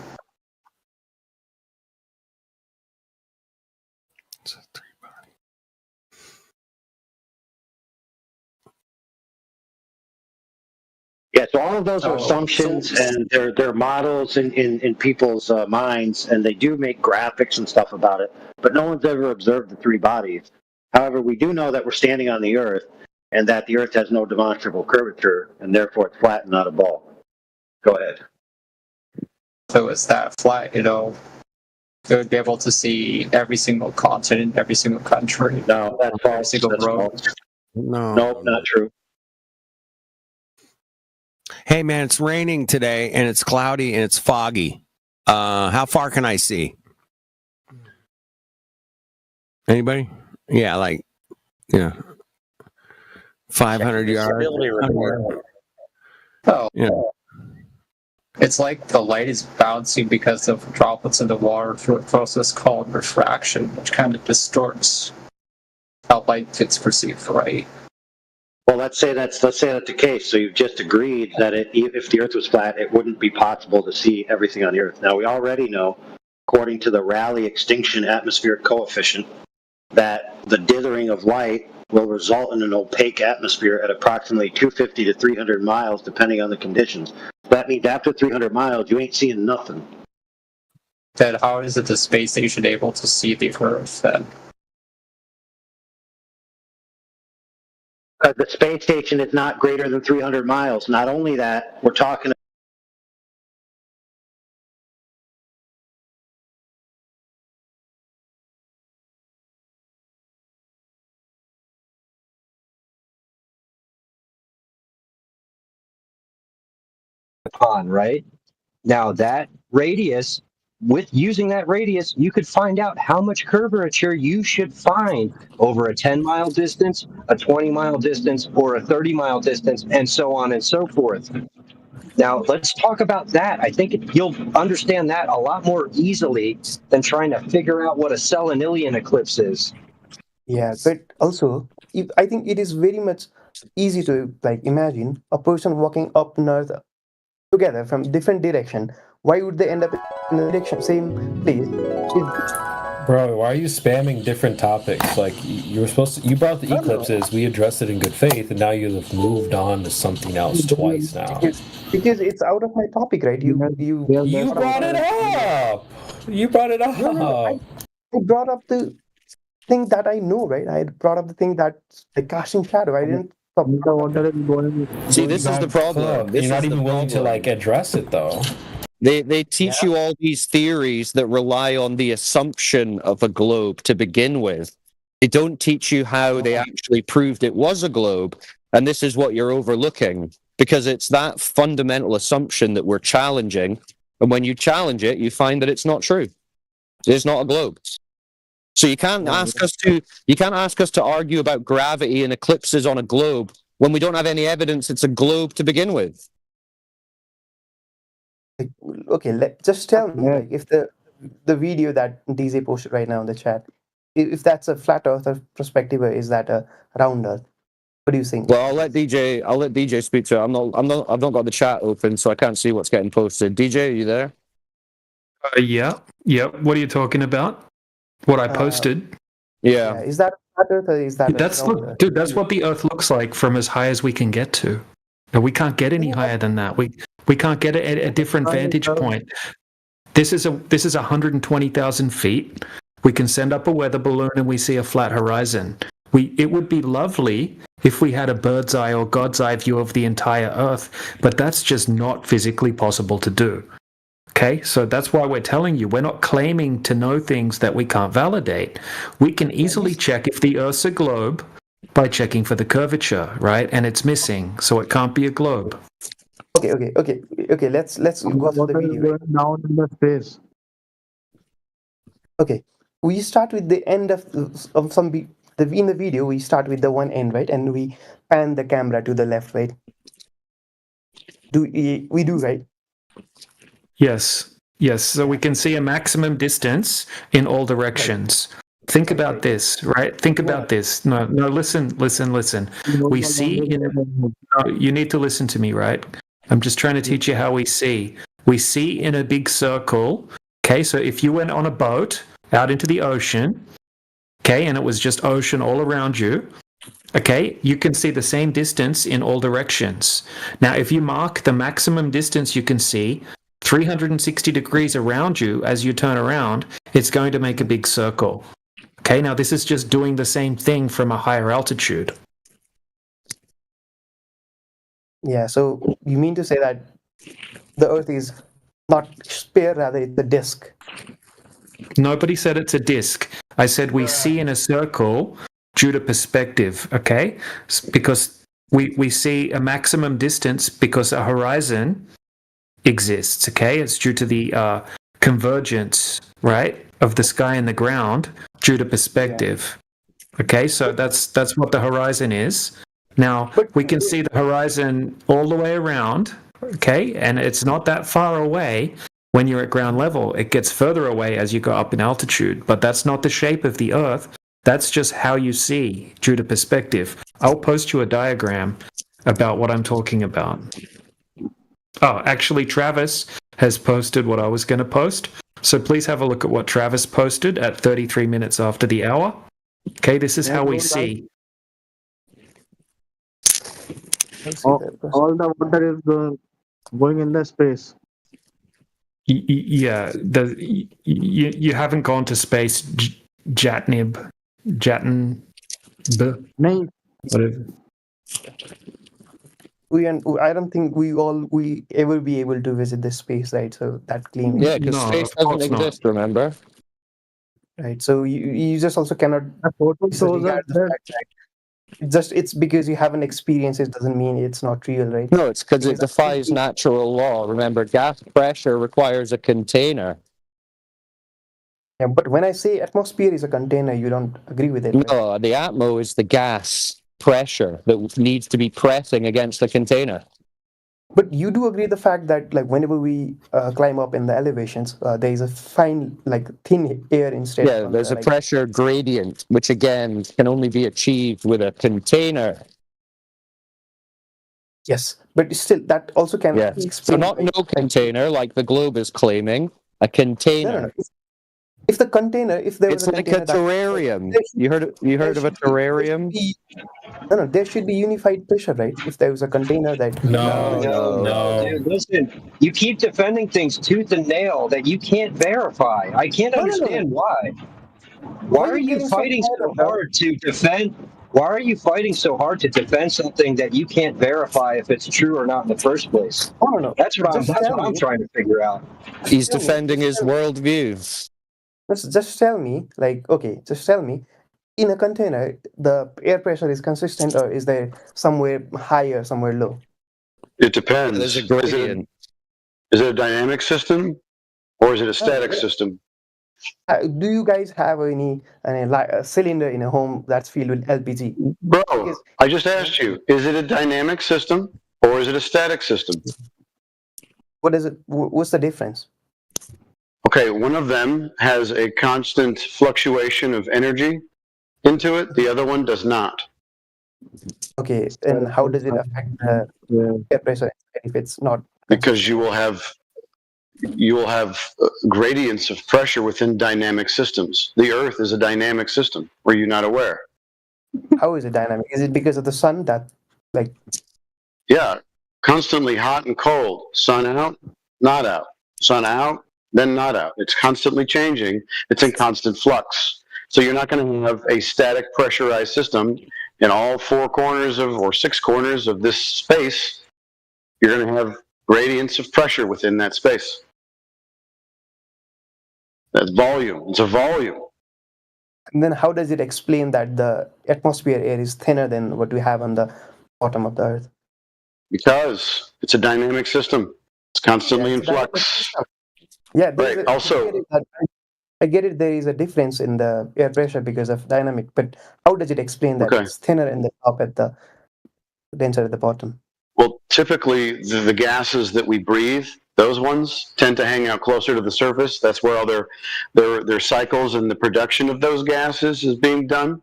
S26: Yeah, so all of those are assumptions, and they're models in people's minds, and they do make graphics and stuff about it. But no one's ever observed the three bodies. However, we do know that we're standing on the Earth, and that the Earth has no demonstrable curvature, and therefore it's flat and not a ball. Go ahead.
S1: So it's that flat, you know, they would be able to see every single continent, every single country.
S26: No, that's false.
S1: Every single road.
S26: False. No, nope, not true.
S15: Hey man, it's raining today and it's cloudy and it's foggy. How far can I see? Anybody? Yeah, like 500 yards.
S1: Oh.
S15: Yeah.
S1: It's like the light is bouncing because of droplets in the water through a process called refraction, which kind of distorts how light gets perceived, right?
S26: Well, let's say that's the case. So you've just agreed that if the Earth was flat, it wouldn't be possible to see everything on the Earth. Now, we already know, according to the Rayleigh extinction atmospheric coefficient, that the dithering of light will result in an opaque atmosphere at approximately 250 to 300 miles, depending on the conditions. That means after 300 miles, you ain't seeing nothing.
S1: Then how is it the space station able to see the Earth then?
S26: The space station is not greater than 300 miles. Not only that, we're talking
S6: upon, right? Now that radius, with using that radius, you could find out how much curvature you should find over a 10-mile distance, a 20-mile distance, or a 30-mile distance, and so on and so forth. Now, let's talk about that. I think you'll understand that a lot more easily than trying to figure out what a Selenilian eclipse is.
S21: Yeah, but also, I think it is very much easy to imagine a person walking up north together from different direction. Why would they end up in the direction same place?
S22: Bro, why are you spamming different topics? Like you were supposed to. You brought the eclipses. We addressed it in good faith, and now you've moved on to something else twice now.
S21: Because it's out of my topic, right? You
S22: brought it up. You brought it up.
S21: No, I brought up the thing that I know, right? I brought up the thing that's the casting shadow. I didn't.
S22: See, this is the problem. You're not even willing to address it, though.
S23: They teach you all these theories that rely on the assumption of a globe to begin with. They don't teach you how they actually proved it was a globe, and this is what you're overlooking, because it's that fundamental assumption that we're challenging, and when you challenge it, you find that it's not true. It's not a globe. So you can't ask us to argue about gravity and eclipses on a globe when we don't have any evidence it's a globe to begin with.
S21: Okay, just tell me if the video that DJ posted right now in the chat, if that's a flat Earth perspective, or is that a round Earth? What do you think?
S23: Well, I'll let DJ speak to it. I've not got the chat open, so I can't see what's getting posted. DJ, are you there?
S24: Yeah. What are you talking about? What I posted?
S23: Yeah.
S21: Is that flat Earth or is that?
S24: That's what the Earth looks like from as high as we can get to. No, we can't get any higher than that. We can't get it at a different vantage point. This is 120,000 feet. We can send up a weather balloon and we see a flat horizon. It would be lovely if we had a bird's eye or God's eye view of the entire Earth, but that's just not physically possible to do. Okay, so that's why we're telling you, we're not claiming to know things that we can't validate. We can easily check if the Earth's a globe by checking for the curvature, right? And it's missing, so it can't be a globe.
S21: Okay. Let's go to the video.
S25: Now in the space.
S21: Okay, we start with the end of in the video. We start with the one end, right, and we pan the camera to the left, right? We do, right?
S24: Yes. So we can see a maximum distance in all directions. Think about this, right? Think about this. No, listen. We see, you need to listen to me, right? I'm just trying to teach you how we see. We see in a big circle. Okay, so if you went on a boat out into the ocean, okay, and it was just ocean all around you, okay, you can see the same distance in all directions. Now, if you mark the maximum distance you can see 360 degrees around you as you turn around, it's going to make a big circle. Okay, now this is just doing the same thing from a higher altitude.
S21: Yeah, so you mean to say that the Earth is not sphere, rather it's a disk?
S24: Nobody said it's a disk. I said we see in a circle due to perspective, okay? Because we see a maximum distance because a horizon exists, okay? It's due to the convergence, right, of the sky and the ground due to perspective. Okay, so that's what the horizon is. Now, we can see the horizon all the way around, okay? And it's not that far away when you're at ground level. It gets further away as you go up in altitude, but that's not the shape of the Earth. That's just how you see due to perspective. I'll post you a diagram about what I'm talking about. Oh, actually, Travis has posted what I was going to post. So please have a look at what Travis posted at 33 minutes after the hour. Okay, this is how we see.
S3: All the water is going in the space.
S24: Yeah, you haven't gone to space, Jatnib. Whatever.
S21: I don't think we ever be able to visit this space, right? So that claim.
S23: Yeah, because space doesn't exist, remember?
S21: Right. So you just also cannot. It's because you haven't experienced it doesn't mean it's not real, right?
S23: No, it's because it defies natural law. Remember, gas pressure requires a container.
S21: Yeah, but when I say atmosphere is a container, you don't agree with it.
S23: No, the atmo is the gas pressure that needs to be pressing against the container.
S21: But you do agree the fact that like whenever we climb up in the elevations, there is a fine, like thin air instead.
S23: Yeah, there's a pressure gradient, which again can only be achieved with a container.
S21: Yes, but still, that also can
S23: explain. So not no container like the globe is claiming, a container.
S21: No. If the container, if there was
S23: it's like a terrarium. You heard of a terrarium?
S21: No, there should be unified pressure, right? If there was a container that.
S6: No. Dude, listen, you keep defending things tooth and nail that you can't verify. I can't understand why. Why are you fighting so hard to defend? Why are you fighting so hard to defend something that you can't verify if it's true or not in the first place?
S21: I don't know.
S6: That's what I'm trying to figure out.
S23: He's defending his worldview.
S21: Just tell me, in a container, the air pressure is consistent, or is there somewhere high or somewhere low?
S4: It depends.
S23: There's a gradient.
S4: Is it a dynamic system, or is it a static system?
S21: Do you guys have any cylinder in a home that's filled with LPG?
S4: Bro, I just asked you, is it a dynamic system, or is it a static system?
S21: What is it? What's the difference?
S4: Okay, one of them has a constant fluctuation of energy into it. The other one does not.
S21: Okay, and how does it affect the air pressure if it's not?
S4: Because you will have gradients of pressure within dynamic systems. The Earth is a dynamic system. Were you not aware?
S21: How is it dynamic? Is it because of the sun that, like?
S4: Yeah, constantly hot and cold. Sun out, not out. Sun out, then not out. It's constantly changing. It's in constant flux. So you're not going to have a static pressurized system in all four corners or six corners of this space. You're going to have gradients of pressure within that space. That's volume. It's a volume.
S21: And then how does it explain that the atmosphere air is thinner than what we have on the bottom of the Earth?
S4: Because it's a dynamic system. It's constantly in flux.
S21: Yeah,
S4: right.
S21: I get it. There is a difference in the air pressure because of dynamic, but how does it explain that it's thinner in the top at the denser at the bottom?
S4: Well, typically the gases that we breathe, those ones tend to hang out closer to the surface. That's where all their cycles and the production of those gases is being done.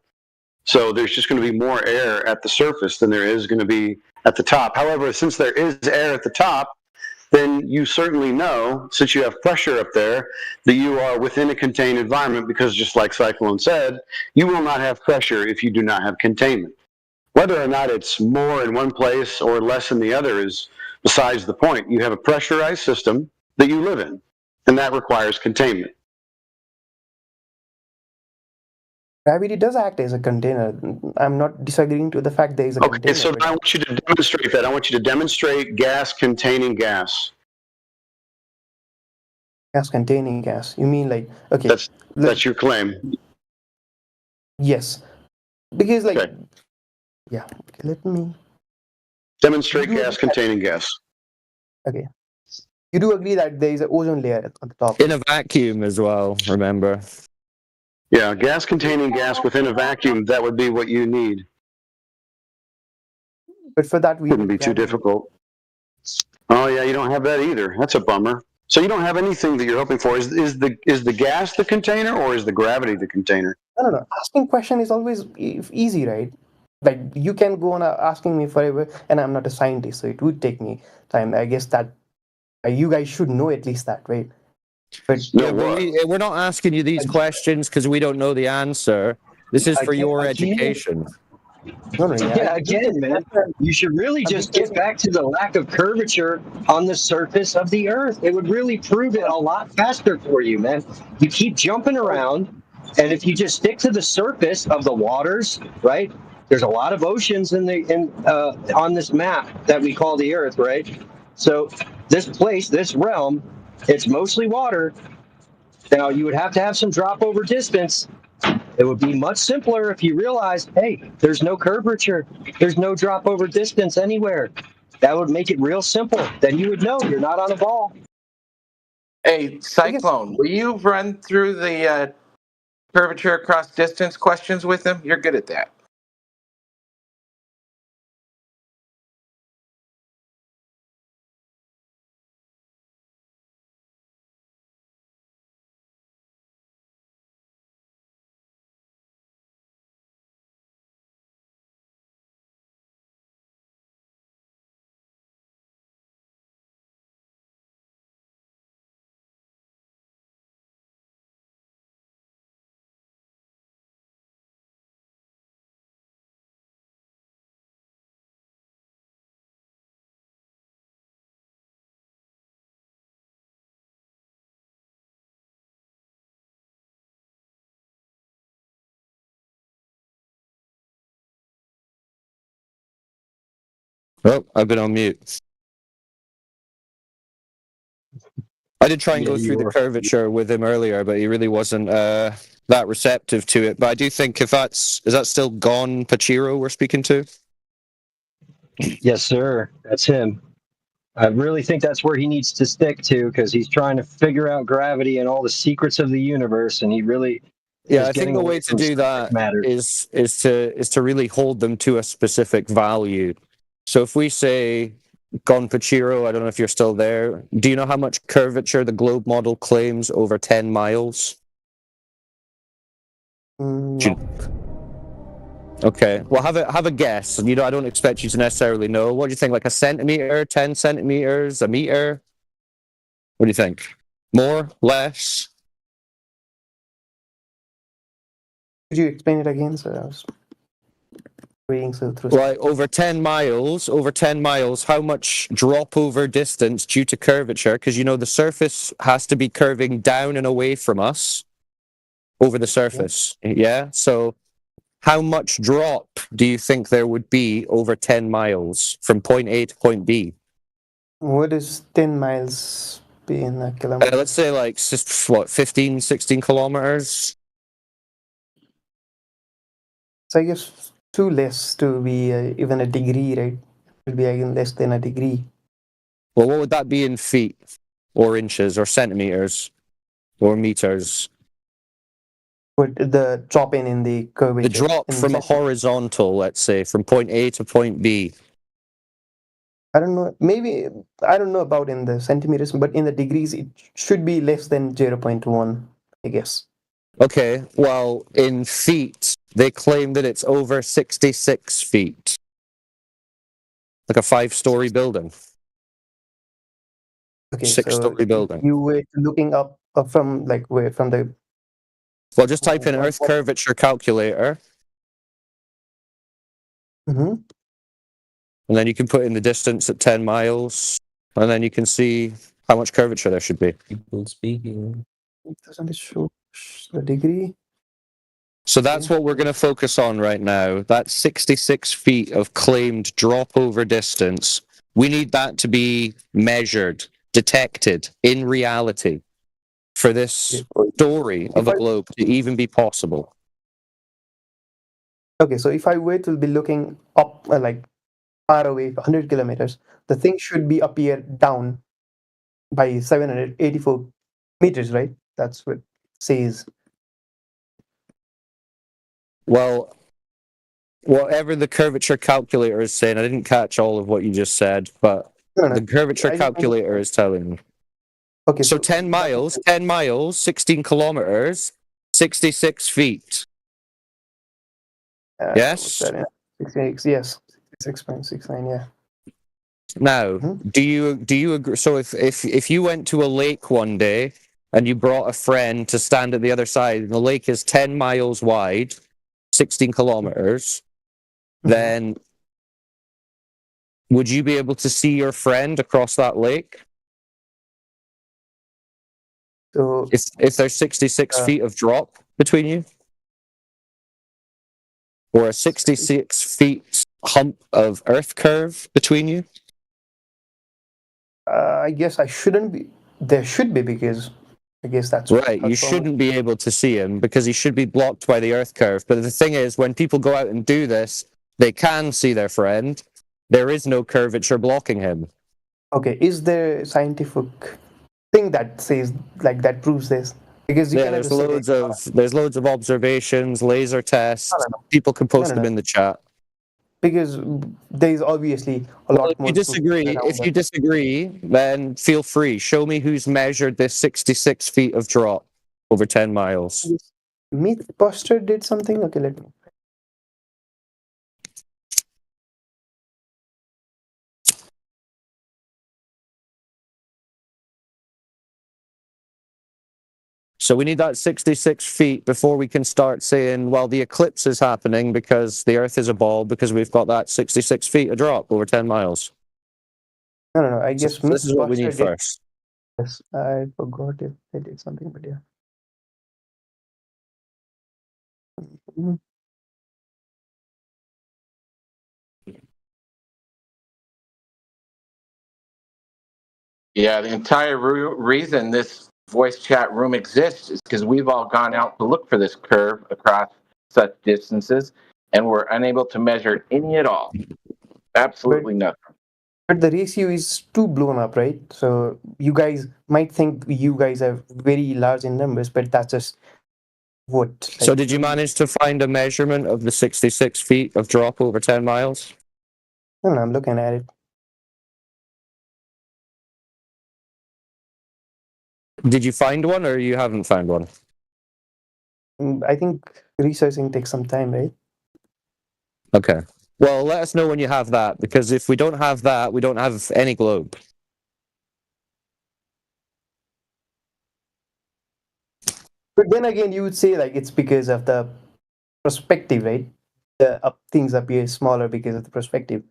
S4: So there's just going to be more air at the surface than there is going to be at the top. However, since there is air at the top, then you certainly know, since you have pressure up there, that you are within a contained environment, because just like Cyclone said, you will not have pressure if you do not have containment. Whether or not it's more in one place or less in the other is besides the point. You have a pressurized system that you live in, and that requires containment.
S21: Gravity does act as a container. I'm not disagreeing to the fact there is a container.
S4: Okay, so I want you to demonstrate that. I want you to demonstrate gas containing gas.
S21: Gas containing gas. You mean like, okay.
S4: That's your claim.
S21: Yes. Because like,
S4: okay.
S21: Yeah, okay, let me...
S4: Demonstrate gas containing gas.
S21: Okay. You do agree that there is an ozone layer on the top?
S23: In a vacuum as well, remember.
S4: Yeah, gas containing gas within a vacuum, that would be what you need.
S21: But for that, we
S4: wouldn't be too difficult. Oh yeah, you don't have that either. That's a bummer. So you don't have anything that you're hoping for. Is the gas the container, or is the gravity the container?
S21: No. Asking question is always easy, right? Like, you can go on asking me forever, and I'm not a scientist, so it would take me time. I guess that you guys should know at least that, right? But
S23: we're not asking you these questions because we don't know the answer. This is for your education.
S6: Yeah, again, man, you should really just get back to the lack of curvature on the surface of the Earth. It would really prove it a lot faster for you, man. You keep jumping around, and if you just stick to the surface of the waters, right? There's a lot of oceans on this map that we call the Earth, right? So this place, this realm, it's mostly water. Now, you would have to have some drop over distance. It would be much simpler if you realized, hey, there's no curvature. There's no drop over distance anywhere. That would make it real simple. Then you would know you're not on a ball.
S7: Hey, Cyclone, will you run through the curvature across distance questions with him? You're good at that.
S23: Oh, I've been on mute. I did try and go through the curvature with him earlier, but he really wasn't that receptive to it. But I do think is that still Gon Pachiro we're speaking to?
S6: Yes, sir. That's him. I really think that's where he needs to stick to, because he's trying to figure out gravity and all the secrets of the universe, and he really...
S23: Yeah, I think the way to do that is to really hold them to a specific value. So if we say Gon Pachiro, I don't know if you're still there. Do you know how much curvature the globe model claims over 10 miles?
S21: No.
S23: Okay, well, have a guess. I don't expect you to necessarily know. What do you think? Like a centimeter, 10 centimeters, a meter? What do you think? More, less?
S21: Could you explain it again, sir? I was reading through.
S23: Right, over 10 miles, how much drop over distance due to curvature? Because the surface has to be curving down and away from us over the surface. Yeah? So how much drop do you think there would be over 10 miles from point A to point B?
S21: What is 10 miles be in a kilometer?
S23: Let's say 15, 16 kilometers?
S21: So I guess too less to be even a degree, right? It will be again less than a degree.
S23: Well, what would that be in feet or inches or centimeters or meters?
S21: But the drop in the curvature.
S23: The drop from a horizontal, let's say, from point A to point B.
S21: I don't know. Maybe, I don't know about in the centimeters, but in the degrees, it should be less than 0.1, I guess.
S23: Okay, well, in feet, they claim that it's over 66 feet. Like a 5-story building.
S21: Okay,
S23: 6-story building.
S21: you were looking up from like where from the.
S23: Well, just type in Earth curvature calculator.
S21: Mm-hmm.
S23: And then you can put in the distance at 10 miles. And then you can see how much curvature there should be.
S12: People speaking.
S21: Doesn't it show the degree?
S23: So that's what we're going to focus on right now. That's 66 feet of claimed drop over distance. We need that to be measured, detected in reality for this story of a globe to even be possible.
S21: Okay, so if I were to be looking up, like far away, 100 kilometers, the thing should be up here down by 784 meters, right? That's what it says.
S23: Well, whatever the curvature calculator is saying, I didn't catch all of what you just said, but the curvature calculator is telling me.
S21: Okay,
S23: so 10 miles, 16 kilometers, 66 feet. Yes?
S21: 66, yes, 6.69, yeah.
S23: Now, do you agree? So if you went to a lake one day and you brought a friend to stand at the other side, and the lake is 10 miles wide, 16 kilometers, then would you be able to see your friend across that lake?
S21: So
S23: if there's 66 feet of drop between you, or a 66 feet hump of Earth curve between you?
S21: I guess I shouldn't be. There should be, because I guess that's
S23: right. You shouldn't be able to see him because he should be blocked by the Earth curve. But the thing is, when people go out and do this, they can see their friend. There is no curvature blocking him.
S21: Okay, is there a scientific thing that says like that proves this? Because you
S23: there's loads of observations, laser tests. People can post them in the chat.
S21: Because there is obviously a lot more.
S23: If you disagree, then feel free. Show me who's measured this 66 feet of drop over 10 miles.
S21: Mythbuster did something. Okay, let me.
S23: So we need that 66 feet before we can start saying, well, the eclipse is happening because the Earth is a ball, because we've got that 66 feet of drop over 10 miles.
S21: No. I guess
S23: this is what we need first.
S21: Yes, I forgot if they did something, but yeah.
S7: Yeah, the entire reason this voice chat room exists is because we've all gone out to look for this curve across such distances, and we're unable to measure any at all. Absolutely nothing.
S21: But the ratio is too blown up, right? So you guys might think you guys are very large in numbers, but that's just what. Like,
S23: so did you manage to find a measurement of the 66 feet of drop over 10 miles?
S21: No, I'm looking at it.
S23: Did you find one, or you haven't found one?
S21: I think researching takes some time, right?
S23: Okay. Well, let us know when you have that, because if we don't have that, we don't have any globe.
S21: But then again, you would say like it's because of the perspective, right? The things appear smaller because of the perspective.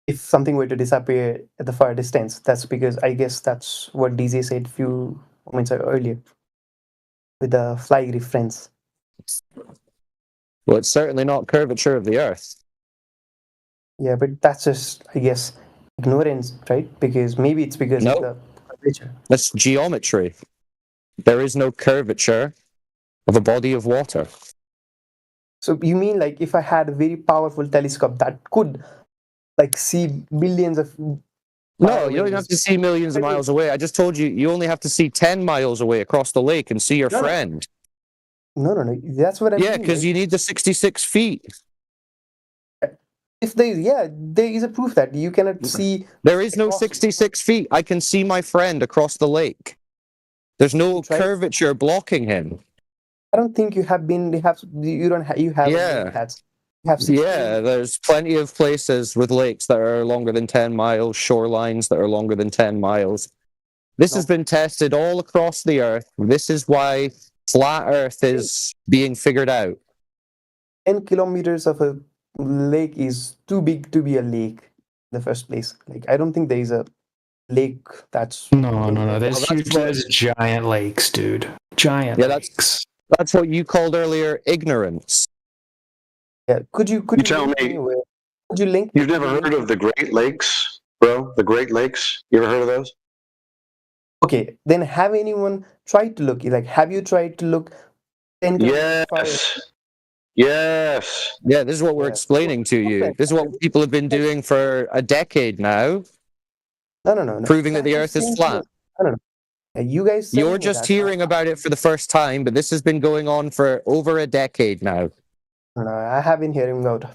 S21: If something were to disappear at the far distance, that's because I guess that's what DJ said a few moments earlier with the fly reference.
S23: Well, it's certainly not curvature of the Earth.
S21: Yeah, but that's just, I guess, ignorance, right? Because maybe it's because of the curvature.
S23: That's geometry. There is no curvature of a body of water.
S21: So you mean like if I had a very powerful telescope that could like see millions of...
S23: No, you don't have to see millions of miles away. I just told you, you only have to see 10 miles away across the lake and see your friend.
S21: No. That's what I mean.
S23: Yeah, because you need the 66 feet.
S21: If there is a proof that you cannot see...
S23: There is no 66 feet. I can see my friend across the lake. There's no curvature blocking him.
S21: I don't think you have been. You have.
S23: Yeah.
S21: Have
S23: Yeah, there's plenty of places with lakes that are longer than 10 miles, shorelines that are longer than 10 miles. This has been tested all across the earth. This is why flat earth is being figured out.
S21: 10 kilometers of a lake is too big to be a lake in the first place. Like, I don't think there is a lake that's...
S24: No. There's giant lakes, dude. Giant lakes.
S23: That's what you called earlier ignorance.
S21: Yeah, could you
S4: tell me?
S21: Could you link?
S4: You've never heard of the Great Lakes, bro? The Great Lakes. You ever heard of those?
S21: Okay, then have anyone tried to look? Like, have you tried to look? 10
S4: Yes. Yes.
S23: Yeah, this is what we're explaining to you. This is what people have been doing for a decade now.
S21: No.
S23: Proving that the Earth is flat.
S21: No. You guys.
S23: You're just hearing about it for the first time, but this has been going on for over a decade now.
S21: No, I have been hearing about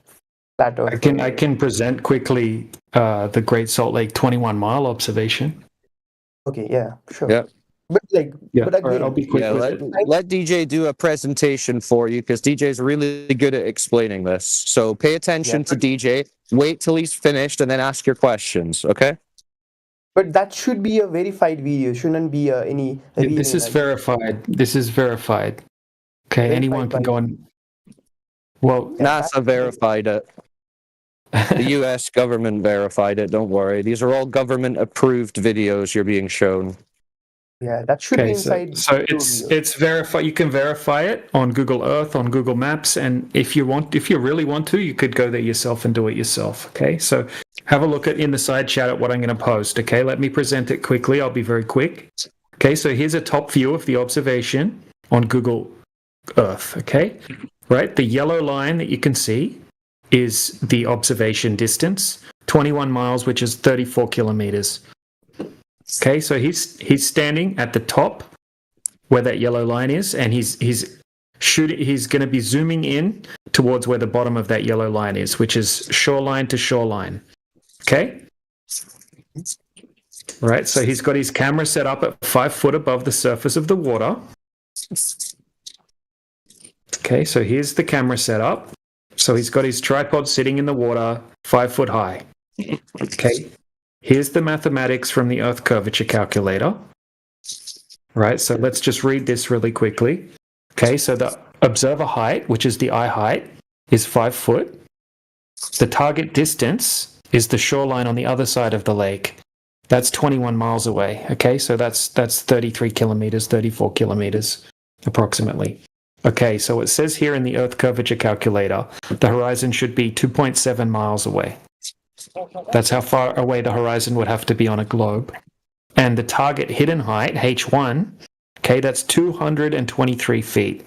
S21: that.
S24: I can present quickly the Great Salt Lake 21-mile observation.
S21: Okay, yeah, sure.
S23: Yeah.
S21: But like, but again,
S24: right, I'll be quick.
S23: Let DJ do a presentation for you because DJ's really good at explaining this. So pay attention to DJ. Wait till he's finished and then ask your questions. Okay.
S21: But that should be a verified video. Shouldn't be any.
S24: This is verified. This is verified. Okay, anyone can go on. Well,
S23: NASA verified it. The U.S. government verified it. Don't worry. These are all government-approved videos you're being shown.
S21: Yeah, that should be inside.
S24: So it's verified. You can verify it on Google Earth, on Google Maps, and if you really want to, you could go there yourself and do it yourself. Okay, so have a look in the side chat at what I'm going to post. Okay, let me present it quickly. I'll be very quick. Okay, so here's a top view of the observation on Google Earth. Okay, right. The yellow line that you can see is the observation distance, 21 miles, which is 34 kilometers. Okay, so he's standing at the top where that yellow line is, and he's going to be zooming in towards where the bottom of that yellow line is, which is shoreline to shoreline. Okay? Right, so he's got his camera set up at 5 foot above the surface of the water. Okay, so here's the camera set up. So he's got his tripod sitting in the water, 5 foot high. Okay. Here's the mathematics from the Earth curvature calculator. Right, so let's just read this really quickly. Okay, so the observer height, which is the eye height, is 5 foot. The target distance is the shoreline on the other side of the lake. That's 21 miles away. Okay, so that's 33 kilometers, 34 kilometers approximately. Okay, so it says here in the Earth curvature calculator, the horizon should be 2.7 miles away. That's how far away the horizon would have to be on a globe. And the target hidden height, H1, okay, that's 223 feet.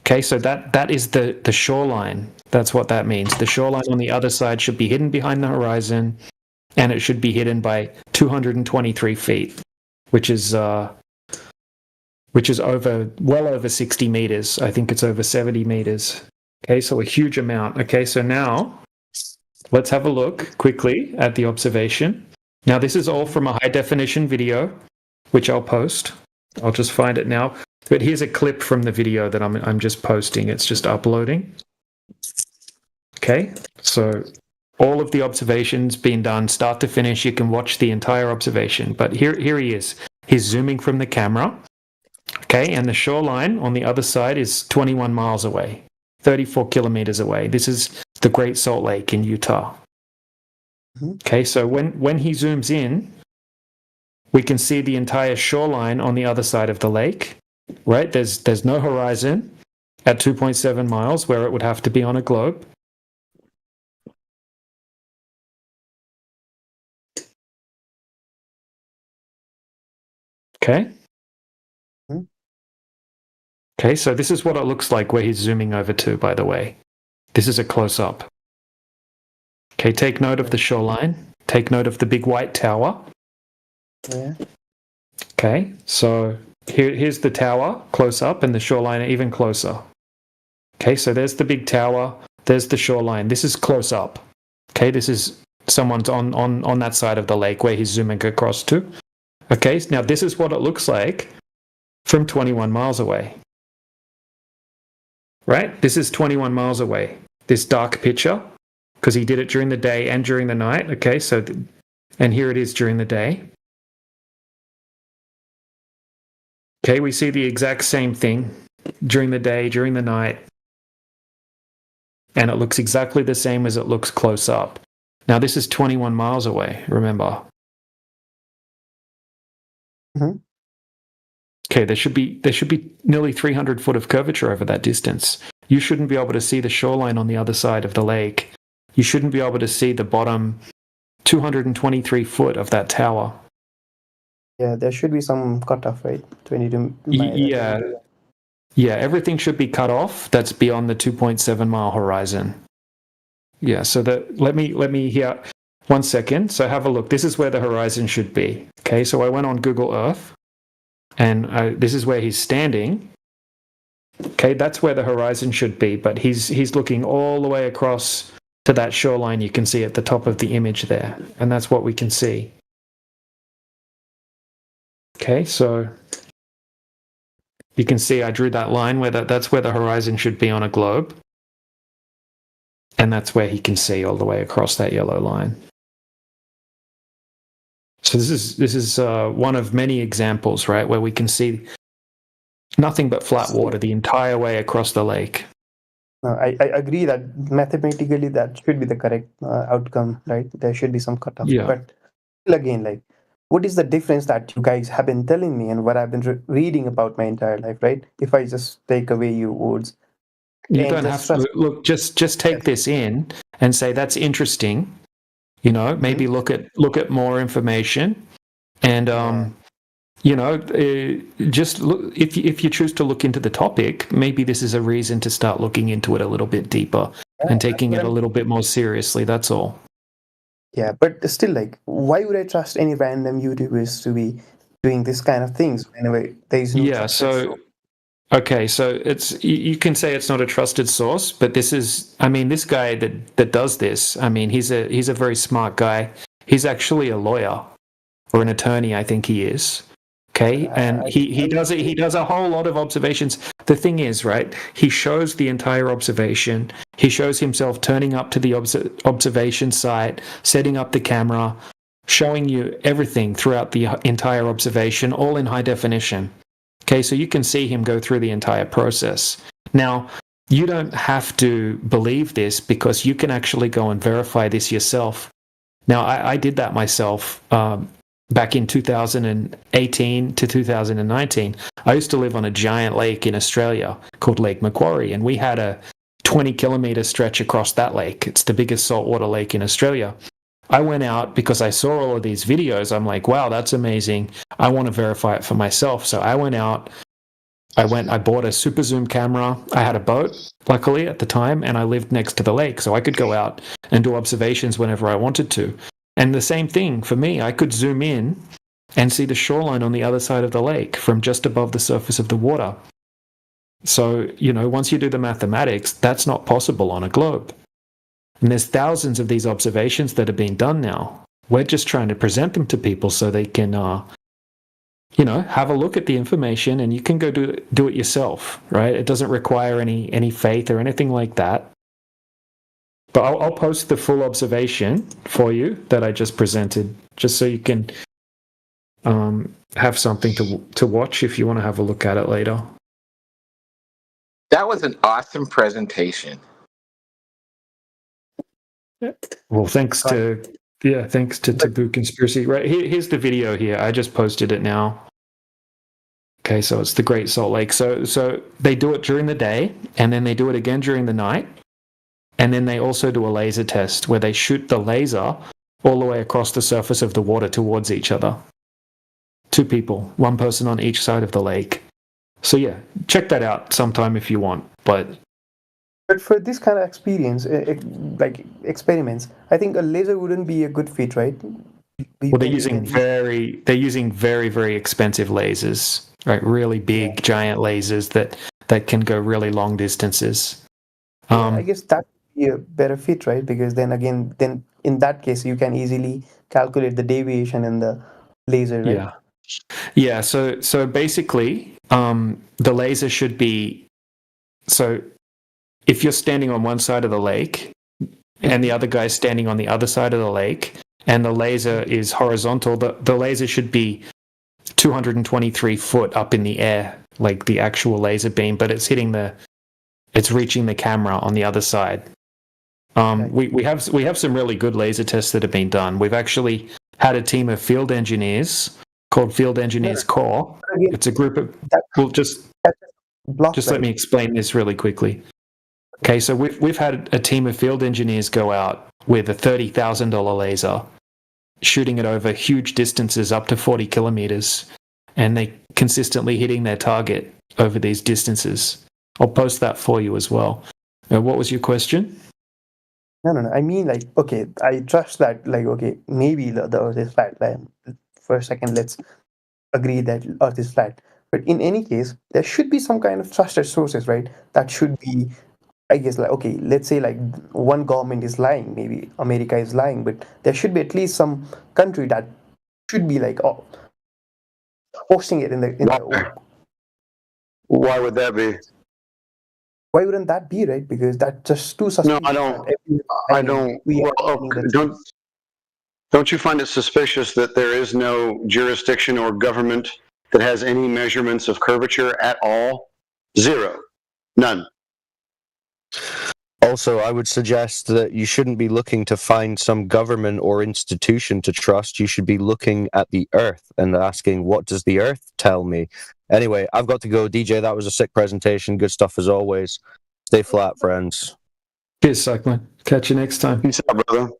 S24: Okay, so that is the shoreline. That's what that means. The shoreline on the other side should be hidden behind the horizon, and it should be hidden by 223 feet, which is well over 60 meters. I think it's over 70 meters. Okay, so a huge amount. Okay, so now let's have a look quickly at the observation. Now, this is all from a high definition video, which I'll post. I'll just find it now. But here's a clip from the video that I'm just posting. It's just uploading. Okay, so all of the observations being done, start to finish. You can watch the entire observation. But here he is. He's zooming from the camera. Okay, and the shoreline on the other side is 21 miles away, 34 kilometers away. This is the Great Salt Lake in Utah. Okay, so when he zooms in, we can see the entire shoreline on the other side of the lake, right? There's no horizon at 2.7 miles where it would have to be on a globe. Okay. Okay, so this is what it looks like where he's zooming over to, by the way. This is a close-up. Okay, take note of the shoreline. Take note of the big white tower.
S21: Yeah.
S24: Okay, so here's the tower, close-up, and the shoreline even closer. Okay, so there's the big tower. There's the shoreline. This is close-up. Okay, this is someone's on that side of the lake where he's zooming across to. Okay, now this is what it looks like from 21 miles away. Right? This is 21 miles away. This dark picture, because he did it during the day and during the night. Okay, so, and here it is during the day. Okay, we see the exact same thing during the day, during the night. And it looks exactly the same as it looks close up. Now, this is 21 miles away, remember.
S21: Mm-hmm.
S24: Okay, there should be nearly 300 foot of curvature over that distance. You shouldn't be able to see the shoreline on the other side of the lake. You shouldn't be able to see the bottom 223 foot of that tower.
S21: Yeah, there should be some cutoff, right? 22
S24: Yeah. Yeah, everything should be cut off that's beyond the 2.7 mile horizon. Yeah, so let me here 1 second. So have a look. This is where the horizon should be. Okay, so I went on Google Earth, and this is where he's standing. Okay, that's where the horizon should be, but he's looking all the way across to that shoreline you can see at the top of the image there, and that's what we can see. Okay, so you can see I drew that line where that's where the horizon should be on a globe, and that's where he can see all the way across that yellow line. So this is one of many examples, right, where we can see nothing but flat water the entire way across the lake.
S21: I agree that mathematically that should be the correct outcome, right? There should be some cutoff.
S24: Yeah.
S21: But again, like, what is the difference that you guys have been telling me and what I've been reading about my entire life, right? If I just take away your words.
S24: You don't have to look. Just take this in and say that's interesting. You know, maybe look at more information, and just look. If you choose to look into the topic, maybe this is a reason to start looking into it a little bit deeper and taking it a little bit more seriously. That's all.
S21: Yeah, but still, like, why would I trust any random YouTubers to be doing this kind of things? Anyway, there is no.
S24: Yeah. So. Okay, so you can say it's not a trusted source, but this guy that does this, I mean, he's a very smart guy. He's actually a lawyer or an attorney, I think he is. Okay, and he does a whole lot of observations. The thing is, right, he shows the entire observation. He shows himself turning up to the observation site, setting up the camera, showing you everything throughout the entire observation, all in high definition. Okay, so you can see him go through the entire process. Now, you don't have to believe this because you can actually go and verify this yourself. Now, I did that myself back in 2018 to 2019. I used to live on a giant lake in Australia called Lake Macquarie, and we had a 20-kilometer stretch across that lake. It's the biggest saltwater lake in Australia. I went out because I saw all of these videos. I'm like, wow, that's amazing. I want to verify it for myself. So I went out. I bought a super zoom camera. I had a boat, luckily, at the time, and I lived next to the lake. So I could go out and do observations whenever I wanted to. And the same thing for me. I could zoom in and see the shoreline on the other side of the lake from just above the surface of the water. So, once you do the mathematics, that's not possible on a globe. And there's thousands of these observations that are being done now. We're just trying to present them to people so they can, have a look at the information, and you can go do it yourself, right? It doesn't require any faith or anything like that. But I'll post the full observation for you that I just presented, just so you can have something to watch if you want to have a look at it later.
S7: That was an awesome presentation.
S24: Well, thanks to Taboo Conspiracy. Right, here's the video here. I just posted it now. Okay, so it's the Great Salt Lake. So they do it during the day, and then they do it again during the night, and then they also do a laser test where they shoot the laser all the way across the surface of the water towards each other. 2 people, 1 person on each side of the lake. So yeah, check that out sometime if you want.
S21: But for this kind of experience, like experiments, I think a laser wouldn't be a good fit, right?
S24: Well, they're using very, very expensive lasers, right? Really big, giant lasers that can go really long distances.
S21: I guess that would be a better fit, right? Because then in that case, you can easily calculate the deviation in the laser, right?
S24: Yeah. Yeah, so basically, the laser should be, so if you're standing on one side of the lake and the other guy's standing on the other side of the lake and the laser is horizontal, the laser should be 223 foot up in the air, like the actual laser beam, but it's reaching the camera on the other side. We have some really good laser tests that have been done. We've actually had a team of field engineers called Field Engineers Corps. It's a group of. Well, just let me explain this really quickly. Okay, so we've had a team of field engineers go out with a $30,000 laser, shooting it over huge distances up to 40 kilometers, and they consistently hitting their target over these distances. I'll post that for you as well. What was your question?
S21: No. I mean, like, okay, I trust that, like, okay, maybe the Earth is flat. Like, for a second, let's agree that Earth is flat. But in any case, there should be some kind of trusted sources, right? That should be, I guess, like, okay, let's say like one government is lying, maybe America is lying, but there should be at least some country that should be like posting it in the.
S4: Why would that be?
S21: Why wouldn't that be, right? Because that's just too suspicious.
S4: No, I don't. Don't you find it suspicious that there is no jurisdiction or government that has any measurements of curvature at all? Zero. None.
S23: Also, I would suggest that you shouldn't be looking to find some government or institution to trust. You should be looking at the Earth and asking, what does the Earth tell me? Anyway, I've got to go. DJ, that was a sick presentation. Good stuff as always. Stay flat, friends.
S24: Cheers, Cyclone. Catch you next time.
S4: Peace out, brother.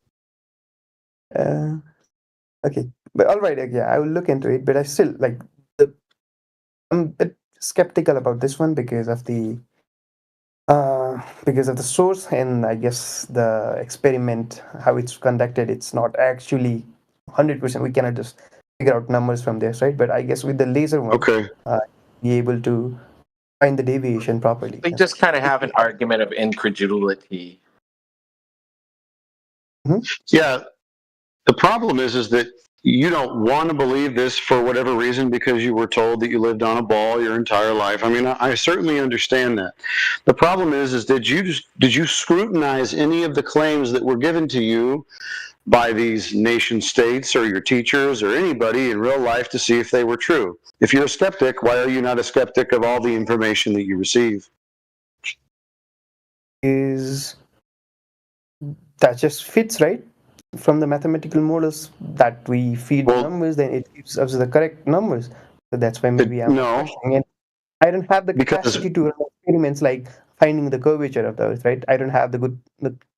S21: Okay, but all right, yeah, I will look into it. But I still like I'm a bit skeptical about this one because of the source, and I guess the experiment, how it's conducted, it's not actually 100%. We cannot just figure out numbers from this, right? But I guess with the laser one, be able to find the deviation properly.
S7: We just kind of have an argument of incredulity.
S21: Mm-hmm.
S4: Yeah. The problem is that you don't want to believe this for whatever reason because you were told that you lived on a ball your entire life. I mean, I certainly understand that. The problem is did you scrutinize any of the claims that were given to you by these nation states or your teachers or anybody in real life to see if they were true? If you're a skeptic, why are you not a skeptic of all the information that you receive?
S21: That just fits, right? From the mathematical models that we feed numbers, then it gives us the correct numbers. So that's why maybe I'm questioning it. I don't have the capacity to run experiments like finding the curvature of the Earth, right? I don't have the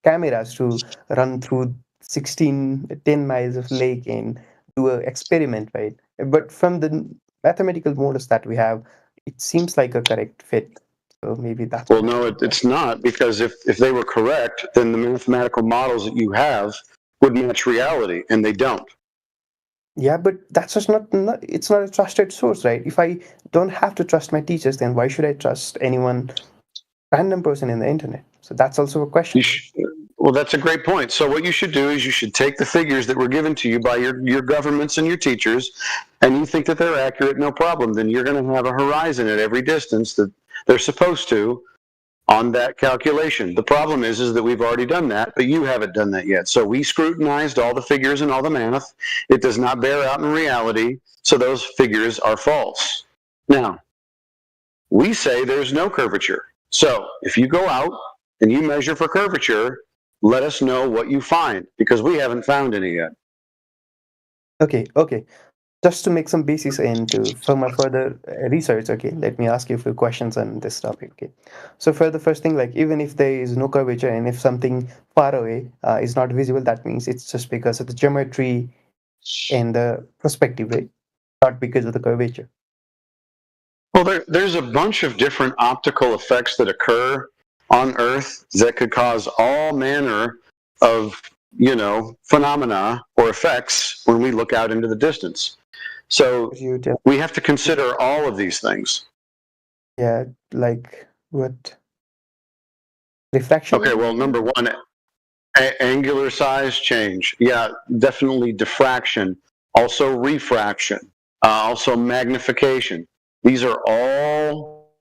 S21: cameras to run through 10 miles of lake and do an experiment, right? But from the mathematical models that we have, it seems like a correct fit. So maybe that's...
S4: Well, no, it's not, because if they were correct, then the mathematical models that you have would match reality, and they don't.
S21: Yeah, but that's just not it's not a trusted source, right? If I don't have to trust my teachers, then why should I trust anyone, random person in the internet? So that's also a question.
S4: Well, that's a great point. So what you should do is you should take the figures that were given to you by your governments and your teachers, and you think that they're accurate, no problem. Then you're going to have a horizon at every distance that they're supposed to on that calculation. The problem is that we've already done that, but you haven't done that yet. So we scrutinized all the figures and all the math. It does not bear out in reality, so those figures are false. Now, we say there's no curvature. So if you go out and you measure for curvature, let us know what you find, because we haven't found any yet.
S21: Okay. Just to make some basis for my further research, okay, let me ask you a few questions on this topic, okay? So for the first thing, like, even if there is no curvature and if something far away is not visible, that means it's just because of the geometry and the perspective, right? Not because of the curvature.
S4: Well, there's a bunch of different optical effects that occur on Earth that could cause all manner of, phenomena or effects when we look out into the distance. So we have to consider all of these things.
S21: Yeah, like what? Refraction?
S4: Okay, well, number one, angular size change. Yeah, definitely diffraction. Also refraction. also magnification. These are all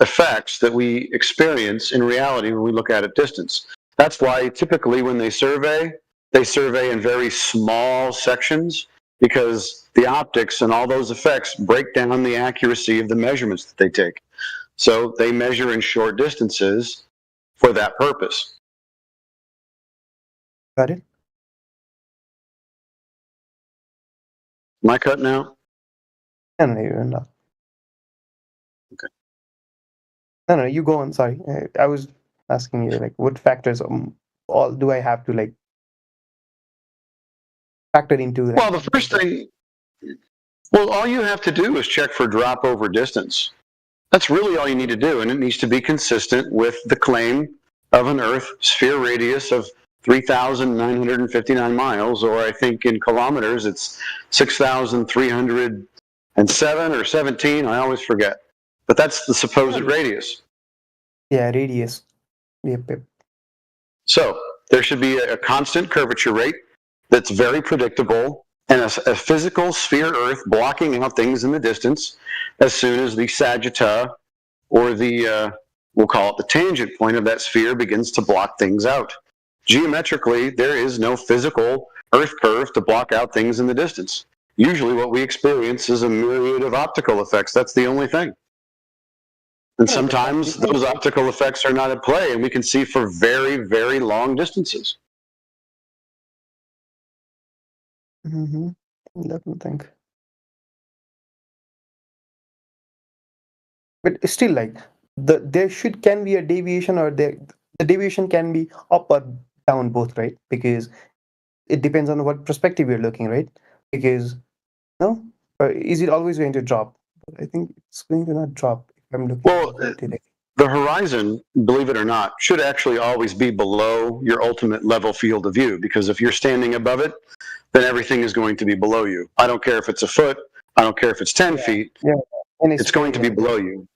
S4: effects that we experience in reality when we look at distance. That's why typically when they survey in very small sections, because the optics and all those effects break down the accuracy of the measurements that they take. So they measure in short distances for that purpose.
S21: Got it?
S4: Am I cutting out?
S21: No, you're not.
S4: Okay.
S21: No, you go on. Sorry, I was asking you like what factors all do I have to like factor into? Like,
S4: well, the first thing, all you have to do is check for drop over distance. That's really all you need to do, and it needs to be consistent with the claim of an Earth sphere radius of 3,959 miles, or I think in kilometers it's 6,307 or 17. I always forget, but that's the supposed radius.
S21: Yeah, radius. Yep.
S4: So there should be a constant curvature rate that's very predictable, and a physical sphere Earth blocking out things in the distance as soon as the sagitta, or the, we'll call it the tangent point of that sphere, begins to block things out. Geometrically, there is no physical Earth curve to block out things in the distance. Usually what we experience is a myriad of optical effects. That's the only thing. And sometimes those optical effects are not at play, and we can see for very, very long distances.
S21: Mm-hmm. Let me think. But still, like there can be a deviation, or the deviation can be up or down both, right? Because it depends on what perspective you're looking, right? Because no, or is it always going to drop? I think it's going to not drop if I'm looking.
S4: Well, the horizon, believe it or not, should actually always be below your ultimate level field of view, because if you're standing above it, then everything is going to be below you. I don't care if it's a foot, I don't care if it's 10 feet, it's going to be below you.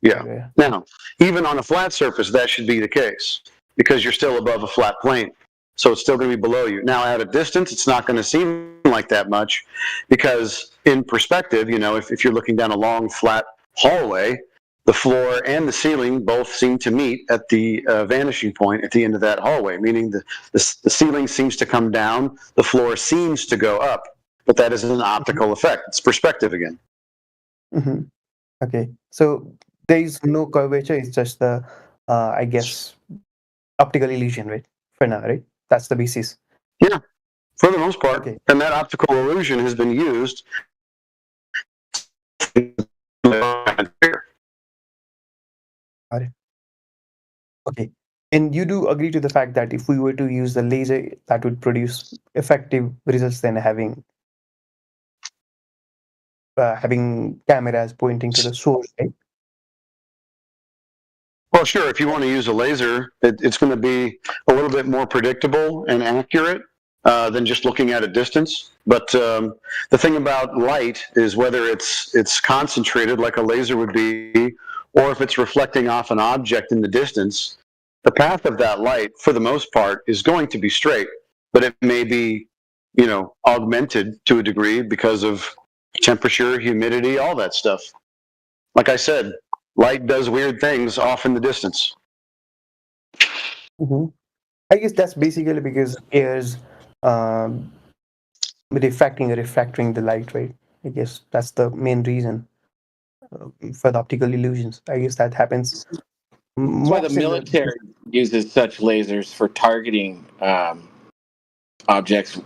S4: Yeah. Now, even on a flat surface, that should be the case, because you're still above a flat plane. So it's still going to be below you. Now, at a distance, it's not going to seem like that much, because in perspective, if you're looking down a long, flat hallway, the floor and the ceiling both seem to meet at the vanishing point at the end of that hallway, meaning the ceiling seems to come down, the floor seems to go up, but that is an optical effect. It's perspective again.
S21: Mm-hmm. Okay, so there is no curvature, it's just the, I guess, optical illusion, right? For now, right? That's the basis.
S4: Yeah, for the most part. Okay. And that optical illusion has been used.
S21: Okay, and you do agree to the fact that if we were to use the laser, that would produce effective results than having cameras pointing to the source, right?
S4: Well, sure. If you want to use a laser, it's going to be a little bit more predictable and accurate than just looking at a distance. But the thing about light is whether it's concentrated like a laser would be, or if it's reflecting off an object in the distance, the path of that light, for the most part, is going to be straight, but it may be, augmented to a degree because of temperature, humidity, all that stuff. Like I said, light does weird things off in the distance.
S21: Mm-hmm. I guess that's basically because air is refracting the light, right? I guess that's the main reason for the optical illusions. I guess that happens.
S7: That's why the military uses such lasers for targeting objects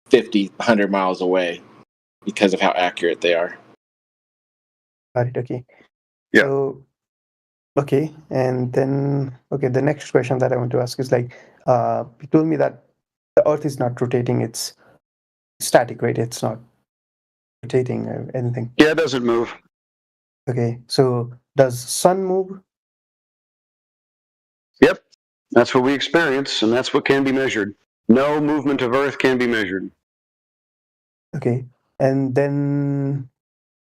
S7: 50, 100 miles away because of how accurate they are.
S21: Got it. Okay.
S4: Yeah.
S21: So, okay, and then the next question that I want to ask is like, you told me that the Earth is not rotating; it's static, right? It's not rotating or anything.
S4: Yeah, it doesn't move.
S21: Okay, so does sun move?
S4: Yep, that's what we experience, and that's what can be measured. No movement of Earth can be measured.
S21: Okay, and then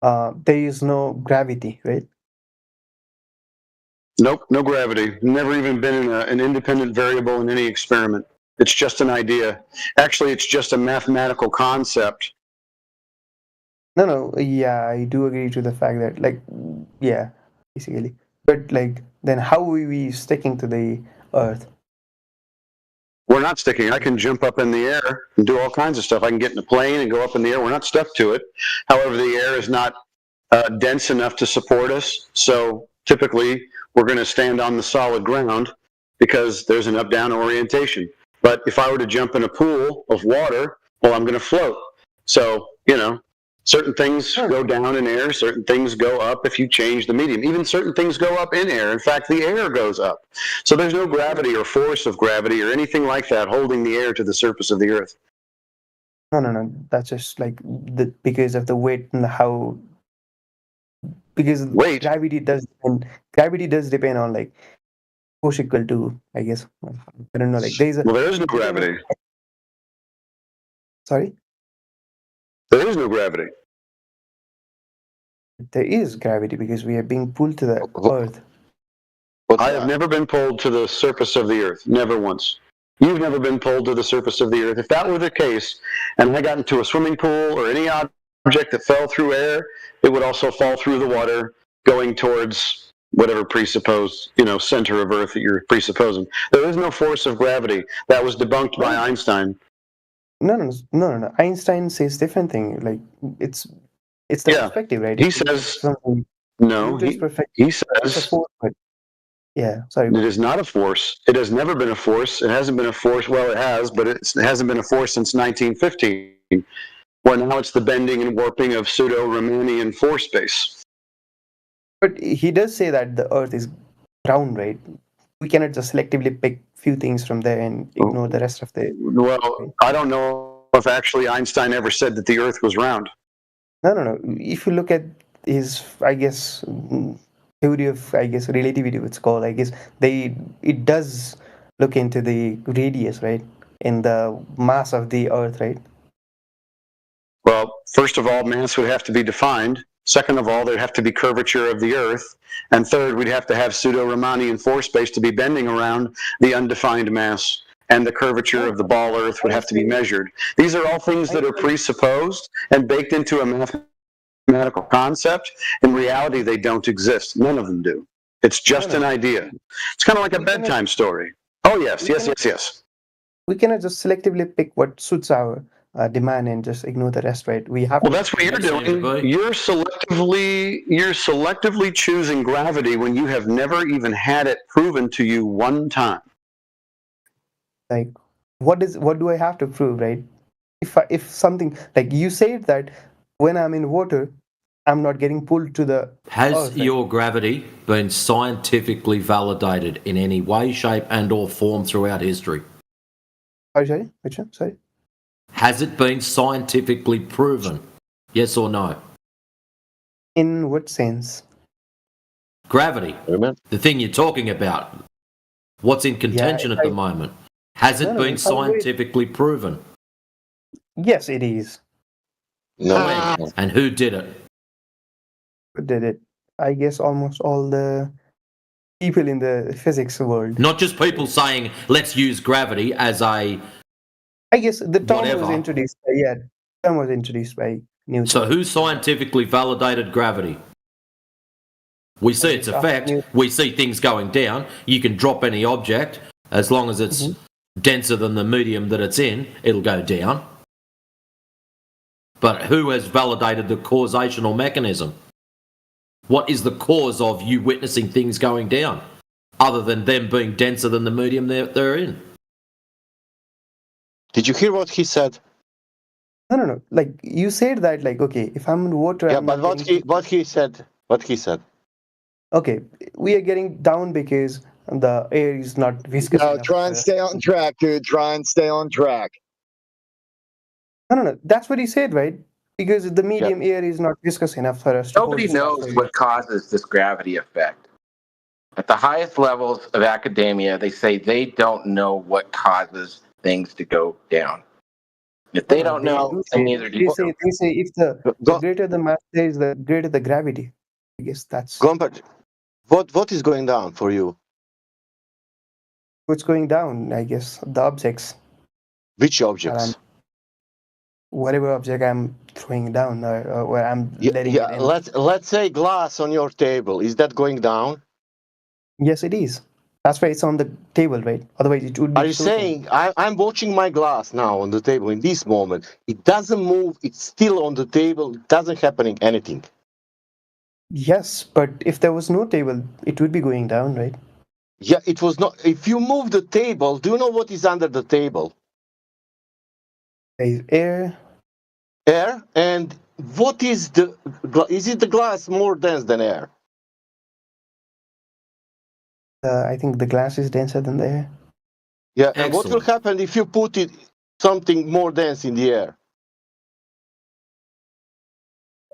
S21: there is no gravity, right?
S4: Nope, no gravity. Never even been an independent variable in any experiment. It's just an idea. Actually, it's just a mathematical concept
S21: No, yeah, I do agree to the fact that, like, yeah, basically. But, like, then how are we sticking to the Earth?
S4: We're not sticking. I can jump up in the air and do all kinds of stuff. I can get in a plane and go up in the air. We're not stuck to it. However, the air is not dense enough to support us. So typically, we're going to stand on the solid ground because there's an up-down orientation. But if I were to jump in a pool of water, well, I'm going to float. So, certain things go down in air, certain things go up if you change the medium. Even certain things go up in air. In fact, the air goes up. So there's no gravity or force of gravity or anything like that holding the air to the surface of the Earth.
S21: No. That's just like because of the weight and how. Because
S4: weight.
S21: Gravity does depend on, like, force equal to, I guess. I don't know. Like, there is
S4: no gravity.
S21: Sorry.
S4: There is no gravity.
S21: There is gravity because we are being pulled to the Earth.
S4: I have never been pulled to the surface of the Earth. Never once. You've never been pulled to the surface of the Earth. If that were the case, and I got into a swimming pool or any object that fell through air, it would also fall through the water going towards whatever presupposed, center of Earth that you're presupposing. There is no force of gravity. That was debunked by Einstein.
S21: No. Einstein says different thing. Like, it's the perspective, right?
S4: He says no. He says
S21: yeah. Sorry.
S4: It is not a force. It has never been a force. It hasn't been a force. Well, it has, but it hasn't been a force since 1915. Well, now it's the bending and warping of pseudo-Riemannian force space.
S21: But he does say that the Earth is round, right? We cannot just selectively pick few things from there and ignore the rest of the.
S4: Well, I don't know if actually Einstein ever said that the Earth was round.
S21: No. If you look at his, I guess, theory of, relativity, it's called. I guess it does look into the radius, right, in the mass of the Earth, right?
S4: Well, first of all, mass would have to be defined. Second of all, there'd have to be curvature of the Earth. And third, we'd have to have pseudo-Riemannian force space to be bending around the undefined mass. And the curvature of the ball Earth would have to be measured. These are all things that are presupposed and baked into a mathematical concept. In reality, they don't exist. None of them do. It's just an idea. It's kind of like a bedtime story. Oh, yes.
S21: We cannot just selectively pick what suits our demand and just ignore the rest, right? We have.
S4: Well, that's what you're doing. You're selectively choosing gravity when you have never even had it proven to you one time.
S21: Like, what do I have to prove, right? If something, like you said that when I'm in water, I'm not getting pulled to the
S9: Has
S21: Earth,
S9: your gravity been scientifically validated in any way, shape, and or form throughout history?
S21: Sorry, which one? Sorry.
S9: Has it been scientifically proven? Yes or no?
S21: In what sense?
S9: Gravity. The thing you're talking about. What's in contention at the moment? Has it been scientifically proven?
S21: Yes, it is.
S9: No. And who did it?
S21: Who did it? I guess almost all the people in the physics world.
S9: Not just people saying, let's use gravity as a...
S21: I guess the term was introduced. The term was introduced by Newton.
S9: So who scientifically validated gravity? We see its effect. We see things going down. You can drop any object. As long as it's denser than the medium that it's in, it'll go down. But who has validated the causational mechanism? What is the cause of you witnessing things going down, other than them being denser than the medium they're in?
S10: Did you hear what he said?
S21: No. Like, you said that, like, okay, if I'm in water...
S10: Yeah, but what he said.
S21: Okay, we are getting down because the air is not viscous enough.
S10: Try and stay on track, dude. Try and stay on track.
S21: No. That's what he said, right? Because the medium air is not viscous enough for us to...
S7: Nobody knows what causes this gravity effect. At the highest levels of academia, they say they don't know what causes things to go down. If they don't know, then neither do you.
S21: They say if the greater the mass is, the greater the gravity. I guess that's...
S10: What is going down for you?
S21: What's going down, I guess, the objects.
S10: Which objects?
S21: Whatever object I'm going down, or where I'm letting it in.
S10: Let's say glass on your table. Is that going down?
S21: Yes, it is. That's why it's on the table, right? Otherwise, it would be.
S10: Are you saying I'm watching my glass now on the table in this moment? It doesn't move. It's still on the table. It doesn't happening anything.
S21: Yes, but if there was no table, it would be going down, right?
S10: Yeah, it was not. If you move the table, do you know what is under the table?
S21: There is air.
S10: Air, and what is is it the glass more dense than air?
S21: I think the glass is denser than the air.
S10: Yeah, and what will happen if you put something more dense in the air?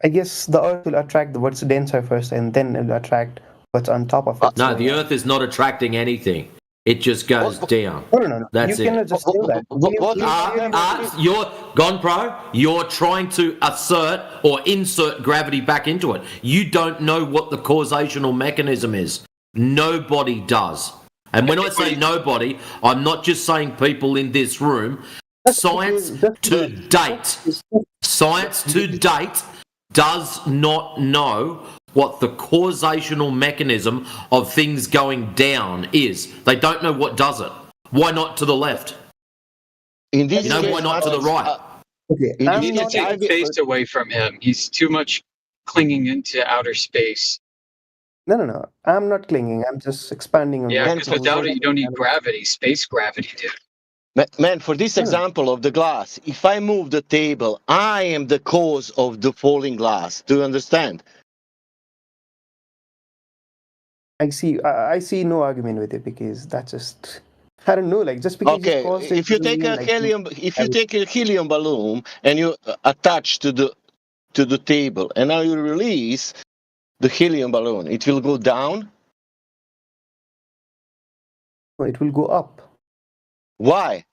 S21: I guess the Earth will attract what's denser first, and then it will attract what's on top of it.
S9: No, the Earth is not attracting anything. It just goes down.
S21: No.
S9: That's
S21: you cannot just say that.
S9: You're gone, pro. You're trying to assert or insert gravity back into it. You don't know what the causational mechanism is. Nobody does. And when I say nobody, I'm not just saying people in this room. Science to date does not know what the causational mechanism of things going down is. They don't know what does it. Why not to the left?
S10: In this case,
S9: why not to the right?
S21: Okay,
S5: you need to take face away from him. He's too much clinging into outer space.
S21: No. I'm not clinging. I'm just expanding on.
S5: Yeah, because without it, you don't need gravity. Space gravity, dude.
S10: Man, for this example of the glass, if I move the table, I am the cause of the falling glass. Do you understand?
S21: I see no argument with it, because that's just, I don't know, like, just because
S10: if you take a helium balloon and you attach to the table, and now you release the helium balloon, it will go down?
S21: No, it will go up.
S10: Why?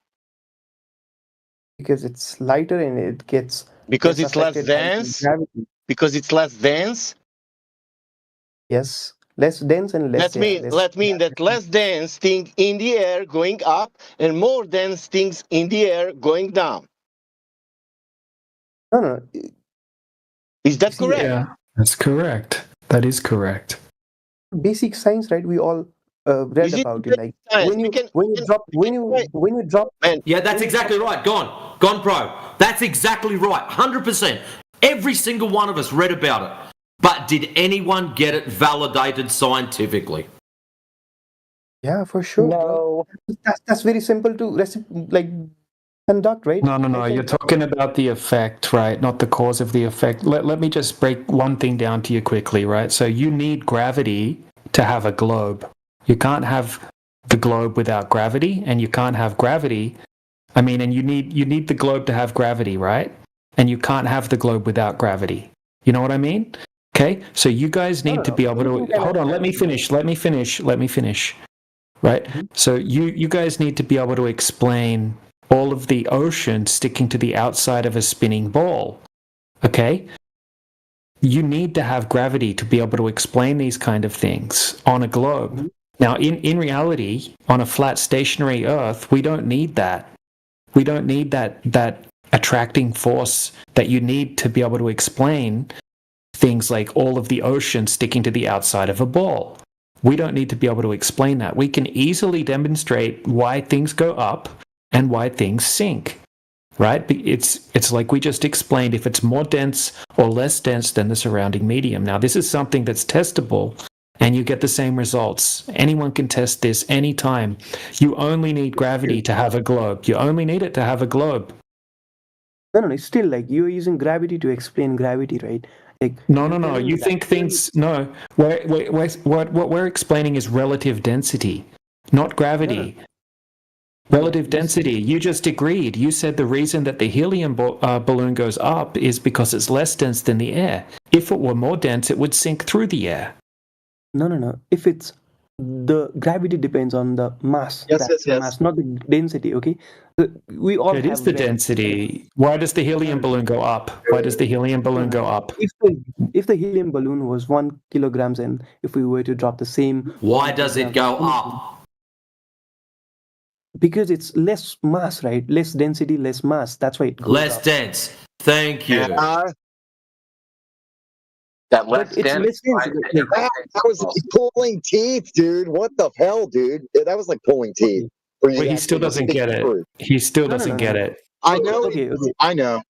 S21: Because it's lighter and it gets...
S10: Because it's less dense? Because it's less dense?
S21: Yes, less dense and less...
S10: That means that less dense thing in the air going up and more dense things in the air going down.
S21: No.
S10: Is that correct?
S24: Yeah, that's correct. That is correct.
S21: Basic science, right? We all read about it. Like when you drop.
S9: Yeah, that's exactly right. Gone, pro. That's exactly right. 100%. Every single one of us read about it. But did anyone get it validated scientifically?
S21: Yeah, for sure. No. That's very simple to conduct, right?
S24: No. You're talking about the effect, right? Not the cause of the effect. Let me just break one thing down to you quickly, right? So you need gravity to have a globe. You can't have the globe without gravity, and you can't have gravity. And you need the globe to have gravity, right? And you can't have the globe without gravity. You know what I mean? Okay? So you guys need to be able to... Hold on, let me finish. Right? Mm-hmm. So you guys need to be able to explain all of the ocean sticking to the outside of a spinning ball. Okay? You need to have gravity to be able to explain these kind of things on a globe. Mm-hmm. Now, in reality, on a flat stationary Earth, we don't need that. We don't need that attracting force that you need to be able to explain things like all of the ocean sticking to the outside of a ball. We don't need to be able to explain that. We can easily demonstrate why things go up and why things sink, right? It's like we just explained, if it's more dense or less dense than the surrounding medium. Now, this is something that's testable, and you get the same results. Anyone can test this anytime. You only need gravity to have a globe. You only need it to have a globe.
S21: No, it's still like you're using gravity to explain gravity, right? Like,
S24: no. You think things... No. What we're explaining is relative density, not gravity. No. Relative density. You just agreed. You said the reason that the helium balloon goes up is because it's less dense than the air. If it were more dense, it would sink through the air.
S21: No. If it's... The gravity depends on the mass.
S10: Yes.
S21: Mass, not the density, okay? We all
S24: it is the density. Why does the helium balloon go up? Why does the helium balloon go up?
S21: If the helium balloon was 1 kilograms, and if we were to drop the same...
S9: Why does it go up?
S21: Because it's less mass, right? Less density, less mass. That's why it goes
S9: less
S21: up.
S9: Dense. Thank you.
S7: That less
S21: it's
S7: dense.
S11: That was pulling teeth, dude. What the hell, dude? That was like pulling teeth.
S22: But he still doesn't get it. He still doesn't get it.
S11: I know.
S21: Okay.
S11: I know.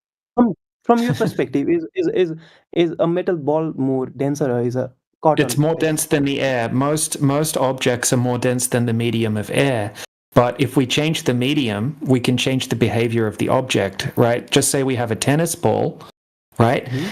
S21: From your perspective, is a metal ball more denser or is a cotton?
S22: It's more dense than the air. Most objects are more dense than the medium of air. But if we change the medium, we can change the behavior of the object, right? Just say we have a tennis ball, right? Mm-hmm.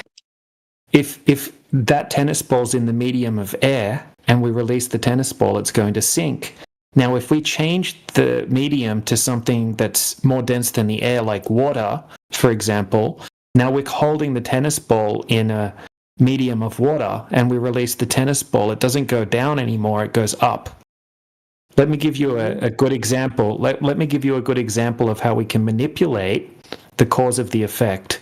S22: If that tennis ball's in the medium of air and we release the tennis ball, it's going to sink. Now, if we change the medium to something that's more dense than the air, like water, for example, now we're holding the tennis ball in a medium of water and we release the tennis ball, it doesn't go down anymore, it goes up. Let me give you a good example. Let me give you a good example of how we can manipulate the cause of the effect.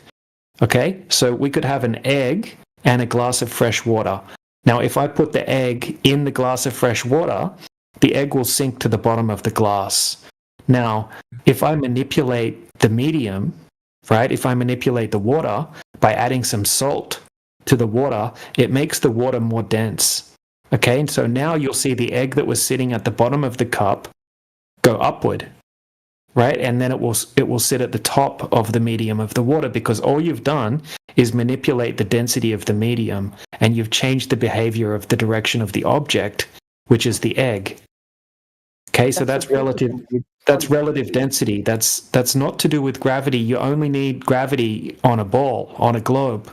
S22: Okay, so we could have an egg and a glass of fresh water. Now, if I put the egg in the glass of fresh water, the egg will sink to the bottom of the glass. Now, if I manipulate the medium, right, if I manipulate the water by adding some salt to the water, it makes the water more dense. Okay, and so now you'll see the egg that was sitting at the bottom of the cup go upward. Right, and then it will sit at the top of the medium of the water because all you've done is manipulate the density of the medium and you've changed the behavior of the direction of the object, which is the egg. Okay, so that's relative. That's relative density. That's not to do with gravity. You only need gravity on a ball, on a globe.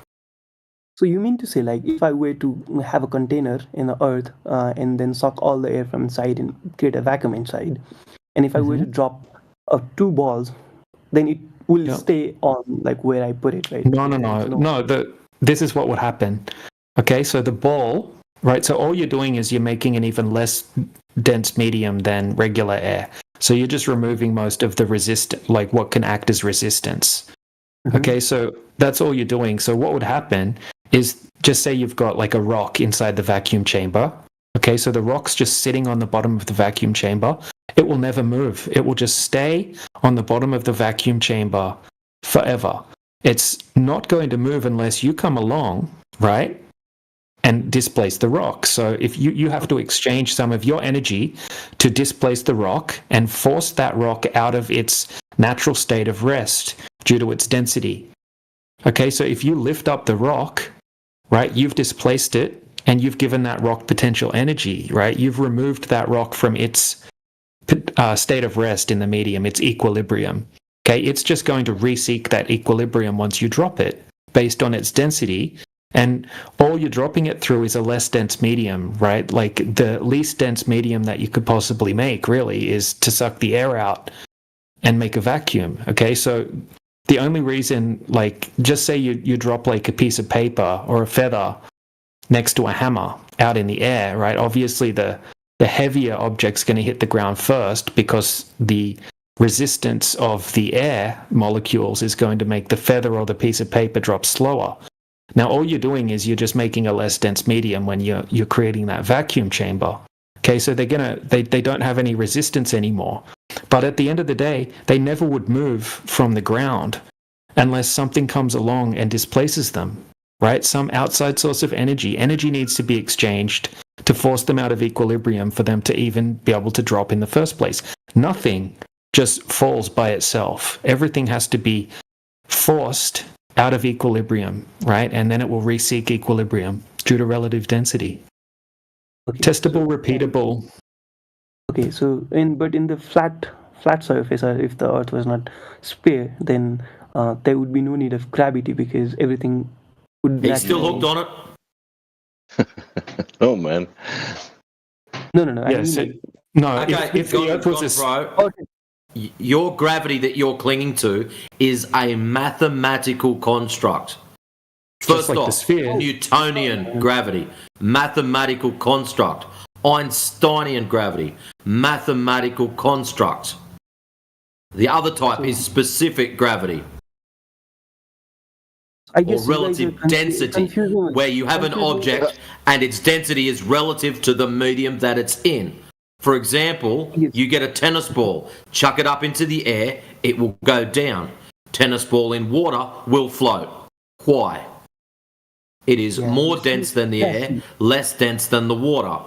S21: So you mean to say, like, if I were to have a container in the earth and then suck all the air from inside and create a vacuum inside, and if I were to drop two balls, then it will stay on like where I put it, right?
S22: No. This is what would happen. Okay, so the ball, right? So all you're doing is you're making an even less dense medium than regular air. So you're just removing most of the like what can act as resistance. Mm-hmm. Okay, so that's all you're doing. So what would happen is, just say you've got like a rock inside the vacuum chamber. Okay, so the rock's just sitting on the bottom of the vacuum chamber. It will never move. It will just stay on the bottom of the vacuum chamber forever. It's not going to move unless you come along, right, and displace the rock. So if you have to exchange some of your energy to displace the rock and force that rock out of its natural state of rest due to its density. Okay, so if you lift up the rock, right, you've displaced it and you've given that rock potential energy, right? You've removed that rock from its state of rest in the medium, its equilibrium. Okay, it's just going to reseek that equilibrium once you drop it based on its density, and all you're dropping it through is a less dense medium, right? Like the least dense medium that you could possibly make really is to suck the air out and make a vacuum. Okay, so the only reason, like, just say you drop like a piece of paper or a feather next to a hammer out in the air, right? Obviously the heavier object's going to hit the ground first because the resistance of the air molecules is going to make the feather or the piece of paper drop slower. Now, all you're doing is you're just making a less dense medium when you're creating that vacuum chamber. Okay, so they don't have any resistance anymore. But at the end of the day, they never would move from the ground unless something comes along and displaces them, right? Some outside source of energy. Energy needs to be exchanged to force them out of equilibrium for them to even be able to drop in the first place. Nothing just falls by itself. Everything has to be forced out of equilibrium, right? And then it will reseek equilibrium due to relative density.
S21: Okay,
S22: testable, repeatable.
S21: Okay, so in the flat surface, if the Earth was not sphere, then there would be no need of gravity because everything would be.
S9: He's still hooked on it.
S10: Oh man.
S21: No.
S22: Yes.
S21: I mean,
S22: no.
S9: Okay,
S22: if the Earth was
S9: your gravity that you're clinging to is a mathematical construct. First
S22: like
S9: off,
S22: the sphere.
S9: Newtonian gravity, mathematical construct. Einsteinian gravity, mathematical construct. The other type is specific gravity.
S21: I guess
S9: or relative density, where you have an object and its density is relative to the medium that it's in. For example, you get a tennis ball, chuck it up into the air, it will go down. tennis ball in water will float. Why? It is more dense than the air, less dense than the water.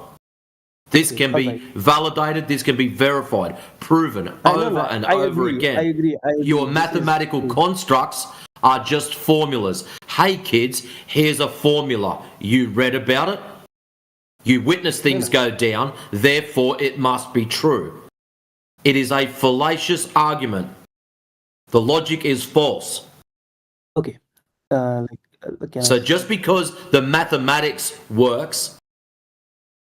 S9: This can be validated, this can be verified, proven over and over again.
S21: I agree.
S9: Your mathematical constructs are just formulas. Hey kids, here's a formula. You read about it? You witness things go down, therefore it must be true. It is a fallacious argument. The logic is false.
S21: Okay.
S9: So just because the mathematics works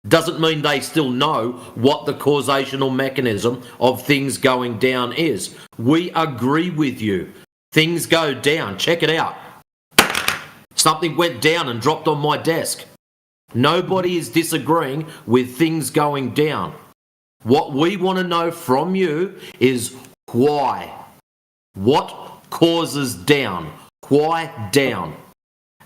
S9: doesn't mean they still know what the causational mechanism of things going down is. We agree with you. Things go down. Check it out. Something went down and dropped on my desk. Nobody is disagreeing with things going down. What we want to know from you is why. What causes down? Why down?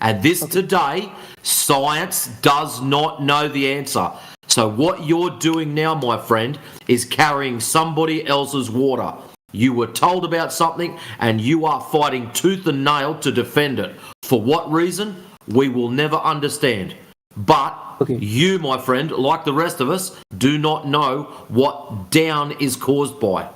S9: And this today, science does not know the answer. So what you're doing now, my friend, is carrying somebody else's water. You were told about something and you are fighting tooth and nail to defend it. For what reason? We will never understand. But you, my friend, like the rest of us, do not know what down is caused by.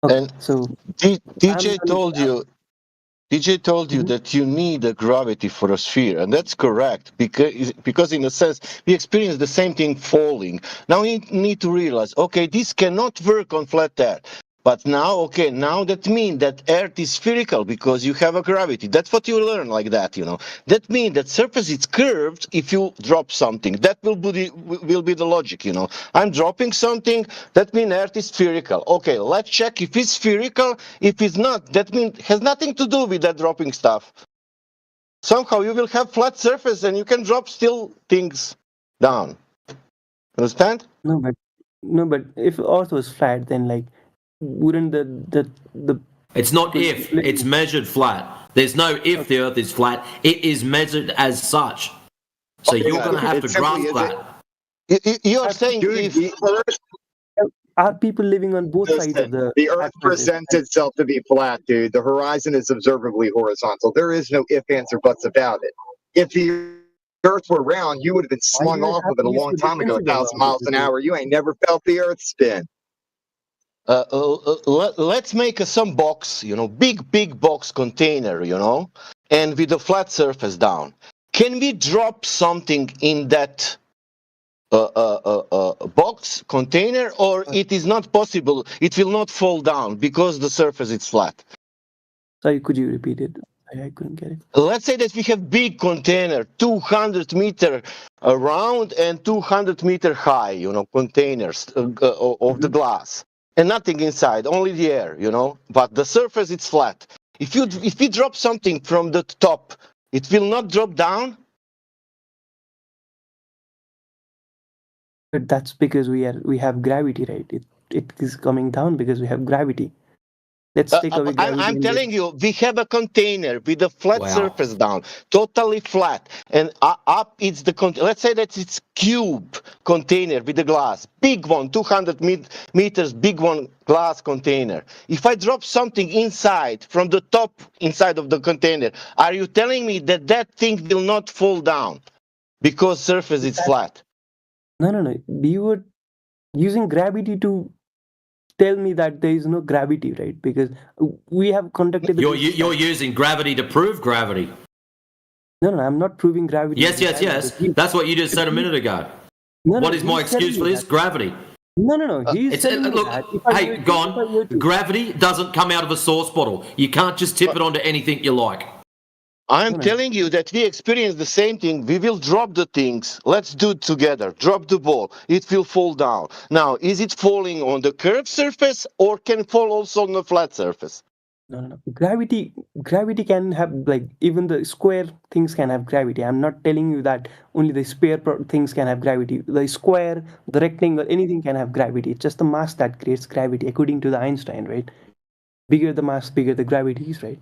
S10: And so DJ told you that you need a gravity for a sphere, and that's correct, because in a sense we experience the same thing falling. Now we need to realize, okay, this cannot work on flat Earth. But now that means that Earth is spherical because you have a gravity. That's what you learn like that, That means that surface is curved if you drop something. That will be the logic, I'm dropping something, that means Earth is spherical. Okay, let's check if it's spherical. If it's not, that means has nothing to do with that dropping stuff. Somehow you will have flat surface and you can drop still things down. Understand?
S21: No, but if Earth was flat, then wouldn't the
S9: It's not if, it's measured flat. There's no if the Earth is flat, it is measured as such. So you're going to have to grasp that.
S10: You're saying if
S21: are people living on both sides of
S11: the Earth presents itself to be flat, dude. The horizon is observably horizontal. There is no ifs, ands, or buts about it. If the Earth were round, you would have been slung off of it a long time ago, 1,000 miles an hour. You ain't never felt the Earth spin.
S10: Let's make some box, big box container, and with a flat surface down. Can we drop something in that box container, or it is not possible? It will not fall down because the surface is flat.
S21: Sorry, could you repeat it? I couldn't get it.
S10: Let's say that we have big container, 200 meter around and 200 meter high, containers of the glass. And nothing inside, only the air, But the surface is flat. If we drop something from the top, it will not drop down.
S21: But that's because we have gravity, right? It is coming down because we have gravity. Let's take away gravity.
S10: I'm telling you, we have a container with a flat surface down, totally flat, and up it's the let's say that it's cube container with the glass, big one, 200 meters, big one glass container. If I drop something inside from the top inside of the container, are you telling me that thing will not fall down because surface is flat?
S21: No. We were using gravity to tell me that there is no gravity, right? Because we have conducted.
S9: You're using gravity to prove gravity.
S21: No, I'm not proving gravity.
S9: Yes. That's what you just said a minute ago. What is my excuse for this? Gravity.
S21: No.
S9: Gravity doesn't come out of a sauce bottle. You can't just tip it onto anything you like.
S10: I'm telling you that we experience the same thing. We will drop the things. Let's do it together. Drop the ball. It will fall down. Now, is it falling on the curved surface or can it fall also on the flat surface?
S21: No. Gravity can have, even the square things can have gravity. I'm not telling you that only the sphere things can have gravity. The square, the rectangle, anything can have gravity. It's just the mass that creates gravity, according to the Einstein, right? Bigger the mass, bigger the gravity is, right?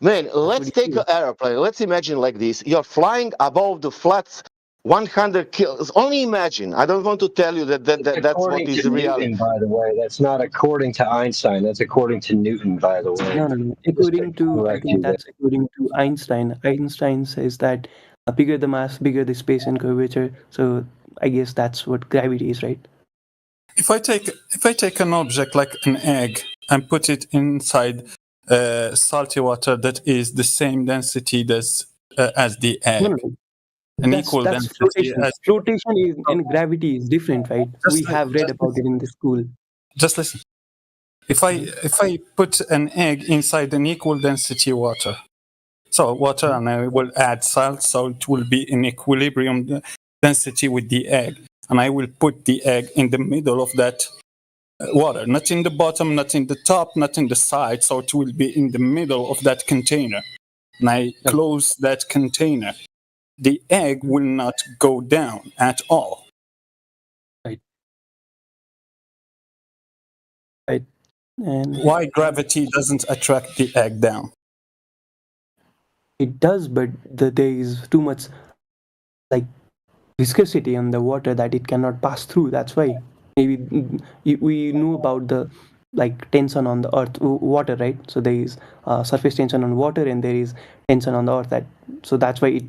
S10: Man, let's take an airplane. Let's imagine like this. You're flying above the flat 100 kilos. Only imagine. I don't want to tell you that's what is
S6: to
S10: reality.
S6: Newton, by the way, that's not according to Einstein. That's according to Newton, by the way.
S21: No. According to, I think that's according to Einstein. Einstein says that bigger the mass, bigger the space and curvature. So I guess that's what gravity is, right?
S13: If I take an object like an egg and put it inside salty water that is the same density as the egg. An equal density.
S21: Flotation. Flotation is and gravity is different, right? We have read about it in the school.
S13: Just listen. If I put an egg inside an equal density water, and I will add salt, so it will be in equilibrium density with the egg, and I will put the egg in the middle of that water, not in the bottom, not in the top, not in the side, so it will be in the middle of that container. And I close that container. The egg will not go down at all.
S21: Right. And
S13: why gravity doesn't attract the egg down?
S21: It does, but there is too much viscosity on the water that it cannot pass through. That's why maybe we know about the tension on the earth, water, right? So there is surface tension on water and there is tension on the earth. So that's why it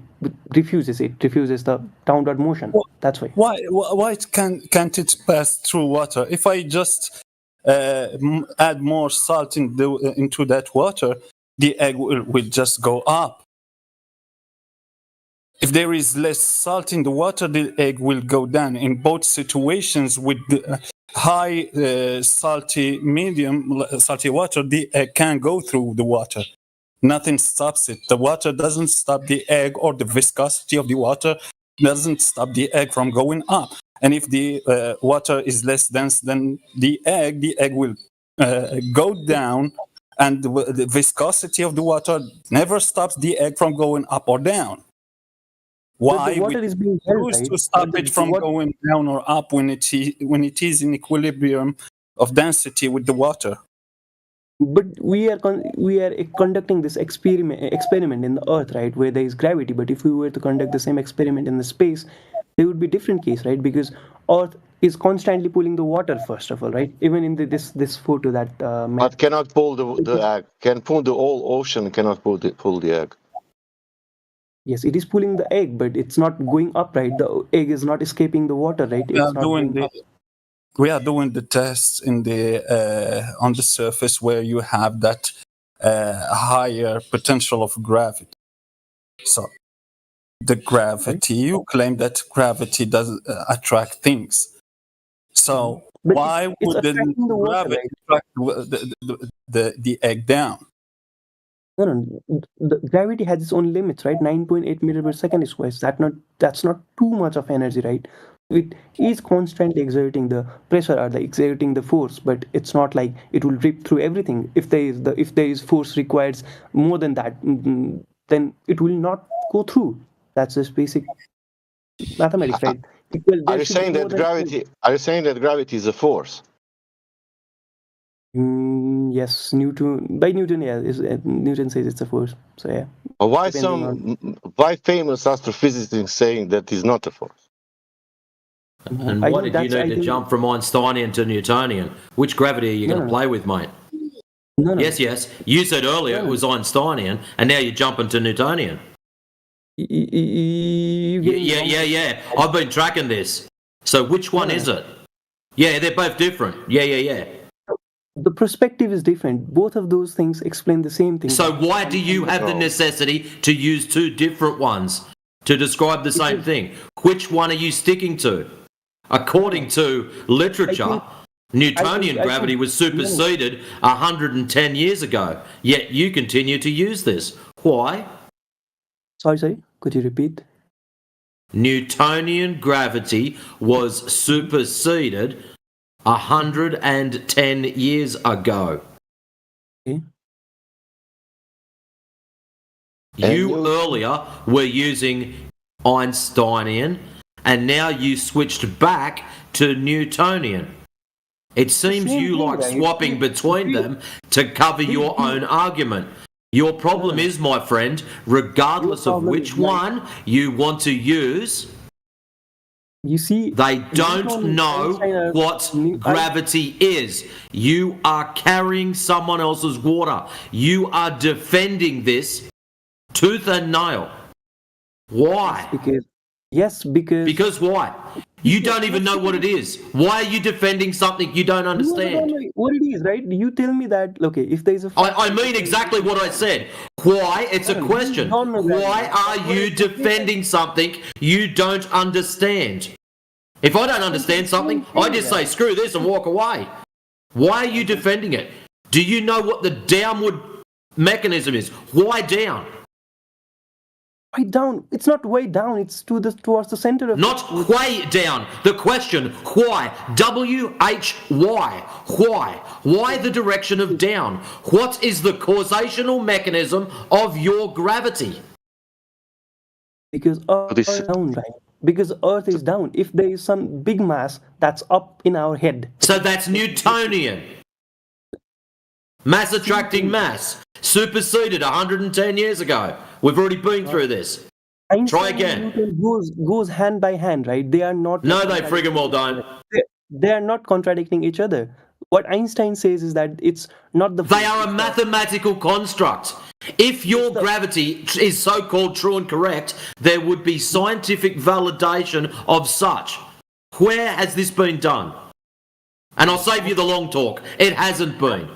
S21: refuses the downward motion. That's why.
S13: Why can't it pass through water? If I just add more salt into that water, the egg will just go up. If there is less salt in the water, the egg will go down. In both situations, with the high salty water, the egg can go through the water. Nothing stops it. The water doesn't stop the egg, or the viscosity of the water doesn't stop the egg from going up. And if the water is less dense than the egg will go down, and the viscosity of the water never stops the egg from going up or down. Why
S21: the water is being held,
S13: choose
S21: right?
S13: to stop it from going down or up when it is in equilibrium of density with the water?
S21: But we are conducting this experiment in the Earth, right, where there is gravity. But if we were to conduct the same experiment in the space, there would be a different case, right? Because Earth is constantly pulling the water, first of all, right? Even in this photo that.
S10: But cannot pull the egg. Can pull the whole ocean. Cannot pull the egg.
S21: Yes, it is pulling the egg, but it's not going up, right? The egg is not escaping the water, right?
S13: We are doing the tests in on the surface where you have that higher potential of gravity. So the gravity, you claim that gravity doesn't attract things. So
S21: but
S13: why wouldn't gravity attract the egg down?
S21: No. The gravity has its own limits, right? 9.8 meters per second square. That's not too much of energy, right? It is constantly exerting the pressure or exerting the force, but it's not like it will rip through everything. If there is force requires more than that, then it will not go through. That's just basic mathematics, right?
S10: Are you saying that gravity is a force?
S21: Yes, by Newton, yeah. Newton says it's a force. So yeah.
S10: Why famous astrophysicists saying that is not a force?
S9: And why did you need to jump from Einsteinian to Newtonian? Which gravity are you going to play with, mate?
S21: No.
S9: Yes. You said earlier it was Einsteinian, and now you're jumping to Newtonian. Yeah. I've been tracking this. So which one is it? Yeah, they're both different. Yeah.
S21: The perspective is different. Both of those things explain the same thing.
S9: So why do you have the necessity to use two different ones to describe the same thing? Which one are you sticking to? According to literature, Newtonian gravity was superseded 110 years ago, yet you continue to use this. Why?
S21: Sorry, could you repeat?
S9: Newtonian gravity was superseded 110 years ago.
S21: Okay.
S9: You earlier were using Einsteinian, and now you switched back to Newtonian. It seems you like swapping between them to cover your own argument. Your problem is, my friend, regardless of which one you want to use,
S2: You see,
S9: they don't know what gravity is. You are carrying someone else's water. You are defending this tooth and nail. Why?
S2: Because
S9: why? You don't even know what it is. Why are you defending something you don't understand?
S2: What it is, right? You tell me that, okay, if there's a...
S9: I mean exactly what I said. Why? It's a question. Why are you defending something you don't understand? If I don't understand something, I just say, screw this and walk away. Why are you defending it? Do you know what the downward mechanism is? Why down?
S2: Why down? It's not way down. It's towards the center of...
S9: Not way down. The question, why? W-H-Y. Why? Why the direction of down? What is the causational mechanism of your gravity?
S2: Because Earth is down, right? Because Earth is down. If there is some big mass that's up in our head...
S9: So that's Newtonian. Mass attracting mass. Superseded 110 years ago. We've already been through this. Try again.
S2: Goes hand by hand, right? They are not...
S9: No, they friggin' well don't.
S2: They are not contradicting each other. What Einstein says is that it's not the...
S9: They are a mathematical construct. If your gravity is so-called true and correct, there would be scientific validation of such. Where has this been done? And I'll save you the long talk. It hasn't been.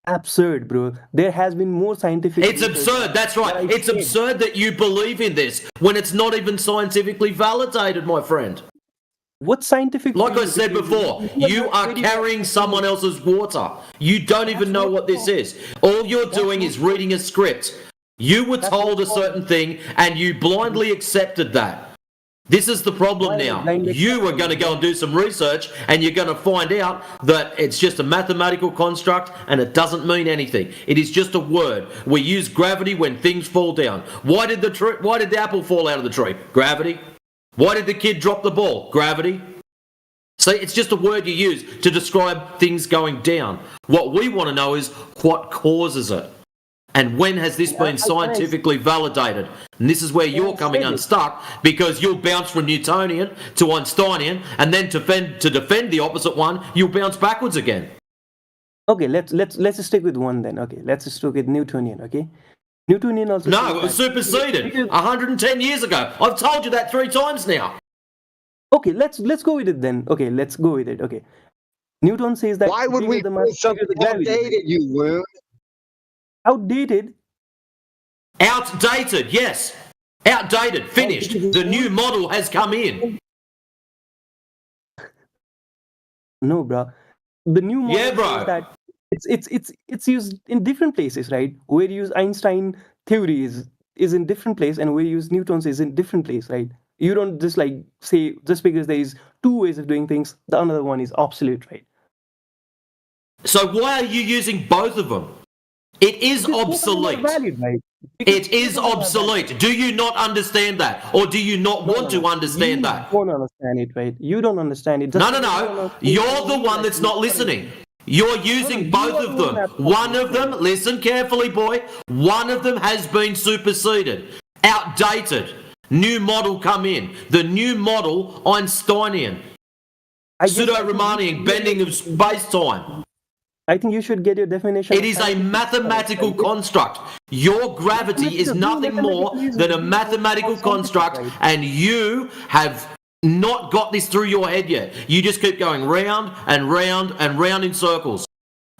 S2: Absurd, bro. There has been more scientific...
S9: It's absurd, that's right. It's absurd that you believe in this when it's not even scientifically validated, my friend.
S2: What scientific...
S9: Like I said before, you are carrying someone else's water. You don't even know what this is. All you're doing is reading a script. You were told a certain thing and you blindly accepted that. This is the problem now. You are going to go and do some research and you're going to find out that it's just a mathematical construct and it doesn't mean anything. It is just a word. We use gravity when things fall down. Why did the apple fall out of the tree? Gravity. Why did the kid drop the ball? Gravity. So it's just a word you use to describe things going down. What we want to know is what causes it. And when has this been scientifically validated? And this is where you're coming unstuck, because you'll bounce from Newtonian to Einsteinian, and then to defend the opposite one, you'll bounce backwards again.
S2: Okay, let's stick with one then. Okay, let's stick with Newtonian. Okay, Newtonian also...
S9: No, it was superseded 110 years ago. I've told you that 3 times now.
S2: Okay, let's go with it then. Okay, let's go with it. Okay, Newton says that...
S11: Why would we put something outdated, you loon?
S2: Outdated?
S9: Outdated, yes. Outdated, finished. The new model has come in. No,
S2: bro. The new model is that it's used in different places, right? Where you use Einstein theory is in different place, and where you use Newton's is in different place, right? You don't just like say just because there is 2 ways of doing things, the another one is obsolete, right?
S9: So why are you using both of them? It is obsolete.
S2: Valid, right?
S9: It is obsolete. Do you not understand that? Or do you not want to understand that?
S2: You don't understand it, right? You don't understand it.
S9: No. You're the one that's not listening. You're using both of them. One of them, listen carefully, boy, one of them has been superseded. Outdated. New model come in. The new model, Einsteinian. Pseudo-Riemannian, bending of space-time.
S2: I think you should get your definition.
S9: It is a mathematical construct. Your gravity is nothing more than a mathematical construct, and you have not got this through your head yet. You just keep going round and round and round in circles.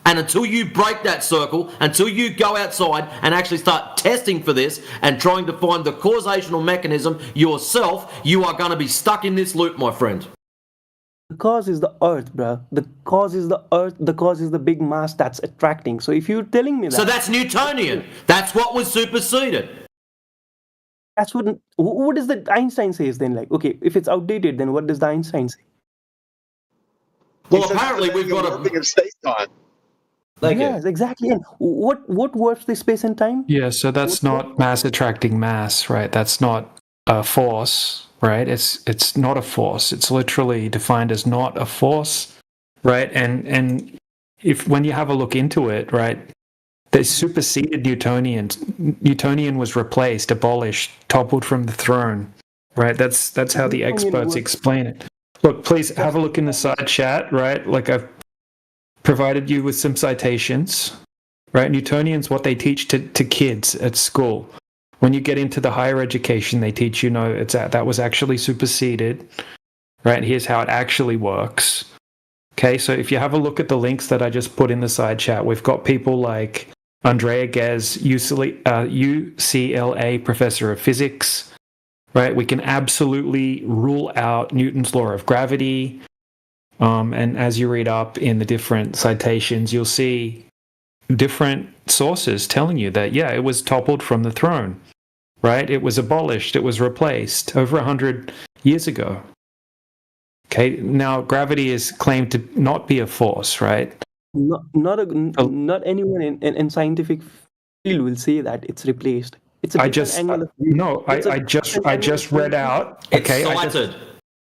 S9: And until you break that circle, until you go outside and actually start testing for this and trying to find the causational mechanism yourself, you are going to be stuck in this loop, my friend.
S2: The cause is the Earth, bro. The cause is the Earth. The cause is the big mass that's attracting. So if you're telling me that...
S9: So that's Newtonian. That's what was superseded.
S2: That's what does the Einstein says then? Like, okay, if it's outdated, then what does the Einstein say?
S9: Well, apparently we've got
S11: a space-time.
S2: Yes, exactly. And what warps the space and time?
S22: Yeah, so that's not mass attracting mass, right? That's not a force. Right, it's not a force. It's literally defined as not a force, right? And if when you have a look into it, right, they superseded Newtonian. Newtonian was replaced, abolished, toppled from the throne, right? That's how the experts explain it. Look, please have a look in the side chat, right? Like I've provided you with some citations, right? Newtonians, what they teach to kids at school. When you get into the higher education, they teach you, no, that was actually superseded, right? Here's how it actually works. Okay, so if you have a look at the links that I just put in the side chat, we've got people like Andrea Ghez, UCLA professor of physics, right? We can absolutely rule out Newton's law of gravity. And as you read up in the different citations, you'll see different sources telling you that, yeah, it was toppled from the throne, right? It was abolished. It was replaced over 100 years ago. Okay, now gravity is claimed to not be a force, right?
S2: Not anyone in scientific field will say that it's replaced. It's a angle of view.
S22: I just read out. Okay,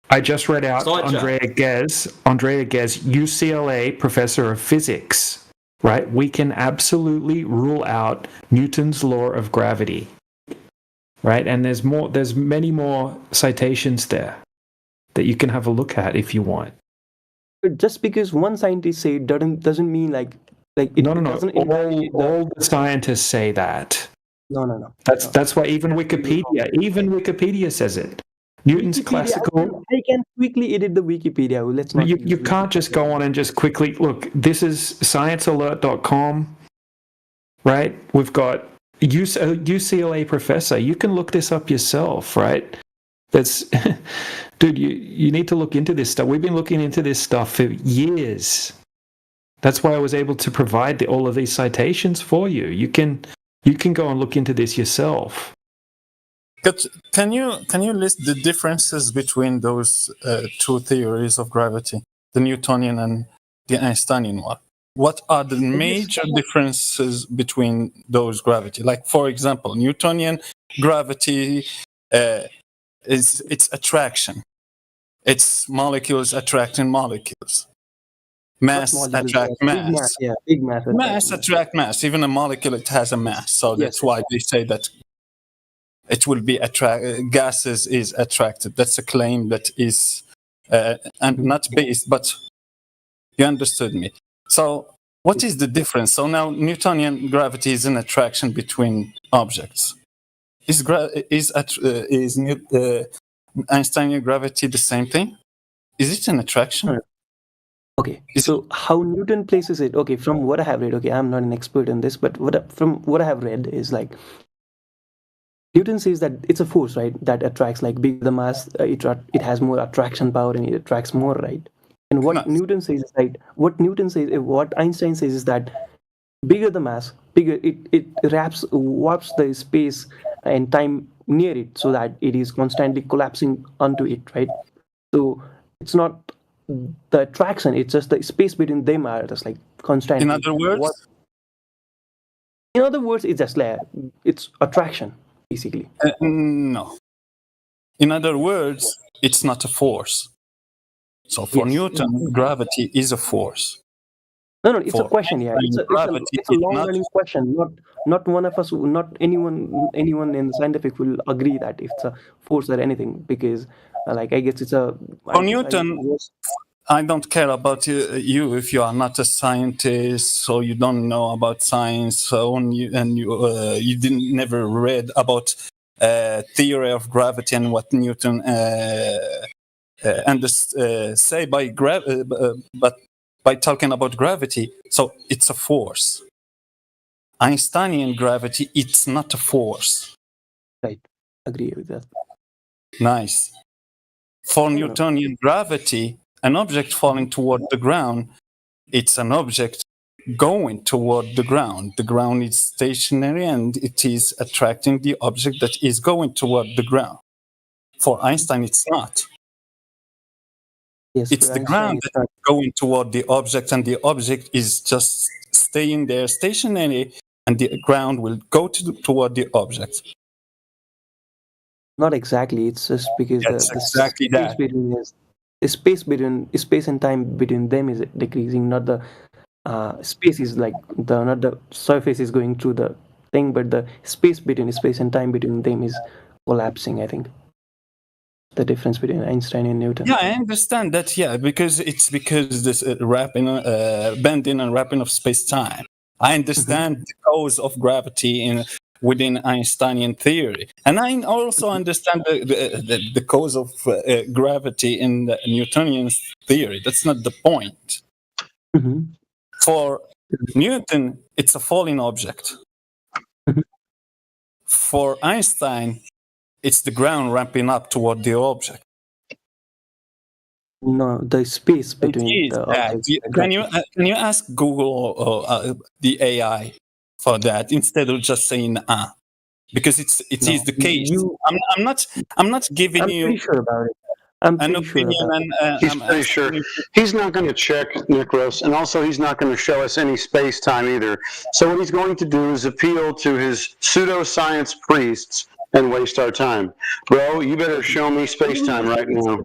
S22: I just read out Andrea Ghez, UCLA professor of physics, right? We can absolutely rule out Newton's law of gravity, right? And there's many more citations there that you can have a look at if you want.
S2: But just because one scientist say it doesn't mean like it doesn't
S22: all the scientists say that.
S2: No.
S22: That's why even Wikipedia says it. Newton's classical.
S2: I can quickly edit the Wikipedia. Let's not.
S22: You can't just go on and just quickly look. This is sciencealert.com, right? We've got UCLA professor. You can look this up yourself, right? That's, dude. You need to look into this stuff. We've been looking into this stuff for years. That's why I was able to provide all of these citations for you. You can go and look into this yourself.
S13: Can you list the differences between those two theories of gravity, the Newtonian and the Einsteinian one? What are the major differences between those gravity? Like, for example, Newtonian gravity it's attraction. It's molecules attracting molecules. Mass attract mass.
S2: Big mass.
S13: Mass attract mass. Even a molecule, it has a mass. So that's why they say that it will be gases is attracted. That's a claim that is and not based, but you understood me. So what is the difference? So now Newtonian gravity is an attraction between objects. Is Einsteinian gravity the same thing? Is it an attraction?
S2: Okay, so how Newton places it? Okay, from what I have read, okay, I'm not an expert in this, but from what I have read is like Newton says that it's a force, right, that attracts. Like bigger the mass, it has more attraction power and it attracts more, right? And what Newton says is right. What Einstein says is that bigger the mass, bigger it warps the space and time near it, so that it is constantly collapsing onto it, right? So it's not the attraction; it's just the space between them are just like constantly.
S13: In other words,
S2: it's just like it's attraction, basically.
S13: No. In other words, it's not a force. So for Newton, gravity is a force.
S2: No, it's a question. Yeah, it's a long-running question. Not one of us, not anyone in the scientific will agree that it's a force or anything, because, like, I guess it's a.
S13: For Newton, I don't care about you if you are not a scientist, so you don't know about science, so you didn't never read about theory of gravity and what Newton say by but by talking about gravity. So it's a force. Einsteinian gravity, it's not a force.
S2: Right. Agree with that.
S13: Nice. For Newtonian gravity, an object falling toward the ground, it's an object going toward the ground. The ground is stationary and it is attracting the object that is going toward the ground. For Einstein, it's not.
S2: Yes,
S13: it's the ground that is going toward the object, and the object is just staying there stationary, and the ground will go toward the object.
S2: Not exactly. It's just because the space and time between them is decreasing. Not the space is like not the surface is going through the thing, but the space and time between them is collapsing, I think.
S21: the difference between Einstein and Newton.
S13: Yeah, I understand that. Yeah, because this bending and wrapping of space-time. I understand the cause of gravity within Einsteinian theory, and I also understand the cause of gravity in the Newtonian theory. That's not the point. For Newton, it's a falling object. For Einstein, it's the ground ramping up toward the object.
S21: No, the space between the objects.
S13: Can you ask Google or the AI for that instead of just saying because it is the case. I'm not giving you.
S21: I'm pretty sure about it.
S13: An opinion.
S4: He's pretty sure. He's not going to check, Nikros, and also he's not going to show us any space-time either. So what he's going to do is appeal to his pseudoscience priests and waste our time. Bro, you better show me space-time right now.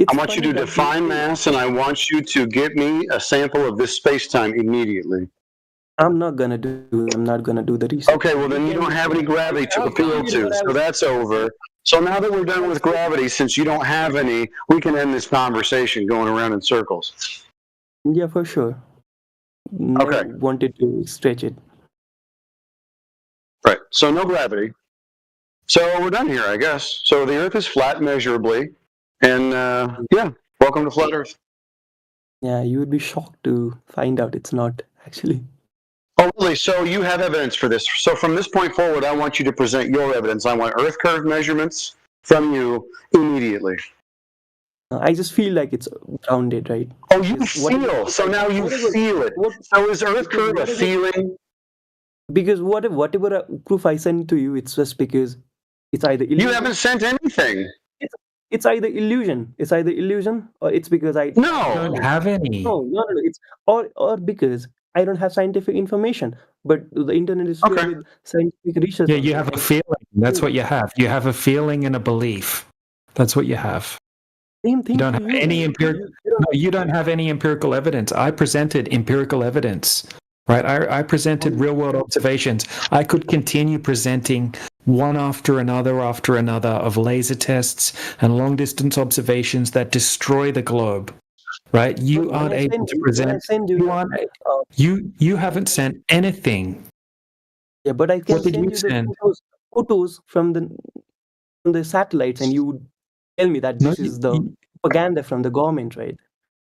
S4: I want you to define mass, and I want you to get me a sample of this space-time immediately.
S21: I'm not gonna do the research.
S4: Okay, well then you don't have any gravity to appeal to, so that's over. So now that we're done with gravity, since you don't have any, we can end this conversation going around in circles.
S21: Yeah, for sure.
S4: Okay.
S21: Wanted to stretch it.
S4: Right. So no gravity. So we're done here, I guess. So the Earth is flat measurably, and yeah, welcome to Flat Earth.
S21: Yeah, you would be shocked to find out it's not actually.
S4: Oh, really? So you have evidence for this. So from this point forward, I want you to present your evidence. I want Earth curve measurements from you immediately.
S21: I just feel like it's grounded, right?
S4: Oh, you feel. So now you feel it. So is Earth curve a feeling?
S21: Because whatever proof I send to you, it's just because it's either illusion.
S4: You haven't sent anything.
S21: It's either illusion. It's either illusion, or it's because I
S24: don't have any.
S21: No. It's or because I don't have scientific information, but the internet is filled with scientific research.
S24: Yeah, you have a feeling. That's what you have. You have a feeling and a belief. That's what you have.
S21: Same thing.
S24: You don't have any empirical. No, you don't have any empirical evidence. I presented empirical evidence, right? I presented real-world observations. I could continue presenting one after another of laser tests and long-distance observations that destroy the globe. Right, you aren't able to present. You haven't sent anything.
S21: Yeah, but I can send you the photos from the satellites, and you would tell me that this is the propaganda from the government, right?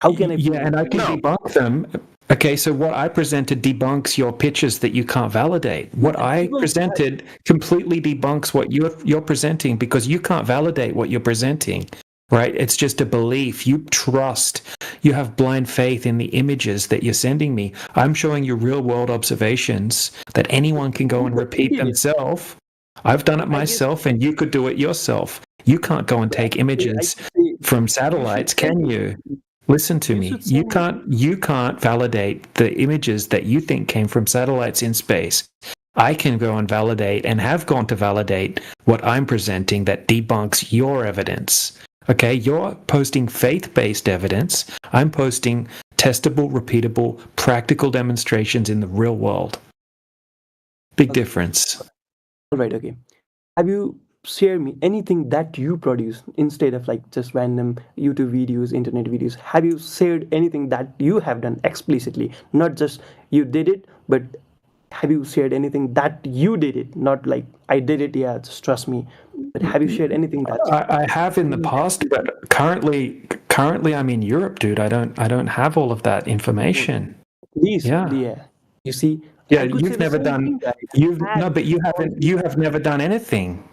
S21: How can I?
S24: Yeah, and I can debunk them. Okay, so what I presented debunks your pictures that you can't validate. What I presented completely debunks what you're presenting because you can't validate what you're presenting. Right? It's just a belief. You trust. You have blind faith in the images that you're sending me. I'm showing you real world observations that anyone can go and repeat themselves. I've done it myself, and you could do it yourself. You can't go and take images from satellites, can you? Listen to me. You can't validate the images that you think came from satellites in space. I can go and validate and have gone to validate what I'm presenting that debunks your evidence. Okay, you're posting faith-based evidence. I'm posting testable, repeatable, practical demonstrations in the real world. Big difference.
S21: All right, okay. Have you shared me anything that you produce instead of like just random YouTube videos, internet videos? Have you shared anything that you have done explicitly? Not just you did it, but have you shared anything that you did it? Not like I did it, yeah, just trust me. But have you shared anything that
S24: I have in the past, but currently I'm in Europe, dude. I don't have all of that information.
S21: Please, yeah. You see,
S24: yeah, you've never done. You have never done anything.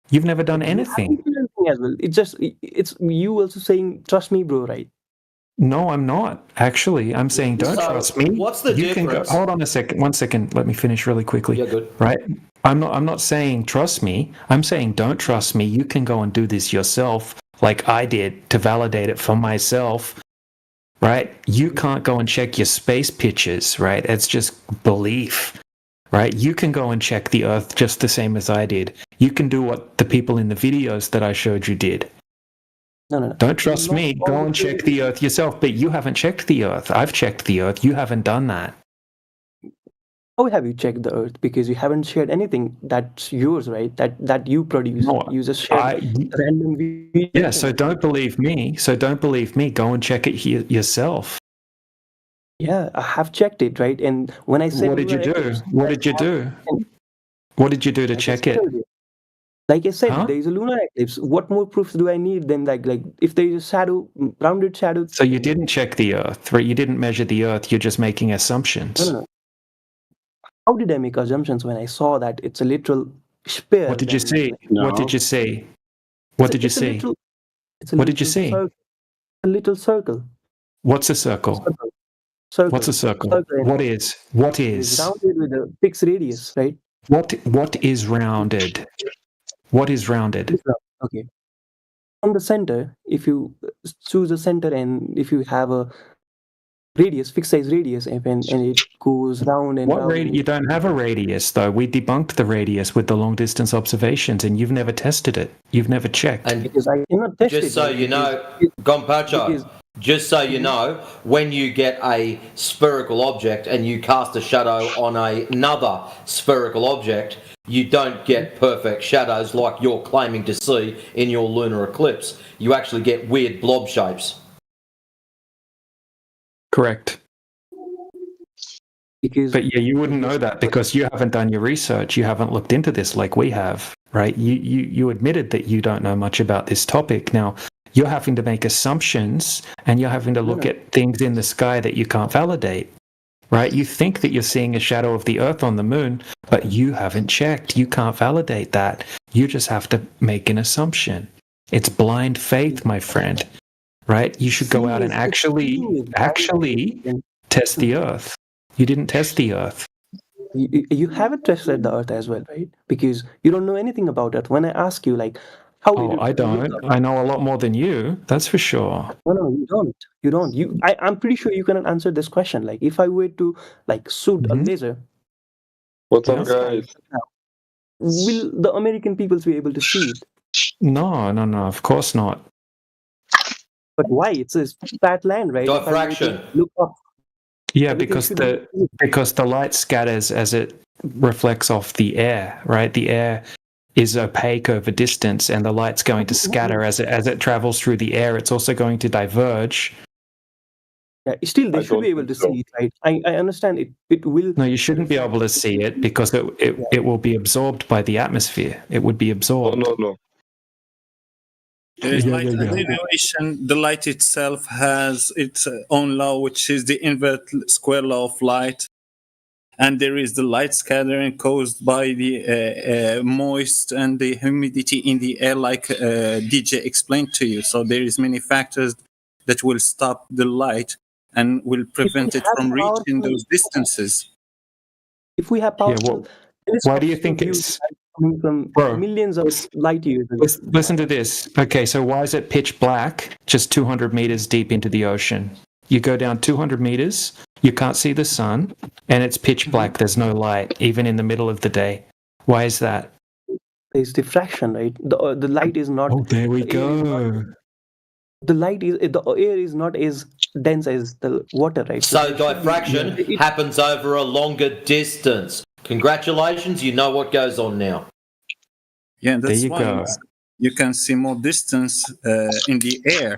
S24: You've never done anything.
S21: As well. It's you also saying trust me, bro, right?
S24: No, I'm not. Actually, I'm saying don't trust me.
S9: What's the difference?
S24: Hold on a second. 1 second. Let me finish really quickly.
S9: Yeah, good.
S24: Right? I'm not saying trust me. I'm saying don't trust me. You can go and do this yourself, like I did, to validate it for myself. Right? You can't go and check your space pictures, right? It's just belief. Right? You can go and check the Earth just the same as I did. You can do what the people in the videos that I showed you did.
S21: No.
S24: Don't trust me. Go and check the Earth yourself. But you haven't checked the Earth. I've checked the Earth. You haven't done that.
S21: How have you checked the Earth? Because you haven't shared anything that's yours, right? That you produce.
S24: No,
S21: You just shared random video.
S24: Yeah, so don't believe me. So don't believe me. Go and check it yourself.
S21: Yeah, I have checked it, right? And when I said,
S24: what did you do? What did you do? What did you do to check it?
S21: Like I said, there is a lunar eclipse. What more proofs do I need than like if there is a shadow, rounded shadow?
S24: So you didn't check the Earth, right? You didn't measure the Earth. You're just making assumptions.
S21: No. How did I make assumptions when I saw that it's a literal sphere?
S24: What did you see? What did you see? What did you see? What did you see?
S21: A little circle.
S24: What's a circle?
S21: Circle.
S24: What's a circle?
S21: Circle.
S24: What is? What is?
S21: It's rounded with a fixed radius, right?
S24: What is rounded? What is rounded?
S21: Okay. From the center, if you choose a center and if you have a radius, fixed size radius, and it goes round and round.
S24: You don't have a radius, though. We debunked the radius with the long distance observations, and you've never tested it. You've never checked.
S9: And
S21: because I cannot test
S9: just
S21: it,
S9: so you know, Gonpacho, just so you know, when you get a spherical object and you cast a shadow on another spherical object, you don't get perfect shadows like you're claiming to see in your lunar eclipse. You actually get weird blob shapes.
S24: Correct. But yeah, you wouldn't know that because you haven't done your research. You haven't looked into this like we have, right? You admitted that you don't know much about this topic. Now, you're having to make assumptions and you're having to look at things in the sky that you can't validate, right? You think that you're seeing a shadow of the Earth on the moon, but you haven't checked. You can't validate that. You just have to make an assumption. It's blind faith, my friend, right? You should go out and actually test the Earth. You didn't test the Earth.
S21: You haven't tested the Earth as well, right? Because you don't know anything about it. When I ask you, like, how did
S24: I don't. I know a lot more than you. That's for sure.
S21: No, you don't. You don't. I'm pretty sure you cannot answer this question. Like, if I were to shoot a laser,
S14: what's up, guys?
S21: Will the American peoples be able to see it?
S24: No. Of course not.
S21: But why? It's a flat land, right?
S9: Diffraction.
S21: Look up.
S24: Yeah, because the light scatters as it reflects off the air, right? The air is opaque over distance, and the light's going to scatter as it travels through the air. It's also going to diverge.
S21: Yeah, still they should be able to see it, right? I understand it. It will.
S24: No, you shouldn't be able to see it because it will be absorbed by the atmosphere. It would be absorbed.
S14: No.
S13: There is light attenuation. The light itself has its own law, which is the invert square law of light. And there is the light scattering caused by the moist and the humidity in the air, like DJ explained to you. So there is many factors that will stop the light and will prevent it from reaching those distances.
S21: If we have power,
S24: why do you think it's
S21: coming from millions of light years?
S24: Listen to this. Okay, so why is it pitch black just 200 meters deep into the ocean? You go down 200 meters, you can't see the sun, and it's pitch black. There's no light, even in the middle of the day. Why is that?
S21: There's diffraction, right? The light is not.
S24: Oh, there we go.
S21: The air is not as dense as the water, right?
S9: So diffraction happens over a longer distance. Congratulations, you know what goes on now.
S13: Yeah, that's why you can see more distance in the air.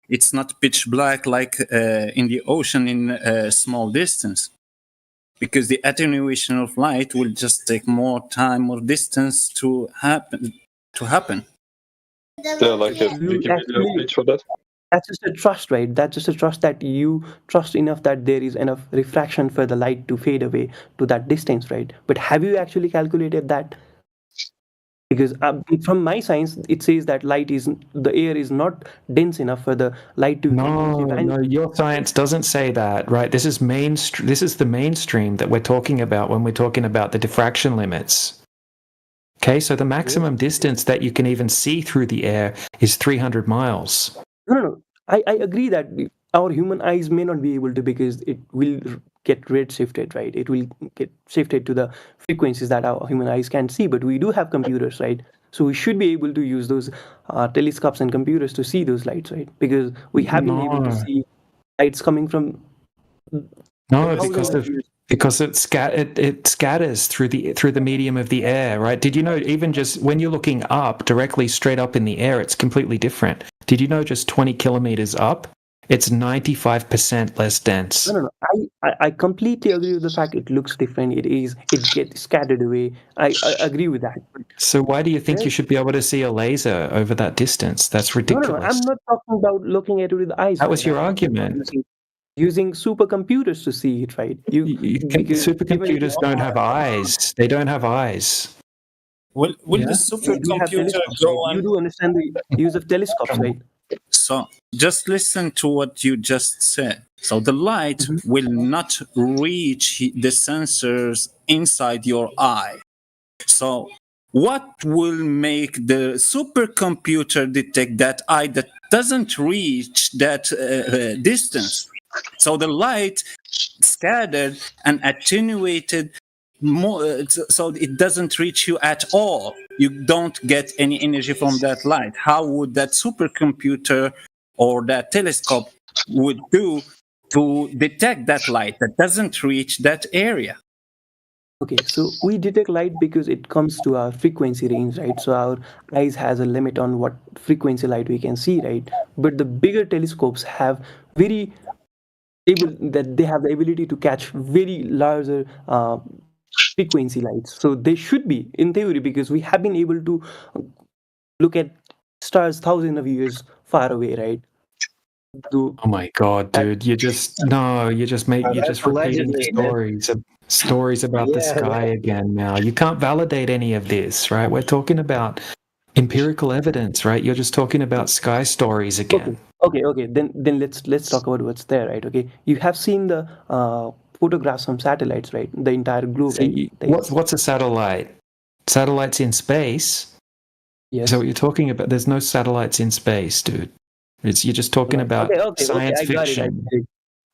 S13: It's not pitch black like in the ocean in a small distance, because the attenuation of light will just take more time, more distance to happen.
S14: Like a Wikipedia page for that?
S21: That's just a trust, right? That's just a trust that you trust enough that there is enough refraction for the light to fade away to that distance, right? But have you actually calculated that? Because from my science, it says that the air is not dense enough for the light to.
S24: No, your science doesn't say that, right? This is This is the mainstream that we're talking about when we're talking about the diffraction limits. Okay, so the maximum distance that you can even see through the air is 300 miles.
S21: No. I agree that our human eyes may not be able to, because it will get redshifted, right? It will get shifted to the frequencies that our human eyes can't see. But we do have computers, right? So we should be able to use those telescopes and computers to see those lights, right? Because we have been able to see lights coming from.
S24: No,
S22: Because it scatters through the medium of the air, right? Did you know even just when you're looking up, directly straight up in the air, it's completely different. Did you know just 20 kilometers up, it's 95% less dense?
S2: No. I completely agree with the fact it looks different. It gets scattered away. I agree with that.
S22: So why do you think you should be able to see a laser over that distance? That's ridiculous.
S2: No. I'm not talking about looking at it with the eyes.
S22: That was your argument.
S2: Using supercomputers to see it, right?
S22: Supercomputers don't have eyes. They don't have eyes.
S13: Will the supercomputer go on?
S2: You do understand the use of telescopes, right?
S13: So just listen to what you just said. So the light will not reach the sensors inside your eye. So what will make the supercomputer detect that eye that doesn't reach that distance? So the light scattered and attenuated more, so it doesn't reach you at all. You don't get any energy from that light. How would that supercomputer or that telescope would do to detect that light that doesn't reach that area?
S2: Okay, so we detect light because it comes to our frequency range, right? So our eyes has a limit on what frequency light we can see, right? But the bigger telescopes have they have the ability to catch very larger frequency lights. So they should be, in theory, because we have been able to look at stars thousands of years far away, right?
S22: Oh my God, dude! You're just repeating stories about the sky again. Now you can't validate any of this, right? We're talking about empirical evidence, right? You're just talking about sky stories again.
S2: Okay. Then let's talk about what's there, right? Okay, you have seen the photographs from satellites, right? The entire globe.
S22: See, what's a satellite? Satellites in space.
S2: Yes.
S22: So what you're talking about? There's no satellites in space, dude. You're just talking about science fiction.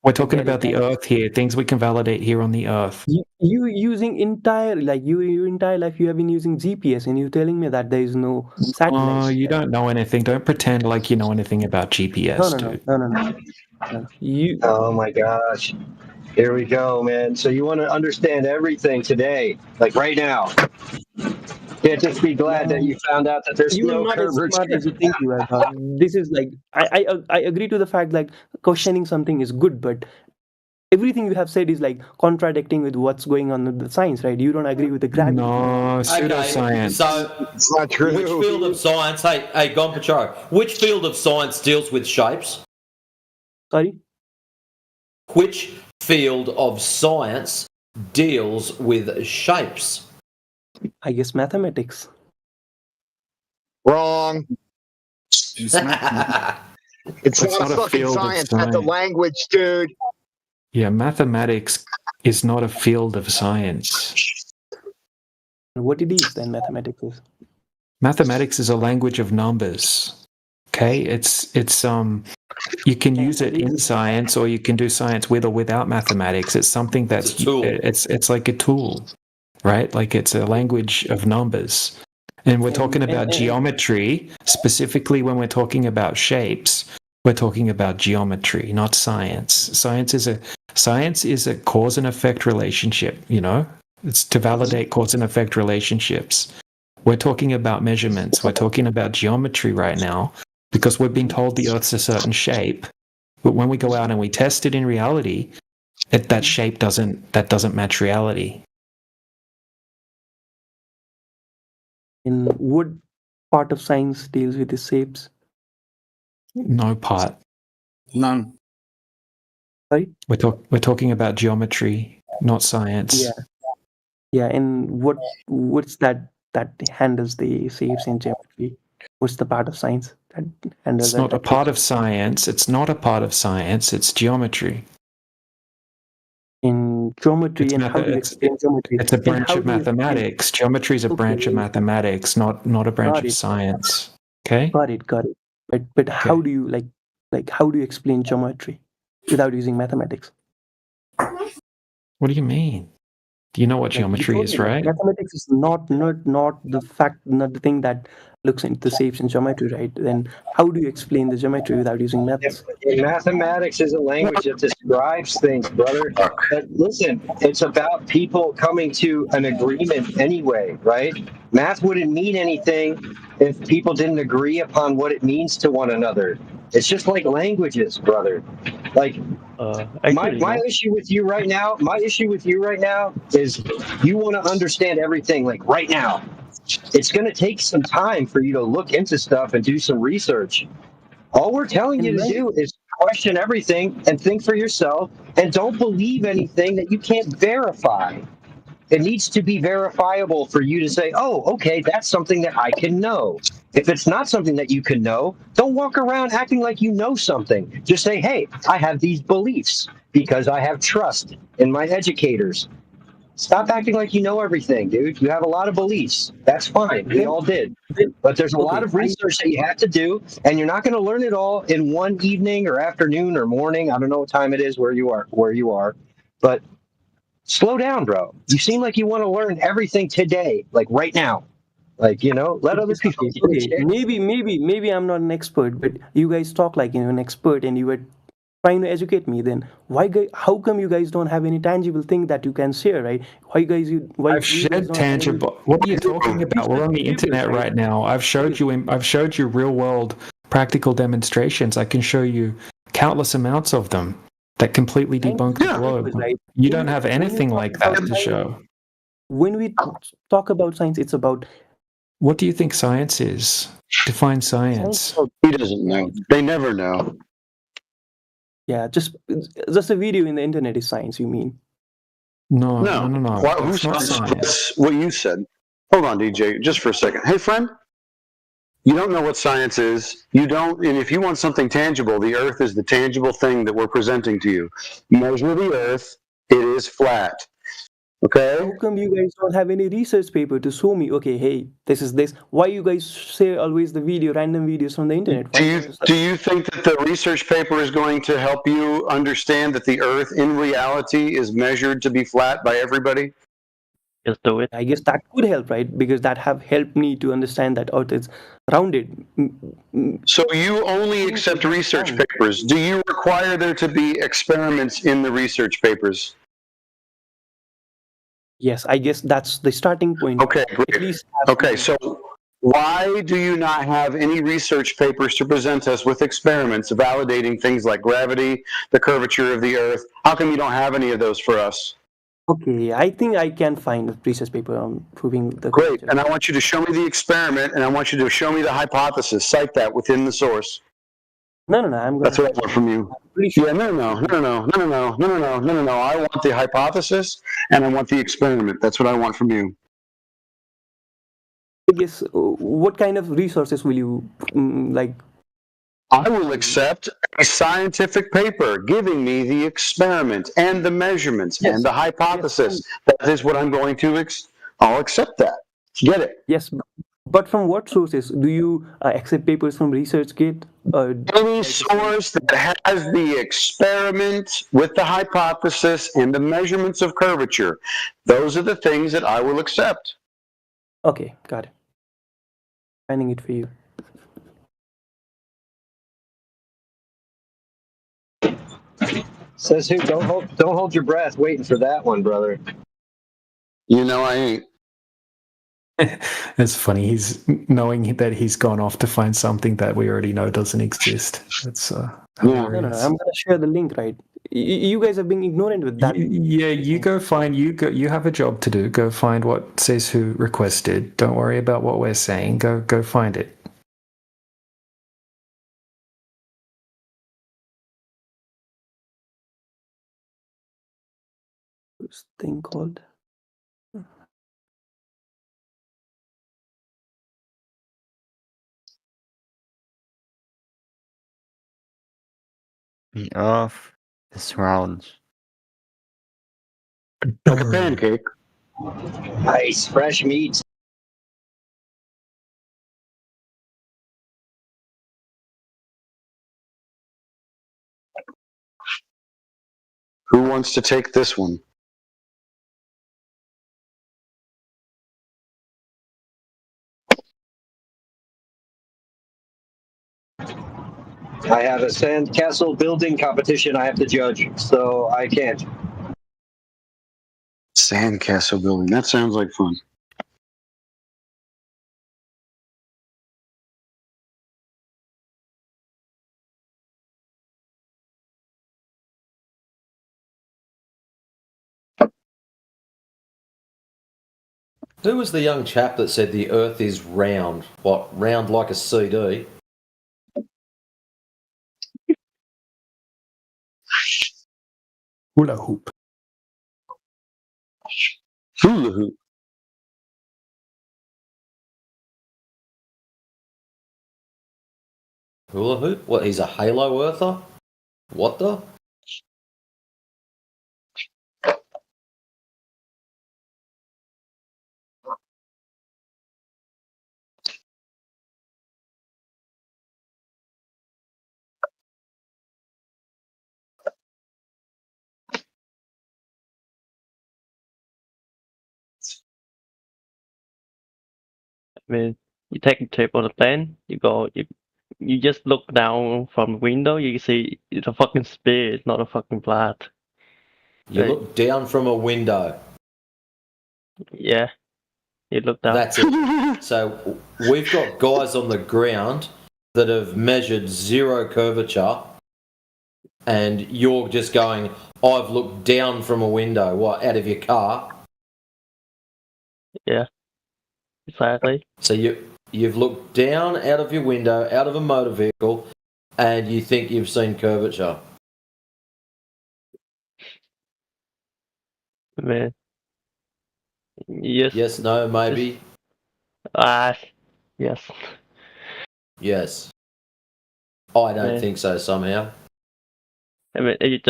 S22: We're talking about the Earth here, things we can validate here on the Earth.
S2: You using your entire life you have been using GPS, and you're telling me that there is no satellites.
S22: Oh, you don't know anything. Don't pretend like you know anything about GPS, dude.
S2: No.
S6: Oh my gosh. Here we go, man. So you want to understand everything today, like right now. Can't just be glad that you found out that there's no
S2: not as smart as you think you are. This is like I agree to the fact like questioning something is good, but everything you have said is like contradicting with what's going on with the science, right? You don't agree with the gravity.
S22: No, pseudoscience.
S9: So
S11: it's not true.
S9: Which field of science? Hey, Gonpacharo, which field of science deals with shapes?
S2: Sorry.
S9: Which field of science deals with shapes?
S2: I guess mathematics.
S11: Wrong. It's not a fucking science. That's a language, dude.
S22: Yeah, mathematics is not a field of science.
S2: What it is then? Mathematics is.
S22: Mathematics is a language of numbers. Okay, it's you can use it in science, or you can do science with or without mathematics. It's something that's it's like a tool, right? Like it's a language of numbers. And we're talking about geometry, specifically when we're talking about shapes, we're talking about geometry, not science. Science is a cause and effect relationship, you know? It's to validate cause and effect relationships. We're talking about measurements. We're talking about geometry right now because we're being told the Earth's a certain shape. But when we go out and we test it in reality, that shape doesn't match reality.
S2: In what part of science deals with the shapes?
S22: No part.
S13: None.
S2: Sorry?
S22: We're talking about geometry, not science.
S2: Yeah. And what's that handles the shapes in geometry? What's the part of science that handles?
S22: It's not a part of science. It's not a part of science. It's geometry.
S2: In geometry, and how do you explain geometry?
S22: It's a branch of mathematics. Geometry is a branch of mathematics, not a branch of science. Okay.
S2: Got it. But how do you how do you explain geometry without using mathematics?
S22: What do you mean? Do you know what geometry is, right?
S2: Mathematics is not the thing that
S21: looks into the shapes in geometry, right? Then how do you explain the geometry without using maths?
S6: Mathematics is a language that describes things, brother. But listen, it's about people coming to an agreement anyway, right? Math wouldn't mean anything if people didn't agree upon what it means to one another. It's just like languages, brother. Like my issue with you right now, is you want to understand everything like right now. It's going to take some time for you to look into stuff and do some research. All we're telling you to do is question everything and think for yourself, and don't believe anything that you can't verify. It needs to be verifiable for you to say, oh, okay, that's something that I can know. If it's not something that you can know, don't walk around acting like you know something. Just say, hey, I have these beliefs because I have trust in my educators. Stop acting like you know everything, dude. You have a lot of beliefs. That's fine. We all did. But there's a lot of research that you have to do, and you're not going to learn it all in one evening or afternoon or morning. I don't know what time it is where you are. But slow down, bro. You seem like you want to learn everything today, like right now. Like, let other people.
S21: Okay, maybe I'm not an expert, but you guys talk like an expert, and you were trying to educate me. Then how come you guys don't have any tangible thing that you can share, right?
S24: I've shared tangible. What are you talking about? We're on the internet right now. I've showed you real world practical demonstrations. I can show you countless amounts of them that completely debunk the globe. You don't have anything like that to show.
S21: When we talk about science, it's about.
S24: What do you think science is? Define science.
S4: He doesn't know. They never know.
S21: Yeah, just a video in the internet is science, you mean?
S24: No.
S4: Who's not science? What you said. Hold on, DJ, just for a second. Hey, friend, you don't know what science is. You don't, and if you want something tangible, the Earth is the tangible thing that we're presenting to you. Measure the Earth; it is flat. Okay.
S21: How come you guys don't have any research paper to show me? Okay, hey, this is this. Why you guys share always the random videos from the internet?
S4: Do you think that the research paper is going to help you understand that the Earth in reality is measured to be flat by everybody?
S21: Just do it. I guess that could help, right? Because that have helped me to understand that Earth is rounded.
S4: So you only accept research papers. Do you require there to be experiments in the research papers?
S21: Yes, I guess that's the starting point.
S4: Okay, great. Okay, so why do you not have any research papers to present us with experiments validating things like gravity, the curvature of the Earth? How come you don't have any of those for us?
S21: Okay, I think I can find a research paper on proving the.
S4: Great, and I want you to show me the experiment, and I want you to show me the hypothesis. Cite that within the source.
S21: No, that's
S4: what I want from you. Yeah, no. I want the hypothesis and I want the experiment. That's what I want from you.
S21: I guess, what kind of resources will you like?
S4: I will accept a scientific paper giving me the experiment and the measurements and the hypothesis. That is what I'm going to. I'll accept that. Get it?
S21: Yes. But from what sources? Do you accept papers from ResearchGate?
S4: Any source that has the experiment with the hypothesis and the measurements of curvature. Those are the things that I will accept.
S21: Okay, got it. Finding it for you.
S6: Says who? Don't hold your breath waiting for that one, brother.
S4: You know I ain't.
S24: It's funny. He's knowing that he's gone off to find something that we already know doesn't exist. It's
S21: No, I'm gonna share the link, right? You guys are being ignorant with that.
S24: You have a job to do. Go find what says who requested. Don't worry about what we're saying. Go find it.
S21: This thing called.
S8: Be off the surrounds.
S4: Like a pancake.
S6: Nice, fresh meat.
S4: Who wants to take this one?
S6: I have a sandcastle building competition I have to judge, so I can't.
S4: Sandcastle building. That sounds like fun.
S9: Who was the young chap that said the Earth is round? What, round like a CD?
S22: Hula hoop.
S4: Hula hoop.
S9: Hula hoop? What, he's a Halo Earther? What the?
S16: I mean, you take a trip on a plane, you just look down from the window, you see it's a fucking spear, it's not a fucking flat.
S9: You look down from a window.
S16: Yeah, you look down.
S9: That's it. So we've got guys on the ground that have measured zero curvature, and you're just going, I've looked down from a window, what, out of your car?
S16: Yeah, exactly.
S9: So you've looked down out of your window, out of a motor vehicle, and you think you've seen curvature.
S16: Man. Yes.
S9: Yes, no, maybe.
S16: Yes.
S9: Yes. I don't
S16: Yeah.
S9: think so somehow.
S16: I mean, it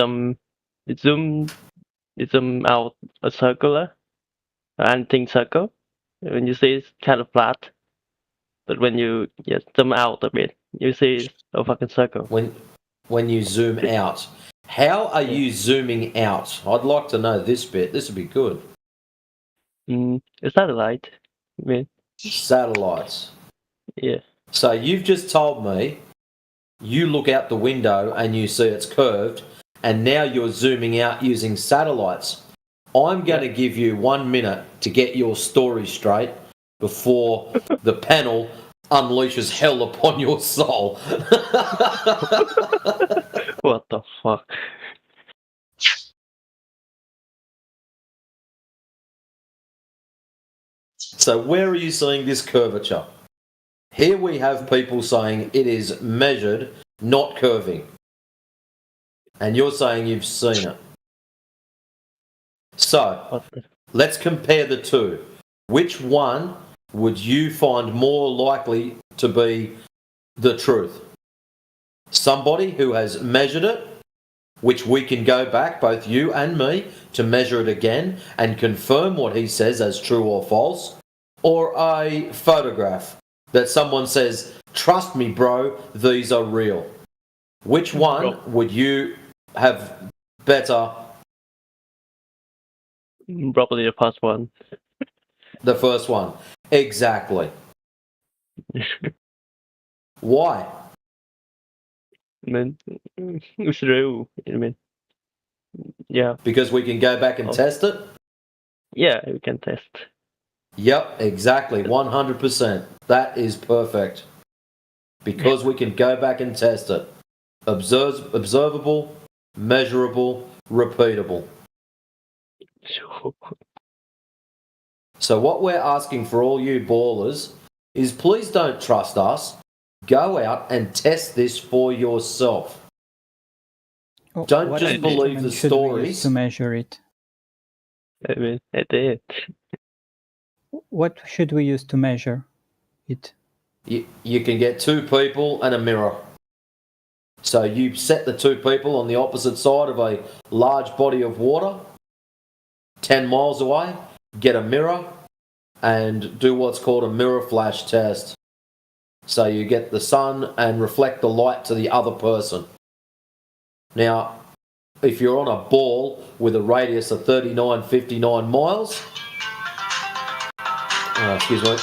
S16: zoom out a circular, anything circle. When you see it's kind of flat, but when you zoom out a bit, you see it's a fucking circle.
S9: When you zoom out, how are you zooming out? I'd like to know this bit. This would be good.
S16: A satellite. I mean,
S9: satellites.
S16: Yeah.
S9: So you've just told me you look out the window and you see it's curved, and now you're zooming out using satellites. I'm going to give you 1 minute to get your story straight before the panel unleashes hell upon your soul.
S16: What the fuck?
S9: So where are you seeing this curvature? Here we have people saying it is measured, not curving. And you're saying you've seen it. So, let's compare the two. Which one would you find more likely to be the truth? Somebody who has measured it, which we can go back, both you and me, to measure it again and confirm what he says as true or false, or a photograph that someone says, trust me, bro, these are real. Which one would you have better?
S16: Probably the first one.
S9: The first one. Exactly. Why?
S16: I mean, it's real. I mean, yeah.
S9: Because we can go back and test it?
S16: Yeah, we can test.
S9: Yep, exactly. 100%. That is perfect. Because we can go back and test it. Observable, measurable, repeatable. So what we're asking for all you ballers is please don't trust us. Go out and test this for yourself. Don't just believe the stories.
S17: To measure it.
S16: I mean, I did.
S17: What should we use to measure it?
S9: You can get two people and a mirror. So you set the two people on the opposite side of a large body of water, 10 miles away, get a mirror, and do what's called a mirror flash test. So you get the sun and reflect the light to the other person. Now, if you're on a ball with a radius of 39.59 miles, excuse me,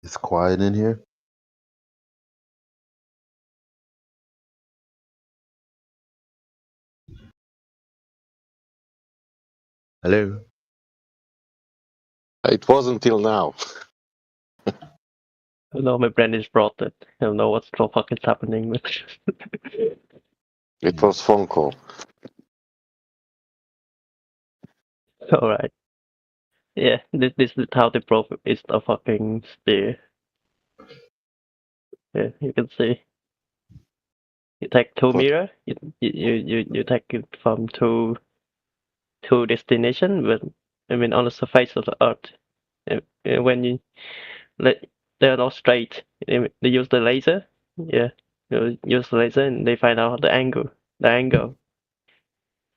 S1: It's quiet in here. Hello.
S10: It was until now.
S16: No, my brain is bloated. I don't know what's the fuck is happening with.
S10: It was phone call.
S16: All right. Yeah, this is how the proof is a fucking sphere. Yeah, you can see. You take two mirror. You take it from two destination, but I mean on the surface of the Earth. When you they're not straight. They use the laser. Yeah, they use the laser and they find out the angle. The angle.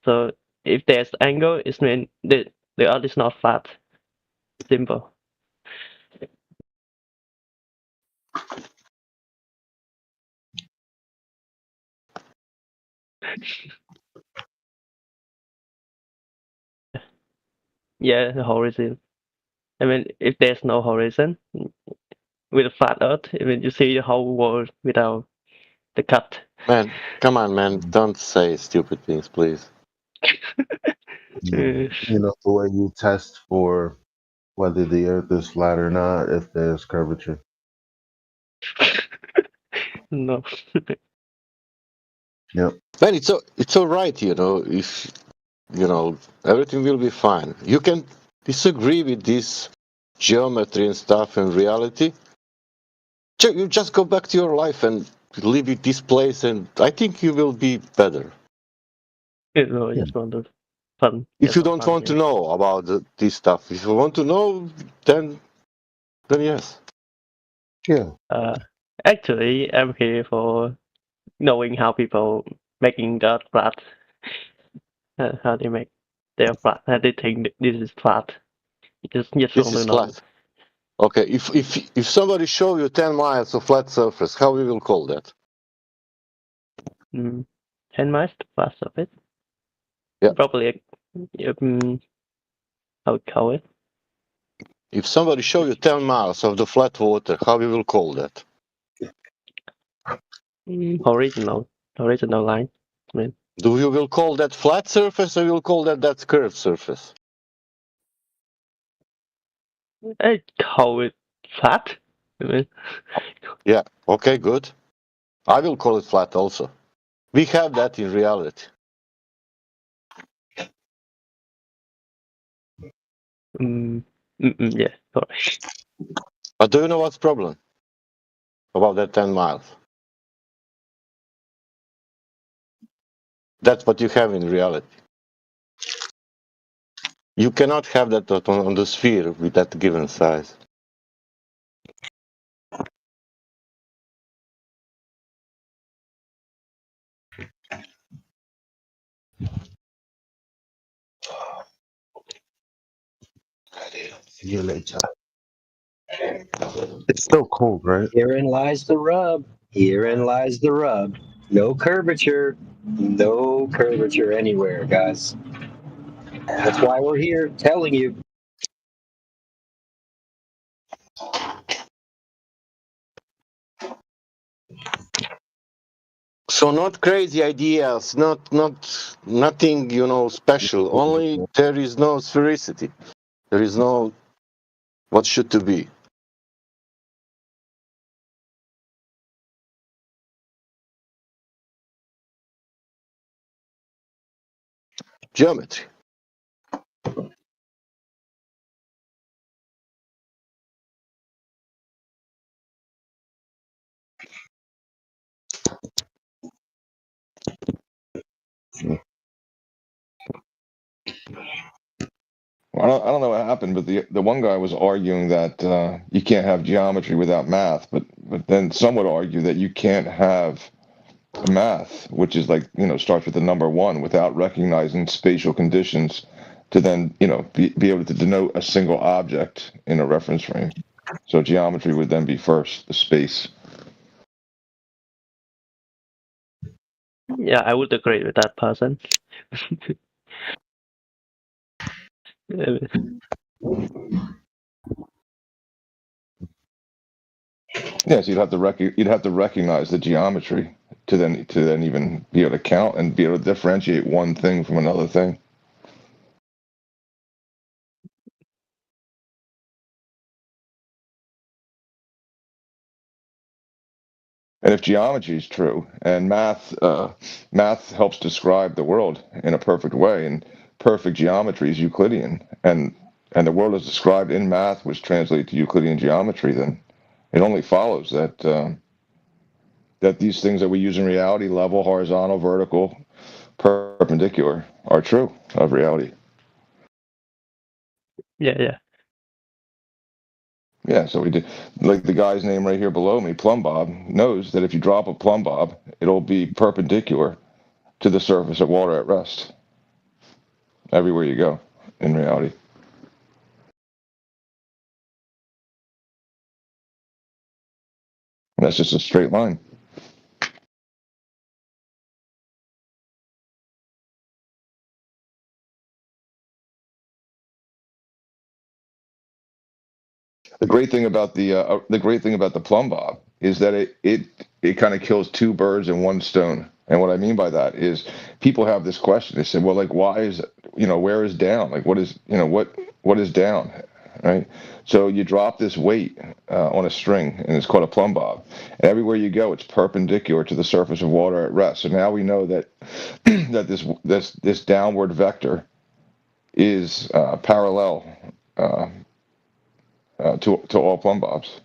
S16: So if there's angle, it means the Earth is not flat. Simple. Yeah, the horizon. I mean, if there's no horizon with a flat Earth, I mean, you see the whole world without the cut.
S10: Man, come on, man. Don't say stupid things, please.
S1: You know, the way you test for whether the Earth is flat or not, if there's curvature.
S16: No.
S1: Yep.
S10: Man, it's all right, you know. If you know, everything will be fine. You can disagree with this geometry and stuff and reality. You just go back to your life and live in this place, and I think you will be better.
S16: No, I just want to fun.
S10: If you don't want to know about this stuff, if you want to know, then yes.
S1: Yeah.
S16: Actually, I'm here for knowing how people making that flat. How they make their flat. How they think this is flat. Just
S10: This
S16: want
S10: is
S16: to know.
S10: flat. Okay, if somebody show you 10 miles of flat surface, how we will call that?
S16: 10 miles flat surface.
S10: Yeah.
S16: Probably. How we call it?
S10: If somebody show you 10 miles of the flat water, how we will call that?
S16: Horizontal line. I mean,
S10: Do you will call that flat surface or you will call that curved surface?
S16: I call it flat. I mean,
S10: Yeah, okay, good. I will call it flat also. We have that in reality.
S16: yeah, sorry.
S10: But do you know what's the problem about that 10 miles? That's what you have in reality. You cannot have that on the sphere with that given size.
S1: See you later. It's still cold, right?
S6: Herein lies the rub. Herein lies the rub. No curvature. No curvature anywhere, guys. That's why we're here telling you.
S10: So not crazy ideas, nothing, you know, special. Only there is no sphericity. There is no what should to be. Geometry.
S14: Well, I don't know what happened, but the one guy was arguing that you can't have geometry without math, but then some would argue that you can't have math, which is like, you know, starts with the number one without recognizing spatial conditions to then, you know, be able to denote a single object in a reference frame. So geometry would then be first, the space.
S16: Yeah, I would agree with that person.
S14: Yes, you'd have to recognize the geometry to then even be able to count and be able to differentiate one thing from another thing. And if geometry is true and math helps describe the world in a perfect way, and perfect geometry is Euclidean, and the world is described in math, which translates to Euclidean geometry, then it only follows that that these things that we use in reality, level, horizontal, vertical, perpendicular, are true of reality.
S16: Yeah.
S14: Yeah, so we did, like the guy's name right here below me, Plumb Bob, knows that if you drop a plumb bob, it'll be perpendicular to the surface of water at rest. Everywhere you go, in reality. And that's just a straight line. The great thing about the plumb bob is that it kind of kills two birds in one stone. And what I mean by that is people have this question. They say, well, like, why is, where is down? Like, what is down? Right? So you drop this weight on a string, and it's called a plumb bob. And everywhere you go, it's perpendicular to the surface of water at rest. So now we know that that this downward vector is parallel to all plumb bobs.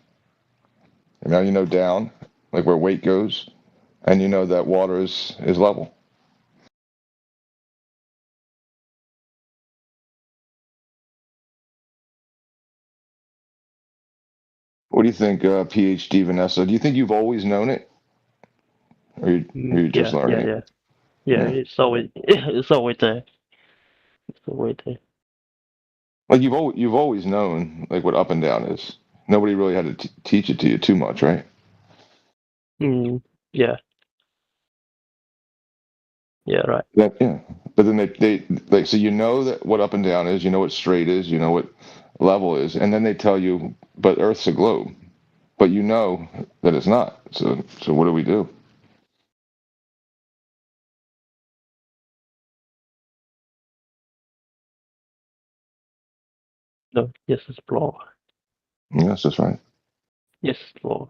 S14: And now you know down, like where weight goes, and you know that water is level. What do you think, PhD Vanessa? Do you think you've always known it, or you just learning it?
S16: Yeah. It's always there. It's always there.
S14: Like you've always known like what up and down is. Nobody really had to teach it to you too much, right?
S16: Yeah. Yeah, right.
S14: Yeah. But then they like, so you know that what up and down is, you know what straight is, you know what level is, and then they tell you, but Earth's a globe, but you know that it's not. So what do we do?
S16: No, yes, explore.
S14: Yes, that's right.
S16: Yes, explore.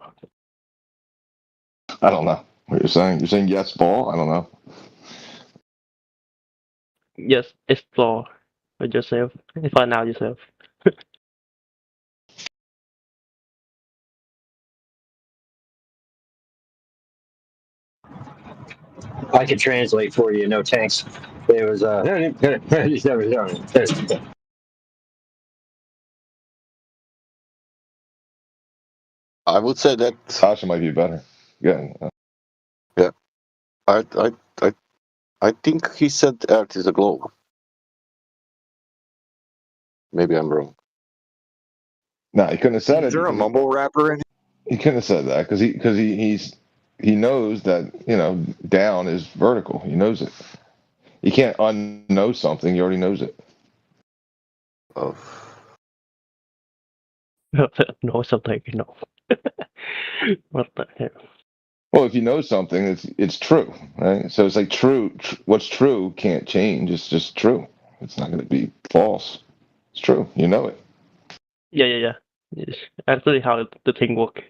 S14: I don't know what you're saying. You're saying yes, ball? I don't know.
S16: Yes, explore with yourself. Find out yourself.
S6: I can translate for you. No tanks. It was
S10: I would say that
S14: Sasha might be better. Yeah.
S10: Yeah. I think he said Earth is a globe. Maybe I'm wrong.
S14: No, he couldn't have said it.
S11: Is there a mumble rapper in here?
S14: He couldn't have said that because he knows that down is vertical. He knows it. You can't unknow something. He already knows it.
S10: Oh.
S16: No, something. No. What the hell?
S14: Well, if you know something, it's true, right? So it's like true. What's true can't change. It's just true. It's not going to be false. It's true. You know it.
S16: Yeah. It's actually how the thing works.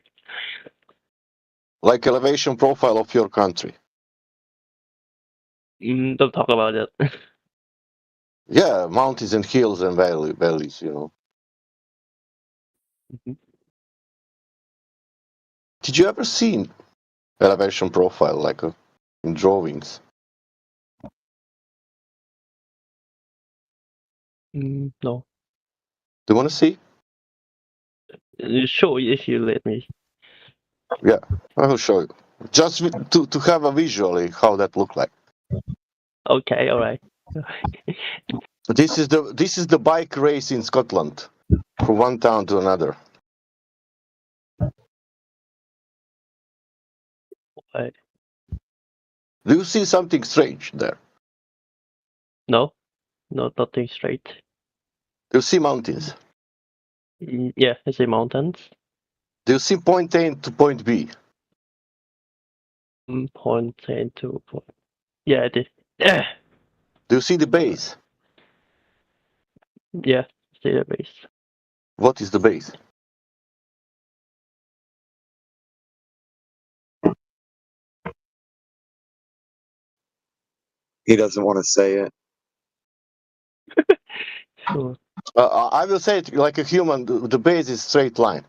S10: Like elevation profile of your country.
S16: Don't talk about it.
S10: Yeah, mountains and hills and valleys, Did you ever see elevation profile like in drawings?
S16: No.
S10: Do you want to see?
S16: Sure, if you let me.
S10: Yeah, I will show you. Just to have a visually how that look like.
S16: Okay, all right.
S10: This is the bike race in Scotland, from one town to another.
S16: Right.
S10: Do you see something strange there?
S16: No, nothing straight.
S10: Do you see mountains?
S16: Yeah, I see mountains.
S10: Do you see point A to point B?
S16: Point A to point. Yeah, I did. Yeah.
S10: Do you see the base?
S16: Yeah, see the base.
S10: What is the base?
S11: He doesn't want to say it.
S16: Sure.
S10: I will say it like a human. The base is straight line.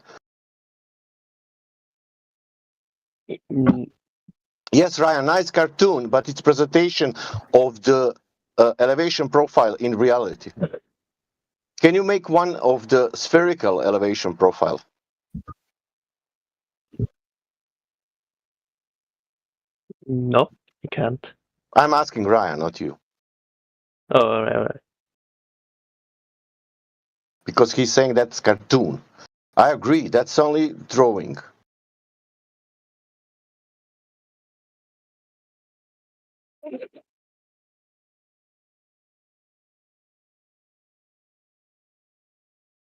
S10: Yes, Ryan, nice cartoon, but it's presentation of the elevation profile in reality. Can you make one of the spherical elevation profile?
S16: No, you can't.
S10: I'm asking Ryan, not you.
S16: Oh, all right.
S10: Because he's saying that's cartoon. I agree, that's only drawing.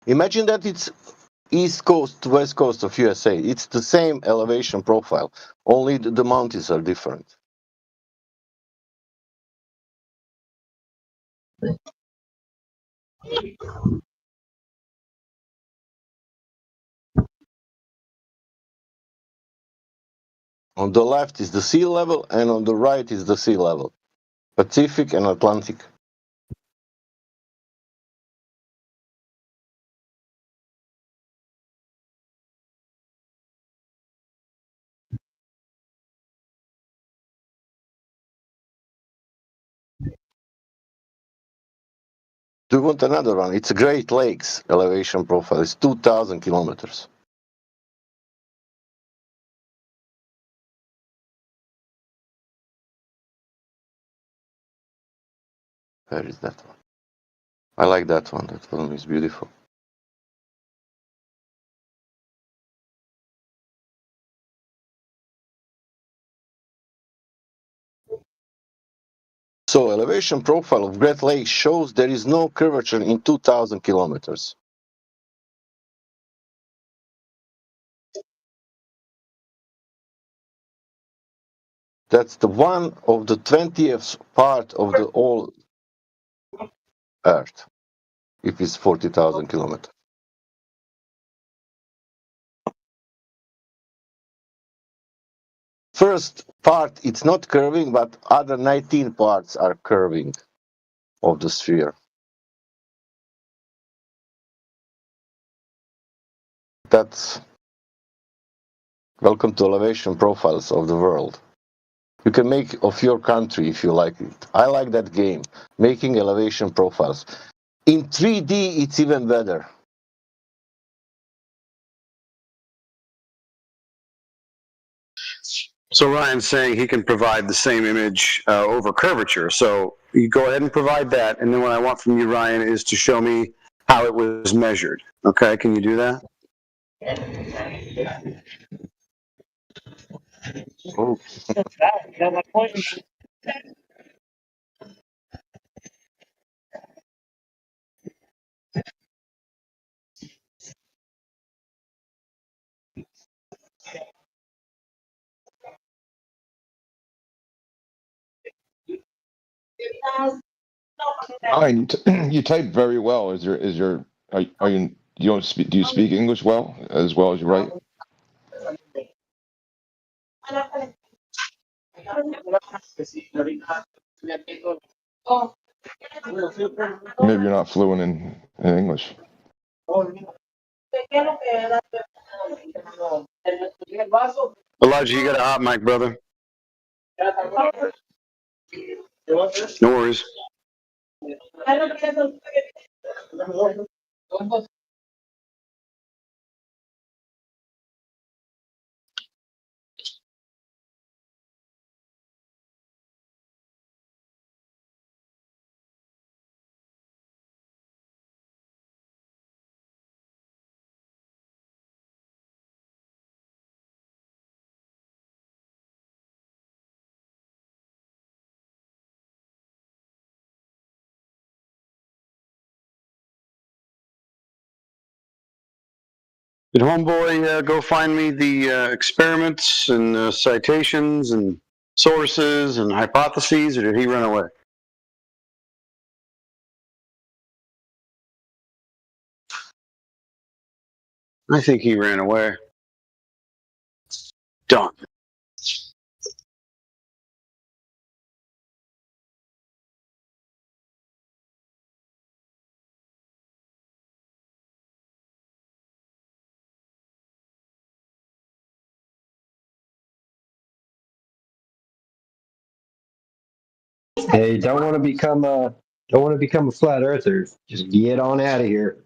S10: Imagine that it's east coast to west coast of USA. It's the same elevation profile, only the mountains are different. On the left is the sea level, and on the right is the sea level. Pacific and Atlantic. Do you want another one? It's Great Lakes elevation profile. It's 2,000 kilometers. Where is that one? I like that one. That one is beautiful. So elevation profile of Great Lakes shows there is no curvature in 2,000 kilometers. That's the one of the 20th part of the whole Earth, if it's 40,000 kilometers. First part, it's not curving, but other 19 parts are curving of the sphere. That's welcome to elevation profiles of the world. You can make of your country if you like it. I like that game, making elevation profiles. In 3D, it's even better.
S4: So Ryan's saying he can provide the same image over curvature. So you go ahead and provide that, and then what I want from you, Ryan, is to show me how it was measured. Okay, can you do that?
S10: Oh.
S14: Ryan, you type very well. Are you you don't speak? Do you speak English well as you write? Maybe you're not fluent in English.
S4: Elijah, you got a hot mic, brother. No worries. Did homeboy go find me the experiments and citations and sources and hypotheses, or did he run away? I think he ran away. Done.
S6: Hey, don't want to become a flat earther. Just get on out of here.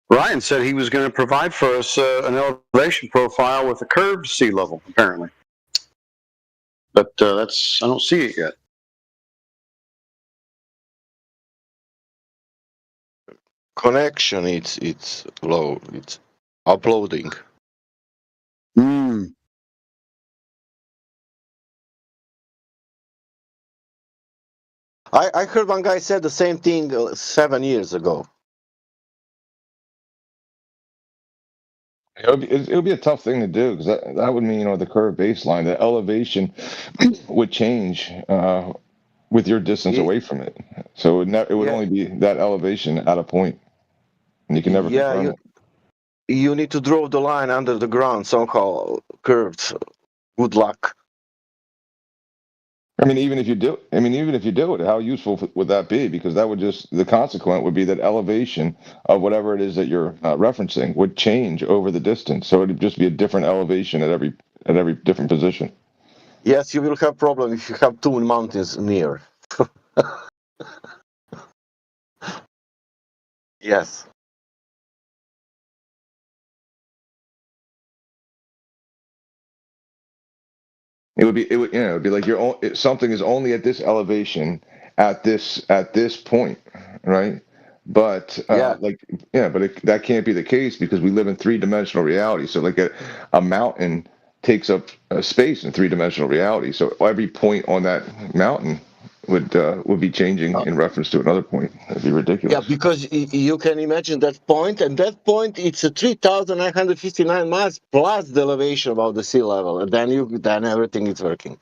S4: Ryan said he was going to provide for us an elevation profile with a curved sea level, apparently. But I don't see it yet.
S10: Connection, it's low. It's uploading. I heard one guy said the same thing 7 years ago.
S14: It'll be a tough thing to do because that would mean, the curved baseline, the elevation would change with your distance away from it. So it would only be that elevation at a point, and you can never confirm it.
S10: You need to draw the line under the ground somehow curved. Good luck.
S14: I mean, even if you do it, how useful would that be? Because that would the consequent would be that elevation of whatever it is that you're referencing would change over the distance. So it'd just be a different elevation at every different position.
S10: Yes, you will have problem if you have two mountains near. Yes.
S14: It would be like something is only at this elevation at this point, right? But that can't be the case because we live in three-dimensional reality. So like a mountain takes up space in three-dimensional reality. So every point on that mountain would be changing in reference to another point. That'd be ridiculous.
S10: Yeah, because you can imagine that point, and that point it's 3,959 miles plus the elevation above the sea level, and then everything is working.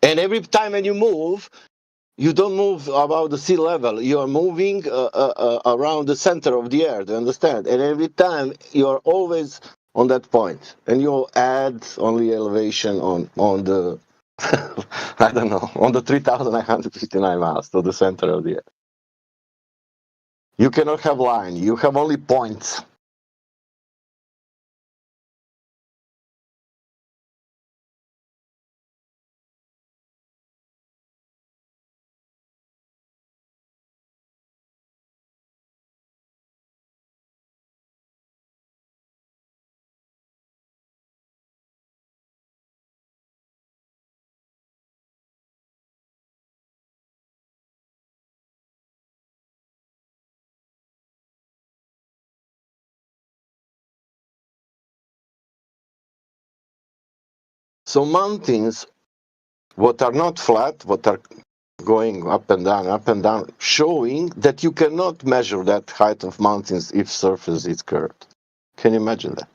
S10: And every time when you move, you don't move above the sea level. You are moving around the center of the earth. You understand? And every time you are always on that point, and you add only elevation on the I don't know, on the 3,959 miles to the center of the earth. You cannot have line. You have only points. So mountains, what are not flat, what are going up and down, showing that you cannot measure that height of mountains if surface is curved. Can you imagine that?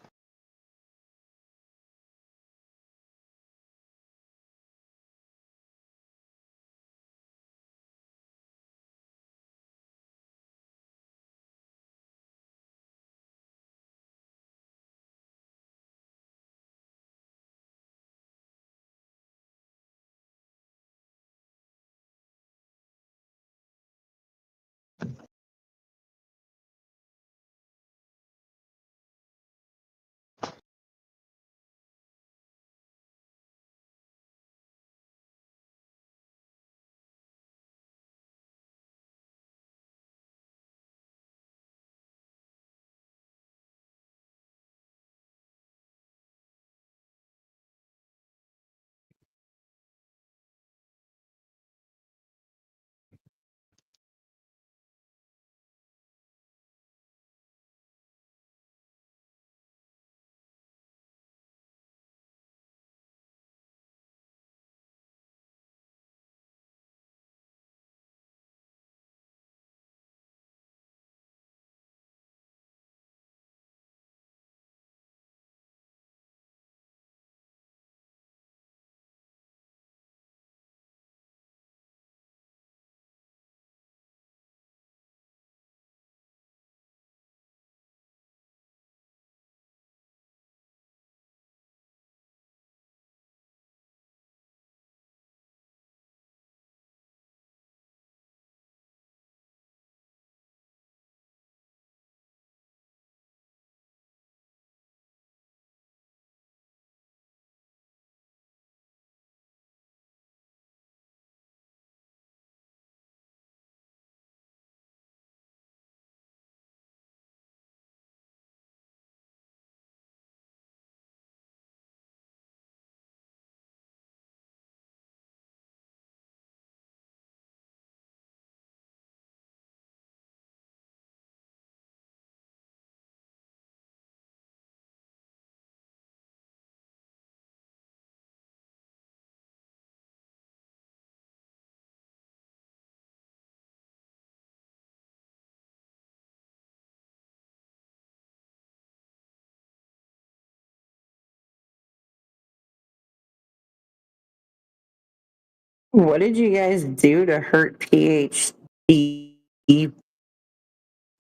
S15: What did you guys do to hurt PhD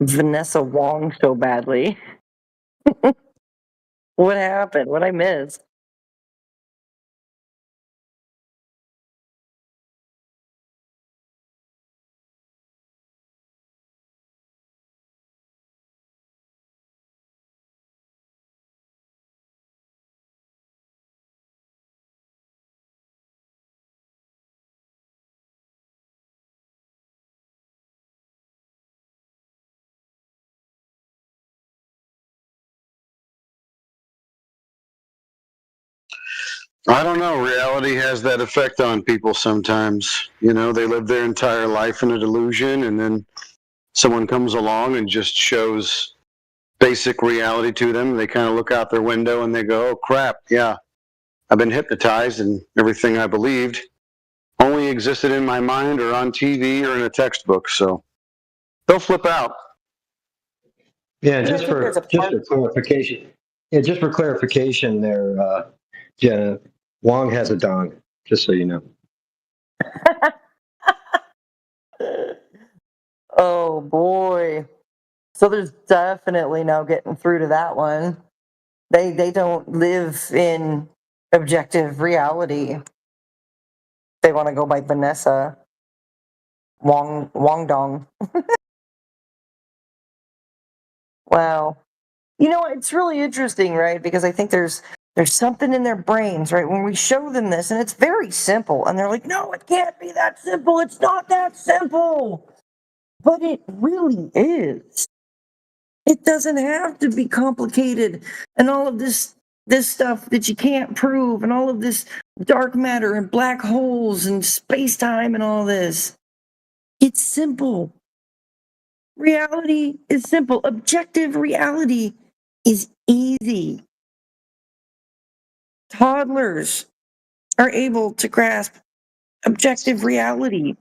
S15: Vanessa Wong so badly? What happened? What I missed?
S4: I don't know. Reality has that effect on people sometimes. You know, they live their entire life in a delusion, and then someone comes along and just shows basic reality to them. They kind of look out their window and they go, oh, crap, yeah, I've been hypnotized, and everything I believed only existed in my mind or on TV or in a textbook. So they'll flip out.
S6: Yeah, just for clarification. Yeah, just for clarification there, Jenna, Wong has a dong, just so you know.
S15: Oh boy. So there's definitely no getting through to that one. They don't live in objective reality. They want to go by Vanessa Wong Dong. Wow. You know, it's really interesting, right? Because I think there's something in their brains, right? When we show them this, and it's very simple, and they're like, no, it can't be that simple. It's not that simple. But it really is. It doesn't have to be complicated, and all of this stuff that you can't prove, and all of this dark matter and black holes and space-time and all this. It's simple. Reality is simple. Objective reality is easy. Toddlers are able to grasp objective reality.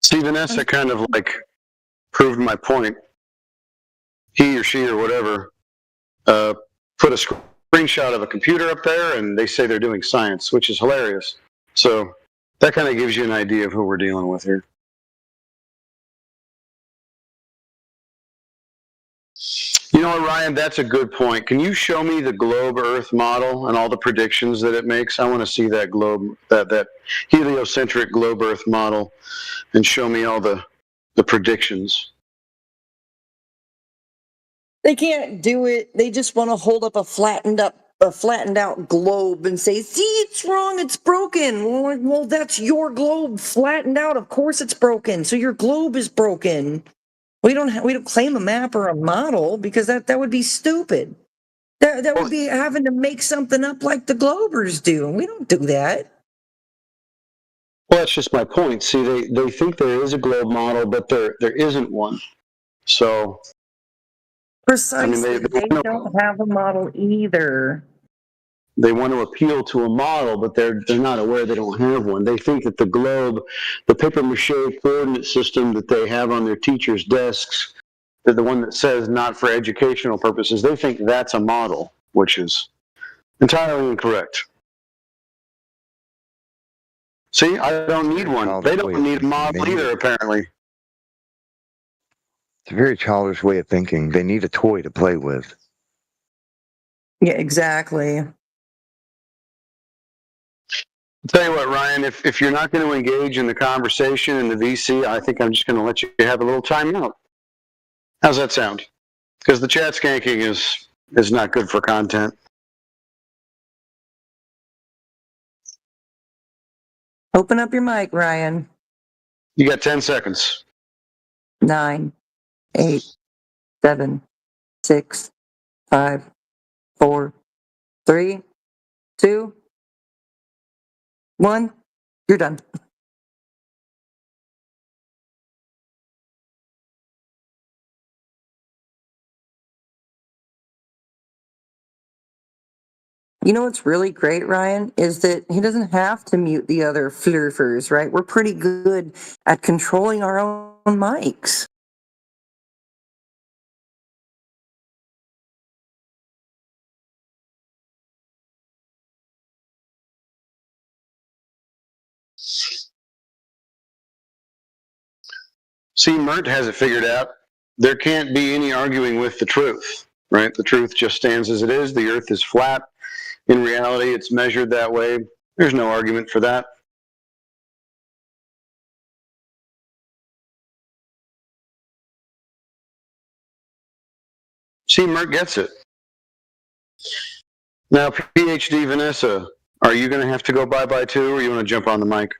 S4: See, Vanessa kind of like proved my point. He or she or whatever put a screenshot of a computer up there, and they say they're doing science, which is hilarious. So that kind of gives you an idea of who we're dealing with here. You know what, Ryan? That's a good point. Can you show me the globe Earth model and all the predictions that it makes? I want to see that globe, that heliocentric globe Earth model, and show me all the predictions.
S15: They can't do it. They just want to hold up a flattened out globe and say, see, it's wrong, it's broken. Well, that's your globe flattened out. Of course it's broken. So your globe is broken. We don't claim a map or a model because that would be stupid. That would be having to make something up like the Globers do. And we don't do that.
S4: Well, that's just my point. See, they think there is a globe model, but there isn't one. So
S15: precisely, they don't have a model either.
S4: They want to appeal to a model, but they're not aware they don't have one. They think that the globe, the papier-mâché coordinate system that they have on their teachers' desks, the one that says not for educational purposes, they think that's a model, which is entirely incorrect. See, I don't need one. They don't need a model either, apparently.
S18: It's a very childish way of thinking. They need a toy to play with.
S15: Yeah, exactly.
S4: I'll tell you what, Ryan, if you're not going to engage in the conversation in the VC, I think I'm just going to let you have a little time out. How's that sound? Because the chat skanking is not good for content.
S15: Open up your mic, Ryan.
S4: You got 10 seconds.
S15: 9, 8, 7, 6, 5, 4, 3, 2, 1. You're done. You know what's really great, Ryan, is that he doesn't have to mute the other flurfers, right? We're pretty good at controlling our own mics.
S4: See, Mert has it figured out. There can't be any arguing with the truth, right? The truth just stands as it is. The Earth is flat. In reality, it's measured that way. There's no argument for that. See, Mert gets it. Now, PhD Vanessa, are you going to have to go bye-bye too, or you want to jump on the mic?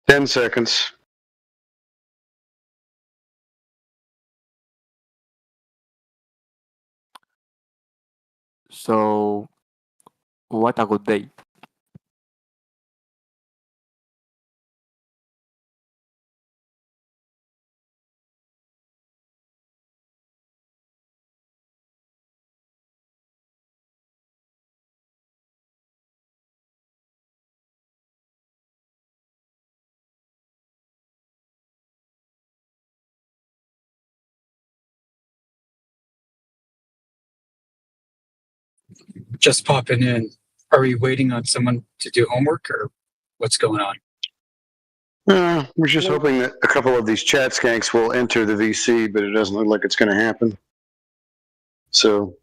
S4: Ten seconds.
S3: So, what a good day.
S5: Just popping in. Are we waiting on someone to do homework, or what's going on?
S4: We're just hoping that a couple of these chat skanks will enter the VC, but it doesn't look like it's going to happen. So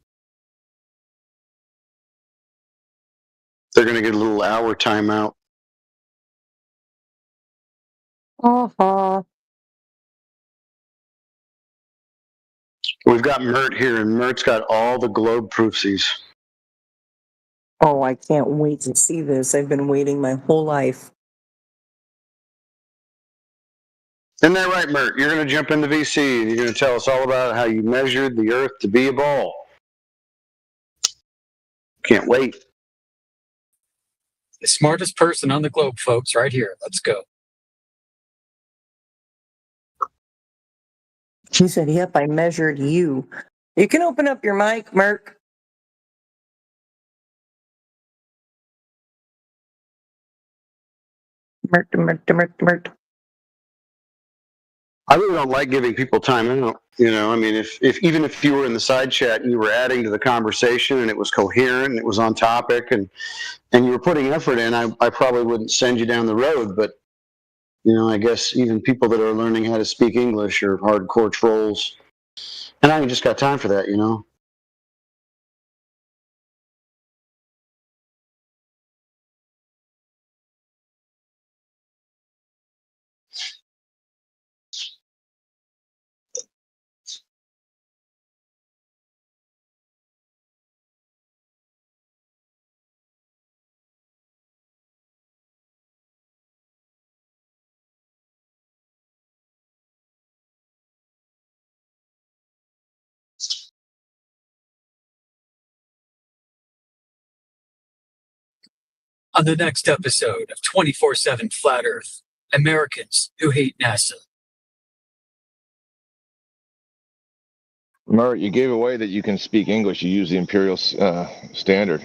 S4: they're going to get a little hour timeout. We've got Mert here, and Mert's got all the globe proofsies.
S15: Oh, I can't wait to see this. I've been waiting my whole life.
S4: Isn't that right, Mert? You're going to jump into VC, and you're going to tell us all about how you measured the Earth to be a ball. Can't wait.
S5: The smartest person on the globe, folks, right here. Let's go.
S15: She said, yep, I measured you. You can open up your mic, Merc. Merc.
S4: I really don't like giving people time out. You know, I mean, if even if you were in the side chat and you were adding to the conversation and it was coherent and it was on topic and you were putting effort in, I probably wouldn't send you down the road. But, you know, I guess even people that are learning how to speak English are hardcore trolls. And I ain't just got time for that, you know.
S5: On the next episode of 24/7 Flat Earth, Americans who hate NASA.
S14: Mert, you gave away that you can speak English. You use the imperial standard,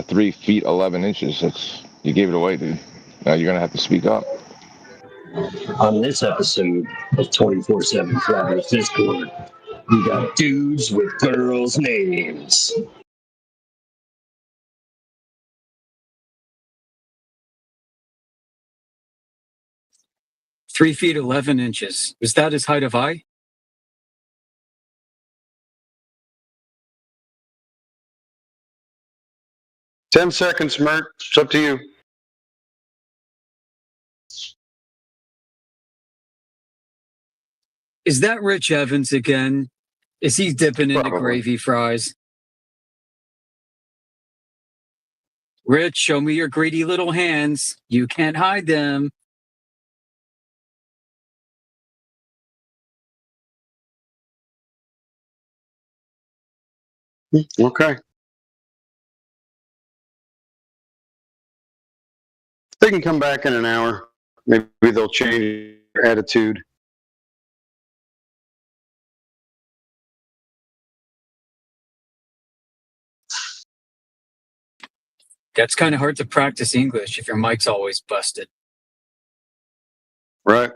S14: 3 feet 11 inches. You gave it away, dude. Now you're gonna have to speak up.
S6: On this episode of 24/7 Flat Earth Discord, we got dudes with girls' names.
S5: 3 feet 11 inches. Was that his height of eye?
S4: Ten seconds, Mert. It's up to you.
S5: Is that Rich Evans again? Is he dipping into
S4: Probably.
S5: gravy fries? Rich, show me your greedy little hands. You can't hide them.
S4: Okay. They can come back in an hour. Maybe they'll change their attitude.
S5: That's kind of hard to practice English if your mic's always busted.
S4: Right.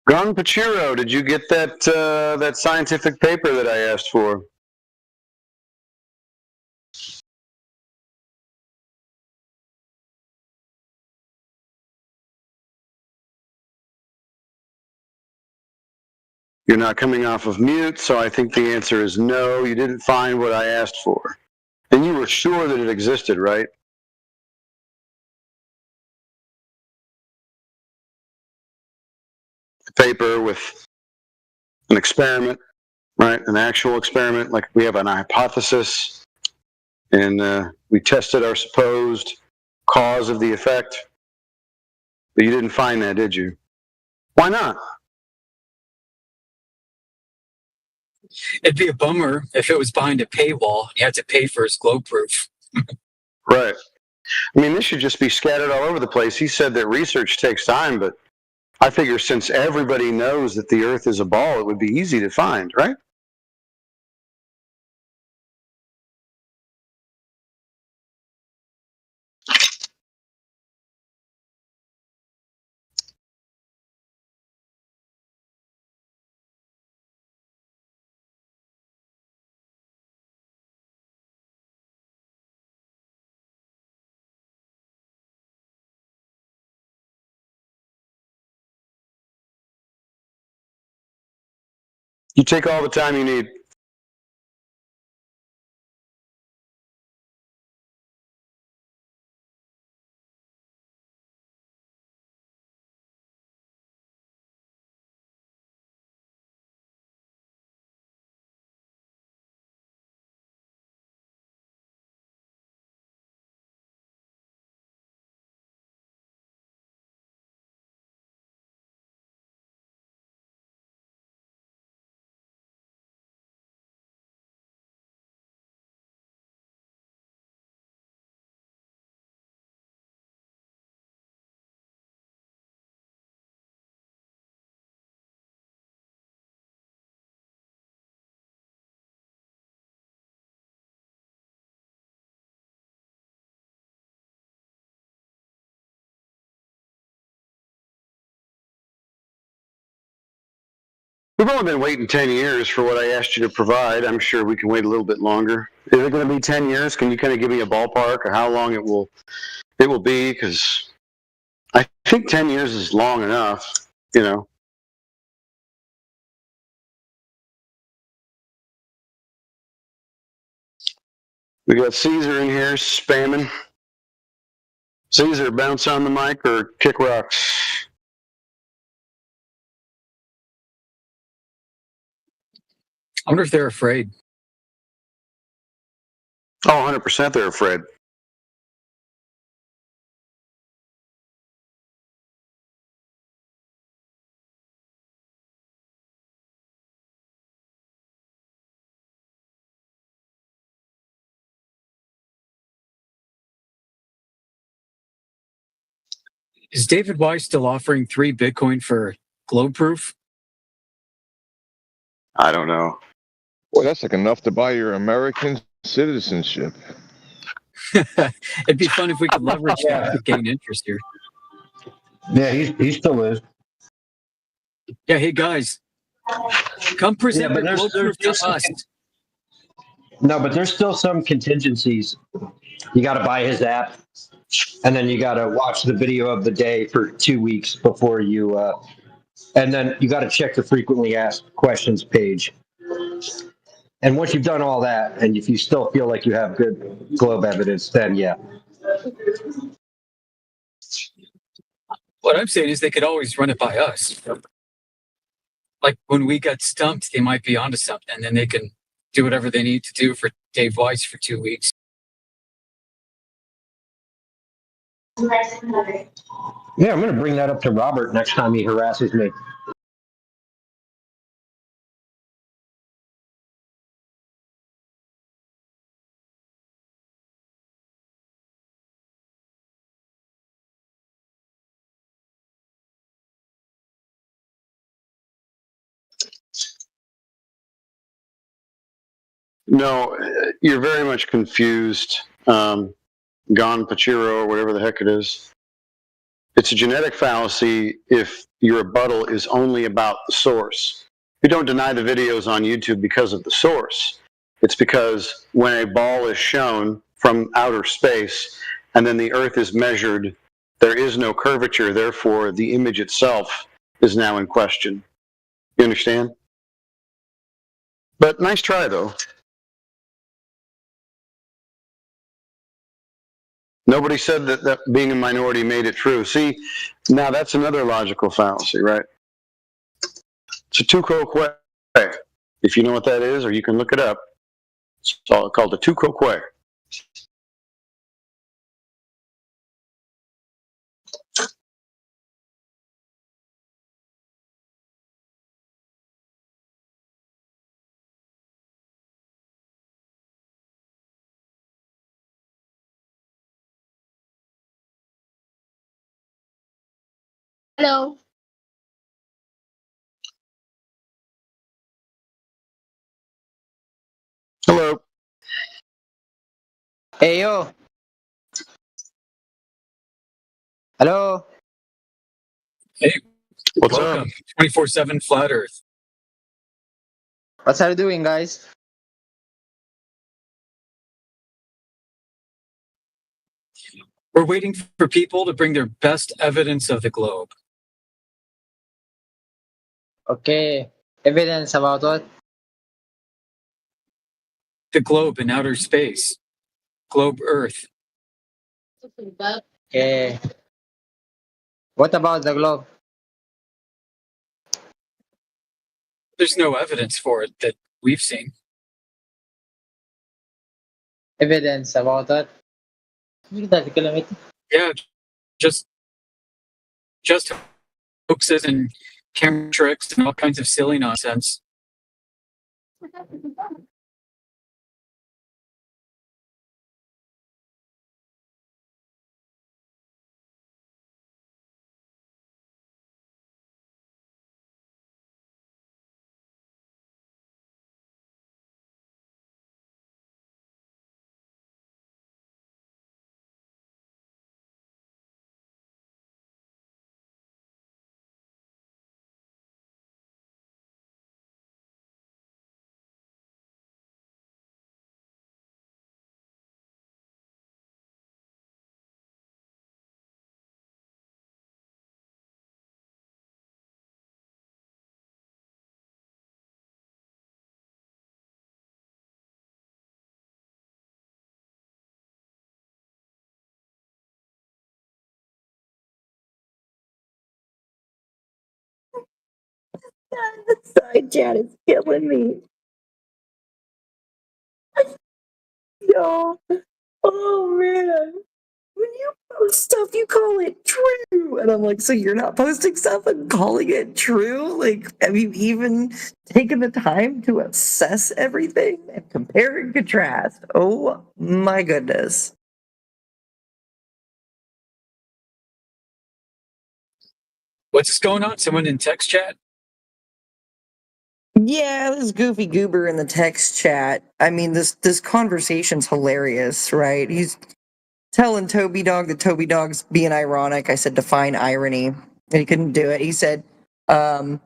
S4: Gun Pachiro, did you get that that scientific paper that I asked for? You're not coming off of mute, so I think the answer is no. You didn't find what I asked for. And you were sure that it existed, right? A paper with an experiment, right? An actual experiment, like we have an hypothesis, and we tested our supposed cause of the effect. But you didn't find that, did you? Why not?
S5: It'd be a bummer if it was behind a paywall and you had to pay for his glow proof.
S4: Right. I mean, this should just be scattered all over the place. He said that research takes time, but I figure since everybody knows that the Earth is a ball, it would be easy to find, right? You take all the time you need. We've only been waiting 10 years for what I asked you to provide. I'm sure we can wait a little bit longer. Is it going to be 10 years? Can you kind of give me a ballpark of how long it will be? Because I think 10 years is long enough, you know. We got Caesar in here spamming. Caesar, bounce on the mic or kick rocks.
S5: I wonder if they're afraid.
S4: Oh, 100% they're afraid.
S5: Is David Weiss still offering 3 Bitcoin for glow proof?
S4: I don't know.
S14: Well, that's like enough to buy your American citizenship.
S5: It'd be fun if we could leverage that to gain interest here.
S6: Yeah, he still is.
S5: Yeah, hey guys, come present
S6: but
S5: your glow proof to us.
S6: No, but there's still some contingencies. You got to buy his app, and then you got to watch the video of the day for 2 weeks before you, and then you got to check the frequently asked questions page. And once you've done all that, and if you still feel like you have good globe evidence, then yeah.
S5: What I'm saying is they could always run it by us. Like when we got stumped, they might be onto something, and then they can do whatever they need to do for Dave Weiss for 2 weeks.
S6: Yeah, I'm going to bring that up to Robert next time he harasses me.
S4: No, you're very much confused. Gon Pachiro, or whatever the heck it is. It's a genetic fallacy if your rebuttal is only about the source. You don't deny the videos on YouTube because of the source. It's because when a ball is shown from outer space and then the Earth is measured, there is no curvature, therefore the image itself is now in question. You understand? But nice try, though. Nobody said that being a minority made it true. See, now that's another logical fallacy, right? It's a tu quo que. If you know what that is, or you can look it up, it's called a tu quo que.
S12: Hello.
S4: Hello.
S19: Hey, yo. Hello.
S5: Hey,
S4: what's
S5: welcome. 24/7 Flat Earth.
S19: What are you doing, guys?
S5: We're waiting for people to bring their best evidence of the globe.
S19: Okay. Evidence about what?
S5: The globe in outer space. Globe Earth.
S19: Okay. What about the globe?
S5: There's no evidence for it that we've seen.
S19: Evidence about what?
S5: Yeah, just hoaxes and camera tricks and all kinds of silly nonsense.
S15: The side chat is killing me. Yo, oh man. When you post stuff, you call it true. And I'm like, so you're not posting stuff and calling it true? Like, have you even taken the time to assess everything and compare and contrast? Oh my goodness.
S5: What's going on? Someone in text chat?
S15: Yeah, this goofy goober in the text chat. I mean, this conversation's hilarious, right? He's telling Toby Dog that Toby Dog's being ironic. I said define irony, and he couldn't do it. He said, you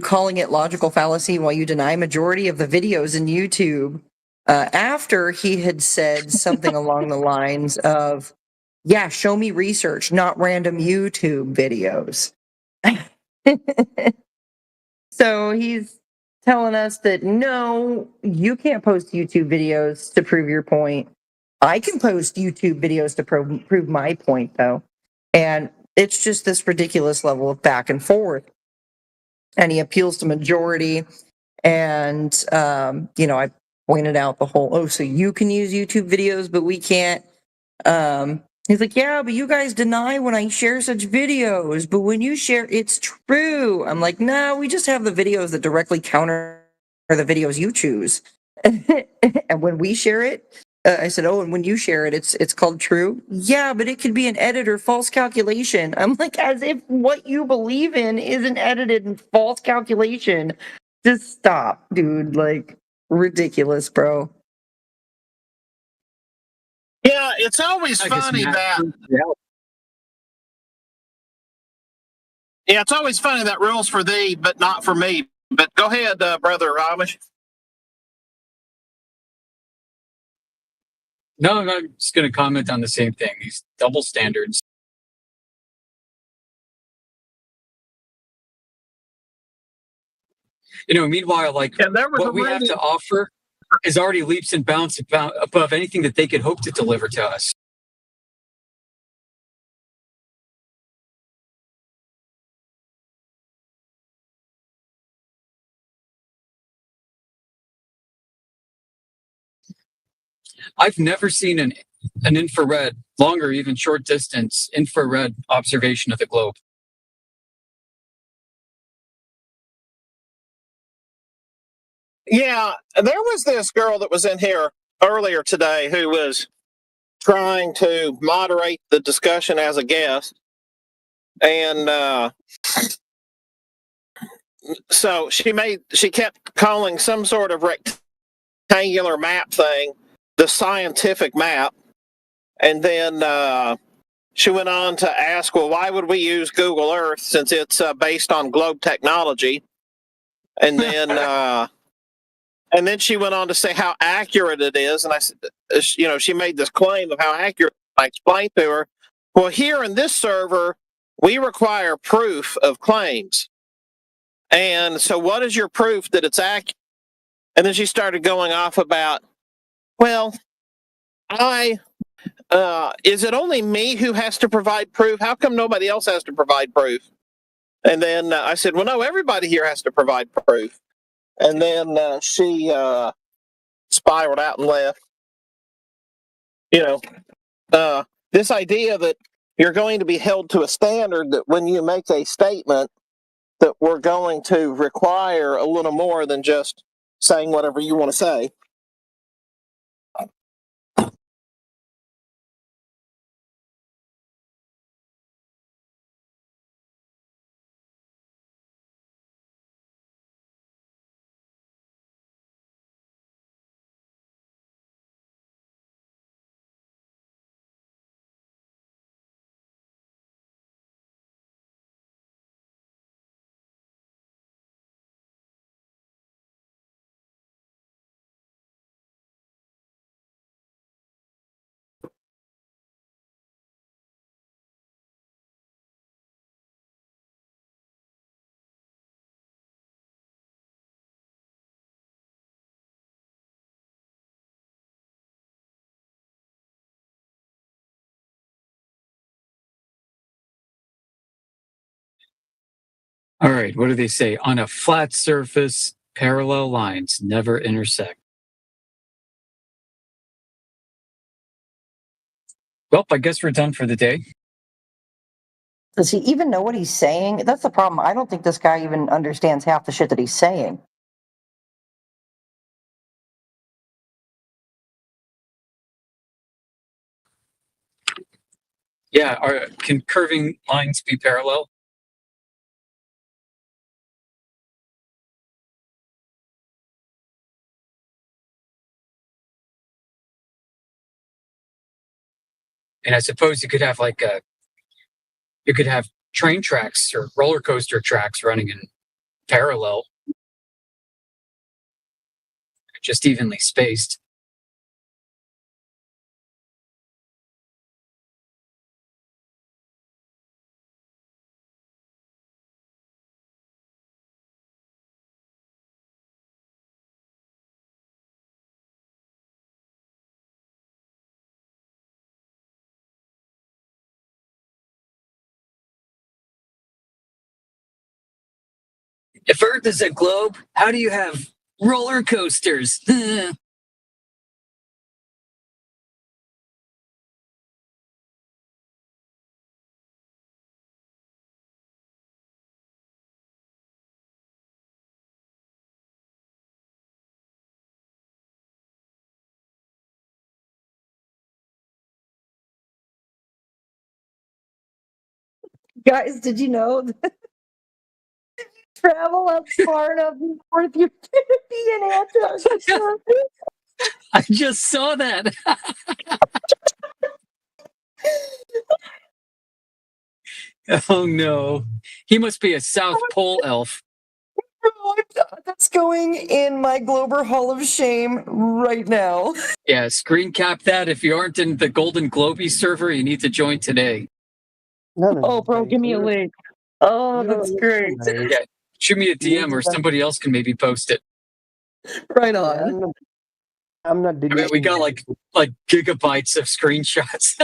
S15: calling it logical fallacy while you deny majority of the videos in YouTube. After he had said something along the lines of, yeah, show me research, not random YouTube videos. So he's telling us that no, you can't post YouTube videos to prove your point. I can post YouTube videos to prove my point, though. And it's just this ridiculous level of back and forth. And he appeals to majority. And, I pointed out the whole, so you can use YouTube videos, but we can't. He's like, yeah, but you guys deny when I share such videos, but when you share, it's true. I'm like, no, we just have the videos that directly counter the videos you choose. And when we share it, I said, and when you share it, it's called true. Yeah, but it could be an edit or false calculation. I'm like, as if what you believe in isn't edited and false calculation. Just stop, dude. Like, ridiculous, bro.
S7: Yeah, it's always funny that. Yeah, it's always funny that rules for thee, but not for me. But go ahead, Brother Amish.
S5: No, I'm just going to comment on the same thing. These double standards. Meanwhile, like what we have to offer is already leaps and bounds above anything that they could hope to deliver to us. I've never seen an infrared, long or even short distance infrared observation of the globe.
S7: Yeah, there was this girl that was in here earlier today who was trying to moderate the discussion as a guest. And so she kept calling some sort of rectangular map thing the scientific map. And then she went on to ask, well, why would we use Google Earth since it's based on globe technology? And then and then she went on to say how accurate it is. And I said, she made this claim of how accurate. I explained to her, well, here in this server, we require proof of claims. And so what is your proof that it's accurate? And then she started going off about, well, is it only me who has to provide proof? How come nobody else has to provide proof? And then I said, well, no, everybody here has to provide proof. And then she spiraled out and left. This idea that you're going to be held to a standard that when you make a statement that we're going to require a little more than just saying whatever you want to say.
S5: All right, what do they say? On a flat surface, parallel lines never intersect. Well, I guess we're done for the day.
S15: Does he even know what he's saying? That's the problem. I don't think this guy even understands half the shit that he's saying.
S5: Yeah, can curving lines be parallel? And I suppose you could have train tracks or roller coaster tracks running in parallel, just evenly spaced. If Earth is a globe, how do you have roller coasters?
S15: Guys, did you know? travel up far enough north, you're gonna be in Antarctica.
S5: I just saw that. Oh no. He must be a South Pole elf.
S15: That's going in my Glober Hall of Shame right now.
S5: Yeah, screen cap that. If you aren't in the Golden Globey server, you need to join today.
S21: No,
S15: bro, give me a link. Oh,
S21: You don't
S15: that's great.
S21: understand, right?
S5: Yeah, shoot me a DM or
S21: Laser-
S5: somebody else can maybe post it.
S15: Right
S21: Yeah,
S15: on.
S21: I'm not
S5: I mean,
S21: deleting
S5: we got like gigabytes of screenshots.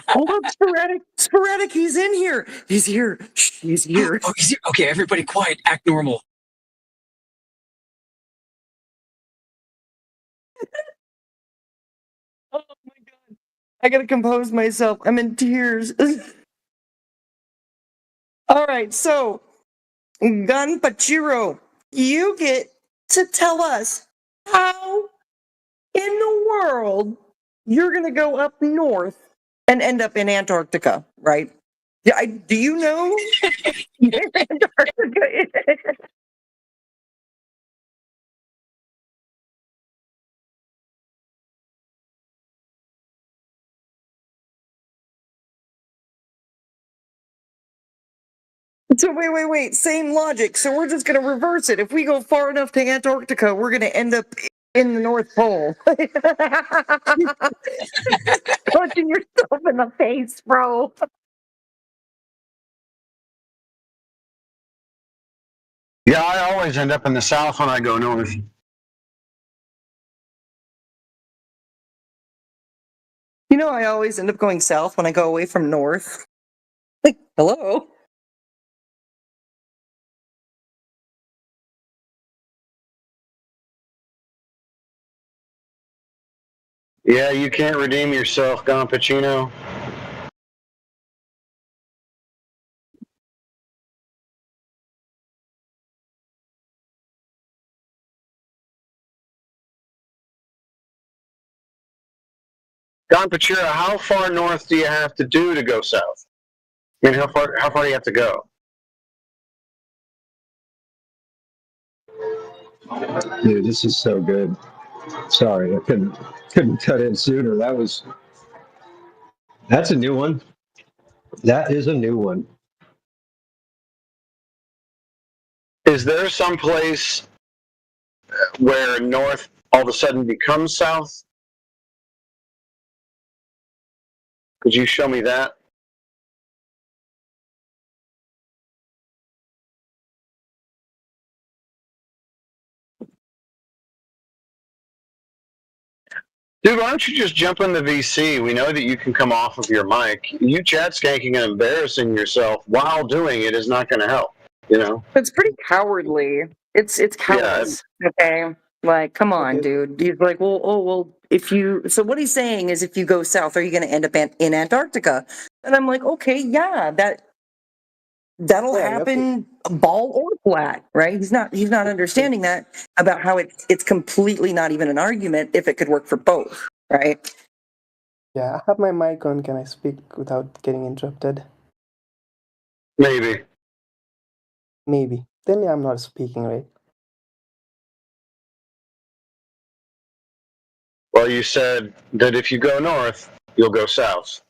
S15: Hold up, sporadic. Sporadic, he's in here. He's here. Shh, he's here.
S5: Oh, okay, everybody quiet. Act normal.
S15: Oh my god. I gotta compose myself. I'm in tears. All right, so Gunpachiro, you get to tell us how in the world you're gonna go up north and end up in Antarctica, right? Yeah, do you know where Antarctica is? So wait. Same logic. So we're just gonna reverse it. If we go far enough to Antarctica, we're gonna end up in the North Pole. Punching yourself in the face, bro.
S4: Yeah, I always end up in the south when I go north.
S15: You know, I always end up going south when I go away from north. Like, hello.
S4: Yeah, you can't redeem yourself, Gonpachino. Gonpachiro, how far north do you have to do to go south? I mean, how far do you have to go?
S6: Dude, this is so good. Sorry, I couldn't cut in sooner. That's a new one. That is a new one.
S4: Is there some place where north all of a sudden becomes south? Could you show me that? Dude, why don't you just jump in the VC? We know that you can come off of your mic. You chat skanking and embarrassing yourself while doing it is not going to help, you know?
S15: It's pretty cowardly. It's cowardice. Okay. Like, come on, dude. He's like, well, if you. So what he's saying is, if you go south, are you going to end up in Antarctica? And I'm like, okay, yeah, that'll happen, ball or flat, right? He's not understanding that about how it's completely not even an argument if it could work for both, right?
S21: Yeah, I have my mic on. Can I speak without getting interrupted?
S4: Maybe.
S21: Then I'm not speaking, right?
S4: Well, you said that if you go north, you'll go south.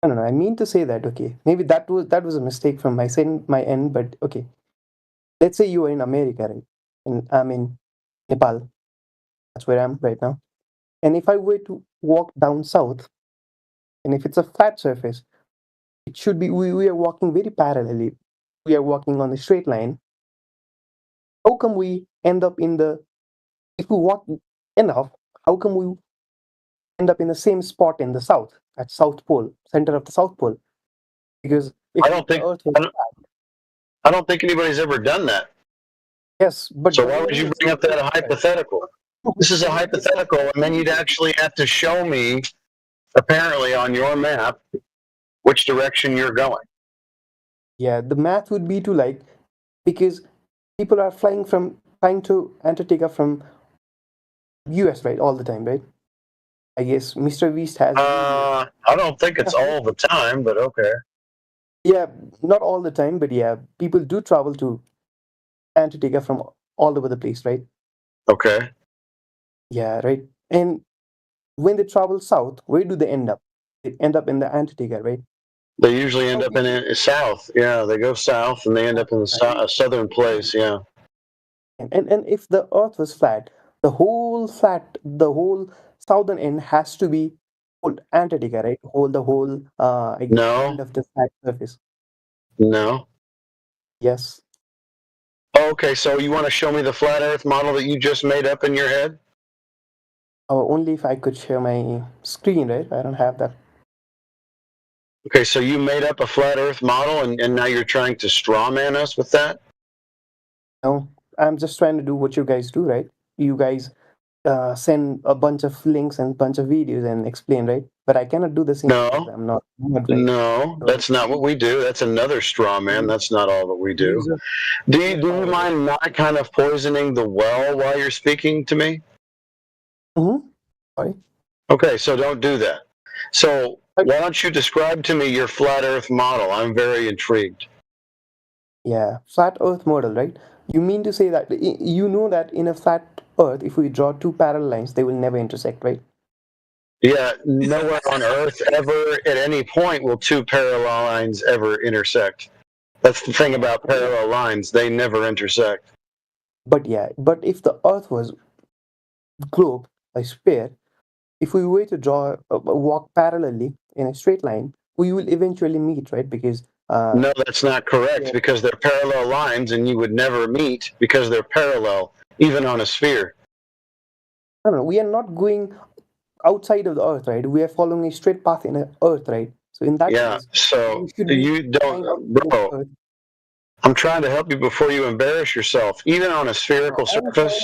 S21: No. I mean to say that. Okay, maybe that was a mistake from my end. But okay, let's say you are in America, right? And I'm in Nepal. That's where I'm right now. And if I were to walk down south, and if it's a flat surface, it should be we are walking very parallelly. We are walking on a straight line. How come we end up if we walk enough, how come we end up in the same spot in the south, at South Pole, center of the South Pole? Because if
S4: I don't think anybody's ever done that.
S21: Yes, but
S4: so why would you bring up that hypothetical? This is a hypothetical, and then you'd actually have to show me, apparently on your map, which direction you're going.
S21: Yeah, the math would be to because people are flying to Antarctica from US, right, all the time, right? I guess Mr. Beast has.
S4: I don't think it's all the time, but okay.
S21: Yeah, not all the time, but yeah, people do travel to Antarctica from all over the place, right?
S4: Okay.
S21: Yeah, right. And when they travel south, where do they end up? They end up in the Antarctica, right?
S4: They usually end up in the south. Yeah, they go south and they end up in a southern place. Yeah.
S21: And if the Earth was flat, the whole southern end has to be whole Antarctica, right? The whole I guess,
S4: No.
S21: end of the flat surface.
S4: No.
S21: Yes.
S4: Okay, so you want to show me the flat Earth model that you just made up in your head?
S21: Only if I could share my screen, right? I don't have that.
S4: Okay, so you made up a flat Earth model, and now you're trying to strawman us with that?
S21: No, I'm just trying to do what you guys do, right? You guys send a bunch of links and bunch of videos and explain, right? But I cannot do the same.
S4: No.
S21: Because I'm not right.
S4: No, that's not what we do. That's another straw man. That's not all that we do. Do you mind not kind of poisoning the well while you're speaking to me?
S21: Mm-hmm. Sorry.
S4: Okay, so don't do that. So why don't you describe to me your flat Earth model? I'm very intrigued.
S21: Yeah, flat Earth model, right? You mean to say that you know that in a flat Earth, if we draw two parallel lines, they will never intersect, right?
S4: Yeah, nowhere on Earth ever at any point will two parallel lines ever intersect. That's the thing about parallel lines. They never intersect.
S21: But if the Earth was globe, a sphere, if we were to draw walk parallelly in a straight line, we will eventually meet, right? Because
S4: no, that's not correct, because they're parallel lines and you would never meet because they're parallel, even on a sphere.
S21: No, we are not going outside of the Earth, right? We are following a straight path in the Earth, right? So in that case,
S4: so you don't, bro. I'm trying to help you before you embarrass yourself. Even on a spherical surface,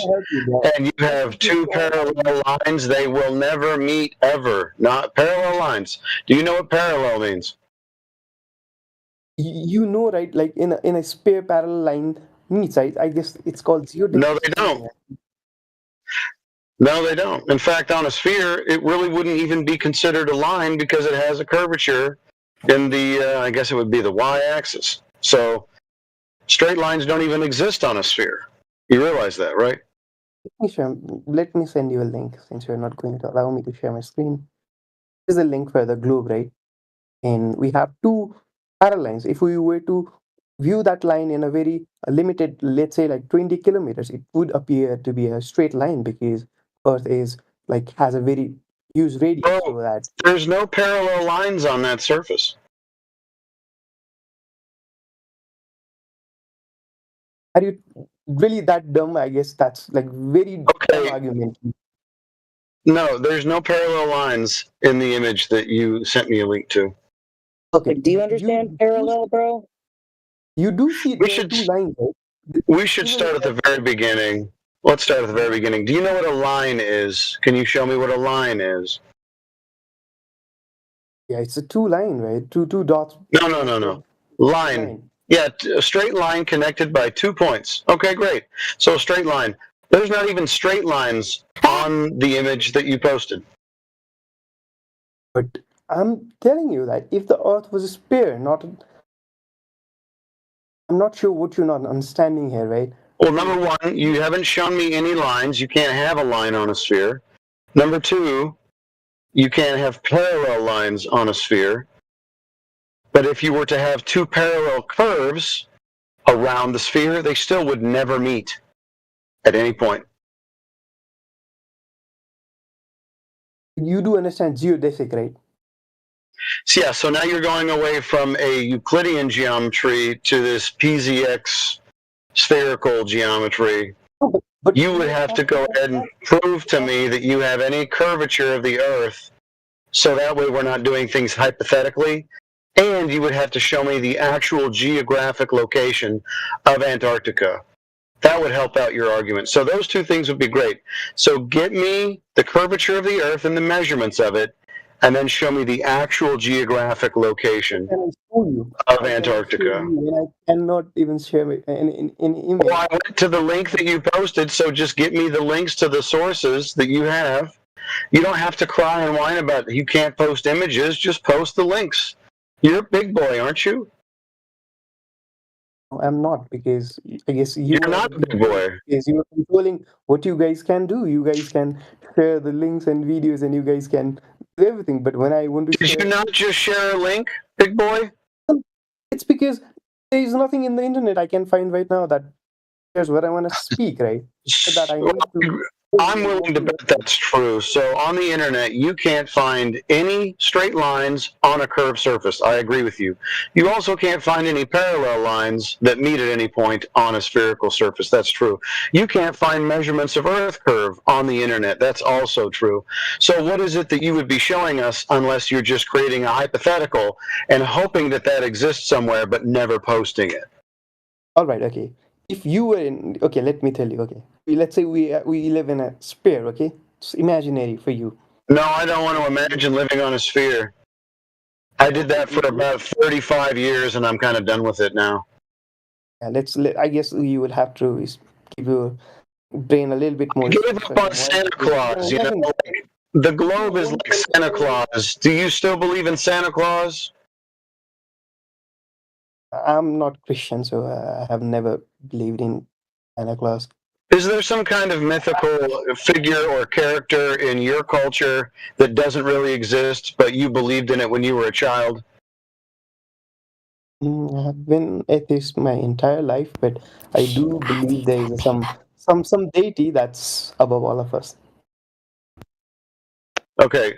S4: and you have two parallel lines, they will never meet ever. Not parallel lines. Do you know what parallel means?
S21: You know, right? Like in a sphere parallel line meets, I guess it's called geodesic.
S4: No, they don't. No, they don't. In fact, on a sphere, it really wouldn't even be considered a line because it has a curvature in the, I guess it would be the y-axis. So straight lines don't even exist on a sphere. You realize that, right?
S21: Let me send you a link since you're not going to allow me to share my screen. This is a link for the globe, right? And we have two parallel lines. If we were to view that line in a very limited, let's say like 20 kilometers, it would appear to be a straight line because Earth is like has a very huge radius. So that
S4: there's no parallel lines on that surface.
S21: Are you really that dumb? I guess that's like very dumb argument.
S4: No, there's no parallel lines in the image that you sent me a link to.
S21: Okay.
S15: Do you understand parallel, bro?
S21: You do see two lines, right?
S4: We should start at the very beginning. Let's start at the very beginning. Do you know what a line is? Can you show me what a line is?
S21: Yeah, it's a two line, right? Two dots.
S4: No. Line. Yeah, a straight line connected by 2 points. Okay, great. So a straight line. There's not even straight lines on the image that you posted.
S21: But I'm telling you that if the Earth was a sphere, I'm not sure what you're not understanding here, right?
S4: Well, number one, you haven't shown me any lines. You can't have a line on a sphere. Number two, you can't have parallel lines on a sphere. But if you were to have two parallel curves around the sphere, they still would never meet at any point.
S21: You do understand geodesic, right?
S4: So yeah, so now you're going away from a Euclidean geometry to this PZX spherical geometry.
S21: But
S4: you would have to go ahead and prove to me that you have any curvature of the Earth, so that way we're not doing things hypothetically. And you would have to show me the actual geographic location of Antarctica. That would help out your argument. So those two things would be great. So get me the curvature of the Earth and the measurements of it, and then show me the actual geographic location of Antarctica.
S21: I cannot even share an image.
S4: Well, I went to the link that you posted, so just get me the links to the sources that you have. You don't have to cry and whine about you can't post images, just post the links. You're a big boy, aren't you?
S21: I'm not, because I guess you
S4: You're
S21: are
S4: not
S21: the
S4: a
S21: big
S4: big
S21: boy,
S4: boy.
S21: because you are controlling what you guys can do. You guys can share the links and videos, and you guys can do everything. But when I want to
S4: Did
S21: share,
S4: you not just share a link, big boy?
S21: it's because there is nothing in the internet I can find right now that is what I want to speak, right? So that I need to.
S4: I'm willing to bet that's true. So on the internet, you can't find any straight lines on a curved surface. I agree with you. You also can't find any parallel lines that meet at any point on a spherical surface. That's true. You can't find measurements of Earth curve on the internet. That's also true. So what is it that you would be showing us unless you're just creating a hypothetical and hoping that that exists somewhere but never posting it?
S21: All right, okay. If you were in, okay, let me tell you, okay. Let's say we live in a sphere, okay? It's imaginary for you.
S4: No, I don't want to imagine living on a sphere. I did that for about 35 years, and I'm kind of done with it now.
S21: Yeah, I guess you will have to give your brain a little bit more.
S4: I gave up on Santa Claus, you know? Like, the globe is like Santa Claus. Do you still believe in Santa Claus?
S21: I'm not Christian, so I have never believed in Santa Claus.
S4: Is there some kind of mythical figure or character in your culture that doesn't really exist, but you believed in it when you were a child?
S21: I've been atheist my entire life, but I do believe there is some deity that's above all of us.
S4: Okay,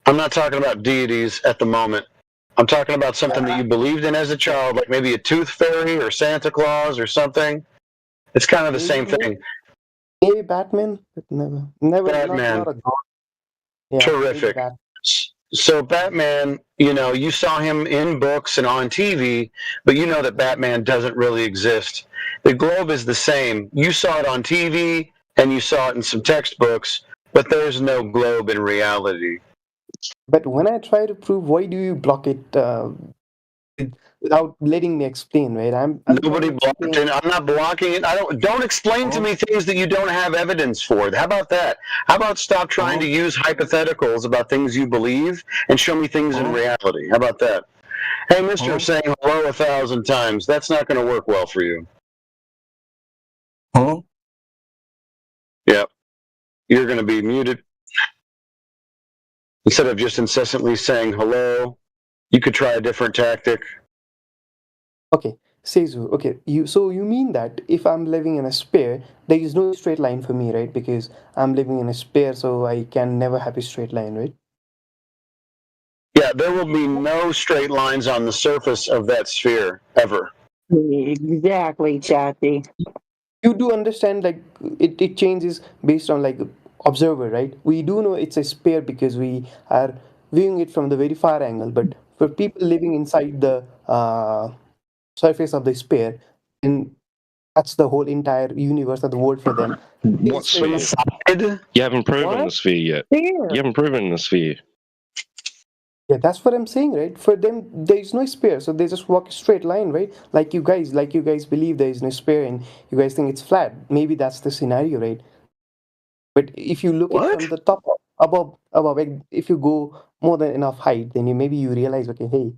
S4: I'm not talking about deities at the moment. I'm talking about something that you believed in as a child, like maybe a tooth fairy or Santa Claus or something. It's kind of the same thing.
S21: Maybe Batman, but never,
S4: Batman.
S21: not a god. Yeah,
S4: Terrific.
S21: maybe
S4: So Batman, you know, you saw him in books and on TV, but you know that Batman doesn't really exist. The globe is the same. You saw it on TV and you saw it in some textbooks, but there's no globe in reality.
S21: But when I try to prove, why do you block it without letting me explain, right? I'm
S4: Nobody blocked it. I'm not blocking it. Don't explain to me things that you don't have evidence for. How about that? How about stop trying to use hypotheticals about things you believe and show me things in reality? How about that? Hey, mister, saying hello 1,000 times, that's not going to work well for you. Yep. You're going to be muted. Instead of just incessantly saying hello, you could try a different tactic.
S21: Okay, Seizu, okay, so you mean that if I'm living in a sphere, there is no straight line for me, right? Because I'm living in a sphere, so I can never have a straight line, right?
S4: Yeah, there will be no straight lines on the surface of that sphere, ever.
S15: Exactly, Chatty.
S21: You do understand, like, it changes based on, like, observer, right? We do know it's a sphere because we are viewing it from the very far angle, but for people living inside the surface of the sphere, and that's the whole entire universe of the world for them.
S2: What sphere? You haven't proven the sphere yet. You haven't proven the sphere.
S21: Yeah, that's what I'm saying, right? For them, there is no sphere, so they just walk a straight line, right? Like you guys believe there is no sphere, and you guys think it's flat. Maybe that's the scenario, right? But if you look at from the top, above, like, if you go more than enough height, then maybe you realize, okay, hey,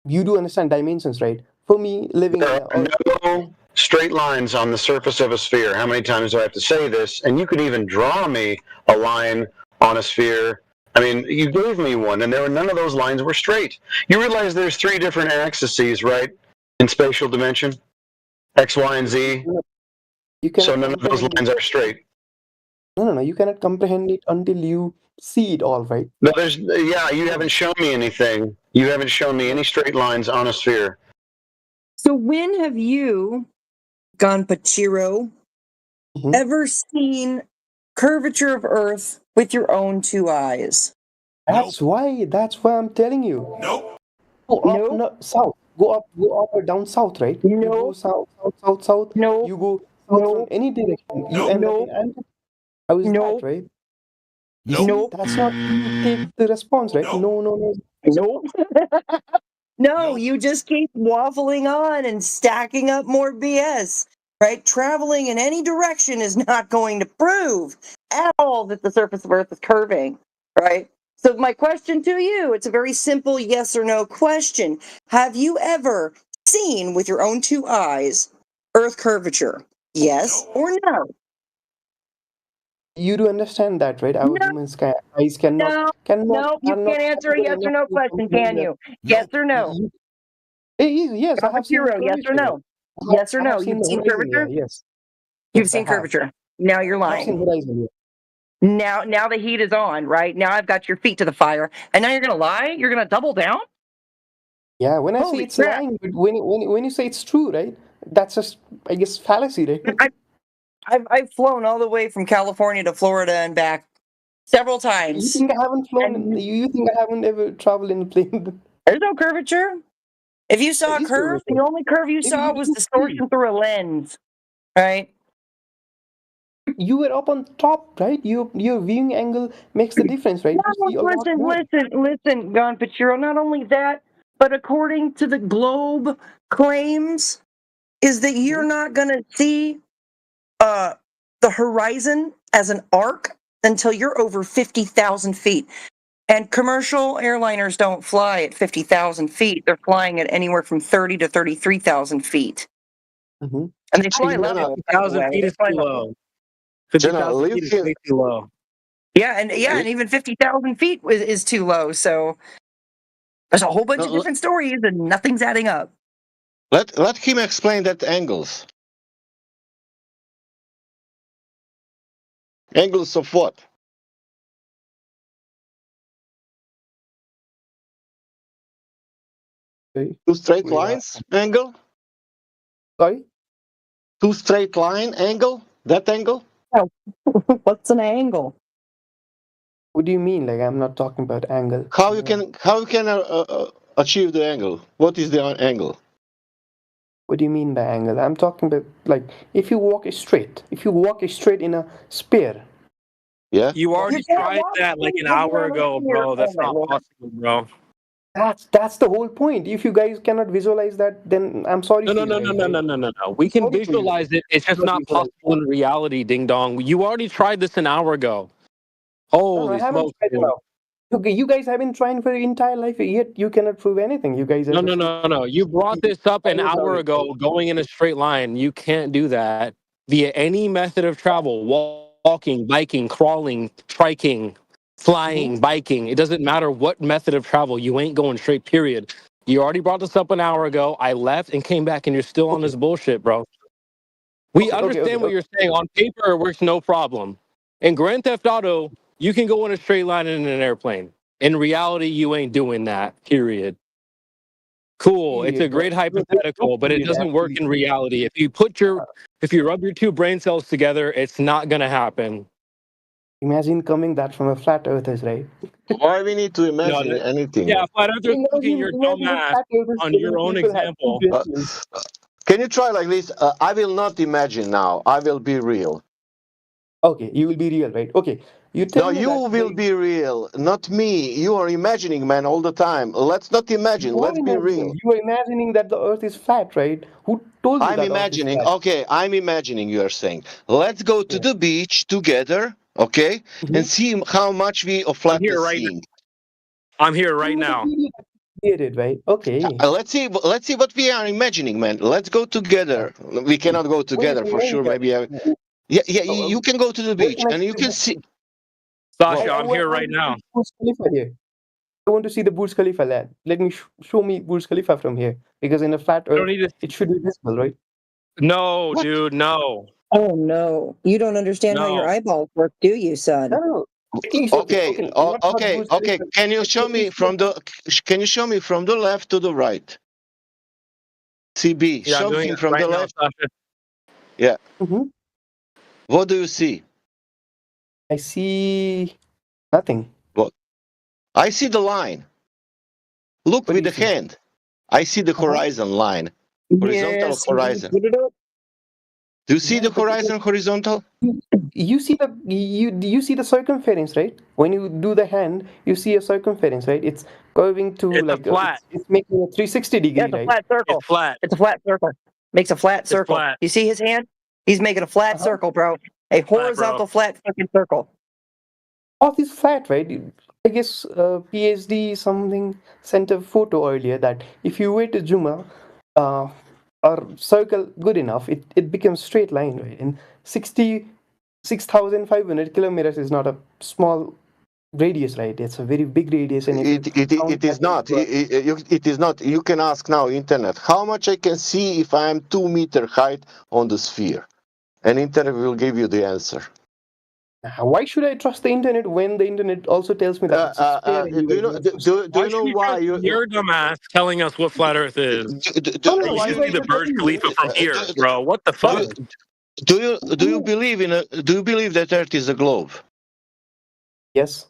S21: you do understand dimensions, right? For me, living
S4: There are no straight lines on the surface of a sphere. How many times do I have to say this? And you could even draw me a line on a sphere. I mean, you gave me one, and none of those lines were straight. You realize there's 3 different axes, right, in spatial dimension? X, Y, and Z. So none of those lines are straight.
S21: No, you cannot comprehend it until you see it all, right?
S4: No, you haven't shown me anything. You haven't shown me any straight lines on a sphere.
S15: So when have you, Gonpachiro, ever seen curvature of Earth with your own 2 eyes?
S21: That's why I'm telling you.
S15: Nope.
S21: Go up, south. Go up or down south, right? No. You go south. No. You go south from any direction. You end up in Antarctica. How is that, right?
S15: Nope.
S21: That's not take the response, right? No.
S15: Nope. No, you just keep waffling on and stacking up more BS, right? Traveling in any direction is not going to prove at all that the surface of Earth is curving, right? So my question to you, it's a very simple yes or no question. Have you ever seen with your own two eyes Earth curvature? Yes or no?
S21: You do understand that, right? Our humans eyes
S15: No, you can't answer a yes or no question, can you? Yes or no?
S21: Yes, I have seen the
S15: Hero, yes or
S21: curvature.
S15: no? Yes or
S21: I
S15: no?
S21: have seen
S15: You've
S21: the
S15: seen
S21: horizon here,
S15: curvature?
S21: yes.
S15: You've
S21: Yes, I
S15: seen
S21: have.
S15: curvature. Now you're
S21: I've seen
S15: lying.
S21: horizon here.
S15: Now the heat is on, right? Now I've got your feet to the fire, and now you're gonna lie? You're gonna double down?
S21: Yeah, when I say
S15: Holy
S21: it's
S15: crap.
S21: lying, but when you say it's true, right? That's just, I guess, fallacy, right?
S15: I've flown all the way from California to Florida and back several
S21: You
S15: times.
S21: think I haven't flown? You think I haven't ever traveled in a plane?
S15: There's no curvature. If you saw a
S21: Is
S15: curve, the
S21: curvature.
S15: only curve you saw was
S21: You
S15: distortion through a lens, right?
S21: You were up on top, right? Your viewing angle makes the difference, right? You see a lot more.
S15: Listen, Gon Pachiro. Not only that, but according to the globe claims, is that you're not gonna see the horizon as an arc until you're over 50,000 feet. And commercial airliners don't fly at 50,000 feet. They're flying at anywhere from 30 to 33,000 feet.
S21: Mm-hmm.
S15: And they fly level.
S13: 50,000 feet is too low. 50,000 feet is way too low.
S15: Yeah, and even 50,000 feet is too low. So there's a whole bunch of different stories, and nothing's adding up.
S10: Let him explain that angles. Angles of what? Two straight lines angle?
S21: Sorry?
S10: Two straight line angle? That angle?
S15: Oh, what's an angle?
S21: What do you mean? Like, I'm not talking about angle.
S10: How you can achieve the angle? What is the angle?
S21: What do you mean by angle? I'm talking about, like, if you walk straight in a sphere.
S10: Yeah.
S13: You already tried that like an hour ago, bro. That's not possible, bro.
S21: That's the whole point. If you guys cannot visualize that, then I'm sorry.
S13: No. We can visualize it. It's just not possible in reality, ding dong. You already tried this an hour ago. Holy smokes.
S21: Okay, you guys have been trying for your entire life, yet you cannot prove anything. You guys
S13: No. You brought this up an hour ago, going in a straight line. You can't do that via any method of travel: walking, biking, crawling, triking, flying, biking. It doesn't matter what method of travel. You ain't going straight, period. You already brought this up an hour ago. I left and came back, and you're still on this bullshit, bro. We understand what you're saying. On paper, it works no problem. In Grand Theft Auto, you can go in a straight line in an airplane. In reality, you ain't doing that, period. Cool. It's a great hypothetical, but it doesn't work in reality. If you rub your two brain cells together, it's not gonna happen.
S21: Imagine coming that from a flat earthers, right?
S10: Why we need to imagine anything?
S13: Yeah, flat earthers looking your dumb ass on your own example.
S10: Can you try like this? I will not imagine now. I will be real.
S21: Okay, you will be real, right? Okay.
S10: No, you will be real, not me. You are imagining, man, all the time. Let's not imagine. Let's be real.
S21: You are imagining that the earth is flat, right? Who told you
S10: I'm
S21: that
S10: imagining.
S21: Earth is flat?
S10: Okay, I'm imagining you are saying. Let's go to the beach together, okay? And see how much we of flatness seeing.
S13: I'm here right now.
S21: Did it, right? Okay.
S10: Let's see what we are imagining, man. Let's go together. We cannot go together for sure. Maybe you can go to the beach and you can see.
S13: Sasha, I'm here right now.
S21: I want to see the Burj Khalifa, lad. Let me show me Burj Khalifa from here, because in a flat Earth, it should be visible, right?
S13: No, dude, no.
S15: Oh no, you don't understand how your eyeballs work, do you, son?
S10: Okay. Can you show me from the left to the right? CB,
S13: Yeah,
S10: show me from the left. Yeah. What do you see?
S21: I see nothing.
S10: What? I see the line. Look with the hand. I see the horizon line. Horizontal horizon. Do you see the horizon horizontal?
S21: You see the circumference, right? When you do the hand, you see a circumference, right? It's curving to it's making a 360 degree,
S15: It's a
S21: right?
S15: flat circle.
S13: It's flat.
S15: It's a flat circle. Makes a flat circle.
S13: flat.
S15: You see his hand? He's making a flat circle, bro. A horizontal flat fucking circle.
S21: Earth is flat, right? I guess PSD something sent a photo earlier that if you were to zoom out, or circle good enough, it becomes straight line, right? And 66,500 kilometers is not a small radius, right? It's a very big radius, and if you
S10: It is not. It is not. You can ask now internet how much I can see if I am 2 meter height on the sphere, and internet will give you the answer.
S21: Why should I trust the internet when the internet also tells me that it's a sphere?
S10: Do you know? Do you know why you?
S13: You're dumbass telling us what flat Earth is.
S21: No,
S13: You should see the Burj Khalifa from here, bro. What the fuck?
S10: Do you believe in a? Do you believe that Earth is a globe?
S21: Yes.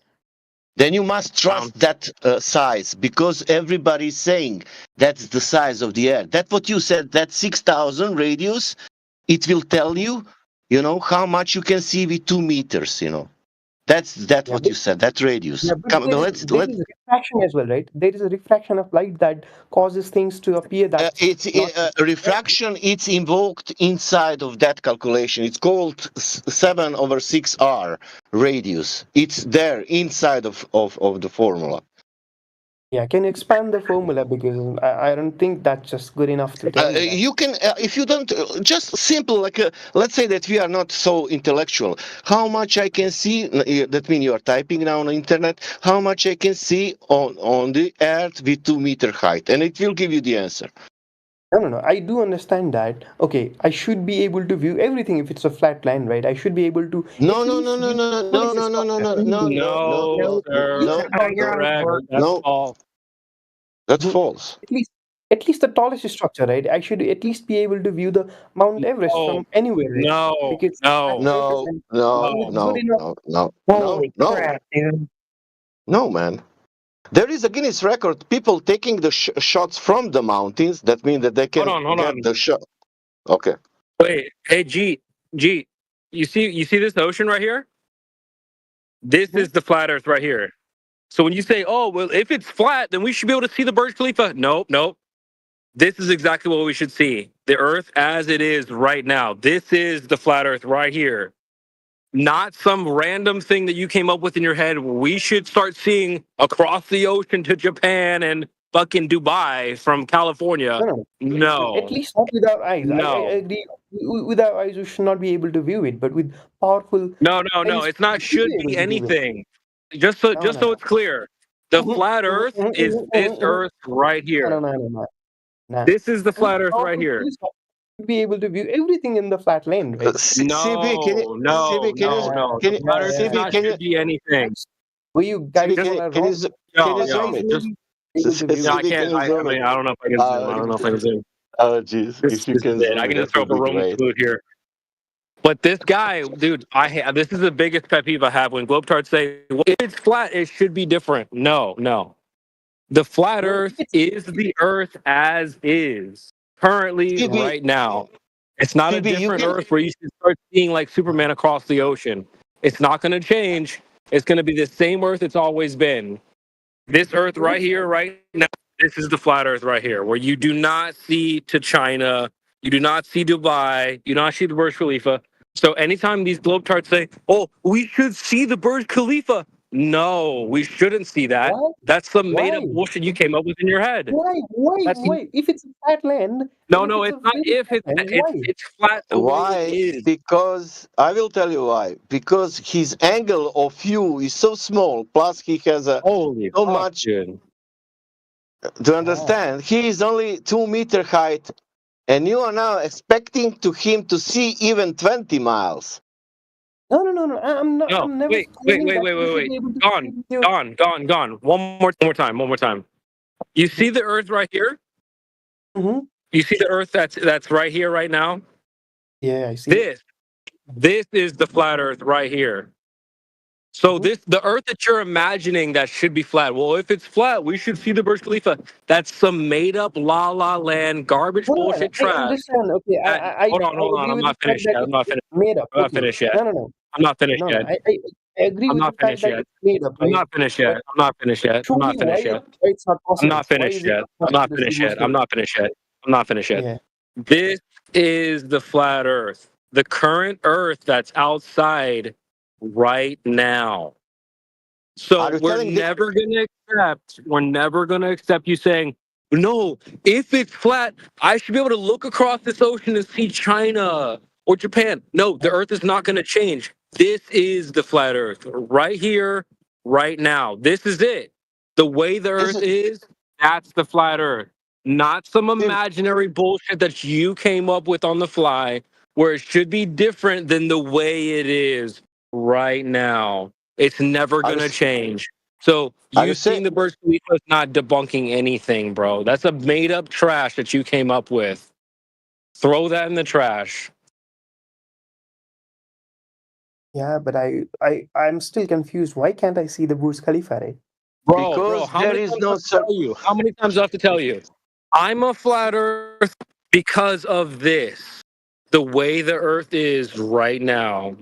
S10: Then you must trust that size, because everybody is saying that's the size of the Earth. That's what you said. That 6,000 radius, it will tell you, how much you can see with 2 meters. That's what you said. That radius.
S21: Yeah, but
S10: Come,
S21: there
S10: let's.
S21: is refraction as well, right? There is a refraction of light that causes things to appear that
S10: Refraction. It's invoked inside of that calculation. It's called 7/6R radius. It's there inside of the formula.
S21: Yeah, can you expand the formula, because I don't think that's just good enough to tell me that.
S10: You can, if you don't, just simple, like, let's say that we are not so intellectual. How much I can see, that means you are typing now on the internet, how much I can see on the Earth with 2 meter height, and it will give you the answer.
S21: No. I do understand that. Okay, I should be able to view everything if it's a flat line, right? I should be able to.
S10: No, that's false.
S21: At least the tallest structure, right? I should at least be able to view the Mount Everest from anywhere. Right?
S10: No, man. There is a Guinness record. People taking the shots from the mountains. That means that they can get the shot. Okay.
S13: Wait, hey, G, you see this ocean right here? This is the flat Earth right here. So when you say, oh, well, if it's flat, then we should be able to see the Burj Khalifa. Nope. This is exactly what we should see. The Earth as it is right now. This is the flat Earth right here. Not some random thing that you came up with in your head. We should start seeing across the ocean to Japan and fucking Dubai from California. No.
S21: At least not with our eyes.
S13: No.
S21: I agree. With our eyes, we should not be able to view it, but with powerful.
S13: No. It's not should be anything. Just so it's clear. The flat Earth is this Earth right here.
S21: No.
S13: This is the flat Earth right here.
S21: Be able to view everything in the flat lane, right?
S13: No. Can you be anything?
S21: Were you guys
S10: can you zoom it?
S13: I can't. I don't know if I can zoom. I don't know if I can zoom.
S10: Oh, jeez. If you can zoom,
S13: I can just throw up a Roman salute here. But this guy, dude, this is the biggest pet peeve I have when globetrotters say, well, if it's flat, it should be different. No. The flat Earth is the Earth as is. Currently, right now. It's not a different Earth where you should start seeing like Superman across the ocean. It's not going to change. It's going to be the same Earth it's always been. This Earth right here, right now, this is the flat Earth right here, where you do not see to China, you do not see Dubai, you do not see the Burj Khalifa. So anytime these globetrotters say, oh, we should see the Burj Khalifa. No, we shouldn't see that.
S21: What?
S13: That's some made-up bullshit you came up with in your head.
S21: Why? If it's a flat land.
S13: No, it's not if it's flat.
S10: Why? Because I will tell you why. Because his angle of view is so small. Plus, he has so much. Dude. To understand, he is only 2 meter height, and you are now expecting him to see even 20 miles.
S21: No. I'm not.
S13: No,
S21: I'm never
S13: wait. Gone. One more time. You see the Earth right here?
S21: Mm-hmm.
S13: You see the Earth that's right here right now?
S21: Yeah, I see.
S13: This is the flat Earth right here. So the Earth that you're imagining that should be flat. Well, if it's flat, we should see the Burj Khalifa. That's some made up la la land garbage bullshit trash.
S21: I understand. Okay,
S13: hold on. I'm not finished yet.
S21: Made up.
S13: I'm not finished yet.
S21: No.
S13: I'm not finished yet.
S21: I agree with the fact that it's made up.
S13: I'm not finished yet. I'm not finished yet.
S21: It's not possible.
S13: I'm not finished yet.
S21: Yeah.
S13: This is the flat Earth. The current Earth that's outside right now. So we're never going to accept you saying, No, if it's flat, I should be able to look across this ocean and see China or Japan. No, the Earth is not going to change. This is the flat Earth right here, right now. This is it. The way the Earth is, that's the flat Earth. Not some imaginary bullshit that you came up with on the fly, where it should be different than the way it is right now. It's never going to change. So you seeing the Burj Khalifa is not debunking anything, bro. That's a made up trash that you came up with. Throw that in the trash.
S21: Yeah, but I'm still confused. Why can't I see the Burj Khalifa, right?
S13: Bro, how many times do I have to tell you? How many times do I have to tell you? I'm a flat earth because of this. The way the earth is right now.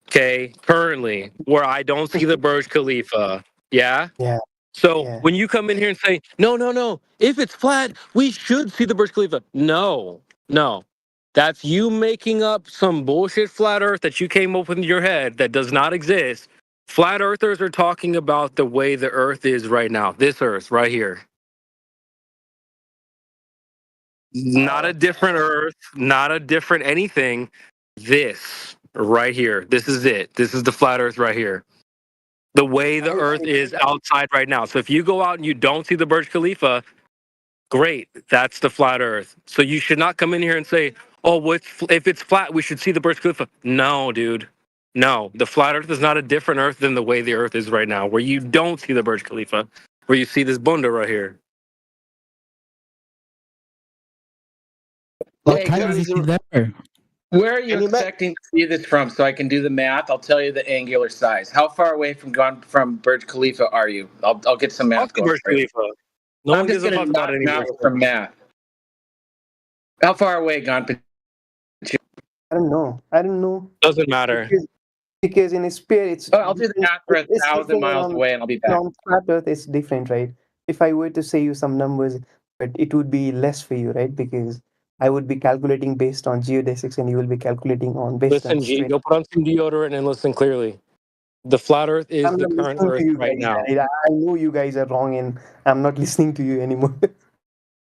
S13: Okay, currently, where I don't see the Burj Khalifa. Yeah?
S21: Yeah.
S13: So when you come in here and say, no, if it's flat, we should see the Burj Khalifa. No. That's you making up some bullshit flat earth that you came up with in your head that does not exist. Flat earthers are talking about the way the earth is right now. This earth right here. Not a different earth, not a different anything. This right here. This is it. This is the flat earth right here. The way the earth is outside right now. So if you go out and you don't see the Burj Khalifa, great. That's the flat earth. So you should not come in here and say, oh, if it's flat, we should see the Burj Khalifa. No, dude. No, the flat earth is not a different earth than the way the earth is right now, where you don't see the Burj Khalifa, where you see this bunda right here.
S8: Hey, where are you expecting to see this from so I can do the math? I'll tell you the angular size. How far away from Burj Khalifa are you? I'll get some math going.
S13: Burj Khalifa. No
S8: I'm
S13: one
S8: just
S13: gives a
S8: going
S13: fuck
S8: to
S13: about any
S8: knock out from math. How far away, Gonpachino?
S21: I don't know.
S13: Doesn't matter.
S21: Because in a sphere, it's.
S8: Oh, I'll do the math for 1,000 miles away and I'll be back.
S21: On flat Earth, it's different, right? If I were to say you some numbers, but it would be less for you, right? Because I would be calculating based on geodesics, and you will be calculating on based on.
S13: Listen, G, go put on some deodorant and listen clearly. The flat Earth is
S21: I'm
S13: the
S21: not
S13: current
S21: listening
S13: Earth
S21: to you
S13: right
S21: guys,
S13: now.
S21: right? I know you guys are wrong, and I'm not listening to you anymore.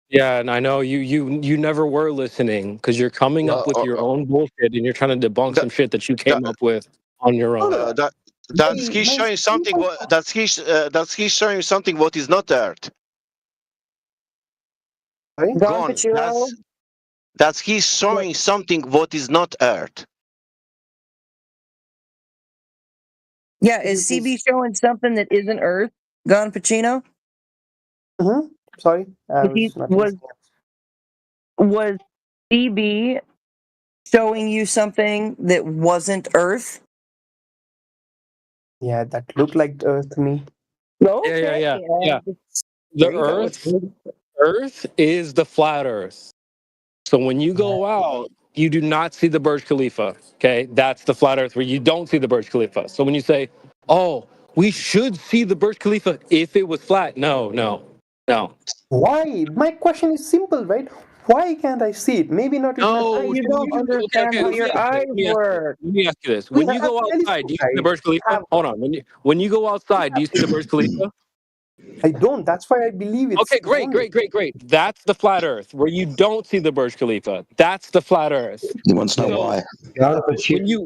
S13: Yeah, and I know you never were listening because you're coming up with your own bullshit and you're trying to debunk some shit that you came up with on your own.
S10: That's he's showing something. That's he's showing something what is not Earth. Gone. That's he's showing something what is not Earth.
S15: Yeah, is CB showing something that isn't Earth, Gonpachino?
S21: Mm-hmm. Sorry,
S15: was CB showing you something that wasn't Earth?
S21: Yeah, that looked like Earth to me.
S15: Okay.
S13: Yeah. The Earth is the flat Earth. So when you go out, you do not see the Burj Khalifa. Okay, that's the flat Earth where you don't see the Burj Khalifa. So when you say, "Oh, we should see the Burj Khalifa if it was flat," no.
S21: Why? My question is simple, right? Why can't I see it? Maybe not.
S13: No,
S15: you don't understand how your eyes work.
S13: Let me ask you this: when you go outside, do you see the Burj Khalifa? Hold on. When you go outside, do you see the Burj Khalifa?
S21: I don't. That's why I believe it's.
S13: Okay, great. That's the flat Earth where you don't see the Burj Khalifa. That's the flat Earth.
S20: You want to know why?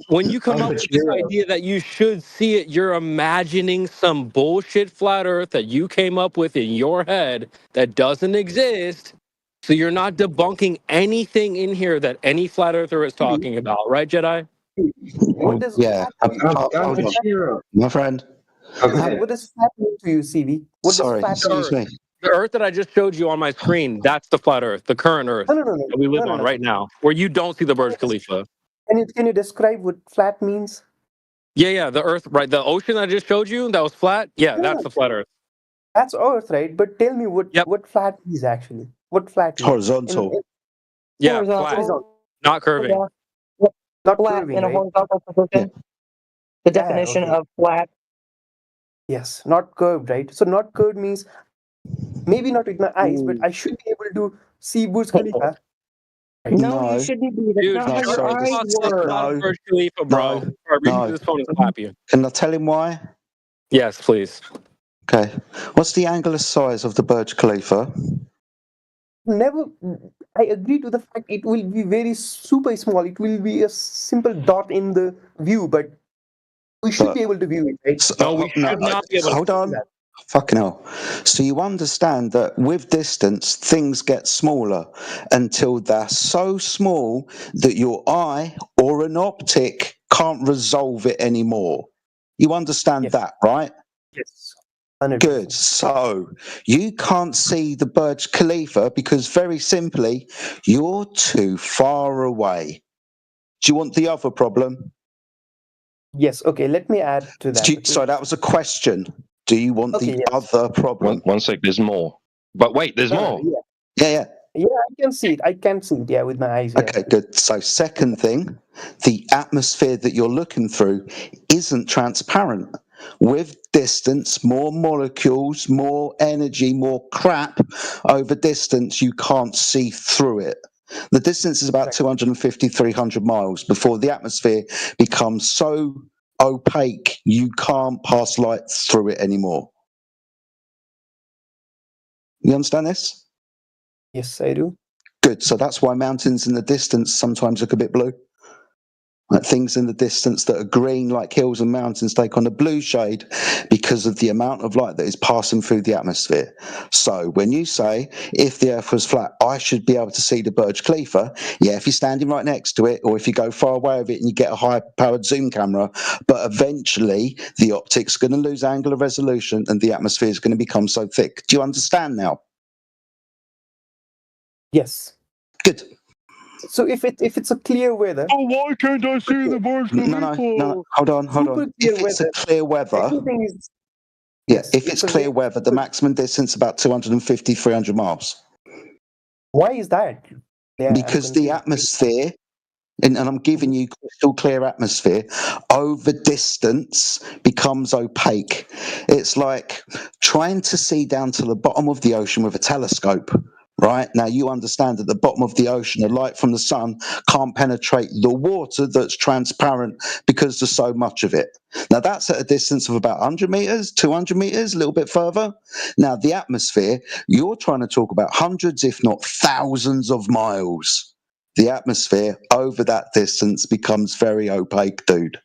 S13: When you come up with this idea that you should see it, you're imagining some bullshit flat Earth that you came up with in your head that doesn't exist. So you're not debunking anything in here that any flat earther is talking about, right, Jedi?
S20: Yeah, my friend.
S21: What does flat mean to you, CV?
S20: Sorry, excuse me.
S13: The Earth that I just showed you on my screen, that's the flat Earth, the current Earth that we live on right now, where you don't see the Burj Khalifa.
S21: Can you describe what flat means?
S13: Yeah, the Earth, right? The ocean I just showed you that was flat. Yeah, that's the flat Earth.
S21: That's Earth, right? But tell me what flat is actually. What flat is?
S20: Horizontal.
S13: Yeah, flat. Not curving.
S21: Not
S15: flat
S21: curving,
S15: in a
S21: right?
S15: horizontal position. The definition of flat.
S21: Yes, not curved, right? So not curved means maybe not with my eyes, but I should be able to see Burj Khalifa.
S15: No, you shouldn't be. That's not how your eyes work.
S13: Burj Khalifa, bro. Read this phone and slap you.
S20: Can I tell him why?
S13: Yes, please.
S20: Okay. What's the angular size of the Burj Khalifa?
S21: never. I agree to the fact it will be very super small. It will be a simple dot in the view, but we should be able to view it, right?
S13: No, we should not be able to
S20: Hold
S13: do
S20: on.
S13: that.
S20: Fucking hell. So you understand that with distance, things get smaller until they're so small that your eye or an optic can't resolve it anymore. You understand that, right?
S21: Yes.
S20: Good. So you can't see the Burj Khalifa because very simply, you're too far away. Do you want the other problem?
S21: Yes. Okay. Let me add to that. Okay?
S20: So that was a question. Do you want
S21: Okay,
S20: the
S21: yes.
S20: other problem?
S2: One sec, there's more. But wait, there's more.
S21: Yeah. Yeah, I can see it. I can see it. Yeah, with my eyes. Yeah.
S20: Okay, good. So second thing, the atmosphere that you're looking through isn't transparent. With distance, more molecules, more energy, more crap over distance, you can't see through it. The distance is about 250, 300 miles before the atmosphere becomes so opaque you can't pass light through it anymore. You understand this?
S21: Yes, I do.
S20: Good. So that's why mountains in the distance sometimes look a bit blue. Like things in the distance that are green, like hills and mountains, take on a blue shade because of the amount of light that is passing through the atmosphere. So when you say, if the Earth was flat, I should be able to see the Burj Khalifa, yeah, if you're standing right next to it, or if you go far away of it and you get a high-powered zoom camera, but eventually the optic's going to lose angular resolution and the atmosphere is going to become so thick. Do you understand now?
S21: Yes.
S20: Good.
S21: So if it's a clear weather,
S2: why can't I see the Burj Khalifa?
S20: No. Hold on. If it's a clear weather,
S21: everything is.
S20: yeah, if it's clear weather, the maximum distance is about 250, 300 miles.
S21: Why is that? Yeah,
S20: because the atmosphere, and I'm giving you crystal clear atmosphere, over distance becomes opaque. It's like trying to see down to the bottom of the ocean with a telescope. Right now, you understand at the bottom of the ocean, the light from the sun can't penetrate the water that's transparent because there's so much of it. Now, that's at a distance of about 100 meters, 200 meters, a little bit further. Now, the atmosphere, you're trying to talk about hundreds, if not thousands of miles. The atmosphere over that distance becomes very opaque, dude.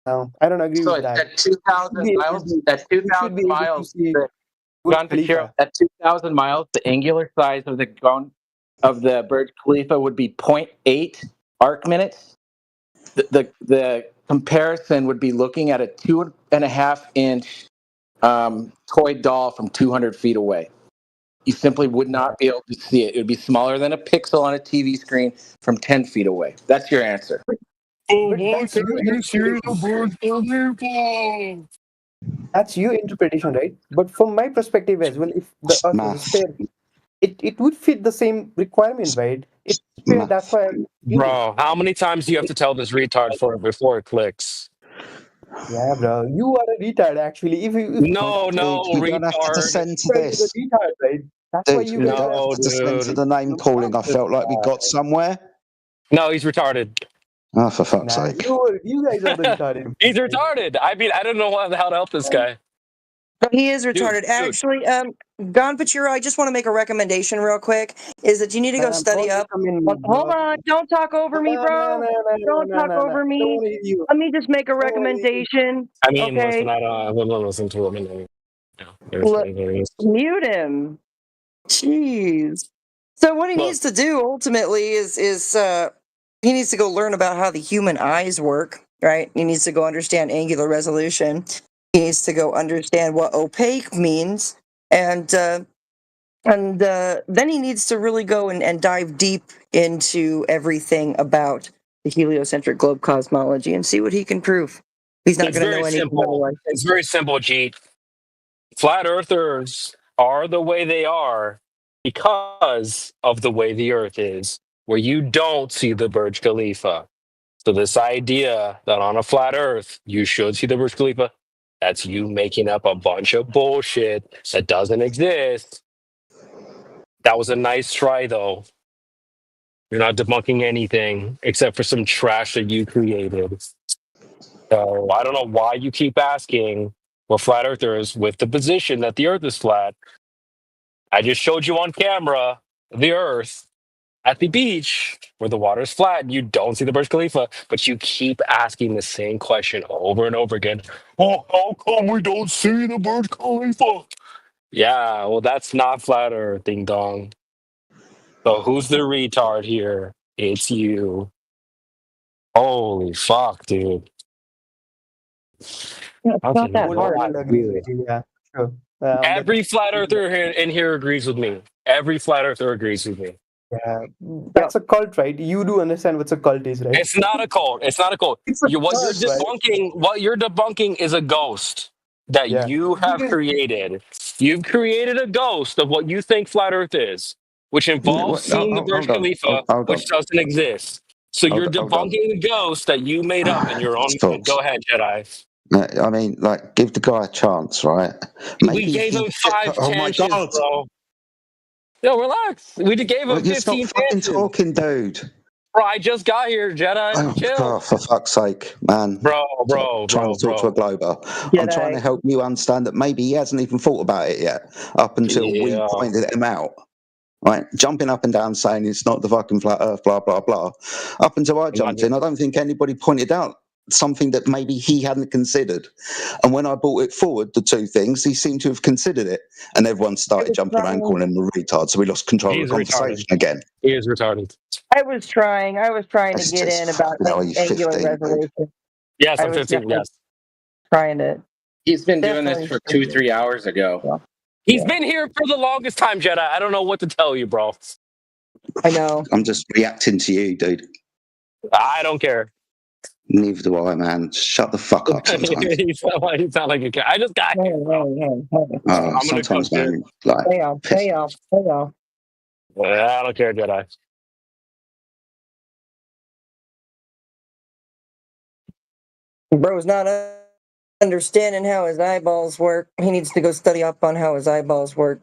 S21: No, I don't agree
S8: So
S21: with that.
S8: at 2,000 miles, at 2,000 miles, at 2,000 miles, the angular size of the Burj Khalifa would be 0.8 arc minutes. The comparison would be looking at a 2.5-inch toy doll from 200 feet away. You simply would not be able to see it. It would be smaller than a pixel on a TV screen from 10 feet away. That's your answer.
S21: That's your interpretation, right? But from my perspective as well, if the Earth was a sphere, it would fit the same requirement, right? It's sphere, that's why.
S13: Bro, how many times do you have to tell this retard before it clicks?
S21: Yeah, bro, you are a retard actually. If
S13: No,
S20: you don't have to descend to this.
S21: Retard, right? That's why
S20: Dude,
S21: you
S20: we
S21: guys
S20: don't have to descend to the name calling. I felt like we got somewhere.
S13: No, he's retarded.
S20: Oh, for fuck's sake.
S21: You guys are the retarded.
S13: He's retarded. I mean, I don't know how to help this guy.
S15: He is retarded. Actually, Gonpachiro, I just want to make a recommendation real quick. Is that you need to go study up. Hold on, don't talk over me, bro. Don't talk over me. Let me just make a recommendation.
S13: I mean,
S15: okay?
S13: listen, I wouldn't listen to him.
S15: Mute him. Jeez. So what he needs to do ultimately is he needs to go learn about how the human eyes work, right? He needs to go understand angular resolution. He needs to go understand what opaque means, and then he needs to really go and dive deep into everything about the heliocentric globe cosmology and see what he can prove. He's not going to know anything otherwise.
S13: It's very simple, G. Flat earthers are the way they are because of the way the Earth is, where you don't see the Burj Khalifa. So this idea that on a flat Earth you should see the Burj Khalifa, that's you making up a bunch of bullshit that doesn't exist. That was a nice try, though. You're not debunking anything except for some trash that you created. So I don't know why you keep asking were flat earthers with the position that the earth is flat. I just showed you on camera the earth at the beach where the water is flat and you don't see the Burj Khalifa, but you keep asking the same question over and over again. Oh, how come we don't see the Burj Khalifa? Yeah, well, that's not flat earth, ding dong. So who's the retard here? It's you. Holy fuck, dude.
S15: Yeah, it's not that
S21: I
S15: hard.
S21: would agree with you. Yeah, sure.
S13: Every flat earther in here agrees with me. Every flat earther agrees with me.
S21: Yeah, that's a cult, right? You do understand what's a cult is, right?
S13: It's not a cult. It's not a cult.
S21: It's a
S13: What
S21: cult,
S13: you're
S21: right?
S13: debunking, what you're debunking is a ghost that
S21: Yeah.
S13: you have created. You've created a ghost of what you think flat Earth is, which involves seeing the Burj Khalifa, which doesn't exist. So you're
S20: Hold on.
S13: debunking the ghost that you made up in your own mind. Go ahead, Jedi.
S20: I mean, like, give the guy a chance, right?
S13: We gave him 5
S20: Oh my
S13: chances,
S20: God.
S13: bro. Yo, relax. We gave him
S20: Well, you
S13: 15
S20: stop fucking
S13: chances.
S20: talking, dude.
S13: Bro, I just got here, Jedi.
S20: Oh,
S13: Chill.
S20: God, for fuck's sake, man.
S13: Bro.
S20: Trying to talk to a Glober. I'm trying to help you understand that maybe he hasn't even thought about it yet, up until we pointed him out. Right, jumping up and down saying it's not the fucking flat Earth, blah blah blah. Up until I jumped in, I don't think anybody pointed out something that maybe he hadn't considered. And when I brought it forward, the two things, he seemed to have considered it, and everyone started jumping around calling him a retard. So we lost control of the conversation again.
S13: He is retarded.
S15: I was trying to get in about angular
S20: 15,
S15: resolution.
S13: Yes,
S15: I
S13: I'm
S15: was
S13: 15.
S15: definitely
S13: Yes.
S15: trying to.
S8: He's been doing this for 2-3 hours ago.
S13: He's been here for the longest time, Jedi. I don't know what to tell you, bro.
S15: I know.
S20: I'm just reacting to you, dude.
S13: I don't care.
S20: Neither do I, man. Shut the fuck up sometimes.
S13: you sound like a cat. I just got here. I'm
S20: Sometimes,
S13: gonna
S20: man, like,
S15: Hey y'all.
S13: I don't care, Jedi.
S15: Bro's not understanding how his eyeballs work. He needs to go study up on how his eyeballs work.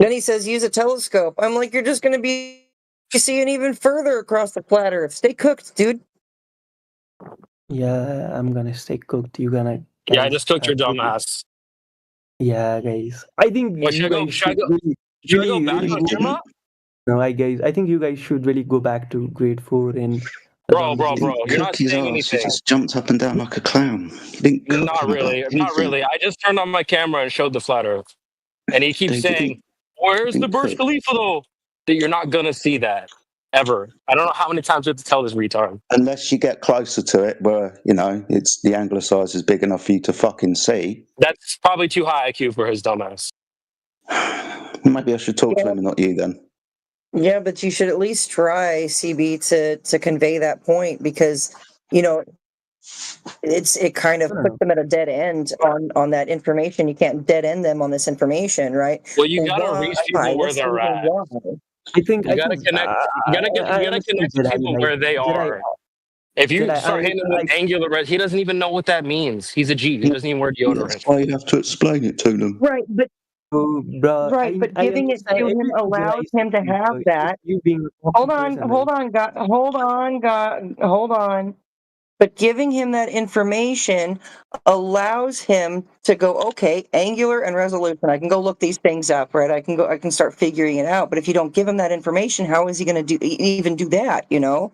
S15: Then he says, use a telescope. I'm like, you're just going to be seeing even further across the flat Earth. Stay cooked, dude.
S21: Yeah, I'm gonna stay cooked. You gonna?
S13: Yeah, I just cooked your dumb ass.
S21: Yeah, guys. I think
S13: Should I go back on camera?
S21: No, I think you guys should really go back to grade 4 and.
S13: Bro, you're not saying anything.
S20: He just jumped up and down like a clown. He didn't cook
S13: Not really. I just turned on my camera and showed the flat Earth, and he keeps saying, "Where's the Burj Khalifa, though?" That you're not gonna see that ever. I don't know how many times we have to tell this retard.
S20: Unless you get closer to it, where it's the angular size is big enough for you to fucking see.
S13: That's probably too high IQ for his dumbass.
S20: Maybe I should talk to him and not you then.
S15: Yeah, but you should at least try, CB, to convey that point, because it kind of puts them at a dead end on that information. You can't dead end them on this information, right?
S13: Well, you gotta reach people where they're at.
S21: I think
S13: you gotta connect. You gotta connect to people where they are. If you start hitting him with angular, he doesn't even know what that means. He's a G. He doesn't even wear deodorant.
S20: That's why you have to explain it to them.
S15: Right, but
S21: but
S15: giving it to him allows him to have that. Hold on. But giving him that information allows him to go, okay, angular and resolution. I can go look these things up, right? I can start figuring it out. But if you don't give him that information, how is he going to even do that? I know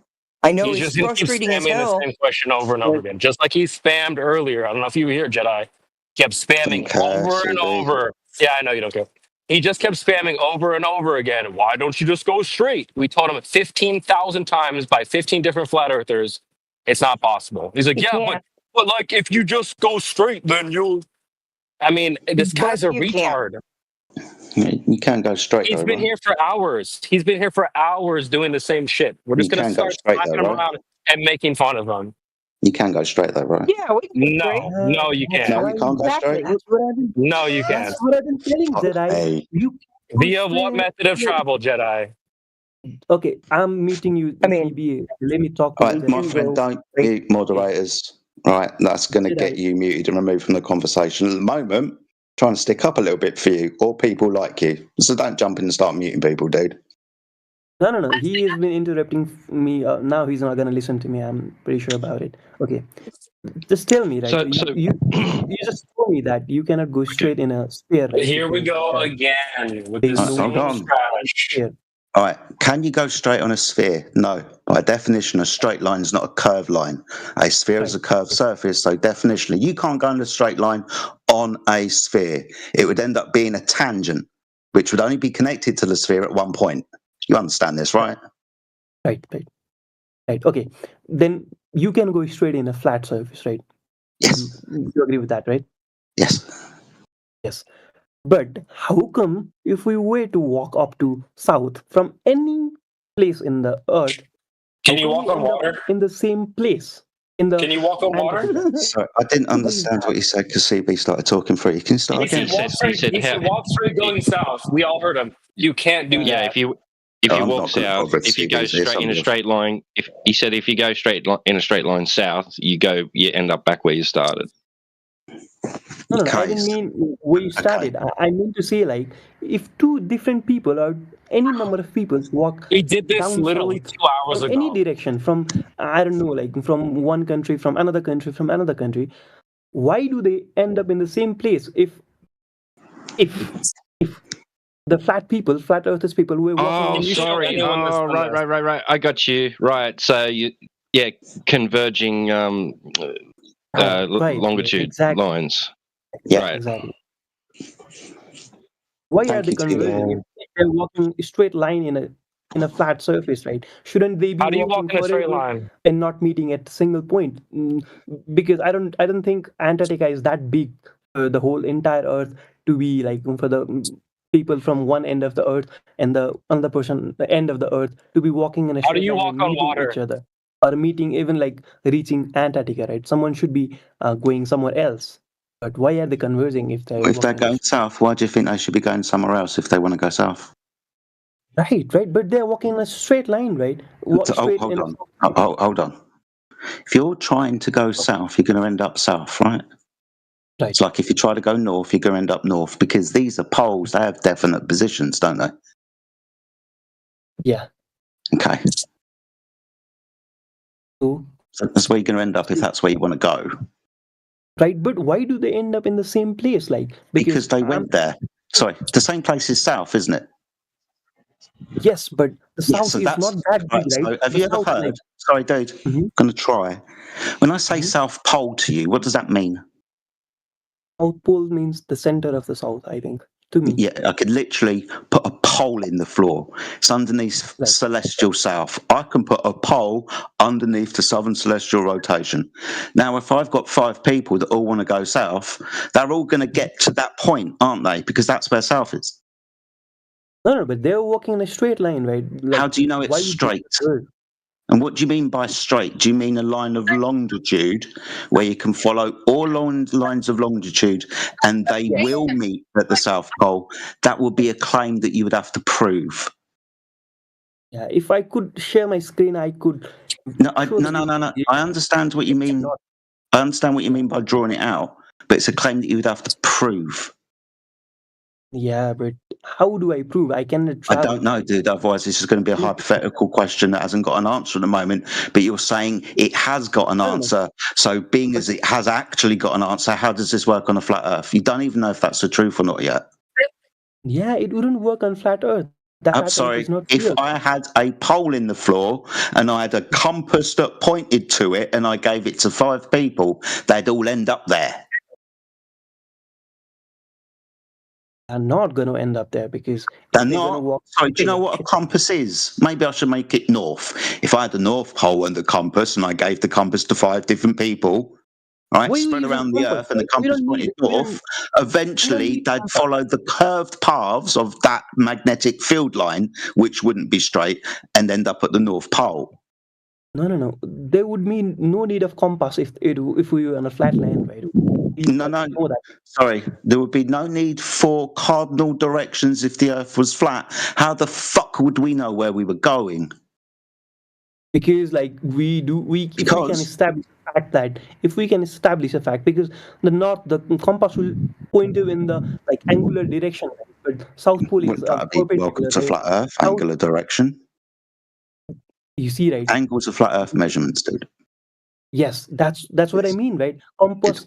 S13: He's just gonna keep
S15: frustrating as
S13: spamming
S15: hell.
S13: the same question over and over again, just like he spammed earlier. I don't know if you were here, Jedi. Kept spamming over and over. Yeah, I know you don't care. He just kept spamming over and over again. Why don't you just go straight? We told him 15,000 times by 15 different flat earthers, it's not possible. He's like, but like if you just go straight, then you'll. I mean, this guy's a retard.
S20: You can't go straight.
S13: He's been here for hours. He's been here for hours doing the same shit. We're just gonna start slapping him around and making fun of him.
S20: You can go straight though, right?
S15: Yeah, we can go straight.
S13: No, you can't.
S20: No, you can't go straight.
S13: No, you can't.
S21: That's what I've been telling Jedi.
S13: Via what method of travel, Jedi?
S21: Okay, I'm meeting you. Let me talk.
S20: All right, my friend, don't mute moderators. Right, that's going to get you muted and removed from the conversation. At the moment, trying to stick up a little bit for you or people like you. So don't jump in and start muting people, dude.
S21: No. He has been interrupting me. Now he's not gonna listen to me. I'm pretty sure about it. Okay, just tell me, right?
S2: So,
S21: You just told me that you cannot go straight in a sphere, right?
S13: Here we
S21: Because,
S13: go again with
S21: there's
S13: this
S21: no
S20: Hold on.
S21: sphere.
S20: All right. Can you go straight on a sphere? No. By definition, a straight line is not a curved line. A sphere is a curved surface. So definitionally, you can't go in a straight line on a sphere. It would end up being a tangent, which would only be connected to the sphere at one point. You understand this, right?
S21: Right. Okay. Then you can go straight in a flat surface, right?
S20: Yes.
S21: You agree with that, right?
S20: Yes.
S21: Yes. But how come if we were to walk up to south from any place in the earth,
S13: Can you walk on water?
S21: in the same place?
S13: Can you walk on water?
S20: Sorry, I didn't understand what you said because CB started talking through. You can start
S13: He
S20: again.
S13: said walk straight going south. We all heard him. You can't do that.
S2: Yeah, if you walk south, if you go straight in a straight line, if you go in a straight line south, you end up back where you started.
S21: No, I didn't mean where you started. I mean to say, like, if two different people or any number of people walk.
S13: We did this
S21: down
S13: literally
S21: south
S13: 2 hours
S21: from
S13: ago.
S21: any direction, from I don't know, like from one country, from another country, why do they end up in the same place? If the flat earthers people were walking.
S2: Oh, sorry. Oh, right. I got you. Right. So converging longitude lines.
S21: Yeah,
S2: right.
S21: Exactly. Why are they converging if they're walking a straight line in a flat surface, right? Shouldn't they be
S13: How do you
S21: walking
S13: walk in a straight
S21: forever
S13: line?
S21: and not meeting at a single point? Because I don't think Antarctica is that big for the whole entire Earth to be like for the people from one end of the Earth and the other person the end of the Earth to be walking in a
S13: How do
S21: straight
S13: you
S21: line
S13: walk
S21: and
S13: on
S21: meeting
S13: water?
S21: each other or meeting even like reaching Antarctica, right? Someone should be going somewhere else. But why are they converging if they're
S20: If they're
S21: walking
S20: going south, why do you think they should be going somewhere else if they want to go south?
S21: Right, but they're walking in a straight line, right?
S20: Hold on. If you're trying to go south, you're going to end up south, right?
S21: Right.
S20: It's like if you try to go north, you're going to end up north because these are poles. They have definite positions, don't they?
S21: Yeah.
S20: Okay.
S21: So
S20: that's where you're going to end up if that's where you want to go.
S21: Right, but why do they end up in the same place? Like
S20: because they went there. Sorry, the same place is south, isn't it?
S21: Yes, but the south
S20: so
S21: is
S20: that's
S21: not that big,
S20: right.
S21: right?
S20: So have
S21: The
S20: you ever
S21: south,
S20: heard?
S21: like,
S20: Sorry, dude. I'm going to try. When I say South Pole to you, what does that mean?
S21: South Pole means the center of the south, I think. To me.
S20: Yeah, I could literally put a pole in the floor. It's underneath celestial south. I can put a pole underneath the southern celestial rotation. Now, if I've got 5 people that all want to go south, they're all going to get to that point, aren't they? Because that's where south is.
S21: No, but they're walking in a straight line, right? Like,
S20: how do you know it's straight? And what do you mean by straight? Do you mean a line of longitude where you can follow all lines of longitude and they will meet at the South Pole? That would be a claim that you would have to prove.
S21: Yeah, if I could share my screen, I could.
S20: No. I understand what you mean. I understand what you mean by drawing it out, but it's a claim that you would have to prove.
S21: Yeah, but how do I prove? I cannot travel.
S20: I don't know, dude. Otherwise, this is going to be a hypothetical question that hasn't got an answer at the moment. But you're saying it has got an answer. So, being as it has actually got an answer, how does this work on a flat Earth? You don't even know if that's the truth or not yet.
S21: Yeah, it wouldn't work on flat Earth.
S20: I'm sorry. If I had a pole in the floor and I had a compass that pointed to it and I gave it to 5 people, they'd all end up there.
S21: Are not going to end up there because
S20: they're not. Sorry, do you know what a compass is? Maybe I should make it north. If I had a North Pole and a compass and I gave the compass to 5 different people, right, spread around the Earth and the compass pointed north, eventually they'd follow the curved paths of that magnetic field line, which wouldn't be straight, and end up at the North Pole.
S21: No. There would be no need of compass if we were on a flat land, right?
S20: No. Sorry, there would be no need for cardinal directions if the Earth was flat. How the fuck would we know where we were going?
S21: Because, like, we can establish the fact that if we can establish a fact, because the compass will point you in the angular direction, but South Pole is
S20: welcome to flat Earth, angular direction.
S21: You see, right?
S20: Angles are flat Earth measurements, dude.
S21: Yes, that's what I mean, right? Compass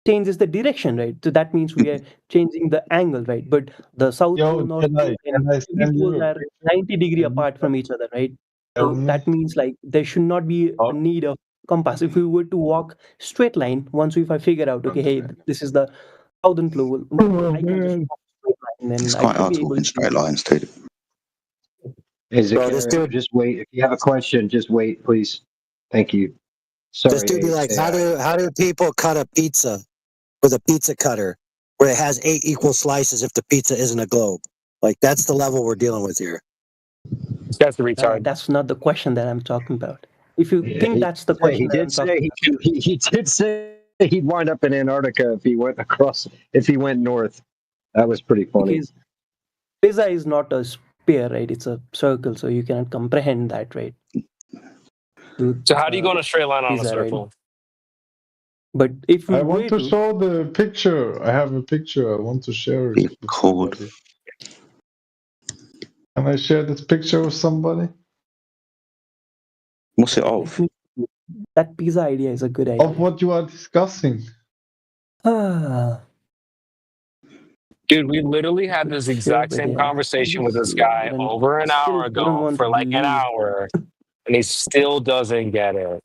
S21: changes the direction, right? So that means we are changing the angle, right? But the South Pole, North Pole, and East Poles are 90-degree apart from each other, right? So that means like there should not be a need of compass. If we were to walk straight line, once if I figure out, okay, hey, this is the southern pole, I can just walk straight line, then
S20: It's
S21: I
S20: quite
S21: should
S20: hard
S21: be
S20: to walk
S21: able
S20: in
S21: to.
S20: straight lines, dude.
S6: Bro, this dude, just wait. If you have a question, just wait, please. Thank you. Sorry.
S17: This dude be like, how do people cut a pizza with a pizza cutter where it has 8 equal slices if the pizza isn't a globe? Like, that's the level we're dealing with here.
S13: That's the retard.
S21: That's not the question that I'm talking about. If you think that's the question,
S6: He did say he'd wind up in Antarctica if he went north. That was pretty funny.
S21: Because pizza is not a sphere, right? It's a circle, so you cannot comprehend that, right?
S13: So how do you go in a straight line on a
S21: pizza, right?
S13: circle?
S21: But if we
S22: I
S21: were
S22: want to show the picture. I have a picture. I want to share it. With somebody. Can I share this picture with somebody?
S20: What's it of?
S21: That pizza idea is a good idea.
S22: Of what you are discussing.
S13: Dude, we literally had this exact same conversation with this guy over an hour ago for like an hour, and he still doesn't get it.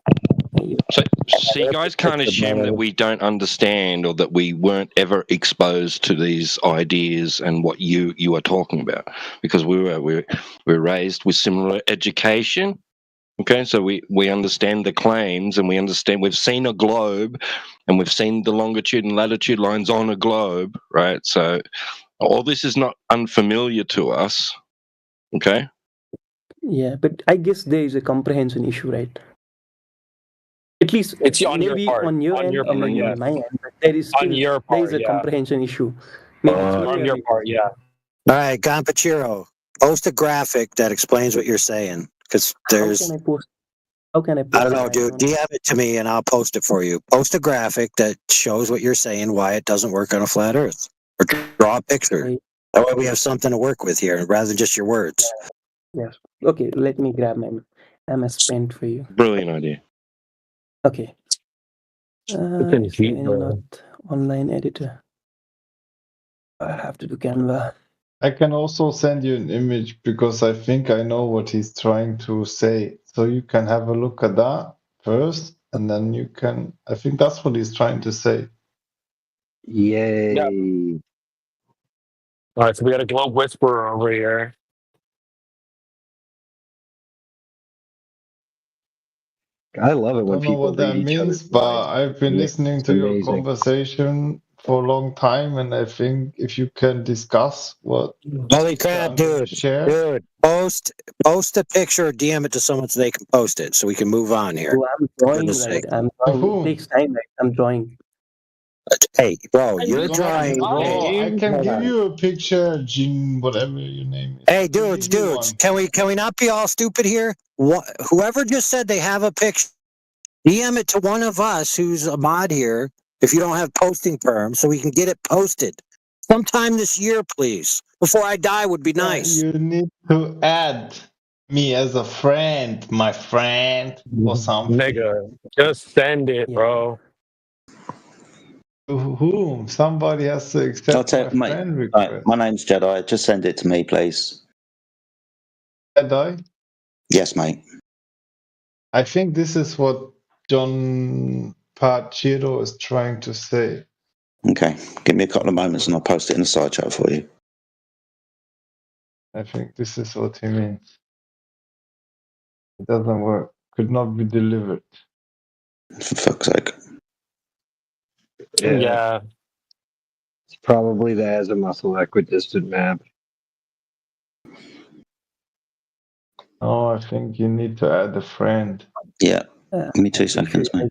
S2: So you guys can't assume that we don't understand or that we weren't ever exposed to these ideas and what you are talking about, because we were raised with similar education. Okay, so we understand the claims, and we understand, we've seen a globe, and we've seen the longitude and latitude lines on a globe, right? So all this is not unfamiliar to us. Okay.
S21: Yeah, but I guess there is a comprehension issue, right? At least
S13: it's on
S21: maybe
S13: your part.
S21: on your end or maybe on my end, but there is still,
S13: on your part,
S21: there is a comprehension issue. Maybe it's
S13: on your part, yeah.
S17: All right, Gonpachiro, post a graphic that explains what you're saying, because there's.
S21: How can I post
S17: I don't know, dude. DM it to me and I'll post it for you. Post a graphic that shows what you're saying, why it doesn't work on a flat Earth, or draw a picture. That way we have something to work with here, rather than just your words.
S21: Yes. Okay, let me grab my MS Paint for you.
S2: Brilliant idea.
S21: Okay. Not online editor. I have to do Canva.
S22: I can also send you an image because I think I know what he's trying to say. So you can have a look at that first, and then you can. I think that's what he's trying to say.
S6: Yay.
S13: Yep. All right, so we got a globe whisperer over here.
S6: I love it
S22: I
S6: when
S22: don't know
S6: people
S22: what that
S6: read each
S22: means,
S6: other's
S22: but
S6: minds.
S22: I've been
S6: Yeah,
S22: listening
S6: it's
S22: to your
S6: amazing.
S22: conversation for a long time, and I think if you can discuss what.
S17: Holy crap, dude! Dude, post a picture or DM it to someone so they can post it, so we can move on here.
S21: Oh, I'm drawing,
S17: Goodness
S21: right?
S17: sake.
S21: I'm drawing. It takes time, right? I'm drawing.
S17: Hey, bro, you're drawing.
S22: I can give you a picture, Jin, whatever your name is.
S17: Hey, dudes, can we not be all stupid here? Whoever just said they have a picture, DM it to one of us who's a mod here, if you don't have posting perm, so we can get it posted sometime this year, please. Before I die would be nice.
S22: You need to add me as a friend, my friend, or something.
S13: Nigga, just send it, bro.
S22: To whom? Somebody has to accept my friend request.
S20: My name's Jedi. Just send it to me, please.
S22: Jedi?
S20: Yes, mate.
S22: I think this is what John Pachiro is trying to say.
S20: Okay, give me a couple of moments and I'll post it in the side chat for you.
S22: I think this is what he means. It doesn't work. Could not be delivered.
S20: For fuck's sake.
S13: Yeah.
S6: It's probably the as a muscle equidistant map.
S22: Oh, I think you need to add a friend.
S20: Yeah. Give me 2 seconds, mate.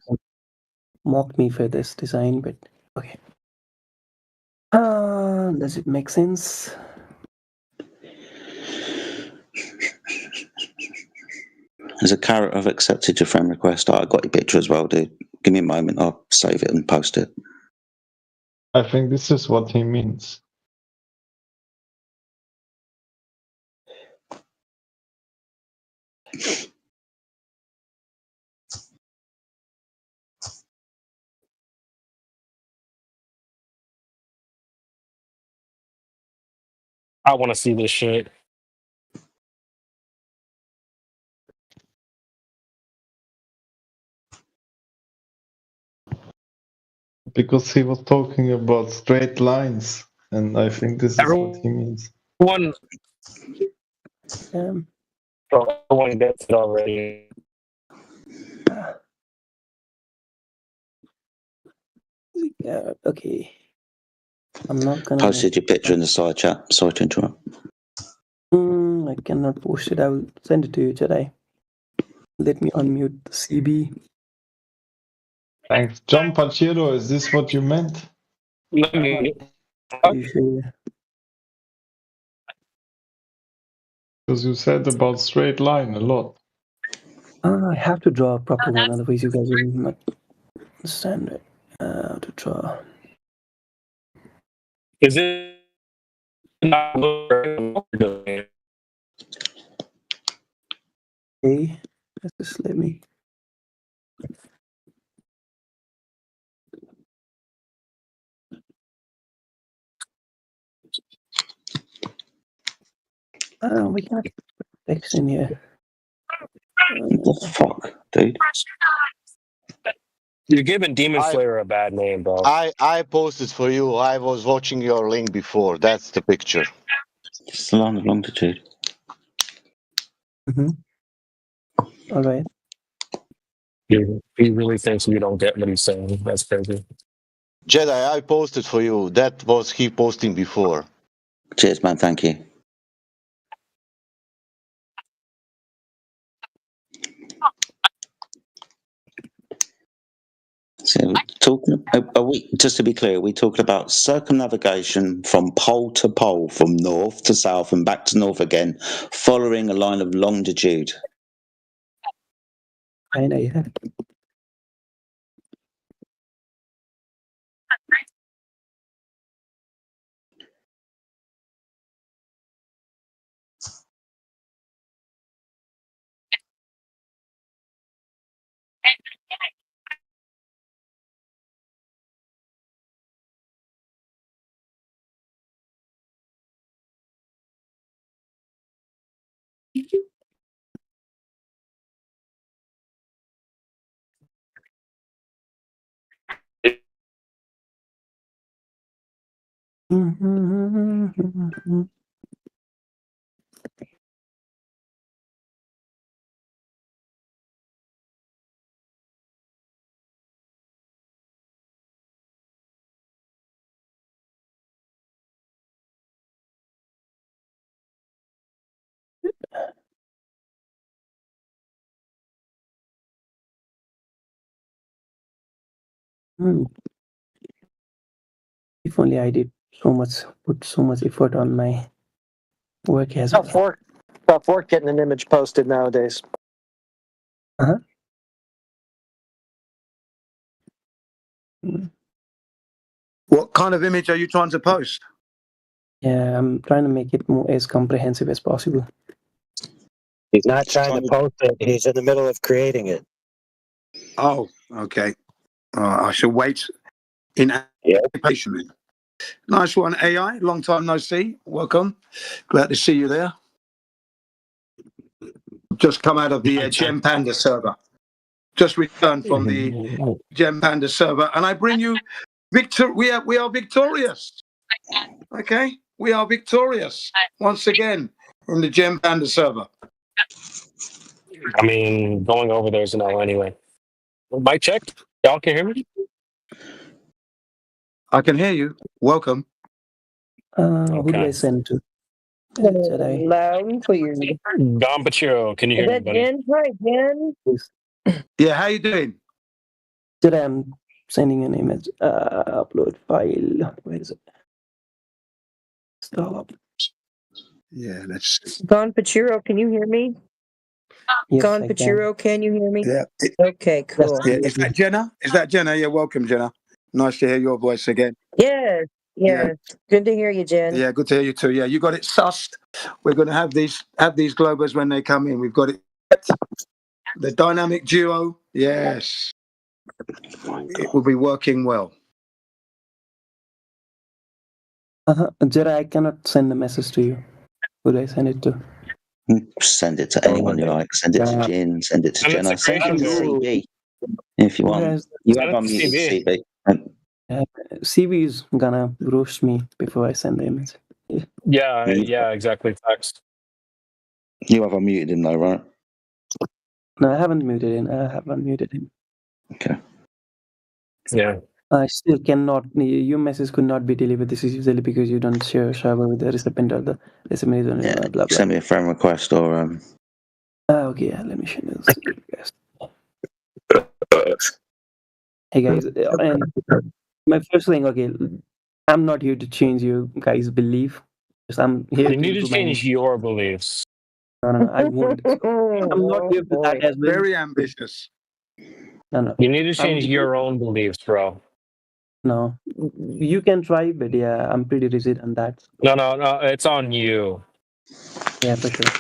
S21: Mock me for this design, but okay. Does it make sense?
S20: There's a carrot. I've accepted your friend request. I got your picture as well, dude. Give me a moment. I'll save it and post it.
S22: I think this is what he means.
S13: I want to see this shit.
S22: Because he was talking about straight lines, and I think this is what he means.
S13: Everyone gets it already.
S21: Yeah, okay. I'm not gonna.
S20: Posted your picture in the side chat. Sorry to interrupt.
S21: I cannot post it. I will send it to you today. Let me unmute the CB.
S22: Thanks. John Pachiro, is this what you meant?
S13: Let me.
S22: Because you said about straight line a lot.
S21: I have to draw a proper one, otherwise you guys will not understand it. How to draw.
S13: Is it not
S21: Okay, let's just let me. We can't put text in here.
S20: What the fuck, dude?
S13: You're giving Demon Slayer a bad name, bro.
S10: I posted for you. I was watching your link before. That's the picture.
S20: It's the line of longitude.
S21: All right.
S13: He really thinks we don't get what he's saying. That's crazy.
S10: Jedi, I posted for you. That was he posting before.
S20: Cheers, man. Thank you. So, just to be clear, we're talking about circumnavigation from pole to pole, from north to south and back to north again, following a line of longitude.
S21: I know, yeah. If only I did put so much effort on my work as well.
S1: Tough work getting an image posted nowadays.
S9: What kind of image are you trying to post?
S21: Yeah, I'm trying to make it as comprehensive as possible.
S17: He's not trying to post it. He's in the middle of creating it.
S9: Oh, okay. I shall wait in anticipation. Nice one, AI. Long time no see. Welcome. Glad to see you there. Just come out of the Gem Panda server. Just returned from the Gem Panda server, and I bring you victor. We are victorious. Okay, we are victorious once again from the Gem Panda server.
S13: I mean, going over there is an L anyway. Mic check. Y'all can hear me?
S9: I can hear you. Welcome.
S21: Who do I send to?
S15: Loud and clear.
S13: Don Pachiro, can you hear me, buddy?
S15: Jen? Hi, Jen.
S9: Yeah, how you doing?
S21: Today I'm sending an image. Upload file. Where is it? Stop.
S9: Yeah, let's see.
S15: Don Pachiro, can you hear me?
S21: Yes,
S15: Don
S21: I
S15: Pachiro, can you hear me?
S9: Yeah.
S15: Okay, cool.
S9: Yeah, is that Jenna? Is that Jenna? Yeah, welcome, Jenna. Nice to hear your voice again.
S15: Yes, good to hear you, Jen.
S9: Yeah, good to hear you too. Yeah, you got it sussed. We're going to have these Globers when they come in. We've got it. The dynamic duo. Yes, it will be working well.
S21: Jera, I cannot send a message to you. Who do I send it to?
S20: Send it to anyone you like. Send it to Jin. Send it to
S21: Send it to
S20: Jenna. Send it to
S21: Christian.
S20: CB if you
S21: Who
S20: want.
S21: has-
S20: You
S21: Send
S20: have
S21: it to
S20: unmuted
S21: CB.
S20: CB.
S21: CB is gonna roast me before I send the image.
S13: Yeah, exactly. Facts.
S20: You have unmuted him though, right?
S21: No, I haven't muted him. I haven't muted him.
S20: Okay.
S13: Yeah.
S21: I still cannot. Your message could not be delivered. This is usually because you don't share server with the recipient or the recipient.
S20: Yeah.
S21: Blah blah blah.
S20: Send me a friend request or
S21: Okay, yeah, let me show you this request. Hey guys, and my first thing, okay, I'm not here to change you guys' belief. Just I'm here
S13: You
S21: to
S13: need to
S21: improve my
S13: change your beliefs.
S21: No, I won't. I'm not here for that as well.
S9: Very ambitious.
S21: No.
S13: You need to change
S21: I'm-
S13: your own beliefs, bro.
S21: No, you can try, but yeah, I'm pretty rigid on that.
S13: No, it's on you.
S21: Yeah, for sure.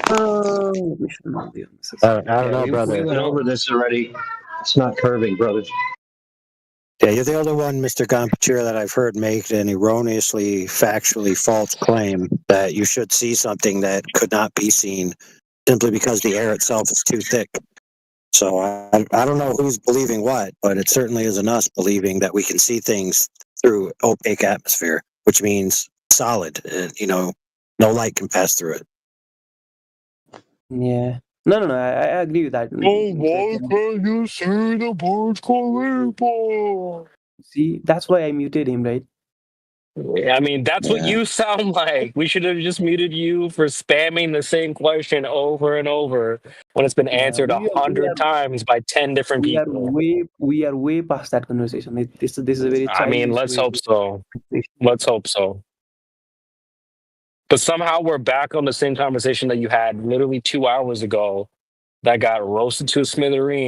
S21: Let me show you the answers.
S6: I don't know, brother. We went over this already. It's not curving, brothers.
S17: Yeah, you're the only one, Mr. Gampuchir, that I've heard make an erroneously, factually false claim that you should see something that could not be seen simply because the air itself is too thick. So I don't know who's believing what, but it certainly isn't us believing that we can see things through opaque atmosphere, which means solid. No light can pass through it.
S21: Yeah. No. I agree with that.
S13: Oh, why can't you see the Burj Khalifa?
S21: See, that's why I muted him, right?
S13: I mean, that's what
S21: Yeah.
S13: you sound like. We should have just muted you for spamming the same question over and over when it's been answered 100 times by 10 different
S21: We are
S13: people.
S21: way past that conversation. This is a very.
S13: I mean,
S21: childish
S13: let's
S21: way
S13: hope
S21: to-
S13: so. Let's hope so. But somehow we're back on the same conversation that you had literally 2 hours ago that got roasted to a smithereen.